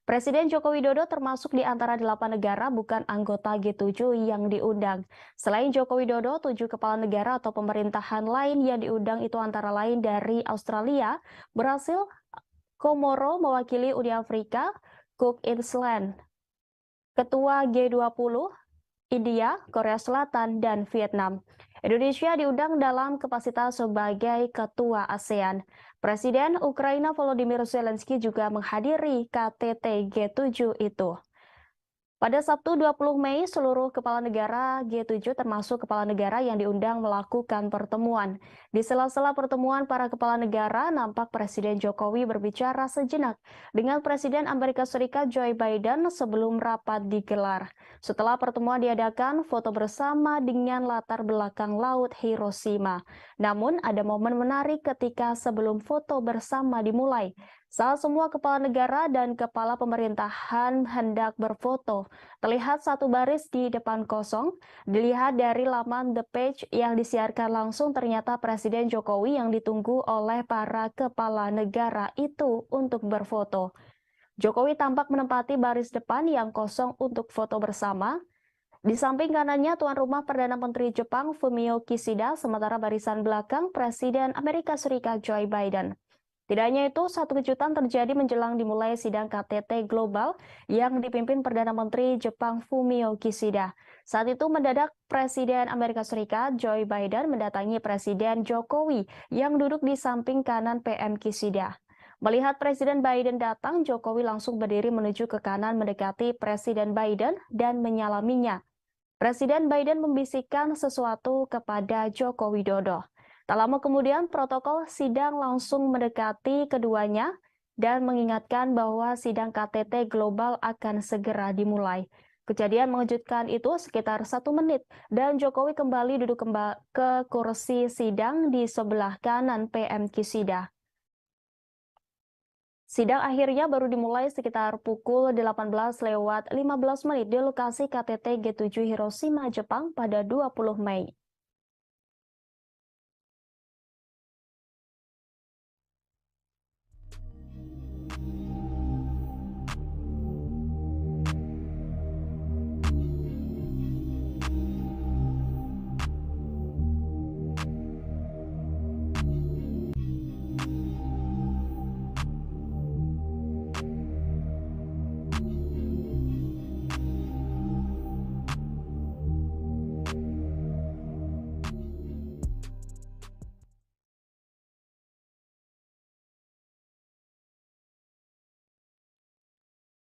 Presiden Joko Widodo termasuk di antara 8 negara bukan anggota G7 yang diundang. Selain Joko Widodo, 7 kepala negara atau pemerintahan lain yang diundang itu antara lain dari Australia, Brasil, Komoro mewakili Uni Afrika, Cook Island, Ketua G20, India, Korea Selatan, dan Vietnam. Indonesia diundang dalam kapasitas sebagai ketua ASEAN. Presiden Ukraina Volodymyr Zelensky juga menghadiri KTT G7 itu. Pada Sabtu 20 Mei, seluruh kepala negara G7 termasuk kepala negara yang diundang melakukan pertemuan. Di sela-sela pertemuan para kepala negara, nampak Presiden Jokowi berbicara sejenak dengan Presiden Amerika Serikat Joe Biden sebelum rapat digelar. Setelah pertemuan diadakan, foto bersama dengan latar belakang Laut Hiroshima. Namun, ada momen menarik ketika sebelum foto bersama dimulai. Saat semua kepala negara dan kepala pemerintahan hendak berfoto, terlihat satu baris di depan kosong. Dilihat dari laman The Page yang disiarkan langsung, ternyata Presiden Jokowi yang ditunggu oleh para kepala negara itu untuk berfoto. Jokowi tampak menempati baris depan yang kosong untuk foto bersama. Di samping kanannya tuan rumah Perdana Menteri Jepang Fumio Kishida, sementara barisan belakang Presiden Amerika Serikat Joe Biden. Tidak hanya itu, satu kejutan terjadi menjelang dimulai sidang KTT Global yang dipimpin Perdana Menteri Jepang Fumio Kishida. Saat itu mendadak Presiden Amerika Serikat Joe Biden mendatangi Presiden Jokowi yang duduk di samping kanan PM Kishida. Melihat Presiden Biden datang, Jokowi langsung berdiri menuju ke kanan mendekati Presiden Biden dan menyalaminya. Presiden Biden membisikkan sesuatu kepada Joko Widodo. Tak lama kemudian, protokol sidang langsung mendekati keduanya dan mengingatkan bahwa sidang KTT Global akan segera dimulai. Kejadian mengejutkan itu sekitar 1 menit dan Jokowi kembali duduk ke kursi sidang di sebelah kanan PM Kishida. Sidang akhirnya baru dimulai sekitar pukul 18:15 di lokasi KTT G7 Hiroshima, Jepang pada 20 Mei.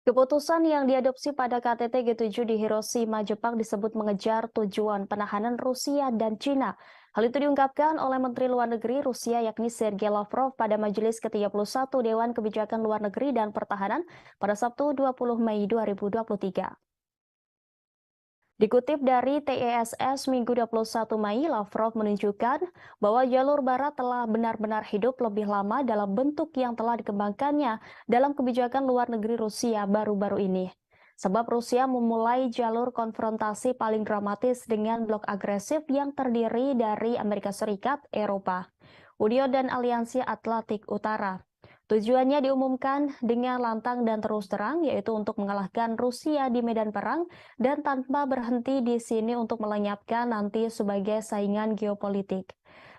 Keputusan yang diadopsi pada KTT G7 di Hiroshima, Jepang disebut mengejar tujuan penahanan Rusia dan Cina. Hal itu diungkapkan oleh Menteri Luar Negeri Rusia yakni Sergei Lavrov pada Majelis ke-31 Dewan Kebijakan Luar Negeri dan Pertahanan pada Sabtu 20 Mei 2023. Dikutip dari TESS Minggu 21 Mei, Lavrov menunjukkan bahwa jalur barat telah benar-benar hidup lebih lama dalam bentuk yang telah dikembangkannya dalam kebijakan luar negeri Rusia baru-baru ini. Sebab Rusia memulai jalur konfrontasi paling dramatis dengan blok agresif yang terdiri dari Amerika Serikat, Eropa, Uni dan Aliansi Atlantik Utara. Tujuannya diumumkan dengan lantang dan terus terang, yaitu untuk mengalahkan Rusia di medan perang dan tanpa berhenti di sini untuk melenyapkan nanti sebagai saingan geopolitik.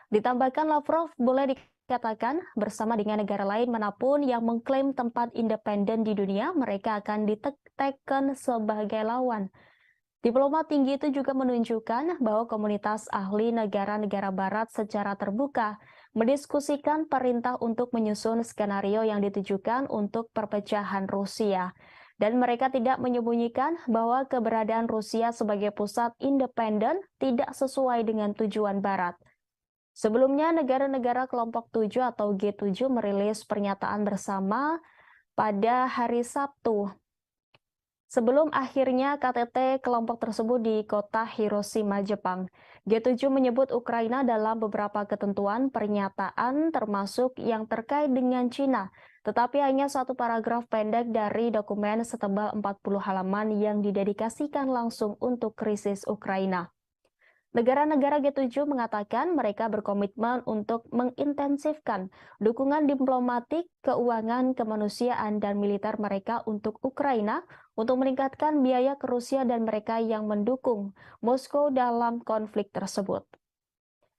Ditambahkan Lavrov boleh dikatakan bersama dengan negara lain manapun yang mengklaim tempat independen di dunia, mereka akan ditekan sebagai lawan. Diplomat tinggi itu juga menunjukkan bahwa komunitas ahli negara-negara barat secara terbuka mendiskusikan perintah untuk menyusun skenario yang ditujukan untuk perpecahan Rusia. Dan mereka tidak menyembunyikan bahwa keberadaan Rusia sebagai pusat independen tidak sesuai dengan tujuan Barat. Sebelumnya, negara-negara kelompok 7 atau G7 merilis pernyataan bersama pada hari Sabtu sebelum akhirnya KTT kelompok tersebut di kota Hiroshima, Jepang. G7 menyebut Ukraina dalam beberapa ketentuan pernyataan termasuk yang terkait dengan Cina, tetapi hanya satu paragraf pendek dari dokumen setebal 40 halaman yang didedikasikan langsung untuk krisis Ukraina. Negara-negara G7 mengatakan mereka berkomitmen untuk mengintensifkan dukungan diplomatik, keuangan, kemanusiaan, dan militer mereka untuk Ukraina untuk meningkatkan biaya ke Rusia dan mereka yang mendukung Moskow dalam konflik tersebut.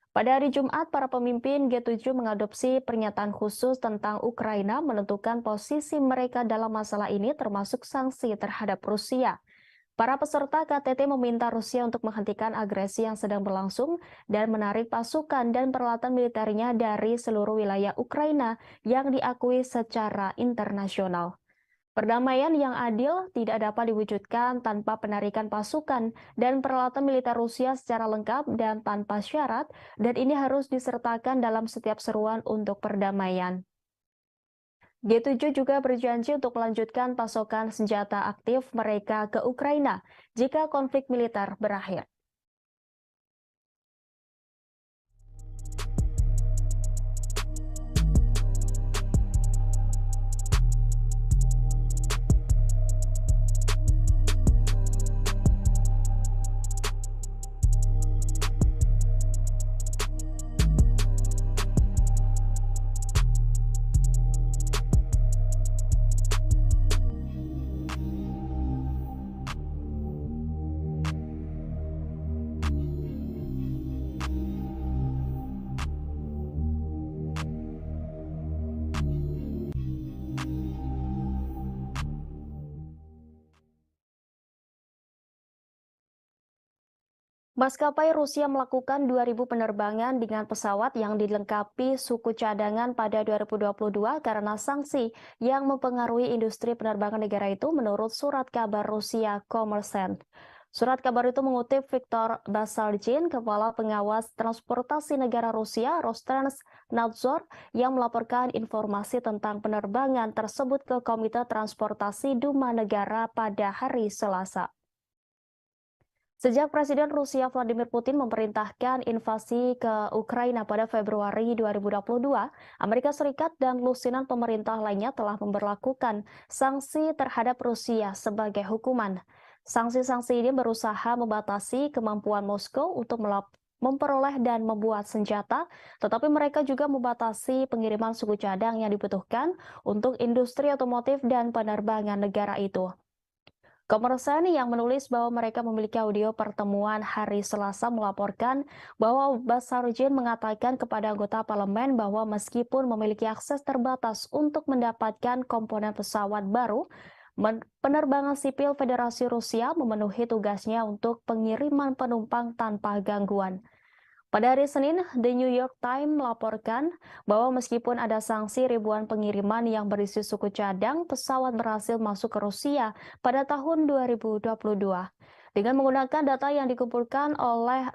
Pada hari Jumat, para pemimpin G7 mengadopsi pernyataan khusus tentang Ukraina menentukan posisi mereka dalam masalah ini termasuk sanksi terhadap Rusia. Para peserta KTT meminta Rusia untuk menghentikan agresi yang sedang berlangsung dan menarik pasukan dan peralatan militernya dari seluruh wilayah Ukraina yang diakui secara internasional. Perdamaian yang adil tidak dapat diwujudkan tanpa penarikan pasukan dan peralatan militer Rusia secara lengkap dan tanpa syarat, dan ini harus disertakan dalam setiap seruan untuk perdamaian. G7 juga berjanji untuk melanjutkan pasokan senjata aktif mereka ke Ukraina jika konflik militer berakhir. Maskapai Rusia melakukan 2.000 penerbangan dengan pesawat yang dilengkapi suku cadangan pada 2022 karena sanksi yang mempengaruhi industri penerbangan negara itu menurut surat kabar Rusia Kommersant. Surat kabar itu mengutip Viktor Basalgin, Kepala Pengawas Transportasi Negara Rusia Rostrans-Nadzor, yang melaporkan informasi tentang penerbangan tersebut ke Komite Transportasi Duma Negara pada hari Selasa. Sejak Presiden Rusia Vladimir Putin memerintahkan invasi ke Ukraina pada Februari 2022, Amerika Serikat dan lusinan pemerintah lainnya telah memberlakukan sanksi terhadap Rusia sebagai hukuman. Sanksi-sanksi ini berusaha membatasi kemampuan Moskow untuk memperoleh dan membuat senjata, tetapi mereka juga membatasi pengiriman suku cadang yang dibutuhkan untuk industri otomotif dan penerbangan negara itu. Kommersant yang menulis bahwa mereka memiliki audio pertemuan hari Selasa melaporkan bahwa Basalgin mengatakan kepada anggota parlemen bahwa meskipun memiliki akses terbatas untuk mendapatkan komponen pesawat baru, penerbangan sipil Federasi Rusia memenuhi tugasnya untuk pengiriman penumpang tanpa gangguan. Pada hari Senin, The New York Times melaporkan bahwa meskipun ada sanksi ribuan pengiriman yang berisi suku cadang, pesawat berhasil masuk ke Rusia pada tahun 2022. Dengan menggunakan data yang dikumpulkan oleh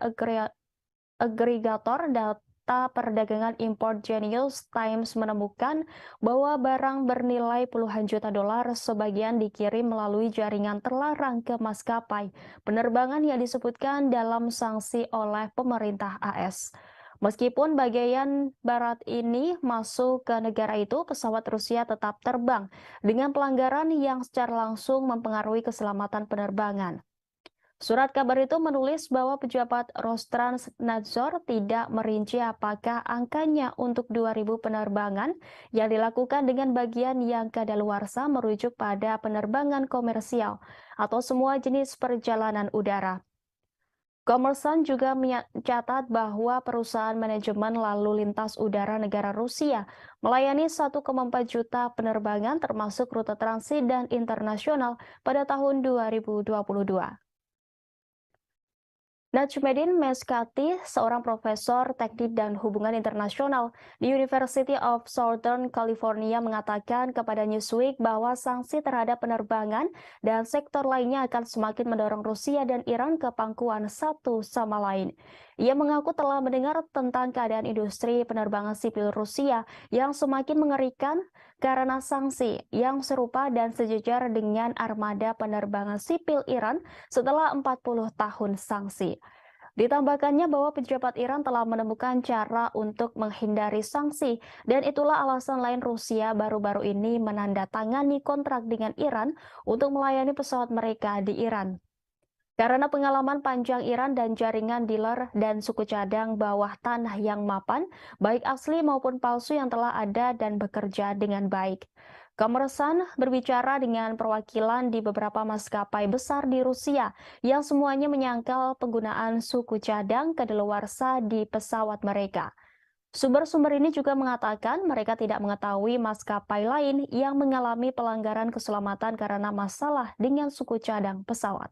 agregator data perdagangan impor Genius Times menemukan bahwa barang bernilai puluhan juta dolar sebagian dikirim melalui jaringan terlarang ke maskapai penerbangan yang disebutkan dalam sanksi oleh pemerintah AS. Meskipun bagian barat ini masuk ke negara itu, pesawat Rusia tetap terbang dengan pelanggaran yang secara langsung mempengaruhi keselamatan penerbangan. Surat kabar itu menulis bahwa pejabat Rostrans-Nadzor tidak merinci apakah angkanya untuk 2.000 penerbangan yang dilakukan dengan bagian yang kadaluarsa merujuk pada penerbangan komersial atau semua jenis perjalanan udara. Kommersant juga mencatat bahwa perusahaan manajemen lalu lintas udara negara Rusia melayani 1,4 juta penerbangan termasuk rute transit dan internasional pada tahun 2022. Najmuddin Meskati, seorang profesor teknik dan hubungan internasional di University of Southern California mengatakan kepada Newsweek bahwa sanksi terhadap penerbangan dan sektor lainnya akan semakin mendorong Rusia dan Iran ke pangkuan satu sama lain. Ia mengaku telah mendengar tentang keadaan industri penerbangan sipil Rusia yang semakin mengerikan karena sanksi yang serupa dan sejajar dengan armada penerbangan sipil Iran setelah 40 tahun sanksi. Ditambahkannya bahwa pejabat Iran telah menemukan cara untuk menghindari sanksi, dan itulah alasan lain Rusia baru-baru ini menandatangani kontrak dengan Iran untuk melayani pesawat mereka di Iran. Karena pengalaman panjang Iran dan jaringan dealer dan suku cadang bawah tanah yang mapan, baik asli maupun palsu yang telah ada dan bekerja dengan baik. Kommersant berbicara dengan perwakilan di beberapa maskapai besar di Rusia yang semuanya menyangkal penggunaan suku cadang kadaluarsa di pesawat mereka. Sumber-sumber ini juga mengatakan mereka tidak mengetahui maskapai lain yang mengalami pelanggaran keselamatan karena masalah dengan suku cadang pesawat.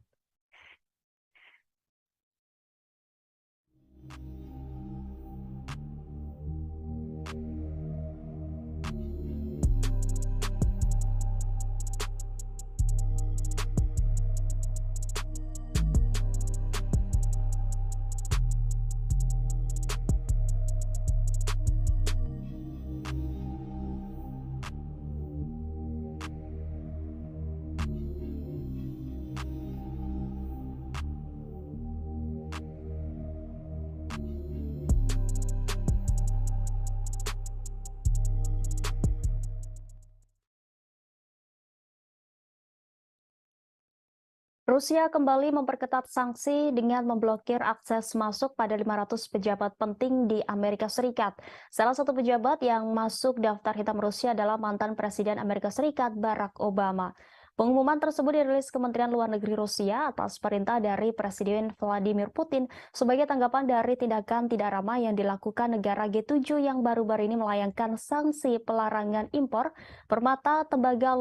Rusia kembali memperketat sanksi dengan memblokir akses masuk pada 500 pejabat penting di Amerika Serikat. Salah satu pejabat yang masuk daftar hitam Rusia adalah mantan Presiden Amerika Serikat Barack Obama. Pengumuman tersebut dirilis Kementerian Luar Negeri Rusia atas perintah dari Presiden Vladimir Putin sebagai tanggapan dari tindakan tidak ramah yang dilakukan negara G7 yang baru-baru ini melayangkan sanksi pelarangan impor permata, tembaga,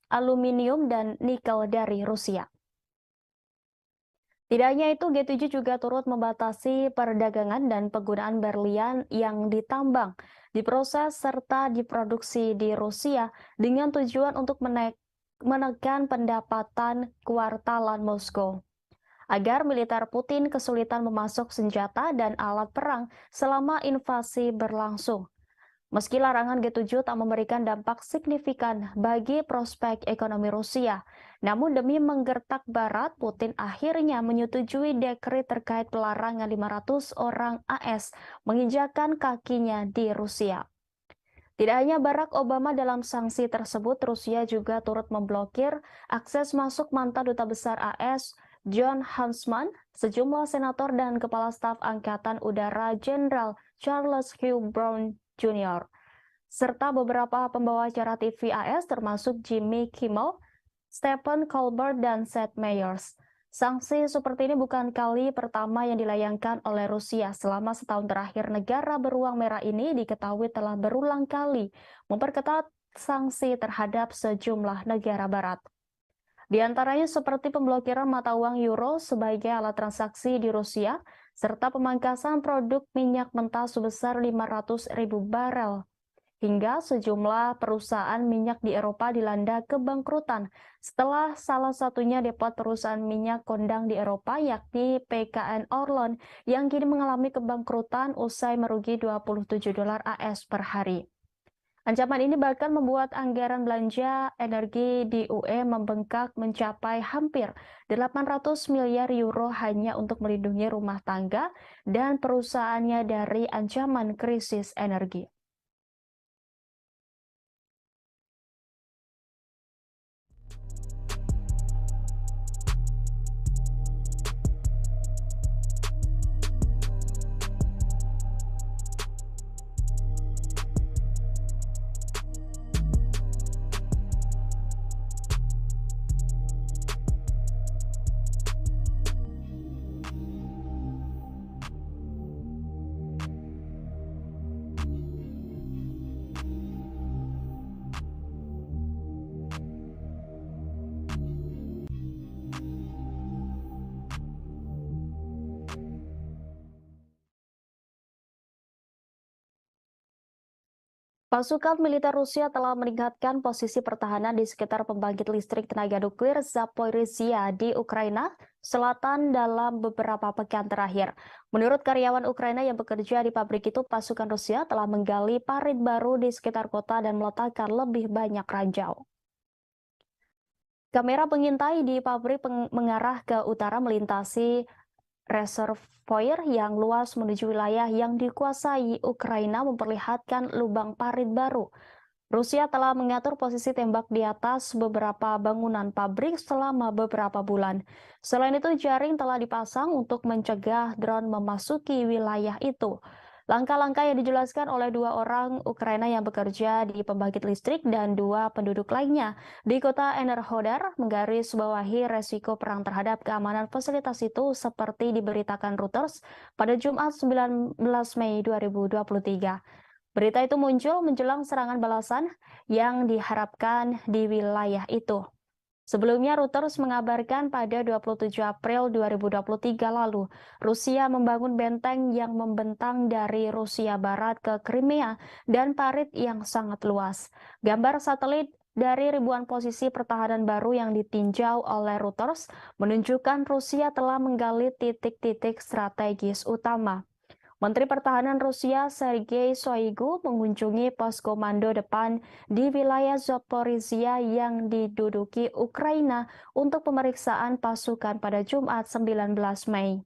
aluminium, dan nikel dari Rusia. Tidak hanya itu, G7 juga turut membatasi perdagangan dan penggunaan berlian yang ditambang, diproses, serta diproduksi di Rusia dengan tujuan untuk menekan pendapatan kuartalan Moskow agar militer Putin kesulitan memasok senjata dan alat perang selama invasi berlangsung. Meski larangan G7 tak memberikan dampak signifikan bagi prospek ekonomi Rusia, namun demi menggertak Barat, Putin akhirnya menyetujui dekret terkait pelarangan 500 orang AS menginjakan kakinya di Rusia. Tidak hanya Barack Obama dalam sanksi tersebut, Rusia juga turut memblokir akses masuk mantan Duta Besar AS John Huntsman, sejumlah senator dan Kepala Staf Angkatan Udara Jenderal Charles Hugh Brown Jr., serta beberapa pembawa acara TV AS termasuk Jimmy Kimmel, Stephen Colbert, dan Seth Meyers. Sanksi seperti ini bukan kali pertama yang dilayangkan oleh Rusia. Selama setahun terakhir, negara beruang merah ini diketahui telah berulang kali memperketat sanksi terhadap sejumlah negara barat. Di antaranya seperti pemblokiran mata uang euro sebagai alat transaksi di Rusia, serta pemangkasan produk minyak mentah sebesar 500.000 barel. Hingga sejumlah perusahaan minyak di Eropa dilanda kebangkrutan setelah salah satunya depot perusahaan minyak kondang di Eropa yakni PKN Orlen yang kini mengalami kebangkrutan usai merugi $27 AS per hari. Ancaman ini bahkan membuat anggaran belanja energi di UE membengkak mencapai hampir 800 miliar euro hanya untuk melindungi rumah tangga dan perusahaannya dari ancaman krisis energi. Pasukan militer Rusia telah meningkatkan posisi pertahanan di sekitar pembangkit listrik tenaga nuklir Zaporizhia di Ukraina Selatan dalam beberapa pekan terakhir. Menurut karyawan Ukraina yang bekerja di pabrik itu, pasukan Rusia telah menggali parit baru di sekitar kota dan meletakkan lebih banyak ranjau. Kamera pengintai di pabrik mengarah ke utara melintasi reservoir yang luas menuju wilayah yang dikuasai Ukraina memperlihatkan lubang parit baru. Rusia telah mengatur posisi tembak di atas beberapa bangunan pabrik selama beberapa bulan. Selain itu, jaring telah dipasang untuk mencegah drone memasuki wilayah itu. Langkah-langkah yang dijelaskan oleh dua orang Ukraina yang bekerja di pembangkit listrik dan dua penduduk lainnya di kota Enerhodar menggarisbawahi resiko perang terhadap keamanan fasilitas itu seperti diberitakan Reuters pada Jumat 19 Mei 2023. Berita itu muncul menjelang serangan balasan yang diharapkan di wilayah itu. Sebelumnya, Reuters mengabarkan pada 27 April 2023 lalu, Rusia membangun benteng yang membentang dari Rusia Barat ke Crimea dan parit yang sangat luas. Gambar satelit dari ribuan posisi pertahanan baru yang ditinjau oleh Reuters menunjukkan Rusia telah menggali titik-titik strategis utama. Menteri Pertahanan Rusia Sergei Shoigu mengunjungi pos komando depan di wilayah Zaporizhia yang diduduki Ukraina untuk pemeriksaan pasukan pada Jumat 19 Mei.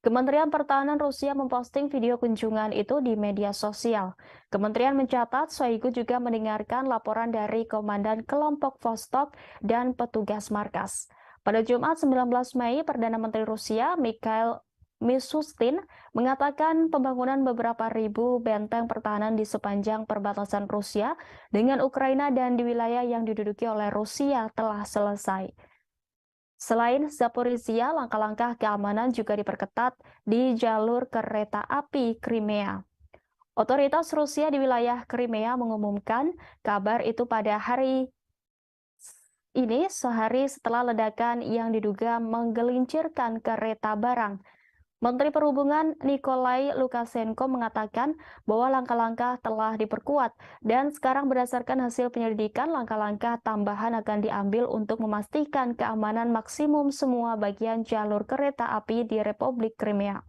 Kementerian Pertahanan Rusia memposting video kunjungan itu di media sosial. Kementerian mencatat Shoigu juga mendengarkan laporan dari Komandan Kelompok Vostok dan petugas markas. Pada Jumat 19 Mei, Perdana Menteri Rusia Mikhail Mishustin mengatakan pembangunan beberapa ribu benteng pertahanan di sepanjang perbatasan Rusia dengan Ukraina dan di wilayah yang diduduki oleh Rusia telah selesai. Selain Zaporizhia, langkah-langkah keamanan juga diperketat di jalur kereta api Crimea. Otoritas Rusia di wilayah Crimea mengumumkan kabar itu pada hari ini sehari setelah ledakan yang diduga menggelincirkan kereta barang. Menteri Perhubungan Nikolai Lukashenko mengatakan bahwa langkah-langkah telah diperkuat dan sekarang berdasarkan hasil penyelidikan langkah-langkah tambahan akan diambil untuk memastikan keamanan maksimum semua bagian jalur kereta api di Republik Crimea.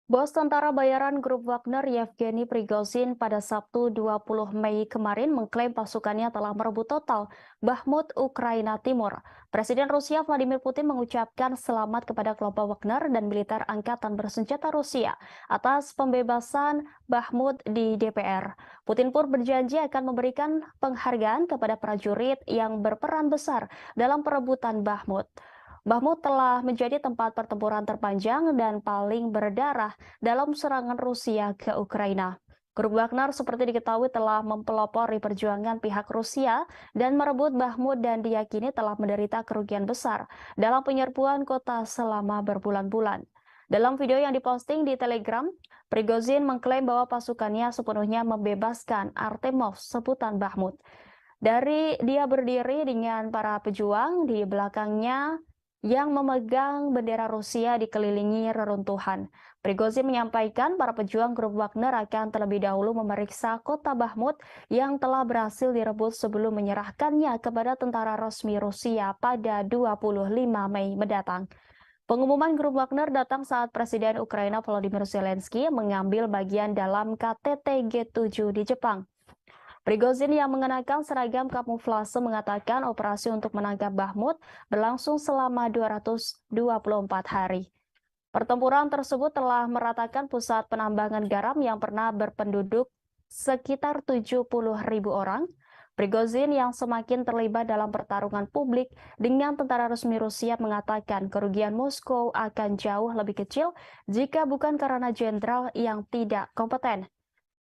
Bos tentara bayaran grup Wagner Yevgeny Prigozhin pada Sabtu 20 Mei kemarin mengklaim pasukannya telah merebut total Bakhmut, Ukraina Timur. Presiden Rusia Vladimir Putin mengucapkan selamat kepada kelompok Wagner dan militer angkatan bersenjata Rusia atas pembebasan Bakhmut di DPR. Putin pun berjanji akan memberikan penghargaan kepada prajurit yang berperan besar dalam perebutan Bakhmut. Bakhmut telah menjadi tempat pertempuran terpanjang dan paling berdarah dalam serangan Rusia ke Ukraina. Grup Wagner seperti diketahui telah mempelopori perjuangan pihak Rusia dan merebut Bakhmut dan diyakini telah menderita kerugian besar dalam penyerbuan kota selama berbulan-bulan. Dalam video yang diposting di Telegram, Prigozhin mengklaim bahwa pasukannya sepenuhnya membebaskan Artemov, sebutan Bakhmut. Dari dia berdiri dengan para pejuang di belakangnya yang memegang bendera Rusia dikelilingi reruntuhan. Prigozhin menyampaikan para pejuang grup Wagner akan terlebih dahulu memeriksa kota Bakhmut yang telah berhasil direbut sebelum menyerahkannya kepada tentara resmi Rusia pada 25 Mei mendatang. Pengumuman grup Wagner datang saat Presiden Ukraina Volodymyr Zelensky mengambil bagian dalam KTT G7 di Jepang. Prigozhin yang mengenakan seragam kamuflase mengatakan operasi untuk menangkap Bakhmut berlangsung selama 224 hari. Pertempuran tersebut telah meratakan pusat penambangan garam yang pernah berpenduduk sekitar 70.000 orang. Prigozhin yang semakin terlibat dalam pertarungan publik dengan tentara resmi Rusia mengatakan kerugian Moskow akan jauh lebih kecil jika bukan karena jenderal yang tidak kompeten.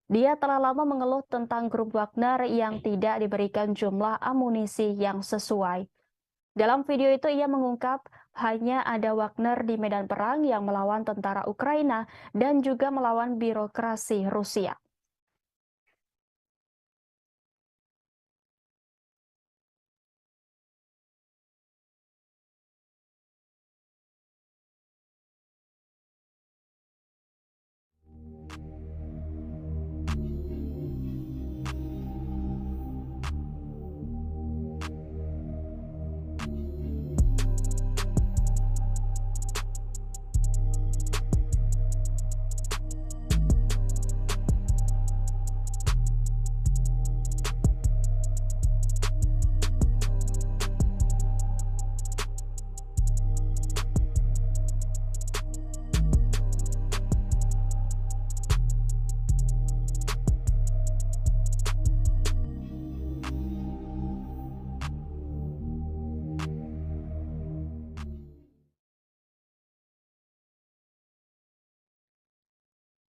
Dia telah lama mengeluh tentang grup Wagner yang tidak diberikan jumlah amunisi yang sesuai. Dalam video itu ia mengungkap hanya ada Wagner di medan perang yang melawan tentara Ukraina dan juga melawan birokrasi Rusia.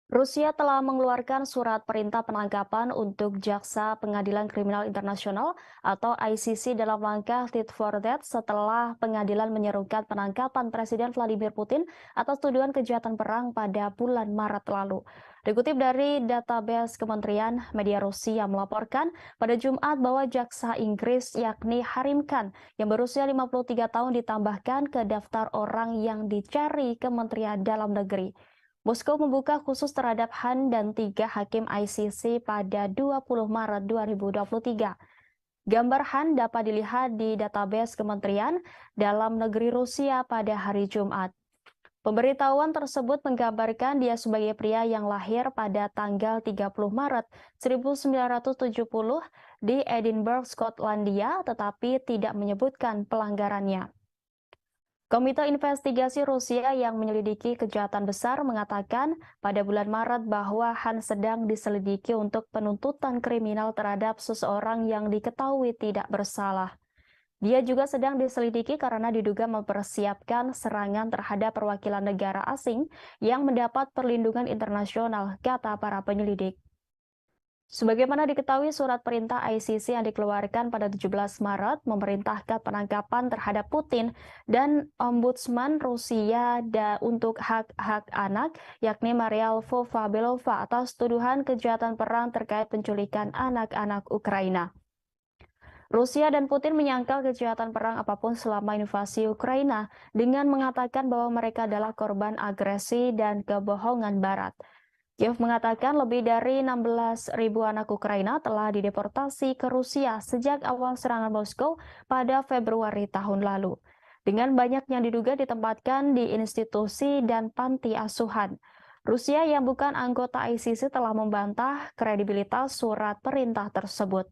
Rusia telah mengeluarkan surat perintah penangkapan untuk Jaksa Pengadilan Kriminal Internasional atau ICC dalam langkah tit for tat setelah pengadilan menyerukan penangkapan Presiden Vladimir Putin atas tuduhan kejahatan perang pada bulan Maret lalu. Dikutip dari database Kementerian, media Rusia melaporkan pada Jumat bahwa jaksa Inggris yakni Harim Khan yang berusia 53 tahun ditambahkan ke daftar orang yang dicari Kementerian Dalam Negeri. Moskow membuka khusus terhadap Han dan 3 hakim ICC pada 20 Maret 2023. Gambar Han dapat dilihat di database Kementerian Dalam Negeri Rusia pada hari Jumat. Pemberitahuan tersebut menggambarkan dia sebagai pria yang lahir pada tanggal 30 Maret 1970 di Edinburgh, Skotlandia, tetapi tidak menyebutkan pelanggarannya. Komite Investigasi Rusia yang menyelidiki kejahatan besar mengatakan pada bulan Maret bahwa Han sedang diselidiki untuk penuntutan kriminal terhadap seseorang yang diketahui tidak bersalah. Dia juga sedang diselidiki karena diduga mempersiapkan serangan terhadap perwakilan negara asing yang mendapat perlindungan internasional, kata para penyelidik. Sebagaimana diketahui, surat perintah ICC yang dikeluarkan pada 17 Maret memerintahkan penangkapan terhadap Putin dan Ombudsman Rusia untuk hak-hak anak, yakni Maria Lvova-Belova atas tuduhan kejahatan perang terkait penculikan anak-anak Ukraina. Rusia dan Putin menyangkal kejahatan perang apapun selama invasi Ukraina dengan mengatakan bahwa mereka adalah korban agresi dan kebohongan Barat. Kiev mengatakan lebih dari 16.000 anak Ukraina telah dideportasi ke Rusia sejak awal serangan Moskow pada Februari tahun lalu. Dengan banyak yang diduga ditempatkan di institusi dan panti asuhan. Rusia yang bukan anggota ICC telah membantah kredibilitas surat perintah tersebut.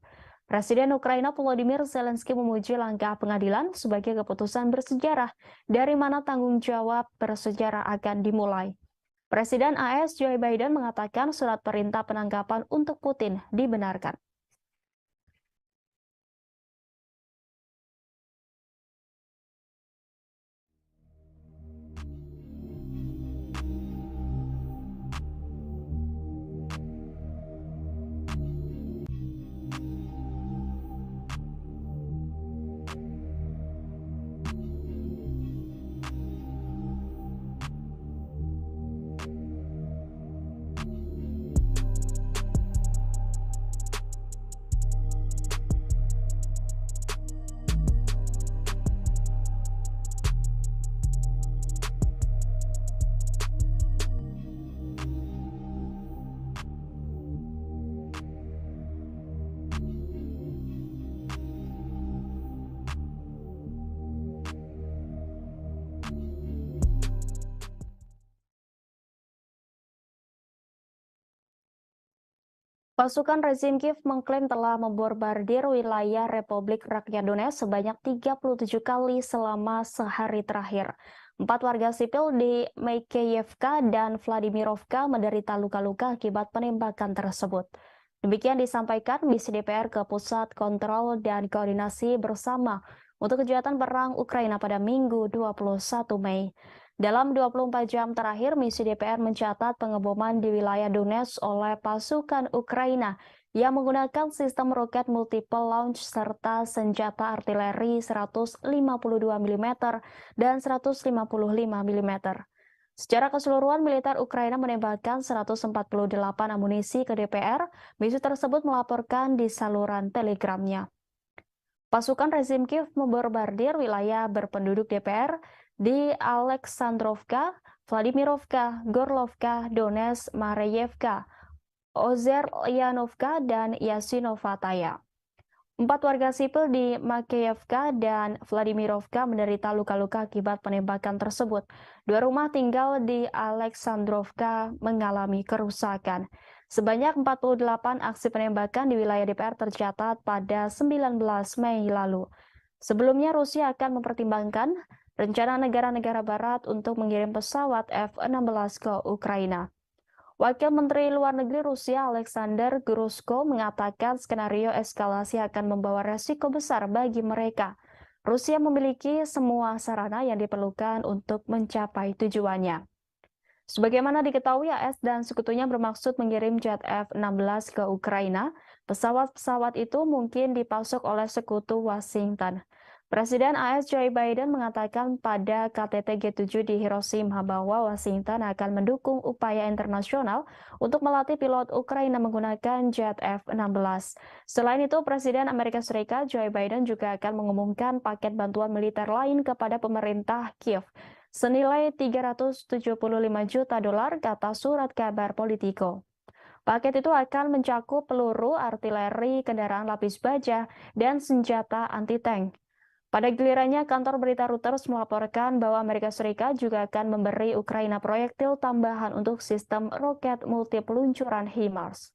Presiden Ukraina Volodymyr Zelensky memuji langkah pengadilan sebagai keputusan bersejarah dari mana tanggung jawab bersejarah akan dimulai. Presiden AS Joe Biden mengatakan surat perintah penangkapan untuk Putin dibenarkan. Pasukan rezim Kiev mengklaim telah membombardir wilayah Republik Rakyat Donetsk sebanyak 37 kali selama sehari terakhir. 4 warga sipil di Makeyevka dan Vladimirovka menderita luka-luka akibat penembakan tersebut. Demikian disampaikan misi DPR ke Pusat Kontrol dan Koordinasi Bersama untuk Kejahatan Perang Ukraina pada Minggu 21 Mei. Dalam 24 jam terakhir, misi DPR mencatat pengeboman di wilayah Donetsk oleh pasukan Ukraina yang menggunakan sistem roket multiple launch serta senjata artileri 152 mm dan 155 mm. Secara keseluruhan, militer Ukraina menembakkan 148 amunisi ke DPR. Misi tersebut melaporkan di saluran telegramnya. Pasukan rezim Kiev membombardir wilayah berpenduduk DPR di Aleksandrovka, Vladimirovka, Gorlovka, Donetsk, Mareyevka, Ozeryanovka, dan Yasinovataya. 4 warga sipil di Makeyevka dan Vladimirovka menderita luka-luka akibat penembakan tersebut. 2 rumah tinggal di Aleksandrovka mengalami kerusakan. Sebanyak 48 aksi penembakan di wilayah DPR tercatat pada 19 Mei lalu. Sebelumnya, Rusia akan mempertimbangkan rencana negara-negara barat untuk mengirim pesawat F-16 ke Ukraina. Wakil Menteri Luar Negeri Rusia Alexander Grushko mengatakan skenario eskalasi akan membawa resiko besar bagi mereka. Rusia memiliki semua sarana yang diperlukan untuk mencapai tujuannya. Sebagaimana diketahui, AS dan sekutunya bermaksud mengirim jet F-16 ke Ukraina. Pesawat-pesawat itu mungkin dipasok oleh sekutu Washington. Presiden AS Joe Biden mengatakan pada KTT G7 di Hiroshima bahwa Washington akan mendukung upaya internasional untuk melatih pilot Ukraina menggunakan jet F-16. Selain itu, Presiden Amerika Serikat Joe Biden juga akan mengumumkan paket bantuan militer lain kepada pemerintah Kiev senilai 375 juta dolar, kata surat kabar Politico. Paket itu akan mencakup peluru, artileri, kendaraan lapis baja, dan senjata anti-tank. Pada gilirannya, kantor berita Reuters melaporkan bahwa Amerika Serikat juga akan memberi Ukraina proyektil tambahan untuk sistem roket multi peluncuran HIMARS.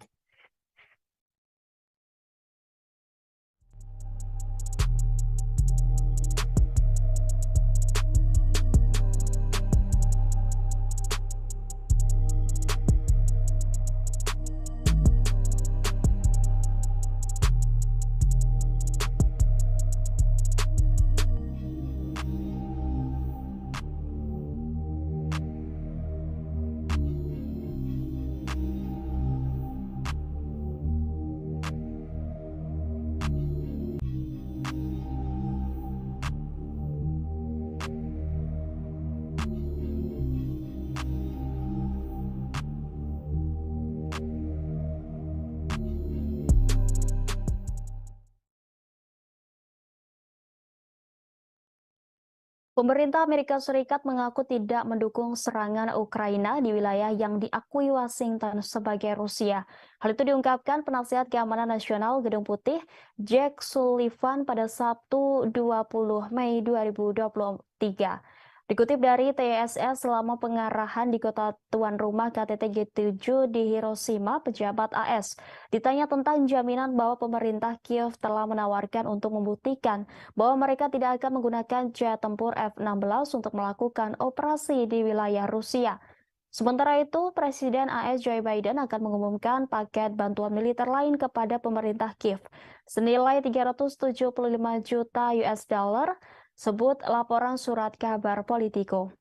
Pemerintah Amerika Serikat mengaku tidak mendukung serangan Ukraina di wilayah yang diakui Washington sebagai Rusia. Hal itu diungkapkan penasihat keamanan nasional Gedung Putih, Jack Sullivan pada Sabtu 20 Mei 2023. Dikutip dari TSS, selama pengarahan di kota tuan rumah KTT G7 di Hiroshima, pejabat AS ditanya tentang jaminan bahwa pemerintah Kiev telah menawarkan untuk membuktikan bahwa mereka tidak akan menggunakan jet tempur F-16 untuk melakukan operasi di wilayah Rusia. Sementara itu, Presiden AS Joe Biden akan mengumumkan paket bantuan militer lain kepada pemerintah Kiev senilai 375 juta US dollar, sebut laporan surat kabar Politico.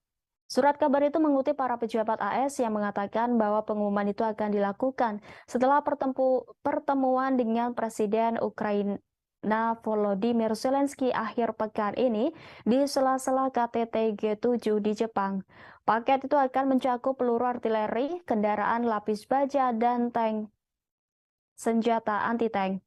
Surat kabar itu mengutip para pejabat AS yang mengatakan bahwa pengumuman itu akan dilakukan setelah pertemuan dengan Presiden Ukraina Volodymyr Zelensky akhir pekan ini di sela-sela KTT G7 di Jepang. Paket itu akan mencakup peluru artileri, kendaraan lapis baja, dan tank senjata anti-tank.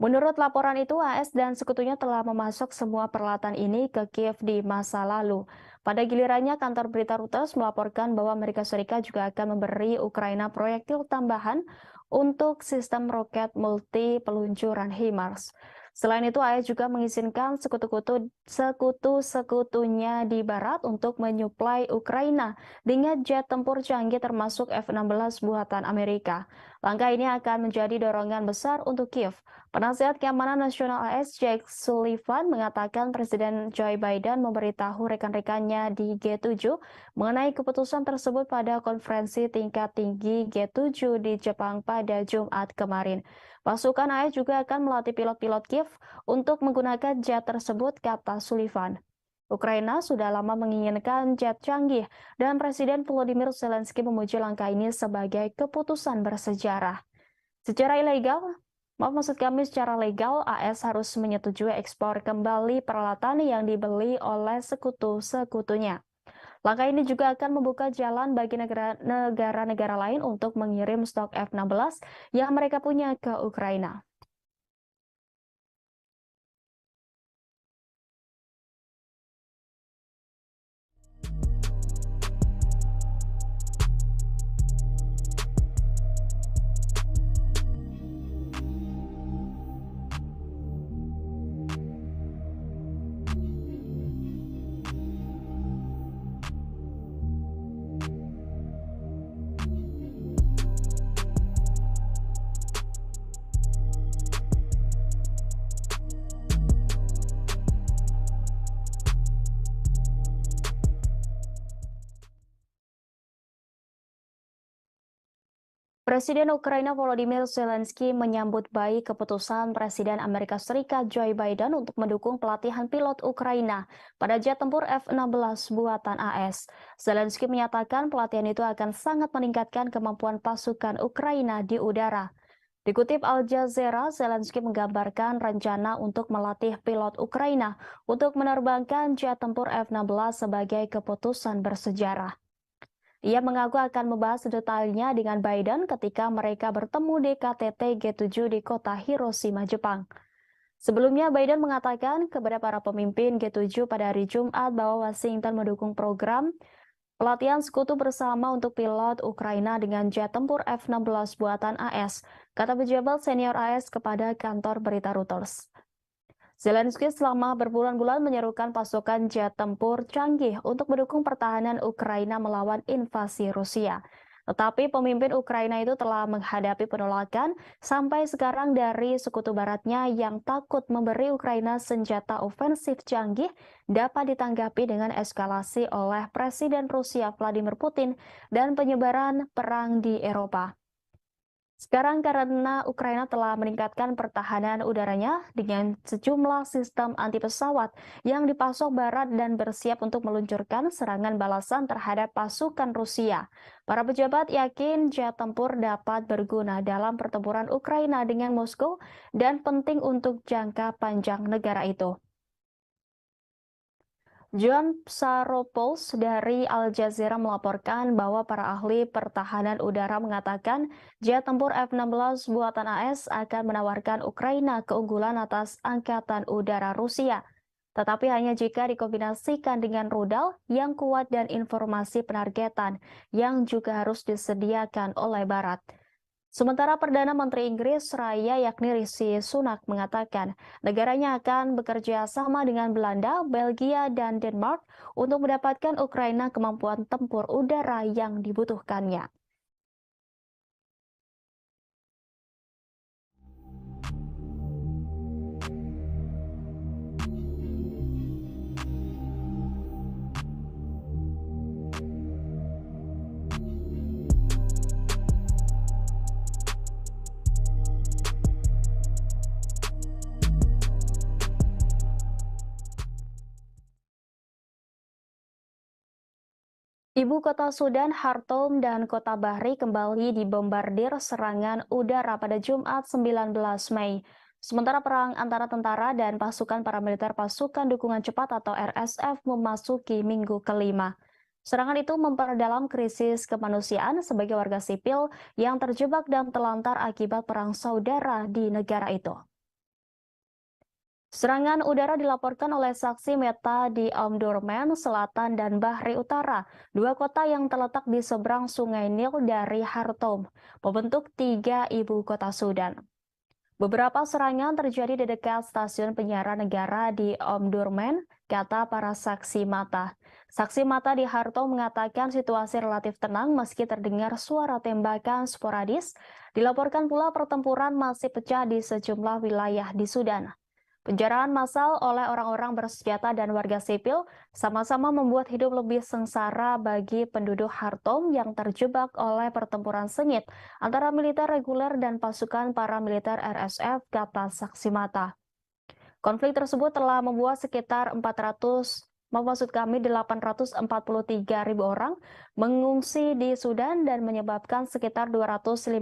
Menurut laporan itu, AS dan sekutunya telah memasok semua peralatan ini ke Kiev di masa lalu. Pada gilirannya, kantor berita Reuters melaporkan bahwa Amerika Serikat juga akan memberi Ukraina proyektil tambahan untuk sistem roket multi peluncuran HIMARS. Selain itu, AS juga mengizinkan sekutu-sekutunya di barat untuk menyuplai Ukraina dengan jet tempur canggih termasuk F-16 buatan Amerika. Langkah ini akan menjadi dorongan besar untuk Kiev. Penasihat Keamanan Nasional AS Jake Sullivan mengatakan Presiden Joe Biden memberitahu rekan-rekannya di G7 mengenai keputusan tersebut pada konferensi tingkat tinggi G7 di Jepang pada Jumat kemarin. Pasukan AS juga akan melatih pilot-pilot Kiev untuk menggunakan jet tersebut, kata Sullivan. Ukraina sudah lama menginginkan jet canggih dan Presiden Volodymyr Zelensky memuji langkah ini sebagai keputusan bersejarah. Secara ilegal, maksud kami secara legal, AS harus menyetujui ekspor kembali peralatan yang dibeli oleh sekutu-sekutunya. Langkah ini juga akan membuka jalan bagi negara-negara lain untuk mengirim stok F-16 yang mereka punya ke Ukraina. Presiden Ukraina Volodymyr Zelensky menyambut baik keputusan Presiden Amerika Serikat Joe Biden untuk mendukung pelatihan pilot Ukraina pada jet tempur F-16 buatan AS. Zelensky menyatakan pelatihan itu akan sangat meningkatkan kemampuan pasukan Ukraina di udara. Dikutip Al Jazeera, Zelensky menggambarkan rencana untuk melatih pilot Ukraina untuk menerbangkan jet tempur F-16 sebagai keputusan bersejarah. Ia mengaku akan membahas detailnya dengan Biden ketika mereka bertemu di KTT G7 di kota Hiroshima, Jepang. Sebelumnya, Biden mengatakan kepada para pemimpin G7 pada hari Jumat bahwa Washington mendukung program pelatihan sekutu bersama untuk pilot Ukraina dengan jet tempur F-16 buatan AS, kata pejabat senior AS kepada kantor berita Reuters. Zelensky selama berbulan-bulan menyerukan pasukan jet tempur canggih untuk mendukung pertahanan Ukraina melawan invasi Rusia. Tetapi pemimpin Ukraina itu telah menghadapi penolakan sampai sekarang dari sekutu baratnya yang takut memberi Ukraina senjata ofensif canggih dapat ditanggapi dengan eskalasi oleh Presiden Rusia Vladimir Putin dan penyebaran perang di Eropa. Sekarang karena Ukraina telah meningkatkan pertahanan udaranya dengan sejumlah sistem anti pesawat yang dipasok Barat dan bersiap untuk meluncurkan serangan balasan terhadap pasukan Rusia. Para pejabat yakin jet tempur dapat berguna dalam pertempuran Ukraina dengan Moskow dan penting untuk jangka panjang negara itu. John Psaropoulos dari Al Jazeera melaporkan bahwa para ahli pertahanan udara mengatakan jet tempur F-16 buatan AS akan menawarkan Ukraina keunggulan atas angkatan udara Rusia. Tetapi hanya jika dikombinasikan dengan rudal yang kuat dan informasi penargetan yang juga harus disediakan oleh Barat. Sementara Perdana Menteri Inggris Raya yakni Rishi Sunak mengatakan negaranya akan bekerja sama dengan Belanda, Belgia, dan Denmark untuk mendapatkan Ukraina kemampuan tempur udara yang dibutuhkannya. Ibu kota Sudan, Khartoum, dan kota Bahri kembali dibombardir serangan udara pada Jumat 19 Mei. Sementara perang antara tentara dan pasukan paramiliter pasukan dukungan cepat atau RSF memasuki minggu kelima. Serangan itu memperdalam krisis kemanusiaan sebagai warga sipil yang terjebak dan terlantar akibat perang saudara di negara itu. Serangan udara dilaporkan oleh saksi mata di Omdurman Selatan dan Bahri Utara, dua kota yang terletak di seberang Sungai Nil dari Khartoum, membentuk tiga ibu kota Sudan. Beberapa serangan terjadi di dekat stasiun penyiaran negara di Omdurman, kata para saksi mata. Saksi mata di Khartoum mengatakan situasi relatif tenang meski terdengar suara tembakan sporadis. Dilaporkan pula pertempuran masih pecah di sejumlah wilayah di Sudan. Penjarahan massal oleh orang-orang bersenjata dan warga sipil sama-sama membuat hidup lebih sengsara bagi penduduk Khartoum yang terjebak oleh pertempuran sengit antara militer reguler dan pasukan paramiliter RSF, kata saksi mata. Konflik tersebut telah membuat sekitar 843.000 orang mengungsi di Sudan dan menyebabkan sekitar 250.000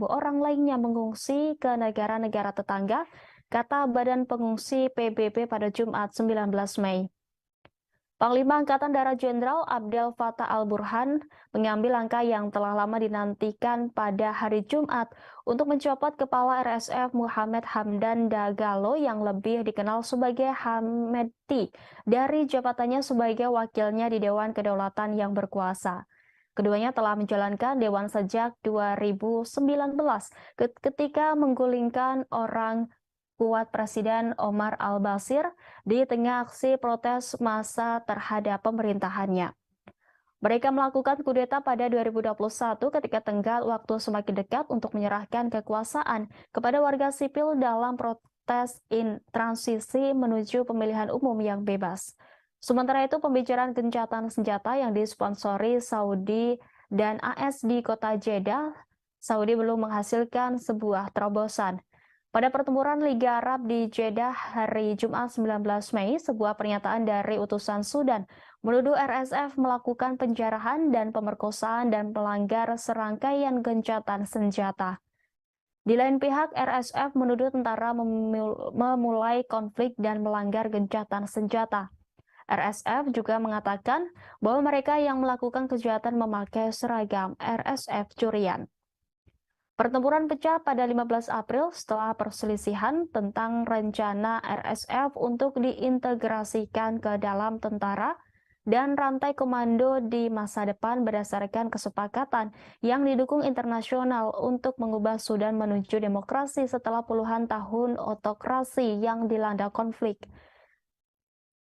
orang lainnya mengungsi ke negara-negara tetangga, kata Badan Pengungsi PBB pada Jumat 19 Mei. Panglima Angkatan Darat Jenderal Abdel Fattah al-Burhan mengambil langkah yang telah lama dinantikan pada hari Jumat untuk mencopot Kepala RSF Muhammad Hamdan Dagalo yang lebih dikenal sebagai Hamedti dari jabatannya sebagai wakilnya di Dewan Kedaulatan yang berkuasa. Keduanya telah menjalankan Dewan sejak 2019 ketika menggulingkan orang kuat Presiden Omar al-Bashir di tengah aksi protes massa terhadap pemerintahannya. Mereka melakukan kudeta pada 2021 ketika tenggat waktu semakin dekat untuk menyerahkan kekuasaan kepada warga sipil dalam protes transisi menuju pemilihan umum yang bebas. Sementara itu, pembicaraan gencatan senjata yang disponsori Saudi dan AS di kota Jeddah, Saudi belum menghasilkan sebuah terobosan. Pada pertempuran Liga Arab di Jeddah hari Jumat 19 Mei, sebuah pernyataan dari utusan Sudan menuduh RSF melakukan penjarahan dan pemerkosaan dan melanggar serangkaian gencatan senjata. Di lain pihak, RSF menuduh tentara memulai konflik dan melanggar gencatan senjata. RSF juga mengatakan bahwa mereka yang melakukan kejahatan memakai seragam RSF curian. Pertempuran pecah pada 15 April setelah perselisihan tentang rencana RSF untuk diintegrasikan ke dalam tentara dan rantai komando di masa depan berdasarkan kesepakatan yang didukung internasional untuk mengubah Sudan menuju demokrasi setelah puluhan tahun otokrasi yang dilanda konflik.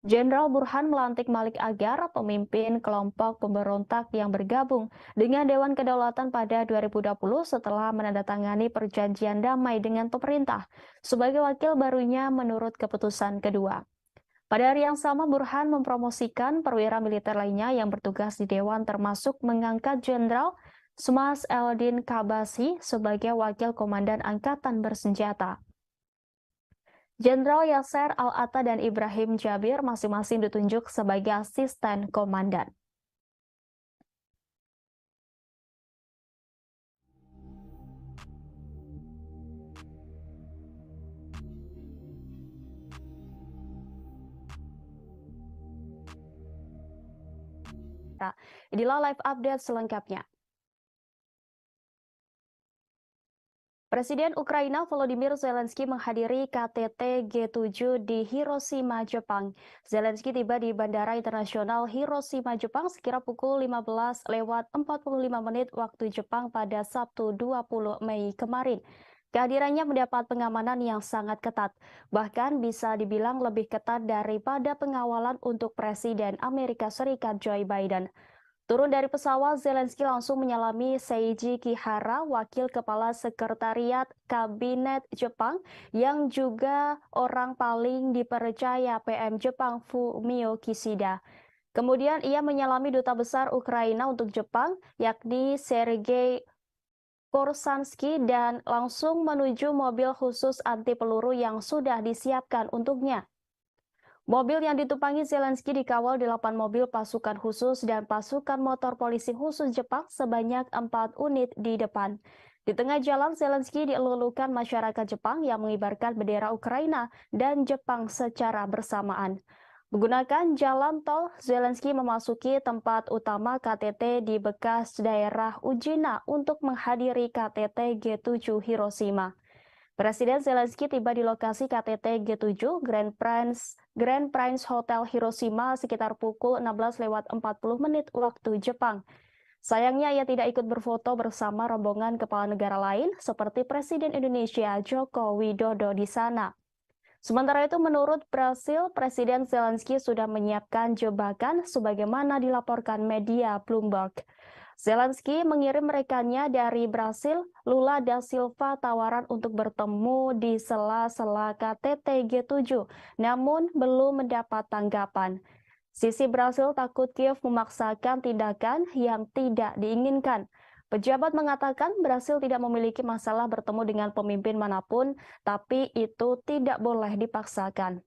Jenderal Burhan melantik Malik Agar, pemimpin kelompok pemberontak yang bergabung dengan Dewan Kedaulatan pada 2020 setelah menandatangani perjanjian damai dengan pemerintah sebagai wakil barunya menurut keputusan kedua. Pada hari yang sama, Burhan mempromosikan perwira militer lainnya yang bertugas di Dewan termasuk mengangkat Jenderal Smas Eldin Kabasi sebagai wakil komandan angkatan bersenjata. Jenderal Yasser Al-Atta dan Ibrahim Jabir masing-masing ditunjuk sebagai asisten komandan. Inilah live update selengkapnya. Presiden Ukraina Volodymyr Zelensky menghadiri KTT G7 di Hiroshima, Jepang. Zelensky tiba di Bandara Internasional Hiroshima, Jepang sekira pukul 15:45 waktu Jepang pada Sabtu 20 Mei kemarin. Kehadirannya mendapat pengamanan yang sangat ketat, bahkan bisa dibilang lebih ketat daripada pengawalan untuk Presiden Amerika Serikat Joe Biden. Turun dari pesawat, Zelensky langsung menyalami Seiji Kihara, wakil kepala sekretariat kabinet Jepang, yang juga orang paling dipercaya PM Jepang Fumio Kishida. Kemudian ia menyalami duta besar Ukraina untuk Jepang, yakni Sergei Korsansky, dan langsung menuju mobil khusus anti peluru yang sudah disiapkan untuknya. Mobil yang ditumpangi Zelensky dikawal 8 mobil pasukan khusus dan pasukan motor polisi khusus Jepang sebanyak 4 unit di depan. Di tengah jalan, Zelensky dielulukan masyarakat Jepang yang mengibarkan bendera Ukraina dan Jepang secara bersamaan. Menggunakan jalan tol, Zelensky memasuki tempat utama KTT di bekas daerah Ujina untuk menghadiri KTT G7 Hiroshima. Presiden Zelensky tiba di lokasi KTT G7 Grand Prince Hotel Hiroshima sekitar pukul 16:40 waktu Jepang. Sayangnya ia tidak ikut berfoto bersama rombongan kepala negara lain seperti Presiden Indonesia Joko Widodo di sana. Sementara itu, menurut Brasil, Presiden Zelensky sudah menyiapkan jebakan sebagaimana dilaporkan media Bloomberg. Zelensky mengirim rekannya dari Brasil, Lula da Silva, tawaran untuk bertemu di sela-sela KTT G7, namun belum mendapat tanggapan. Sisi Brasil takut Kiev memaksakan tindakan yang tidak diinginkan. Pejabat mengatakan Brasil tidak memiliki masalah bertemu dengan pemimpin manapun, tapi itu tidak boleh dipaksakan.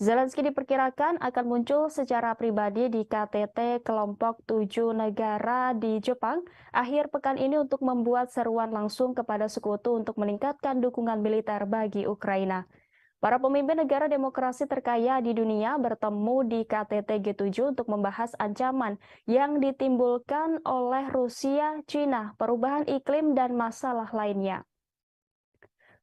Zelensky diperkirakan akan muncul secara pribadi di KTT kelompok 7 negara di Jepang akhir pekan ini untuk membuat seruan langsung kepada sekutu untuk meningkatkan dukungan militer bagi Ukraina. Para pemimpin negara demokrasi terkaya di dunia bertemu di KTT G7 untuk membahas ancaman yang ditimbulkan oleh Rusia, Cina, perubahan iklim, dan masalah lainnya.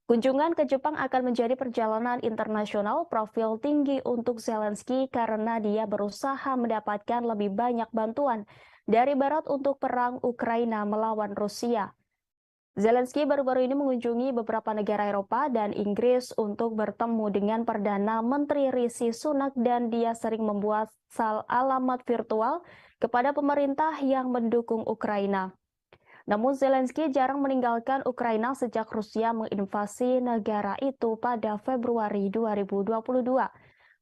Kunjungan ke Jepang akan menjadi perjalanan internasional profil tinggi untuk Zelensky karena dia berusaha mendapatkan lebih banyak bantuan dari Barat untuk perang Ukraina melawan Rusia. Zelensky baru-baru ini mengunjungi beberapa negara Eropa dan Inggris untuk bertemu dengan Perdana Menteri Rishi Sunak dan dia sering membuat alamat virtual kepada pemerintah yang mendukung Ukraina. Namun Zelensky jarang meninggalkan Ukraina sejak Rusia menginvasi negara itu pada Februari 2022.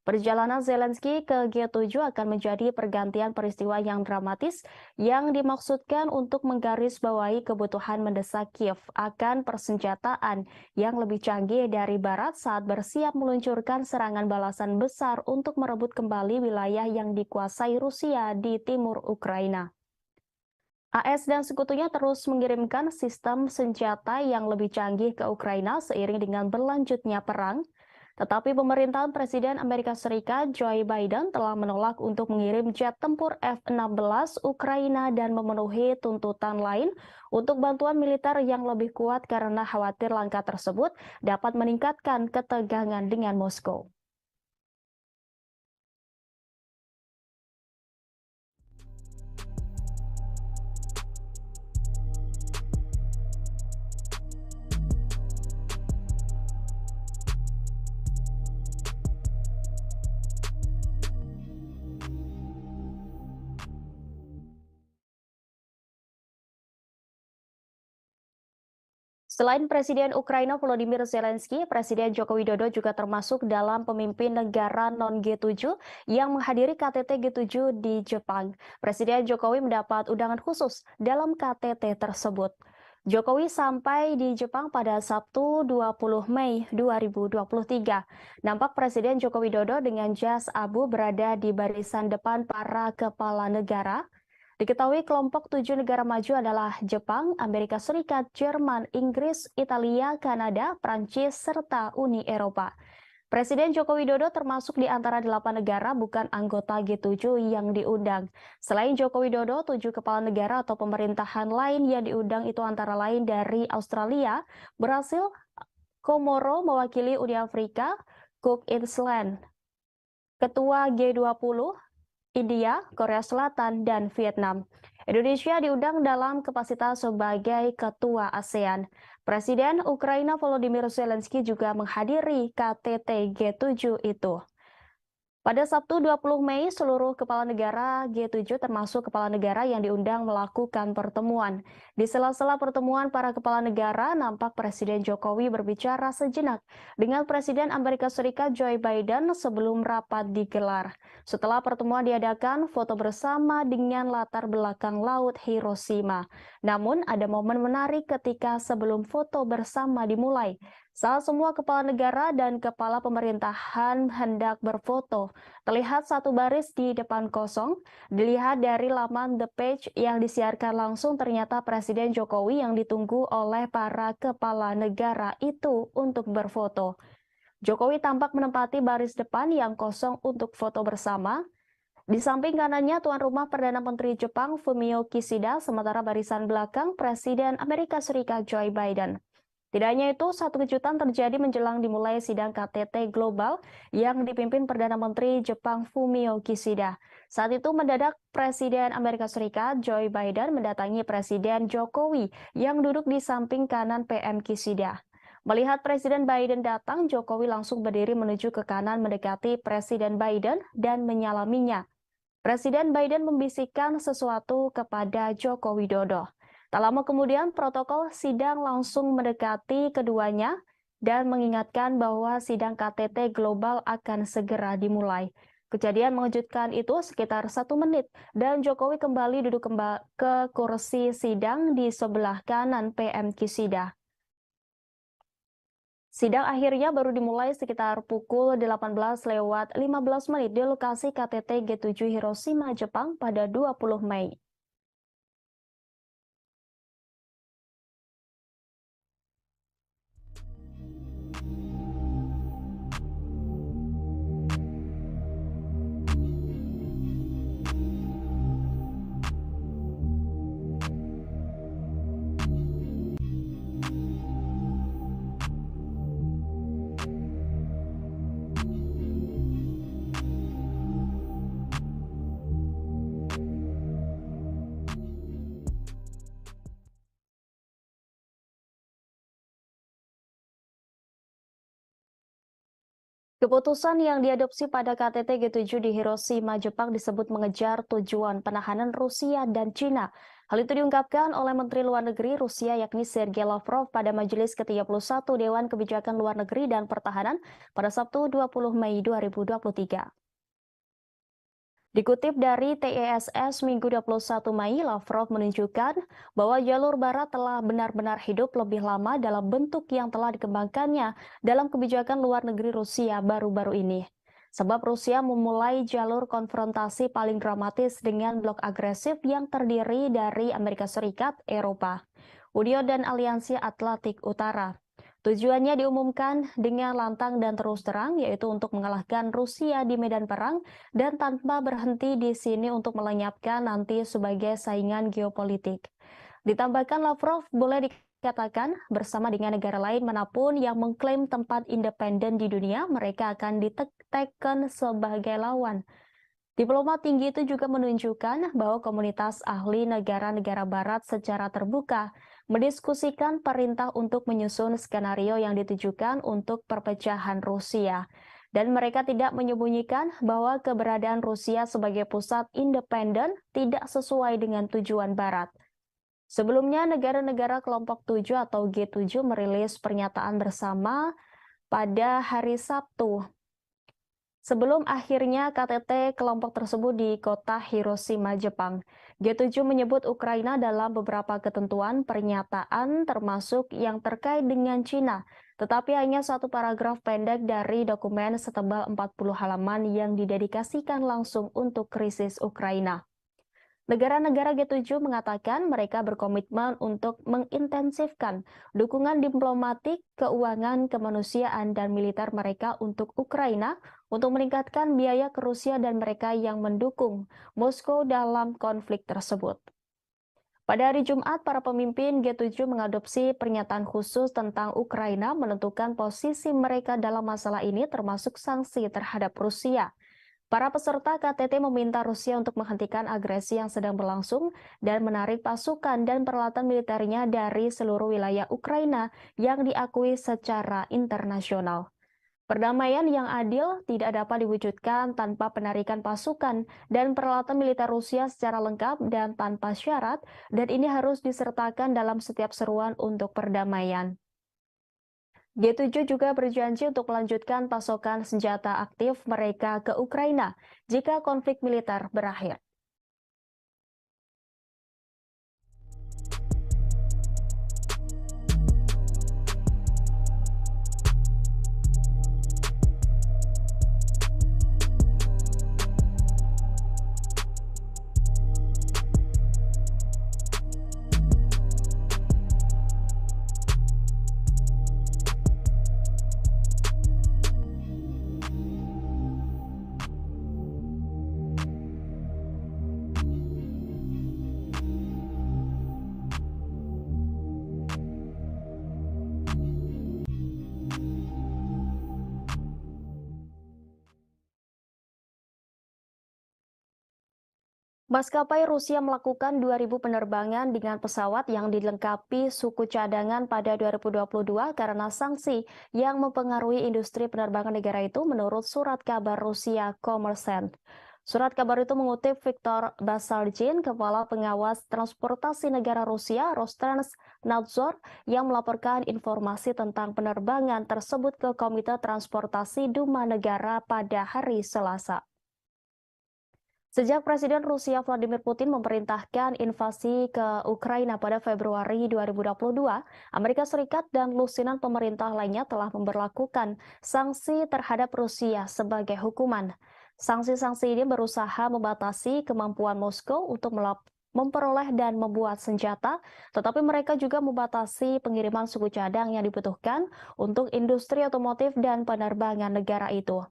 Perjalanan Zelensky ke G7 akan menjadi pergantian peristiwa yang dramatis yang dimaksudkan untuk menggarisbawahi kebutuhan mendesak Kiev akan persenjataan yang lebih canggih dari Barat saat bersiap meluncurkan serangan balasan besar untuk merebut kembali wilayah yang dikuasai Rusia di timur Ukraina. AS dan sekutunya terus mengirimkan sistem senjata yang lebih canggih ke Ukraina seiring dengan berlanjutnya perang. Tetapi pemerintahan Presiden Amerika Serikat Joe Biden telah menolak untuk mengirim jet tempur F-16 Ukraina dan memenuhi tuntutan lain untuk bantuan militer yang lebih kuat karena khawatir langkah tersebut dapat meningkatkan ketegangan dengan Moskow. Selain Presiden Ukraina Volodymyr Zelensky, Presiden Joko Widodo juga termasuk dalam pemimpin negara non-G7 yang menghadiri KTT G7 di Jepang. Presiden Jokowi mendapat undangan khusus dalam KTT tersebut. Jokowi sampai di Jepang pada Sabtu 20 Mei 2023. Nampak Presiden Joko Widodo dengan jas abu berada di barisan depan para kepala negara. Diketahui kelompok 7 negara maju adalah Jepang, Amerika Serikat, Jerman, Inggris, Italia, Kanada, Prancis, serta Uni Eropa. Presiden Joko Widodo termasuk di antara 8 negara bukan anggota G7 yang diundang. Selain Joko Widodo, 7 kepala negara atau pemerintahan lain yang diundang itu antara lain dari Australia, Brasil, Komoro mewakili Uni Afrika, Cook Island, Ketua G20, India, Korea Selatan, dan Vietnam. Indonesia diundang dalam kapasitas sebagai Ketua ASEAN. Presiden Ukraina Volodymyr Zelensky juga menghadiri KTT G7 itu. Pada Sabtu 20 Mei, seluruh kepala negara G7 termasuk kepala negara yang diundang melakukan pertemuan. Di sela-sela pertemuan para kepala negara, nampak Presiden Jokowi berbicara sejenak dengan Presiden Amerika Serikat Joe Biden sebelum rapat digelar. Setelah pertemuan diadakan, foto bersama dengan latar belakang Laut Hiroshima. Namun, ada momen menarik ketika sebelum foto bersama dimulai. Saat semua kepala negara dan kepala pemerintahan hendak berfoto, terlihat satu baris di depan kosong. Dilihat dari laman The Page yang disiarkan langsung, ternyata Presiden Jokowi yang ditunggu oleh para kepala negara itu untuk berfoto. Jokowi tampak menempati baris depan yang kosong untuk foto bersama. Di samping kanannya tuan rumah Perdana Menteri Jepang Fumio Kishida, sementara barisan belakang Presiden Amerika Serikat Joe Biden. Tidak hanya itu, satu kejutan terjadi menjelang dimulai sidang KTT Global yang dipimpin Perdana Menteri Jepang Fumio Kishida. Saat itu mendadak Presiden Amerika Serikat Joe Biden mendatangi Presiden Jokowi yang duduk di samping kanan PM Kishida. Melihat Presiden Biden datang, Jokowi langsung berdiri menuju ke kanan mendekati Presiden Biden dan menyalaminya. Presiden Biden membisikkan sesuatu kepada Joko Widodo. Tak lama kemudian, protokol sidang langsung mendekati keduanya dan mengingatkan bahwa sidang KTT Global akan segera dimulai. Kejadian mengejutkan itu sekitar 1 menit dan Jokowi kembali duduk ke kursi sidang di sebelah kanan PM Kishida. Sidang akhirnya baru dimulai sekitar pukul 18:15 di lokasi KTT G7 Hiroshima, Jepang pada 20 Mei. Keputusan yang diadopsi pada KTT G7 di Hiroshima, Jepang disebut mengejar tujuan penahanan Rusia dan Cina. Hal itu diungkapkan oleh Menteri Luar Negeri Rusia yakni Sergei Lavrov pada Majelis ke-31 Dewan Kebijakan Luar Negeri dan Pertahanan pada Sabtu 20 Mei 2023. Dikutip dari TESS Minggu 21 Mei, Lavrov menunjukkan bahwa jalur barat telah benar-benar hidup lebih lama dalam bentuk yang telah dikembangkannya dalam kebijakan luar negeri Rusia baru-baru ini. Sebab Rusia memulai jalur konfrontasi paling dramatis dengan blok agresif yang terdiri dari Amerika Serikat, Eropa, Uni dan Aliansi Atlantik Utara. Tujuannya diumumkan dengan lantang dan terus terang, yaitu untuk mengalahkan Rusia di medan perang dan tanpa berhenti di sini untuk melenyapkan nanti sebagai saingan geopolitik. Ditambahkan Lavrov boleh dikatakan bersama dengan negara lain manapun yang mengklaim tempat independen di dunia, mereka akan diteken sebagai lawan. Diplomat tinggi itu juga menunjukkan bahwa komunitas ahli negara-negara barat secara terbuka mendiskusikan perintah untuk menyusun skenario yang ditujukan untuk perpecahan Rusia. Dan mereka tidak menyembunyikan bahwa keberadaan Rusia sebagai pusat independen tidak sesuai dengan tujuan Barat. Sebelumnya, negara-negara kelompok 7 atau G7 merilis pernyataan bersama pada hari Sabtu. Sebelum akhirnya KTT kelompok tersebut di kota Hiroshima, Jepang, G7 menyebut Ukraina dalam beberapa ketentuan pernyataan termasuk yang terkait dengan Cina, tetapi hanya satu paragraf pendek dari dokumen setebal 40 halaman yang didedikasikan langsung untuk krisis Ukraina. Negara-negara G7 mengatakan mereka berkomitmen untuk mengintensifkan dukungan diplomatik, keuangan, kemanusiaan, dan militer mereka untuk Ukraina untuk meningkatkan biaya ke Rusia dan mereka yang mendukung Moskow dalam konflik tersebut. Pada hari Jumat, para pemimpin G7 mengadopsi pernyataan khusus tentang Ukraina menentukan posisi mereka dalam masalah ini termasuk sanksi terhadap Rusia. Para peserta KTT meminta Rusia untuk menghentikan agresi yang sedang berlangsung dan menarik pasukan dan peralatan militernya dari seluruh wilayah Ukraina yang diakui secara internasional. Perdamaian yang adil tidak dapat diwujudkan tanpa penarikan pasukan dan peralatan militer Rusia secara lengkap dan tanpa syarat, dan ini harus disertakan dalam setiap seruan untuk perdamaian. G7 juga berjanji untuk melanjutkan pasokan senjata aktif mereka ke Ukraina jika konflik militer berakhir. Maskapai Rusia melakukan 2.000 penerbangan dengan pesawat yang dilengkapi suku cadangan pada 2022 karena sanksi yang mempengaruhi industri penerbangan negara itu menurut surat kabar Rusia Kommersant. Surat kabar itu mengutip Viktor Basaljin, Kepala Pengawas Transportasi Negara Rusia Rostrans-Nadzor, yang melaporkan informasi tentang penerbangan tersebut ke Komite Transportasi Duma Negara pada hari Selasa. Sejak Presiden Rusia Vladimir Putin memerintahkan invasi ke Ukraina pada Februari 2022, Amerika Serikat dan lusinan pemerintah lainnya telah memberlakukan sanksi terhadap Rusia sebagai hukuman. Sanksi-sanksi ini berusaha membatasi kemampuan Moskow untuk memperoleh dan membuat senjata, tetapi mereka juga membatasi pengiriman suku cadang yang dibutuhkan untuk industri otomotif dan penerbangan negara itu.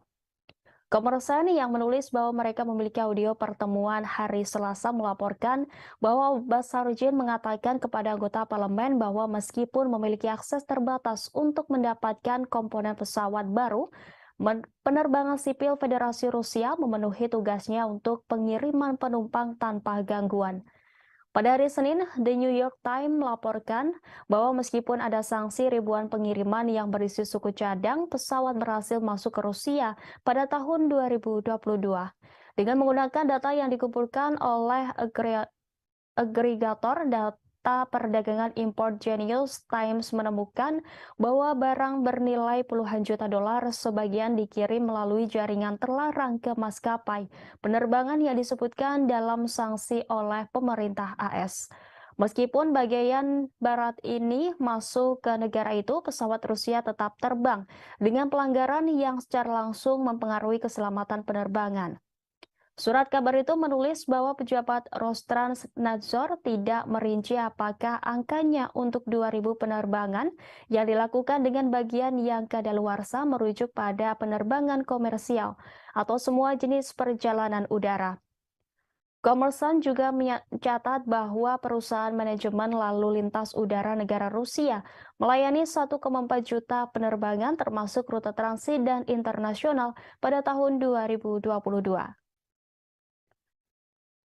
Kommersant yang menulis bahwa mereka memiliki audio pertemuan hari Selasa melaporkan bahwa Basaruddin mengatakan kepada anggota parlemen bahwa meskipun memiliki akses terbatas untuk mendapatkan komponen pesawat baru, penerbangan sipil Federasi Rusia memenuhi tugasnya untuk pengiriman penumpang tanpa gangguan. Pada hari Senin, The New York Times melaporkan bahwa meskipun ada sanksi ribuan pengiriman yang berisi suku cadang, pesawat berhasil masuk ke Rusia pada tahun 2022. Dengan menggunakan data yang dikumpulkan oleh agregator data perdagangan impor Genius Times menemukan bahwa barang bernilai puluhan juta dolar sebagian dikirim melalui jaringan terlarang ke maskapai penerbangan yang disebutkan dalam sanksi oleh pemerintah AS. Meskipun bagian barat ini masuk ke negara itu, pesawat Rusia tetap terbang dengan pelanggaran yang secara langsung mempengaruhi keselamatan penerbangan. Surat kabar itu menulis bahwa pejabat Rostrans-Nadzor tidak merinci apakah angkanya untuk 2.000 penerbangan yang dilakukan dengan bagian yang kadaluarsa merujuk pada penerbangan komersial atau semua jenis perjalanan udara. Kommersant juga mencatat bahwa perusahaan manajemen lalu lintas udara negara Rusia melayani 1,4 juta penerbangan termasuk rute transit dan internasional pada tahun 2022.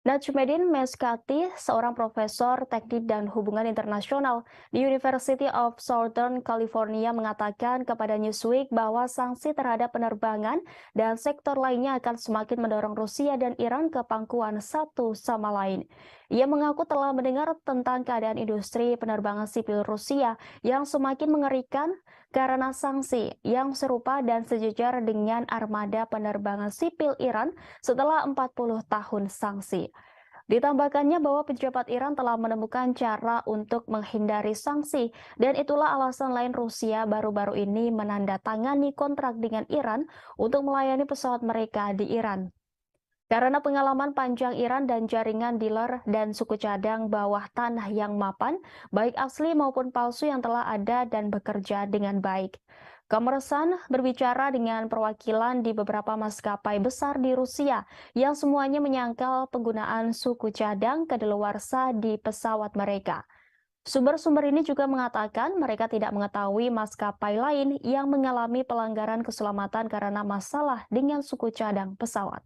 Najmuddin Meskati, seorang profesor teknik dan hubungan internasional di University of Southern California, mengatakan kepada Newsweek bahwa sanksi terhadap penerbangan dan sektor lainnya akan semakin mendorong Rusia dan Iran ke pangkuan satu sama lain. Ia mengaku telah mendengar tentang keadaan industri penerbangan sipil Rusia yang semakin mengerikan karena sanksi yang serupa dan sejajar dengan armada penerbangan sipil Iran setelah 40 tahun sanksi. Ditambahkannya bahwa pejabat Iran telah menemukan cara untuk menghindari sanksi, dan itulah alasan lain Rusia baru-baru ini menandatangani kontrak dengan Iran untuk melayani pesawat mereka di Iran. Karena pengalaman panjang Iran dan jaringan dealer dan suku cadang bawah tanah yang mapan, baik asli maupun palsu yang telah ada dan bekerja dengan baik. Kommersant berbicara dengan perwakilan di beberapa maskapai besar di Rusia yang semuanya menyangkal penggunaan suku cadang kadaluarsa di pesawat mereka. Sumber-sumber ini juga mengatakan mereka tidak mengetahui maskapai lain yang mengalami pelanggaran keselamatan karena masalah dengan suku cadang pesawat.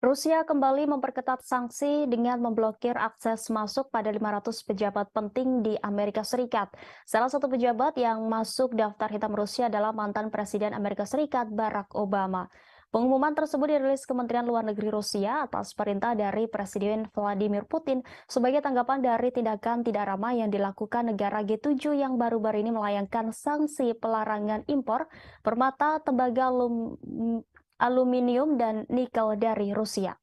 Rusia kembali memperketat sanksi dengan memblokir akses masuk pada 500 pejabat penting di Amerika Serikat. Salah satu pejabat yang masuk daftar hitam Rusia adalah mantan Presiden Amerika Serikat Barack Obama. Pengumuman tersebut dirilis Kementerian Luar Negeri Rusia atas perintah dari Presiden Vladimir Putin sebagai tanggapan dari tindakan tidak ramah yang dilakukan negara G7 yang baru-baru ini melayangkan sanksi pelarangan impor permata, tembaga, aluminium dan nikel dari Rusia.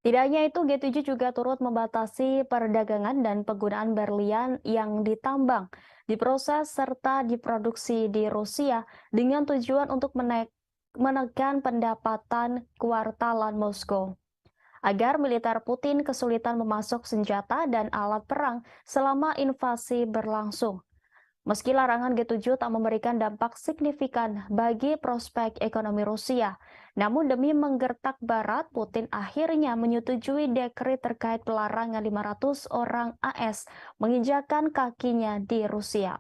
Tidak hanya itu, G7 juga turut membatasi perdagangan dan penggunaan berlian yang ditambang, diproses serta diproduksi di Rusia dengan tujuan untuk menekan pendapatan kuartalan Moskow agar militer Putin kesulitan memasok senjata dan alat perang selama invasi berlangsung. Meski larangan G7 tak memberikan dampak signifikan bagi prospek ekonomi Rusia, namun demi menggertak Barat, Putin akhirnya menyetujui dekret terkait pelarangan 500 orang AS menginjakan kakinya di Rusia.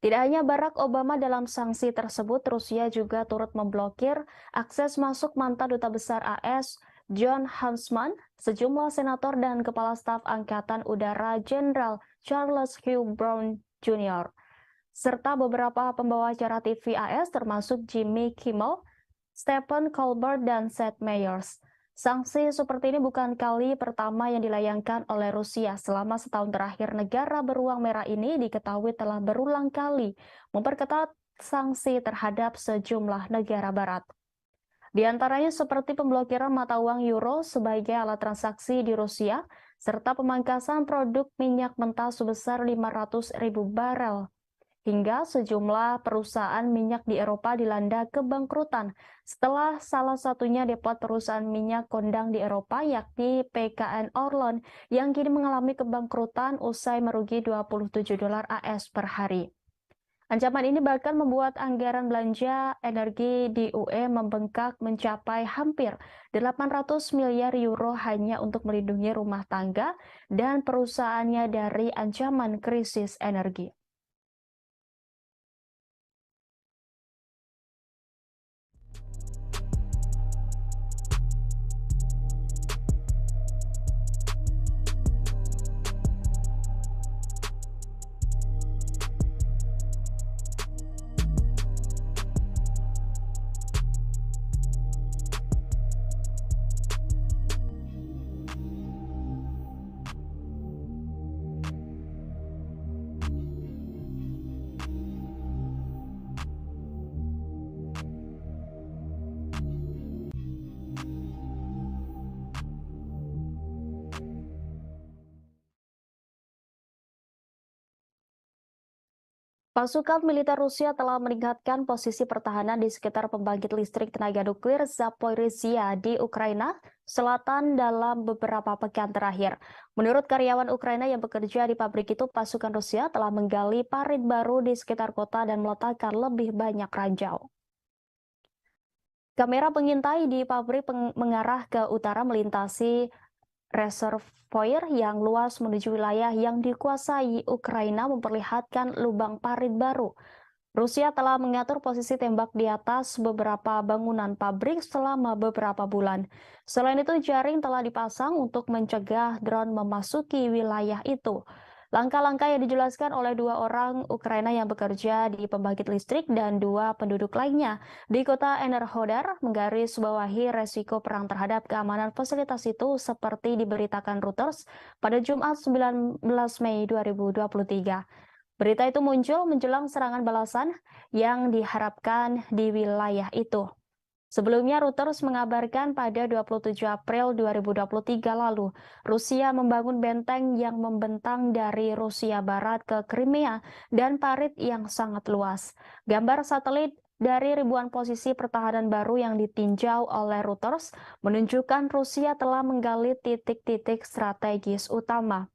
Tidak hanya Barack Obama dalam sanksi tersebut, Rusia juga turut memblokir akses masuk mantan Duta Besar AS John Huntsman, sejumlah senator dan Kepala Staf Angkatan Udara Jenderal Charles Hugh Brown Jr., serta beberapa pembawa acara TV AS termasuk Jimmy Kimmel, Stephen Colbert, dan Seth Meyers. Sanksi seperti ini bukan kali pertama yang dilayangkan oleh Rusia. Selama setahun terakhir, negara beruang merah ini diketahui telah berulang kali memperketat sanksi terhadap sejumlah negara barat. Di antaranya seperti pemblokiran mata uang euro sebagai alat transaksi di Rusia, serta pemangkasan produk minyak mentah sebesar 500.000 barel, hingga sejumlah perusahaan minyak di Eropa dilanda kebangkrutan setelah salah satunya depot perusahaan minyak kondang di Eropa yakni PKN Orlen yang kini mengalami kebangkrutan usai merugi $27 AS per hari. Ancaman ini bahkan membuat anggaran belanja energi di UE membengkak mencapai hampir 800 miliar euro hanya untuk melindungi rumah tangga dan perusahaannya dari ancaman krisis energi. Pasukan militer Rusia telah meningkatkan posisi pertahanan di sekitar pembangkit listrik tenaga nuklir Zaporizhia di Ukraina Selatan dalam beberapa pekan terakhir. Menurut karyawan Ukraina yang bekerja di pabrik itu, pasukan Rusia telah menggali parit baru di sekitar kota dan meletakkan lebih banyak ranjau. Kamera pengintai di pabrik mengarah ke utara melintasi reservoir yang luas menuju wilayah yang dikuasai Ukraina memperlihatkan lubang parit baru. Rusia telah mengatur posisi tembak di atas beberapa bangunan pabrik selama beberapa bulan. Selain itu, jaring telah dipasang untuk mencegah drone memasuki wilayah itu. Langkah-langkah yang dijelaskan oleh 2 orang Ukraina yang bekerja di pembangkit listrik dan 2 penduduk lainnya di kota Enerhodar menggarisbawahi resiko perang terhadap keamanan fasilitas itu seperti diberitakan Reuters pada Jumat 19 Mei 2023. Berita itu muncul menjelang serangan balasan yang diharapkan di wilayah itu. Sebelumnya, Reuters mengabarkan pada 27 April 2023 lalu, Rusia membangun benteng yang membentang dari Rusia Barat ke Crimea dan parit yang sangat luas. Gambar satelit dari ribuan posisi pertahanan baru yang ditinjau oleh Reuters menunjukkan Rusia telah menggali titik-titik strategis utama.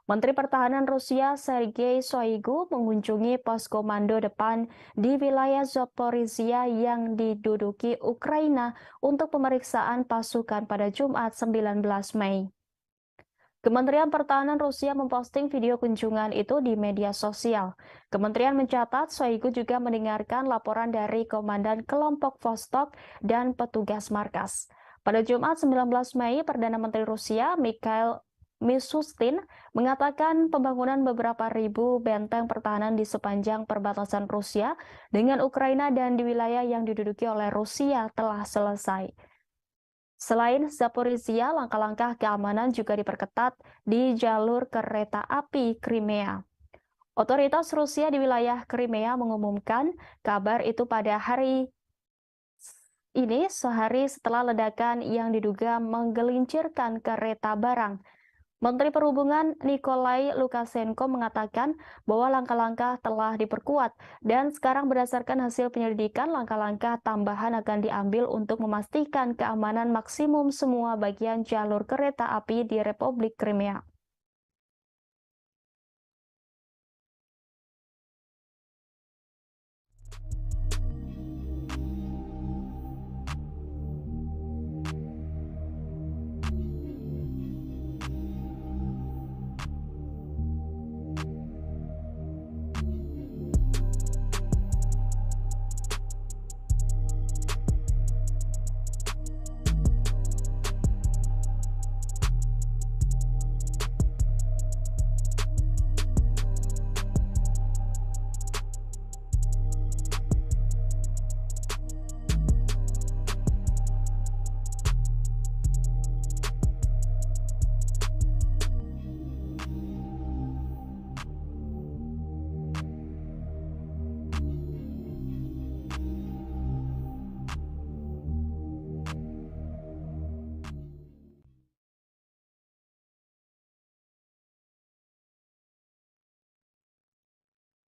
Menteri Pertahanan Rusia Sergei Shoigu mengunjungi pos komando depan di wilayah Zaporizhia yang diduduki Ukraina untuk pemeriksaan pasukan pada Jumat 19 Mei. Kementerian Pertahanan Rusia memposting video kunjungan itu di media sosial. Kementerian mencatat Shoigu juga mendengarkan laporan dari Komandan Kelompok Vostok dan petugas markas. Pada Jumat 19 Mei, Perdana Menteri Rusia Mikhail Mishustin mengatakan pembangunan beberapa ribu benteng pertahanan di sepanjang perbatasan Rusia dengan Ukraina dan di wilayah yang diduduki oleh Rusia telah selesai. Selain Zaporizhia, langkah-langkah keamanan juga diperketat di jalur kereta api Crimea. Otoritas Rusia di wilayah Crimea mengumumkan kabar itu pada hari ini sehari setelah ledakan yang diduga menggelincirkan kereta barang. Menteri Perhubungan Nikolai Lukashenko mengatakan bahwa langkah-langkah telah diperkuat dan sekarang berdasarkan hasil penyelidikan langkah-langkah tambahan akan diambil untuk memastikan keamanan maksimum semua bagian jalur kereta api di Republik Crimea.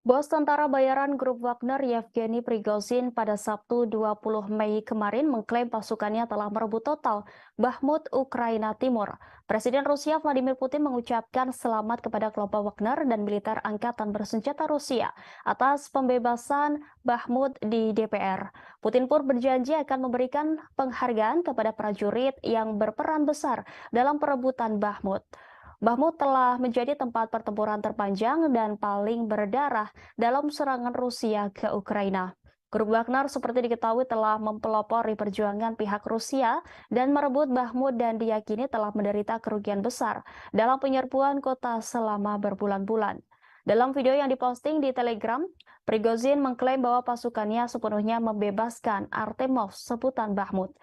Bos tentara bayaran grup Wagner Yevgeny Prigozhin pada Sabtu 20 Mei kemarin mengklaim pasukannya telah merebut total Bakhmut, Ukraina Timur. Presiden Rusia Vladimir Putin mengucapkan selamat kepada kelompok Wagner dan militer angkatan bersenjata Rusia atas pembebasan Bakhmut di DPR. Putin pun berjanji akan memberikan penghargaan kepada prajurit yang berperan besar dalam perebutan Bakhmut. Bakhmut telah menjadi tempat pertempuran terpanjang dan paling berdarah dalam serangan Rusia ke Ukraina. Grup Wagner seperti diketahui telah mempelopori perjuangan pihak Rusia dan merebut Bakhmut dan diyakini telah menderita kerugian besar dalam penyerbuan kota selama berbulan-bulan. Dalam video yang diposting di Telegram, Prigozhin mengklaim bahwa pasukannya sepenuhnya membebaskan Artemov, sebutan Bakhmut.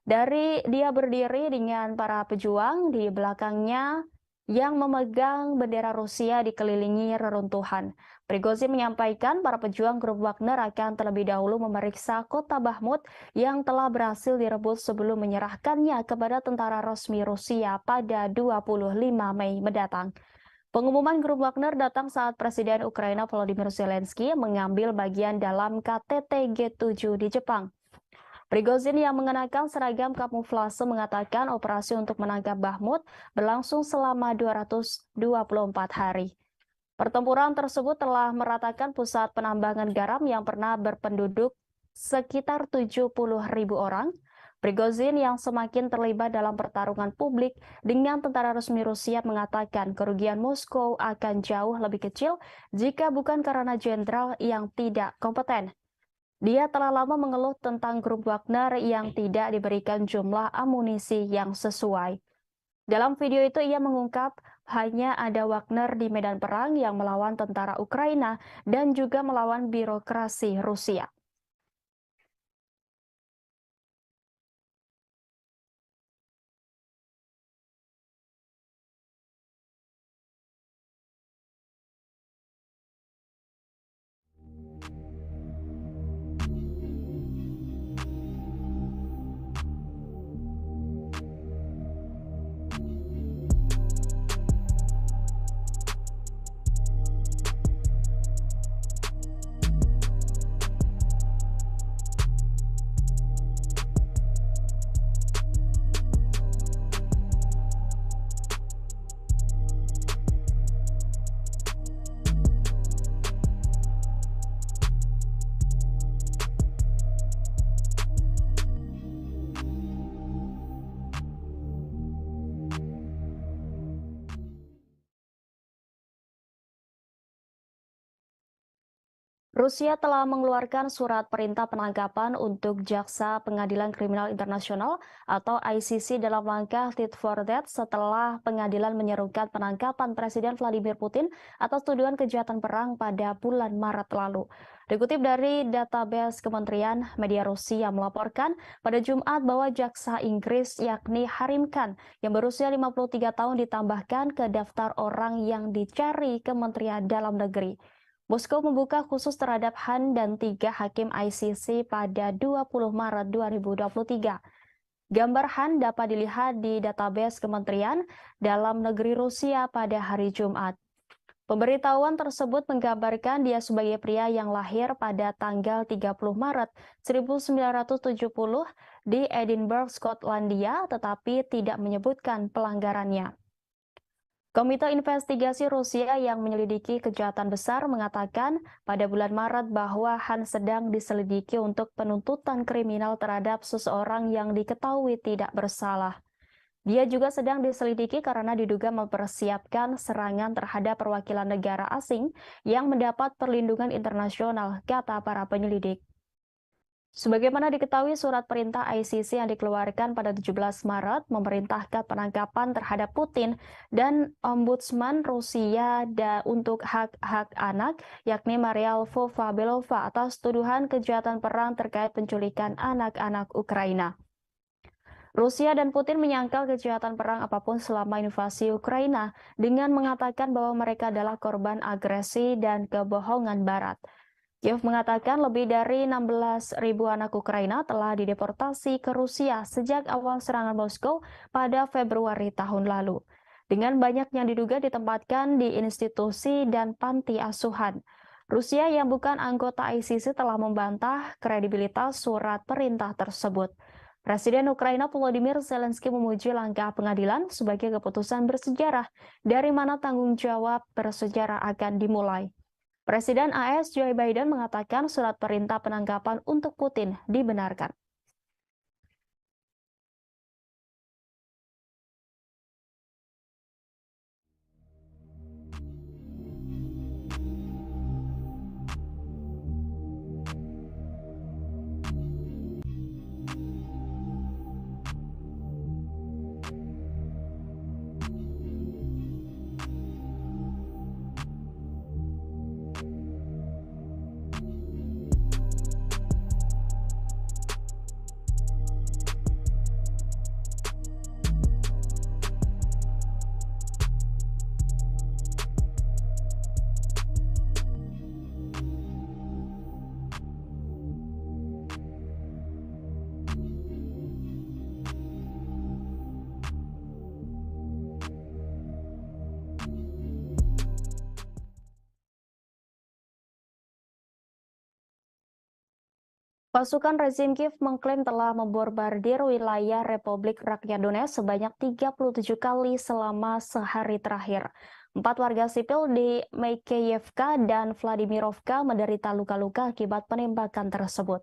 Dari dia berdiri dengan para pejuang di belakangnya yang memegang bendera Rusia dikelilingi reruntuhan. Prigozhin menyampaikan para pejuang grup Wagner akan terlebih dahulu memeriksa kota Bakhmut yang telah berhasil direbut sebelum menyerahkannya kepada tentara resmi Rusia pada 25 Mei mendatang. Pengumuman grup Wagner datang saat Presiden Ukraina Volodymyr Zelensky mengambil bagian dalam KTT G7 di Jepang. Prigozhin yang mengenakan seragam kamuflase mengatakan operasi untuk menangkap Bakhmut berlangsung selama 224 hari. Pertempuran tersebut telah meratakan pusat penambangan garam yang pernah berpenduduk sekitar 70.000 orang. Prigozhin yang semakin terlibat dalam pertarungan publik dengan tentara resmi Rusia mengatakan kerugian Moskow akan jauh lebih kecil jika bukan karena jenderal yang tidak kompeten. Dia telah lama mengeluh tentang grup Wagner yang tidak diberikan jumlah amunisi yang sesuai. Dalam video itu ia mengungkap hanya ada Wagner di medan perang yang melawan tentara Ukraina dan juga melawan birokrasi Rusia. Rusia telah mengeluarkan surat perintah penangkapan untuk Jaksa Pengadilan Kriminal Internasional atau ICC dalam langkah tit for tat setelah pengadilan menyerukan penangkapan Presiden Vladimir Putin atas tuduhan kejahatan perang pada bulan Maret lalu. Dikutip dari database Kementerian Media Rusia melaporkan pada Jumat bahwa jaksa Inggris yakni Harim Khan yang berusia 53 tahun ditambahkan ke daftar orang yang dicari Kementerian Dalam Negeri. Moskow membuka khusus terhadap Han dan 3 hakim ICC pada 20 Maret 2023. Gambar Han dapat dilihat di database Kementerian Dalam Negeri Rusia pada hari Jumat. Pemberitahuan tersebut menggambarkan dia sebagai pria yang lahir pada tanggal 30 Maret 1970 di Edinburgh, Skotlandia, tetapi tidak menyebutkan pelanggarannya. Komite Investigasi Rusia yang menyelidiki kejahatan besar mengatakan pada bulan Maret bahwa Han sedang diselidiki untuk penuntutan kriminal terhadap seseorang yang diketahui tidak bersalah. Dia juga sedang diselidiki karena diduga mempersiapkan serangan terhadap perwakilan negara asing yang mendapat perlindungan internasional, kata para penyelidik. Sebagaimana diketahui, surat perintah ICC yang dikeluarkan pada 17 Maret memerintahkan penangkapan terhadap Putin dan Ombudsman Rusia untuk hak-hak anak, yakni Maria Lvova-Belova, atas tuduhan kejahatan perang terkait penculikan anak-anak Ukraina. Rusia dan Putin menyangkal kejahatan perang apapun selama invasi Ukraina dengan mengatakan bahwa mereka adalah korban agresi dan kebohongan Barat. Kiev mengatakan lebih dari 16.000 anak Ukraina telah dideportasi ke Rusia sejak awal serangan Moskow pada Februari tahun lalu. Dengan banyak yang diduga ditempatkan di institusi dan panti asuhan. Rusia yang bukan anggota ICC telah membantah kredibilitas surat perintah tersebut. Presiden Ukraina Volodymyr Zelensky memuji langkah pengadilan sebagai keputusan bersejarah dari mana tanggung jawab bersejarah akan dimulai. Presiden AS Joe Biden mengatakan surat perintah penangkapan untuk Putin dibenarkan. Pasukan rezim Kiev mengklaim telah membombardir wilayah Republik Rakyat Donetsk sebanyak 37 kali selama sehari terakhir. 4 warga sipil di Makeyevka dan Vladimirovka menderita luka-luka akibat penembakan tersebut.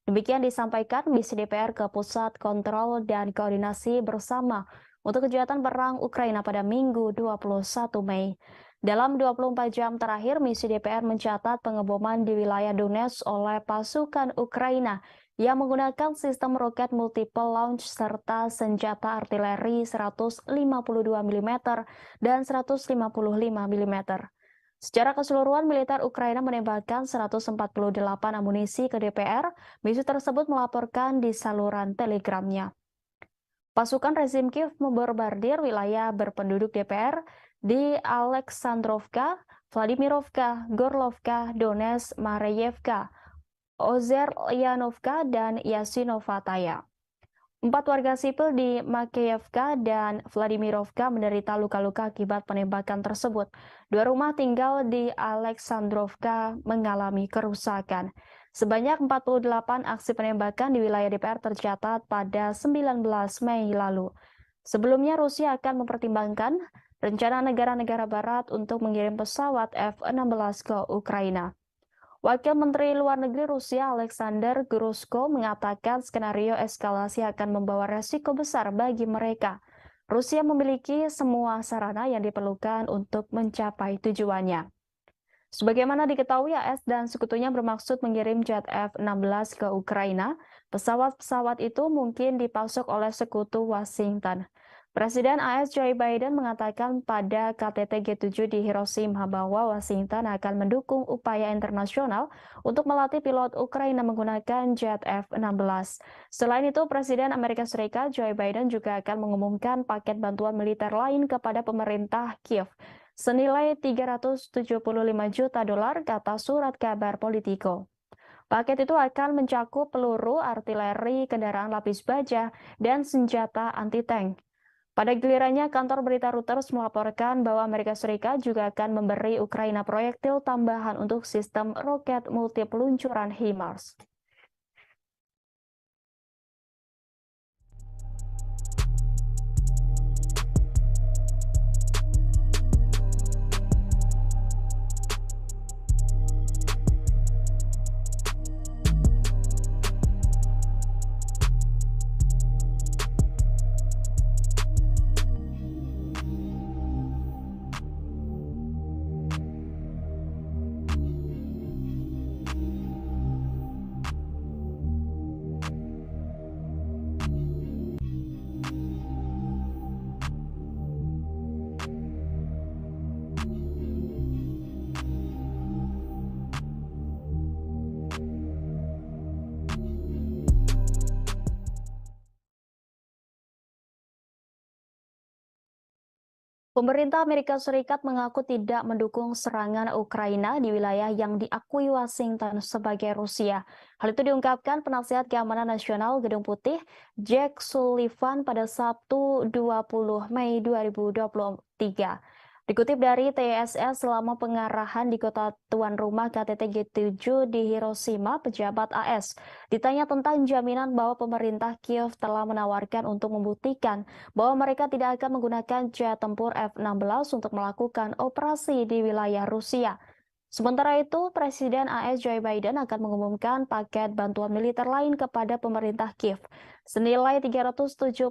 Demikian disampaikan misi DPR ke Pusat Kontrol dan Koordinasi Bersama untuk Kejahatan Perang Ukraina pada Minggu 21 Mei. Dalam 24 jam terakhir, misi DPR mencatat pengeboman di wilayah Donetsk oleh pasukan Ukraina yang menggunakan sistem roket multiple launch serta senjata artileri 152 mm dan 155 mm. Secara keseluruhan, militer Ukraina menembakkan 148 amunisi ke DPR. Misi tersebut melaporkan di saluran telegramnya. Pasukan rezim Kiev membombardir wilayah berpenduduk DPR di Aleksandrovka, Vladimirovka, Gorlovka, Donetsk, Mareyevka, Ozeryanovka, dan Yasinovataya. 4 warga sipil di Makeyevka dan Vladimirovka menderita luka-luka akibat penembakan tersebut. 2 rumah tinggal di Aleksandrovka mengalami kerusakan. Sebanyak 48 aksi penembakan di wilayah DPR tercatat pada 19 Mei lalu. Sebelumnya, Rusia akan mempertimbangkan rencana negara-negara barat untuk mengirim pesawat F-16 ke Ukraina. Wakil Menteri Luar Negeri Rusia Alexander Grushko mengatakan skenario eskalasi akan membawa resiko besar bagi mereka. Rusia memiliki semua sarana yang diperlukan untuk mencapai tujuannya. Sebagaimana diketahui, AS dan sekutunya bermaksud mengirim jet F-16 ke Ukraina. Pesawat-pesawat itu mungkin dipasok oleh sekutu Washington. Presiden AS Joe Biden mengatakan pada KTT G7 di Hiroshima bahwa Washington akan mendukung upaya internasional untuk melatih pilot Ukraina menggunakan jet F-16. Selain itu, Presiden Amerika Serikat Joe Biden juga akan mengumumkan paket bantuan militer lain kepada pemerintah Kiev. senilai 375 juta dolar, kata surat kabar Politico. Paket itu akan mencakup peluru, artileri, kendaraan lapis baja, dan senjata anti-tank. Pada gilirannya, kantor berita Reuters melaporkan bahwa Amerika Serikat juga akan memberi Ukraina proyektil tambahan untuk sistem roket multi peluncuran HIMARS. Pemerintah Amerika Serikat mengaku tidak mendukung serangan Ukraina di wilayah yang diakui Washington sebagai Rusia. Hal itu diungkapkan penasihat keamanan nasional Gedung Putih, Jack Sullivan pada Sabtu 20 Mei 2023. Dikutip dari TSS, selama pengarahan di kota tuan rumah KTT G7 di Hiroshima, pejabat AS ditanya tentang jaminan bahwa pemerintah Kiev telah menawarkan untuk membuktikan bahwa mereka tidak akan menggunakan jet tempur F-16 untuk melakukan operasi di wilayah Rusia. Sementara itu, Presiden AS Joe Biden akan mengumumkan paket bantuan militer lain kepada pemerintah Kiev senilai 375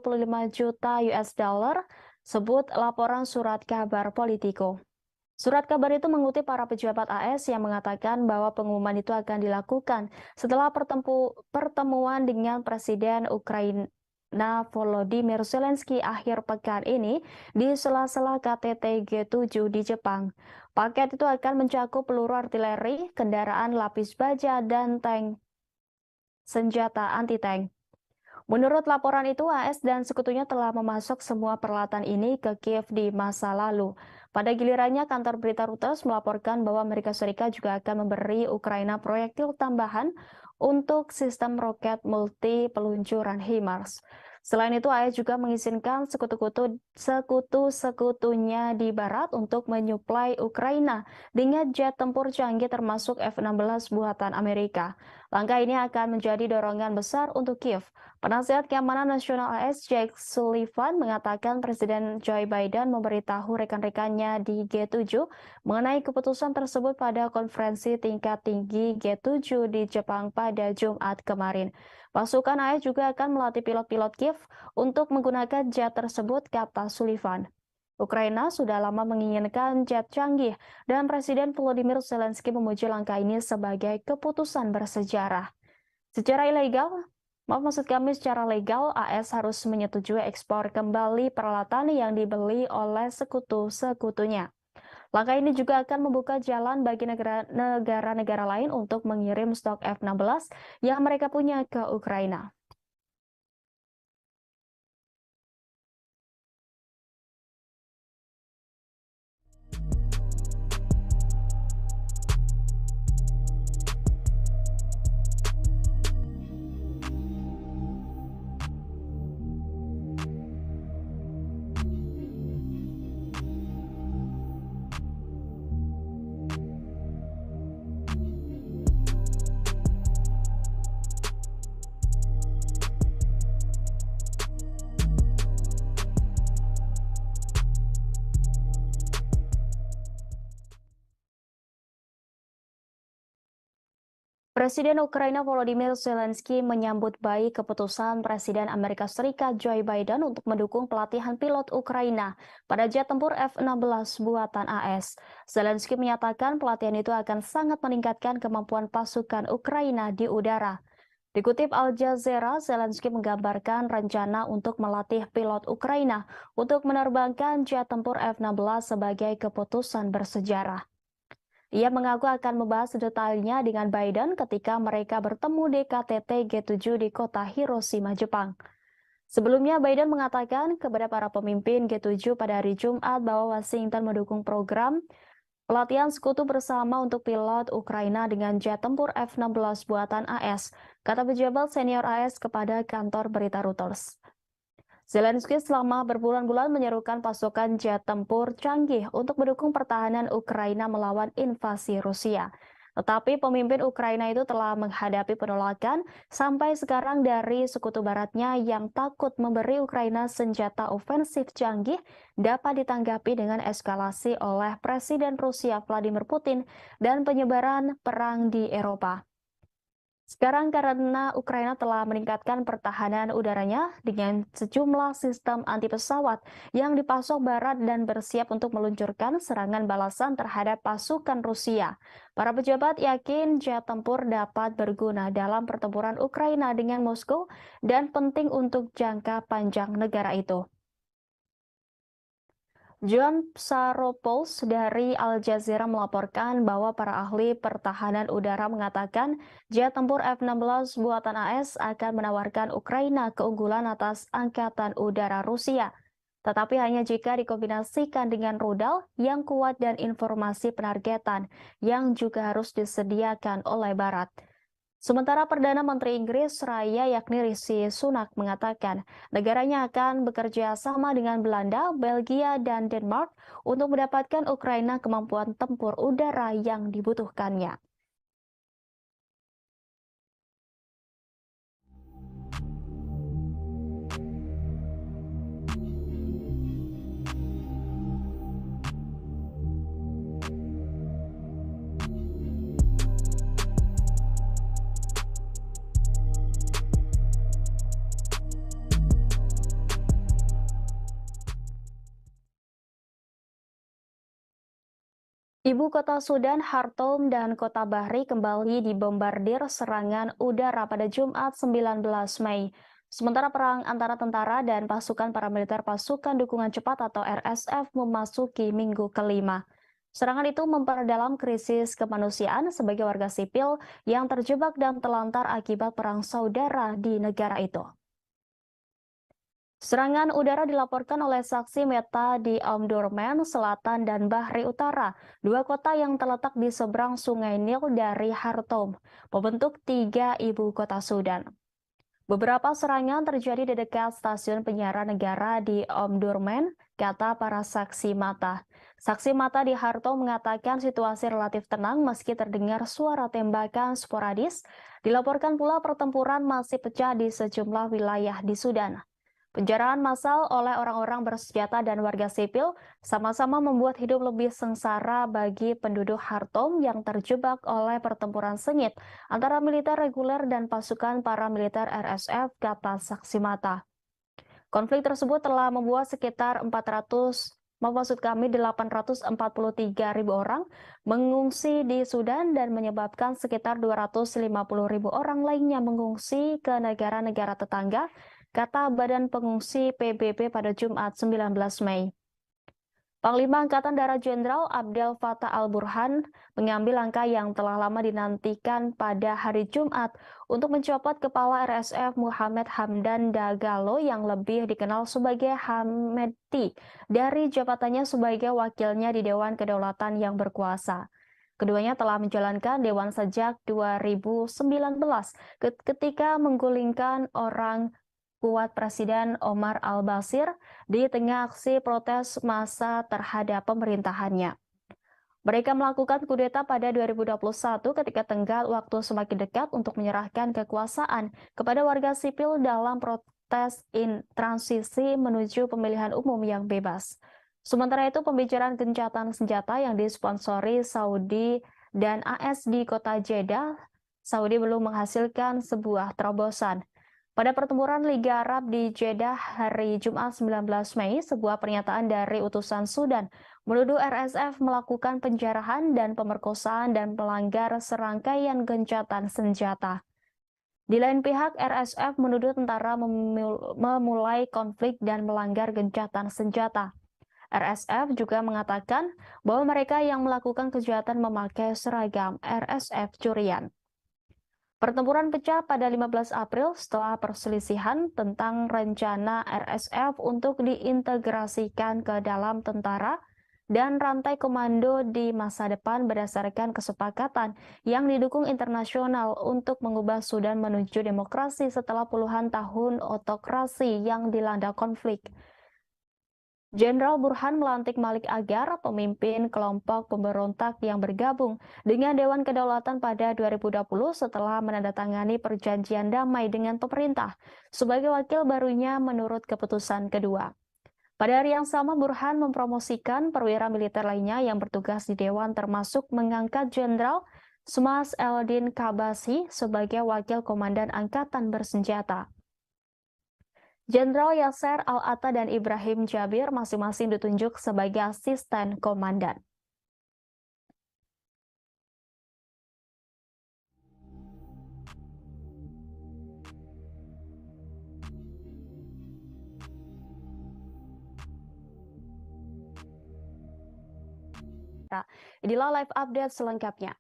juta US dollar, sebut laporan surat kabar Politico. Surat kabar itu mengutip para pejabat AS yang mengatakan bahwa pengumuman itu akan dilakukan setelah pertemuan dengan Presiden Ukraina Volodymyr Zelensky akhir pekan ini di sela-sela KTT G7 di Jepang. Paket itu akan mencakup peluru artileri, kendaraan lapis baja, dan tank senjata anti-tank. Menurut laporan itu, AS dan sekutunya telah memasok semua peralatan ini ke Kiev di masa lalu. Pada gilirannya, kantor berita Reuters melaporkan bahwa Amerika Serikat juga akan memberi Ukraina proyektil tambahan untuk sistem roket multi peluncuran HIMARS. Selain itu, AS juga mengizinkan sekutu-sekutunya di barat untuk menyuplai Ukraina dengan jet tempur canggih termasuk F-16 buatan Amerika. Langkah ini akan menjadi dorongan besar untuk Kiev. Penasihat Keamanan Nasional AS Jack Sullivan mengatakan Presiden Joe Biden memberitahu rekan-rekannya di G7 mengenai keputusan tersebut pada konferensi tingkat tinggi G7 di Jepang pada Jumat kemarin. Pasukan AS juga akan melatih pilot-pilot Kiev untuk menggunakan jet tersebut, kata Sullivan. Ukraina sudah lama menginginkan jet canggih dan Presiden Volodymyr Zelensky memuji langkah ini sebagai keputusan bersejarah. Secara legal, AS harus menyetujui ekspor kembali peralatan yang dibeli oleh sekutu-sekutunya. Langkah ini juga akan membuka jalan bagi negara-negara lain untuk mengirim stok F-16 yang mereka punya ke Ukraina. Presiden Ukraina Volodymyr Zelensky menyambut baik keputusan Presiden Amerika Serikat Joe Biden untuk mendukung pelatihan pilot Ukraina pada jet tempur F-16 buatan AS. Zelensky menyatakan pelatihan itu akan sangat meningkatkan kemampuan pasukan Ukraina di udara. Dikutip Al Jazeera, Zelensky menggambarkan rencana untuk melatih pilot Ukraina untuk menerbangkan jet tempur F-16 sebagai keputusan bersejarah. Ia mengaku akan membahas detailnya dengan Biden ketika mereka bertemu di KTT G7 di kota Hiroshima, Jepang. Sebelumnya, Biden mengatakan kepada para pemimpin G7 pada hari Jumat bahwa Washington mendukung program pelatihan sekutu bersama untuk pilot Ukraina dengan jet tempur F-16 buatan AS, kata pejabat senior AS kepada kantor berita Reuters. Zelensky selama berbulan-bulan menyerukan pasukan jet tempur canggih untuk mendukung pertahanan Ukraina melawan invasi Rusia. Tetapi pemimpin Ukraina itu telah menghadapi penolakan sampai sekarang dari sekutu baratnya yang takut memberi Ukraina senjata ofensif canggih dapat ditanggapi dengan eskalasi oleh Presiden Rusia Vladimir Putin dan penyebaran perang di Eropa. Sekarang karena Ukraina telah meningkatkan pertahanan udaranya dengan sejumlah sistem anti pesawat yang dipasok Barat dan bersiap untuk meluncurkan serangan balasan terhadap pasukan Rusia. Para pejabat yakin jet tempur dapat berguna dalam pertempuran Ukraina dengan Moskow dan penting untuk jangka panjang negara itu. John Psaropoulos dari Al Jazeera melaporkan bahwa para ahli pertahanan udara mengatakan jet tempur F-16 buatan AS akan menawarkan Ukraina keunggulan atas Angkatan Udara Rusia. Tetapi hanya jika dikombinasikan dengan rudal yang kuat dan informasi penargetan yang juga harus disediakan oleh Barat. Sementara Perdana Menteri Inggris Raya yakni Rishi Sunak mengatakan negaranya akan bekerja sama dengan Belanda, Belgia, dan Denmark untuk mendapatkan Ukraina kemampuan tempur udara yang dibutuhkannya. Ibu kota Sudan, Khartoum, dan kota Bahri kembali dibombardir serangan udara pada Jumat 19 Mei. Sementara perang antara tentara dan pasukan paramiliter pasukan dukungan cepat atau RSF memasuki minggu kelima. Serangan itu memperdalam krisis kemanusiaan sebagai warga sipil yang terjebak dan telantar akibat perang saudara di negara itu. Serangan udara dilaporkan oleh saksi mata di Omdurman Selatan dan Bahri Utara, dua kota yang terletak di seberang Sungai Nil dari Khartoum, membentuk tiga ibu kota Sudan. Beberapa serangan terjadi di dekat stasiun penyiaran negara di Omdurman, kata para saksi mata. Saksi mata di Khartoum mengatakan situasi relatif tenang meski terdengar suara tembakan sporadis. Dilaporkan pula pertempuran masih pecah di sejumlah wilayah di Sudan. Penjarahan massal oleh orang-orang bersenjata dan warga sipil sama-sama membuat hidup lebih sengsara bagi penduduk Khartoum yang terjebak oleh pertempuran sengit antara militer reguler dan pasukan paramiliter RSF, kata saksi mata. Konflik tersebut telah membuat sekitar 843.000 orang mengungsi di Sudan dan menyebabkan sekitar 250.000 orang lainnya mengungsi ke negara-negara tetangga, kata Badan Pengungsi PBB pada Jumat 19 Mei. Panglima Angkatan Darat Jenderal Abdel Fattah al-Burhan mengambil langkah yang telah lama dinantikan pada hari Jumat untuk mencopot kepala RSF Muhammad Hamdan Dagalo yang lebih dikenal sebagai Hameti dari jabatannya sebagai wakilnya di Dewan Kedaulatan yang berkuasa. Keduanya telah menjalankan dewan sejak 2019 ketika menggulingkan orang kuat Presiden Omar al-Bashir di tengah aksi protes massa terhadap pemerintahannya. Mereka melakukan kudeta pada 2021 ketika tenggat waktu semakin dekat untuk menyerahkan kekuasaan kepada warga sipil dalam protes transisi menuju pemilihan umum yang bebas. Sementara itu, pembicaraan gencatan senjata yang disponsori Saudi dan AS di kota Jeddah, Saudi belum menghasilkan sebuah terobosan. Pada pertempuran Liga Arab di Jeddah hari Jumat 19 Mei, sebuah pernyataan dari utusan Sudan menuduh RSF melakukan penjarahan dan pemerkosaan dan melanggar serangkaian gencatan senjata. Di lain pihak, RSF menuduh tentara memulai konflik dan melanggar gencatan senjata. RSF juga mengatakan bahwa mereka yang melakukan kejahatan memakai seragam RSF curian. Pertempuran pecah pada 15 April setelah perselisihan tentang rencana RSF untuk diintegrasikan ke dalam tentara dan rantai komando di masa depan berdasarkan kesepakatan yang didukung internasional untuk mengubah Sudan menuju demokrasi setelah puluhan tahun otokrasi yang dilanda konflik. Jenderal Burhan melantik Malik Agar, pemimpin kelompok pemberontak yang bergabung dengan Dewan Kedaulatan pada 2020 setelah menandatangani perjanjian damai dengan pemerintah sebagai wakil barunya menurut keputusan kedua. Pada hari yang sama, Burhan mempromosikan perwira militer lainnya yang bertugas di Dewan termasuk mengangkat Jenderal Smas Eldin Kabasi sebagai wakil komandan angkatan bersenjata. Jenderal Yasser Al-Atta dan Ibrahim Jabir masing-masing ditunjuk sebagai asisten komandan. Nah, inilah live update selengkapnya.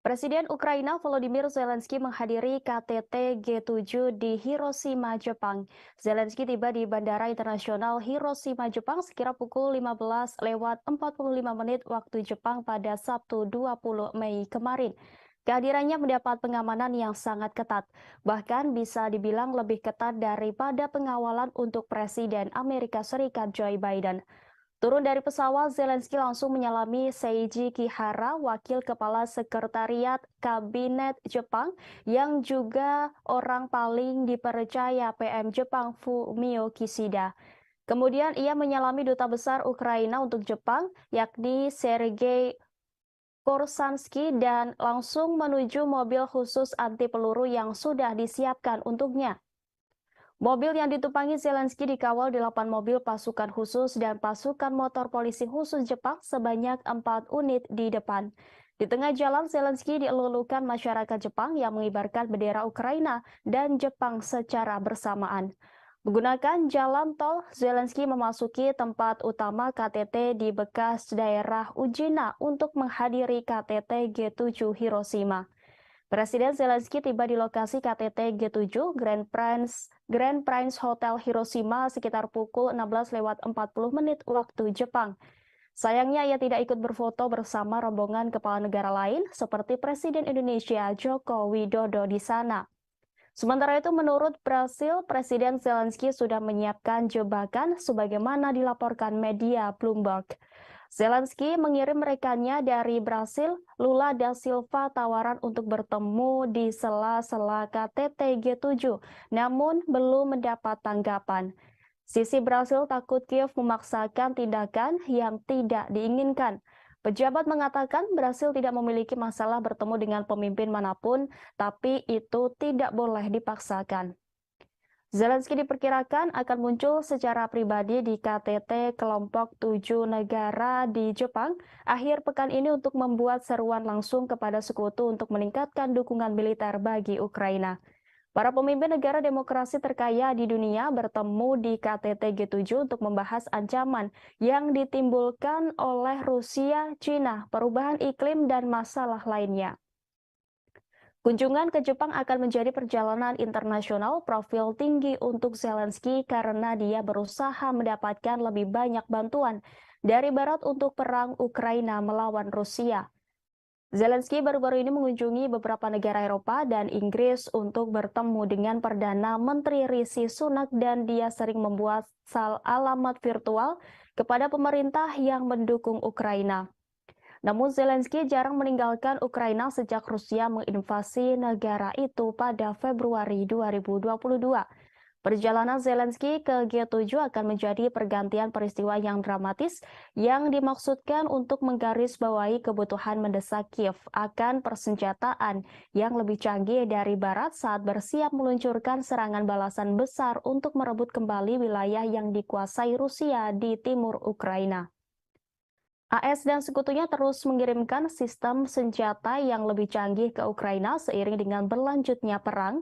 Presiden Ukraina Volodymyr Zelensky menghadiri KTT G7 di Hiroshima, Jepang. Zelensky tiba di Bandara Internasional Hiroshima, Jepang sekira pukul 15:45 waktu Jepang pada Sabtu 20 Mei kemarin. Kehadirannya mendapat pengamanan yang sangat ketat, bahkan bisa dibilang lebih ketat daripada pengawalan untuk Presiden Amerika Serikat Joe Biden. Turun dari pesawat, Zelensky langsung menyalami Seiji Kihara, wakil kepala sekretariat kabinet Jepang, yang juga orang paling dipercaya PM Jepang Fumio Kishida. Kemudian ia menyalami duta besar Ukraina untuk Jepang, yakni Sergei Korsansky, dan langsung menuju mobil khusus anti peluru yang sudah disiapkan untuknya. Mobil yang ditumpangi Zelensky dikawal 8 mobil pasukan khusus dan pasukan motor polisi khusus Jepang sebanyak 4 unit di depan. Di tengah jalan, Zelensky dielulukan masyarakat Jepang yang mengibarkan bendera Ukraina dan Jepang secara bersamaan. Menggunakan jalan tol, Zelensky memasuki tempat utama KTT di bekas daerah Ujina untuk menghadiri KTT G7 Hiroshima. Presiden Zelensky tiba di lokasi KTT G7 Grand Prince Hotel Hiroshima sekitar pukul 16:40 waktu Jepang. Sayangnya ia tidak ikut berfoto bersama rombongan kepala negara lain seperti Presiden Indonesia Joko Widodo di sana. Sementara itu, menurut Brasil, Presiden Zelensky sudah menyiapkan jebakan sebagaimana dilaporkan media Bloomberg. Zelensky mengirim rekannya dari Brasil, Lula da Silva, tawaran untuk bertemu di sela-sela KTT G7, namun belum mendapat tanggapan. Sisi Brasil takut Kiev memaksakan tindakan yang tidak diinginkan. Pejabat mengatakan Brasil tidak memiliki masalah bertemu dengan pemimpin manapun, tapi itu tidak boleh dipaksakan. Zelensky diperkirakan akan muncul secara pribadi di KTT kelompok 7 negara di Jepang akhir pekan ini untuk membuat seruan langsung kepada sekutu untuk meningkatkan dukungan militer bagi Ukraina. Para pemimpin negara demokrasi terkaya di dunia bertemu di KTT G7 untuk membahas ancaman yang ditimbulkan oleh Rusia, Cina, perubahan iklim, dan masalah lainnya. Kunjungan ke Jepang akan menjadi perjalanan internasional profil tinggi untuk Zelensky karena dia berusaha mendapatkan lebih banyak bantuan dari Barat untuk perang Ukraina melawan Rusia. Zelensky baru-baru ini mengunjungi beberapa negara Eropa dan Inggris untuk bertemu dengan Perdana Menteri Rishi Sunak, dan dia sering membuat alamat virtual kepada pemerintah yang mendukung Ukraina. Namun Zelensky jarang meninggalkan Ukraina sejak Rusia menginvasi negara itu pada Februari 2022. Perjalanan Zelensky ke G7 akan menjadi pergantian peristiwa yang dramatis yang dimaksudkan untuk menggarisbawahi kebutuhan mendesak Kiev akan persenjataan yang lebih canggih dari Barat saat bersiap meluncurkan serangan balasan besar untuk merebut kembali wilayah yang dikuasai Rusia di timur Ukraina. AS dan sekutunya terus mengirimkan sistem senjata yang lebih canggih ke Ukraina seiring dengan berlanjutnya perang.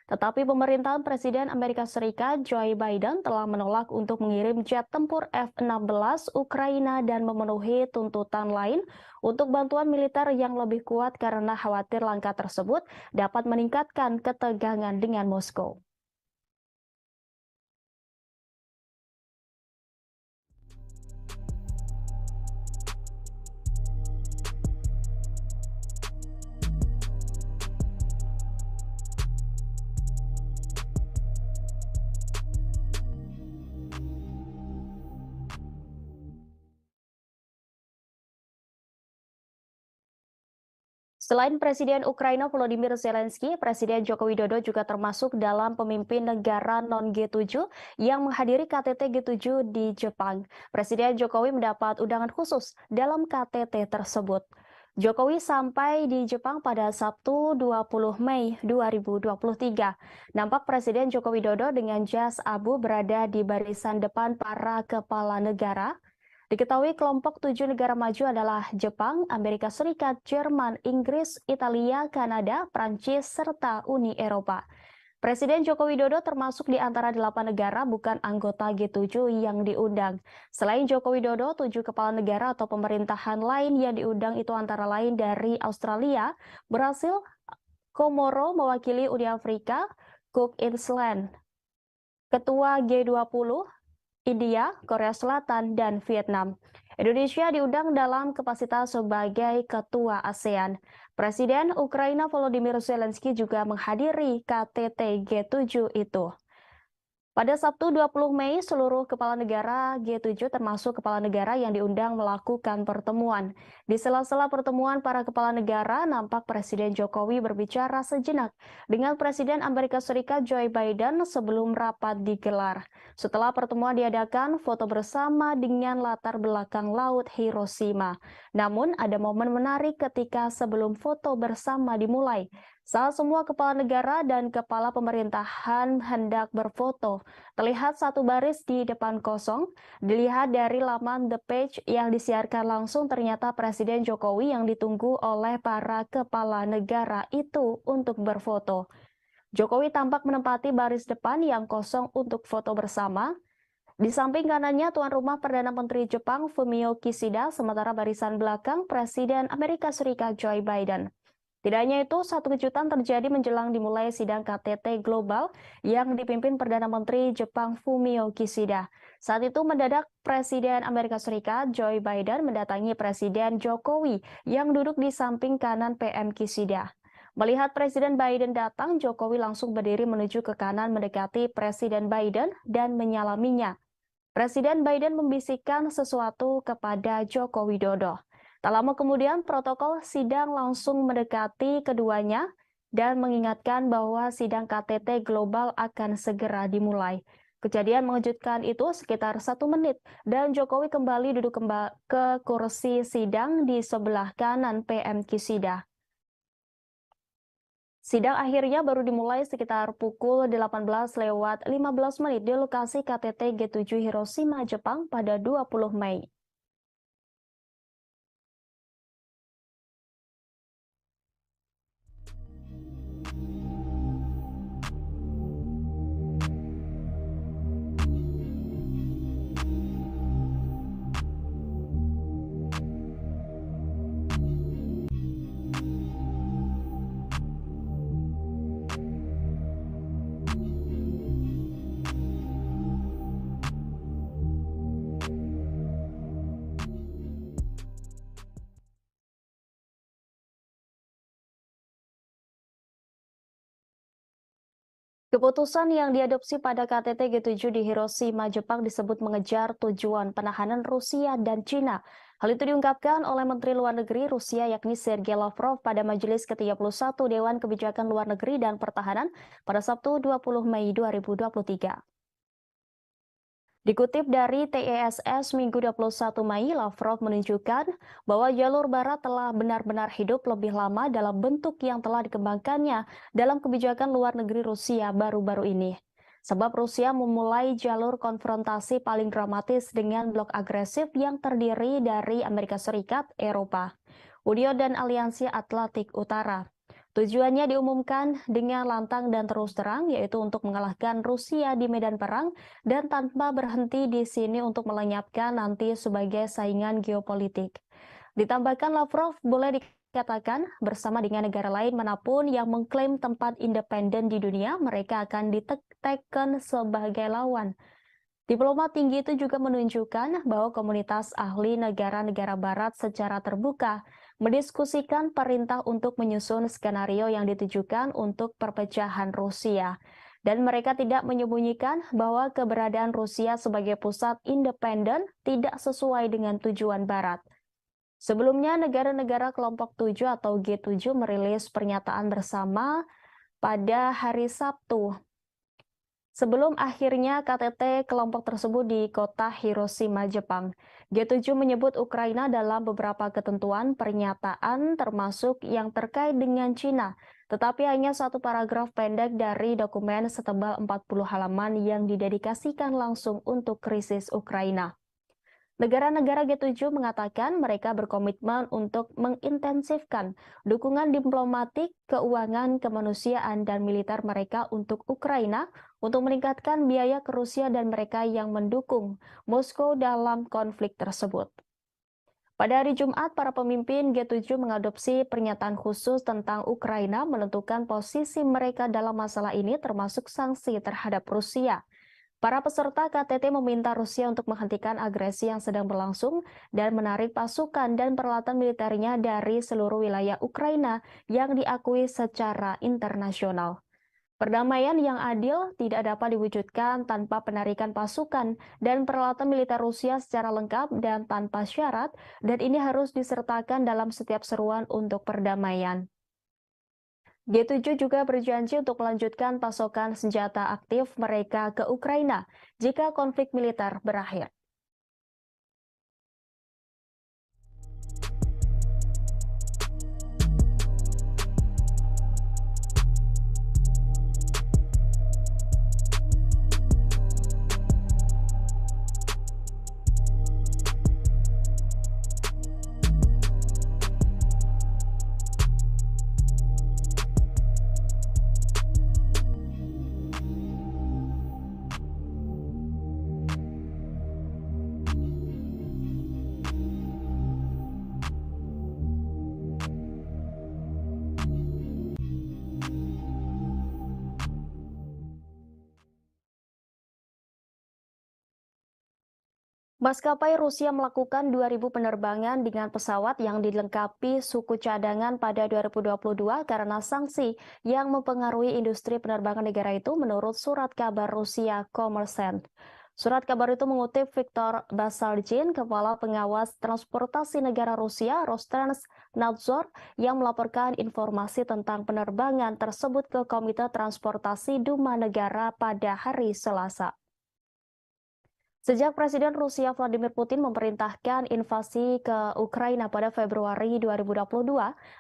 Tetapi pemerintahan Presiden Amerika Serikat Joe Biden telah menolak untuk mengirim jet tempur F-16 Ukraina dan memenuhi tuntutan lain untuk bantuan militer yang lebih kuat karena khawatir langkah tersebut dapat meningkatkan ketegangan dengan Moskow. Selain Presiden Ukraina Volodymyr Zelensky, Presiden Joko Widodo juga termasuk dalam pemimpin negara non-G7 yang menghadiri KTT G7 di Jepang. Presiden Jokowi mendapat undangan khusus dalam KTT tersebut. Jokowi sampai di Jepang pada Sabtu 20 Mei 2023. Nampak Presiden Joko Widodo dengan jas abu berada di barisan depan para kepala negara. Diketahui kelompok 7 negara maju adalah Jepang, Amerika Serikat, Jerman, Inggris, Italia, Kanada, Prancis, serta Uni Eropa. Presiden Joko Widodo termasuk di antara 8 negara bukan anggota G7 yang diundang. Selain Joko Widodo, 7 kepala negara atau pemerintahan lain yang diundang itu antara lain dari Australia, Brasil, Komoro mewakili Uni Afrika, Cook Island, Ketua G20, India, Korea Selatan, dan Vietnam. Indonesia diundang dalam kapasitas sebagai ketua ASEAN. Presiden Ukraina Volodymyr Zelensky juga menghadiri KTT G7 itu. Pada Sabtu 20 Mei, seluruh kepala negara G7 termasuk kepala negara yang diundang melakukan pertemuan. Di sela-sela pertemuan para kepala negara, nampak Presiden Jokowi berbicara sejenak dengan Presiden Amerika Serikat Joe Biden sebelum rapat digelar. Setelah pertemuan diadakan, foto bersama dengan latar belakang Laut Hiroshima. Namun, ada momen menarik ketika sebelum foto bersama dimulai. Saat semua kepala negara dan kepala pemerintahan hendak berfoto, terlihat satu baris di depan kosong. Dilihat dari laman The Page yang disiarkan langsung, ternyata Presiden Jokowi yang ditunggu oleh para kepala negara itu untuk berfoto. Jokowi tampak menempati baris depan yang kosong untuk foto bersama. Di samping kanannya tuan rumah Perdana Menteri Jepang Fumio Kishida, sementara barisan belakang Presiden Amerika Serikat Joe Biden. Tidak hanya itu, satu kejutan terjadi menjelang dimulai sidang KTT Global yang dipimpin Perdana Menteri Jepang Fumio Kishida. Saat itu mendadak Presiden Amerika Serikat Joe Biden mendatangi Presiden Jokowi yang duduk di samping kanan PM Kishida. Melihat Presiden Biden datang, Jokowi langsung berdiri menuju ke kanan mendekati Presiden Biden dan menyalaminya. Presiden Biden membisikkan sesuatu kepada Joko Widodo. Tak lama kemudian, protokol sidang langsung mendekati keduanya dan mengingatkan bahwa sidang KTT Global akan segera dimulai. Kejadian mengejutkan itu sekitar 1 menit dan Jokowi kembali duduk ke kursi sidang di sebelah kanan PM Kishida. Sidang akhirnya baru dimulai sekitar pukul 18:15 di lokasi KTT G7 Hiroshima, Jepang pada 20 Mei. Keputusan yang diadopsi pada KTT G7 di Hiroshima, Jepang disebut mengejar tujuan penahanan Rusia dan Cina. Hal itu diungkapkan oleh Menteri Luar Negeri Rusia yakni Sergei Lavrov pada Majelis ke-31 Dewan Kebijakan Luar Negeri dan Pertahanan pada Sabtu 20 Mei 2023. Dikutip dari TESS Minggu 21 Mei, Lavrov menunjukkan bahwa jalur barat telah benar-benar hidup lebih lama dalam bentuk yang telah dikembangkannya dalam kebijakan luar negeri Rusia baru-baru ini. Sebab Rusia memulai jalur konfrontasi paling dramatis dengan blok agresif yang terdiri dari Amerika Serikat, Eropa, Uni dan Aliansi Atlantik Utara. Tujuannya diumumkan dengan lantang dan terus terang, yaitu untuk mengalahkan Rusia di medan perang dan tanpa berhenti di sini untuk melenyapkan nanti sebagai saingan geopolitik. Ditambahkan Lavrov boleh dikatakan bersama dengan negara lain manapun yang mengklaim tempat independen di dunia, mereka akan ditekan sebagai lawan. Diplomat tinggi itu juga menunjukkan bahwa komunitas ahli negara-negara barat secara terbuka mendiskusikan perintah untuk menyusun skenario yang ditujukan untuk perpecahan Rusia. Dan mereka tidak menyembunyikan bahwa keberadaan Rusia sebagai pusat independen tidak sesuai dengan tujuan Barat. Sebelumnya, negara-negara kelompok 7 atau G7 merilis pernyataan bersama pada hari Sabtu sebelum akhirnya KTT kelompok tersebut di kota Hiroshima, Jepang. G7 menyebut Ukraina dalam beberapa ketentuan pernyataan termasuk yang terkait dengan Cina, tetapi hanya satu paragraf pendek dari dokumen setebal 40 halaman yang didedikasikan langsung untuk krisis Ukraina. Negara-negara G7 mengatakan mereka berkomitmen untuk mengintensifkan dukungan diplomatik, keuangan, kemanusiaan, dan militer mereka untuk Ukraina untuk meningkatkan biaya ke Rusia dan mereka yang mendukung Moskow dalam konflik tersebut. Pada hari Jumat, para pemimpin G7 mengadopsi pernyataan khusus tentang Ukraina menentukan posisi mereka dalam masalah ini termasuk sanksi terhadap Rusia. Para peserta KTT meminta Rusia untuk menghentikan agresi yang sedang berlangsung dan menarik pasukan dan peralatan militernya dari seluruh wilayah Ukraina yang diakui secara internasional. Perdamaian yang adil tidak dapat diwujudkan tanpa penarikan pasukan dan peralatan militer Rusia secara lengkap dan tanpa syarat, dan ini harus disertakan dalam setiap seruan untuk perdamaian. G7 juga berjanji untuk melanjutkan pasokan senjata aktif mereka ke Ukraina jika konflik militer berakhir. Maskapai Rusia melakukan 2.000 penerbangan dengan pesawat yang dilengkapi suku cadangan pada 2022 karena sanksi yang mempengaruhi industri penerbangan negara itu menurut surat kabar Rusia Kommersant. Surat kabar itu mengutip Viktor Basargin, Kepala Pengawas Transportasi Negara Rusia Rostrans-Nadzor, yang melaporkan informasi tentang penerbangan tersebut ke Komite Transportasi Duma Negara pada hari Selasa. Sejak Presiden Rusia Vladimir Putin memerintahkan invasi ke Ukraina pada Februari 2022,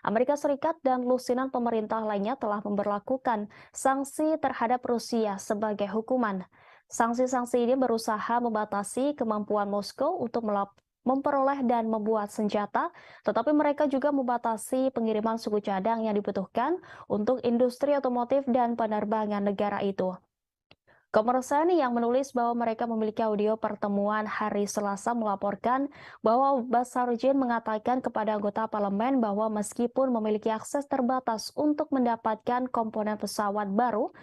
Amerika Serikat dan lusinan pemerintah lainnya telah memberlakukan sanksi terhadap Rusia sebagai hukuman. Sanksi-sanksi ini berusaha membatasi kemampuan Moskow untuk memperoleh dan membuat senjata, tetapi mereka juga membatasi pengiriman suku cadang yang dibutuhkan untuk industri otomotif dan penerbangan negara itu. Kommersant yang menulis bahwa mereka memiliki audio pertemuan hari Selasa melaporkan bahwa Basargin mengatakan kepada anggota parlemen bahwa meskipun memiliki akses terbatas untuk mendapatkan komponen pesawat baru,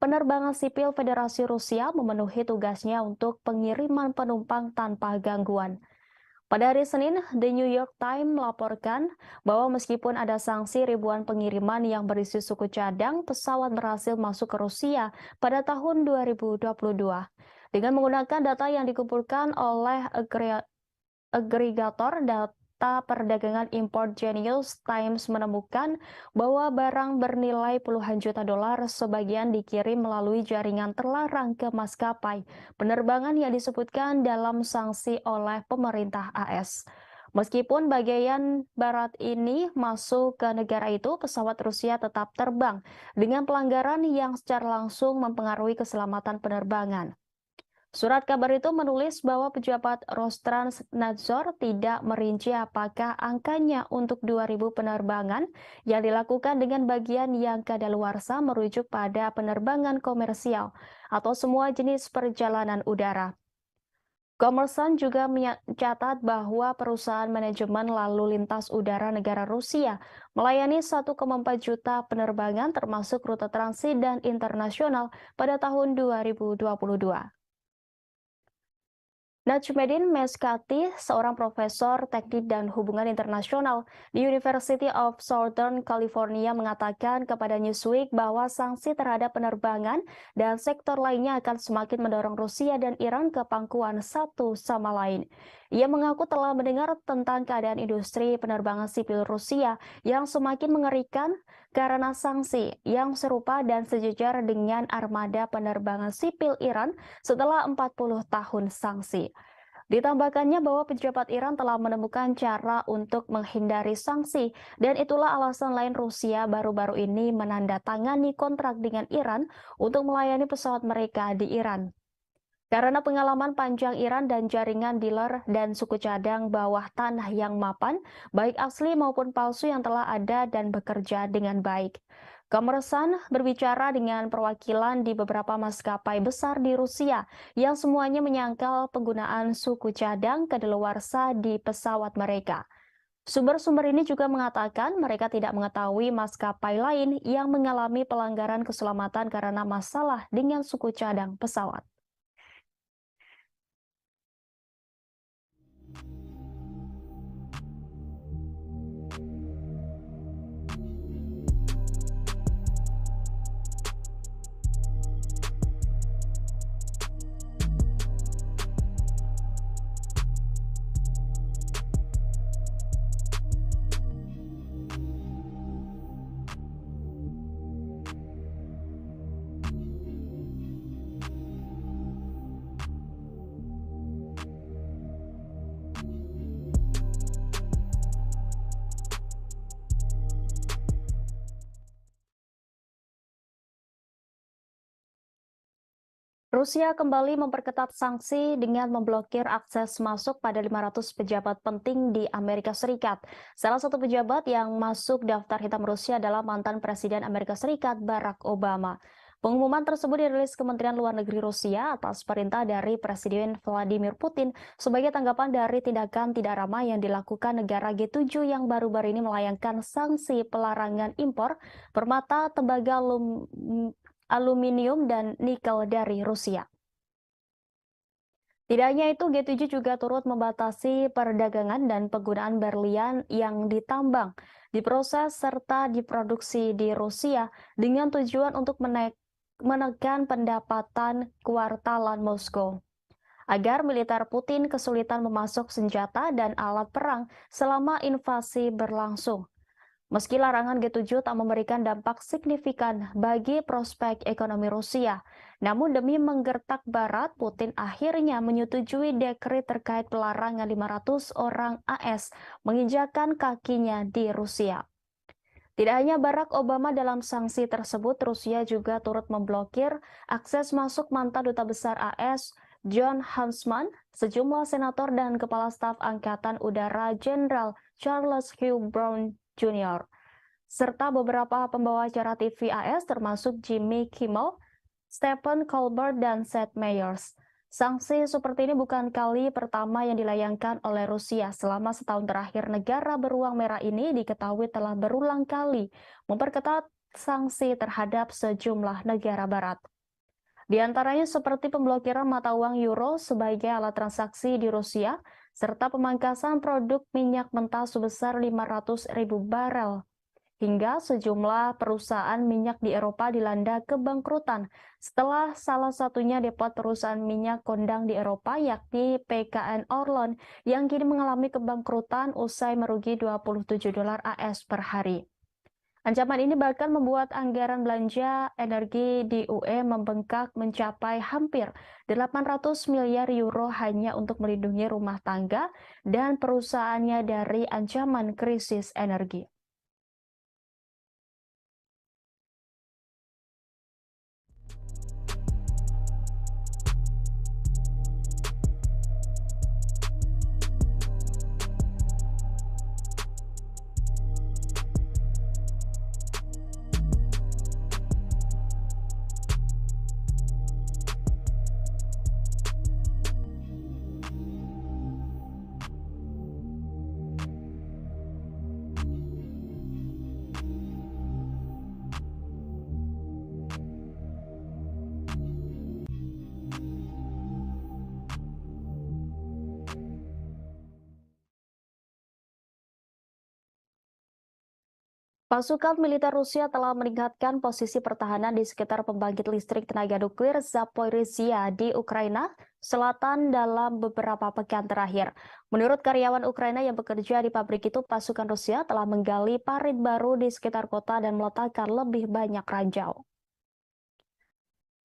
penerbangan sipil Federasi Rusia memenuhi tugasnya untuk pengiriman penumpang tanpa gangguan. Pada hari Senin, The New York Times melaporkan bahwa meskipun ada sanksi ribuan pengiriman yang berisi suku cadang, pesawat berhasil masuk ke Rusia pada tahun 2022. Dengan menggunakan data yang dikumpulkan oleh agregator data perdagangan impor Genius Times menemukan bahwa barang bernilai puluhan juta dolar sebagian dikirim melalui jaringan terlarang ke maskapai penerbangan yang disebutkan dalam sanksi oleh pemerintah AS. Meskipun bagian barat ini masuk ke negara itu, pesawat Rusia tetap terbang dengan pelanggaran yang secara langsung mempengaruhi keselamatan penerbangan. Surat kabar itu menulis bahwa pejabat Rostrannadzor tidak merinci apakah angkanya untuk 2.000 penerbangan yang dilakukan dengan bagian yang kadaluarsa merujuk pada penerbangan komersial atau semua jenis perjalanan udara. Kommersant juga mencatat bahwa perusahaan manajemen lalu lintas udara negara Rusia melayani 1,4 juta penerbangan termasuk rute transit dan internasional pada tahun 2022. Najmuddin Meskati, seorang profesor teknik dan hubungan internasional di University of Southern California mengatakan kepada Newsweek bahwa sanksi terhadap penerbangan dan sektor lainnya akan semakin mendorong Rusia dan Iran ke pangkuan satu sama lain. Ia mengaku telah mendengar tentang keadaan industri penerbangan sipil Rusia yang semakin mengerikan karena sanksi yang serupa dan sejajar dengan armada penerbangan sipil Iran setelah 40 tahun sanksi. Ditambahkannya bahwa pejabat Iran telah menemukan cara untuk menghindari sanksi, dan itulah alasan lain Rusia baru-baru ini menandatangani kontrak dengan Iran untuk melayani pesawat mereka di Iran. Karena pengalaman panjang Iran dan jaringan dealer dan suku cadang bawah tanah yang mapan, baik asli maupun palsu yang telah ada dan bekerja dengan baik. Kommersant berbicara dengan perwakilan di beberapa maskapai besar di Rusia yang semuanya menyangkal penggunaan suku cadang kadaluarsa di pesawat mereka. Sumber-sumber ini juga mengatakan mereka tidak mengetahui maskapai lain yang mengalami pelanggaran keselamatan karena masalah dengan suku cadang pesawat. Rusia kembali memperketat sanksi dengan memblokir akses masuk pada 500 pejabat penting di Amerika Serikat. Salah satu pejabat yang masuk daftar hitam Rusia adalah mantan Presiden Amerika Serikat Barack Obama. Pengumuman tersebut dirilis Kementerian Luar Negeri Rusia atas perintah dari Presiden Vladimir Putin sebagai tanggapan dari tindakan tidak ramah yang dilakukan negara G7 yang baru-baru ini melayangkan sanksi pelarangan impor permata, tembaga, aluminium dan nikel dari Rusia. Tidak hanya itu, G7 juga turut membatasi perdagangan dan penggunaan berlian yang ditambang, diproses serta diproduksi di Rusia dengan tujuan untuk menekan pendapatan kuartalan Moskow agar militer Putin kesulitan memasok senjata dan alat perang selama invasi berlangsung. Meski larangan G7 tak memberikan dampak signifikan bagi prospek ekonomi Rusia, namun demi menggertak Barat, Putin akhirnya menyetujui dekret terkait pelarangan 500 orang AS menginjakan kakinya di Rusia. Tidak hanya Barack Obama dalam sanksi tersebut, Rusia juga turut memblokir akses masuk mantan Duta Besar AS John Huntsman, sejumlah senator dan Kepala Staf Angkatan Udara Jenderal Charles Hugh Brown Jr., serta beberapa pembawa acara TV AS termasuk Jimmy Kimmel, Stephen Colbert, dan Seth Meyers. Sanksi seperti ini bukan kali pertama yang dilayangkan oleh Rusia. Selama setahun terakhir, negara beruang merah ini diketahui telah berulang kali memperketat sanksi terhadap sejumlah negara barat. Di antaranya seperti pemblokiran mata uang euro sebagai alat transaksi di Rusia, serta pemangkasan produk minyak mentah sebesar 500.000 barel, hingga sejumlah perusahaan minyak di Eropa dilanda kebangkrutan setelah salah satunya depo perusahaan minyak kondang di Eropa yakni PKN Orlen yang kini mengalami kebangkrutan usai merugi $27 AS per hari. Ancaman ini bahkan membuat anggaran belanja energi di UE membengkak mencapai hampir 800 miliar euro hanya untuk melindungi rumah tangga dan perusahaannya dari ancaman krisis energi. Pasukan militer Rusia telah meningkatkan posisi pertahanan di sekitar pembangkit listrik tenaga nuklir Zaporizhia di Ukraina Selatan dalam beberapa pekan terakhir. Menurut karyawan Ukraina yang bekerja di pabrik itu, pasukan Rusia telah menggali parit baru di sekitar kota dan meletakkan lebih banyak ranjau.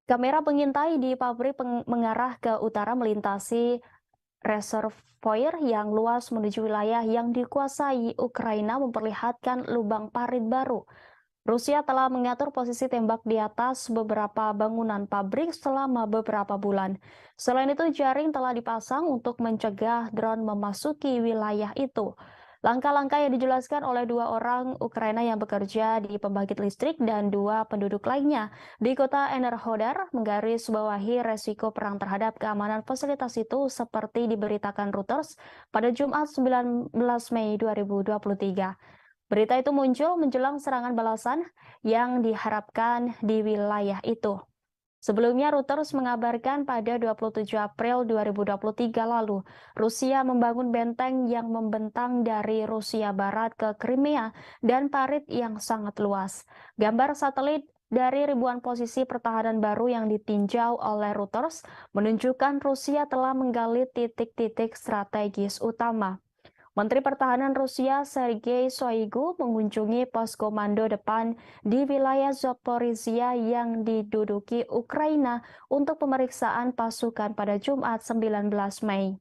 Kamera pengintai di pabrik mengarah ke utara melintasi reservoir yang luas menuju wilayah yang dikuasai Ukraina memperlihatkan lubang parit baru. Rusia telah mengatur posisi tembak di atas beberapa bangunan pabrik selama beberapa bulan. Selain itu, jaring telah dipasang untuk mencegah drone memasuki wilayah itu. Langkah-langkah yang dijelaskan oleh dua orang Ukraina yang bekerja di pembangkit listrik dan dua penduduk lainnya di kota Enerhodar menggarisbawahi resiko perang terhadap keamanan fasilitas itu seperti diberitakan Reuters pada Jumat 19 Mei 2023. Berita itu muncul menjelang serangan balasan yang diharapkan di wilayah itu. Sebelumnya, Reuters mengabarkan pada 27 April 2023 lalu, Rusia membangun benteng yang membentang dari Rusia Barat ke Crimea dan parit yang sangat luas. Gambar satelit dari ribuan posisi pertahanan baru yang ditinjau oleh Reuters menunjukkan Rusia telah menggali titik-titik strategis utama. Menteri Pertahanan Rusia Sergei Shoigu mengunjungi pos komando depan di wilayah Zaporizhia yang diduduki Ukraina untuk pemeriksaan pasukan pada Jumat 19 Mei.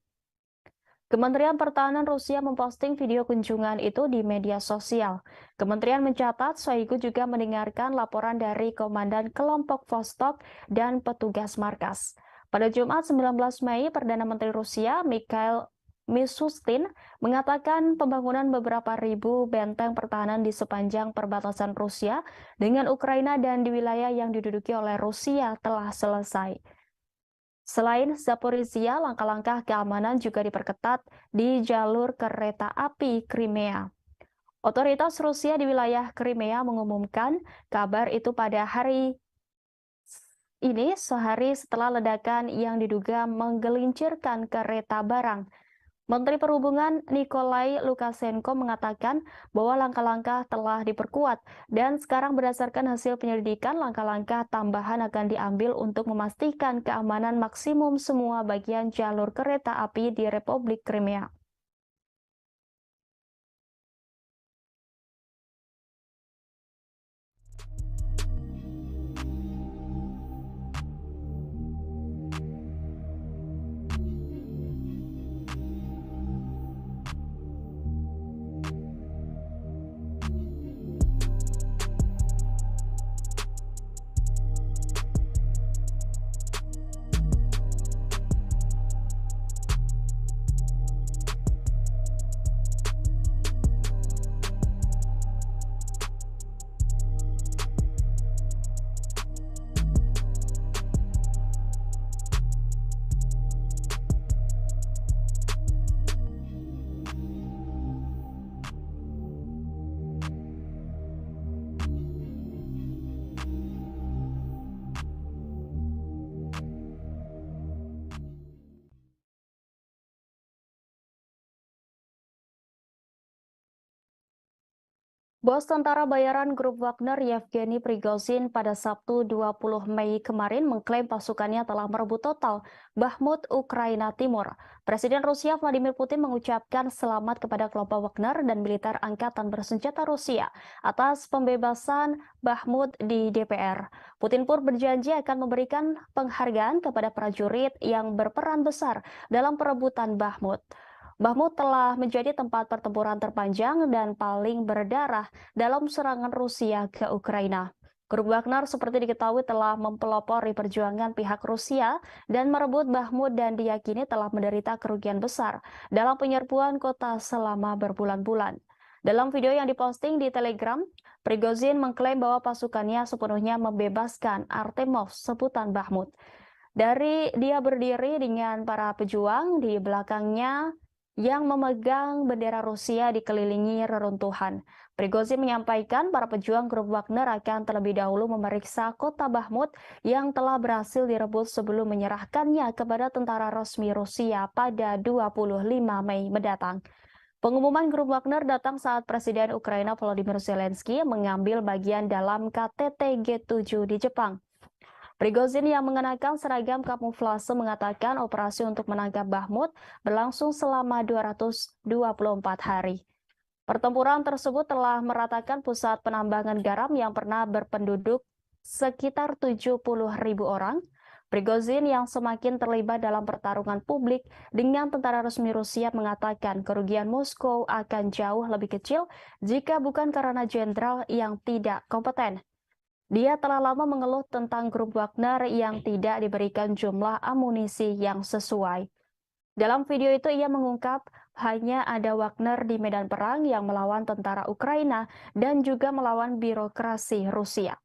Kementerian Pertahanan Rusia memposting video kunjungan itu di media sosial. Kementerian mencatat Shoigu juga mendengarkan laporan dari Komandan Kelompok Vostok dan petugas markas. Pada Jumat 19 Mei, Perdana Menteri Rusia Mikhail Mishustin mengatakan pembangunan beberapa ribu benteng pertahanan di sepanjang perbatasan Rusia dengan Ukraina dan di wilayah yang diduduki oleh Rusia telah selesai. Selain Zaporizhia, langkah-langkah keamanan juga diperketat di jalur kereta api Crimea. Otoritas Rusia di wilayah Crimea mengumumkan kabar itu pada hari ini sehari setelah ledakan yang diduga menggelincirkan kereta barang. Menteri Perhubungan Nikolai Lukashenko mengatakan bahwa langkah-langkah telah diperkuat dan sekarang berdasarkan hasil penyelidikan langkah-langkah tambahan akan diambil untuk memastikan keamanan maksimum semua bagian jalur kereta api di Republik Crimea. Bos tentara bayaran grup Wagner Yevgeny Prigozhin pada Sabtu 20 Mei kemarin mengklaim pasukannya telah merebut total Bakhmut, Ukraina Timur. Presiden Rusia Vladimir Putin mengucapkan selamat kepada kelompok Wagner dan militer angkatan bersenjata Rusia atas pembebasan Bakhmut di DPR. Putin pun berjanji akan memberikan penghargaan kepada prajurit yang berperan besar dalam perebutan Bakhmut. Bakhmut telah menjadi tempat pertempuran terpanjang dan paling berdarah dalam serangan Rusia ke Ukraina. Grup Wagner seperti diketahui telah mempelopori perjuangan pihak Rusia dan merebut Bakhmut dan diyakini telah menderita kerugian besar dalam penyerbuan kota selama berbulan-bulan. Dalam video yang diposting di Telegram, Prigozhin mengklaim bahwa pasukannya sepenuhnya membebaskan Artemov, sebutan Bakhmut. Dari dia berdiri dengan para pejuang di belakangnya yang memegang bendera Rusia dikelilingi reruntuhan. Prigozhin menyampaikan para pejuang grup Wagner akan terlebih dahulu memeriksa kota Bakhmut yang telah berhasil direbut sebelum menyerahkannya kepada tentara resmi Rusia pada 25 Mei mendatang. Pengumuman grup Wagner datang saat Presiden Ukraina Volodymyr Zelensky mengambil bagian dalam KTT G7 di Jepang. Prigozhin yang mengenakan seragam kamuflase mengatakan operasi untuk menangkap Bakhmut berlangsung selama 224 hari. Pertempuran tersebut telah meratakan pusat penambangan garam yang pernah berpenduduk sekitar 70.000 orang. Prigozhin yang semakin terlibat dalam pertarungan publik dengan tentara resmi Rusia mengatakan kerugian Moskow akan jauh lebih kecil jika bukan karena jenderal yang tidak kompeten. Dia telah lama mengeluh tentang grup Wagner yang tidak diberikan jumlah amunisi yang sesuai. Dalam video itu ia mengungkap hanya ada Wagner di medan perang yang melawan tentara Ukraina dan juga melawan birokrasi Rusia.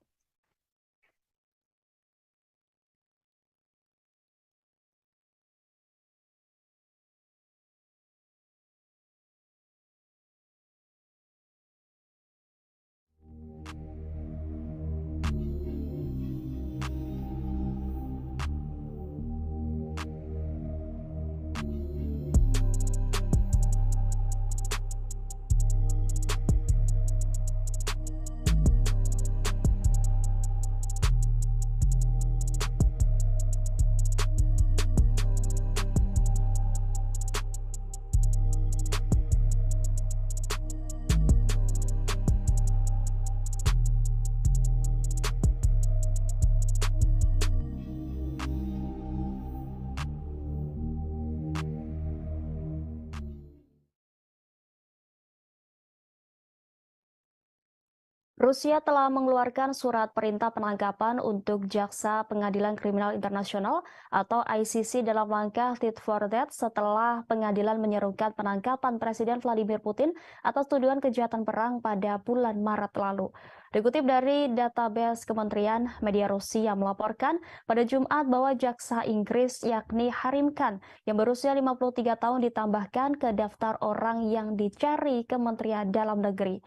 Rusia telah mengeluarkan surat perintah penangkapan untuk Jaksa Pengadilan Kriminal Internasional atau ICC dalam langkah tit for tat setelah pengadilan menyerukan penangkapan Presiden Vladimir Putin atas tuduhan kejahatan perang pada bulan Maret lalu. Dikutip dari database Kementerian Media Rusia melaporkan pada Jumat bahwa jaksa Inggris yakni Harim Khan yang berusia 53 tahun ditambahkan ke daftar orang yang dicari Kementerian Dalam Negeri.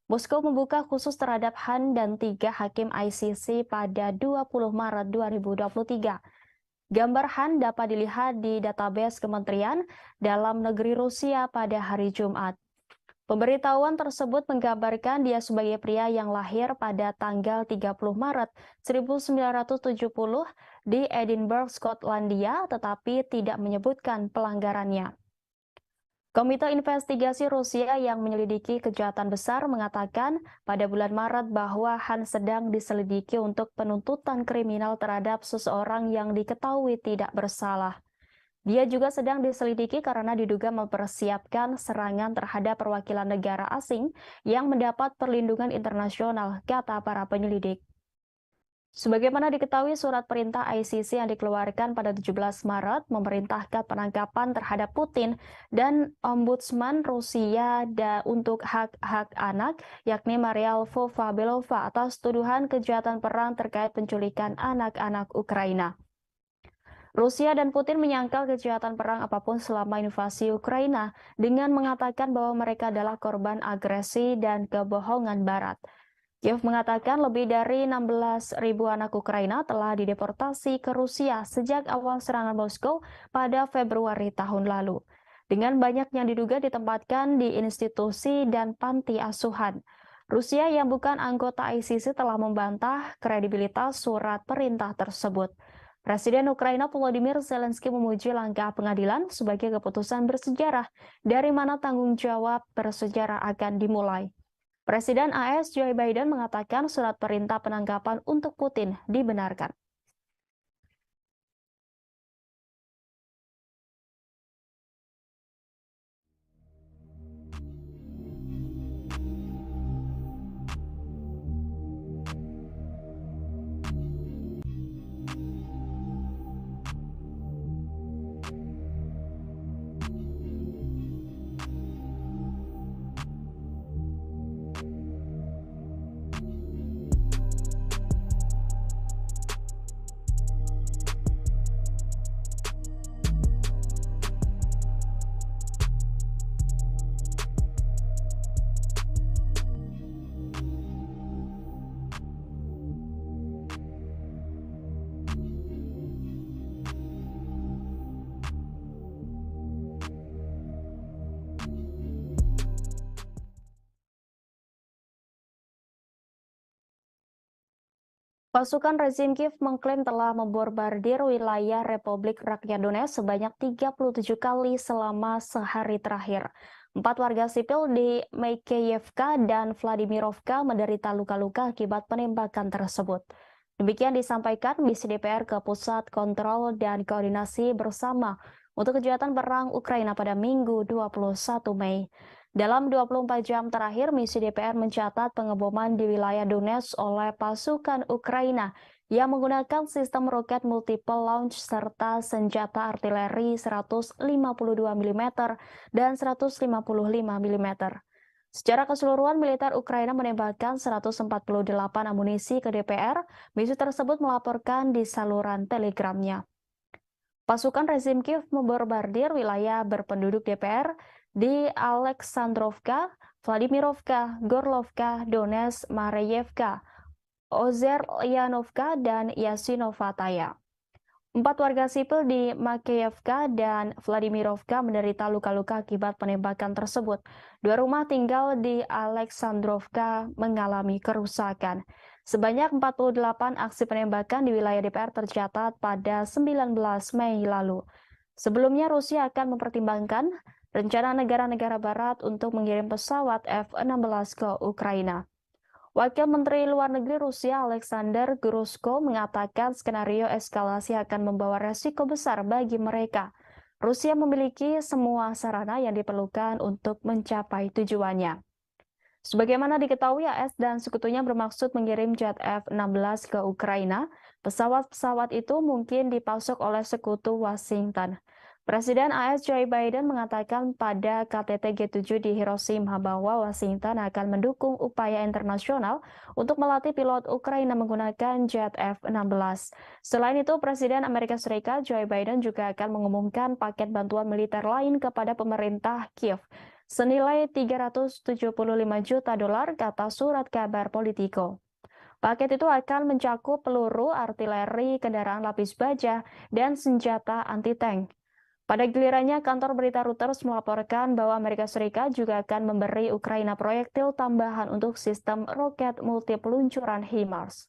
Moskow membuka khusus terhadap Han dan 3 hakim ICC pada 20 Maret 2023. Gambar Han dapat dilihat di database Kementerian Dalam Negeri Rusia pada hari Jumat. Pemberitahuan tersebut menggambarkan dia sebagai pria yang lahir pada tanggal 30 Maret 1970 di Edinburgh, Skotlandia, tetapi tidak menyebutkan pelanggarannya. Komite Investigasi Rusia yang menyelidiki kejahatan besar mengatakan pada bulan Maret bahwa Han sedang diselidiki untuk penuntutan kriminal terhadap seseorang yang diketahui tidak bersalah. Dia juga sedang diselidiki karena diduga mempersiapkan serangan terhadap perwakilan negara asing yang mendapat perlindungan internasional, kata para penyelidik. Sebagaimana diketahui, surat perintah ICC yang dikeluarkan pada 17 Maret memerintahkan penangkapan terhadap Putin dan Ombudsman Rusia untuk hak-hak anak, yakni Maria Lvova-Belova atas tuduhan kejahatan perang terkait penculikan anak-anak Ukraina. Rusia dan Putin menyangkal kejahatan perang apapun selama invasi Ukraina dengan mengatakan bahwa mereka adalah korban agresi dan kebohongan Barat. Kiev mengatakan lebih dari 16.000 anak Ukraina telah dideportasi ke Rusia sejak awal serangan Moskow pada Februari tahun lalu. Dengan banyak yang diduga ditempatkan di institusi dan panti asuhan. Rusia yang bukan anggota ICC telah membantah kredibilitas surat perintah tersebut. Presiden Ukraina Volodymyr Zelensky memuji langkah pengadilan sebagai keputusan bersejarah dari mana tanggung jawab bersejarah akan dimulai. Presiden AS Joe Biden mengatakan surat perintah penangkapan untuk Putin dibenarkan. Pasukan rezim Kiev mengklaim telah membombardir wilayah Republik Rakyat Donetsk sebanyak 37 kali selama sehari terakhir. 4 warga sipil di Makeyevka dan Vladimirovka menderita luka-luka akibat penembakan tersebut. Demikian disampaikan misi DPR ke Pusat Kontrol dan Koordinasi Bersama untuk Kejahatan Perang Ukraina pada Minggu 21 Mei. Dalam 24 jam terakhir, misi DPR mencatat pengeboman di wilayah Donetsk oleh pasukan Ukraina yang menggunakan sistem roket multiple launch serta senjata artileri 152 mm dan 155 mm. Secara keseluruhan, militer Ukraina menembakkan 148 amunisi ke DPR. Misi tersebut melaporkan di saluran telegramnya. Pasukan rezim Kiev membombardir wilayah berpenduduk DPR di Aleksandrovka, Vladimirovka, Gorlovka, Donetsk, Mareyevka, Ozeryanovka, dan Yasinovataya. 4 warga sipil di Makeyevka dan Vladimirovka menderita luka-luka akibat penembakan tersebut. 2 rumah tinggal di Aleksandrovka mengalami kerusakan. Sebanyak 48 aksi penembakan di wilayah DPR tercatat pada 19 Mei lalu. Sebelumnya, Rusia akan mempertimbangkan rencana negara-negara barat untuk mengirim pesawat F-16 ke Ukraina. Wakil Menteri Luar Negeri Rusia Alexander Grushko mengatakan skenario eskalasi akan membawa resiko besar bagi mereka. Rusia memiliki semua sarana yang diperlukan untuk mencapai tujuannya. Sebagaimana diketahui, AS dan sekutunya bermaksud mengirim jet F-16 ke Ukraina. Pesawat-pesawat itu mungkin dipasok oleh sekutu Washington. Presiden AS Joe Biden mengatakan pada KTT G7 di Hiroshima bahwa Washington akan mendukung upaya internasional untuk melatih pilot Ukraina menggunakan jet F-16. Selain itu, Presiden Amerika Serikat Joe Biden juga akan mengumumkan paket bantuan militer lain kepada pemerintah Kiev senilai 375 juta dolar, kata surat kabar Politico. Paket itu akan mencakup peluru, artileri, kendaraan lapis baja, dan senjata anti-tank. Pada gilirannya, kantor berita Reuters melaporkan bahwa Amerika Serikat juga akan memberi Ukraina proyektil tambahan untuk sistem roket multi peluncuran HIMARS.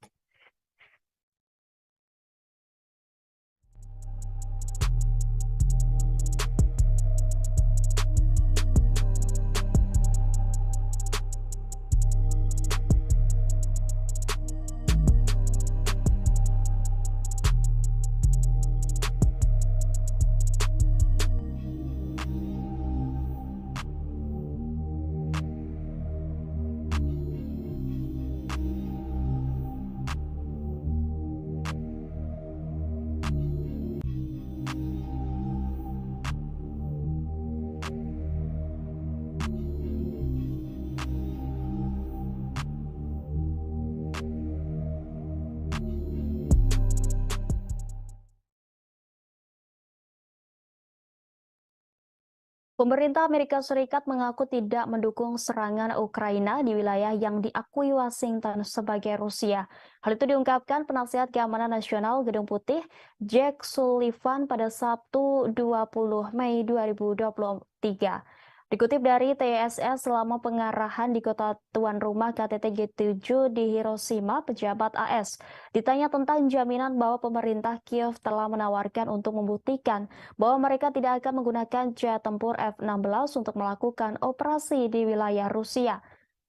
Pemerintah Amerika Serikat mengaku tidak mendukung serangan Ukraina di wilayah yang diakui Washington sebagai Rusia. Hal itu diungkapkan penasihat keamanan nasional Gedung Putih, Jack Sullivan pada Sabtu 20 Mei 2023. Dikutip dari TSS, selama pengarahan di kota tuan rumah KTT G7 di Hiroshima, pejabat AS ditanya tentang jaminan bahwa pemerintah Kiev telah menawarkan untuk membuktikan bahwa mereka tidak akan menggunakan jet tempur F-16 untuk melakukan operasi di wilayah Rusia.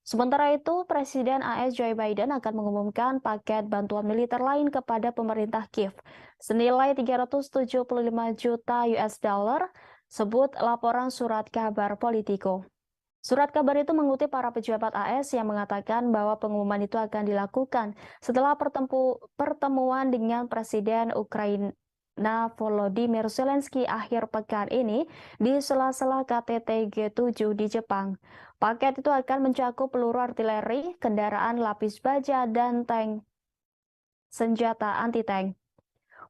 Sementara itu, Presiden AS Joe Biden akan mengumumkan paket bantuan militer lain kepada pemerintah Kiev senilai 375 juta US dollar, sebut laporan surat kabar Politico. Surat kabar itu mengutip para pejabat AS yang mengatakan bahwa pengumuman itu akan dilakukan setelah pertemuan dengan Presiden Ukraina Volodymyr Zelensky akhir pekan ini di sela-sela KTT G7 di Jepang. Paket itu akan mencakup peluru artileri, kendaraan lapis baja, dan tank senjata anti-tank.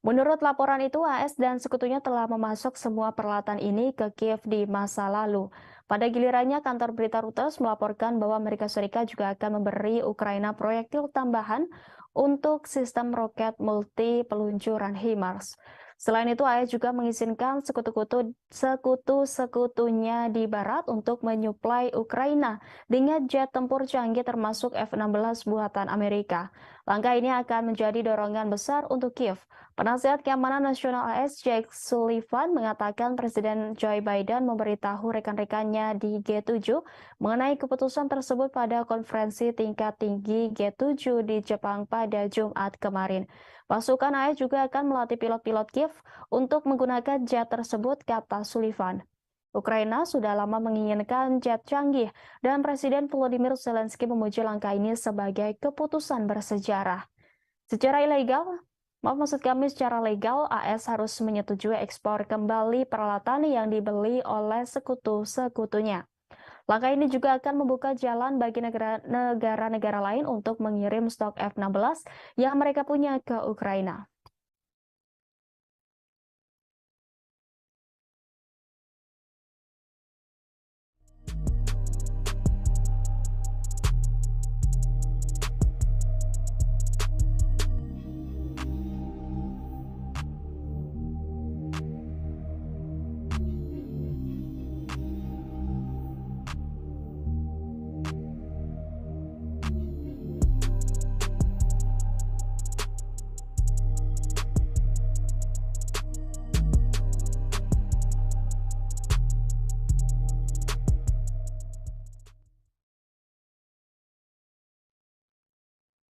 Menurut laporan itu, AS dan sekutunya telah memasok semua peralatan ini ke Kiev di masa lalu. Pada gilirannya, kantor berita Reuters melaporkan bahwa Amerika Serikat juga akan memberi Ukraina proyektil tambahan untuk sistem roket multi peluncuran HIMARS. Selain itu, AS juga mengizinkan sekutu-sekutunya di barat untuk menyuplai Ukraina dengan jet tempur canggih termasuk F-16 buatan Amerika. Langkah ini akan menjadi dorongan besar untuk Kiev. Penasihat Keamanan Nasional AS Jake Sullivan mengatakan Presiden Joe Biden memberitahu rekan-rekannya di G7 mengenai keputusan tersebut pada konferensi tingkat tinggi G7 di Jepang pada Jumat kemarin. Pasukan AS juga akan melatih pilot-pilot Kiev untuk menggunakan jet tersebut, kata Sullivan. Ukraina sudah lama menginginkan jet canggih dan Presiden Volodymyr Zelensky memuji langkah ini sebagai keputusan bersejarah. Secara ilegal, maksud kami secara legal, AS harus menyetujui ekspor kembali peralatan yang dibeli oleh sekutu-sekutunya. Langkah ini juga akan membuka jalan bagi negara-negara lain untuk mengirim stok F-16 yang mereka punya ke Ukraina.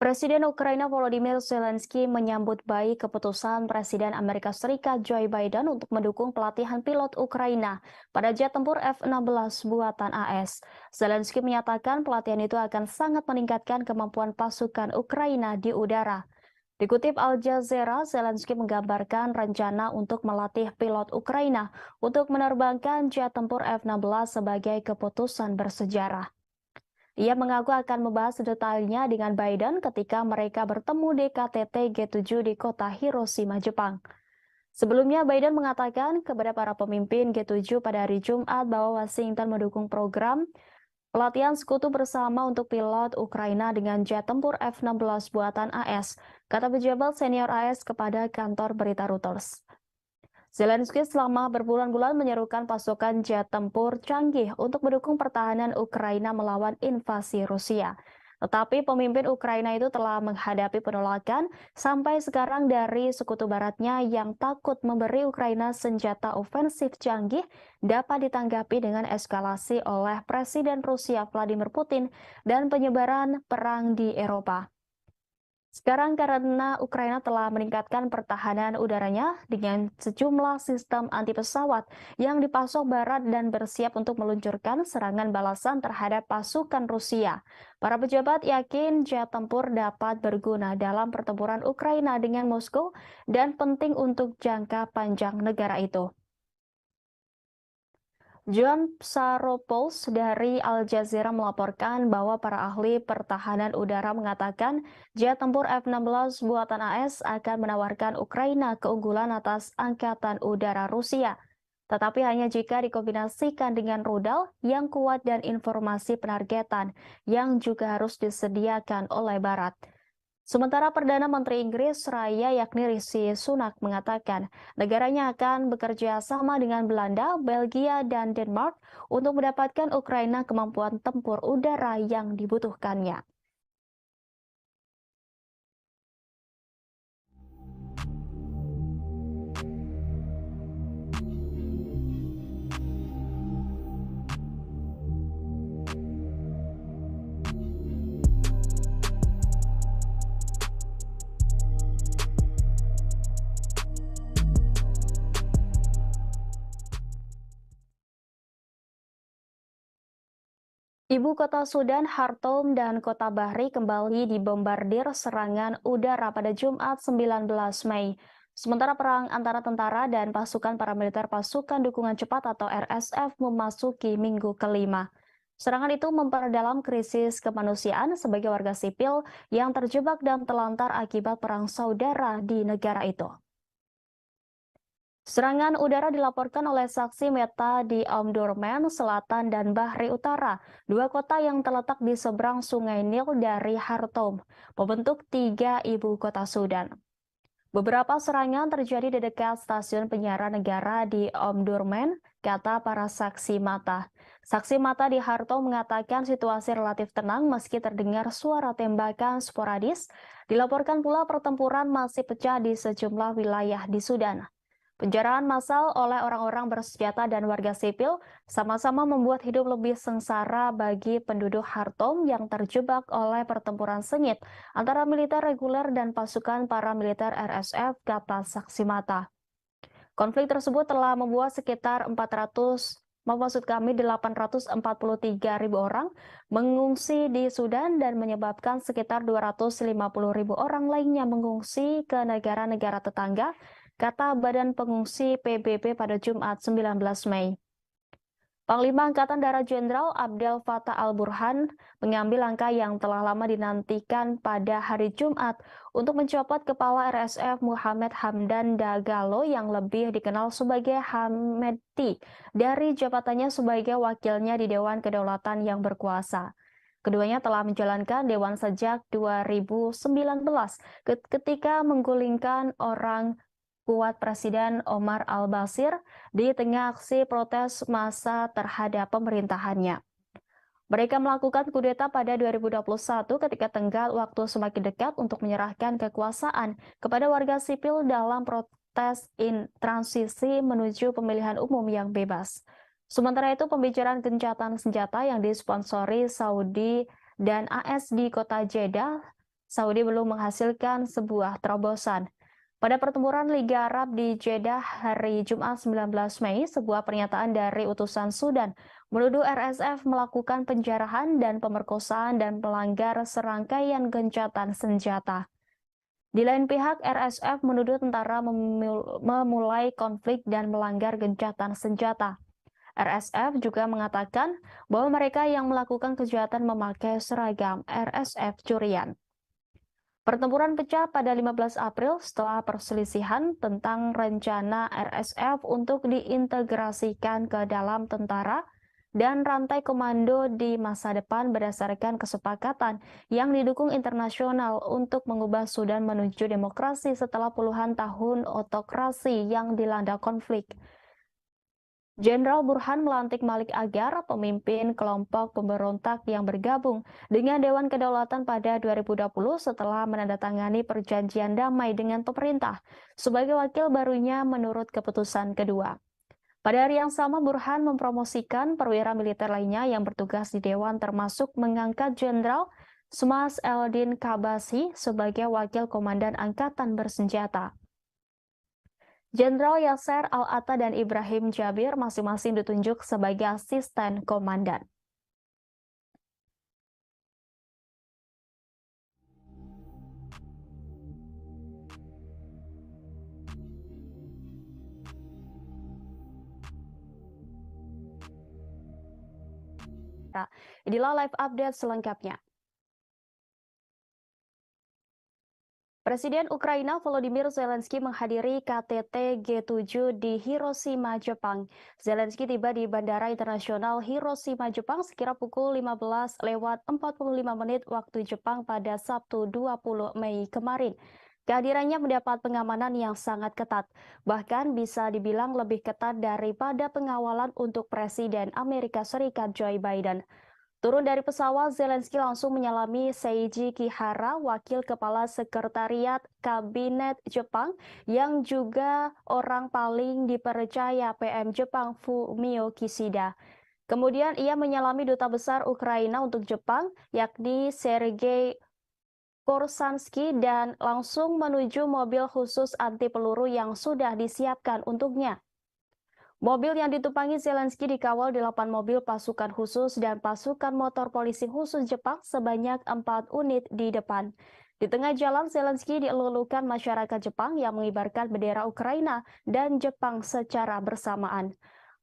Presiden Ukraina Volodymyr Zelensky menyambut baik keputusan Presiden Amerika Serikat Joe Biden untuk mendukung pelatihan pilot Ukraina pada jet tempur F-16 buatan AS. Zelensky menyatakan pelatihan itu akan sangat meningkatkan kemampuan pasukan Ukraina di udara. Dikutip Al Jazeera, Zelensky menggambarkan rencana untuk melatih pilot Ukraina untuk menerbangkan jet tempur F-16 sebagai keputusan bersejarah. Ia mengaku akan membahas detailnya dengan Biden ketika mereka bertemu di KTT G7 di kota Hiroshima, Jepang. Sebelumnya, Biden mengatakan kepada para pemimpin G7 pada hari Jumat bahwa Washington mendukung program pelatihan sekutu bersama untuk pilot Ukraina dengan jet tempur F-16 buatan AS, kata pejabat senior AS kepada kantor berita Reuters. Zelensky selama berbulan-bulan menyerukan pasukan jet tempur canggih untuk mendukung pertahanan Ukraina melawan invasi Rusia. Tetapi pemimpin Ukraina itu telah menghadapi penolakan sampai sekarang dari sekutu baratnya yang takut memberi Ukraina senjata ofensif canggih dapat ditanggapi dengan eskalasi oleh Presiden Rusia Vladimir Putin dan penyebaran perang di Eropa. Sekarang karena Ukraina telah meningkatkan pertahanan udaranya dengan sejumlah sistem anti pesawat yang dipasok Barat dan bersiap untuk meluncurkan serangan balasan terhadap pasukan Rusia. Para pejabat yakin jet tempur dapat berguna dalam pertempuran Ukraina dengan Moskow dan penting untuk jangka panjang negara itu. John Psaropoulos dari Al Jazeera melaporkan bahwa para ahli pertahanan udara mengatakan jet tempur F-16 buatan AS akan menawarkan Ukraina keunggulan atas angkatan udara Rusia. Tetapi hanya jika dikombinasikan dengan rudal yang kuat dan informasi penargetan yang juga harus disediakan oleh Barat. Sementara Perdana Menteri Inggris Raya yakni Rishi Sunak mengatakan negaranya akan bekerja sama dengan Belanda, Belgia, dan Denmark untuk mendapatkan Ukraina kemampuan tempur udara yang dibutuhkannya. Ibu kota Sudan, Khartoum, dan kota Bahri kembali dibombardir serangan udara pada Jumat 19 Mei. Sementara perang antara tentara dan pasukan paramiliter pasukan dukungan cepat atau RSF memasuki minggu kelima. Serangan itu memperdalam krisis kemanusiaan sebagai warga sipil yang terjebak dan telantar akibat perang saudara di negara itu. Serangan udara dilaporkan oleh saksi mata di Omdurman Selatan dan Bahri Utara, dua kota yang terletak di seberang Sungai Nil dari Khartoum, membentuk tiga ibu kota Sudan. Beberapa serangan terjadi di dekat stasiun penyiaran negara di Omdurman kata para saksi mata. Saksi mata di Khartoum mengatakan situasi relatif tenang meski terdengar suara tembakan sporadis. Dilaporkan pula pertempuran masih pecah di sejumlah wilayah di Sudan. Penjarahan massal oleh orang-orang bersenjata dan warga sipil sama-sama membuat hidup lebih sengsara bagi penduduk Khartoum yang terjebak oleh pertempuran sengit antara militer reguler dan pasukan paramiliter RSF, kata saksi mata. Konflik tersebut telah membuat sekitar 843.000 orang mengungsi di Sudan dan menyebabkan sekitar 250.000 orang lainnya mengungsi ke negara-negara tetangga, kata Badan Pengungsi PBB pada Jumat 19 Mei. Panglima Angkatan Darat Jenderal Abdel Fattah al-Burhan mengambil langkah yang telah lama dinantikan pada hari Jumat untuk mencopot Kepala RSF Muhammad Hamdan Dagalo yang lebih dikenal sebagai Hamedti dari jabatannya sebagai wakilnya di Dewan Kedaulatan yang berkuasa. Keduanya telah menjalankan Dewan sejak 2019 ketika menggulingkan orang kuat Presiden Omar al-Bashir di tengah aksi protes massa terhadap pemerintahannya. Mereka melakukan kudeta pada 2021 ketika tenggat waktu semakin dekat untuk menyerahkan kekuasaan kepada warga sipil dalam protes transisi menuju pemilihan umum yang bebas. Sementara itu, pembicaraan gencatan senjata yang disponsori Saudi dan AS di kota Jeddah, Saudi belum menghasilkan sebuah terobosan. Pada pertempuran Liga Arab di Jeddah hari Jumat 19 Mei, sebuah pernyataan dari utusan Sudan menuduh RSF melakukan penjarahan dan pemerkosaan dan melanggar serangkaian gencatan senjata. Di lain pihak, RSF menuduh tentara memulai konflik dan melanggar gencatan senjata. RSF juga mengatakan bahwa mereka yang melakukan kejahatan memakai seragam RSF curian. Pertempuran pecah pada 15 April setelah perselisihan tentang rencana RSF untuk diintegrasikan ke dalam tentara dan rantai komando di masa depan berdasarkan kesepakatan yang didukung internasional untuk mengubah Sudan menuju demokrasi setelah puluhan tahun otokrasi yang dilanda konflik. Jenderal Burhan melantik Malik Agar, pemimpin kelompok pemberontak yang bergabung dengan Dewan Kedaulatan pada 2020 setelah menandatangani perjanjian damai dengan pemerintah sebagai wakil barunya menurut keputusan kedua. Pada hari yang sama, Burhan mempromosikan perwira militer lainnya yang bertugas di Dewan termasuk mengangkat Jenderal Smas Eldin Kabasi sebagai wakil komandan angkatan bersenjata. Jenderal Yasser Al-Atta dan Ibrahim Jabir masing-masing ditunjuk sebagai asisten komandan. Inilah live update selengkapnya. Presiden Ukraina Volodymyr Zelensky menghadiri KTT G7 di Hiroshima, Jepang. Zelensky tiba di Bandara Internasional Hiroshima, Jepang sekira pukul 15:45 waktu Jepang pada Sabtu 20 Mei kemarin. Kehadirannya mendapat pengamanan yang sangat ketat, bahkan bisa dibilang lebih ketat daripada pengawalan untuk Presiden Amerika Serikat Joe Biden. Turun dari pesawat, Zelensky langsung menyalami Seiji Kihara, wakil kepala sekretariat kabinet Jepang, yang juga orang paling dipercaya PM Jepang Fumio Kishida. Kemudian ia menyalami duta besar Ukraina untuk Jepang, yakni Sergei Korsansky, dan langsung menuju mobil khusus anti peluru yang sudah disiapkan untuknya. Mobil yang ditumpangi Zelensky dikawal 8 mobil pasukan khusus dan pasukan motor polisi khusus Jepang sebanyak 4 unit di depan. Di tengah jalan, Zelensky dielulukan masyarakat Jepang yang mengibarkan bendera Ukraina dan Jepang secara bersamaan.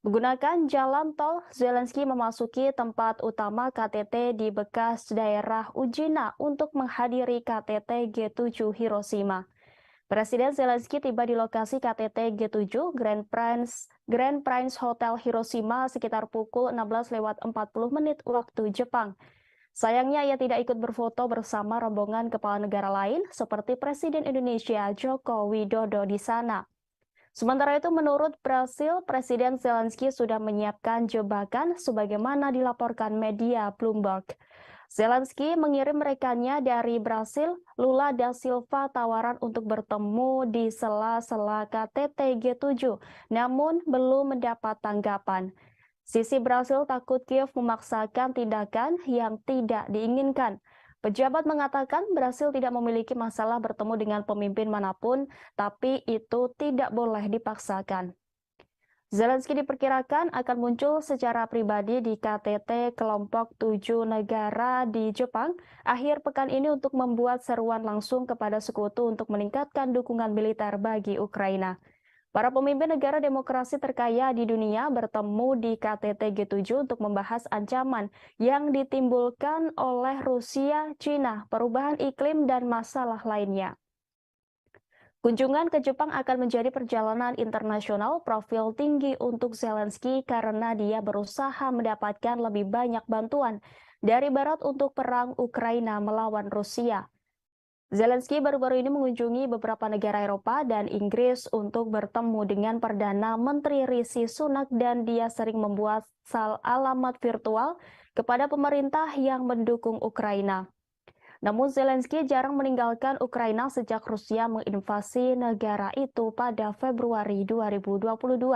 Menggunakan jalan tol, Zelensky memasuki tempat utama KTT di bekas daerah Ujina untuk menghadiri KTT G7 Hiroshima. Presiden Zelensky tiba di lokasi KTT G7 Grand Prince Hotel Hiroshima sekitar pukul 16:40 waktu Jepang. Sayangnya ia tidak ikut berfoto bersama rombongan kepala negara lain seperti Presiden Indonesia Joko Widodo di sana. Sementara itu, menurut Brasil, Presiden Zelensky sudah menyiapkan jebakan sebagaimana dilaporkan media Bloomberg. Zelensky mengirim rekannya dari Brasil, Lula da Silva, tawaran untuk bertemu di sela-sela KTT G7, namun belum mendapat tanggapan. Sisi Brasil takut Kiev memaksakan tindakan yang tidak diinginkan. Pejabat mengatakan Brasil tidak memiliki masalah bertemu dengan pemimpin manapun, tapi itu tidak boleh dipaksakan. Zelensky diperkirakan akan muncul secara pribadi di KTT kelompok 7 negara di Jepang akhir pekan ini untuk membuat seruan langsung kepada sekutu untuk meningkatkan dukungan militer bagi Ukraina. Para pemimpin negara demokrasi terkaya di dunia bertemu di KTT G7 untuk membahas ancaman yang ditimbulkan oleh Rusia, Cina, perubahan iklim, dan masalah lainnya. Kunjungan ke Jepang akan menjadi perjalanan internasional profil tinggi untuk Zelensky karena dia berusaha mendapatkan lebih banyak bantuan dari Barat untuk perang Ukraina melawan Rusia. Zelensky baru-baru ini mengunjungi beberapa negara Eropa dan Inggris untuk bertemu dengan Perdana Menteri Rishi Sunak dan dia sering membuat alamat virtual kepada pemerintah yang mendukung Ukraina. Namun Zelensky jarang meninggalkan Ukraina sejak Rusia menginvasi negara itu pada Februari 2022.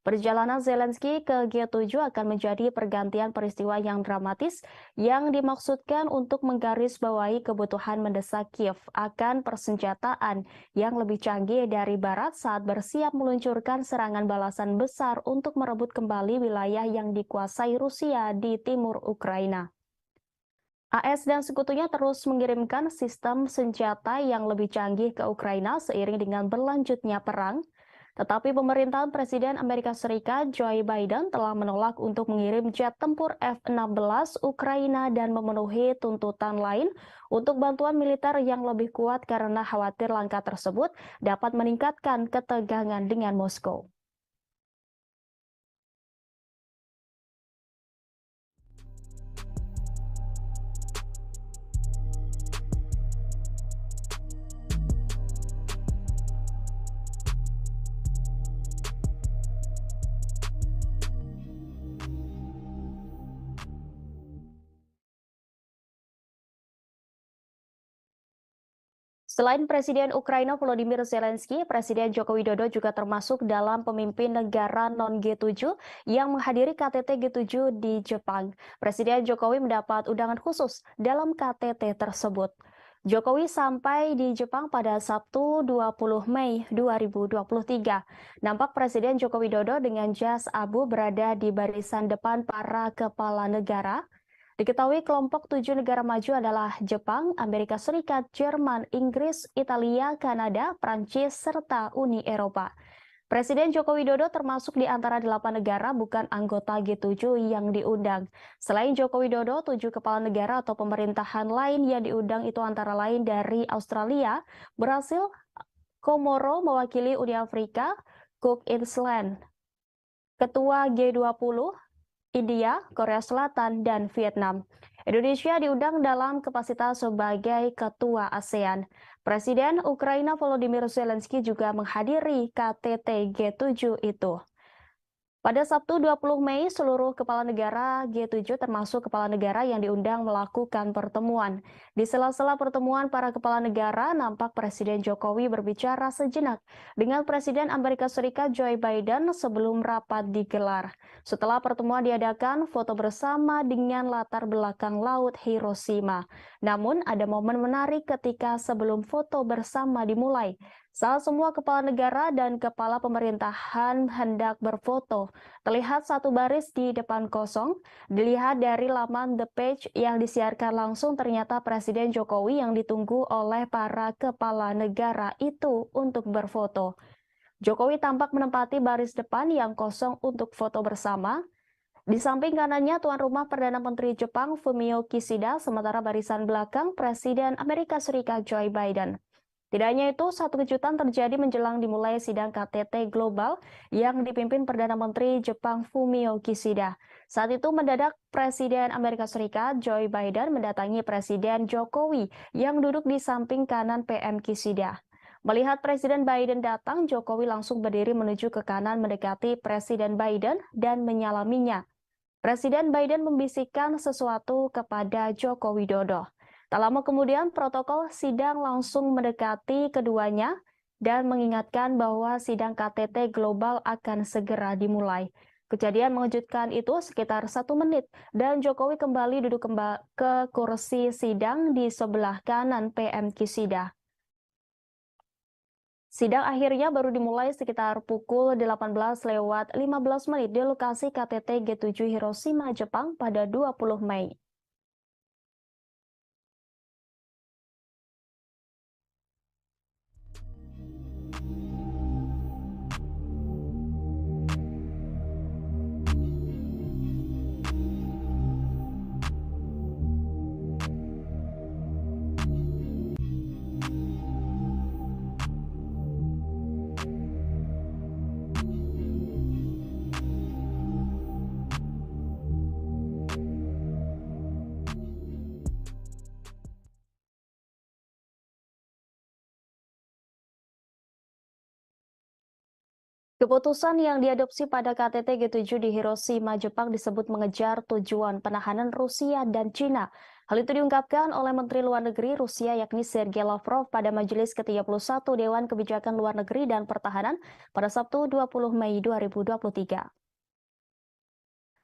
Perjalanan Zelensky ke G7 akan menjadi pergantian peristiwa yang dramatis yang dimaksudkan untuk menggarisbawahi kebutuhan mendesak Kiev akan persenjataan yang lebih canggih dari Barat saat bersiap meluncurkan serangan balasan besar untuk merebut kembali wilayah yang dikuasai Rusia di timur Ukraina. AS dan sekutunya terus mengirimkan sistem senjata yang lebih canggih ke Ukraina seiring dengan berlanjutnya perang. Tetapi pemerintahan Presiden Amerika Serikat Joe Biden telah menolak untuk mengirim jet tempur F-16 Ukraina dan memenuhi tuntutan lain untuk bantuan militer yang lebih kuat karena khawatir langkah tersebut dapat meningkatkan ketegangan dengan Moskow. Selain Presiden Ukraina Volodymyr Zelensky, Presiden Joko Widodo juga termasuk dalam pemimpin negara non-G7 yang menghadiri KTT G7 di Jepang. Presiden Jokowi mendapat undangan khusus dalam KTT tersebut. Jokowi sampai di Jepang pada Sabtu 20 Mei 2023. Nampak Presiden Joko Widodo dengan jas abu berada di barisan depan para kepala negara. Diketahui kelompok 7 negara maju adalah Jepang, Amerika Serikat, Jerman, Inggris, Italia, Kanada, Prancis, serta Uni Eropa. Presiden Joko Widodo termasuk di antara 8 negara bukan anggota G7 yang diundang. Selain Joko Widodo, 7 kepala negara atau pemerintahan lain yang diundang itu antara lain dari Australia, Brasil, Komoro mewakili Uni Afrika, Cook Island, Ketua G20, India, Korea Selatan, dan Vietnam. Indonesia diundang dalam kapasitas sebagai ketua ASEAN. Presiden Ukraina Volodymyr Zelensky juga menghadiri KTT G7 itu. Pada Sabtu 20 Mei, seluruh kepala negara G7 termasuk kepala negara yang diundang melakukan pertemuan. Di sela-sela pertemuan para kepala negara, nampak Presiden Jokowi berbicara sejenak dengan Presiden Amerika Serikat Joe Biden sebelum rapat digelar. Setelah pertemuan diadakan, foto bersama dengan latar belakang Laut Hiroshima. Namun, ada momen menarik ketika sebelum foto bersama dimulai. Saat semua kepala negara dan kepala pemerintahan hendak berfoto, terlihat satu baris di depan kosong. Dilihat dari laman The Page yang disiarkan langsung, ternyata Presiden Jokowi yang ditunggu oleh para kepala negara itu untuk berfoto. Jokowi tampak menempati baris depan yang kosong untuk foto bersama. Di samping kanannya tuan rumah Perdana Menteri Jepang Fumio Kishida, sementara barisan belakang Presiden Amerika Serikat Joe Biden. Tidak hanya itu, satu kejutan terjadi menjelang dimulai sidang KTT Global yang dipimpin Perdana Menteri Jepang Fumio Kishida. Saat itu mendadak Presiden Amerika Serikat Joe Biden mendatangi Presiden Jokowi yang duduk di samping kanan PM Kishida. Melihat Presiden Biden datang, Jokowi langsung berdiri menuju ke kanan mendekati Presiden Biden dan menyalaminya. Presiden Biden membisikkan sesuatu kepada Joko Widodo. Tak lama kemudian, protokol sidang langsung mendekati keduanya dan mengingatkan bahwa sidang KTT Global akan segera dimulai. Kejadian mengejutkan itu sekitar 1 menit dan Jokowi kembali duduk ke kursi sidang di sebelah kanan PM Kisida. Sidang akhirnya baru dimulai sekitar pukul 18:15 di lokasi KTT G7 Hiroshima, Jepang pada 20 Mei. Keputusan yang diadopsi pada KTT G7 di Hiroshima, Jepang disebut mengejar tujuan penahanan Rusia dan Cina. Hal itu diungkapkan oleh Menteri Luar Negeri Rusia yakni Sergei Lavrov pada Majelis ke-31 Dewan Kebijakan Luar Negeri dan Pertahanan pada Sabtu 20 Mei 2023.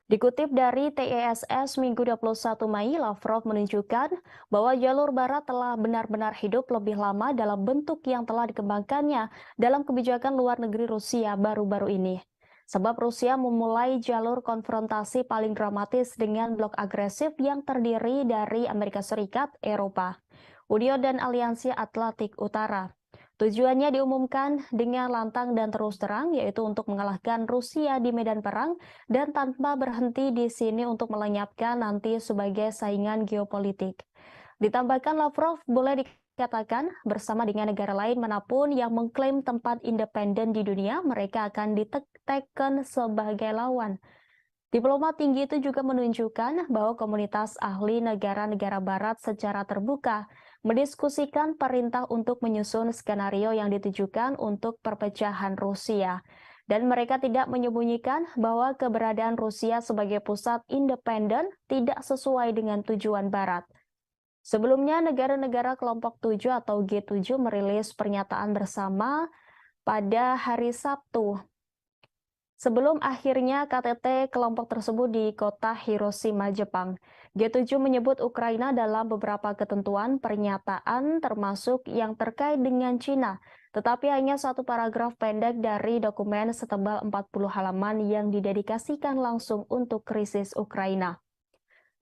Dikutip dari TESS Minggu 21 Mei, Lavrov menunjukkan bahwa jalur barat telah benar-benar hidup lebih lama dalam bentuk yang telah dikembangkannya dalam kebijakan luar negeri Rusia baru-baru ini. Sebab Rusia memulai jalur konfrontasi paling dramatis dengan blok agresif yang terdiri dari Amerika Serikat, Eropa, Uni dan Aliansi Atlantik Utara. Tujuannya diumumkan dengan lantang dan terus terang, yaitu untuk mengalahkan Rusia di medan perang dan tanpa berhenti di sini untuk melenyapkan nanti sebagai saingan geopolitik. Ditambahkan Lavrov boleh dikatakan bersama dengan negara lain manapun yang mengklaim tempat independen di dunia, mereka akan diteken sebagai lawan. Diplomat tinggi itu juga menunjukkan bahwa komunitas ahli negara-negara barat secara terbuka mendiskusikan perintah untuk menyusun skenario yang ditujukan untuk perpecahan Rusia. Dan mereka tidak menyembunyikan bahwa keberadaan Rusia sebagai pusat independen tidak sesuai dengan tujuan barat. Sebelumnya, negara-negara kelompok 7 atau G7 merilis pernyataan bersama pada hari Sabtu. Sebelum akhirnya KTT kelompok tersebut di kota Hiroshima, Jepang, G7 menyebut Ukraina dalam beberapa ketentuan pernyataan termasuk yang terkait dengan Cina, tetapi hanya satu paragraf pendek dari dokumen setebal 40 halaman yang didedikasikan langsung untuk krisis Ukraina.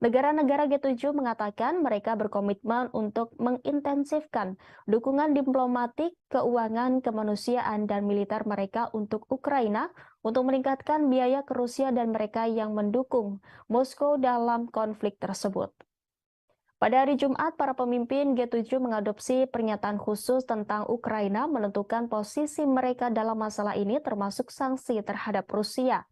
Negara-negara G7 mengatakan mereka berkomitmen untuk mengintensifkan dukungan diplomatik, keuangan, kemanusiaan, dan militer mereka untuk Ukraina untuk meningkatkan biaya ke Rusia dan mereka yang mendukung Moskow dalam konflik tersebut. Pada hari Jumat, para pemimpin G7 mengadopsi pernyataan khusus tentang Ukraina menentukan posisi mereka dalam masalah ini termasuk sanksi terhadap Rusia.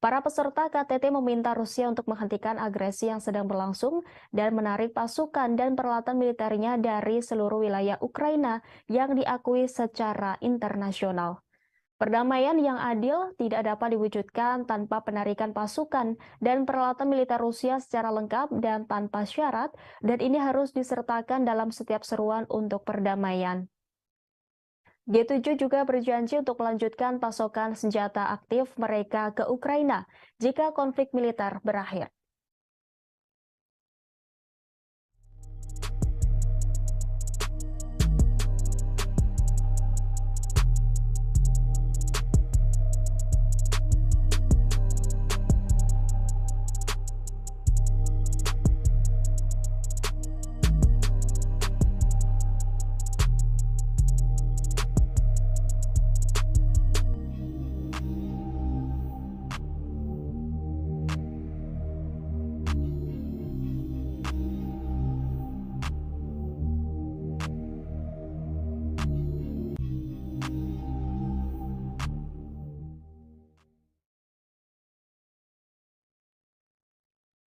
Para peserta KTT meminta Rusia untuk menghentikan agresi yang sedang berlangsung dan menarik pasukan dan peralatan militernya dari seluruh wilayah Ukraina yang diakui secara internasional. Perdamaian yang adil tidak dapat diwujudkan tanpa penarikan pasukan dan peralatan militer Rusia secara lengkap dan tanpa syarat, dan ini harus disertakan dalam setiap seruan untuk perdamaian. G7 juga berjanji untuk melanjutkan pasokan senjata aktif mereka ke Ukraina jika konflik militer berakhir.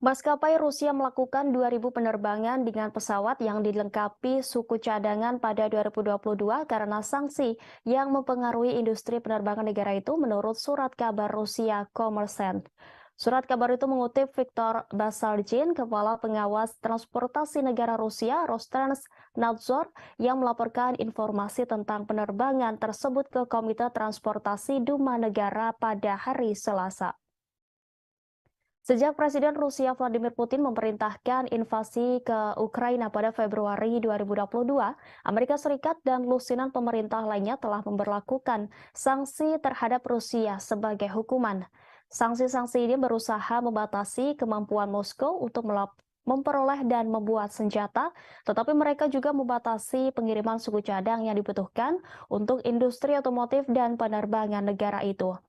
Maskapai Rusia melakukan 2.000 penerbangan dengan pesawat yang dilengkapi suku cadangan pada 2022 karena sanksi yang mempengaruhi industri penerbangan negara itu menurut surat kabar Rusia Kommersant. Surat kabar itu mengutip Viktor Basargin, Kepala Pengawas Transportasi Negara Rusia Rostrans-Nadzor, yang melaporkan informasi tentang penerbangan tersebut ke Komite Transportasi Duma Negara pada hari Selasa. Sejak Presiden Rusia Vladimir Putin memerintahkan invasi ke Ukraina pada Februari 2022, Amerika Serikat dan lusinan pemerintah lainnya telah memberlakukan sanksi terhadap Rusia sebagai hukuman. Sanksi-sanksi ini berusaha membatasi kemampuan Moskow untuk memperoleh dan membuat senjata, tetapi mereka juga membatasi pengiriman suku cadang yang dibutuhkan untuk industri otomotif dan penerbangan negara itu.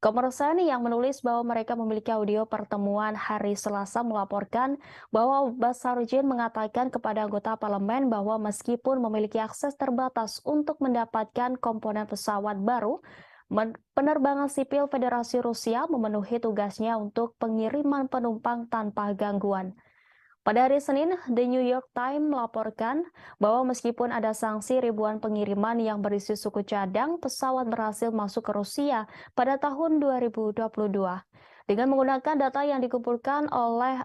Kommersant yang menulis bahwa mereka memiliki audio pertemuan hari Selasa melaporkan bahwa Basargin mengatakan kepada anggota parlemen bahwa meskipun memiliki akses terbatas untuk mendapatkan komponen pesawat baru, penerbangan sipil Federasi Rusia memenuhi tugasnya untuk pengiriman penumpang tanpa gangguan. Pada hari Senin, The New York Times melaporkan bahwa meskipun ada sanksi ribuan pengiriman yang berisi suku cadang, pesawat berhasil masuk ke Rusia pada tahun 2022. Dengan menggunakan data yang dikumpulkan oleh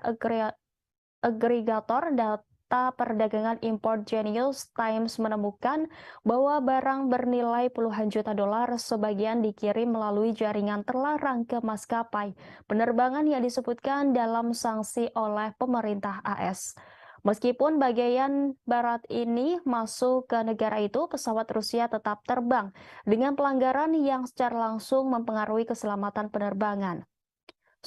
agregator data perdagangan impor Genius Times menemukan bahwa barang bernilai puluhan juta dolar sebagian dikirim melalui jaringan terlarang ke maskapai penerbangan yang disebutkan dalam sanksi oleh pemerintah AS. Meskipun bagian barat ini masuk ke negara itu, pesawat Rusia tetap terbang dengan pelanggaran yang secara langsung mempengaruhi keselamatan penerbangan.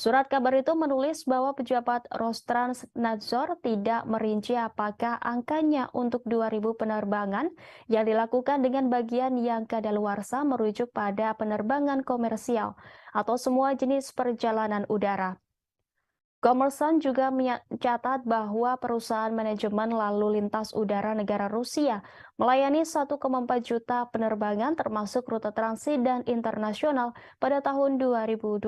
Surat kabar itu menulis bahwa pejabat Rostrans-Nadzor tidak merinci apakah angkanya untuk 2.000 penerbangan yang dilakukan dengan bagian yang kadaluarsa merujuk pada penerbangan komersial atau semua jenis perjalanan udara. Kommersant juga mencatat bahwa perusahaan manajemen lalu lintas udara negara Rusia melayani 1,4 juta penerbangan termasuk rute transit dan internasional pada tahun 2022.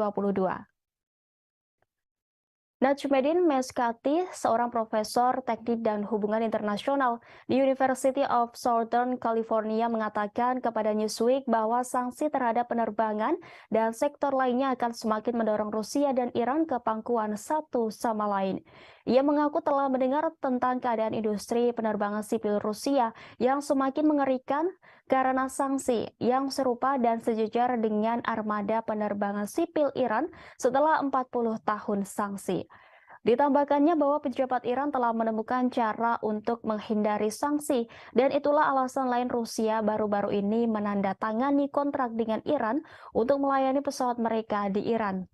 Najmuddin Meskati, seorang profesor teknik dan hubungan internasional di University of Southern California, mengatakan kepada Newsweek bahwa sanksi terhadap penerbangan dan sektor lainnya akan semakin mendorong Rusia dan Iran ke pangkuan satu sama lain. Ia mengaku telah mendengar tentang keadaan industri penerbangan sipil Rusia yang semakin mengerikan karena sanksi yang serupa dan sejajar dengan armada penerbangan sipil Iran setelah 40 tahun sanksi. Ditambahkannya bahwa pejabat Iran telah menemukan cara untuk menghindari sanksi, dan itulah alasan lain Rusia baru-baru ini menandatangani kontrak dengan Iran untuk melayani pesawat mereka di Iran.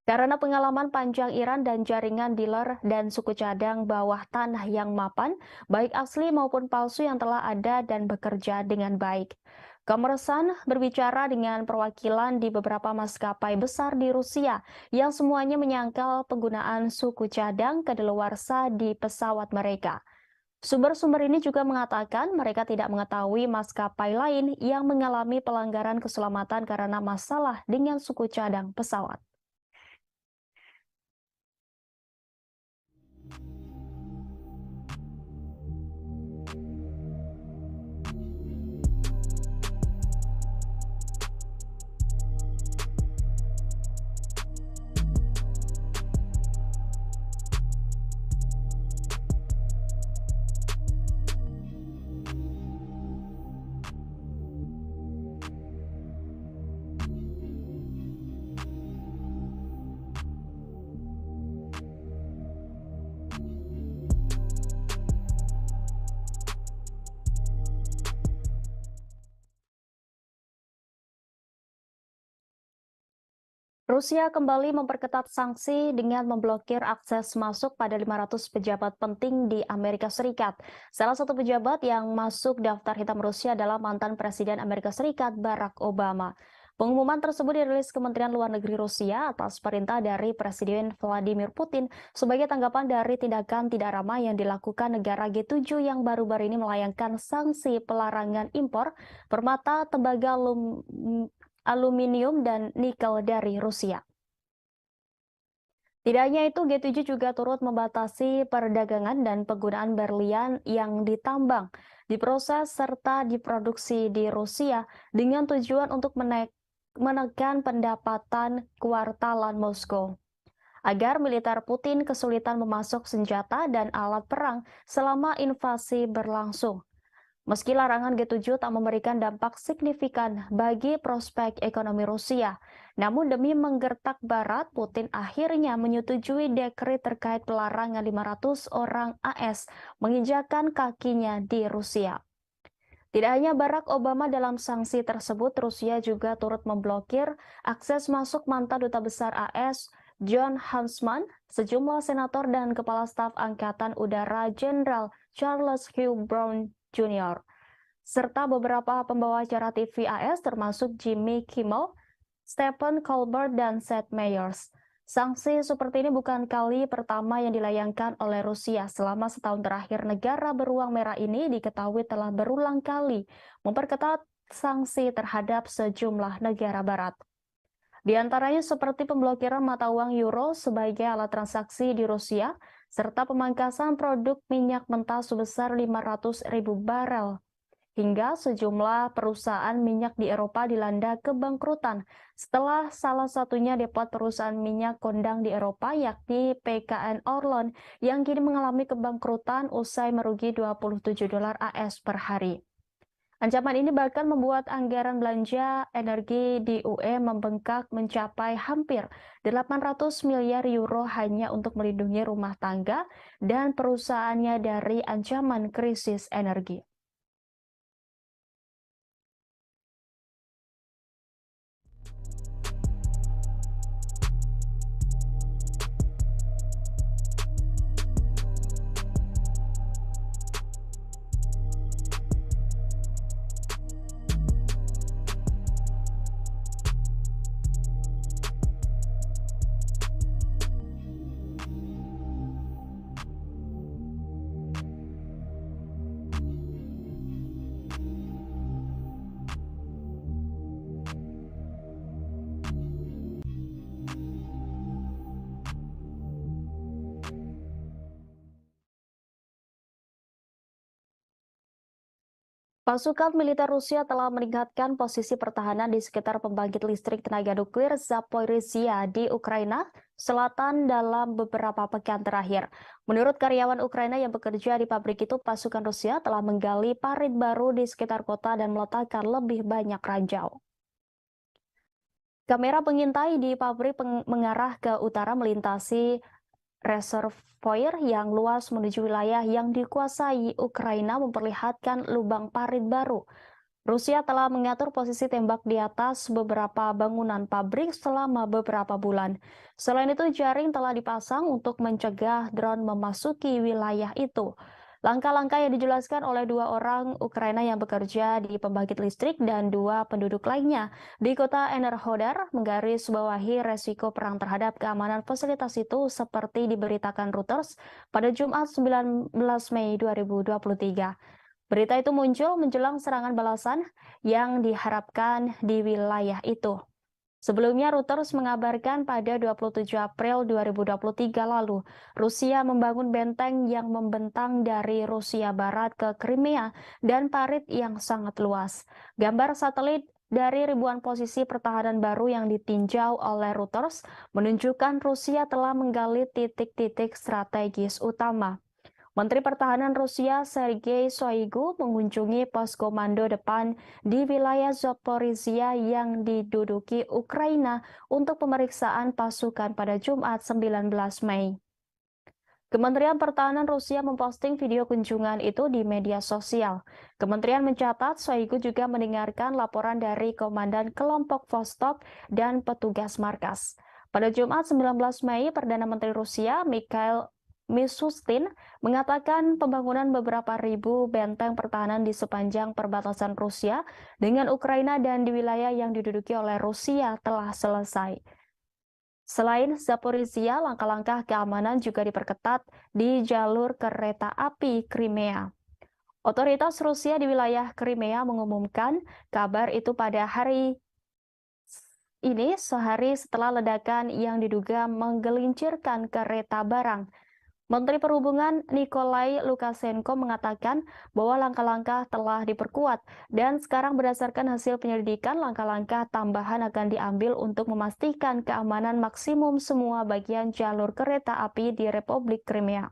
Karena pengalaman panjang Iran dan jaringan dealer dan suku cadang bawah tanah yang mapan, baik asli maupun palsu yang telah ada dan bekerja dengan baik. Kommersant berbicara dengan perwakilan di beberapa maskapai besar di Rusia yang semuanya menyangkal penggunaan suku cadang kadaluarsa di pesawat mereka. Sumber-sumber ini juga mengatakan mereka tidak mengetahui maskapai lain yang mengalami pelanggaran keselamatan karena masalah dengan suku cadang pesawat. Rusia kembali memperketat sanksi dengan memblokir akses masuk pada 500 pejabat penting di Amerika Serikat. Salah satu pejabat yang masuk daftar hitam Rusia adalah mantan Presiden Amerika Serikat Barack Obama. Pengumuman tersebut dirilis Kementerian Luar Negeri Rusia atas perintah dari Presiden Vladimir Putin sebagai tanggapan dari tindakan tidak ramah yang dilakukan negara G7 yang baru-baru ini melayangkan sanksi pelarangan impor permata, tembaga, aluminium dan nikel dari Rusia. Tidak hanya itu, G7 juga turut membatasi perdagangan dan penggunaan berlian yang ditambang, diproses serta diproduksi di Rusia dengan tujuan untuk menekan pendapatan kuartalan Moskow agar militer Putin kesulitan memasok senjata dan alat perang selama invasi berlangsung. Meski larangan G7 tak memberikan dampak signifikan bagi prospek ekonomi Rusia, namun demi menggertak Barat, Putin akhirnya menyetujui dekret terkait pelarangan 500 orang AS menginjakan kakinya di Rusia. Tidak hanya Barack Obama dalam sanksi tersebut, Rusia juga turut memblokir akses masuk mantan Duta Besar AS John Huntsman, sejumlah senator dan Kepala Staf Angkatan Udara Jenderal Charles Hugh Brown Jr., serta beberapa pembawa acara TV AS termasuk Jimmy Kimmel, Stephen Colbert, dan Seth Meyers. Sanksi seperti ini bukan kali pertama yang dilayangkan oleh Rusia. Selama setahun terakhir, negara beruang merah ini diketahui telah berulang kali memperketat sanksi terhadap sejumlah negara barat. Di antaranya seperti pemblokiran mata uang euro sebagai alat transaksi di Rusia, serta pemangkasan produk minyak mentah sebesar 500.000 barel. Hingga sejumlah perusahaan minyak di Eropa dilanda kebangkrutan setelah salah satunya dapat perusahaan minyak kondang di Eropa yakni PKN Orlen yang kini mengalami kebangkrutan usai merugi 27 dolar AS per hari. Ancaman ini bahkan membuat anggaran belanja energi di UE membengkak mencapai hampir 800 miliar euro hanya untuk melindungi rumah tangga dan perusahaannya dari ancaman krisis energi. Pasukan militer Rusia telah meningkatkan posisi pertahanan di sekitar pembangkit listrik tenaga nuklir Zaporizhia di Ukraina Selatan dalam beberapa pekan terakhir. Menurut karyawan Ukraina yang bekerja di pabrik itu, pasukan Rusia telah menggali parit baru di sekitar kota dan meletakkan lebih banyak ranjau. Kamera pengintai di pabrik mengarah ke utara melintasi reservoir yang luas menuju wilayah yang dikuasai Ukraina memperlihatkan lubang parit baru. Rusia telah mengatur posisi tembak di atas beberapa bangunan pabrik selama beberapa bulan. Selain itu, jaring telah dipasang untuk mencegah drone memasuki wilayah itu. Langkah-langkah yang dijelaskan oleh dua orang Ukraina yang bekerja di pembangkit listrik dan dua penduduk lainnya di kota Enerhodar menggarisbawahi resiko perang terhadap keamanan fasilitas itu seperti diberitakan Reuters pada Jumat 19 Mei 2023. Berita itu muncul menjelang serangan balasan yang diharapkan di wilayah itu. Sebelumnya, Reuters mengabarkan pada 27 April 2023 lalu, Rusia membangun benteng yang membentang dari Rusia Barat ke Crimea dan parit yang sangat luas. Gambar satelit dari ribuan posisi pertahanan baru yang ditinjau oleh Reuters menunjukkan Rusia telah menggali titik-titik strategis utama. Menteri Pertahanan Rusia Sergei Shoigu mengunjungi pos komando depan di wilayah Zaporizhia yang diduduki Ukraina untuk pemeriksaan pasukan pada Jumat 19 Mei. Kementerian Pertahanan Rusia memposting video kunjungan itu di media sosial. Kementerian mencatat Shoigu juga mendengarkan laporan dari Komandan Kelompok Vostok dan petugas markas. Pada Jumat 19 Mei, Perdana Menteri Rusia Mikhail Mishustin mengatakan pembangunan beberapa ribu benteng pertahanan di sepanjang perbatasan Rusia dengan Ukraina dan di wilayah yang diduduki oleh Rusia telah selesai. Selain Zaporizhia, langkah-langkah keamanan juga diperketat di jalur kereta api Crimea. Otoritas Rusia di wilayah Crimea mengumumkan kabar itu pada hari ini sehari setelah ledakan yang diduga menggelincirkan kereta barang. Menteri Perhubungan Nikolai Lukashenko mengatakan bahwa langkah-langkah telah diperkuat dan sekarang berdasarkan hasil penyelidikan langkah-langkah tambahan akan diambil untuk memastikan keamanan maksimum semua bagian jalur kereta api di Republik Crimea.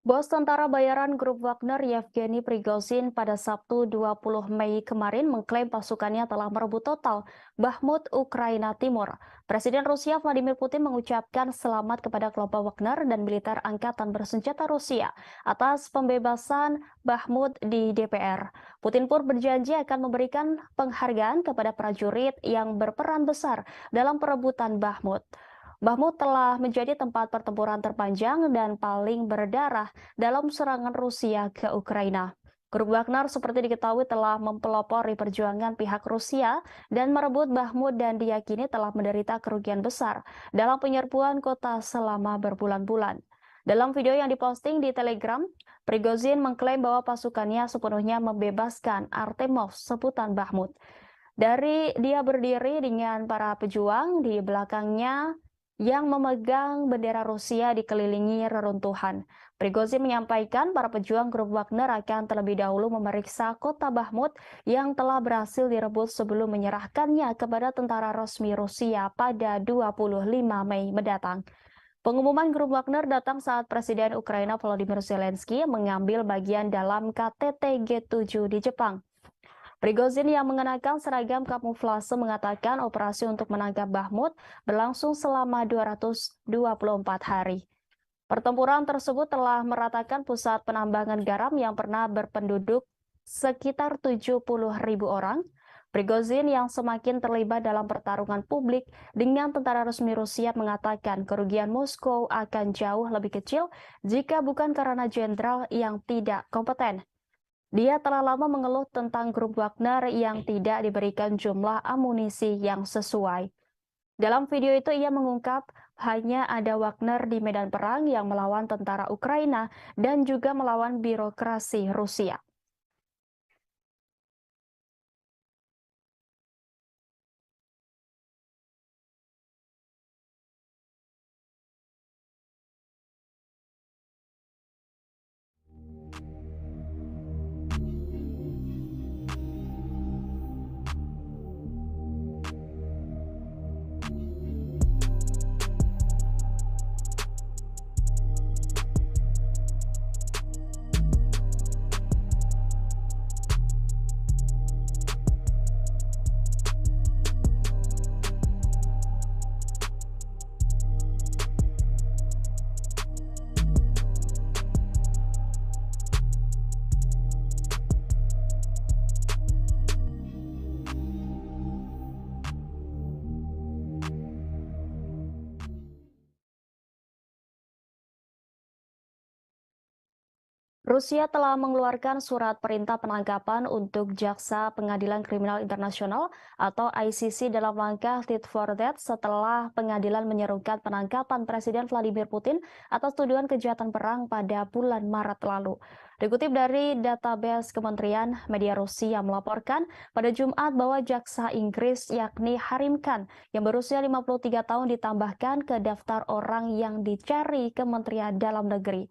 Bos tentara bayaran grup Wagner Yevgeny Prigozhin pada Sabtu 20 Mei kemarin mengklaim pasukannya telah merebut total Bakhmut, Ukraina Timur. Presiden Rusia Vladimir Putin mengucapkan selamat kepada kelompok Wagner dan militer angkatan bersenjata Rusia atas pembebasan Bakhmut di DPR. Putin pun berjanji akan memberikan penghargaan kepada prajurit yang berperan besar dalam perebutan Bakhmut. Bakhmut telah menjadi tempat pertempuran terpanjang dan paling berdarah dalam serangan Rusia ke Ukraina. Grup Wagner seperti diketahui telah mempelopori perjuangan pihak Rusia dan merebut Bakhmut dan diyakini telah menderita kerugian besar dalam penyerbuan kota selama berbulan-bulan. Dalam video yang diposting di Telegram, Prigozhin mengklaim bahwa pasukannya sepenuhnya membebaskan Artemov, sebutan Bakhmut. Dari dia berdiri dengan para pejuang di belakangnya yang memegang bendera Rusia dikelilingi reruntuhan. Prigozhin menyampaikan para pejuang grup Wagner akan terlebih dahulu memeriksa kota Bakhmut yang telah berhasil direbut sebelum menyerahkannya kepada tentara resmi Rusia pada 25 Mei mendatang. Pengumuman grup Wagner datang saat Presiden Ukraina Volodymyr Zelensky mengambil bagian dalam KTT G7 di Jepang. Prigozhin yang mengenakan seragam kamuflase mengatakan operasi untuk menangkap Bakhmut berlangsung selama 224 hari. Pertempuran tersebut telah meratakan pusat penambangan garam yang pernah berpenduduk sekitar 70.000 orang. Prigozhin yang semakin terlibat dalam pertarungan publik dengan tentara resmi Rusia mengatakan kerugian Moskow akan jauh lebih kecil jika bukan karena jenderal yang tidak kompeten. Dia telah lama mengeluh tentang grup Wagner yang tidak diberikan jumlah amunisi yang sesuai. Dalam video itu ia mengungkap hanya ada Wagner di medan perang yang melawan tentara Ukraina dan juga melawan birokrasi Rusia. Rusia telah mengeluarkan surat perintah penangkapan untuk Jaksa Pengadilan Kriminal Internasional atau ICC dalam langkah tit for tat setelah pengadilan menyerukan penangkapan Presiden Vladimir Putin atas tuduhan kejahatan perang pada bulan Maret lalu. Dikutip dari database Kementerian Media Rusia melaporkan pada Jumat bahwa jaksa Inggris yakni Harim Khan yang berusia 53 tahun ditambahkan ke daftar orang yang dicari Kementerian Dalam Negeri.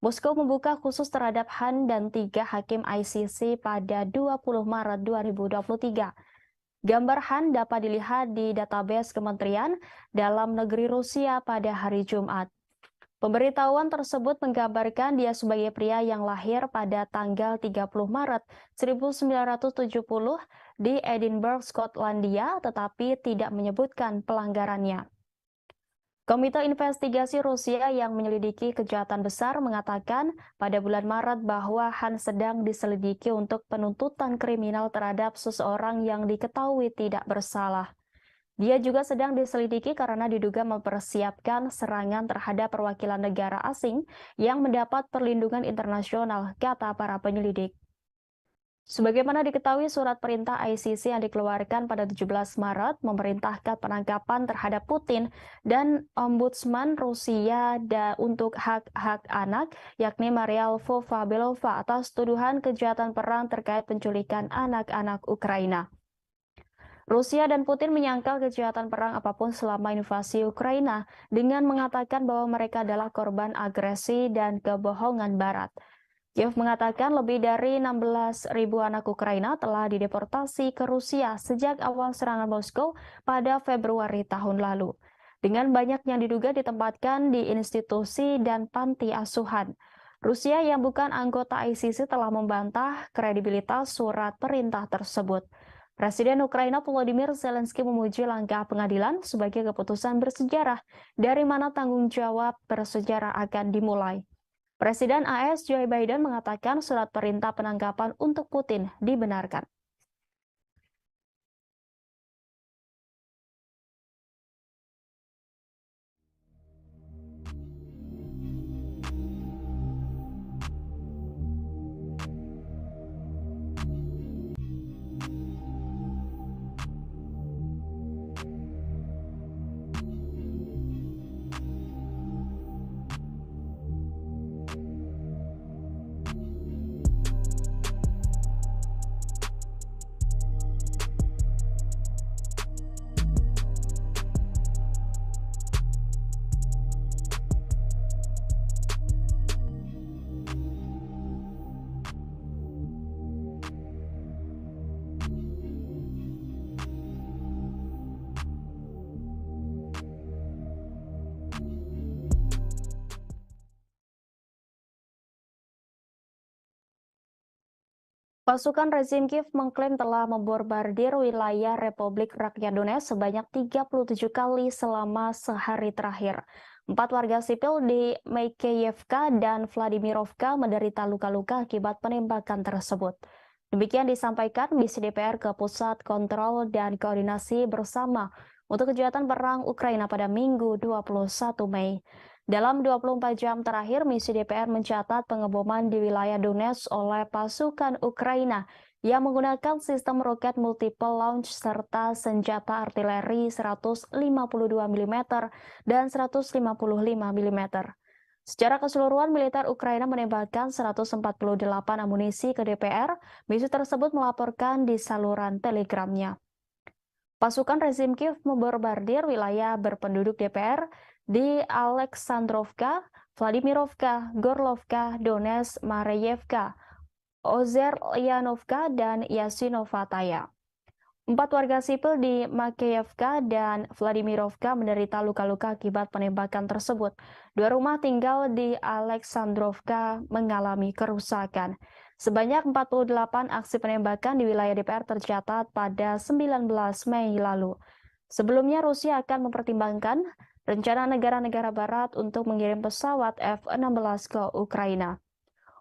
Moskow membuka khusus terhadap Han dan 3 hakim ICC pada 20 Maret 2023. Gambar Han dapat dilihat di database Kementerian Dalam Negeri Rusia pada hari Jumat. Pemberitahuan tersebut menggambarkan dia sebagai pria yang lahir pada tanggal 30 Maret 1970 di Edinburgh, Skotlandia, tetapi tidak menyebutkan pelanggarannya. Komite Investigasi Rusia yang menyelidiki kejahatan besar mengatakan pada bulan Maret bahwa Han sedang diselidiki untuk penuntutan kriminal terhadap seseorang yang diketahui tidak bersalah. Dia juga sedang diselidiki karena diduga mempersiapkan serangan terhadap perwakilan negara asing yang mendapat perlindungan internasional, kata para penyelidik. Sebagaimana diketahui, surat perintah ICC yang dikeluarkan pada 17 Maret memerintahkan penangkapan terhadap Putin dan Ombudsman Rusia untuk hak-hak anak, yakni Maria Lvova-Belova, atas tuduhan kejahatan perang terkait penculikan anak-anak Ukraina. Rusia dan Putin menyangkal kejahatan perang apapun selama invasi Ukraina dengan mengatakan bahwa mereka adalah korban agresi dan kebohongan Barat. Kiev mengatakan lebih dari 16.000 anak Ukraina telah dideportasi ke Rusia sejak awal serangan Moskow pada Februari tahun lalu. Dengan banyak yang diduga ditempatkan di institusi dan panti asuhan. Rusia yang bukan anggota ICC telah membantah kredibilitas surat perintah tersebut. Presiden Ukraina Volodymyr Zelensky memuji langkah pengadilan sebagai keputusan bersejarah dari mana tanggung jawab bersejarah akan dimulai. Presiden AS Joe Biden mengatakan surat perintah penangkapan untuk Putin dibenarkan. Pasukan rezim Kiev mengklaim telah membombardir wilayah Republik Rakyat Donetsk sebanyak 37 kali selama sehari terakhir. 4 warga sipil di Makeyevka dan Vladimirovka menderita luka-luka akibat penembakan tersebut. Demikian disampaikan misi DPR ke Pusat Kontrol dan Koordinasi Bersama untuk Kejahatan Perang Ukraina pada Minggu 21 Mei. Dalam 24 jam terakhir, misi DPR mencatat pengeboman di wilayah Donetsk oleh pasukan Ukraina yang menggunakan sistem roket multiple launch serta senjata artileri 152 mm dan 155 mm. Secara keseluruhan, militer Ukraina menembakkan 148 amunisi ke DPR. Misi tersebut melaporkan di saluran telegramnya. Pasukan rezim Kiev membombardir wilayah berpenduduk DPR di Aleksandrovka, Vladimirovka, Gorlovka, Donetsk, Mareyevka, Ozeryanovka, dan Yasinovataya. 4 warga sipil di Makeyevka dan Vladimirovka menderita luka-luka akibat penembakan tersebut. 2 rumah tinggal di Aleksandrovka mengalami kerusakan. Sebanyak 48 aksi penembakan di wilayah DPR tercatat pada 19 Mei lalu. Sebelumnya, Rusia akan mempertimbangkan rencana negara-negara barat untuk mengirim pesawat F-16 ke Ukraina.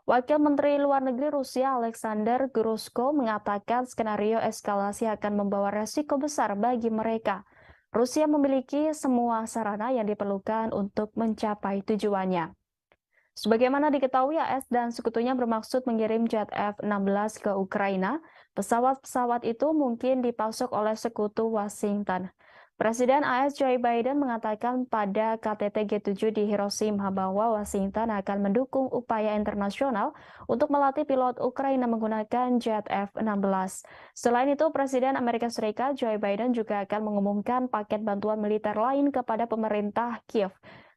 Wakil Menteri Luar Negeri Rusia Alexander Grushko mengatakan skenario eskalasi akan membawa resiko besar bagi mereka. Rusia memiliki semua sarana yang diperlukan untuk mencapai tujuannya. Sebagaimana diketahui, AS dan sekutunya bermaksud mengirim jet F-16 ke Ukraina. Pesawat-pesawat itu mungkin dipasok oleh sekutu Washington. Presiden AS Joe Biden mengatakan pada KTT G7 di Hiroshima bahwa Washington akan mendukung upaya internasional untuk melatih pilot Ukraina menggunakan jet F-16. Selain itu, Presiden Amerika Serikat Joe Biden juga akan mengumumkan paket bantuan militer lain kepada pemerintah Kiev.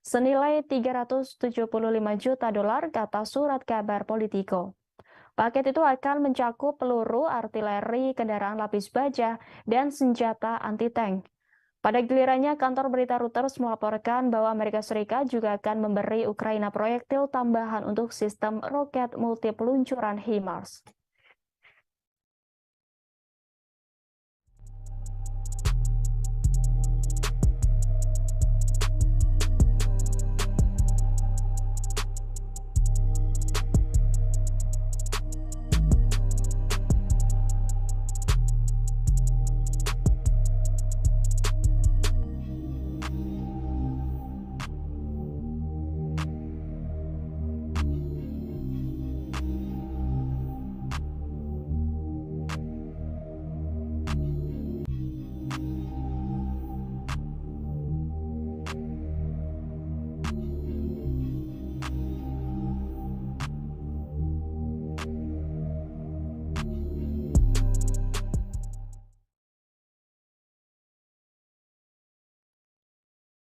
senilai 375 juta dolar, kata surat kabar Politico. Paket itu akan mencakup peluru, artileri, kendaraan lapis baja, dan senjata anti-tank. Pada gilirannya, kantor berita Reuters melaporkan bahwa Amerika Serikat juga akan memberi Ukraina proyektil tambahan untuk sistem roket multi peluncuran HIMARS.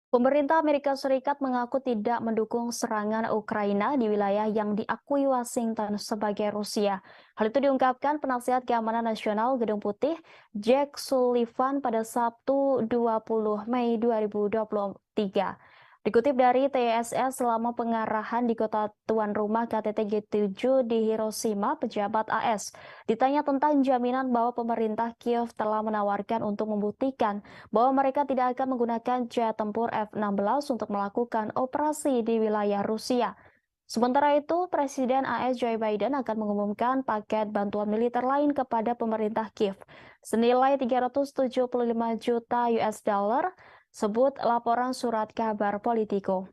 Pemerintah Amerika Serikat mengaku tidak mendukung serangan Ukraina di wilayah yang diakui Washington sebagai Rusia. Hal itu diungkapkan penasihat keamanan nasional Gedung Putih, Jake Sullivan pada Sabtu 20 Mei 2023. Dikutip dari TSS, selama pengarahan di kota tuan rumah KTT G7 di Hiroshima, pejabat AS ditanya tentang jaminan bahwa pemerintah Kiev telah menawarkan untuk membuktikan bahwa mereka tidak akan menggunakan jet tempur F-16 untuk melakukan operasi di wilayah Rusia. Sementara itu, Presiden AS Joe Biden akan mengumumkan paket bantuan militer lain kepada pemerintah Kiev senilai 375 juta US dollar, sebut laporan surat kabar Politico.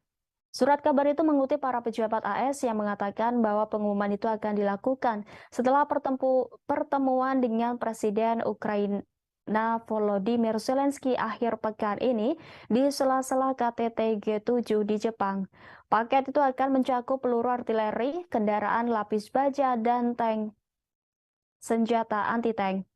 Surat kabar itu mengutip para pejabat AS yang mengatakan bahwa pengumuman itu akan dilakukan setelah pertemuan dengan Presiden Ukraina Volodymyr Zelensky akhir pekan ini di sela-sela KTT G7 di Jepang. Paket itu akan mencakup peluru artileri, kendaraan lapis baja, dan tank senjata anti-tank.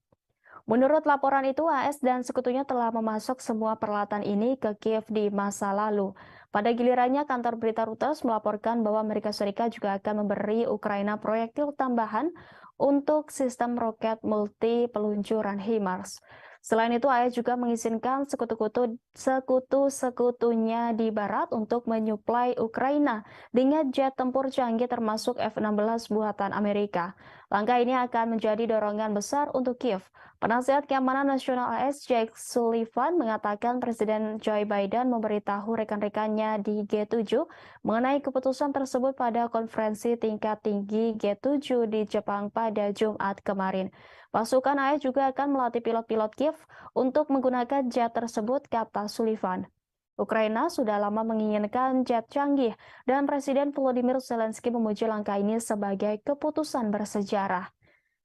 Menurut laporan itu, AS dan sekutunya telah memasok semua peralatan ini ke Kiev di masa lalu. Pada gilirannya, kantor berita Reuters melaporkan bahwa Amerika Serikat juga akan memberi Ukraina proyektil tambahan untuk sistem roket multi peluncuran HIMARS. Selain itu, AS juga mengizinkan sekutu-sekutunya di barat untuk menyuplai Ukraina dengan jet tempur canggih termasuk F-16 buatan Amerika. Langkah ini akan menjadi dorongan besar untuk Kiev. Penasihat Keamanan Nasional AS Jake Sullivan mengatakan Presiden Joe Biden memberitahu rekan-rekannya di G7 mengenai keputusan tersebut pada konferensi tingkat tinggi G7 di Jepang pada Jumat kemarin. Pasukan AS juga akan melatih pilot-pilot Kiev untuk menggunakan jet tersebut, kata Sullivan. Ukraina sudah lama menginginkan jet canggih dan Presiden Volodymyr Zelensky memuji langkah ini sebagai keputusan bersejarah.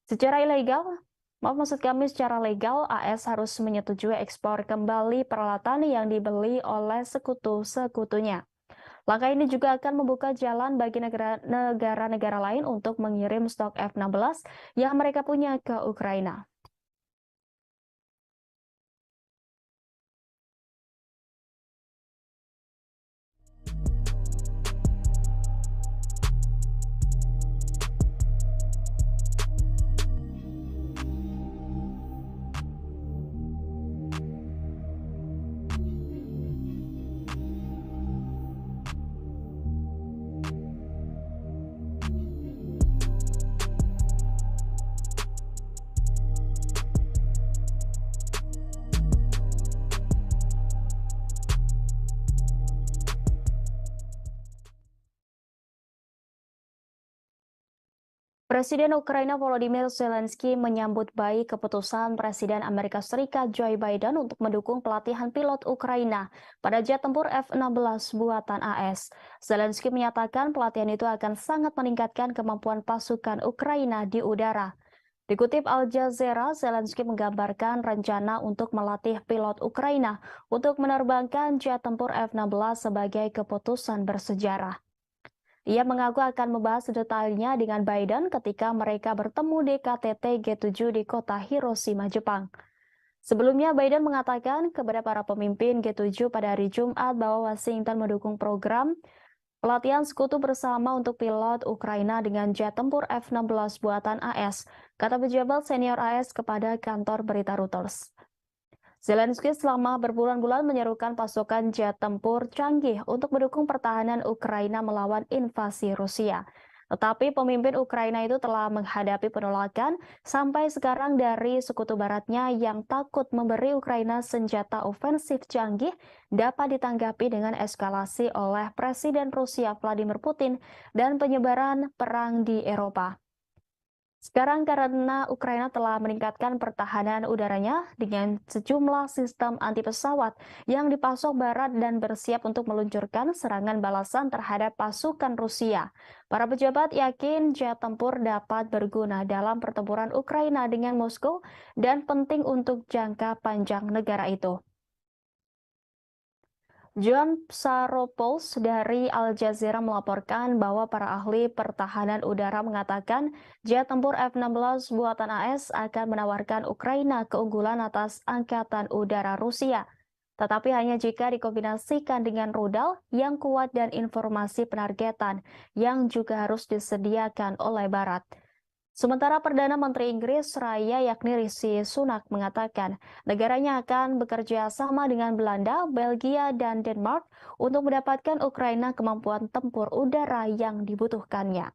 Secara legal, AS harus menyetujui ekspor kembali peralatan yang dibeli oleh sekutu-sekutunya. Langkah ini juga akan membuka jalan bagi negara-negara lain untuk mengirim stok F-16 yang mereka punya ke Ukraina. Presiden Ukraina Volodymyr Zelensky menyambut baik keputusan Presiden Amerika Serikat Joe Biden untuk mendukung pelatihan pilot Ukraina pada jet tempur F-16 buatan AS. Zelensky menyatakan pelatihan itu akan sangat meningkatkan kemampuan pasukan Ukraina di udara. Dikutip Al Jazeera, Zelensky menggambarkan rencana untuk melatih pilot Ukraina untuk menerbangkan jet tempur F-16 sebagai keputusan bersejarah. Ia mengaku akan membahas detailnya dengan Biden ketika mereka bertemu di KTT G7 di kota Hiroshima, Jepang. Sebelumnya, Biden mengatakan kepada para pemimpin G7 pada hari Jumat bahwa Washington mendukung program pelatihan sekutu bersama untuk pilot Ukraina dengan jet tempur F-16 buatan AS, kata pejabat senior AS kepada kantor berita Reuters. Zelensky selama berbulan-bulan menyerukan pasukan jet tempur canggih untuk mendukung pertahanan Ukraina melawan invasi Rusia. Tetapi pemimpin Ukraina itu telah menghadapi penolakan sampai sekarang dari sekutu baratnya yang takut memberi Ukraina senjata ofensif canggih dapat ditanggapi dengan eskalasi oleh Presiden Rusia Vladimir Putin dan penyebaran perang di Eropa. Sekarang karena Ukraina telah meningkatkan pertahanan udaranya dengan sejumlah sistem anti pesawat yang dipasok Barat dan bersiap untuk meluncurkan serangan balasan terhadap pasukan Rusia. Para pejabat yakin jet tempur dapat berguna dalam pertempuran Ukraina dengan Moskow dan penting untuk jangka panjang negara itu. John Psaropoulos dari Al Jazeera melaporkan bahwa para ahli pertahanan udara mengatakan jet tempur F-16 buatan AS akan menawarkan Ukraina keunggulan atas angkatan udara Rusia. Tetapi hanya jika dikombinasikan dengan rudal yang kuat dan informasi penargetan yang juga harus disediakan oleh Barat. Sementara Perdana Menteri Inggris Raya yakni Rishi Sunak mengatakan negaranya akan bekerja sama dengan Belanda, Belgia, dan Denmark untuk mendapatkan Ukraina kemampuan tempur udara yang dibutuhkannya.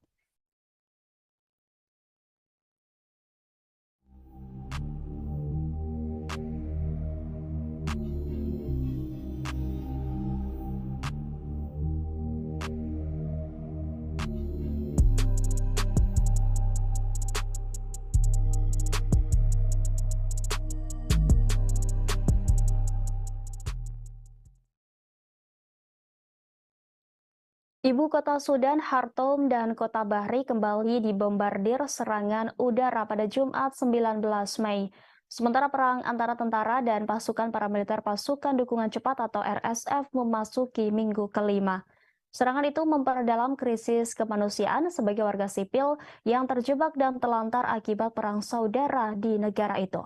Ibu kota Sudan, Khartoum, dan kota Bahri kembali dibombardir serangan udara pada Jumat 19 Mei. Sementara perang antara tentara dan pasukan paramiliter pasukan dukungan cepat atau RSF memasuki minggu kelima. Serangan itu memperdalam krisis kemanusiaan sebagai warga sipil yang terjebak dan telantar akibat perang saudara di negara itu.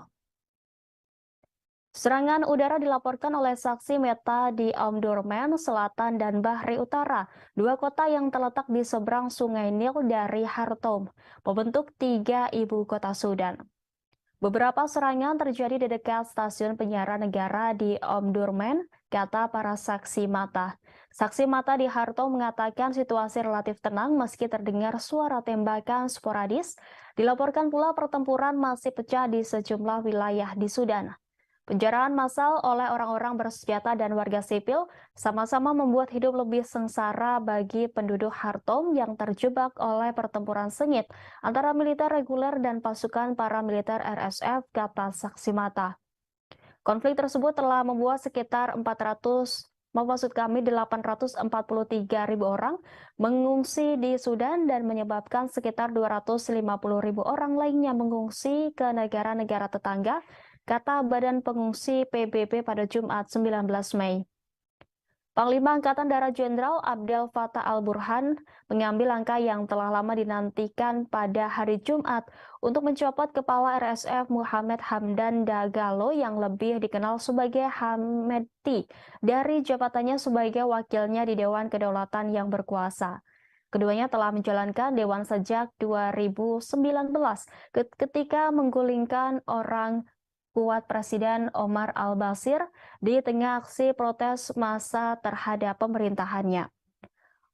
Serangan udara dilaporkan oleh saksi mata di Omdurman Selatan dan Bahri Utara, dua kota yang terletak di seberang Sungai Nil dari Khartoum, membentuk tiga ibu kota Sudan. Beberapa serangan terjadi di dekat stasiun penyiaran negara di Omdurman, kata para saksi mata. Saksi mata di Khartoum mengatakan situasi relatif tenang meski terdengar suara tembakan sporadis. Dilaporkan pula pertempuran masih pecah di sejumlah wilayah di Sudan. Penjarahan massal oleh orang-orang bersenjata dan warga sipil sama-sama membuat hidup lebih sengsara bagi penduduk Khartoum yang terjebak oleh pertempuran sengit antara militer reguler dan pasukan paramiliter RSF, kata saksi mata. Konflik tersebut telah membuat sekitar 843.000 orang mengungsi di Sudan dan menyebabkan sekitar 250.000 orang lainnya mengungsi ke negara-negara tetangga, kata Badan Pengungsi PBB pada Jumat 19 Mei. Panglima Angkatan Darat Jenderal Abdel Fattah al-Burhan mengambil langkah yang telah lama dinantikan pada hari Jumat untuk mencopot kepala RSF Muhammad Hamdan Dagalo yang lebih dikenal sebagai Hamedti dari jabatannya sebagai wakilnya di Dewan Kedaulatan yang berkuasa. Keduanya telah menjalankan Dewan sejak 2019 ketika menggulingkan orang kuat Presiden Omar al-Bashir di tengah aksi protes massa terhadap pemerintahannya.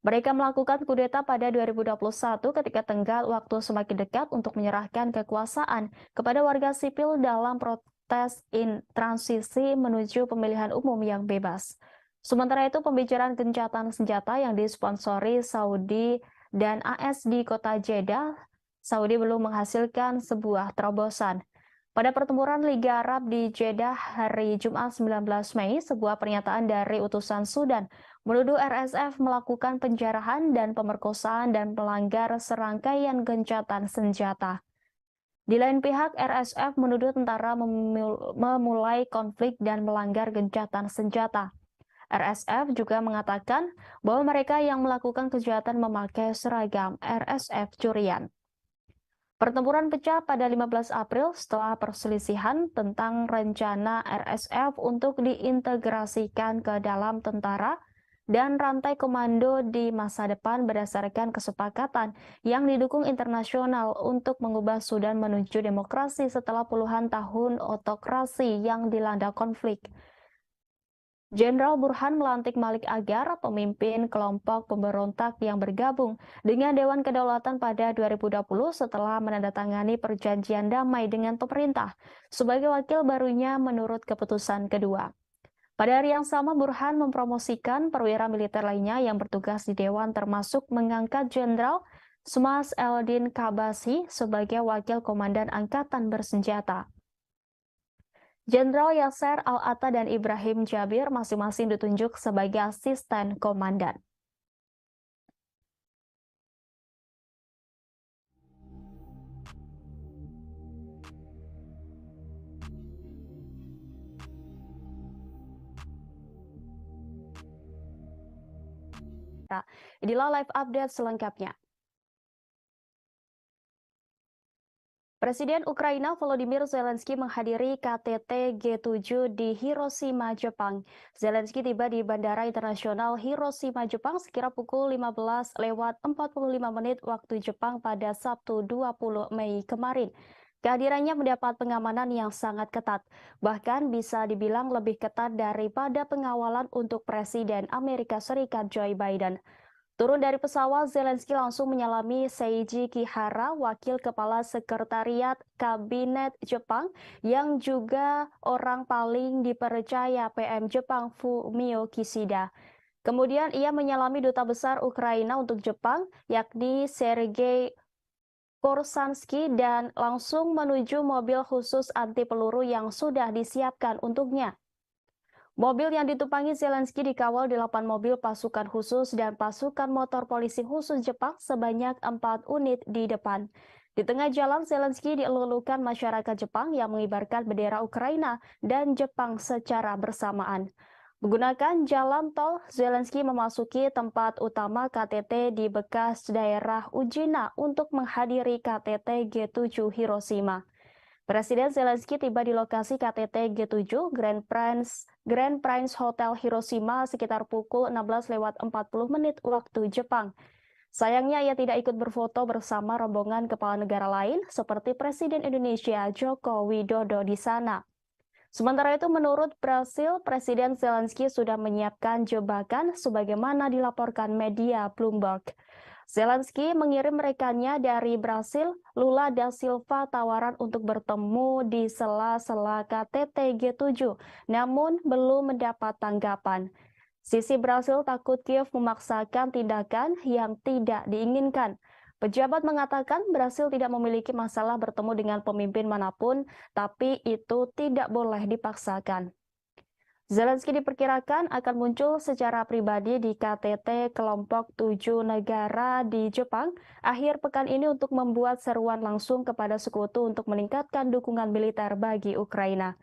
Mereka melakukan kudeta pada 2021 ketika tenggat waktu semakin dekat untuk menyerahkan kekuasaan kepada warga sipil dalam protes transisi menuju pemilihan umum yang bebas. Sementara itu, pembicaraan gencatan senjata yang disponsori Saudi dan AS di kota Jeddah, Saudi belum menghasilkan sebuah terobosan. Pada pertempuran Liga Arab di Jeddah hari Jumat 19 Mei, sebuah pernyataan dari utusan Sudan menuduh RSF melakukan penjarahan dan pemerkosaan dan melanggar serangkaian gencatan senjata. Di lain pihak, RSF menuduh tentara memulai konflik dan melanggar gencatan senjata. RSF juga mengatakan bahwa mereka yang melakukan kejahatan memakai seragam RSF curian. Pertempuran pecah pada 15 April setelah perselisihan tentang rencana RSF untuk diintegrasikan ke dalam tentara dan rantai komando di masa depan berdasarkan kesepakatan yang didukung internasional untuk mengubah Sudan menuju demokrasi setelah puluhan tahun otokrasi yang dilanda konflik. Jenderal Burhan melantik Malik Agar, pemimpin kelompok pemberontak yang bergabung dengan Dewan Kedaulatan pada 2020 setelah menandatangani perjanjian damai dengan pemerintah sebagai wakil barunya menurut keputusan kedua. Pada hari yang sama, Burhan mempromosikan perwira militer lainnya yang bertugas di Dewan termasuk mengangkat Jenderal Smas Eldin Kabasi sebagai wakil komandan angkatan bersenjata. Jenderal Yasser Al-Atta dan Ibrahim Jabir masing-masing ditunjuk sebagai asisten komandan. Nah, inilah live update selengkapnya. Presiden Ukraina Volodymyr Zelensky menghadiri KTT G7 di Hiroshima, Jepang. Zelensky tiba di Bandara Internasional Hiroshima, Jepang sekira pukul 15:45 waktu Jepang pada Sabtu 20 Mei kemarin. Kehadirannya mendapat pengamanan yang sangat ketat, bahkan bisa dibilang lebih ketat daripada pengawalan untuk Presiden Amerika Serikat Joe Biden. Turun dari pesawat, Zelensky langsung menyalami Seiji Kihara, wakil kepala sekretariat kabinet Jepang, yang juga orang paling dipercaya PM Jepang Fumio Kishida. Kemudian ia menyalami duta besar Ukraina untuk Jepang, yakni Sergei Korsansky, dan langsung menuju mobil khusus anti peluru yang sudah disiapkan untuknya. Mobil yang ditumpangi Zelensky dikawal 8 mobil pasukan khusus dan pasukan motor polisi khusus Jepang sebanyak 4 unit di depan. Di tengah jalan, Zelensky dielulukan masyarakat Jepang yang mengibarkan bendera Ukraina dan Jepang secara bersamaan. Menggunakan jalan tol, Zelensky memasuki tempat utama KTT di bekas daerah Ujina untuk menghadiri KTT G7 Hiroshima. Presiden Zelensky tiba di lokasi KTT G7 Grand Prince Hotel Hiroshima sekitar pukul 16:40 waktu Jepang. Sayangnya ia tidak ikut berfoto bersama rombongan kepala negara lain seperti Presiden Indonesia Joko Widodo di sana. Sementara itu, menurut Brasil, Presiden Zelensky sudah menyiapkan jebakan sebagaimana dilaporkan media Bloomberg. Zelensky mengirim rekannya dari Brasil, Lula da Silva, tawaran untuk bertemu di sela-sela KTT G7, namun belum mendapat tanggapan. Sisi Brasil takut Kiev memaksakan tindakan yang tidak diinginkan. Pejabat mengatakan Brasil tidak memiliki masalah bertemu dengan pemimpin manapun, tapi itu tidak boleh dipaksakan. Zelensky diperkirakan akan muncul secara pribadi di KTT kelompok 7 negara di Jepang akhir pekan ini untuk membuat seruan langsung kepada sekutu untuk meningkatkan dukungan militer bagi Ukraina.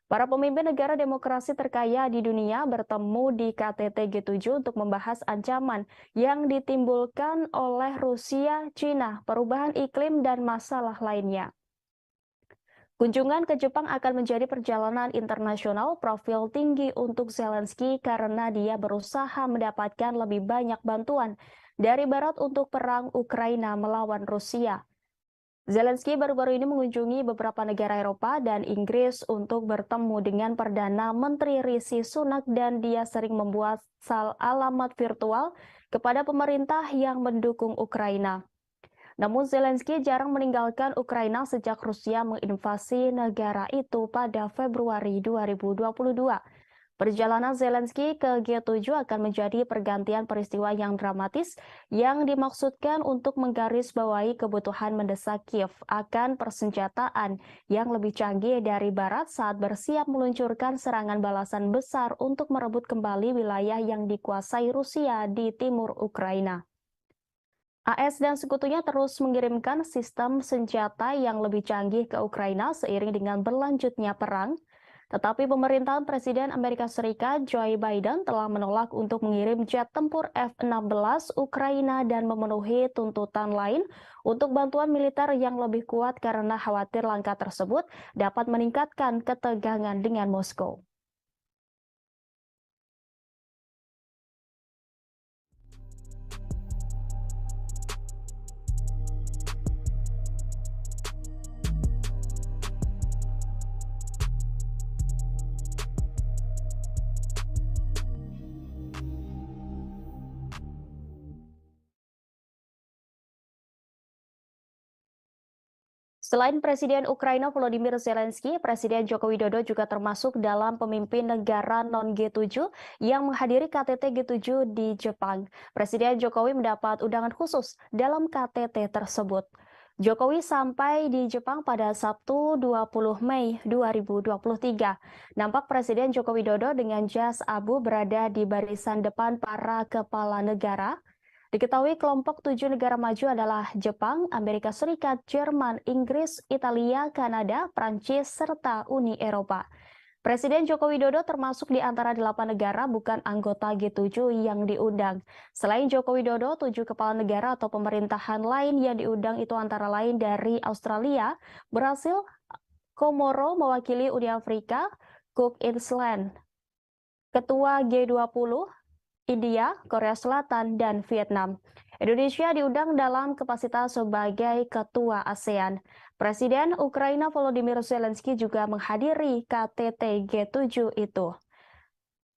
Para pemimpin negara demokrasi terkaya di dunia bertemu di KTT G7 untuk membahas ancaman yang ditimbulkan oleh Rusia, Cina, perubahan iklim, dan masalah lainnya. Kunjungan ke Jepang akan menjadi perjalanan internasional profil tinggi untuk Zelensky karena dia berusaha mendapatkan lebih banyak bantuan dari Barat untuk perang Ukraina melawan Rusia. Zelensky baru-baru ini mengunjungi beberapa negara Eropa dan Inggris untuk bertemu dengan Perdana Menteri Rishi Sunak, dan dia sering membuat alamat virtual kepada pemerintah yang mendukung Ukraina. Namun Zelensky jarang meninggalkan Ukraina sejak Rusia menginvasi negara itu pada Februari 2022. Perjalanan Zelensky ke G7 akan menjadi pergantian peristiwa yang dramatis yang dimaksudkan untuk menggarisbawahi kebutuhan mendesak Kiev akan persenjataan yang lebih canggih dari Barat saat bersiap meluncurkan serangan balasan besar untuk merebut kembali wilayah yang dikuasai Rusia di timur Ukraina. AS dan sekutunya terus mengirimkan sistem senjata yang lebih canggih ke Ukraina seiring dengan berlanjutnya perang. Tetapi pemerintahan Presiden Amerika Serikat Joe Biden telah menolak untuk mengirim jet tempur F-16 Ukraina dan memenuhi tuntutan lain untuk bantuan militer yang lebih kuat karena khawatir langkah tersebut dapat meningkatkan ketegangan dengan Moskow. Selain Presiden Ukraina Volodymyr Zelensky, Presiden Joko Widodo juga termasuk dalam pemimpin negara non-G7 yang menghadiri KTT G7 di Jepang. Presiden Jokowi mendapat undangan khusus dalam KTT tersebut. Jokowi sampai di Jepang pada Sabtu 20 Mei 2023. Nampak Presiden Joko Widodo dengan jas abu berada di barisan depan para kepala negara. Diketahui kelompok 7 negara maju adalah Jepang, Amerika Serikat, Jerman, Inggris, Italia, Kanada, Prancis, serta Uni Eropa. Presiden Joko Widodo termasuk di antara 8 negara bukan anggota G7 yang diundang. Selain Joko Widodo, 7 kepala negara atau pemerintahan lain yang diundang itu antara lain dari Australia, Brasil, Komoro mewakili Uni Afrika, Cook Island, Ketua G20, India, Korea Selatan, dan Vietnam. Indonesia diundang dalam kapasitas sebagai ketua ASEAN. Presiden Ukraina Volodymyr Zelensky juga menghadiri KTT G7 itu.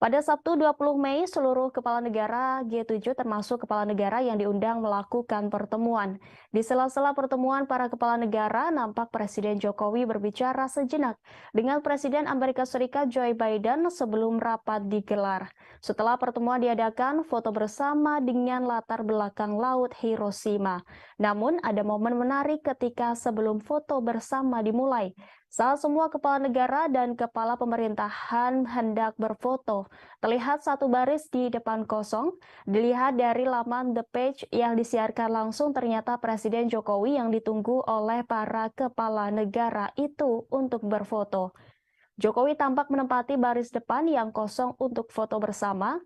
Pada Sabtu 20 Mei, seluruh kepala negara G7 termasuk kepala negara yang diundang melakukan pertemuan. Di sela-sela pertemuan para kepala negara, nampak Presiden Jokowi berbicara sejenak dengan Presiden Amerika Serikat Joe Biden sebelum rapat digelar. Setelah pertemuan diadakan, foto bersama dengan latar belakang Laut Hiroshima. Namun, ada momen menarik ketika sebelum foto bersama dimulai. Saat semua kepala negara dan kepala pemerintahan hendak berfoto, terlihat satu baris di depan kosong. Dilihat dari laman The Page yang disiarkan langsung, ternyata Presiden Jokowi yang ditunggu oleh para kepala negara itu untuk berfoto. Jokowi tampak menempati baris depan yang kosong untuk foto bersama.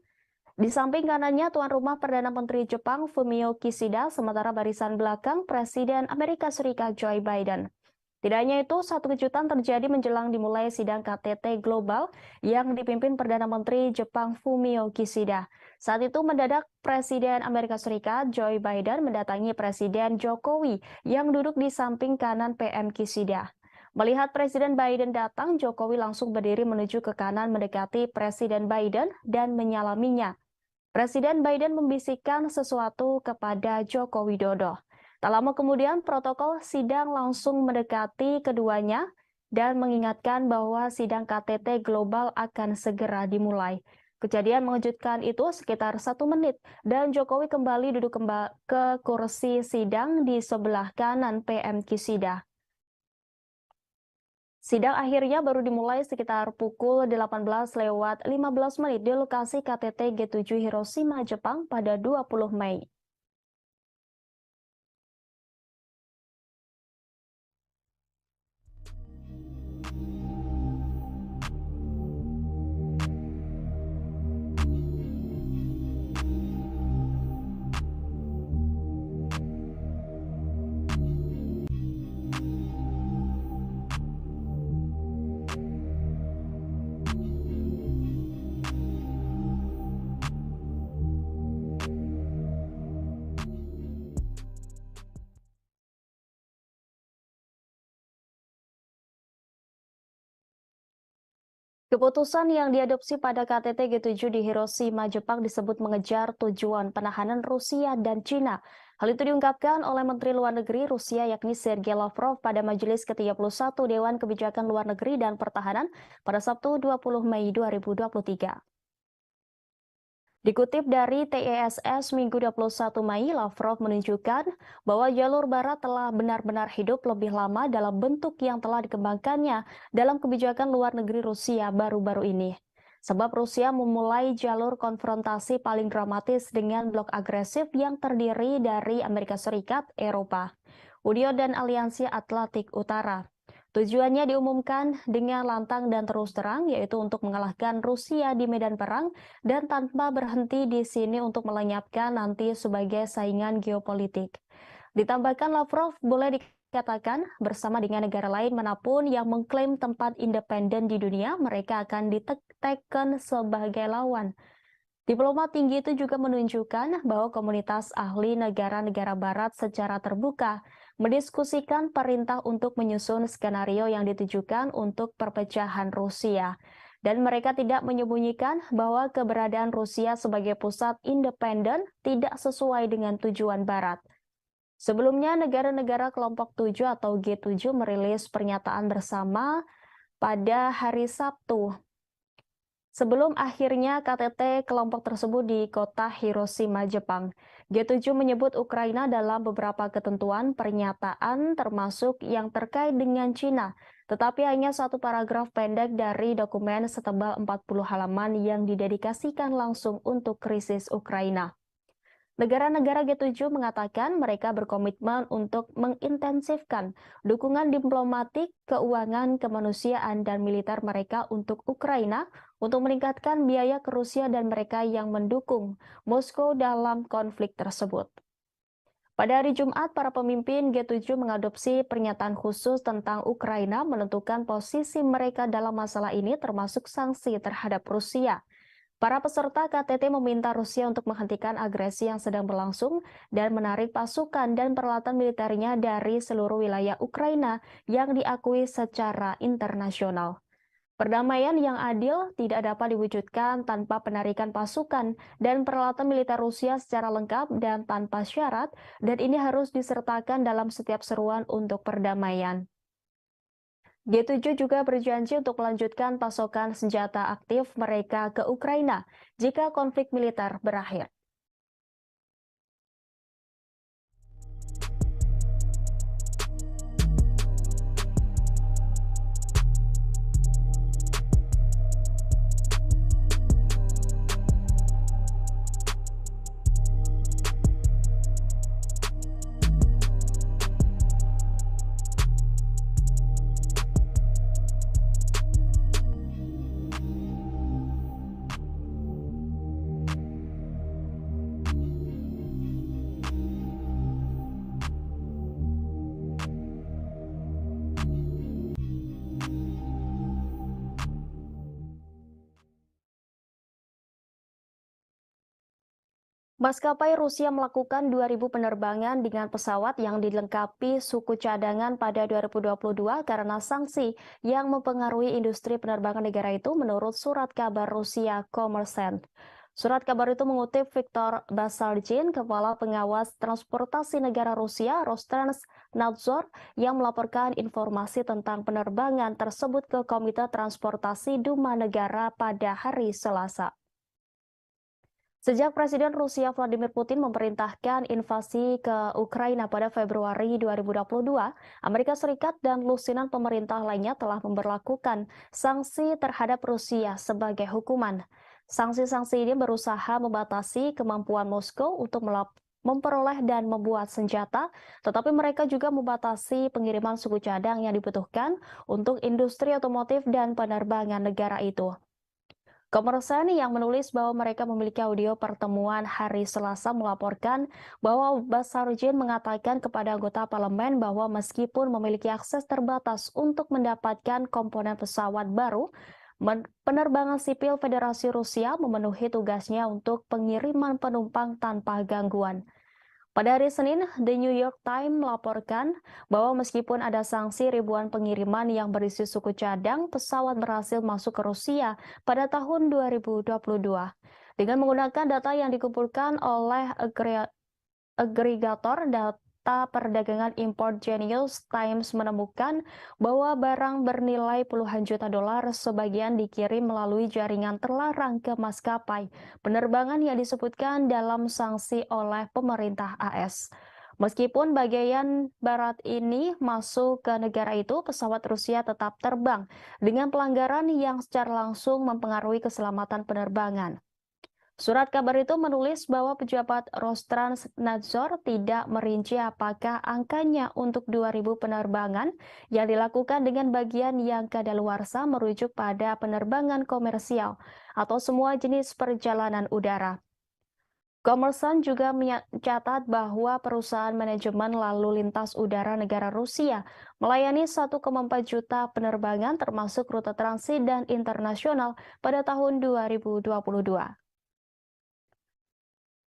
Di samping kanannya tuan rumah Perdana Menteri Jepang Fumio Kishida, sementara barisan belakang Presiden Amerika Serikat Joe Biden. Tidak hanya itu, satu kejutan terjadi menjelang dimulai sidang KTT Global yang dipimpin Perdana Menteri Jepang Fumio Kishida. Saat itu mendadak Presiden Amerika Serikat Joe Biden mendatangi Presiden Jokowi yang duduk di samping kanan PM Kishida. Melihat Presiden Biden datang, Jokowi langsung berdiri menuju ke kanan mendekati Presiden Biden dan menyalaminya. Presiden Biden membisikkan sesuatu kepada Joko Widodo. Tak lama kemudian, protokol sidang langsung mendekati keduanya dan mengingatkan bahwa sidang KTT Global akan segera dimulai. Kejadian mengejutkan itu sekitar 1 menit dan Jokowi kembali duduk ke kursi sidang di sebelah kanan PM Kishida. Sidang akhirnya baru dimulai sekitar pukul 18:15 di lokasi KTT G7 Hiroshima, Jepang pada 20 Mei. Keputusan yang diadopsi pada KTT G7 di Hiroshima, Jepang disebut mengejar tujuan penahanan Rusia dan Cina. Hal itu diungkapkan oleh Menteri Luar Negeri Rusia yakni Sergei Lavrov pada Majelis ke-31 Dewan Kebijakan Luar Negeri dan Pertahanan pada Sabtu 20 Mei 2023. Dikutip dari TESS Minggu 21 Mei, Lavrov menunjukkan bahwa jalur barat telah benar-benar hidup lebih lama dalam bentuk yang telah dikembangkannya dalam kebijakan luar negeri Rusia baru-baru ini. Sebab Rusia memulai jalur konfrontasi paling dramatis dengan blok agresif yang terdiri dari Amerika Serikat, Eropa, Uni dan Aliansi Atlantik Utara. Tujuannya diumumkan dengan lantang dan terus terang, yaitu untuk mengalahkan Rusia di medan perang dan tanpa berhenti di sini untuk melenyapkan nanti sebagai saingan geopolitik. Ditambahkan Lavrov boleh dikatakan bersama dengan negara lain manapun yang mengklaim tempat independen di dunia, mereka akan ditekan sebagai lawan. Diplomat tinggi itu juga menunjukkan bahwa komunitas ahli negara-negara barat secara terbuka mendiskusikan perintah untuk menyusun skenario yang ditujukan untuk perpecahan Rusia. Dan mereka tidak menyembunyikan bahwa keberadaan Rusia sebagai pusat independen tidak sesuai dengan tujuan Barat. Sebelumnya, negara-negara kelompok 7 atau G7 merilis pernyataan bersama pada hari Sabtu sebelum akhirnya KTT kelompok tersebut di kota Hiroshima, Jepang. G7 menyebut Ukraina dalam beberapa ketentuan pernyataan termasuk yang terkait dengan Cina, tetapi hanya satu paragraf pendek dari dokumen setebal 40 halaman yang didedikasikan langsung untuk krisis Ukraina. Negara-negara G7 mengatakan mereka berkomitmen untuk mengintensifkan dukungan diplomatik, keuangan, kemanusiaan, dan militer mereka untuk Ukraina untuk meningkatkan biaya ke Rusia dan mereka yang mendukung Moskow dalam konflik tersebut. Pada hari Jumat, para pemimpin G7 mengadopsi pernyataan khusus tentang Ukraina menentukan posisi mereka dalam masalah ini termasuk sanksi terhadap Rusia. Para peserta KTT meminta Rusia untuk menghentikan agresi yang sedang berlangsung dan menarik pasukan dan peralatan militernya dari seluruh wilayah Ukraina yang diakui secara internasional. Perdamaian yang adil tidak dapat diwujudkan tanpa penarikan pasukan dan peralatan militer Rusia secara lengkap dan tanpa syarat, dan ini harus disertakan dalam setiap seruan untuk perdamaian. G7 juga berjanji untuk melanjutkan pasokan senjata aktif mereka ke Ukraina jika konflik militer berakhir. Maskapai Rusia melakukan 2.000 penerbangan dengan pesawat yang dilengkapi suku cadangan pada 2022 karena sanksi yang mempengaruhi industri penerbangan negara itu menurut surat kabar Rusia Kommersant. Surat kabar itu mengutip Viktor Basargin, Kepala Pengawas Transportasi Negara Rusia Rosneft-Nadzor, yang melaporkan informasi tentang penerbangan tersebut ke Komite Transportasi Duma Negara pada hari Selasa. Sejak Presiden Rusia Vladimir Putin memerintahkan invasi ke Ukraina pada Februari 2022, Amerika Serikat dan lusinan pemerintah lainnya telah memberlakukan sanksi terhadap Rusia sebagai hukuman. Sanksi-sanksi ini berusaha membatasi kemampuan Moskow untuk memperoleh dan membuat senjata, tetapi mereka juga membatasi pengiriman suku cadang yang dibutuhkan untuk industri otomotif dan penerbangan negara itu. Kommersant yang menulis bahwa mereka memiliki audio pertemuan hari Selasa melaporkan bahwa Basargin mengatakan kepada anggota parlemen bahwa meskipun memiliki akses terbatas untuk mendapatkan komponen pesawat baru, penerbangan sipil Federasi Rusia memenuhi tugasnya untuk pengiriman penumpang tanpa gangguan. Pada hari Senin, The New York Times melaporkan bahwa meskipun ada sanksi ribuan pengiriman yang berisi suku cadang, pesawat berhasil masuk ke Rusia pada tahun 2022. Dengan menggunakan data yang dikumpulkan oleh agregator data perdagangan import Genius Times menemukan bahwa barang bernilai puluhan juta dolar sebagian dikirim melalui jaringan terlarang ke maskapai penerbangan yang disebutkan dalam sanksi oleh pemerintah AS. Meskipun bagian barat ini masuk ke negara itu, pesawat Rusia tetap terbang dengan pelanggaran yang secara langsung mempengaruhi keselamatan penerbangan. Surat kabar itu menulis bahwa pejabat Rostrans-Nadzor tidak merinci apakah angkanya untuk 2.000 penerbangan yang dilakukan dengan bagian yang kadaluarsa merujuk pada penerbangan komersial atau semua jenis perjalanan udara. Kommersant juga mencatat bahwa perusahaan manajemen lalu lintas udara negara Rusia melayani 1,4 juta penerbangan termasuk rute transit dan internasional pada tahun 2022.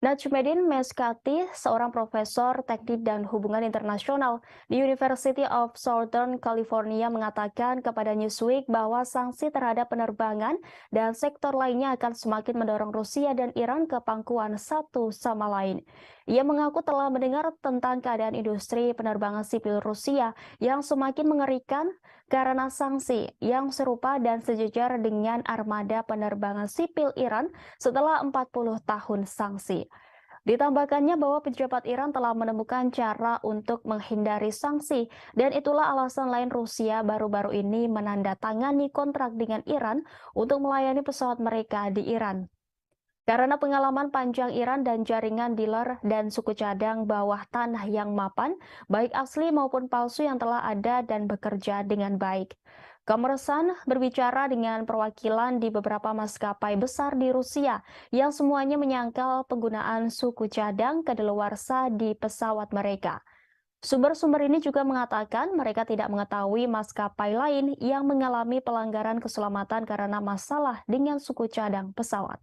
Najmuddin Meskati, seorang profesor teknik dan hubungan internasional di University of Southern California, mengatakan kepada Newsweek bahwa sanksi terhadap penerbangan dan sektor lainnya akan semakin mendorong Rusia dan Iran ke pangkuan satu sama lain. Ia mengaku telah mendengar tentang keadaan industri penerbangan sipil Rusia yang semakin mengerikan karena sanksi yang serupa dan sejajar dengan armada penerbangan sipil Iran setelah 40 tahun sanksi. Ditambahkannya bahwa pejabat Iran telah menemukan cara untuk menghindari sanksi, dan itulah alasan lain Rusia baru-baru ini menandatangani kontrak dengan Iran untuk melayani pesawat mereka di Iran. Karena pengalaman panjang Iran dan jaringan dealer dan suku cadang bawah tanah yang mapan, baik asli maupun palsu yang telah ada dan bekerja dengan baik. Kommersant berbicara dengan perwakilan di beberapa maskapai besar di Rusia yang semuanya menyangkal penggunaan suku cadang kadaluarsa di pesawat mereka. Sumber-sumber ini juga mengatakan mereka tidak mengetahui maskapai lain yang mengalami pelanggaran keselamatan karena masalah dengan suku cadang pesawat.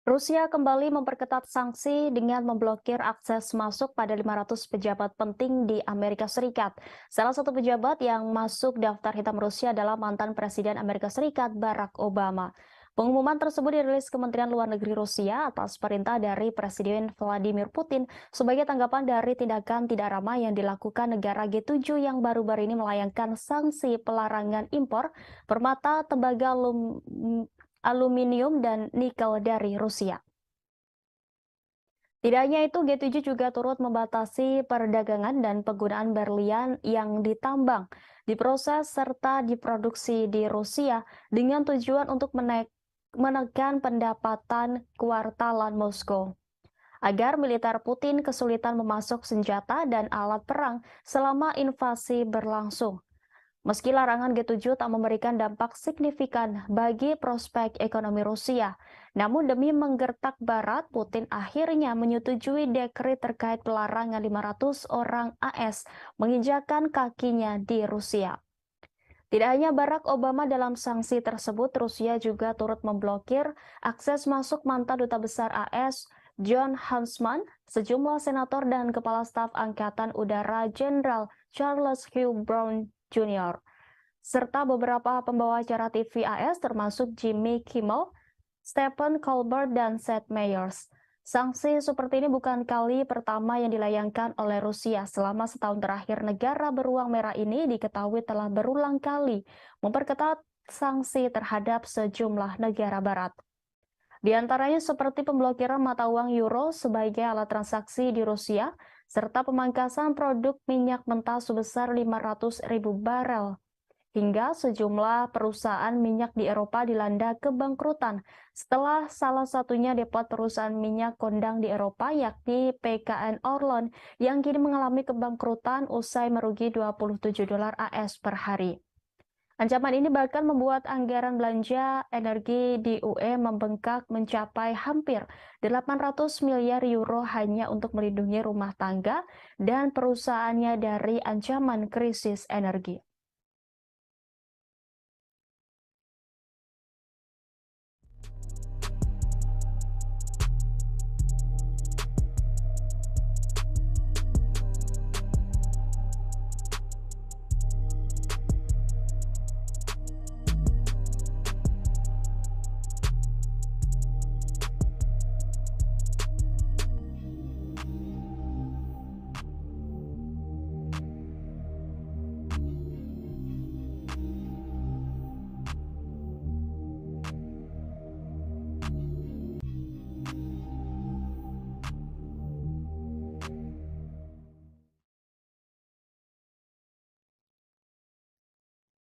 Rusia kembali memperketat sanksi dengan memblokir akses masuk pada 500 pejabat penting di Amerika Serikat. Salah satu pejabat yang masuk daftar hitam Rusia adalah mantan Presiden Amerika Serikat Barack Obama. Pengumuman tersebut dirilis Kementerian Luar Negeri Rusia atas perintah dari Presiden Vladimir Putin sebagai tanggapan dari tindakan tidak ramah yang dilakukan negara G7 yang baru-baru ini melayangkan sanksi pelarangan impor permata, tembaga, aluminium dan nikel dari Rusia. Tidak hanya itu, G7 juga turut membatasi perdagangan dan penggunaan berlian yang ditambang, diproses, serta diproduksi di Rusia dengan tujuan untuk menekan pendapatan kuartalan Moskow agar militer Putin kesulitan memasok senjata dan alat perang selama invasi berlangsung. Meski larangan G7 tak memberikan dampak signifikan bagi prospek ekonomi Rusia, namun demi menggertak Barat, Putin akhirnya menyetujui dekret terkait pelarangan 500 orang AS menginjakan kakinya di Rusia. Tidak hanya Barack Obama dalam sanksi tersebut, Rusia juga turut memblokir akses masuk mantan Duta Besar AS John Huntsman, sejumlah senator dan Kepala Staf Angkatan Udara Jenderal Charles Hugh Brown Jr., serta beberapa pembawa acara TV AS termasuk Jimmy Kimmel, Stephen Colbert, dan Seth Meyers. Sanksi seperti ini bukan kali pertama yang dilayangkan oleh Rusia. Selama setahun terakhir, negara beruang merah ini diketahui telah berulang kali memperketat sanksi terhadap sejumlah negara barat. Di antaranya seperti pemblokiran mata uang euro sebagai alat transaksi di Rusia, serta pemangkasan produk minyak mentah sebesar 500.000 barel. Hingga sejumlah perusahaan minyak di Eropa dilanda kebangkrutan setelah salah satunya depot perusahaan minyak kondang di Eropa yakni PKN Orlen yang kini mengalami kebangkrutan usai merugi $27 AS per hari. Ancaman ini bahkan membuat anggaran belanja energi di UE membengkak mencapai hampir 800 miliar euro hanya untuk melindungi rumah tangga dan perusahaannya dari ancaman krisis energi.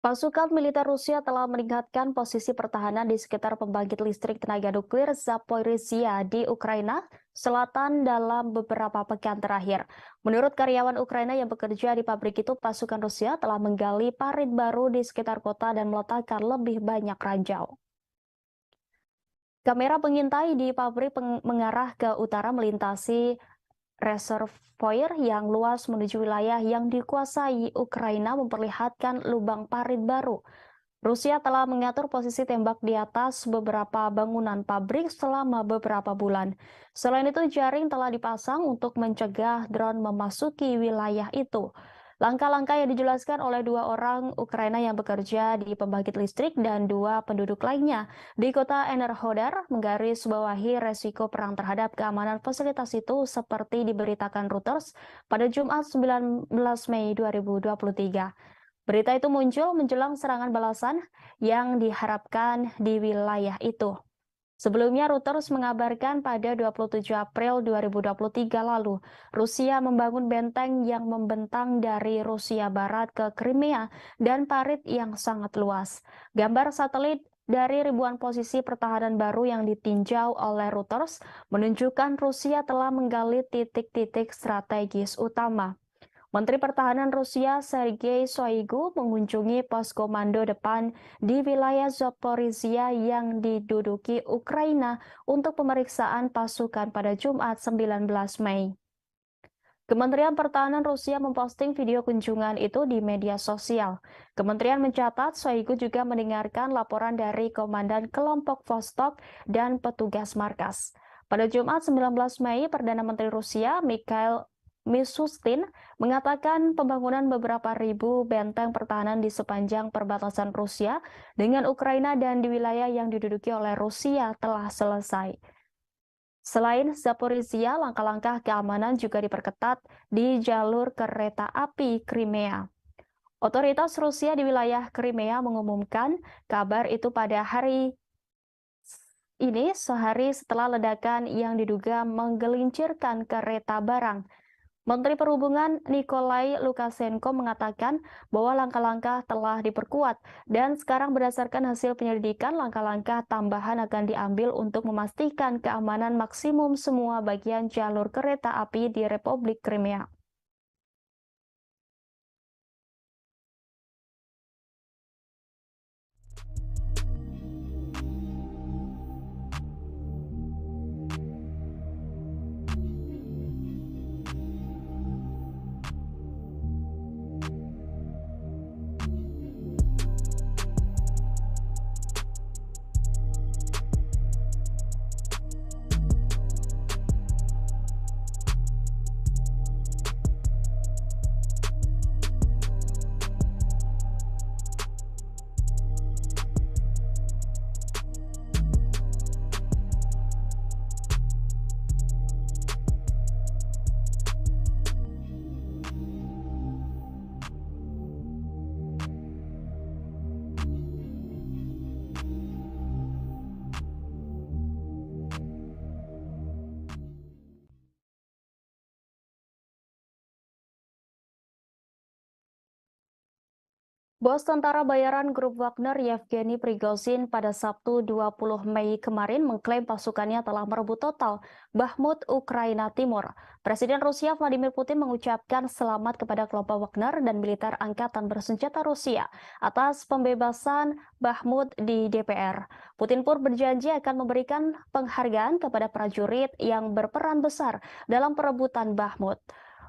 Pasukan militer Rusia telah meningkatkan posisi pertahanan di sekitar pembangkit listrik tenaga nuklir Zaporizhia di Ukraina Selatan dalam beberapa pekan terakhir. Menurut karyawan Ukraina yang bekerja di pabrik itu, pasukan Rusia telah menggali parit baru di sekitar kota dan meletakkan lebih banyak ranjau. Kamera pengintai di pabrik mengarah ke utara melintasi reservoir yang luas menuju wilayah yang dikuasai Ukraina memperlihatkan lubang parit baru. Rusia telah mengatur posisi tembak di atas beberapa bangunan pabrik selama beberapa bulan. Selain itu, jaring telah dipasang untuk mencegah drone memasuki wilayah itu. Langkah-langkah yang dijelaskan oleh dua orang Ukraina yang bekerja di pembangkit listrik dan dua penduduk lainnya di kota Enerhodar menggarisbawahi resiko perang terhadap keamanan fasilitas itu seperti diberitakan Reuters pada Jumat 19 Mei 2023. Berita itu muncul menjelang serangan balasan yang diharapkan di wilayah itu. Sebelumnya, Reuters mengabarkan pada 27 April 2023 lalu, Rusia membangun benteng yang membentang dari Rusia Barat ke Crimea dan parit yang sangat luas. Gambar satelit dari ribuan posisi pertahanan baru yang ditinjau oleh Reuters menunjukkan Rusia telah menggali titik-titik strategis utama. Menteri Pertahanan Rusia Sergei Shoigu mengunjungi pos komando depan di wilayah Zaporizhia yang diduduki Ukraina untuk pemeriksaan pasukan pada Jumat 19 Mei. Kementerian Pertahanan Rusia memposting video kunjungan itu di media sosial. Kementerian mencatat Shoigu juga mendengarkan laporan dari Komandan Kelompok Vostok dan petugas markas. Pada Jumat 19 Mei, Perdana Menteri Rusia Mikhail Mishustin mengatakan pembangunan beberapa ribu benteng pertahanan di sepanjang perbatasan Rusia dengan Ukraina dan di wilayah yang diduduki oleh Rusia telah selesai. Selain Zaporizhia, langkah-langkah keamanan juga diperketat di jalur kereta api Crimea. Otoritas Rusia di wilayah Crimea mengumumkan kabar itu pada hari ini sehari setelah ledakan yang diduga menggelincirkan kereta barang. Menteri Perhubungan Nikolai Lukashenko mengatakan bahwa langkah-langkah telah diperkuat dan sekarang berdasarkan hasil penyelidikan langkah-langkah tambahan akan diambil untuk memastikan keamanan maksimum semua bagian jalur kereta api di Republik Crimea. Bos tentara bayaran grup Wagner Yevgeny Prigozhin pada Sabtu 20 Mei kemarin mengklaim pasukannya telah merebut total Bakhmut, Ukraina Timur. Presiden Rusia Vladimir Putin mengucapkan selamat kepada kelompok Wagner dan militer angkatan bersenjata Rusia atas pembebasan Bakhmut di DPR. Putin pun berjanji akan memberikan penghargaan kepada prajurit yang berperan besar dalam perebutan Bakhmut.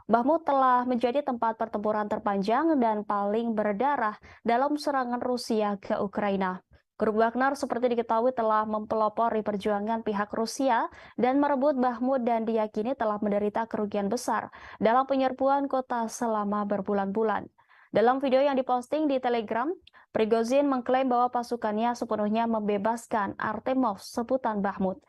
Bakhmut telah menjadi tempat pertempuran terpanjang dan paling berdarah dalam serangan Rusia ke Ukraina. Grup Wagner seperti diketahui telah mempelopori perjuangan pihak Rusia dan merebut Bakhmut dan diyakini telah menderita kerugian besar dalam penyerbuan kota selama berbulan-bulan. Dalam video yang diposting di Telegram, Prigozhin mengklaim bahwa pasukannya sepenuhnya membebaskan Artemov, sebutan Bakhmut.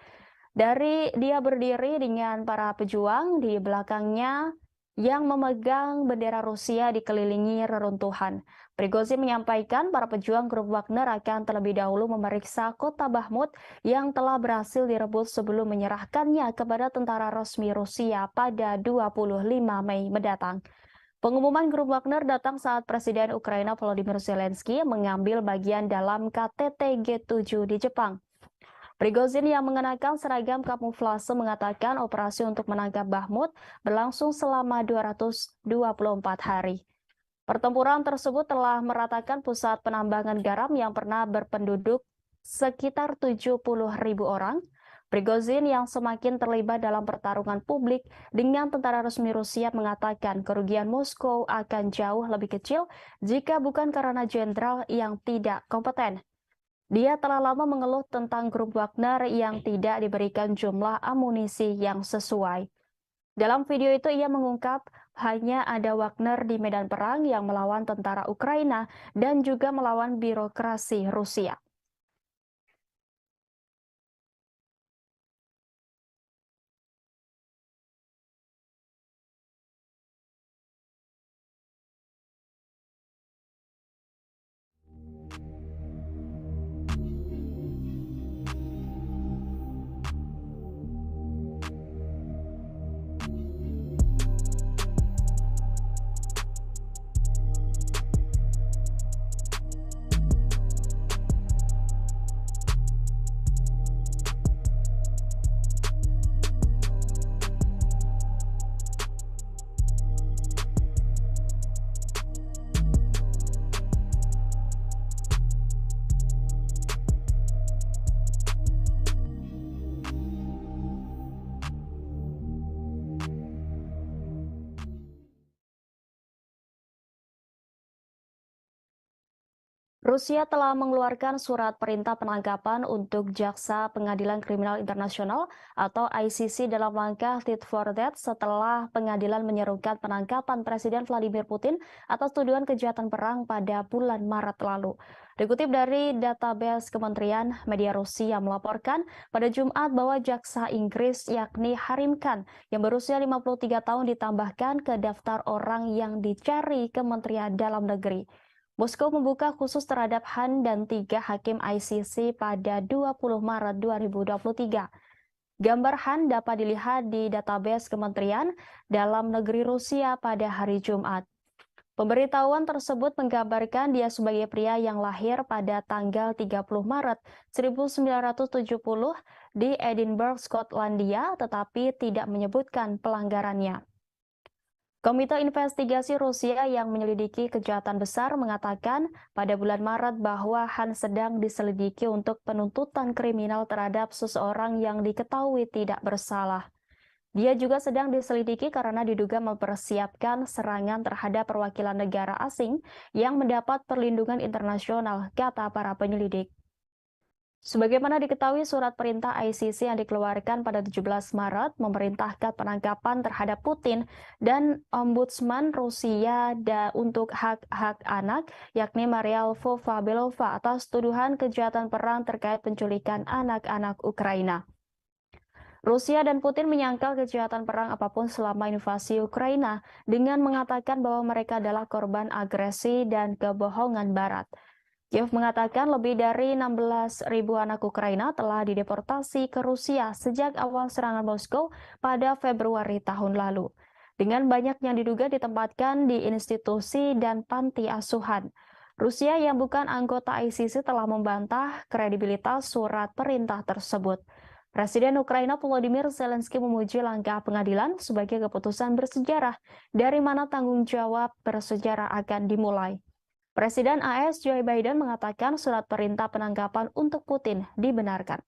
Dia berdiri dengan para pejuang di belakangnya yang memegang bendera Rusia dikelilingi reruntuhan. Prigozhin menyampaikan para pejuang grup Wagner akan terlebih dahulu memeriksa kota Bakhmut yang telah berhasil direbut sebelum menyerahkannya kepada tentara resmi Rusia pada 25 Mei mendatang. Pengumuman grup Wagner datang saat Presiden Ukraina Volodymyr Zelensky mengambil bagian dalam KTT G7 di Jepang. Prigozhin yang mengenakan seragam kamuflase mengatakan operasi untuk menangkap Bakhmut berlangsung selama 224 hari. Pertempuran tersebut telah meratakan pusat penambangan garam yang pernah berpenduduk sekitar 70.000 orang. Prigozhin yang semakin terlibat dalam pertarungan publik dengan tentara resmi Rusia mengatakan kerugian Moskow akan jauh lebih kecil jika bukan karena jenderal yang tidak kompeten. Dia telah lama mengeluh tentang grup Wagner yang tidak diberikan jumlah amunisi yang sesuai. Dalam video itu ia mengungkap hanya ada Wagner di medan perang yang melawan tentara Ukraina dan juga melawan birokrasi Rusia. Rusia telah mengeluarkan surat perintah penangkapan untuk Jaksa Pengadilan Kriminal Internasional atau ICC dalam langkah tit for tat setelah pengadilan menyerukan penangkapan Presiden Vladimir Putin atas tuduhan kejahatan perang pada bulan Maret lalu. Dikutip dari database Kementerian Media Rusia melaporkan pada Jumat bahwa jaksa Inggris yakni Harim Khan yang berusia 53 tahun ditambahkan ke daftar orang yang dicari Kementerian Dalam Negeri. Moskow membuka khusus terhadap Han dan 3 hakim ICC pada 20 Maret 2023. Gambar Han dapat dilihat di database Kementerian Dalam Negeri Rusia pada hari Jumat. Pemberitahuan tersebut menggambarkan dia sebagai pria yang lahir pada tanggal 30 Maret 1970 di Edinburgh, Skotlandia, tetapi tidak menyebutkan pelanggarannya. Komite Investigasi Rusia yang menyelidiki kejahatan besar mengatakan pada bulan Maret bahwa Han sedang diselidiki untuk penuntutan kriminal terhadap seseorang yang diketahui tidak bersalah. Dia juga sedang diselidiki karena diduga mempersiapkan serangan terhadap perwakilan negara asing yang mendapat perlindungan internasional, kata para penyelidik. Sebagaimana diketahui, surat perintah ICC yang dikeluarkan pada 17 Maret memerintahkan penangkapan terhadap Putin dan Ombudsman Rusia untuk hak-hak anak, yakni Maria Lvova-Belova atas tuduhan kejahatan perang terkait penculikan anak-anak Ukraina. Rusia dan Putin menyangkal kejahatan perang apapun selama invasi Ukraina dengan mengatakan bahwa mereka adalah korban agresi dan kebohongan Barat. Kiev mengatakan lebih dari 16.000 anak Ukraina telah dideportasi ke Rusia sejak awal serangan Moskow pada Februari tahun lalu. Dengan banyak yang diduga ditempatkan di institusi dan panti asuhan. Rusia yang bukan anggota ICC telah membantah kredibilitas surat perintah tersebut. Presiden Ukraina Volodymyr Zelensky memuji langkah pengadilan sebagai keputusan bersejarah dari mana tanggung jawab bersejarah akan dimulai. Presiden AS Joe Biden mengatakan surat perintah penangkapan untuk Putin dibenarkan.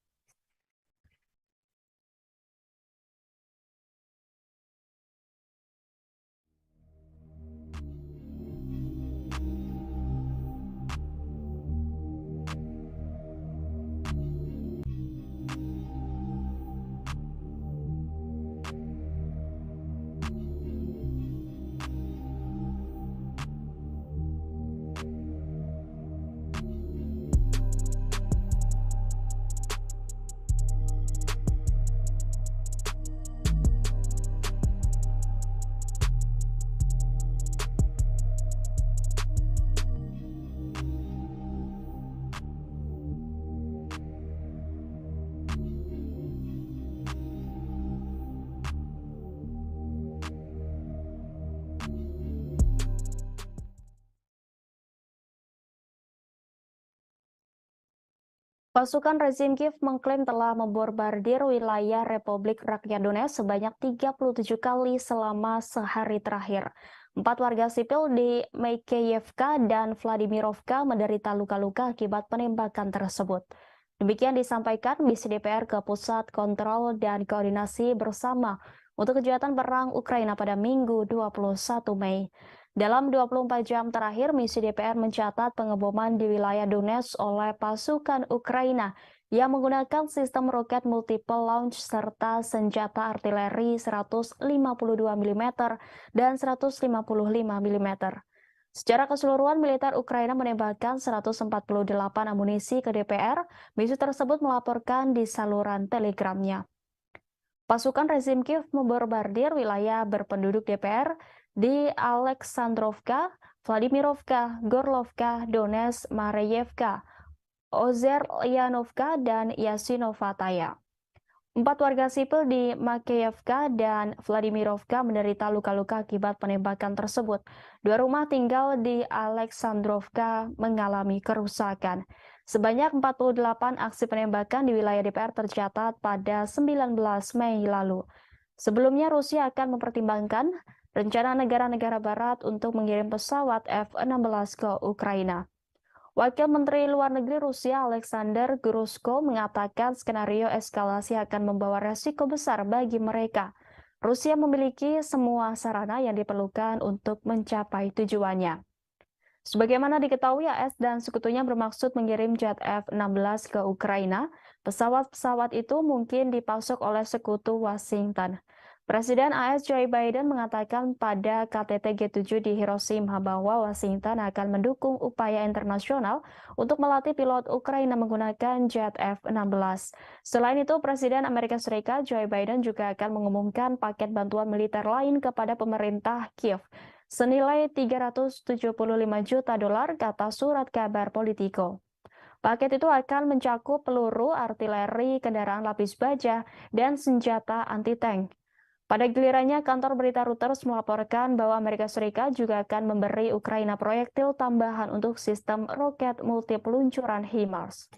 Pasukan rezim Kiev mengklaim telah membombardir wilayah Republik Rakyat Donetsk sebanyak 37 kali selama sehari terakhir. 4 warga sipil di Makeyevka dan Vladimirovka menderita luka-luka akibat penembakan tersebut. Demikian disampaikan misi DPR ke Pusat Kontrol dan Koordinasi Bersama untuk Kejahatan Perang Ukraina pada Minggu 21 Mei. Dalam 24 jam terakhir, misi DPR mencatat pengeboman di wilayah Donetsk oleh pasukan Ukraina yang menggunakan sistem roket multiple launch serta senjata artileri 152 mm dan 155 mm. Secara keseluruhan, militer Ukraina menembakkan 148 amunisi ke DPR. Misi tersebut melaporkan di saluran telegramnya. Pasukan rezim Kiev membombardir wilayah berpenduduk DPR di Aleksandrovka, Vladimirovka, Gorlovka, Donetsk, Mareyevka, Ozeryanovka, dan Yasinovataya. 4 warga sipil di Makeyevka dan Vladimirovka menderita luka-luka akibat penembakan tersebut. 2 rumah tinggal di Aleksandrovka mengalami kerusakan. Sebanyak 48 aksi penembakan di wilayah DPR tercatat pada 19 Mei lalu. Sebelumnya, Rusia akan mempertimbangkan rencana negara-negara barat untuk mengirim pesawat F-16 ke Ukraina. Wakil Menteri Luar Negeri Rusia Alexander Grushko mengatakan skenario eskalasi akan membawa resiko besar bagi mereka. Rusia memiliki semua sarana yang diperlukan untuk mencapai tujuannya. Sebagaimana diketahui, AS dan sekutunya bermaksud mengirim jet F-16 ke Ukraina. Pesawat-pesawat itu mungkin dipasok oleh sekutu Washington. Presiden AS Joe Biden mengatakan pada KTT G7 di Hiroshima bahwa Washington akan mendukung upaya internasional untuk melatih pilot Ukraina menggunakan jet F-16. Selain itu, Presiden Amerika Serikat Joe Biden juga akan mengumumkan paket bantuan militer lain kepada pemerintah Kiev senilai 375 juta dolar, kata surat kabar Politico. Paket itu akan mencakup peluru, artileri, kendaraan lapis baja, dan senjata anti-tank. Pada gilirannya, kantor berita Reuters melaporkan bahwa Amerika Serikat juga akan memberi Ukraina proyektil tambahan untuk sistem roket multi peluncuran HIMARS.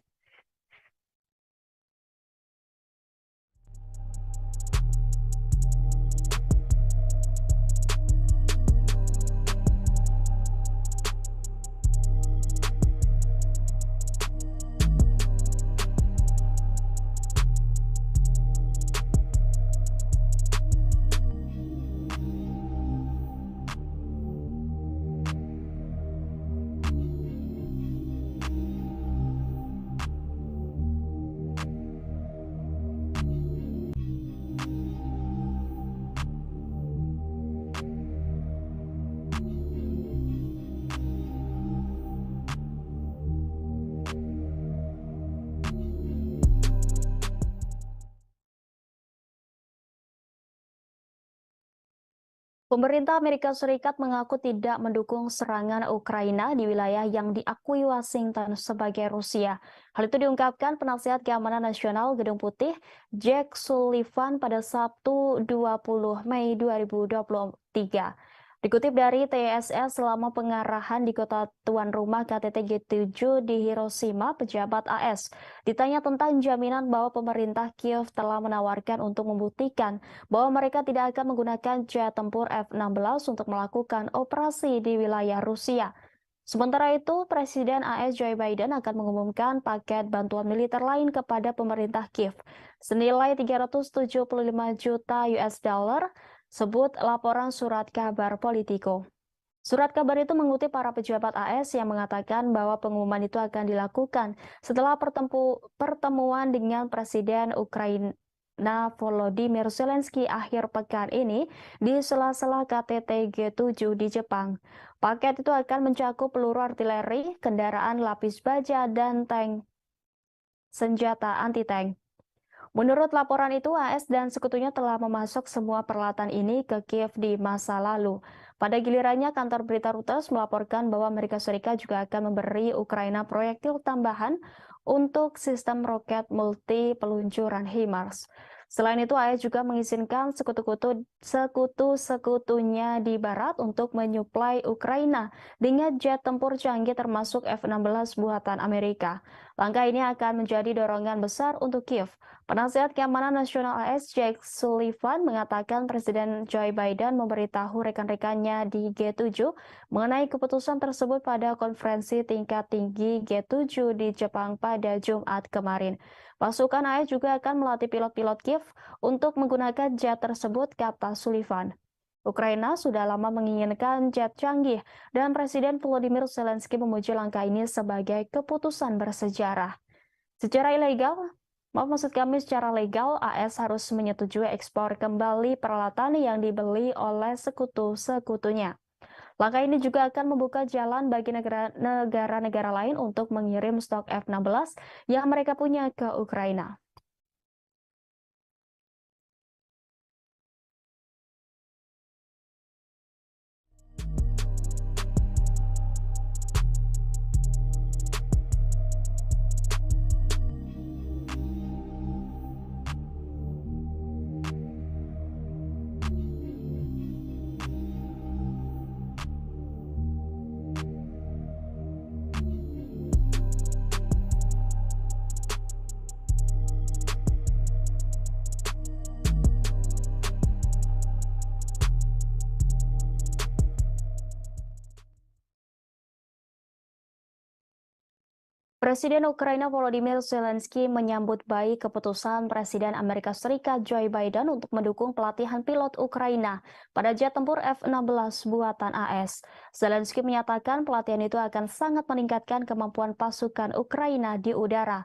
Pemerintah Amerika Serikat mengaku tidak mendukung serangan Ukraina di wilayah yang diakui Washington sebagai Rusia. Hal itu diungkapkan penasihat keamanan nasional Gedung Putih, Jack Sullivan pada Sabtu 20 Mei 2023. Dikutip dari TSS, selama pengarahan di kota tuan rumah KTT G7 di Hiroshima, pejabat AS ditanya tentang jaminan bahwa pemerintah Kiev telah menawarkan untuk membuktikan bahwa mereka tidak akan menggunakan jet tempur F-16 untuk melakukan operasi di wilayah Rusia. Sementara itu, Presiden AS Joe Biden akan mengumumkan paket bantuan militer lain kepada pemerintah Kiev senilai 375 juta US dollar, sebut laporan surat kabar Politico. Surat kabar itu mengutip para pejabat AS yang mengatakan bahwa pengumuman itu akan dilakukan setelah pertemuan dengan Presiden Ukraina Volodymyr Zelensky akhir pekan ini di sela-sela KTT G7 di Jepang. Paket itu akan mencakup peluru artileri, kendaraan lapis baja, dan tank senjata anti-tank. Menurut laporan itu, AS dan sekutunya telah memasok semua peralatan ini ke Kiev di masa lalu. Pada gilirannya, kantor berita Reuters melaporkan bahwa Amerika Serikat juga akan memberi Ukraina proyektil tambahan untuk sistem roket multi peluncuran HIMARS. Selain itu, AS juga mengizinkan sekutu-sekutunya di barat untuk menyuplai Ukraina dengan jet tempur canggih termasuk F-16 buatan Amerika. Langkah ini akan menjadi dorongan besar untuk Kiev. Penasihat Keamanan Nasional AS Jake Sullivan mengatakan Presiden Joe Biden memberitahu rekan-rekannya di G7 mengenai keputusan tersebut pada konferensi tingkat tinggi G7 di Jepang pada Jumat kemarin. Pasukan AS juga akan melatih pilot-pilot Kiev untuk menggunakan jet tersebut, kata Sullivan. Ukraina sudah lama menginginkan jet canggih dan Presiden Volodymyr Zelensky memuji langkah ini sebagai keputusan bersejarah. Secara ilegal, maksud kami secara legal, AS harus menyetujui ekspor kembali peralatan yang dibeli oleh sekutu-sekutunya. Langkah ini juga akan membuka jalan bagi negara-negara lain untuk mengirim stok F-16 yang mereka punya ke Ukraina. Presiden Ukraina Volodymyr Zelensky menyambut baik keputusan Presiden Amerika Serikat Joe Biden untuk mendukung pelatihan pilot Ukraina pada jet tempur F-16 buatan AS. Zelensky menyatakan pelatihan itu akan sangat meningkatkan kemampuan pasukan Ukraina di udara.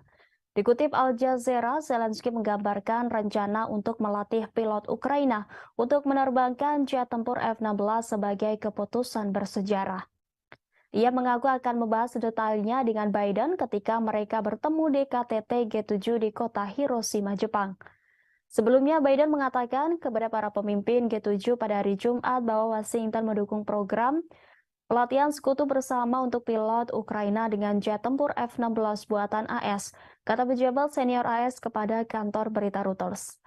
Dikutip Al Jazeera, Zelensky menggambarkan rencana untuk melatih pilot Ukraina untuk menerbangkan jet tempur F-16 sebagai keputusan bersejarah. Ia mengaku akan membahas detailnya dengan Biden ketika mereka bertemu di KTT G7 di kota Hiroshima, Jepang. Sebelumnya, Biden mengatakan kepada para pemimpin G7 pada hari Jumat bahwa Washington mendukung program pelatihan sekutu bersama untuk pilot Ukraina dengan jet tempur F-16 buatan AS, kata pejabat senior AS kepada kantor berita Reuters.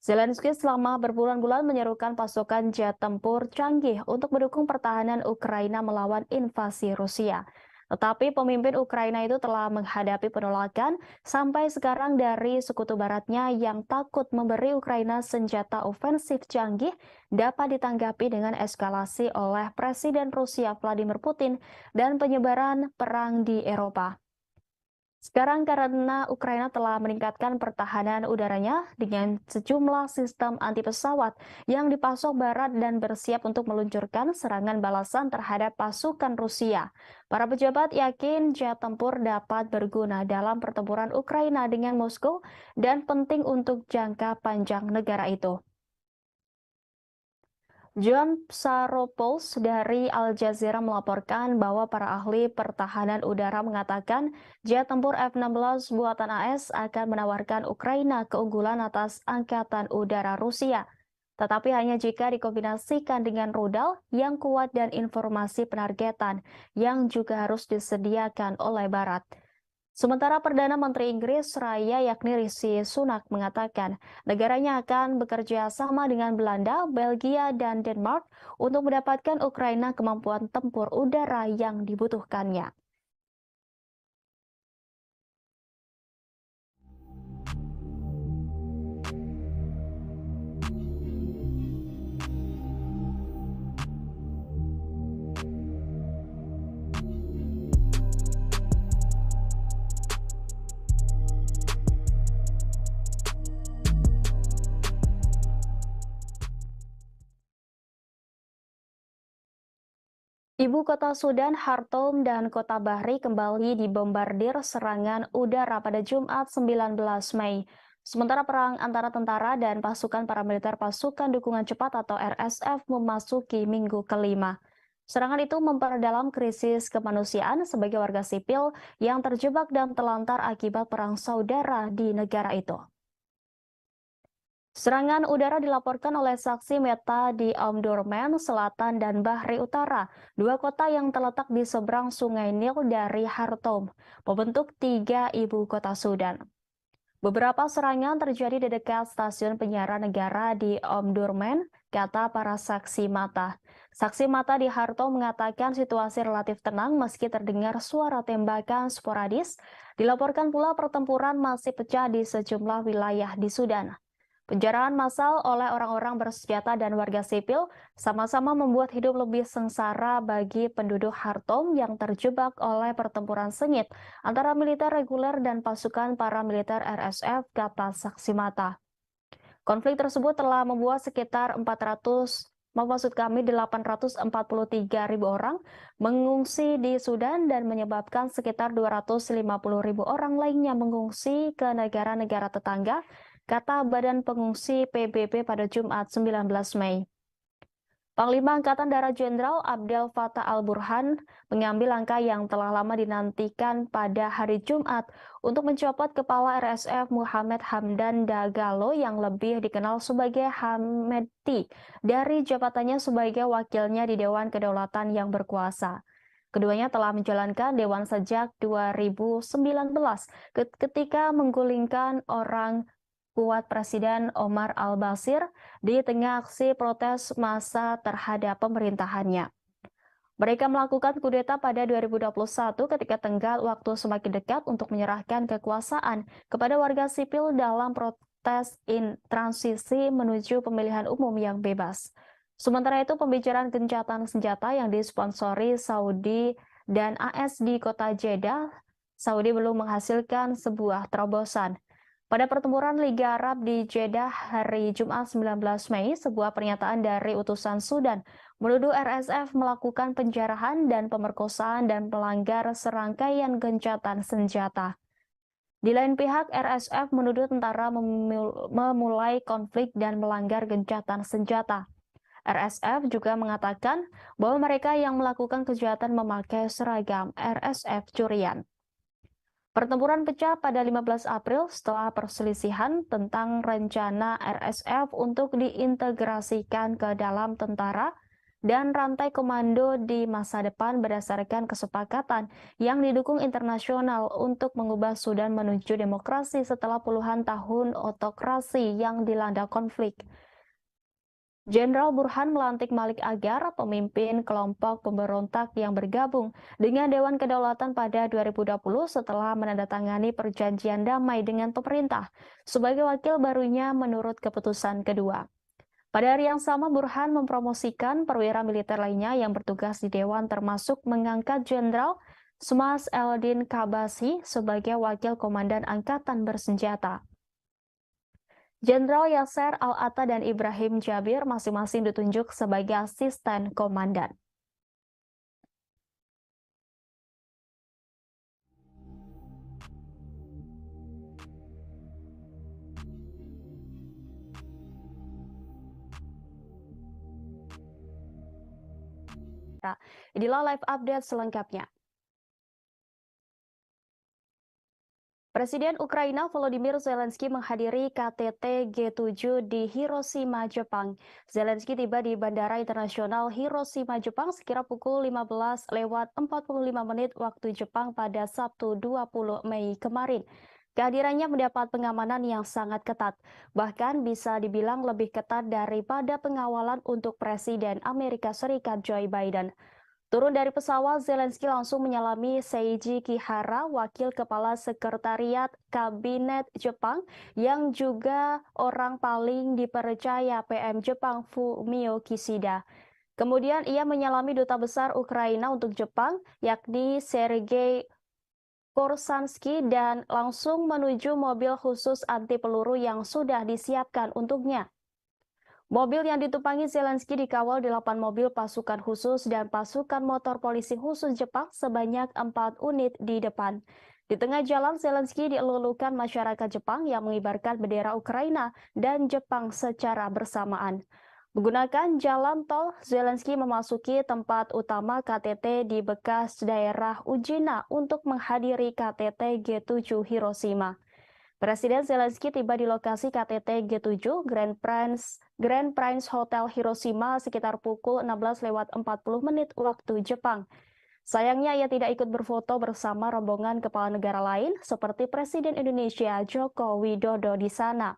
Zelensky selama berbulan-bulan menyerukan pasukan jet tempur canggih untuk mendukung pertahanan Ukraina melawan invasi Rusia. Tetapi pemimpin Ukraina itu telah menghadapi penolakan sampai sekarang dari sekutu baratnya yang takut memberi Ukraina senjata ofensif canggih dapat ditanggapi dengan eskalasi oleh Presiden Rusia Vladimir Putin dan penyebaran perang di Eropa. Sekarang karena Ukraina telah meningkatkan pertahanan udaranya dengan sejumlah sistem anti pesawat yang dipasok Barat dan bersiap untuk meluncurkan serangan balasan terhadap pasukan Rusia. Para pejabat yakin jet tempur dapat berguna dalam pertempuran Ukraina dengan Moskow dan penting untuk jangka panjang negara itu. John Psaropoulos dari Al Jazeera melaporkan bahwa para ahli pertahanan udara mengatakan jet tempur F-16 buatan AS akan menawarkan Ukraina keunggulan atas Angkatan Udara Rusia. Tetapi hanya jika dikombinasikan dengan rudal yang kuat dan informasi penargetan yang juga harus disediakan oleh Barat. Sementara Perdana Menteri Inggris Raya yakni Rishi Sunak mengatakan negaranya akan bekerja sama dengan Belanda, Belgia, dan Denmark untuk mendapatkan Ukraina kemampuan tempur udara yang dibutuhkannya. Ibu kota Sudan, Khartoum, dan kota Bahri kembali dibombardir serangan udara pada Jumat 19 Mei. Sementara perang antara tentara dan pasukan paramiliter pasukan dukungan cepat atau RSF memasuki minggu kelima. Serangan itu memperdalam krisis kemanusiaan sebagai warga sipil yang terjebak dan terlantar akibat perang saudara di negara itu. Serangan udara dilaporkan oleh saksi mata di Omdurman Selatan dan Bahri Utara, dua kota yang terletak di seberang Sungai Nil dari Khartoum, membentuk tiga ibu kota Sudan. Beberapa serangan terjadi di dekat stasiun penyiaran negara di Omdurman, kata para saksi mata. Saksi mata di Khartoum mengatakan situasi relatif tenang meski terdengar suara tembakan sporadis. Dilaporkan pula pertempuran masih pecah di sejumlah wilayah di Sudan. Penjarahan massal oleh orang-orang bersenjata dan warga sipil sama-sama membuat hidup lebih sengsara bagi penduduk Khartoum yang terjebak oleh pertempuran sengit antara militer reguler dan pasukan paramiliter RSF, kata saksi mata. Konflik tersebut telah membuat sekitar 843.000 orang mengungsi di Sudan dan menyebabkan sekitar 250.000 orang lainnya mengungsi ke negara-negara tetangga, kata Badan Pengungsi PBB pada Jumat 19 Mei. Panglima Angkatan Darat Jenderal Abdel Fattah al-Burhan mengambil langkah yang telah lama dinantikan pada hari Jumat untuk mencopot Kepala RSF Muhammad Hamdan Dagalo yang lebih dikenal sebagai Hamedti dari jabatannya sebagai wakilnya di Dewan Kedaulatan yang berkuasa. Keduanya telah menjalankan Dewan sejak 2019 ketika menggulingkan orang kuat Presiden Omar al-Bashir di tengah aksi protes massa terhadap pemerintahannya. Mereka melakukan kudeta pada 2021 ketika tenggat waktu semakin dekat untuk menyerahkan kekuasaan kepada warga sipil dalam protes transisi menuju pemilihan umum yang bebas. Sementara itu, pembicaraan gencatan senjata yang disponsori Saudi dan AS di kota Jeddah, Saudi belum menghasilkan sebuah terobosan. Pada pertempuran Liga Arab di Jeddah hari Jumat 19 Mei, sebuah pernyataan dari utusan Sudan menuduh RSF melakukan penjarahan dan pemerkosaan dan melanggar serangkaian gencatan senjata. Di lain pihak, RSF menuduh tentara memulai konflik dan melanggar gencatan senjata. RSF juga mengatakan bahwa mereka yang melakukan kejahatan memakai seragam RSF curian. Pertempuran pecah pada 15 April setelah perselisihan tentang rencana RSF untuk diintegrasikan ke dalam tentara dan rantai komando di masa depan berdasarkan kesepakatan yang didukung internasional untuk mengubah Sudan menuju demokrasi setelah puluhan tahun otokrasi yang dilanda konflik. Jenderal Burhan melantik Malik Agar, pemimpin kelompok pemberontak yang bergabung dengan Dewan Kedaulatan pada 2020 setelah menandatangani perjanjian damai dengan pemerintah sebagai wakil barunya menurut keputusan kedua. Pada hari yang sama, Burhan mempromosikan perwira militer lainnya yang bertugas di Dewan termasuk mengangkat Jenderal Smas Eldin Kabasi sebagai wakil komandan angkatan bersenjata. Jenderal Yasser Al-Atta dan Ibrahim Jabir masing-masing ditunjuk sebagai asisten komandan. Inilah live update selengkapnya. Presiden Ukraina Volodymyr Zelensky menghadiri KTT G7 di Hiroshima, Jepang. Zelensky tiba di Bandara Internasional Hiroshima, Jepang sekira pukul 15:45 waktu Jepang pada Sabtu 20 Mei kemarin. Kehadirannya mendapat pengamanan yang sangat ketat, bahkan bisa dibilang lebih ketat daripada pengawalan untuk Presiden Amerika Serikat Joe Biden. Turun dari pesawat, Zelensky langsung menyalami Seiji Kihara, wakil kepala sekretariat kabinet Jepang, yang juga orang paling dipercaya PM Jepang Fumio Kishida. Kemudian ia menyalami duta besar Ukraina untuk Jepang, yakni Sergei Korsansky, dan langsung menuju mobil khusus anti peluru yang sudah disiapkan untuknya. Mobil yang ditumpangi Zelensky dikawal 8 mobil pasukan khusus dan pasukan motor polisi khusus Jepang sebanyak 4 unit di depan. Di tengah jalan, Zelensky dielulukan masyarakat Jepang yang mengibarkan bendera Ukraina dan Jepang secara bersamaan. Menggunakan jalan tol, Zelensky memasuki tempat utama KTT di bekas daerah Ujina untuk menghadiri KTT G7 Hiroshima. Presiden Zelensky tiba di lokasi KTT G7 Grand Prince Hotel Hiroshima sekitar pukul 16:40 waktu Jepang. Sayangnya ia tidak ikut berfoto bersama rombongan kepala negara lain seperti Presiden Indonesia Joko Widodo di sana.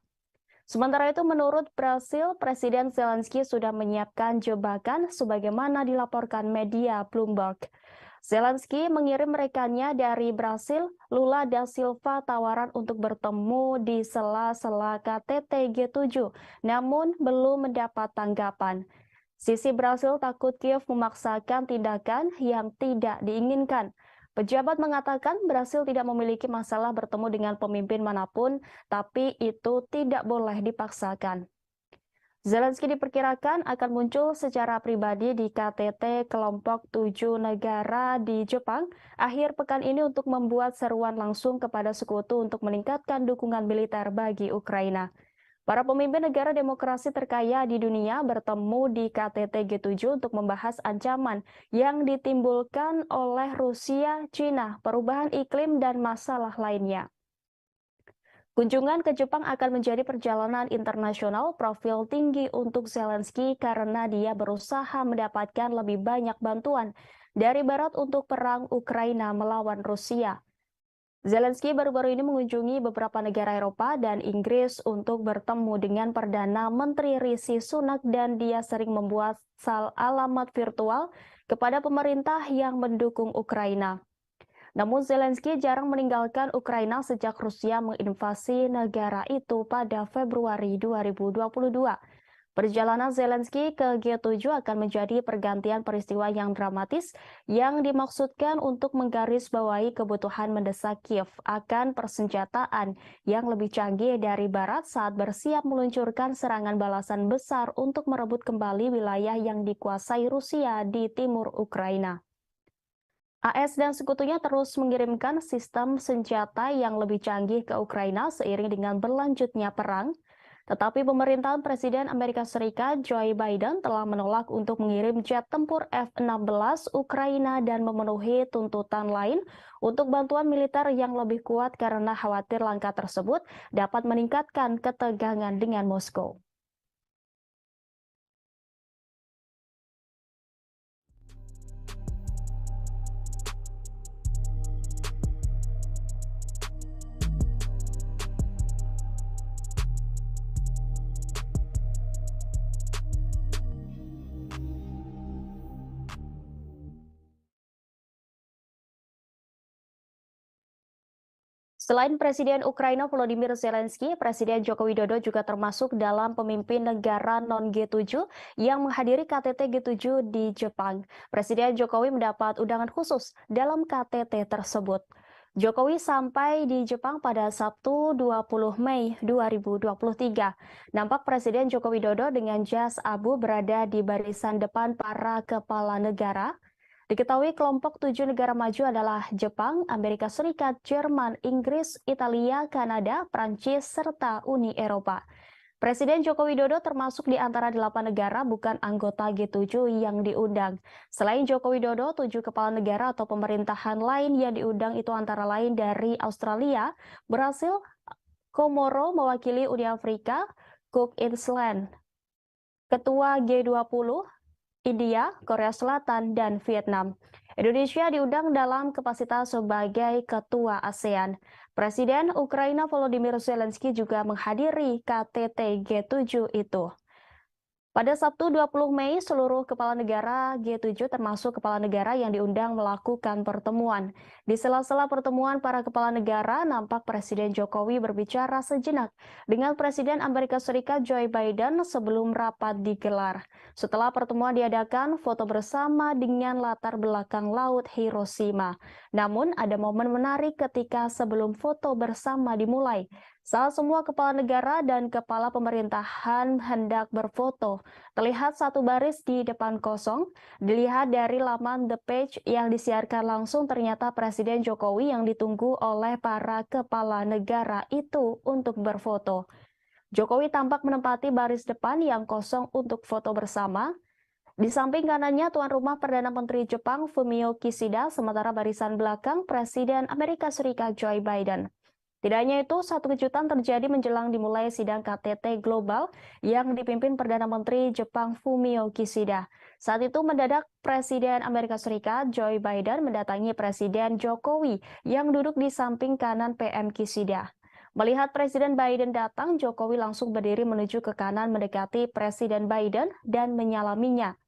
Sementara itu, menurut Brasil, Presiden Zelensky sudah menyiapkan jebakan sebagaimana dilaporkan media Bloomberg. Zelensky mengirim rekannya dari Brasil, Lula da Silva, tawaran untuk bertemu di sela-sela KTT G7, namun belum mendapat tanggapan. Sisi Brasil takut Kiev memaksakan tindakan yang tidak diinginkan. Pejabat mengatakan Brasil tidak memiliki masalah bertemu dengan pemimpin manapun, tapi itu tidak boleh dipaksakan. Zelensky diperkirakan akan muncul secara pribadi di KTT kelompok 7 negara di Jepang akhir pekan ini untuk membuat seruan langsung kepada sekutu untuk meningkatkan dukungan militer bagi Ukraina. Para pemimpin negara demokrasi terkaya di dunia bertemu di KTT G7 untuk membahas ancaman yang ditimbulkan oleh Rusia, Cina, perubahan iklim, dan masalah lainnya. Kunjungan ke Jepang akan menjadi perjalanan internasional profil tinggi untuk Zelensky karena dia berusaha mendapatkan lebih banyak bantuan dari Barat untuk perang Ukraina melawan Rusia. Zelensky baru-baru ini mengunjungi beberapa negara Eropa dan Inggris untuk bertemu dengan Perdana Menteri Rishi Sunak dan dia sering membuat alamat virtual kepada pemerintah yang mendukung Ukraina. Namun Zelensky jarang meninggalkan Ukraina sejak Rusia menginvasi negara itu pada Februari 2022. Perjalanan Zelensky ke G7 akan menjadi pergantian peristiwa yang dramatis yang dimaksudkan untuk menggarisbawahi kebutuhan mendesak Kiev akan persenjataan yang lebih canggih dari Barat saat bersiap meluncurkan serangan balasan besar untuk merebut kembali wilayah yang dikuasai Rusia di timur Ukraina. AS dan sekutunya terus mengirimkan sistem senjata yang lebih canggih ke Ukraina seiring dengan berlanjutnya perang. Tetapi pemerintahan Presiden Amerika Serikat Joe Biden telah menolak untuk mengirim jet tempur F-16 Ukraina dan memenuhi tuntutan lain untuk bantuan militer yang lebih kuat karena khawatir langkah tersebut dapat meningkatkan ketegangan dengan Moskow. Selain Presiden Ukraina Volodymyr Zelensky, Presiden Joko Widodo juga termasuk dalam pemimpin negara non-G7 yang menghadiri KTT G7 di Jepang. Presiden Jokowi mendapat undangan khusus dalam KTT tersebut. Jokowi sampai di Jepang pada Sabtu 20 Mei 2023. Nampak Presiden Joko Widodo dengan jas abu berada di barisan depan para kepala negara. Diketahui kelompok 7 negara maju adalah Jepang, Amerika Serikat, Jerman, Inggris, Italia, Kanada, Prancis, serta Uni Eropa. Presiden Joko Widodo termasuk di antara 8 negara bukan anggota G7 yang diundang. Selain Joko Widodo, 7 kepala negara atau pemerintahan lain yang diundang itu antara lain dari Australia, Brasil, Komoro mewakili Uni Afrika, Cook Island, Ketua G20, India, Korea Selatan, dan Vietnam. Indonesia diundang dalam kapasitas sebagai Ketua ASEAN. Presiden Ukraina Volodymyr Zelensky juga menghadiri KTT G7 itu. Pada Sabtu 20 Mei, seluruh kepala negara G7 termasuk kepala negara yang diundang melakukan pertemuan. Di sela-sela pertemuan para kepala negara, nampak Presiden Jokowi berbicara sejenak dengan Presiden Amerika Serikat Joe Biden sebelum rapat digelar. Setelah pertemuan diadakan, foto bersama dengan latar belakang Laut Hiroshima. Namun, ada momen menarik ketika sebelum foto bersama dimulai. Saat semua kepala negara dan kepala pemerintahan hendak berfoto, terlihat satu baris di depan kosong. Dilihat dari laman The Page yang disiarkan langsung, ternyata Presiden Jokowi yang ditunggu oleh para kepala negara itu untuk berfoto. Jokowi tampak menempati baris depan yang kosong untuk foto bersama. Di samping kanannya tuan rumah Perdana Menteri Jepang Fumio Kishida, sementara barisan belakang Presiden Amerika Serikat Joe Biden. Tidak hanya itu, satu kejutan terjadi menjelang dimulai sidang KTT Global yang dipimpin Perdana Menteri Jepang Fumio Kishida. Saat itu mendadak Presiden Amerika Serikat Joe Biden mendatangi Presiden Jokowi yang duduk di samping kanan PM Kishida. Melihat Presiden Biden datang, Jokowi langsung berdiri menuju ke kanan mendekati Presiden Biden dan menyalaminya.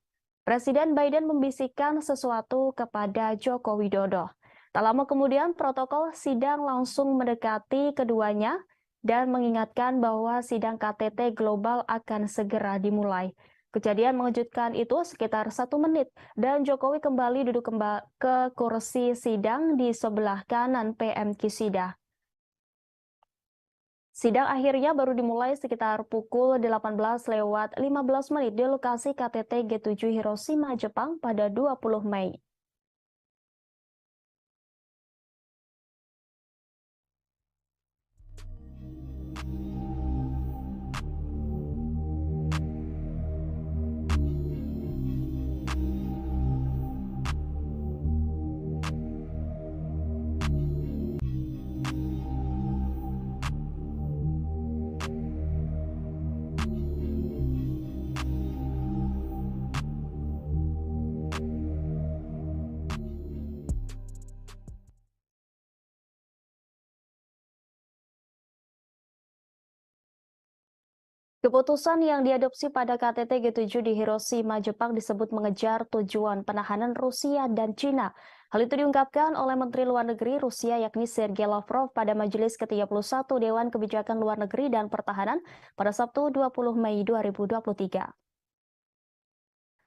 Presiden Biden membisikkan sesuatu kepada Joko Widodo. Tak lama kemudian, protokol sidang langsung mendekati keduanya dan mengingatkan bahwa sidang KTT Global akan segera dimulai. Kejadian mengejutkan itu sekitar 1 menit dan Jokowi kembali duduk ke kursi sidang di sebelah kanan PM Kisida. Sidang akhirnya baru dimulai sekitar pukul 18:15 di lokasi KTT G7 Hiroshima, Jepang pada 20 Mei. Keputusan yang diadopsi pada KTT G7 di Hiroshima, Jepang disebut mengejar tujuan penahanan Rusia dan Cina. Hal itu diungkapkan oleh Menteri Luar Negeri Rusia yakni Sergei Lavrov pada Majelis ke-31 Dewan Kebijakan Luar Negeri dan Pertahanan pada Sabtu 20 Mei 2023.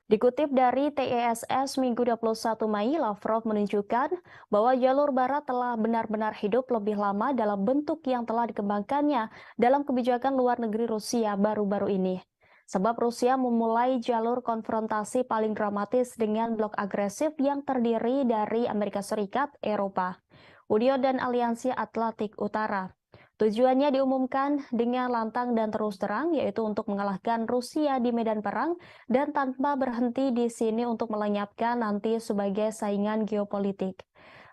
Dikutip dari TESS Minggu 21 Mei, Lavrov menunjukkan bahwa jalur barat telah benar-benar hidup lebih lama dalam bentuk yang telah dikembangkannya dalam kebijakan luar negeri Rusia baru-baru ini. Sebab Rusia memulai jalur konfrontasi paling dramatis dengan blok agresif yang terdiri dari Amerika Serikat, Eropa, Uni dan Aliansi Atlantik Utara. Tujuannya diumumkan dengan lantang dan terus terang, yaitu untuk mengalahkan Rusia di medan perang dan tanpa berhenti di sini untuk melenyapkan nanti sebagai saingan geopolitik.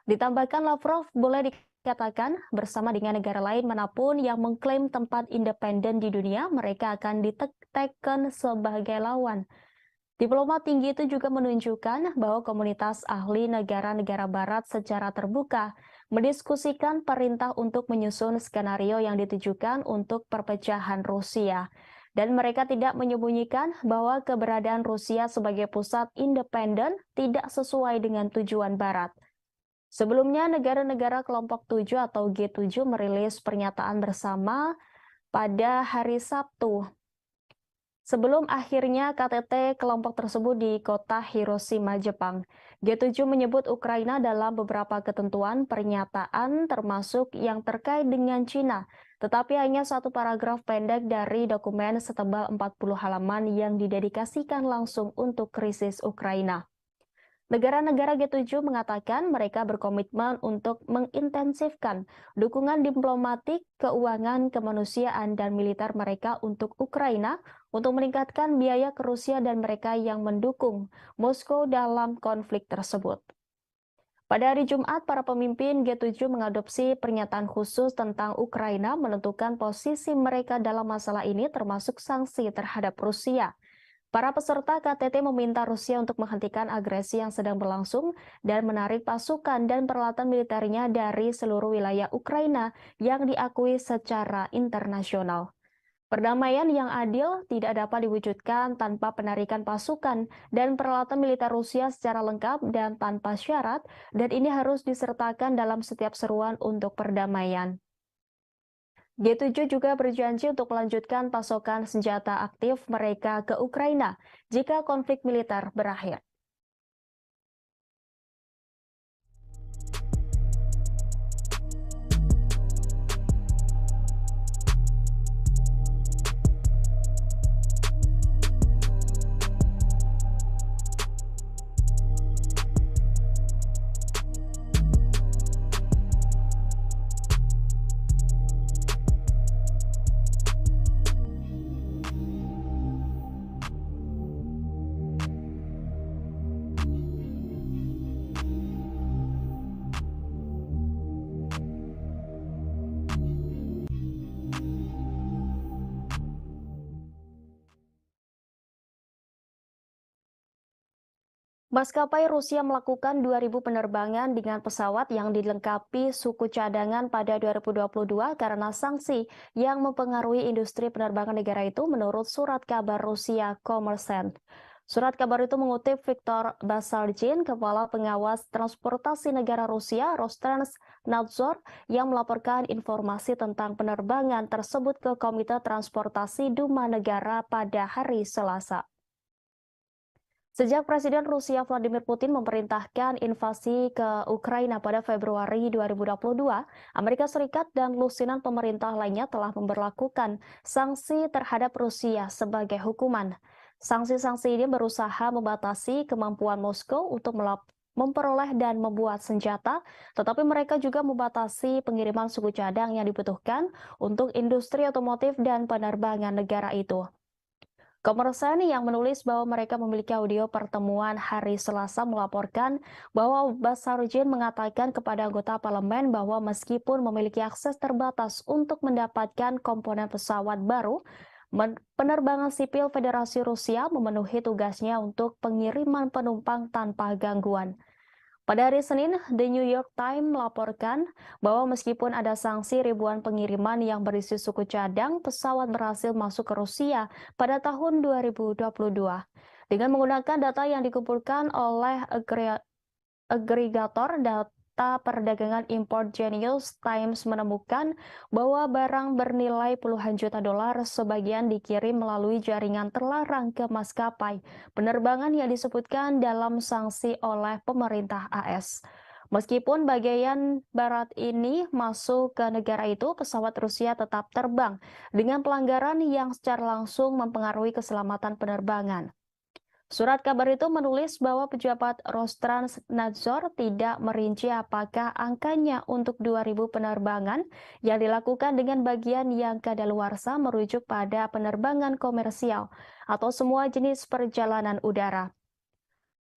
Ditambahkan Lavrov boleh dikatakan bersama dengan negara lain manapun yang mengklaim tempat independen di dunia, mereka akan diteken sebagai lawan. Diplomat tinggi itu juga menunjukkan bahwa komunitas ahli negara-negara barat secara terbuka mendiskusikan perintah untuk menyusun skenario yang ditujukan untuk perpecahan Rusia. Dan mereka tidak menyembunyikan bahwa keberadaan Rusia sebagai pusat independen tidak sesuai dengan tujuan barat. Sebelumnya, negara-negara kelompok 7 atau G7 merilis pernyataan bersama pada hari Sabtu. Sebelum akhirnya KTT kelompok tersebut di kota Hiroshima, Jepang, G7 menyebut Ukraina dalam beberapa ketentuan pernyataan termasuk yang terkait dengan Cina, tetapi hanya satu paragraf pendek dari dokumen setebal 40 halaman yang didedikasikan langsung untuk krisis Ukraina. Negara-negara G7 mengatakan mereka berkomitmen untuk mengintensifkan dukungan diplomatik, keuangan, kemanusiaan, dan militer mereka untuk Ukraina untuk meningkatkan biaya ke Rusia dan mereka yang mendukung Moskow dalam konflik tersebut. Pada hari Jumat, para pemimpin G7 mengadopsi pernyataan khusus tentang Ukraina menentukan posisi mereka dalam masalah ini termasuk sanksi terhadap Rusia. Para peserta KTT meminta Rusia untuk menghentikan agresi yang sedang berlangsung dan menarik pasukan dan peralatan militernya dari seluruh wilayah Ukraina yang diakui secara internasional. Perdamaian yang adil tidak dapat diwujudkan tanpa penarikan pasukan dan peralatan militer Rusia secara lengkap dan tanpa syarat, dan ini harus disertakan dalam setiap seruan untuk perdamaian. G7 juga berjanji untuk melanjutkan pasokan senjata aktif mereka ke Ukraina jika konflik militer berakhir. Maskapai Rusia melakukan 2.000 penerbangan dengan pesawat yang dilengkapi suku cadangan pada 2022 karena sanksi yang mempengaruhi industri penerbangan negara itu menurut surat kabar Rusia Kommersant. Surat kabar itu mengutip Viktor Basargin, Kepala Pengawas Transportasi Negara Rusia Rostrans-Nadzor, yang melaporkan informasi tentang penerbangan tersebut ke Komite Transportasi Duma Negara pada hari Selasa. Sejak Presiden Rusia Vladimir Putin memerintahkan invasi ke Ukraina pada Februari 2022, Amerika Serikat dan lusinan pemerintah lainnya telah memberlakukan sanksi terhadap Rusia sebagai hukuman. Sanksi-sanksi ini berusaha membatasi kemampuan Moskow untuk memperoleh dan membuat senjata, tetapi mereka juga membatasi pengiriman suku cadang yang dibutuhkan untuk industri otomotif dan penerbangan negara itu. Kommersant yang menulis bahwa mereka memiliki audio pertemuan hari Selasa melaporkan bahwa Basargin mengatakan kepada anggota parlemen bahwa meskipun memiliki akses terbatas untuk mendapatkan komponen pesawat baru, penerbangan sipil Federasi Rusia memenuhi tugasnya untuk pengiriman penumpang tanpa gangguan. Pada hari Senin, The New York Times melaporkan bahwa meskipun ada sanksi ribuan pengiriman yang berisi suku cadang, pesawat berhasil masuk ke Rusia pada tahun 2022. Dengan menggunakan data yang dikumpulkan oleh agregator data perdagangan impor Genius Times menemukan bahwa barang bernilai puluhan juta dolar sebagian dikirim melalui jaringan terlarang ke maskapai penerbangan yang disebutkan dalam sanksi oleh pemerintah AS. Meskipun bagian barat ini masuk ke negara itu, pesawat Rusia tetap terbang dengan pelanggaran yang secara langsung mempengaruhi keselamatan penerbangan. Surat kabar itu menulis bahwa pejabat Rostrans-Nadzor tidak merinci apakah angkanya untuk 2.000 penerbangan yang dilakukan dengan bagian yang kadaluarsa merujuk pada penerbangan komersial atau semua jenis perjalanan udara.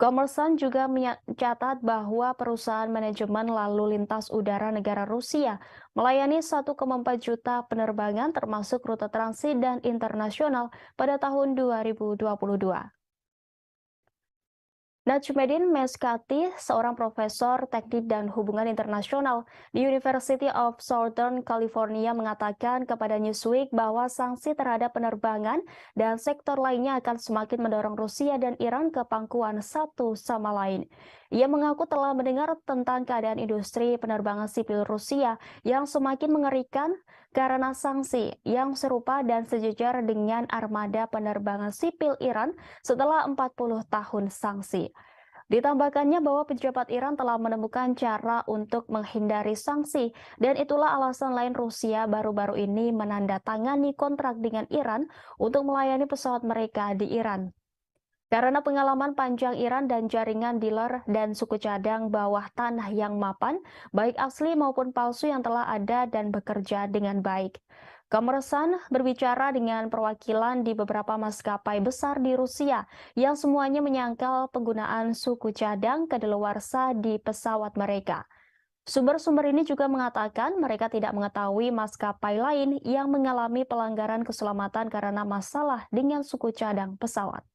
Kommersant juga mencatat bahwa perusahaan manajemen lalu lintas udara negara Rusia melayani 1,4 juta penerbangan termasuk rute transit dan internasional pada tahun 2022. Najmuddin Meskati, seorang profesor teknik dan hubungan internasional di University of Southern California, mengatakan kepada Newsweek bahwa sanksi terhadap penerbangan dan sektor lainnya akan semakin mendorong Rusia dan Iran ke pangkuan satu sama lain. Ia mengaku telah mendengar tentang keadaan industri penerbangan sipil Rusia yang semakin mengerikan karena sanksi yang serupa dan sejajar dengan armada penerbangan sipil Iran setelah 40 tahun sanksi. Ditambahkannya bahwa pejabat Iran telah menemukan cara untuk menghindari sanksi, dan itulah alasan lain Rusia baru-baru ini menandatangani kontrak dengan Iran untuk melayani pesawat mereka di Iran. Karena pengalaman panjang Iran dan jaringan dealer dan suku cadang bawah tanah yang mapan, baik asli maupun palsu yang telah ada dan bekerja dengan baik. Kommersant berbicara dengan perwakilan di beberapa maskapai besar di Rusia yang semuanya menyangkal penggunaan suku cadang kadaluarsa di pesawat mereka. Sumber-sumber ini juga mengatakan mereka tidak mengetahui maskapai lain yang mengalami pelanggaran keselamatan karena masalah dengan suku cadang pesawat.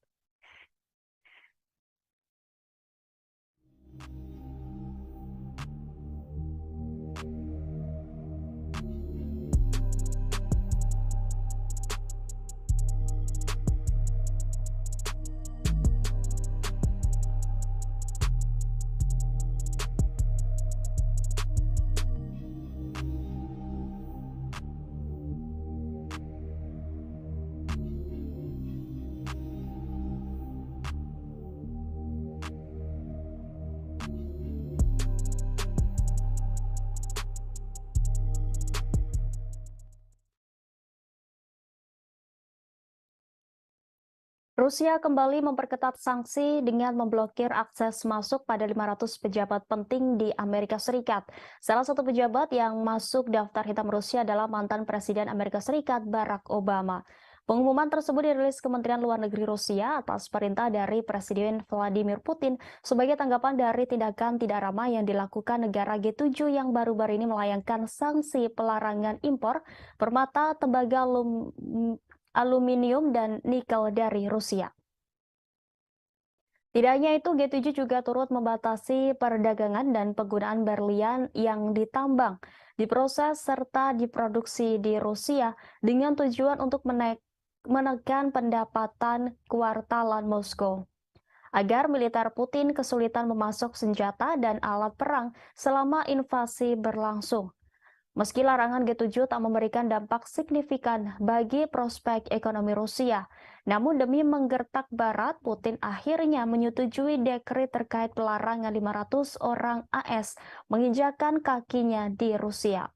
Rusia kembali memperketat sanksi dengan memblokir akses masuk pada 500 pejabat penting di Amerika Serikat. Salah satu pejabat yang masuk daftar hitam Rusia adalah mantan Presiden Amerika Serikat Barack Obama. Pengumuman tersebut dirilis Kementerian Luar Negeri Rusia atas perintah dari Presiden Vladimir Putin sebagai tanggapan dari tindakan tidak ramah yang dilakukan negara G7 yang baru-baru ini melayangkan sanksi pelarangan impor permata, tembaga, aluminium dan nikel dari Rusia. Tidak hanya itu, G7 juga turut membatasi perdagangan dan penggunaan berlian yang ditambang, diproses serta diproduksi di Rusia dengan tujuan untuk menekan pendapatan kuartalan Moskow agar militer Putin kesulitan memasok senjata dan alat perang selama invasi berlangsung. Meski larangan G7 tak memberikan dampak signifikan bagi prospek ekonomi Rusia, namun demi menggertak Barat, Putin akhirnya menyetujui dekret terkait pelarangan 500 orang AS menginjakan kakinya di Rusia.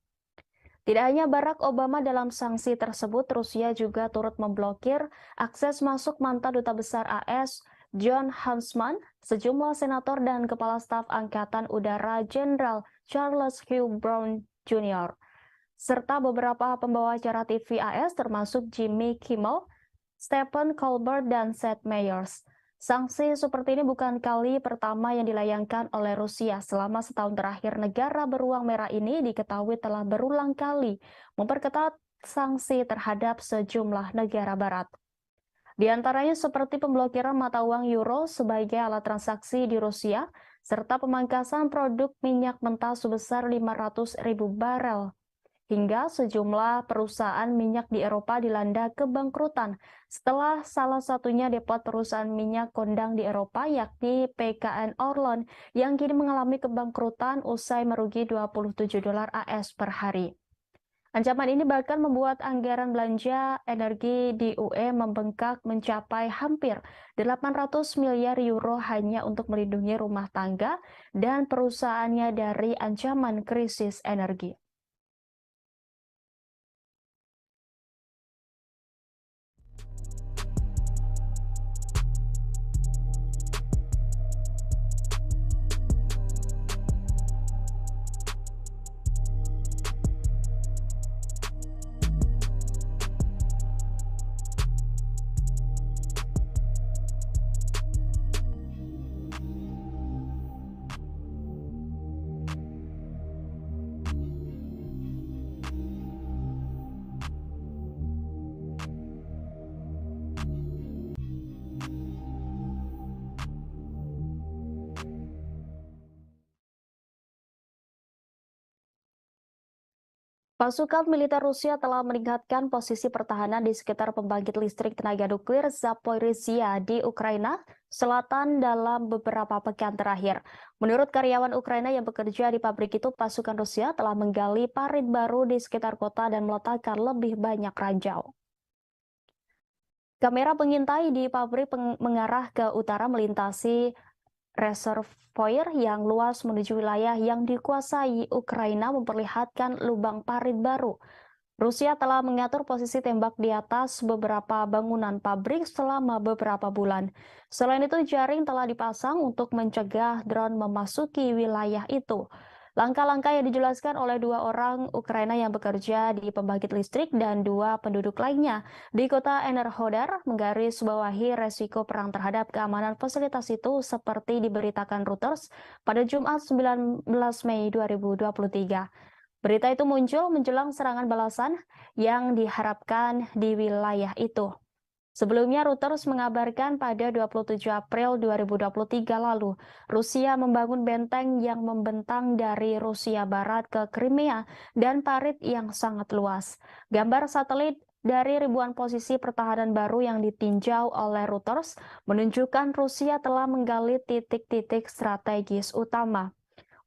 Tidak hanya Barack Obama dalam sanksi tersebut, Rusia juga turut memblokir akses masuk mantan Duta Besar AS John Huntsman, sejumlah senator dan Kepala Staf Angkatan Udara Jenderal Charles Hugh Brown Jr., serta beberapa pembawa acara TV AS termasuk Jimmy Kimmel, Stephen Colbert, dan Seth Meyers. Sanksi seperti ini bukan kali pertama yang dilayangkan oleh Rusia. Selama setahun terakhir, negara beruang merah ini diketahui telah berulang kali memperketat sanksi terhadap sejumlah negara barat. Di antaranya seperti pemblokiran mata uang euro sebagai alat transaksi di Rusia, serta pemangkasan produk minyak mentah sebesar 500.000 barel hingga sejumlah perusahaan minyak di Eropa dilanda kebangkrutan setelah salah satunya depot perusahaan minyak kondang di Eropa yakni PKN Orlen yang kini mengalami kebangkrutan usai merugi 27 dolar AS per hari. Ancaman ini bahkan membuat anggaran belanja energi di UE membengkak mencapai hampir 800 miliar euro hanya untuk melindungi rumah tangga dan perusahaannya dari ancaman krisis energi. Pasukan militer Rusia telah meningkatkan posisi pertahanan di sekitar pembangkit listrik tenaga nuklir Zaporizhia di Ukraina Selatan dalam beberapa pekan terakhir. Menurut karyawan Ukraina yang bekerja di pabrik itu, pasukan Rusia telah menggali parit baru di sekitar kota dan meletakkan lebih banyak ranjau. Kamera pengintai di pabrik mengarah ke utara melintasi reservoir yang luas menuju wilayah yang dikuasai Ukraina memperlihatkan lubang parit baru. Rusia telah mengatur posisi tembak di atas beberapa bangunan pabrik selama beberapa bulan. Selain itu, jaring telah dipasang untuk mencegah drone memasuki wilayah itu. Langkah-langkah yang dijelaskan oleh 2 orang Ukraina yang bekerja di pembangkit listrik dan 2 penduduk lainnya di kota Enerhodar menggarisbawahi resiko perang terhadap keamanan fasilitas itu seperti diberitakan Reuters pada Jumat 19 Mei 2023. Berita itu muncul menjelang serangan balasan yang diharapkan di wilayah itu. Sebelumnya, Reuters mengabarkan pada 27 April 2023 lalu, Rusia membangun benteng yang membentang dari Rusia Barat ke Crimea dan parit yang sangat luas. Gambar satelit dari ribuan posisi pertahanan baru yang ditinjau oleh Reuters menunjukkan Rusia telah menggali titik-titik strategis utama.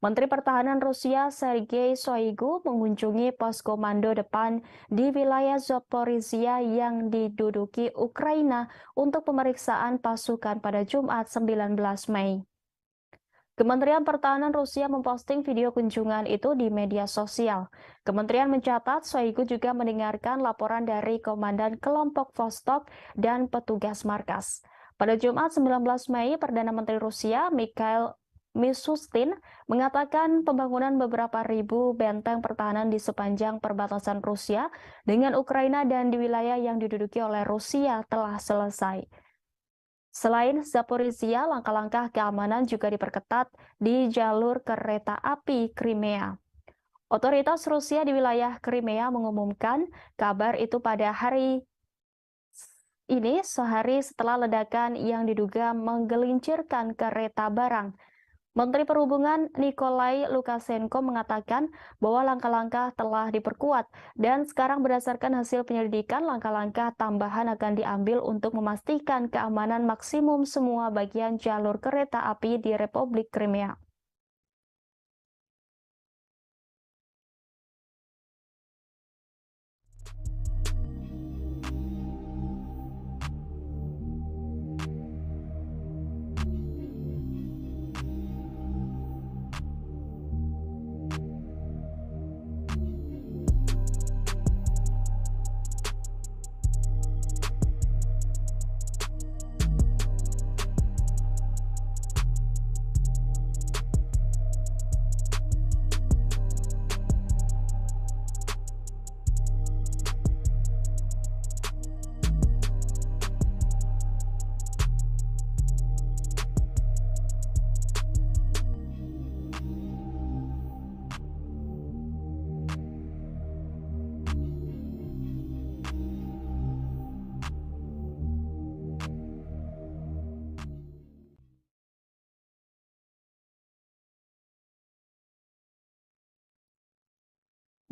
Menteri Pertahanan Rusia Sergei Shoigu mengunjungi pos komando depan di wilayah Zaporizhia yang diduduki Ukraina untuk pemeriksaan pasukan pada Jumat 19 Mei. Kementerian Pertahanan Rusia memposting video kunjungan itu di media sosial. Kementerian mencatat Shoigu juga mendengarkan laporan dari Komandan Kelompok Vostok dan petugas markas. Pada Jumat 19 Mei, Perdana Menteri Rusia Mikhail Mishustin mengatakan pembangunan beberapa ribu benteng pertahanan di sepanjang perbatasan Rusia dengan Ukraina dan di wilayah yang diduduki oleh Rusia telah selesai. Selain Zaporizhia, langkah-langkah keamanan juga diperketat di jalur kereta api Crimea. Otoritas Rusia di wilayah Crimea mengumumkan kabar itu pada hari Ini sehari setelah ledakan yang diduga menggelincirkan kereta barang. Menteri Perhubungan Nikolai Lukashenko mengatakan bahwa langkah-langkah telah diperkuat dan sekarang berdasarkan hasil penyelidikan langkah-langkah tambahan akan diambil untuk memastikan keamanan maksimum semua bagian jalur kereta api di Republik Crimea.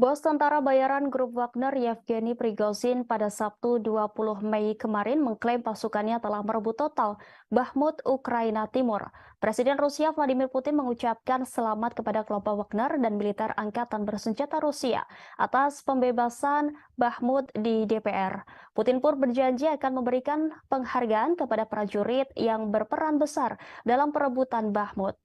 Bos tentara bayaran grup Wagner Yevgeny Prigozhin pada Sabtu 20 Mei kemarin mengklaim pasukannya telah merebut total Bakhmut, Ukraina Timur. Presiden Rusia Vladimir Putin mengucapkan selamat kepada kelompok Wagner dan militer angkatan bersenjata Rusia atas pembebasan Bakhmut di DPR. Putin pun berjanji akan memberikan penghargaan kepada prajurit yang berperan besar dalam perebutan Bakhmut.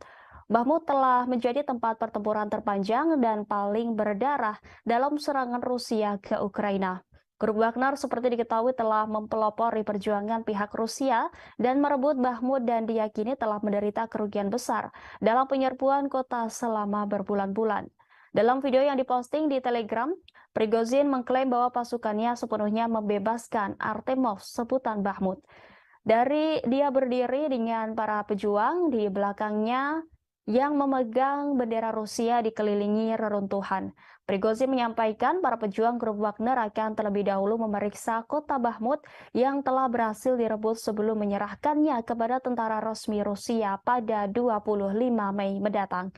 Bakhmut telah menjadi tempat pertempuran terpanjang dan paling berdarah dalam serangan Rusia ke Ukraina. Grup Wagner seperti diketahui telah mempelopori perjuangan pihak Rusia dan merebut Bakhmut dan diyakini telah menderita kerugian besar dalam penyerbuan kota selama berbulan-bulan. Dalam video yang diposting di Telegram, Prigozhin mengklaim bahwa pasukannya sepenuhnya membebaskan Artemov, sebutan Bakhmut. Dari dia berdiri dengan para pejuang di belakangnya yang memegang bendera Rusia dikelilingi reruntuhan. Prigozhin menyampaikan para pejuang grup Wagner akan terlebih dahulu memeriksa kota Bakhmut yang telah berhasil direbut sebelum menyerahkannya kepada tentara resmi Rusia pada 25 Mei mendatang.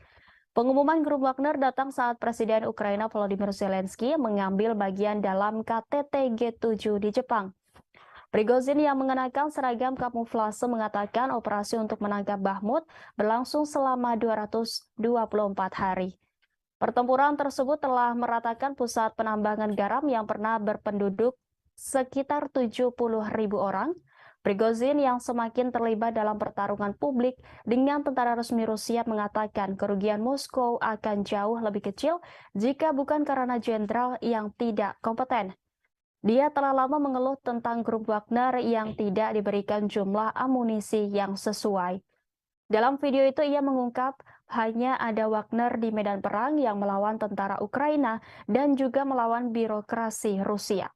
Pengumuman grup Wagner datang saat Presiden Ukraina Volodymyr Zelensky mengambil bagian dalam KTT G7 di Jepang. Prigozhin yang mengenakan seragam kamuflase mengatakan operasi untuk menangkap Bakhmut berlangsung selama 224 hari. Pertempuran tersebut telah meratakan pusat penambangan garam yang pernah berpenduduk sekitar 70.000 orang. Prigozhin yang semakin terlibat dalam pertarungan publik dengan tentara resmi Rusia mengatakan kerugian Moskow akan jauh lebih kecil jika bukan karena jenderal yang tidak kompeten. Dia telah lama mengeluh tentang grup Wagner yang tidak diberikan jumlah amunisi yang sesuai. Dalam video itu ia mengungkap hanya ada Wagner di medan perang yang melawan tentara Ukraina dan juga melawan birokrasi Rusia.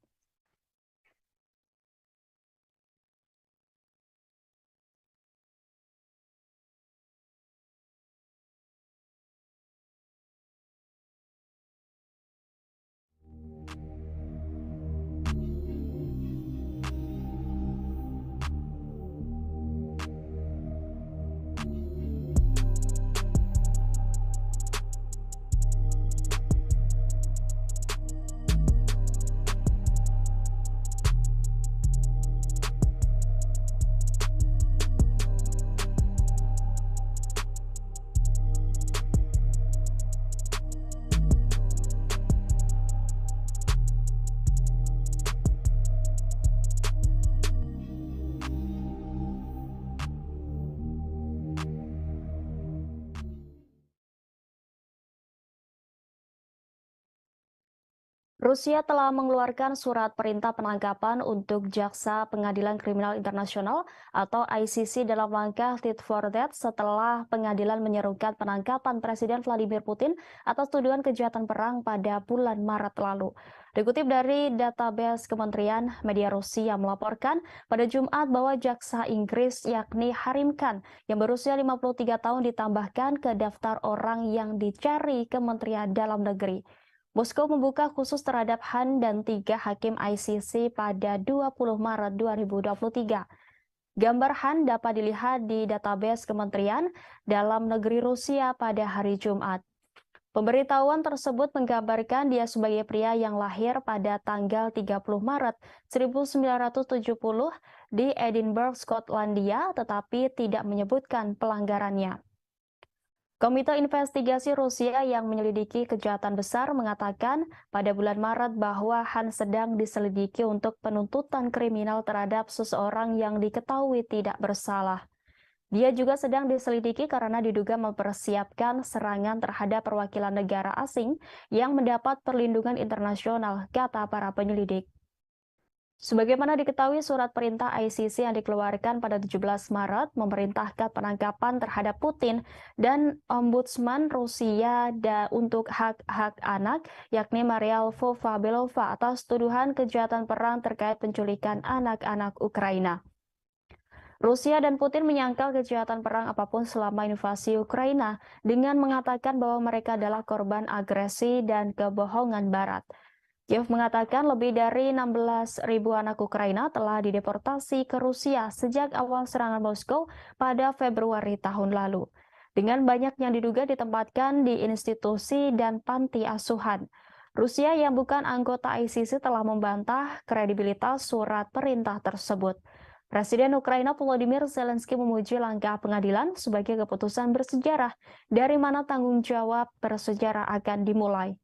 Rusia telah mengeluarkan surat perintah penangkapan untuk Jaksa Pengadilan Kriminal Internasional atau ICC dalam langkah tit for tat setelah pengadilan menyerukan penangkapan Presiden Vladimir Putin atas tuduhan kejahatan perang pada bulan Maret lalu. Dikutip dari database Kementerian Media Rusia melaporkan pada Jumat bahwa Jaksa Inggris yakni Harim Khan yang berusia 53 tahun ditambahkan ke daftar orang yang dicari Kementerian Dalam Negeri. Moskow membuka khusus terhadap Han dan 3 hakim ICC pada 20 Maret 2023. Gambar Han dapat dilihat di database Kementerian Dalam Negeri Rusia pada hari Jumat. Pemberitahuan tersebut menggambarkan dia sebagai pria yang lahir pada tanggal 30 Maret 1970 di Edinburgh, Skotlandia, tetapi tidak menyebutkan pelanggarannya. Komite Investigasi Rusia yang menyelidiki kejahatan besar mengatakan pada bulan Maret bahwa Han sedang diselidiki untuk penuntutan kriminal terhadap seseorang yang diketahui tidak bersalah. Dia juga sedang diselidiki karena diduga mempersiapkan serangan terhadap perwakilan negara asing yang mendapat perlindungan internasional, kata para penyelidik. Sebagaimana diketahui, surat perintah ICC yang dikeluarkan pada 17 Maret memerintahkan penangkapan terhadap Putin dan Ombudsman Rusia untuk hak-hak anak, yakni Maria Lvova-Belova, atas tuduhan kejahatan perang terkait penculikan anak-anak Ukraina. Rusia dan Putin menyangkal kejahatan perang apapun selama invasi Ukraina dengan mengatakan bahwa mereka adalah korban agresi dan kebohongan Barat. Kiev mengatakan lebih dari 16.000 anak Ukraina telah dideportasi ke Rusia sejak awal serangan Moskow pada Februari tahun lalu. Dengan banyak yang diduga ditempatkan di institusi dan panti asuhan. Rusia yang bukan anggota ICC telah membantah kredibilitas surat perintah tersebut. Presiden Ukraina Volodymyr Zelensky memuji langkah pengadilan sebagai keputusan bersejarah dari mana tanggung jawab bersejarah akan dimulai.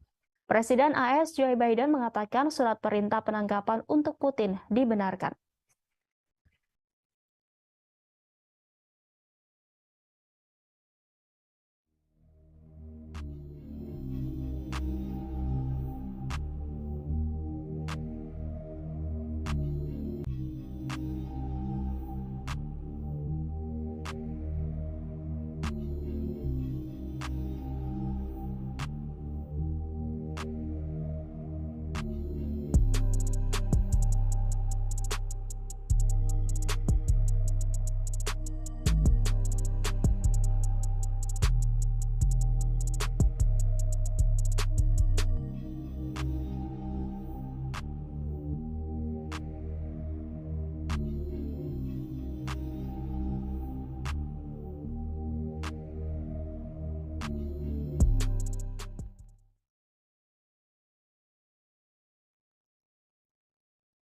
Presiden AS Joe Biden mengatakan surat perintah penangkapan untuk Putin dibenarkan.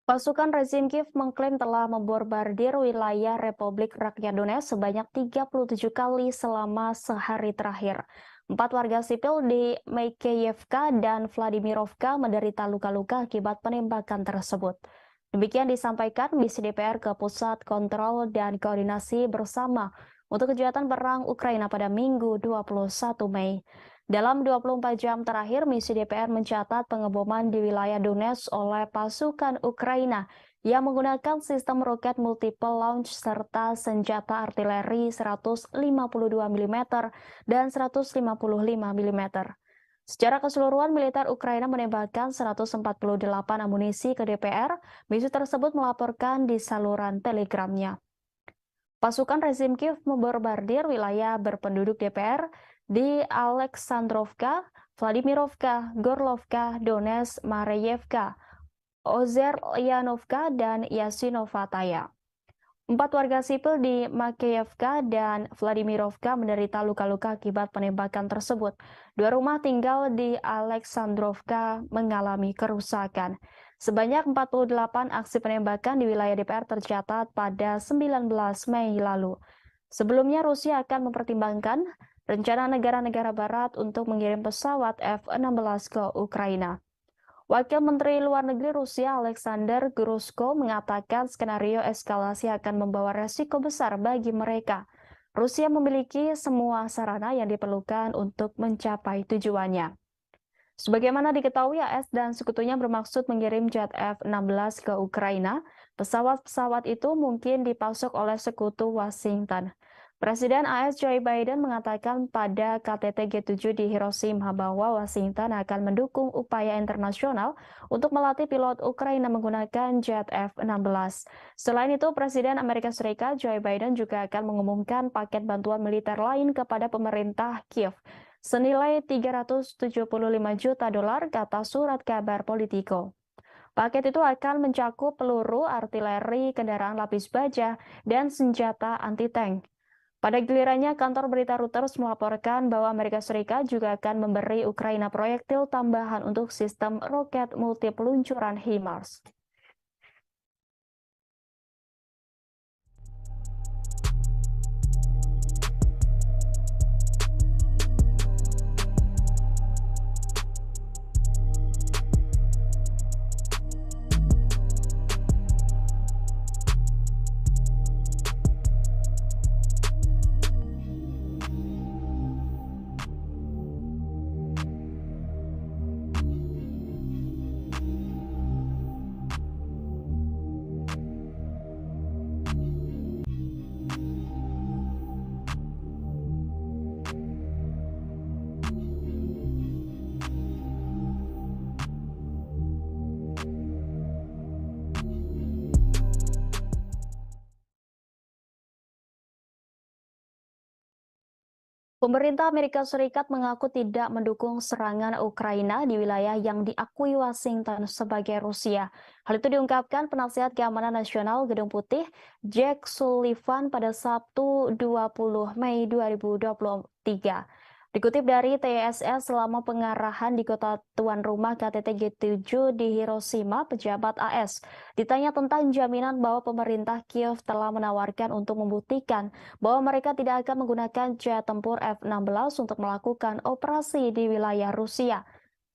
Pasukan rezim Kiev mengklaim telah membombardir wilayah Republik Rakyat Donetsk sebanyak 37 kali selama sehari terakhir. 4 warga sipil di Makeyevka dan Vladimirovka menderita luka-luka akibat penembakan tersebut. Demikian disampaikan misi DPR ke Pusat Kontrol dan Koordinasi Bersama untuk Kejahatan Perang Ukraina pada Minggu 21 Mei. Dalam 24 jam terakhir, misi DPR mencatat pengeboman di wilayah Donetsk oleh pasukan Ukraina yang menggunakan sistem roket multiple launch serta senjata artileri 152 mm dan 155 mm. Secara keseluruhan, militer Ukraina menembakkan 148 amunisi ke DPR. Misi tersebut melaporkan di saluran telegramnya. Pasukan rezim Kiev membombardir wilayah berpenduduk DPR di Aleksandrovka, Vladimirovka, Gorlovka, Donetsk, Mareyevka, Ozeryanovka, dan Yasinovataya. 4 warga sipil di Makeyevka dan Vladimirovka menderita luka-luka akibat penembakan tersebut. 2 rumah tinggal di Aleksandrovka mengalami kerusakan. Sebanyak 48 aksi penembakan di wilayah DPR tercatat pada 19 Mei lalu. Sebelumnya, Rusia akan mempertimbangkan rencana negara-negara barat untuk mengirim pesawat F-16 ke Ukraina. Wakil Menteri Luar Negeri Rusia Alexander Grushko mengatakan skenario eskalasi akan membawa resiko besar bagi mereka. Rusia memiliki semua sarana yang diperlukan untuk mencapai tujuannya. Sebagaimana diketahui, AS dan sekutunya bermaksud mengirim jet F-16 ke Ukraina. Pesawat-pesawat itu mungkin dipasok oleh sekutu Washington. Presiden AS Joe Biden mengatakan pada KTT G7 di Hiroshima bahwa Washington akan mendukung upaya internasional untuk melatih pilot Ukraina menggunakan jet F-16. Selain itu, Presiden Amerika Serikat Joe Biden juga akan mengumumkan paket bantuan militer lain kepada pemerintah Kiev. senilai 375 juta dolar, kata surat kabar Politico. Paket itu akan mencakup peluru, artileri, kendaraan lapis baja, dan senjata anti-tank. Pada gilirannya, kantor berita Reuters melaporkan bahwa Amerika Serikat juga akan memberi Ukraina proyektil tambahan untuk sistem roket multi peluncuran HIMARS. Pemerintah Amerika Serikat mengaku tidak mendukung serangan Ukraina di wilayah yang diakui Washington sebagai Rusia. Hal itu diungkapkan penasihat keamanan nasional Gedung Putih, Jack Sullivan pada Sabtu 20 Mei 2023. Dikutip dari TSS, selama pengarahan di kota tuan rumah KTT G7 di Hiroshima, pejabat AS ditanya tentang jaminan bahwa pemerintah Kiev telah menawarkan untuk membuktikan bahwa mereka tidak akan menggunakan jet tempur F-16 untuk melakukan operasi di wilayah Rusia.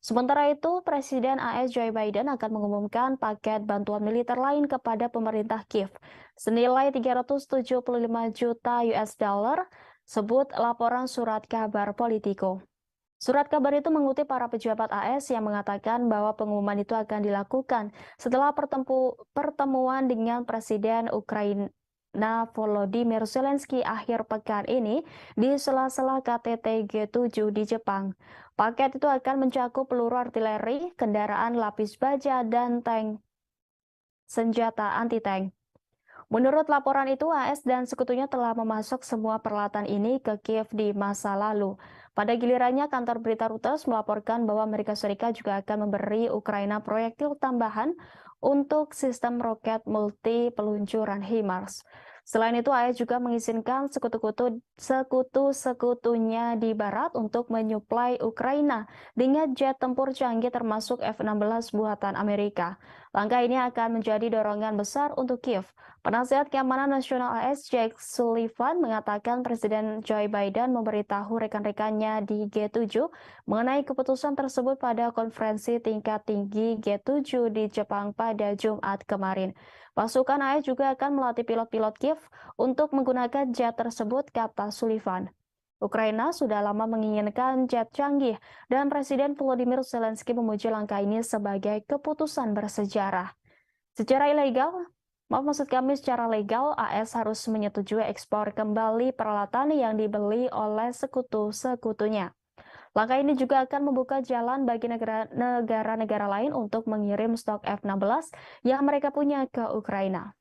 Sementara itu, Presiden AS Joe Biden akan mengumumkan paket bantuan militer lain kepada pemerintah Kiev senilai 375 juta US dollar, sebut laporan surat kabar Politico. Surat kabar itu mengutip para pejabat AS yang mengatakan bahwa pengumuman itu akan dilakukan setelah pertemuan dengan Presiden Ukraina Volodymyr Zelensky akhir pekan ini di sela-sela KTT G7 di Jepang. Paket itu akan mencakup peluru artileri, kendaraan lapis baja, dan tank senjata anti-tank. Menurut laporan itu, AS dan sekutunya telah memasok semua peralatan ini ke Kiev di masa lalu. Pada gilirannya, kantor berita Reuters melaporkan bahwa Amerika Serikat juga akan memberi Ukraina proyektil tambahan untuk sistem roket multi peluncuran HIMARS. Selain itu, AS juga mengizinkan sekutu-sekutunya di barat untuk menyuplai Ukraina dengan jet tempur canggih termasuk F-16 buatan Amerika. Langkah ini akan menjadi dorongan besar untuk Kiev. Penasihat Keamanan Nasional AS Jack Sullivan mengatakan Presiden Joe Biden memberitahu rekan-rekannya di G7 mengenai keputusan tersebut pada konferensi tingkat tinggi G7 di Jepang pada Jumat kemarin. Pasukan AS juga akan melatih pilot-pilot Kiev untuk menggunakan jet tersebut, kata Sullivan. Ukraina sudah lama menginginkan jet canggih dan Presiden Volodymyr Zelensky memuji langkah ini sebagai keputusan bersejarah. Secara legal, AS harus menyetujui ekspor kembali peralatan yang dibeli oleh sekutu-sekutunya. Langkah ini juga akan membuka jalan bagi negara-negara lain untuk mengirim stok F-16 yang mereka punya ke Ukraina.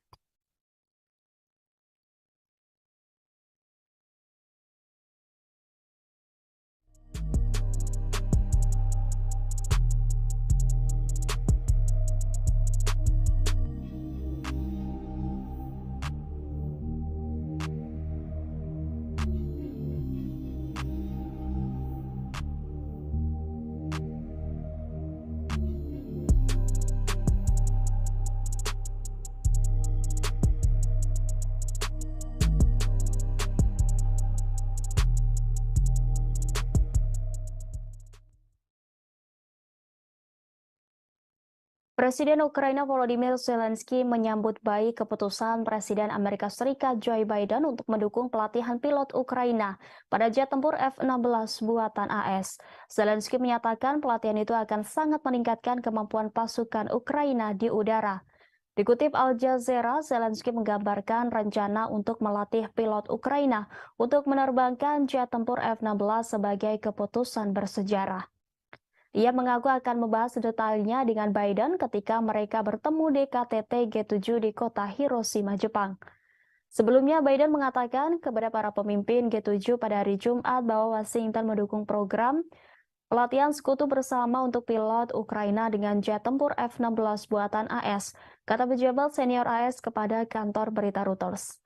Presiden Ukraina Volodymyr Zelensky menyambut baik keputusan Presiden Amerika Serikat Joe Biden untuk mendukung pelatihan pilot Ukraina pada jet tempur F-16 buatan AS. Zelensky menyatakan pelatihan itu akan sangat meningkatkan kemampuan pasukan Ukraina di udara. Dikutip Al Jazeera, Zelensky menggambarkan rencana untuk melatih pilot Ukraina untuk menerbangkan jet tempur F-16 sebagai keputusan bersejarah. Ia mengaku akan membahas detailnya dengan Biden ketika mereka bertemu di KTT G7 di kota Hiroshima, Jepang. Sebelumnya, Biden mengatakan kepada para pemimpin G7 pada hari Jumat bahwa Washington mendukung program pelatihan sekutu bersama untuk pilot Ukraina dengan jet tempur F-16 buatan AS, kata pejabat senior AS kepada kantor berita Reuters.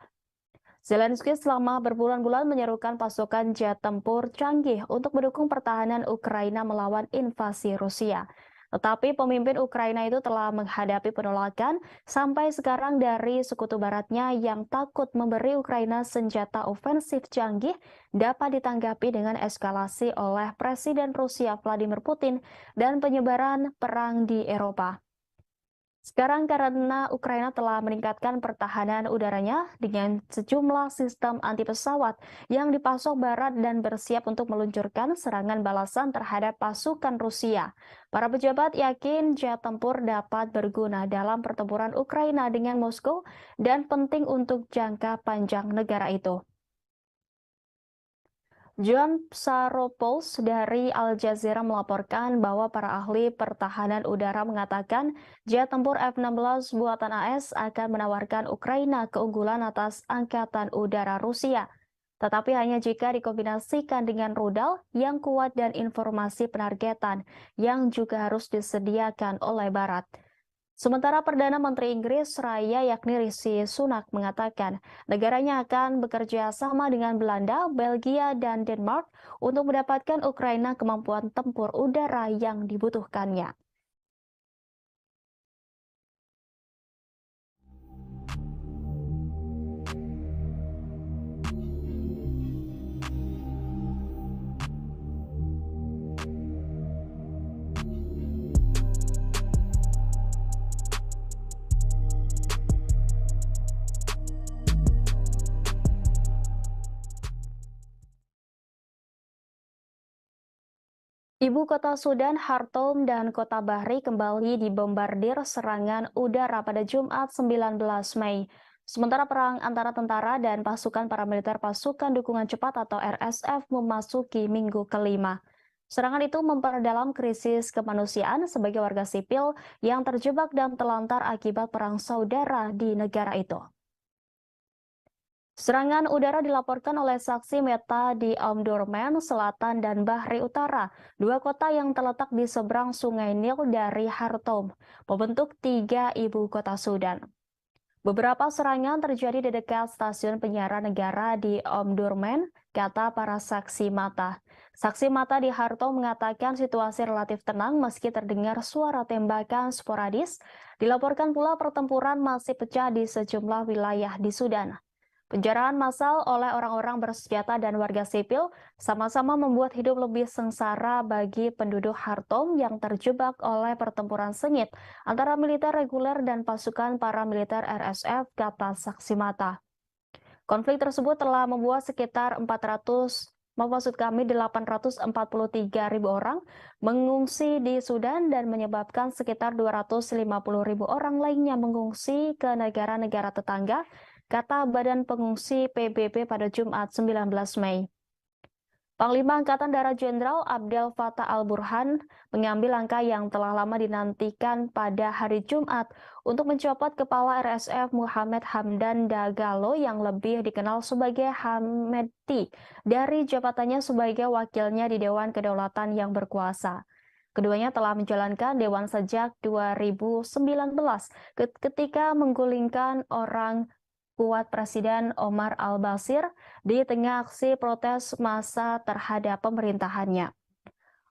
Zelensky selama berbulan-bulan menyerukan pasukan jet tempur canggih untuk mendukung pertahanan Ukraina melawan invasi Rusia. Tetapi pemimpin Ukraina itu telah menghadapi penolakan sampai sekarang dari sekutu baratnya yang takut memberi Ukraina senjata ofensif canggih dapat ditanggapi dengan eskalasi oleh Presiden Rusia Vladimir Putin dan penyebaran perang di Eropa. Sekarang karena Ukraina telah meningkatkan pertahanan udaranya dengan sejumlah sistem anti pesawat yang dipasok Barat dan bersiap untuk meluncurkan serangan balasan terhadap pasukan Rusia. Para pejabat yakin jet tempur dapat berguna dalam pertempuran Ukraina dengan Moskow dan penting untuk jangka panjang negara itu. John Psaropoulos dari Al Jazeera melaporkan bahwa para ahli pertahanan udara mengatakan jet tempur F-16 buatan AS akan menawarkan Ukraina keunggulan atas angkatan udara Rusia. Tetapi hanya jika dikombinasikan dengan rudal yang kuat dan informasi penargetan yang juga harus disediakan oleh Barat. Sementara Perdana Menteri Inggris Raya yakni Rishi Sunak mengatakan negaranya akan bekerja sama dengan Belanda, Belgia, dan Denmark untuk mendapatkan Ukraina kemampuan tempur udara yang dibutuhkannya. Ibu kota Sudan, Khartoum, dan kota Bahri kembali dibombardir serangan udara pada Jumat 19 Mei. Sementara perang antara tentara dan pasukan paramiliter pasukan dukungan cepat atau RSF memasuki minggu kelima. Serangan itu memperdalam krisis kemanusiaan sebagai warga sipil yang terjebak dan telantar akibat perang saudara di negara itu. Serangan udara dilaporkan oleh saksi mata di Omdurman Selatan dan Bahri Utara, dua kota yang terletak di seberang Sungai Nil dari Khartoum, membentuk tiga ibu kota Sudan. Beberapa serangan terjadi di dekat stasiun penyiaran negara di Omdurman, kata para saksi mata. Saksi mata di Khartoum mengatakan situasi relatif tenang meski terdengar suara tembakan sporadis. Dilaporkan pula pertempuran masih pecah di sejumlah wilayah di Sudan. Penjarahan massal oleh orang-orang bersenjata dan warga sipil sama-sama membuat hidup lebih sengsara bagi penduduk Khartoum yang terjebak oleh pertempuran sengit antara militer reguler dan pasukan paramiliter RSF, kata saksi mata. Konflik tersebut telah membuat sekitar 843.000 orang mengungsi di Sudan dan menyebabkan sekitar 250.000 orang lainnya mengungsi ke negara-negara tetangga, kata Badan Pengungsi PBB pada Jumat 19 Mei. Panglima Angkatan Darat Jenderal Abdel Fattah al-Burhan mengambil langkah yang telah lama dinantikan pada hari Jumat untuk mencopot kepala RSF Muhammad Hamdan Dagalo yang lebih dikenal sebagai Hamedti dari jabatannya sebagai wakilnya di Dewan Kedaulatan yang berkuasa. Keduanya telah menjalankan dewan sejak 2019 ketika menggulingkan orang kuat Presiden Omar al-Bashir di tengah aksi protes massa terhadap pemerintahannya.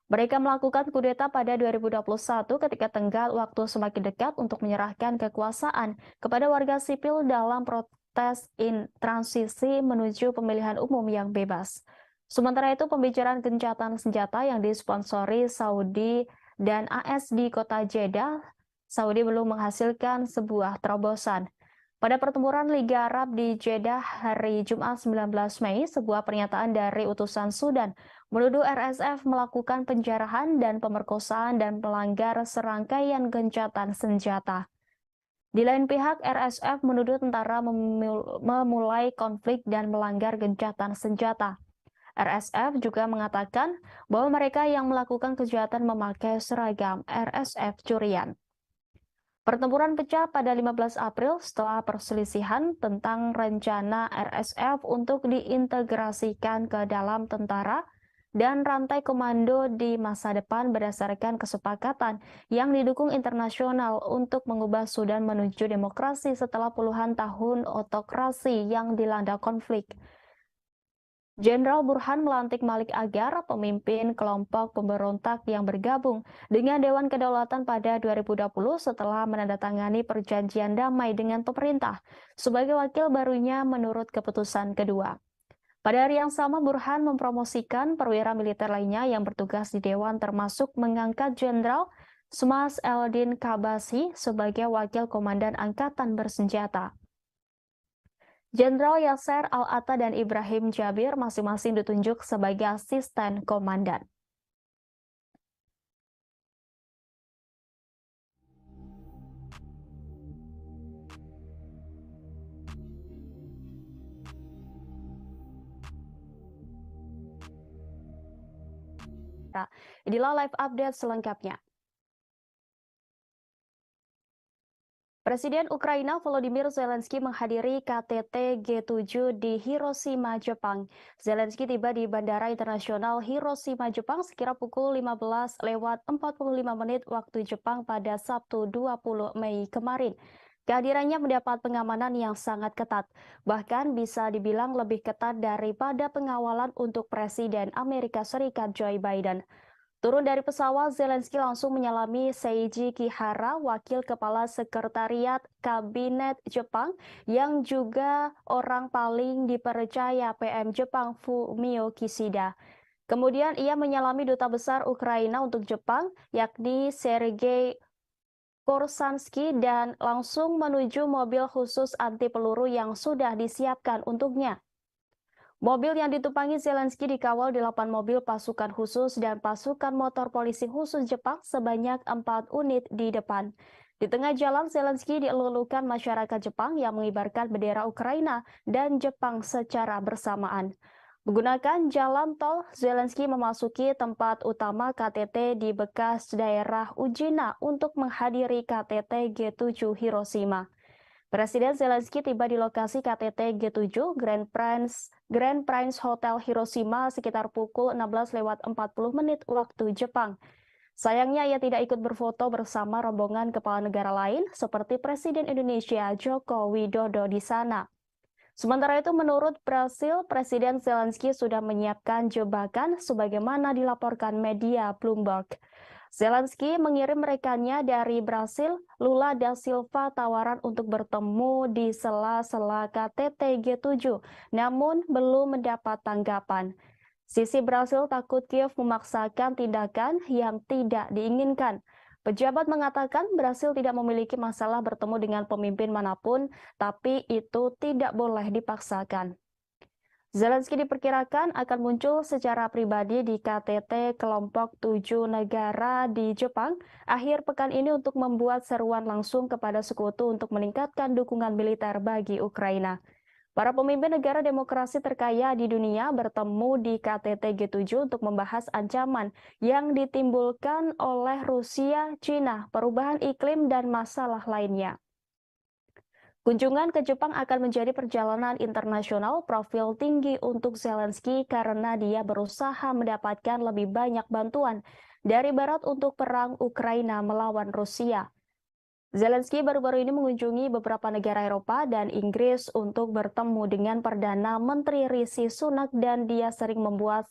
Mereka melakukan kudeta pada 2021 ketika tenggat waktu semakin dekat untuk menyerahkan kekuasaan kepada warga sipil dalam protes transisi menuju pemilihan umum yang bebas. Sementara itu, pembicaraan gencatan senjata yang disponsori Saudi dan AS di kota Jeddah, Saudi belum menghasilkan sebuah terobosan. Pada pertempuran Liga Arab di Jeddah hari Jumat 19 Mei, sebuah pernyataan dari utusan Sudan menuduh RSF melakukan penjarahan dan pemerkosaan dan melanggar serangkaian gencatan senjata. Di lain pihak, RSF menuduh tentara memulai konflik dan melanggar gencatan senjata. RSF juga mengatakan bahwa mereka yang melakukan kejahatan memakai seragam RSF curian. Pertempuran pecah pada 15 April setelah perselisihan tentang rencana RSF untuk diintegrasikan ke dalam tentara dan rantai komando di masa depan berdasarkan kesepakatan yang didukung internasional untuk mengubah Sudan menuju demokrasi setelah puluhan tahun otokrasi yang dilanda konflik. Jenderal Burhan melantik Malik Agar, pemimpin kelompok pemberontak yang bergabung dengan Dewan Kedaulatan pada 2020 setelah menandatangani perjanjian damai dengan pemerintah sebagai wakil barunya menurut keputusan kedua. Pada hari yang sama, Burhan mempromosikan perwira militer lainnya yang bertugas di Dewan termasuk mengangkat Jenderal Smas Eldin Kabasi sebagai wakil komandan angkatan bersenjata. Jenderal Yasser Al-Atta dan Ibrahim Jabir masing-masing ditunjuk sebagai asisten komandan. Nah, inilah live update selengkapnya. Presiden Ukraina Volodymyr Zelensky menghadiri KTT G7 di Hiroshima, Jepang. Zelensky tiba di Bandara Internasional Hiroshima, Jepang sekira pukul 15:45 waktu Jepang pada Sabtu 20 Mei kemarin. Kehadirannya mendapat pengamanan yang sangat ketat, bahkan bisa dibilang lebih ketat daripada pengawalan untuk Presiden Amerika Serikat Joe Biden. Turun dari pesawat, Zelensky langsung menyalami Seiji Kihara, wakil kepala sekretariat kabinet Jepang, yang juga orang paling dipercaya PM Jepang Fumio Kishida. Kemudian ia menyalami duta besar Ukraina untuk Jepang, yakni Sergei Korsansky, dan langsung menuju mobil khusus anti peluru yang sudah disiapkan untuknya. Mobil yang ditumpangi Zelensky dikawal 8 mobil pasukan khusus dan pasukan motor polisi khusus Jepang sebanyak 4 unit di depan. Di tengah jalan, Zelensky dielulukan masyarakat Jepang yang mengibarkan bendera Ukraina dan Jepang secara bersamaan. Menggunakan jalan tol, Zelensky memasuki tempat utama KTT di bekas daerah Ujina untuk menghadiri KTT G7 Hiroshima. Presiden Zelensky tiba di lokasi KTT G7 Grand Prince Hotel Hiroshima sekitar pukul 16:40 waktu Jepang. Sayangnya ia tidak ikut berfoto bersama rombongan kepala negara lain seperti Presiden Indonesia Joko Widodo di sana. Sementara itu, menurut Brasil, Presiden Zelensky sudah menyiapkan jebakan sebagaimana dilaporkan media Bloomberg. Zelensky mengirim rekannya dari Brasil, Lula da Silva, tawaran untuk bertemu di sela-sela KTT G7, namun belum mendapat tanggapan. Sisi Brasil takut Kiev memaksakan tindakan yang tidak diinginkan. Pejabat mengatakan Brasil tidak memiliki masalah bertemu dengan pemimpin manapun, tapi itu tidak boleh dipaksakan. Zelensky diperkirakan akan muncul secara pribadi di KTT kelompok 7 negara di Jepang akhir pekan ini untuk membuat seruan langsung kepada sekutu untuk meningkatkan dukungan militer bagi Ukraina. Para pemimpin negara demokrasi terkaya di dunia bertemu di KTT G7 untuk membahas ancaman yang ditimbulkan oleh Rusia, Cina, perubahan iklim, dan masalah lainnya. Kunjungan ke Jepang akan menjadi perjalanan internasional profil tinggi untuk Zelensky karena dia berusaha mendapatkan lebih banyak bantuan dari Barat untuk perang Ukraina melawan Rusia. Zelensky baru-baru ini mengunjungi beberapa negara Eropa dan Inggris untuk bertemu dengan Perdana Menteri Rishi Sunak, dan dia sering membuat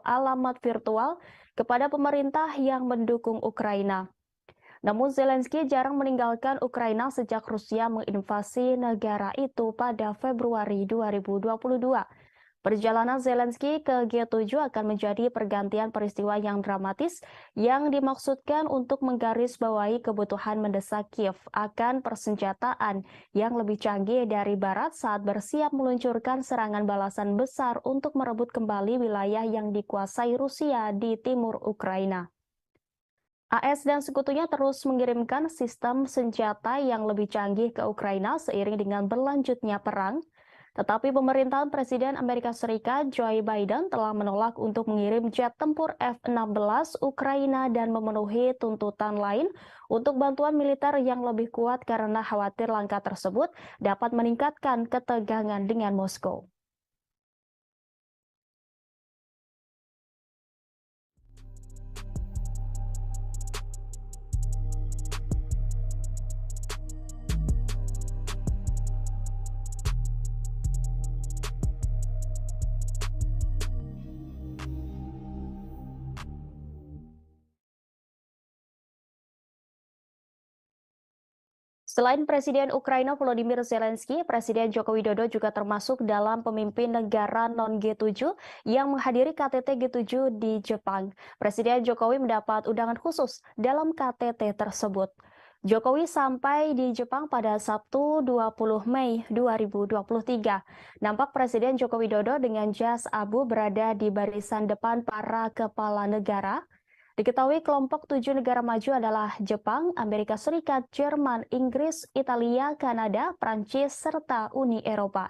alamat virtual kepada pemerintah yang mendukung Ukraina. Namun Zelensky jarang meninggalkan Ukraina sejak Rusia menginvasi negara itu pada Februari 2022. Perjalanan Zelensky ke G7 akan menjadi pergantian peristiwa yang dramatis yang dimaksudkan untuk menggarisbawahi kebutuhan mendesak Kiev akan persenjataan yang lebih canggih dari Barat saat bersiap meluncurkan serangan balasan besar untuk merebut kembali wilayah yang dikuasai Rusia di timur Ukraina. AS dan sekutunya terus mengirimkan sistem senjata yang lebih canggih ke Ukraina seiring dengan berlanjutnya perang. Tetapi pemerintahan Presiden Amerika Serikat Joe Biden telah menolak untuk mengirim jet tempur F-16 Ukraina dan memenuhi tuntutan lain untuk bantuan militer yang lebih kuat karena khawatir langkah tersebut dapat meningkatkan ketegangan dengan Moskow. Selain Presiden Ukraina Volodymyr Zelensky, Presiden Joko Widodo juga termasuk dalam pemimpin negara non-G7 yang menghadiri KTT G7 di Jepang. Presiden Jokowi mendapat undangan khusus dalam KTT tersebut. Jokowi sampai di Jepang pada Sabtu 20 Mei 2023. Nampak Presiden Joko Widodo dengan jas abu berada di barisan depan para kepala negara. Diketahui kelompok 7 negara maju adalah Jepang, Amerika Serikat, Jerman, Inggris, Italia, Kanada, Prancis, serta Uni Eropa.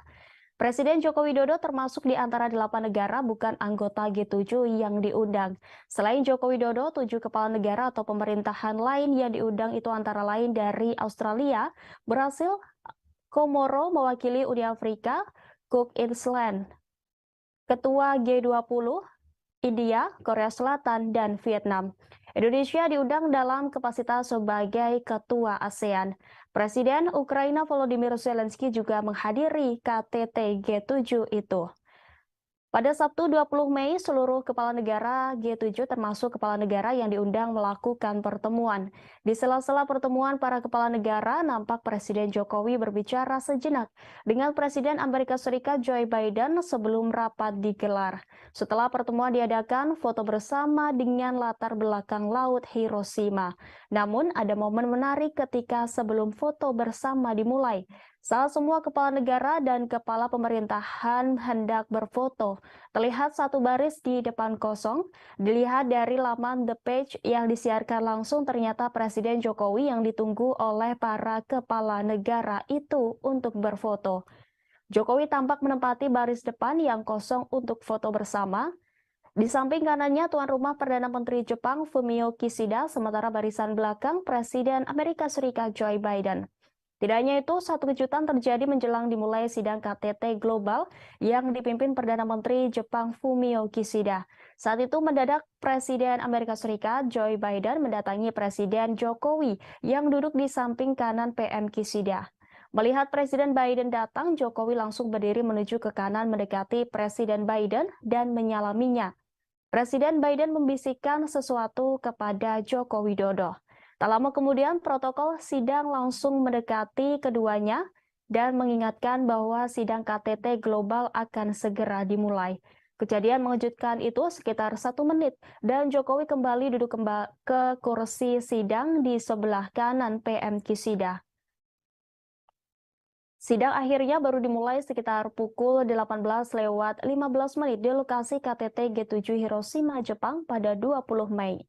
Presiden Joko Widodo termasuk di antara 8 negara bukan anggota G7 yang diundang. Selain Joko Widodo, 7 kepala negara atau pemerintahan lain yang diundang itu antara lain dari Australia, Brasil, Komoro mewakili Uni Afrika, Cook Island, Ketua G20, India, Korea Selatan, dan Vietnam. Indonesia diundang dalam kapasitas sebagai ketua ASEAN. Presiden Ukraina Volodymyr Zelensky juga menghadiri KTT G7 itu. Pada Sabtu 20 Mei, seluruh kepala negara G7 termasuk kepala negara yang diundang melakukan pertemuan. Di sela-sela pertemuan para kepala negara, nampak Presiden Jokowi berbicara sejenak dengan Presiden Amerika Serikat Joe Biden sebelum rapat digelar. Setelah pertemuan diadakan, foto bersama dengan latar belakang Laut Hiroshima. Namun, ada momen menarik ketika sebelum foto bersama dimulai. Saat semua kepala negara dan kepala pemerintahan hendak berfoto, terlihat satu baris di depan kosong. Dilihat dari laman The Page yang disiarkan langsung, ternyata Presiden Jokowi yang ditunggu oleh para kepala negara itu untuk berfoto. Jokowi tampak menempati baris depan yang kosong untuk foto bersama. Di samping kanannya tuan rumah Perdana Menteri Jepang Fumio Kishida, sementara barisan belakang Presiden Amerika Serikat Joe Biden. Tidak hanya itu, satu kejutan terjadi menjelang dimulai sidang KTT Global yang dipimpin Perdana Menteri Jepang Fumio Kishida. Saat itu mendadak Presiden Amerika Serikat Joe Biden mendatangi Presiden Jokowi yang duduk di samping kanan PM Kishida. Melihat Presiden Biden datang, Jokowi langsung berdiri menuju ke kanan mendekati Presiden Biden dan menyalaminya. Presiden Biden membisikkan sesuatu kepada Joko Widodo. Tak lama kemudian, protokol sidang langsung mendekati keduanya dan mengingatkan bahwa sidang KTT Global akan segera dimulai. Kejadian mengejutkan itu sekitar 1 menit dan Jokowi kembali duduk ke kursi sidang di sebelah kanan PM Kishida. Sidang akhirnya baru dimulai sekitar pukul 18:15 di lokasi KTT G7 Hiroshima, Jepang pada 20 Mei.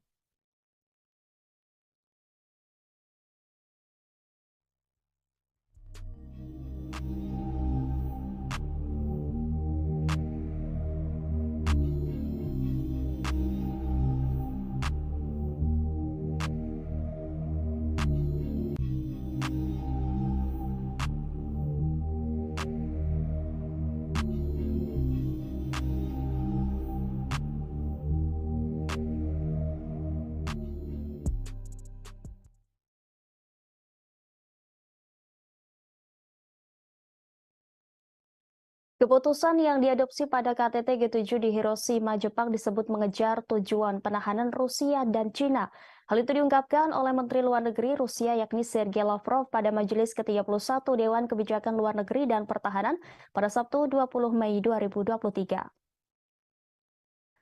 Keputusan yang diadopsi pada KTT G7 di Hiroshima, Jepang disebut mengejar tujuan penahanan Rusia dan Cina. Hal itu diungkapkan oleh Menteri Luar Negeri Rusia yakni Sergei Lavrov pada Majelis ke-31 Dewan Kebijakan Luar Negeri dan Pertahanan pada Sabtu 20 Mei 2023.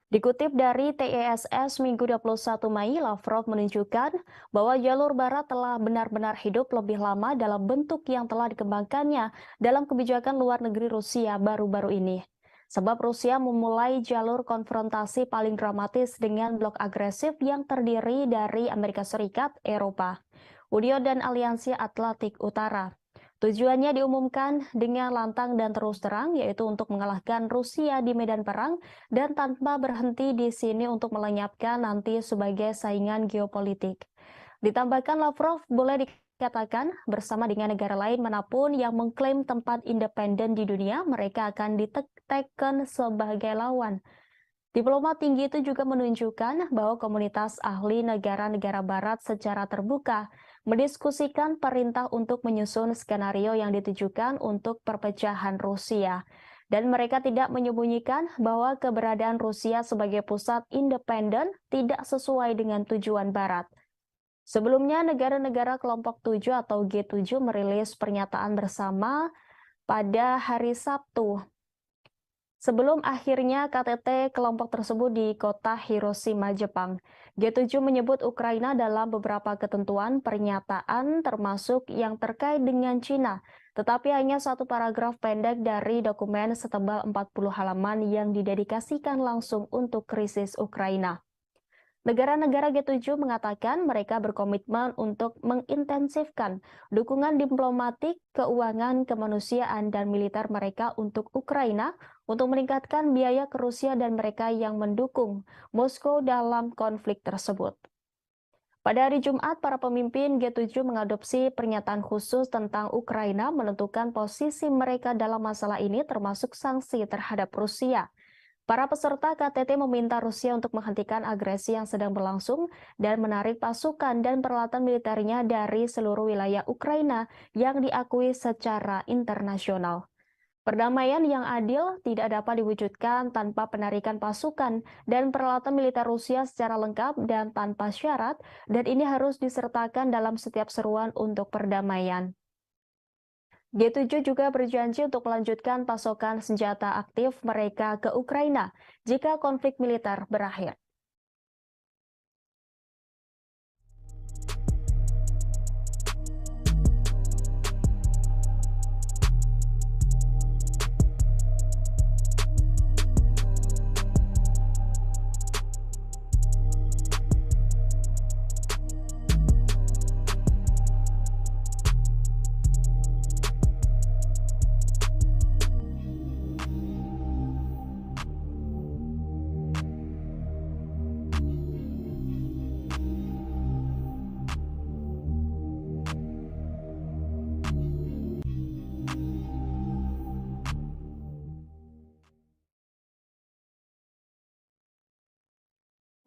Dikutip dari TESS Minggu 21 Mei, Lavrov menunjukkan bahwa jalur barat telah benar-benar hidup lebih lama dalam bentuk yang telah dikembangkannya dalam kebijakan luar negeri Rusia baru-baru ini. Sebab Rusia memulai jalur konfrontasi paling dramatis dengan blok agresif yang terdiri dari Amerika Serikat, Eropa, Uni dan Aliansi Atlantik Utara. Tujuannya diumumkan dengan lantang dan terus terang, yaitu untuk mengalahkan Rusia di medan perang dan tanpa berhenti di sini untuk melenyapkan nanti sebagai saingan geopolitik. Ditambahkan Lavrov boleh dikatakan bersama dengan negara lain manapun yang mengklaim tempat independen di dunia, mereka akan diteken sebagai lawan. Diplomat tinggi itu juga menunjukkan bahwa komunitas ahli negara-negara barat secara terbuka mendiskusikan perintah untuk menyusun skenario yang ditujukan untuk perpecahan Rusia. Dan mereka tidak menyembunyikan bahwa keberadaan Rusia sebagai pusat independen tidak sesuai dengan tujuan Barat. Sebelumnya, negara-negara kelompok 7 atau G7 merilis pernyataan bersama pada hari Sabtu sebelum akhirnya KTT kelompok tersebut di kota Hiroshima, Jepang. G7 menyebut Ukraina dalam beberapa ketentuan pernyataan termasuk yang terkait dengan Cina, tetapi hanya satu paragraf pendek dari dokumen setebal 40 halaman yang didedikasikan langsung untuk krisis Ukraina. Negara-negara G7 mengatakan mereka berkomitmen untuk mengintensifkan dukungan diplomatik, keuangan, kemanusiaan, dan militer mereka untuk Ukraina untuk meningkatkan biaya ke Rusia dan mereka yang mendukung Moskow dalam konflik tersebut. Pada hari Jumat, para pemimpin G7 mengadopsi pernyataan khusus tentang Ukraina menentukan posisi mereka dalam masalah ini termasuk sanksi terhadap Rusia. Para peserta KTT meminta Rusia untuk menghentikan agresi yang sedang berlangsung dan menarik pasukan dan peralatan militernya dari seluruh wilayah Ukraina yang diakui secara internasional. Perdamaian yang adil tidak dapat diwujudkan tanpa penarikan pasukan dan peralatan militer Rusia secara lengkap dan tanpa syarat, dan ini harus disertakan dalam setiap seruan untuk perdamaian. G7 juga berjanji untuk melanjutkan pasokan senjata aktif mereka ke Ukraina jika konflik militer berakhir.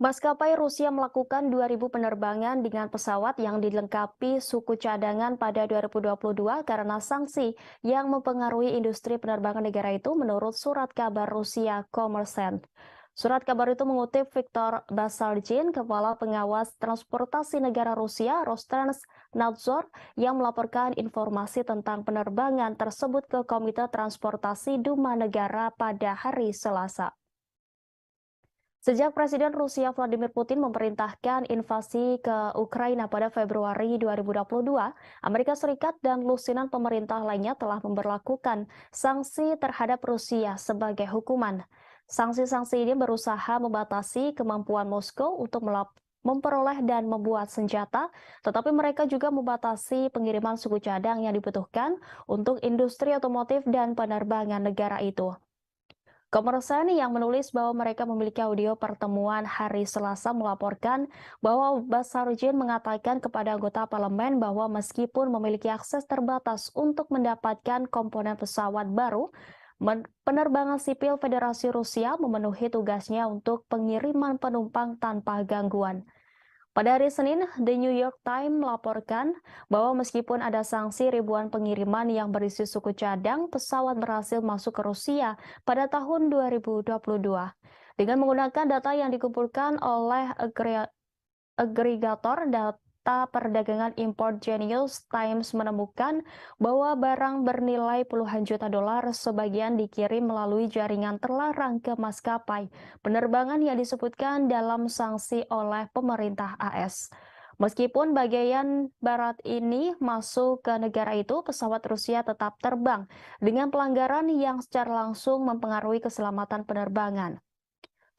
Maskapai Rusia melakukan 2.000 penerbangan dengan pesawat yang dilengkapi suku cadangan pada 2022 karena sanksi yang mempengaruhi industri penerbangan negara itu menurut surat kabar Rusia Kommersant. Surat kabar itu mengutip Viktor Basargin, Kepala Pengawas Transportasi Negara Rusia, Rosnadzor, yang melaporkan informasi tentang penerbangan tersebut ke Komite Transportasi Duma Negara pada hari Selasa. Sejak Presiden Rusia Vladimir Putin memerintahkan invasi ke Ukraina pada Februari 2022, Amerika Serikat dan lusinan pemerintah lainnya telah memberlakukan sanksi terhadap Rusia sebagai hukuman. Sanksi-sanksi ini berusaha membatasi kemampuan Moskow untuk memperoleh dan membuat senjata, tetapi mereka juga membatasi pengiriman suku cadang yang dibutuhkan untuk industri otomotif dan penerbangan negara itu. Kommersant yang menulis bahwa mereka memiliki audio pertemuan hari Selasa melaporkan bahwa Basargin mengatakan kepada anggota parlemen bahwa meskipun memiliki akses terbatas untuk mendapatkan komponen pesawat baru, penerbangan sipil Federasi Rusia memenuhi tugasnya untuk pengiriman penumpang tanpa gangguan. Pada hari Senin, The New York Times melaporkan bahwa meskipun ada sanksi ribuan pengiriman yang berisi suku cadang, pesawat berhasil masuk ke Rusia pada tahun 2022. Dengan menggunakan data yang dikumpulkan oleh agregator data perdagangan impor Genius Times menemukan bahwa barang bernilai puluhan juta dolar sebagian dikirim melalui jaringan terlarang ke maskapai penerbangan yang disebutkan dalam sanksi oleh pemerintah AS. Meskipun bagian barat ini masuk ke negara itu, pesawat Rusia tetap terbang dengan pelanggaran yang secara langsung mempengaruhi keselamatan penerbangan.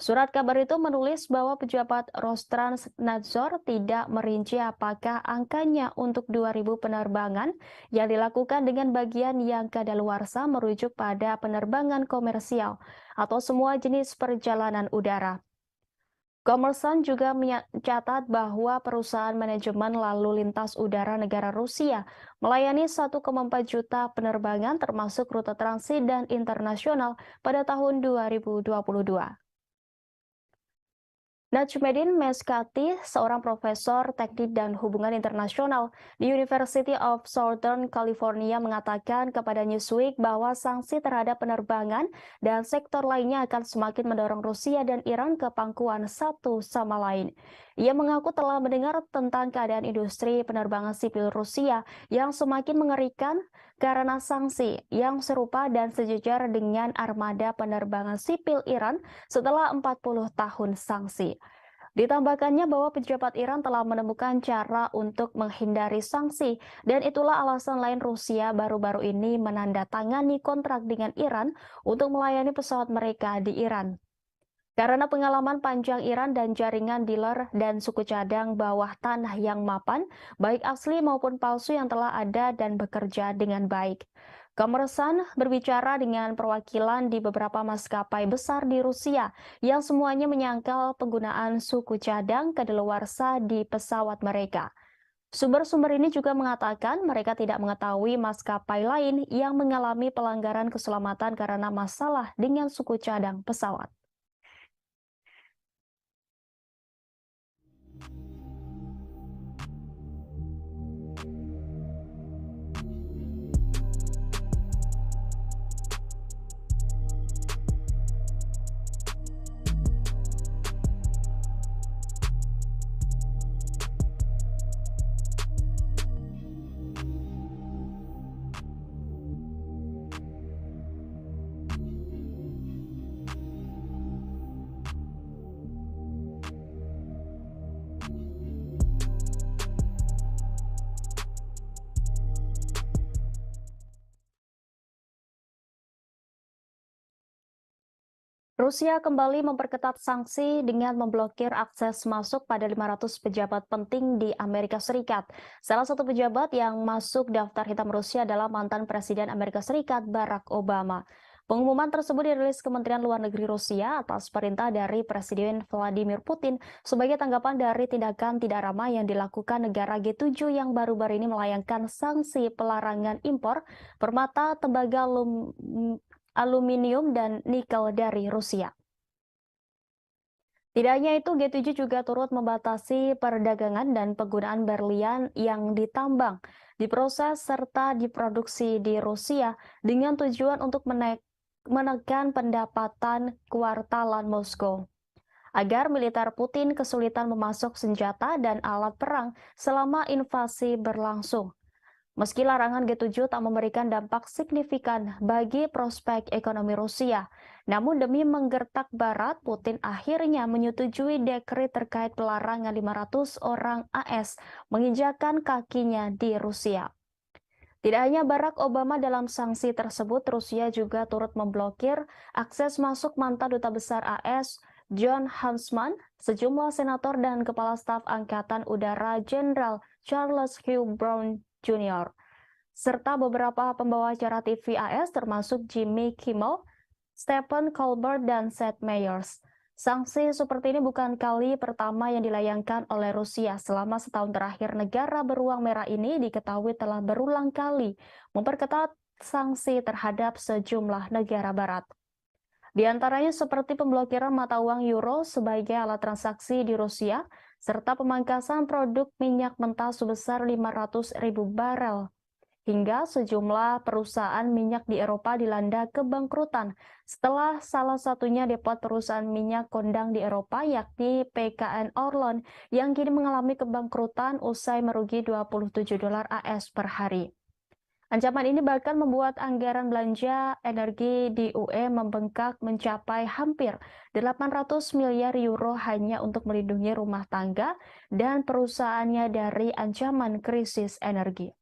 Surat kabar itu menulis bahwa pejabat Roskrnadzor tidak merinci apakah angkanya untuk 2.000 penerbangan yang dilakukan dengan bagian yang kadaluarsa merujuk pada penerbangan komersial atau semua jenis perjalanan udara. Kommersant juga mencatat bahwa perusahaan manajemen lalu lintas udara negara Rusia melayani 1,4 juta penerbangan termasuk rute transit dan internasional pada tahun 2022. Najmuddin Meskati, seorang profesor teknik dan hubungan internasional di University of Southern California mengatakan kepada Newsweek bahwa sanksi terhadap penerbangan dan sektor lainnya akan semakin mendorong Rusia dan Iran ke pangkuan satu sama lain. Ia mengaku telah mendengar tentang keadaan industri penerbangan sipil Rusia yang semakin mengerikan karena sanksi yang serupa dan sejajar dengan armada penerbangan sipil Iran setelah 40 tahun sanksi. Ditambahkannya bahwa pejabat Iran telah menemukan cara untuk menghindari sanksi, dan itulah alasan lain Rusia baru-baru ini menandatangani kontrak dengan Iran untuk melayani pesawat mereka di Iran. Karena pengalaman panjang Iran dan jaringan dealer dan suku cadang bawah tanah yang mapan, baik asli maupun palsu yang telah ada dan bekerja dengan baik. Kommersant berbicara dengan perwakilan di beberapa maskapai besar di Rusia yang semuanya menyangkal penggunaan suku cadang kadaluarsa di pesawat mereka. Sumber-sumber ini juga mengatakan mereka tidak mengetahui maskapai lain yang mengalami pelanggaran keselamatan karena masalah dengan suku cadang pesawat. Rusia kembali memperketat sanksi dengan memblokir akses masuk pada 500 pejabat penting di Amerika Serikat. Salah satu pejabat yang masuk daftar hitam Rusia adalah mantan Presiden Amerika Serikat Barack Obama. Pengumuman tersebut dirilis Kementerian Luar Negeri Rusia atas perintah dari Presiden Vladimir Putin sebagai tanggapan dari tindakan tidak ramah yang dilakukan negara G7 yang baru-baru ini melayangkan sanksi pelarangan impor permata, tembaga, aluminium dan nikel dari Rusia. Tidak hanya itu, G7 juga turut membatasi perdagangan dan penggunaan berlian yang ditambang, diproses, serta diproduksi di Rusia dengan tujuan untuk menekan pendapatan kuartalan Moskow agar militer Putin kesulitan memasok senjata dan alat perang selama invasi berlangsung. Meski larangan G7 tak memberikan dampak signifikan bagi prospek ekonomi Rusia, namun demi menggertak Barat, Putin akhirnya menyetujui dekret terkait pelarangan 500 orang AS menginjakan kakinya di Rusia. Tidak hanya Barack Obama dalam sanksi tersebut, Rusia juga turut memblokir akses masuk mantan Duta Besar AS John Huntsman, sejumlah senator dan Kepala Staf Angkatan Udara Jenderal Charles Hugh Brown Jr., serta beberapa pembawa acara TV AS termasuk Jimmy Kimmel, Stephen Colbert, dan Seth Meyers. Sanksi seperti ini bukan kali pertama yang dilayangkan oleh Rusia. Selama setahun terakhir, negara beruang merah ini diketahui telah berulang kali memperketat sanksi terhadap sejumlah negara barat. Di antaranya seperti pemblokiran mata uang euro sebagai alat transaksi di Rusia, serta pemangkasan produk minyak mentah sebesar 500.000 barel. Hingga sejumlah perusahaan minyak di Eropa dilanda kebangkrutan setelah salah satunya depot perusahaan minyak kondang di Eropa yakni PKN Orlen yang kini mengalami kebangkrutan usai merugi $27 AS per hari. Ancaman ini bahkan membuat anggaran belanja energi di UE membengkak mencapai hampir 800 miliar euro hanya untuk melindungi rumah tangga dan perusahaannya dari ancaman krisis energi.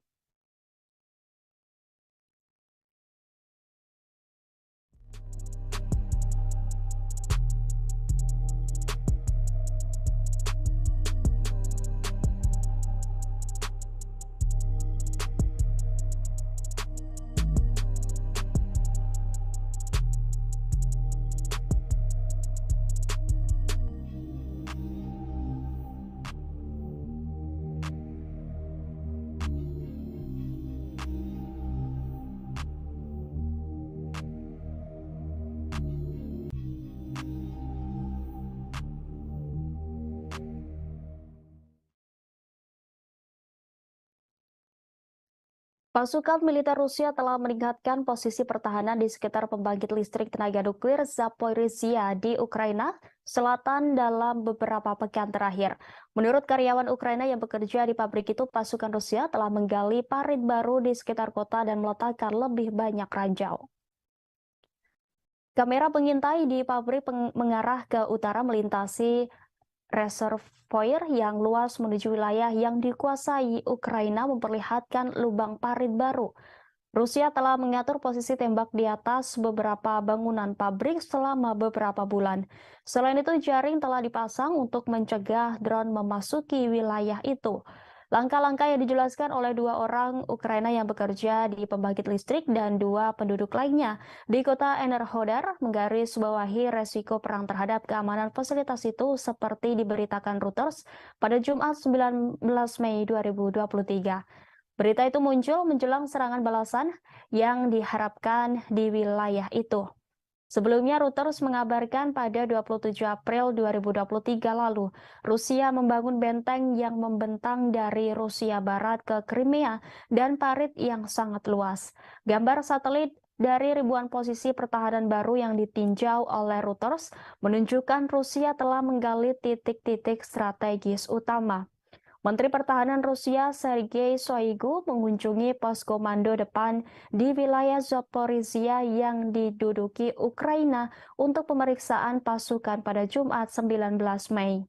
Pasukan militer Rusia telah meningkatkan posisi pertahanan di sekitar pembangkit listrik tenaga nuklir Zaporizhia di Ukraina Selatan dalam beberapa pekan terakhir. Menurut karyawan Ukraina yang bekerja di pabrik itu, pasukan Rusia telah menggali parit baru di sekitar kota dan meletakkan lebih banyak ranjau. Kamera pengintai di pabrik mengarah ke utara melintasi reservoir yang luas menuju wilayah yang dikuasai Ukraina memperlihatkan lubang parit baru. Rusia telah mengatur posisi tembak di atas beberapa bangunan pabrik selama beberapa bulan. Selain itu, jaring telah dipasang untuk mencegah drone memasuki wilayah itu. Langkah-langkah yang dijelaskan oleh dua orang Ukraina yang bekerja di pembangkit listrik dan dua penduduk lainnya di kota Enerhodar menggarisbawahi resiko perang terhadap keamanan fasilitas itu seperti diberitakan Reuters pada Jumat 19 Mei 2023. Berita itu muncul menjelang serangan balasan yang diharapkan di wilayah itu. Sebelumnya, Reuters mengabarkan pada 27 April 2023 lalu, Rusia membangun benteng yang membentang dari Rusia Barat ke Crimea dan parit yang sangat luas. Gambar satelit dari ribuan posisi pertahanan baru yang ditinjau oleh Reuters menunjukkan Rusia telah menggali titik-titik strategis utama. Menteri Pertahanan Rusia Sergei Shoigu mengunjungi pos komando depan di wilayah Zaporizhia yang diduduki Ukraina untuk pemeriksaan pasukan pada Jumat 19 Mei.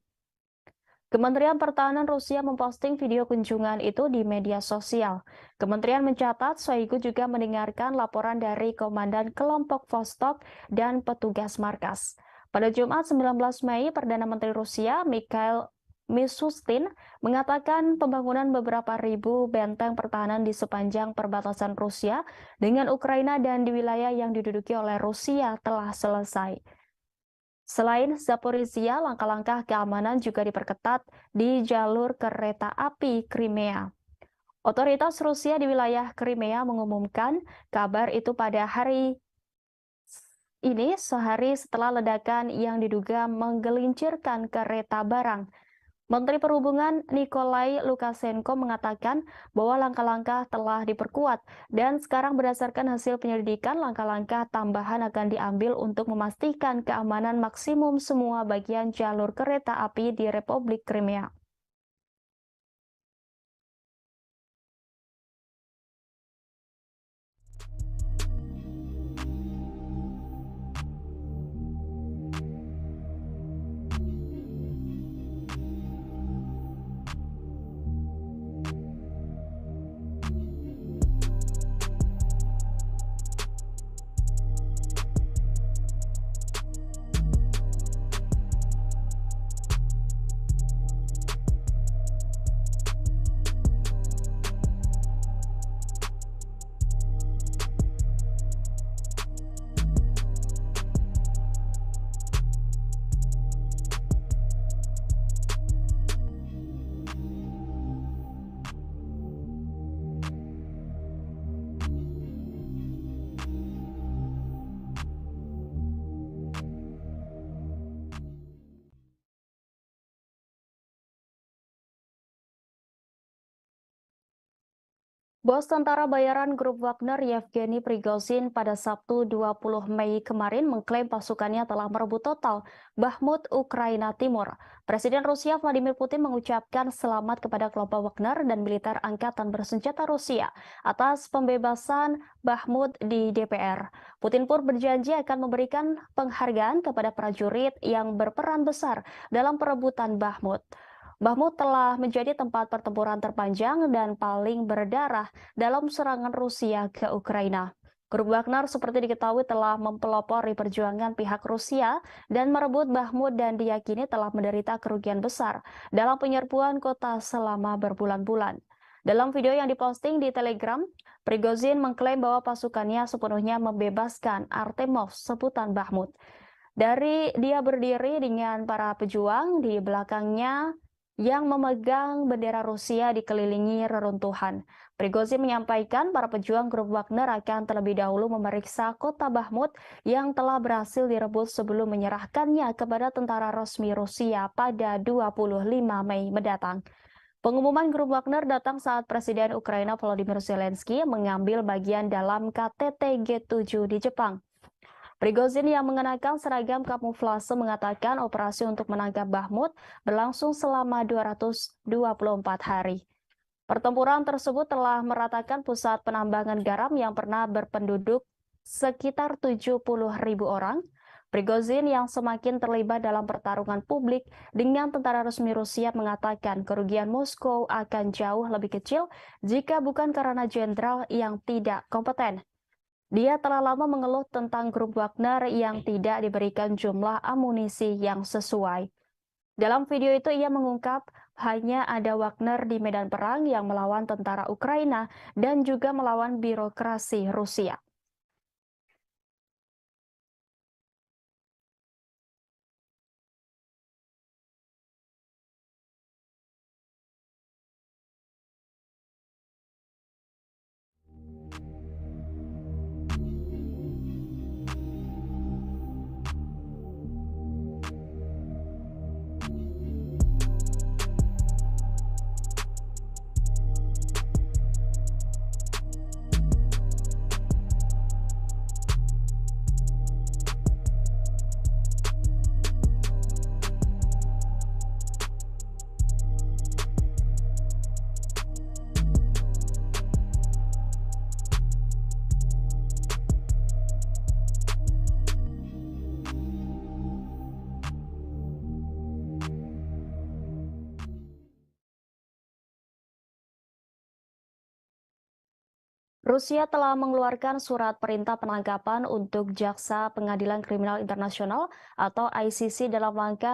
Kementerian Pertahanan Rusia memposting video kunjungan itu di media sosial. Kementerian mencatat Shoigu juga mendengarkan laporan dari Komandan Kelompok Vostok dan petugas markas. Pada Jumat 19 Mei, Perdana Menteri Rusia Mikhail Mishustin mengatakan pembangunan beberapa ribu benteng pertahanan di sepanjang perbatasan Rusia dengan Ukraina dan di wilayah yang diduduki oleh Rusia telah selesai. Selain Zaporizhia, langkah-langkah keamanan juga diperketat di jalur kereta api Crimea. Otoritas Rusia di wilayah Crimea mengumumkan kabar itu pada hari ini sehari setelah ledakan yang diduga menggelincirkan kereta barang. Menteri Perhubungan Nikolai Lukashenko mengatakan bahwa langkah-langkah telah diperkuat dan sekarang berdasarkan hasil penyelidikan langkah-langkah tambahan akan diambil untuk memastikan keamanan maksimum semua bagian jalur kereta api di Republik Crimea. Bos tentara bayaran grup Wagner Yevgeny Prigozhin pada Sabtu 20 Mei kemarin mengklaim pasukannya telah merebut total Bakhmut, Ukraina Timur. Presiden Rusia Vladimir Putin mengucapkan selamat kepada kelompok Wagner dan militer angkatan bersenjata Rusia atas pembebasan Bakhmut di DPR. Putin pun berjanji akan memberikan penghargaan kepada prajurit yang berperan besar dalam perebutan Bakhmut. Bakhmut telah menjadi tempat pertempuran terpanjang dan paling berdarah dalam serangan Rusia ke Ukraina. Grup Wagner seperti diketahui telah mempelopori perjuangan pihak Rusia dan merebut Bakhmut dan diyakini telah menderita kerugian besar dalam penyerbuan kota selama berbulan-bulan. Dalam video yang diposting di Telegram, Prigozhin mengklaim bahwa pasukannya sepenuhnya membebaskan Artemov, sebutan Bakhmut. Dia berdiri dengan para pejuang di belakangnya yang memegang bendera Rusia dikelilingi reruntuhan. Prigozhin menyampaikan para pejuang grup Wagner akan terlebih dahulu memeriksa kota Bakhmut yang telah berhasil direbut sebelum menyerahkannya kepada tentara resmi Rusia pada 25 Mei mendatang. Pengumuman grup Wagner datang saat Presiden Ukraina Volodymyr Zelensky mengambil bagian dalam KTT G7 di Jepang. Prigozhin yang mengenakan seragam kamuflase mengatakan operasi untuk menangkap Bakhmut berlangsung selama 224 hari. Pertempuran tersebut telah meratakan pusat penambangan garam yang pernah berpenduduk sekitar 70.000 orang. Prigozhin yang semakin terlibat dalam pertarungan publik dengan tentara resmi Rusia mengatakan kerugian Moskow akan jauh lebih kecil jika bukan karena jenderal yang tidak kompeten. Dia telah lama mengeluh tentang grup Wagner yang tidak diberikan jumlah amunisi yang sesuai. Dalam video itu ia mengungkap hanya ada Wagner di medan perang yang melawan tentara Ukraina dan juga melawan birokrasi Rusia. Rusia telah mengeluarkan surat perintah penangkapan untuk Jaksa Pengadilan Kriminal Internasional atau ICC dalam langkah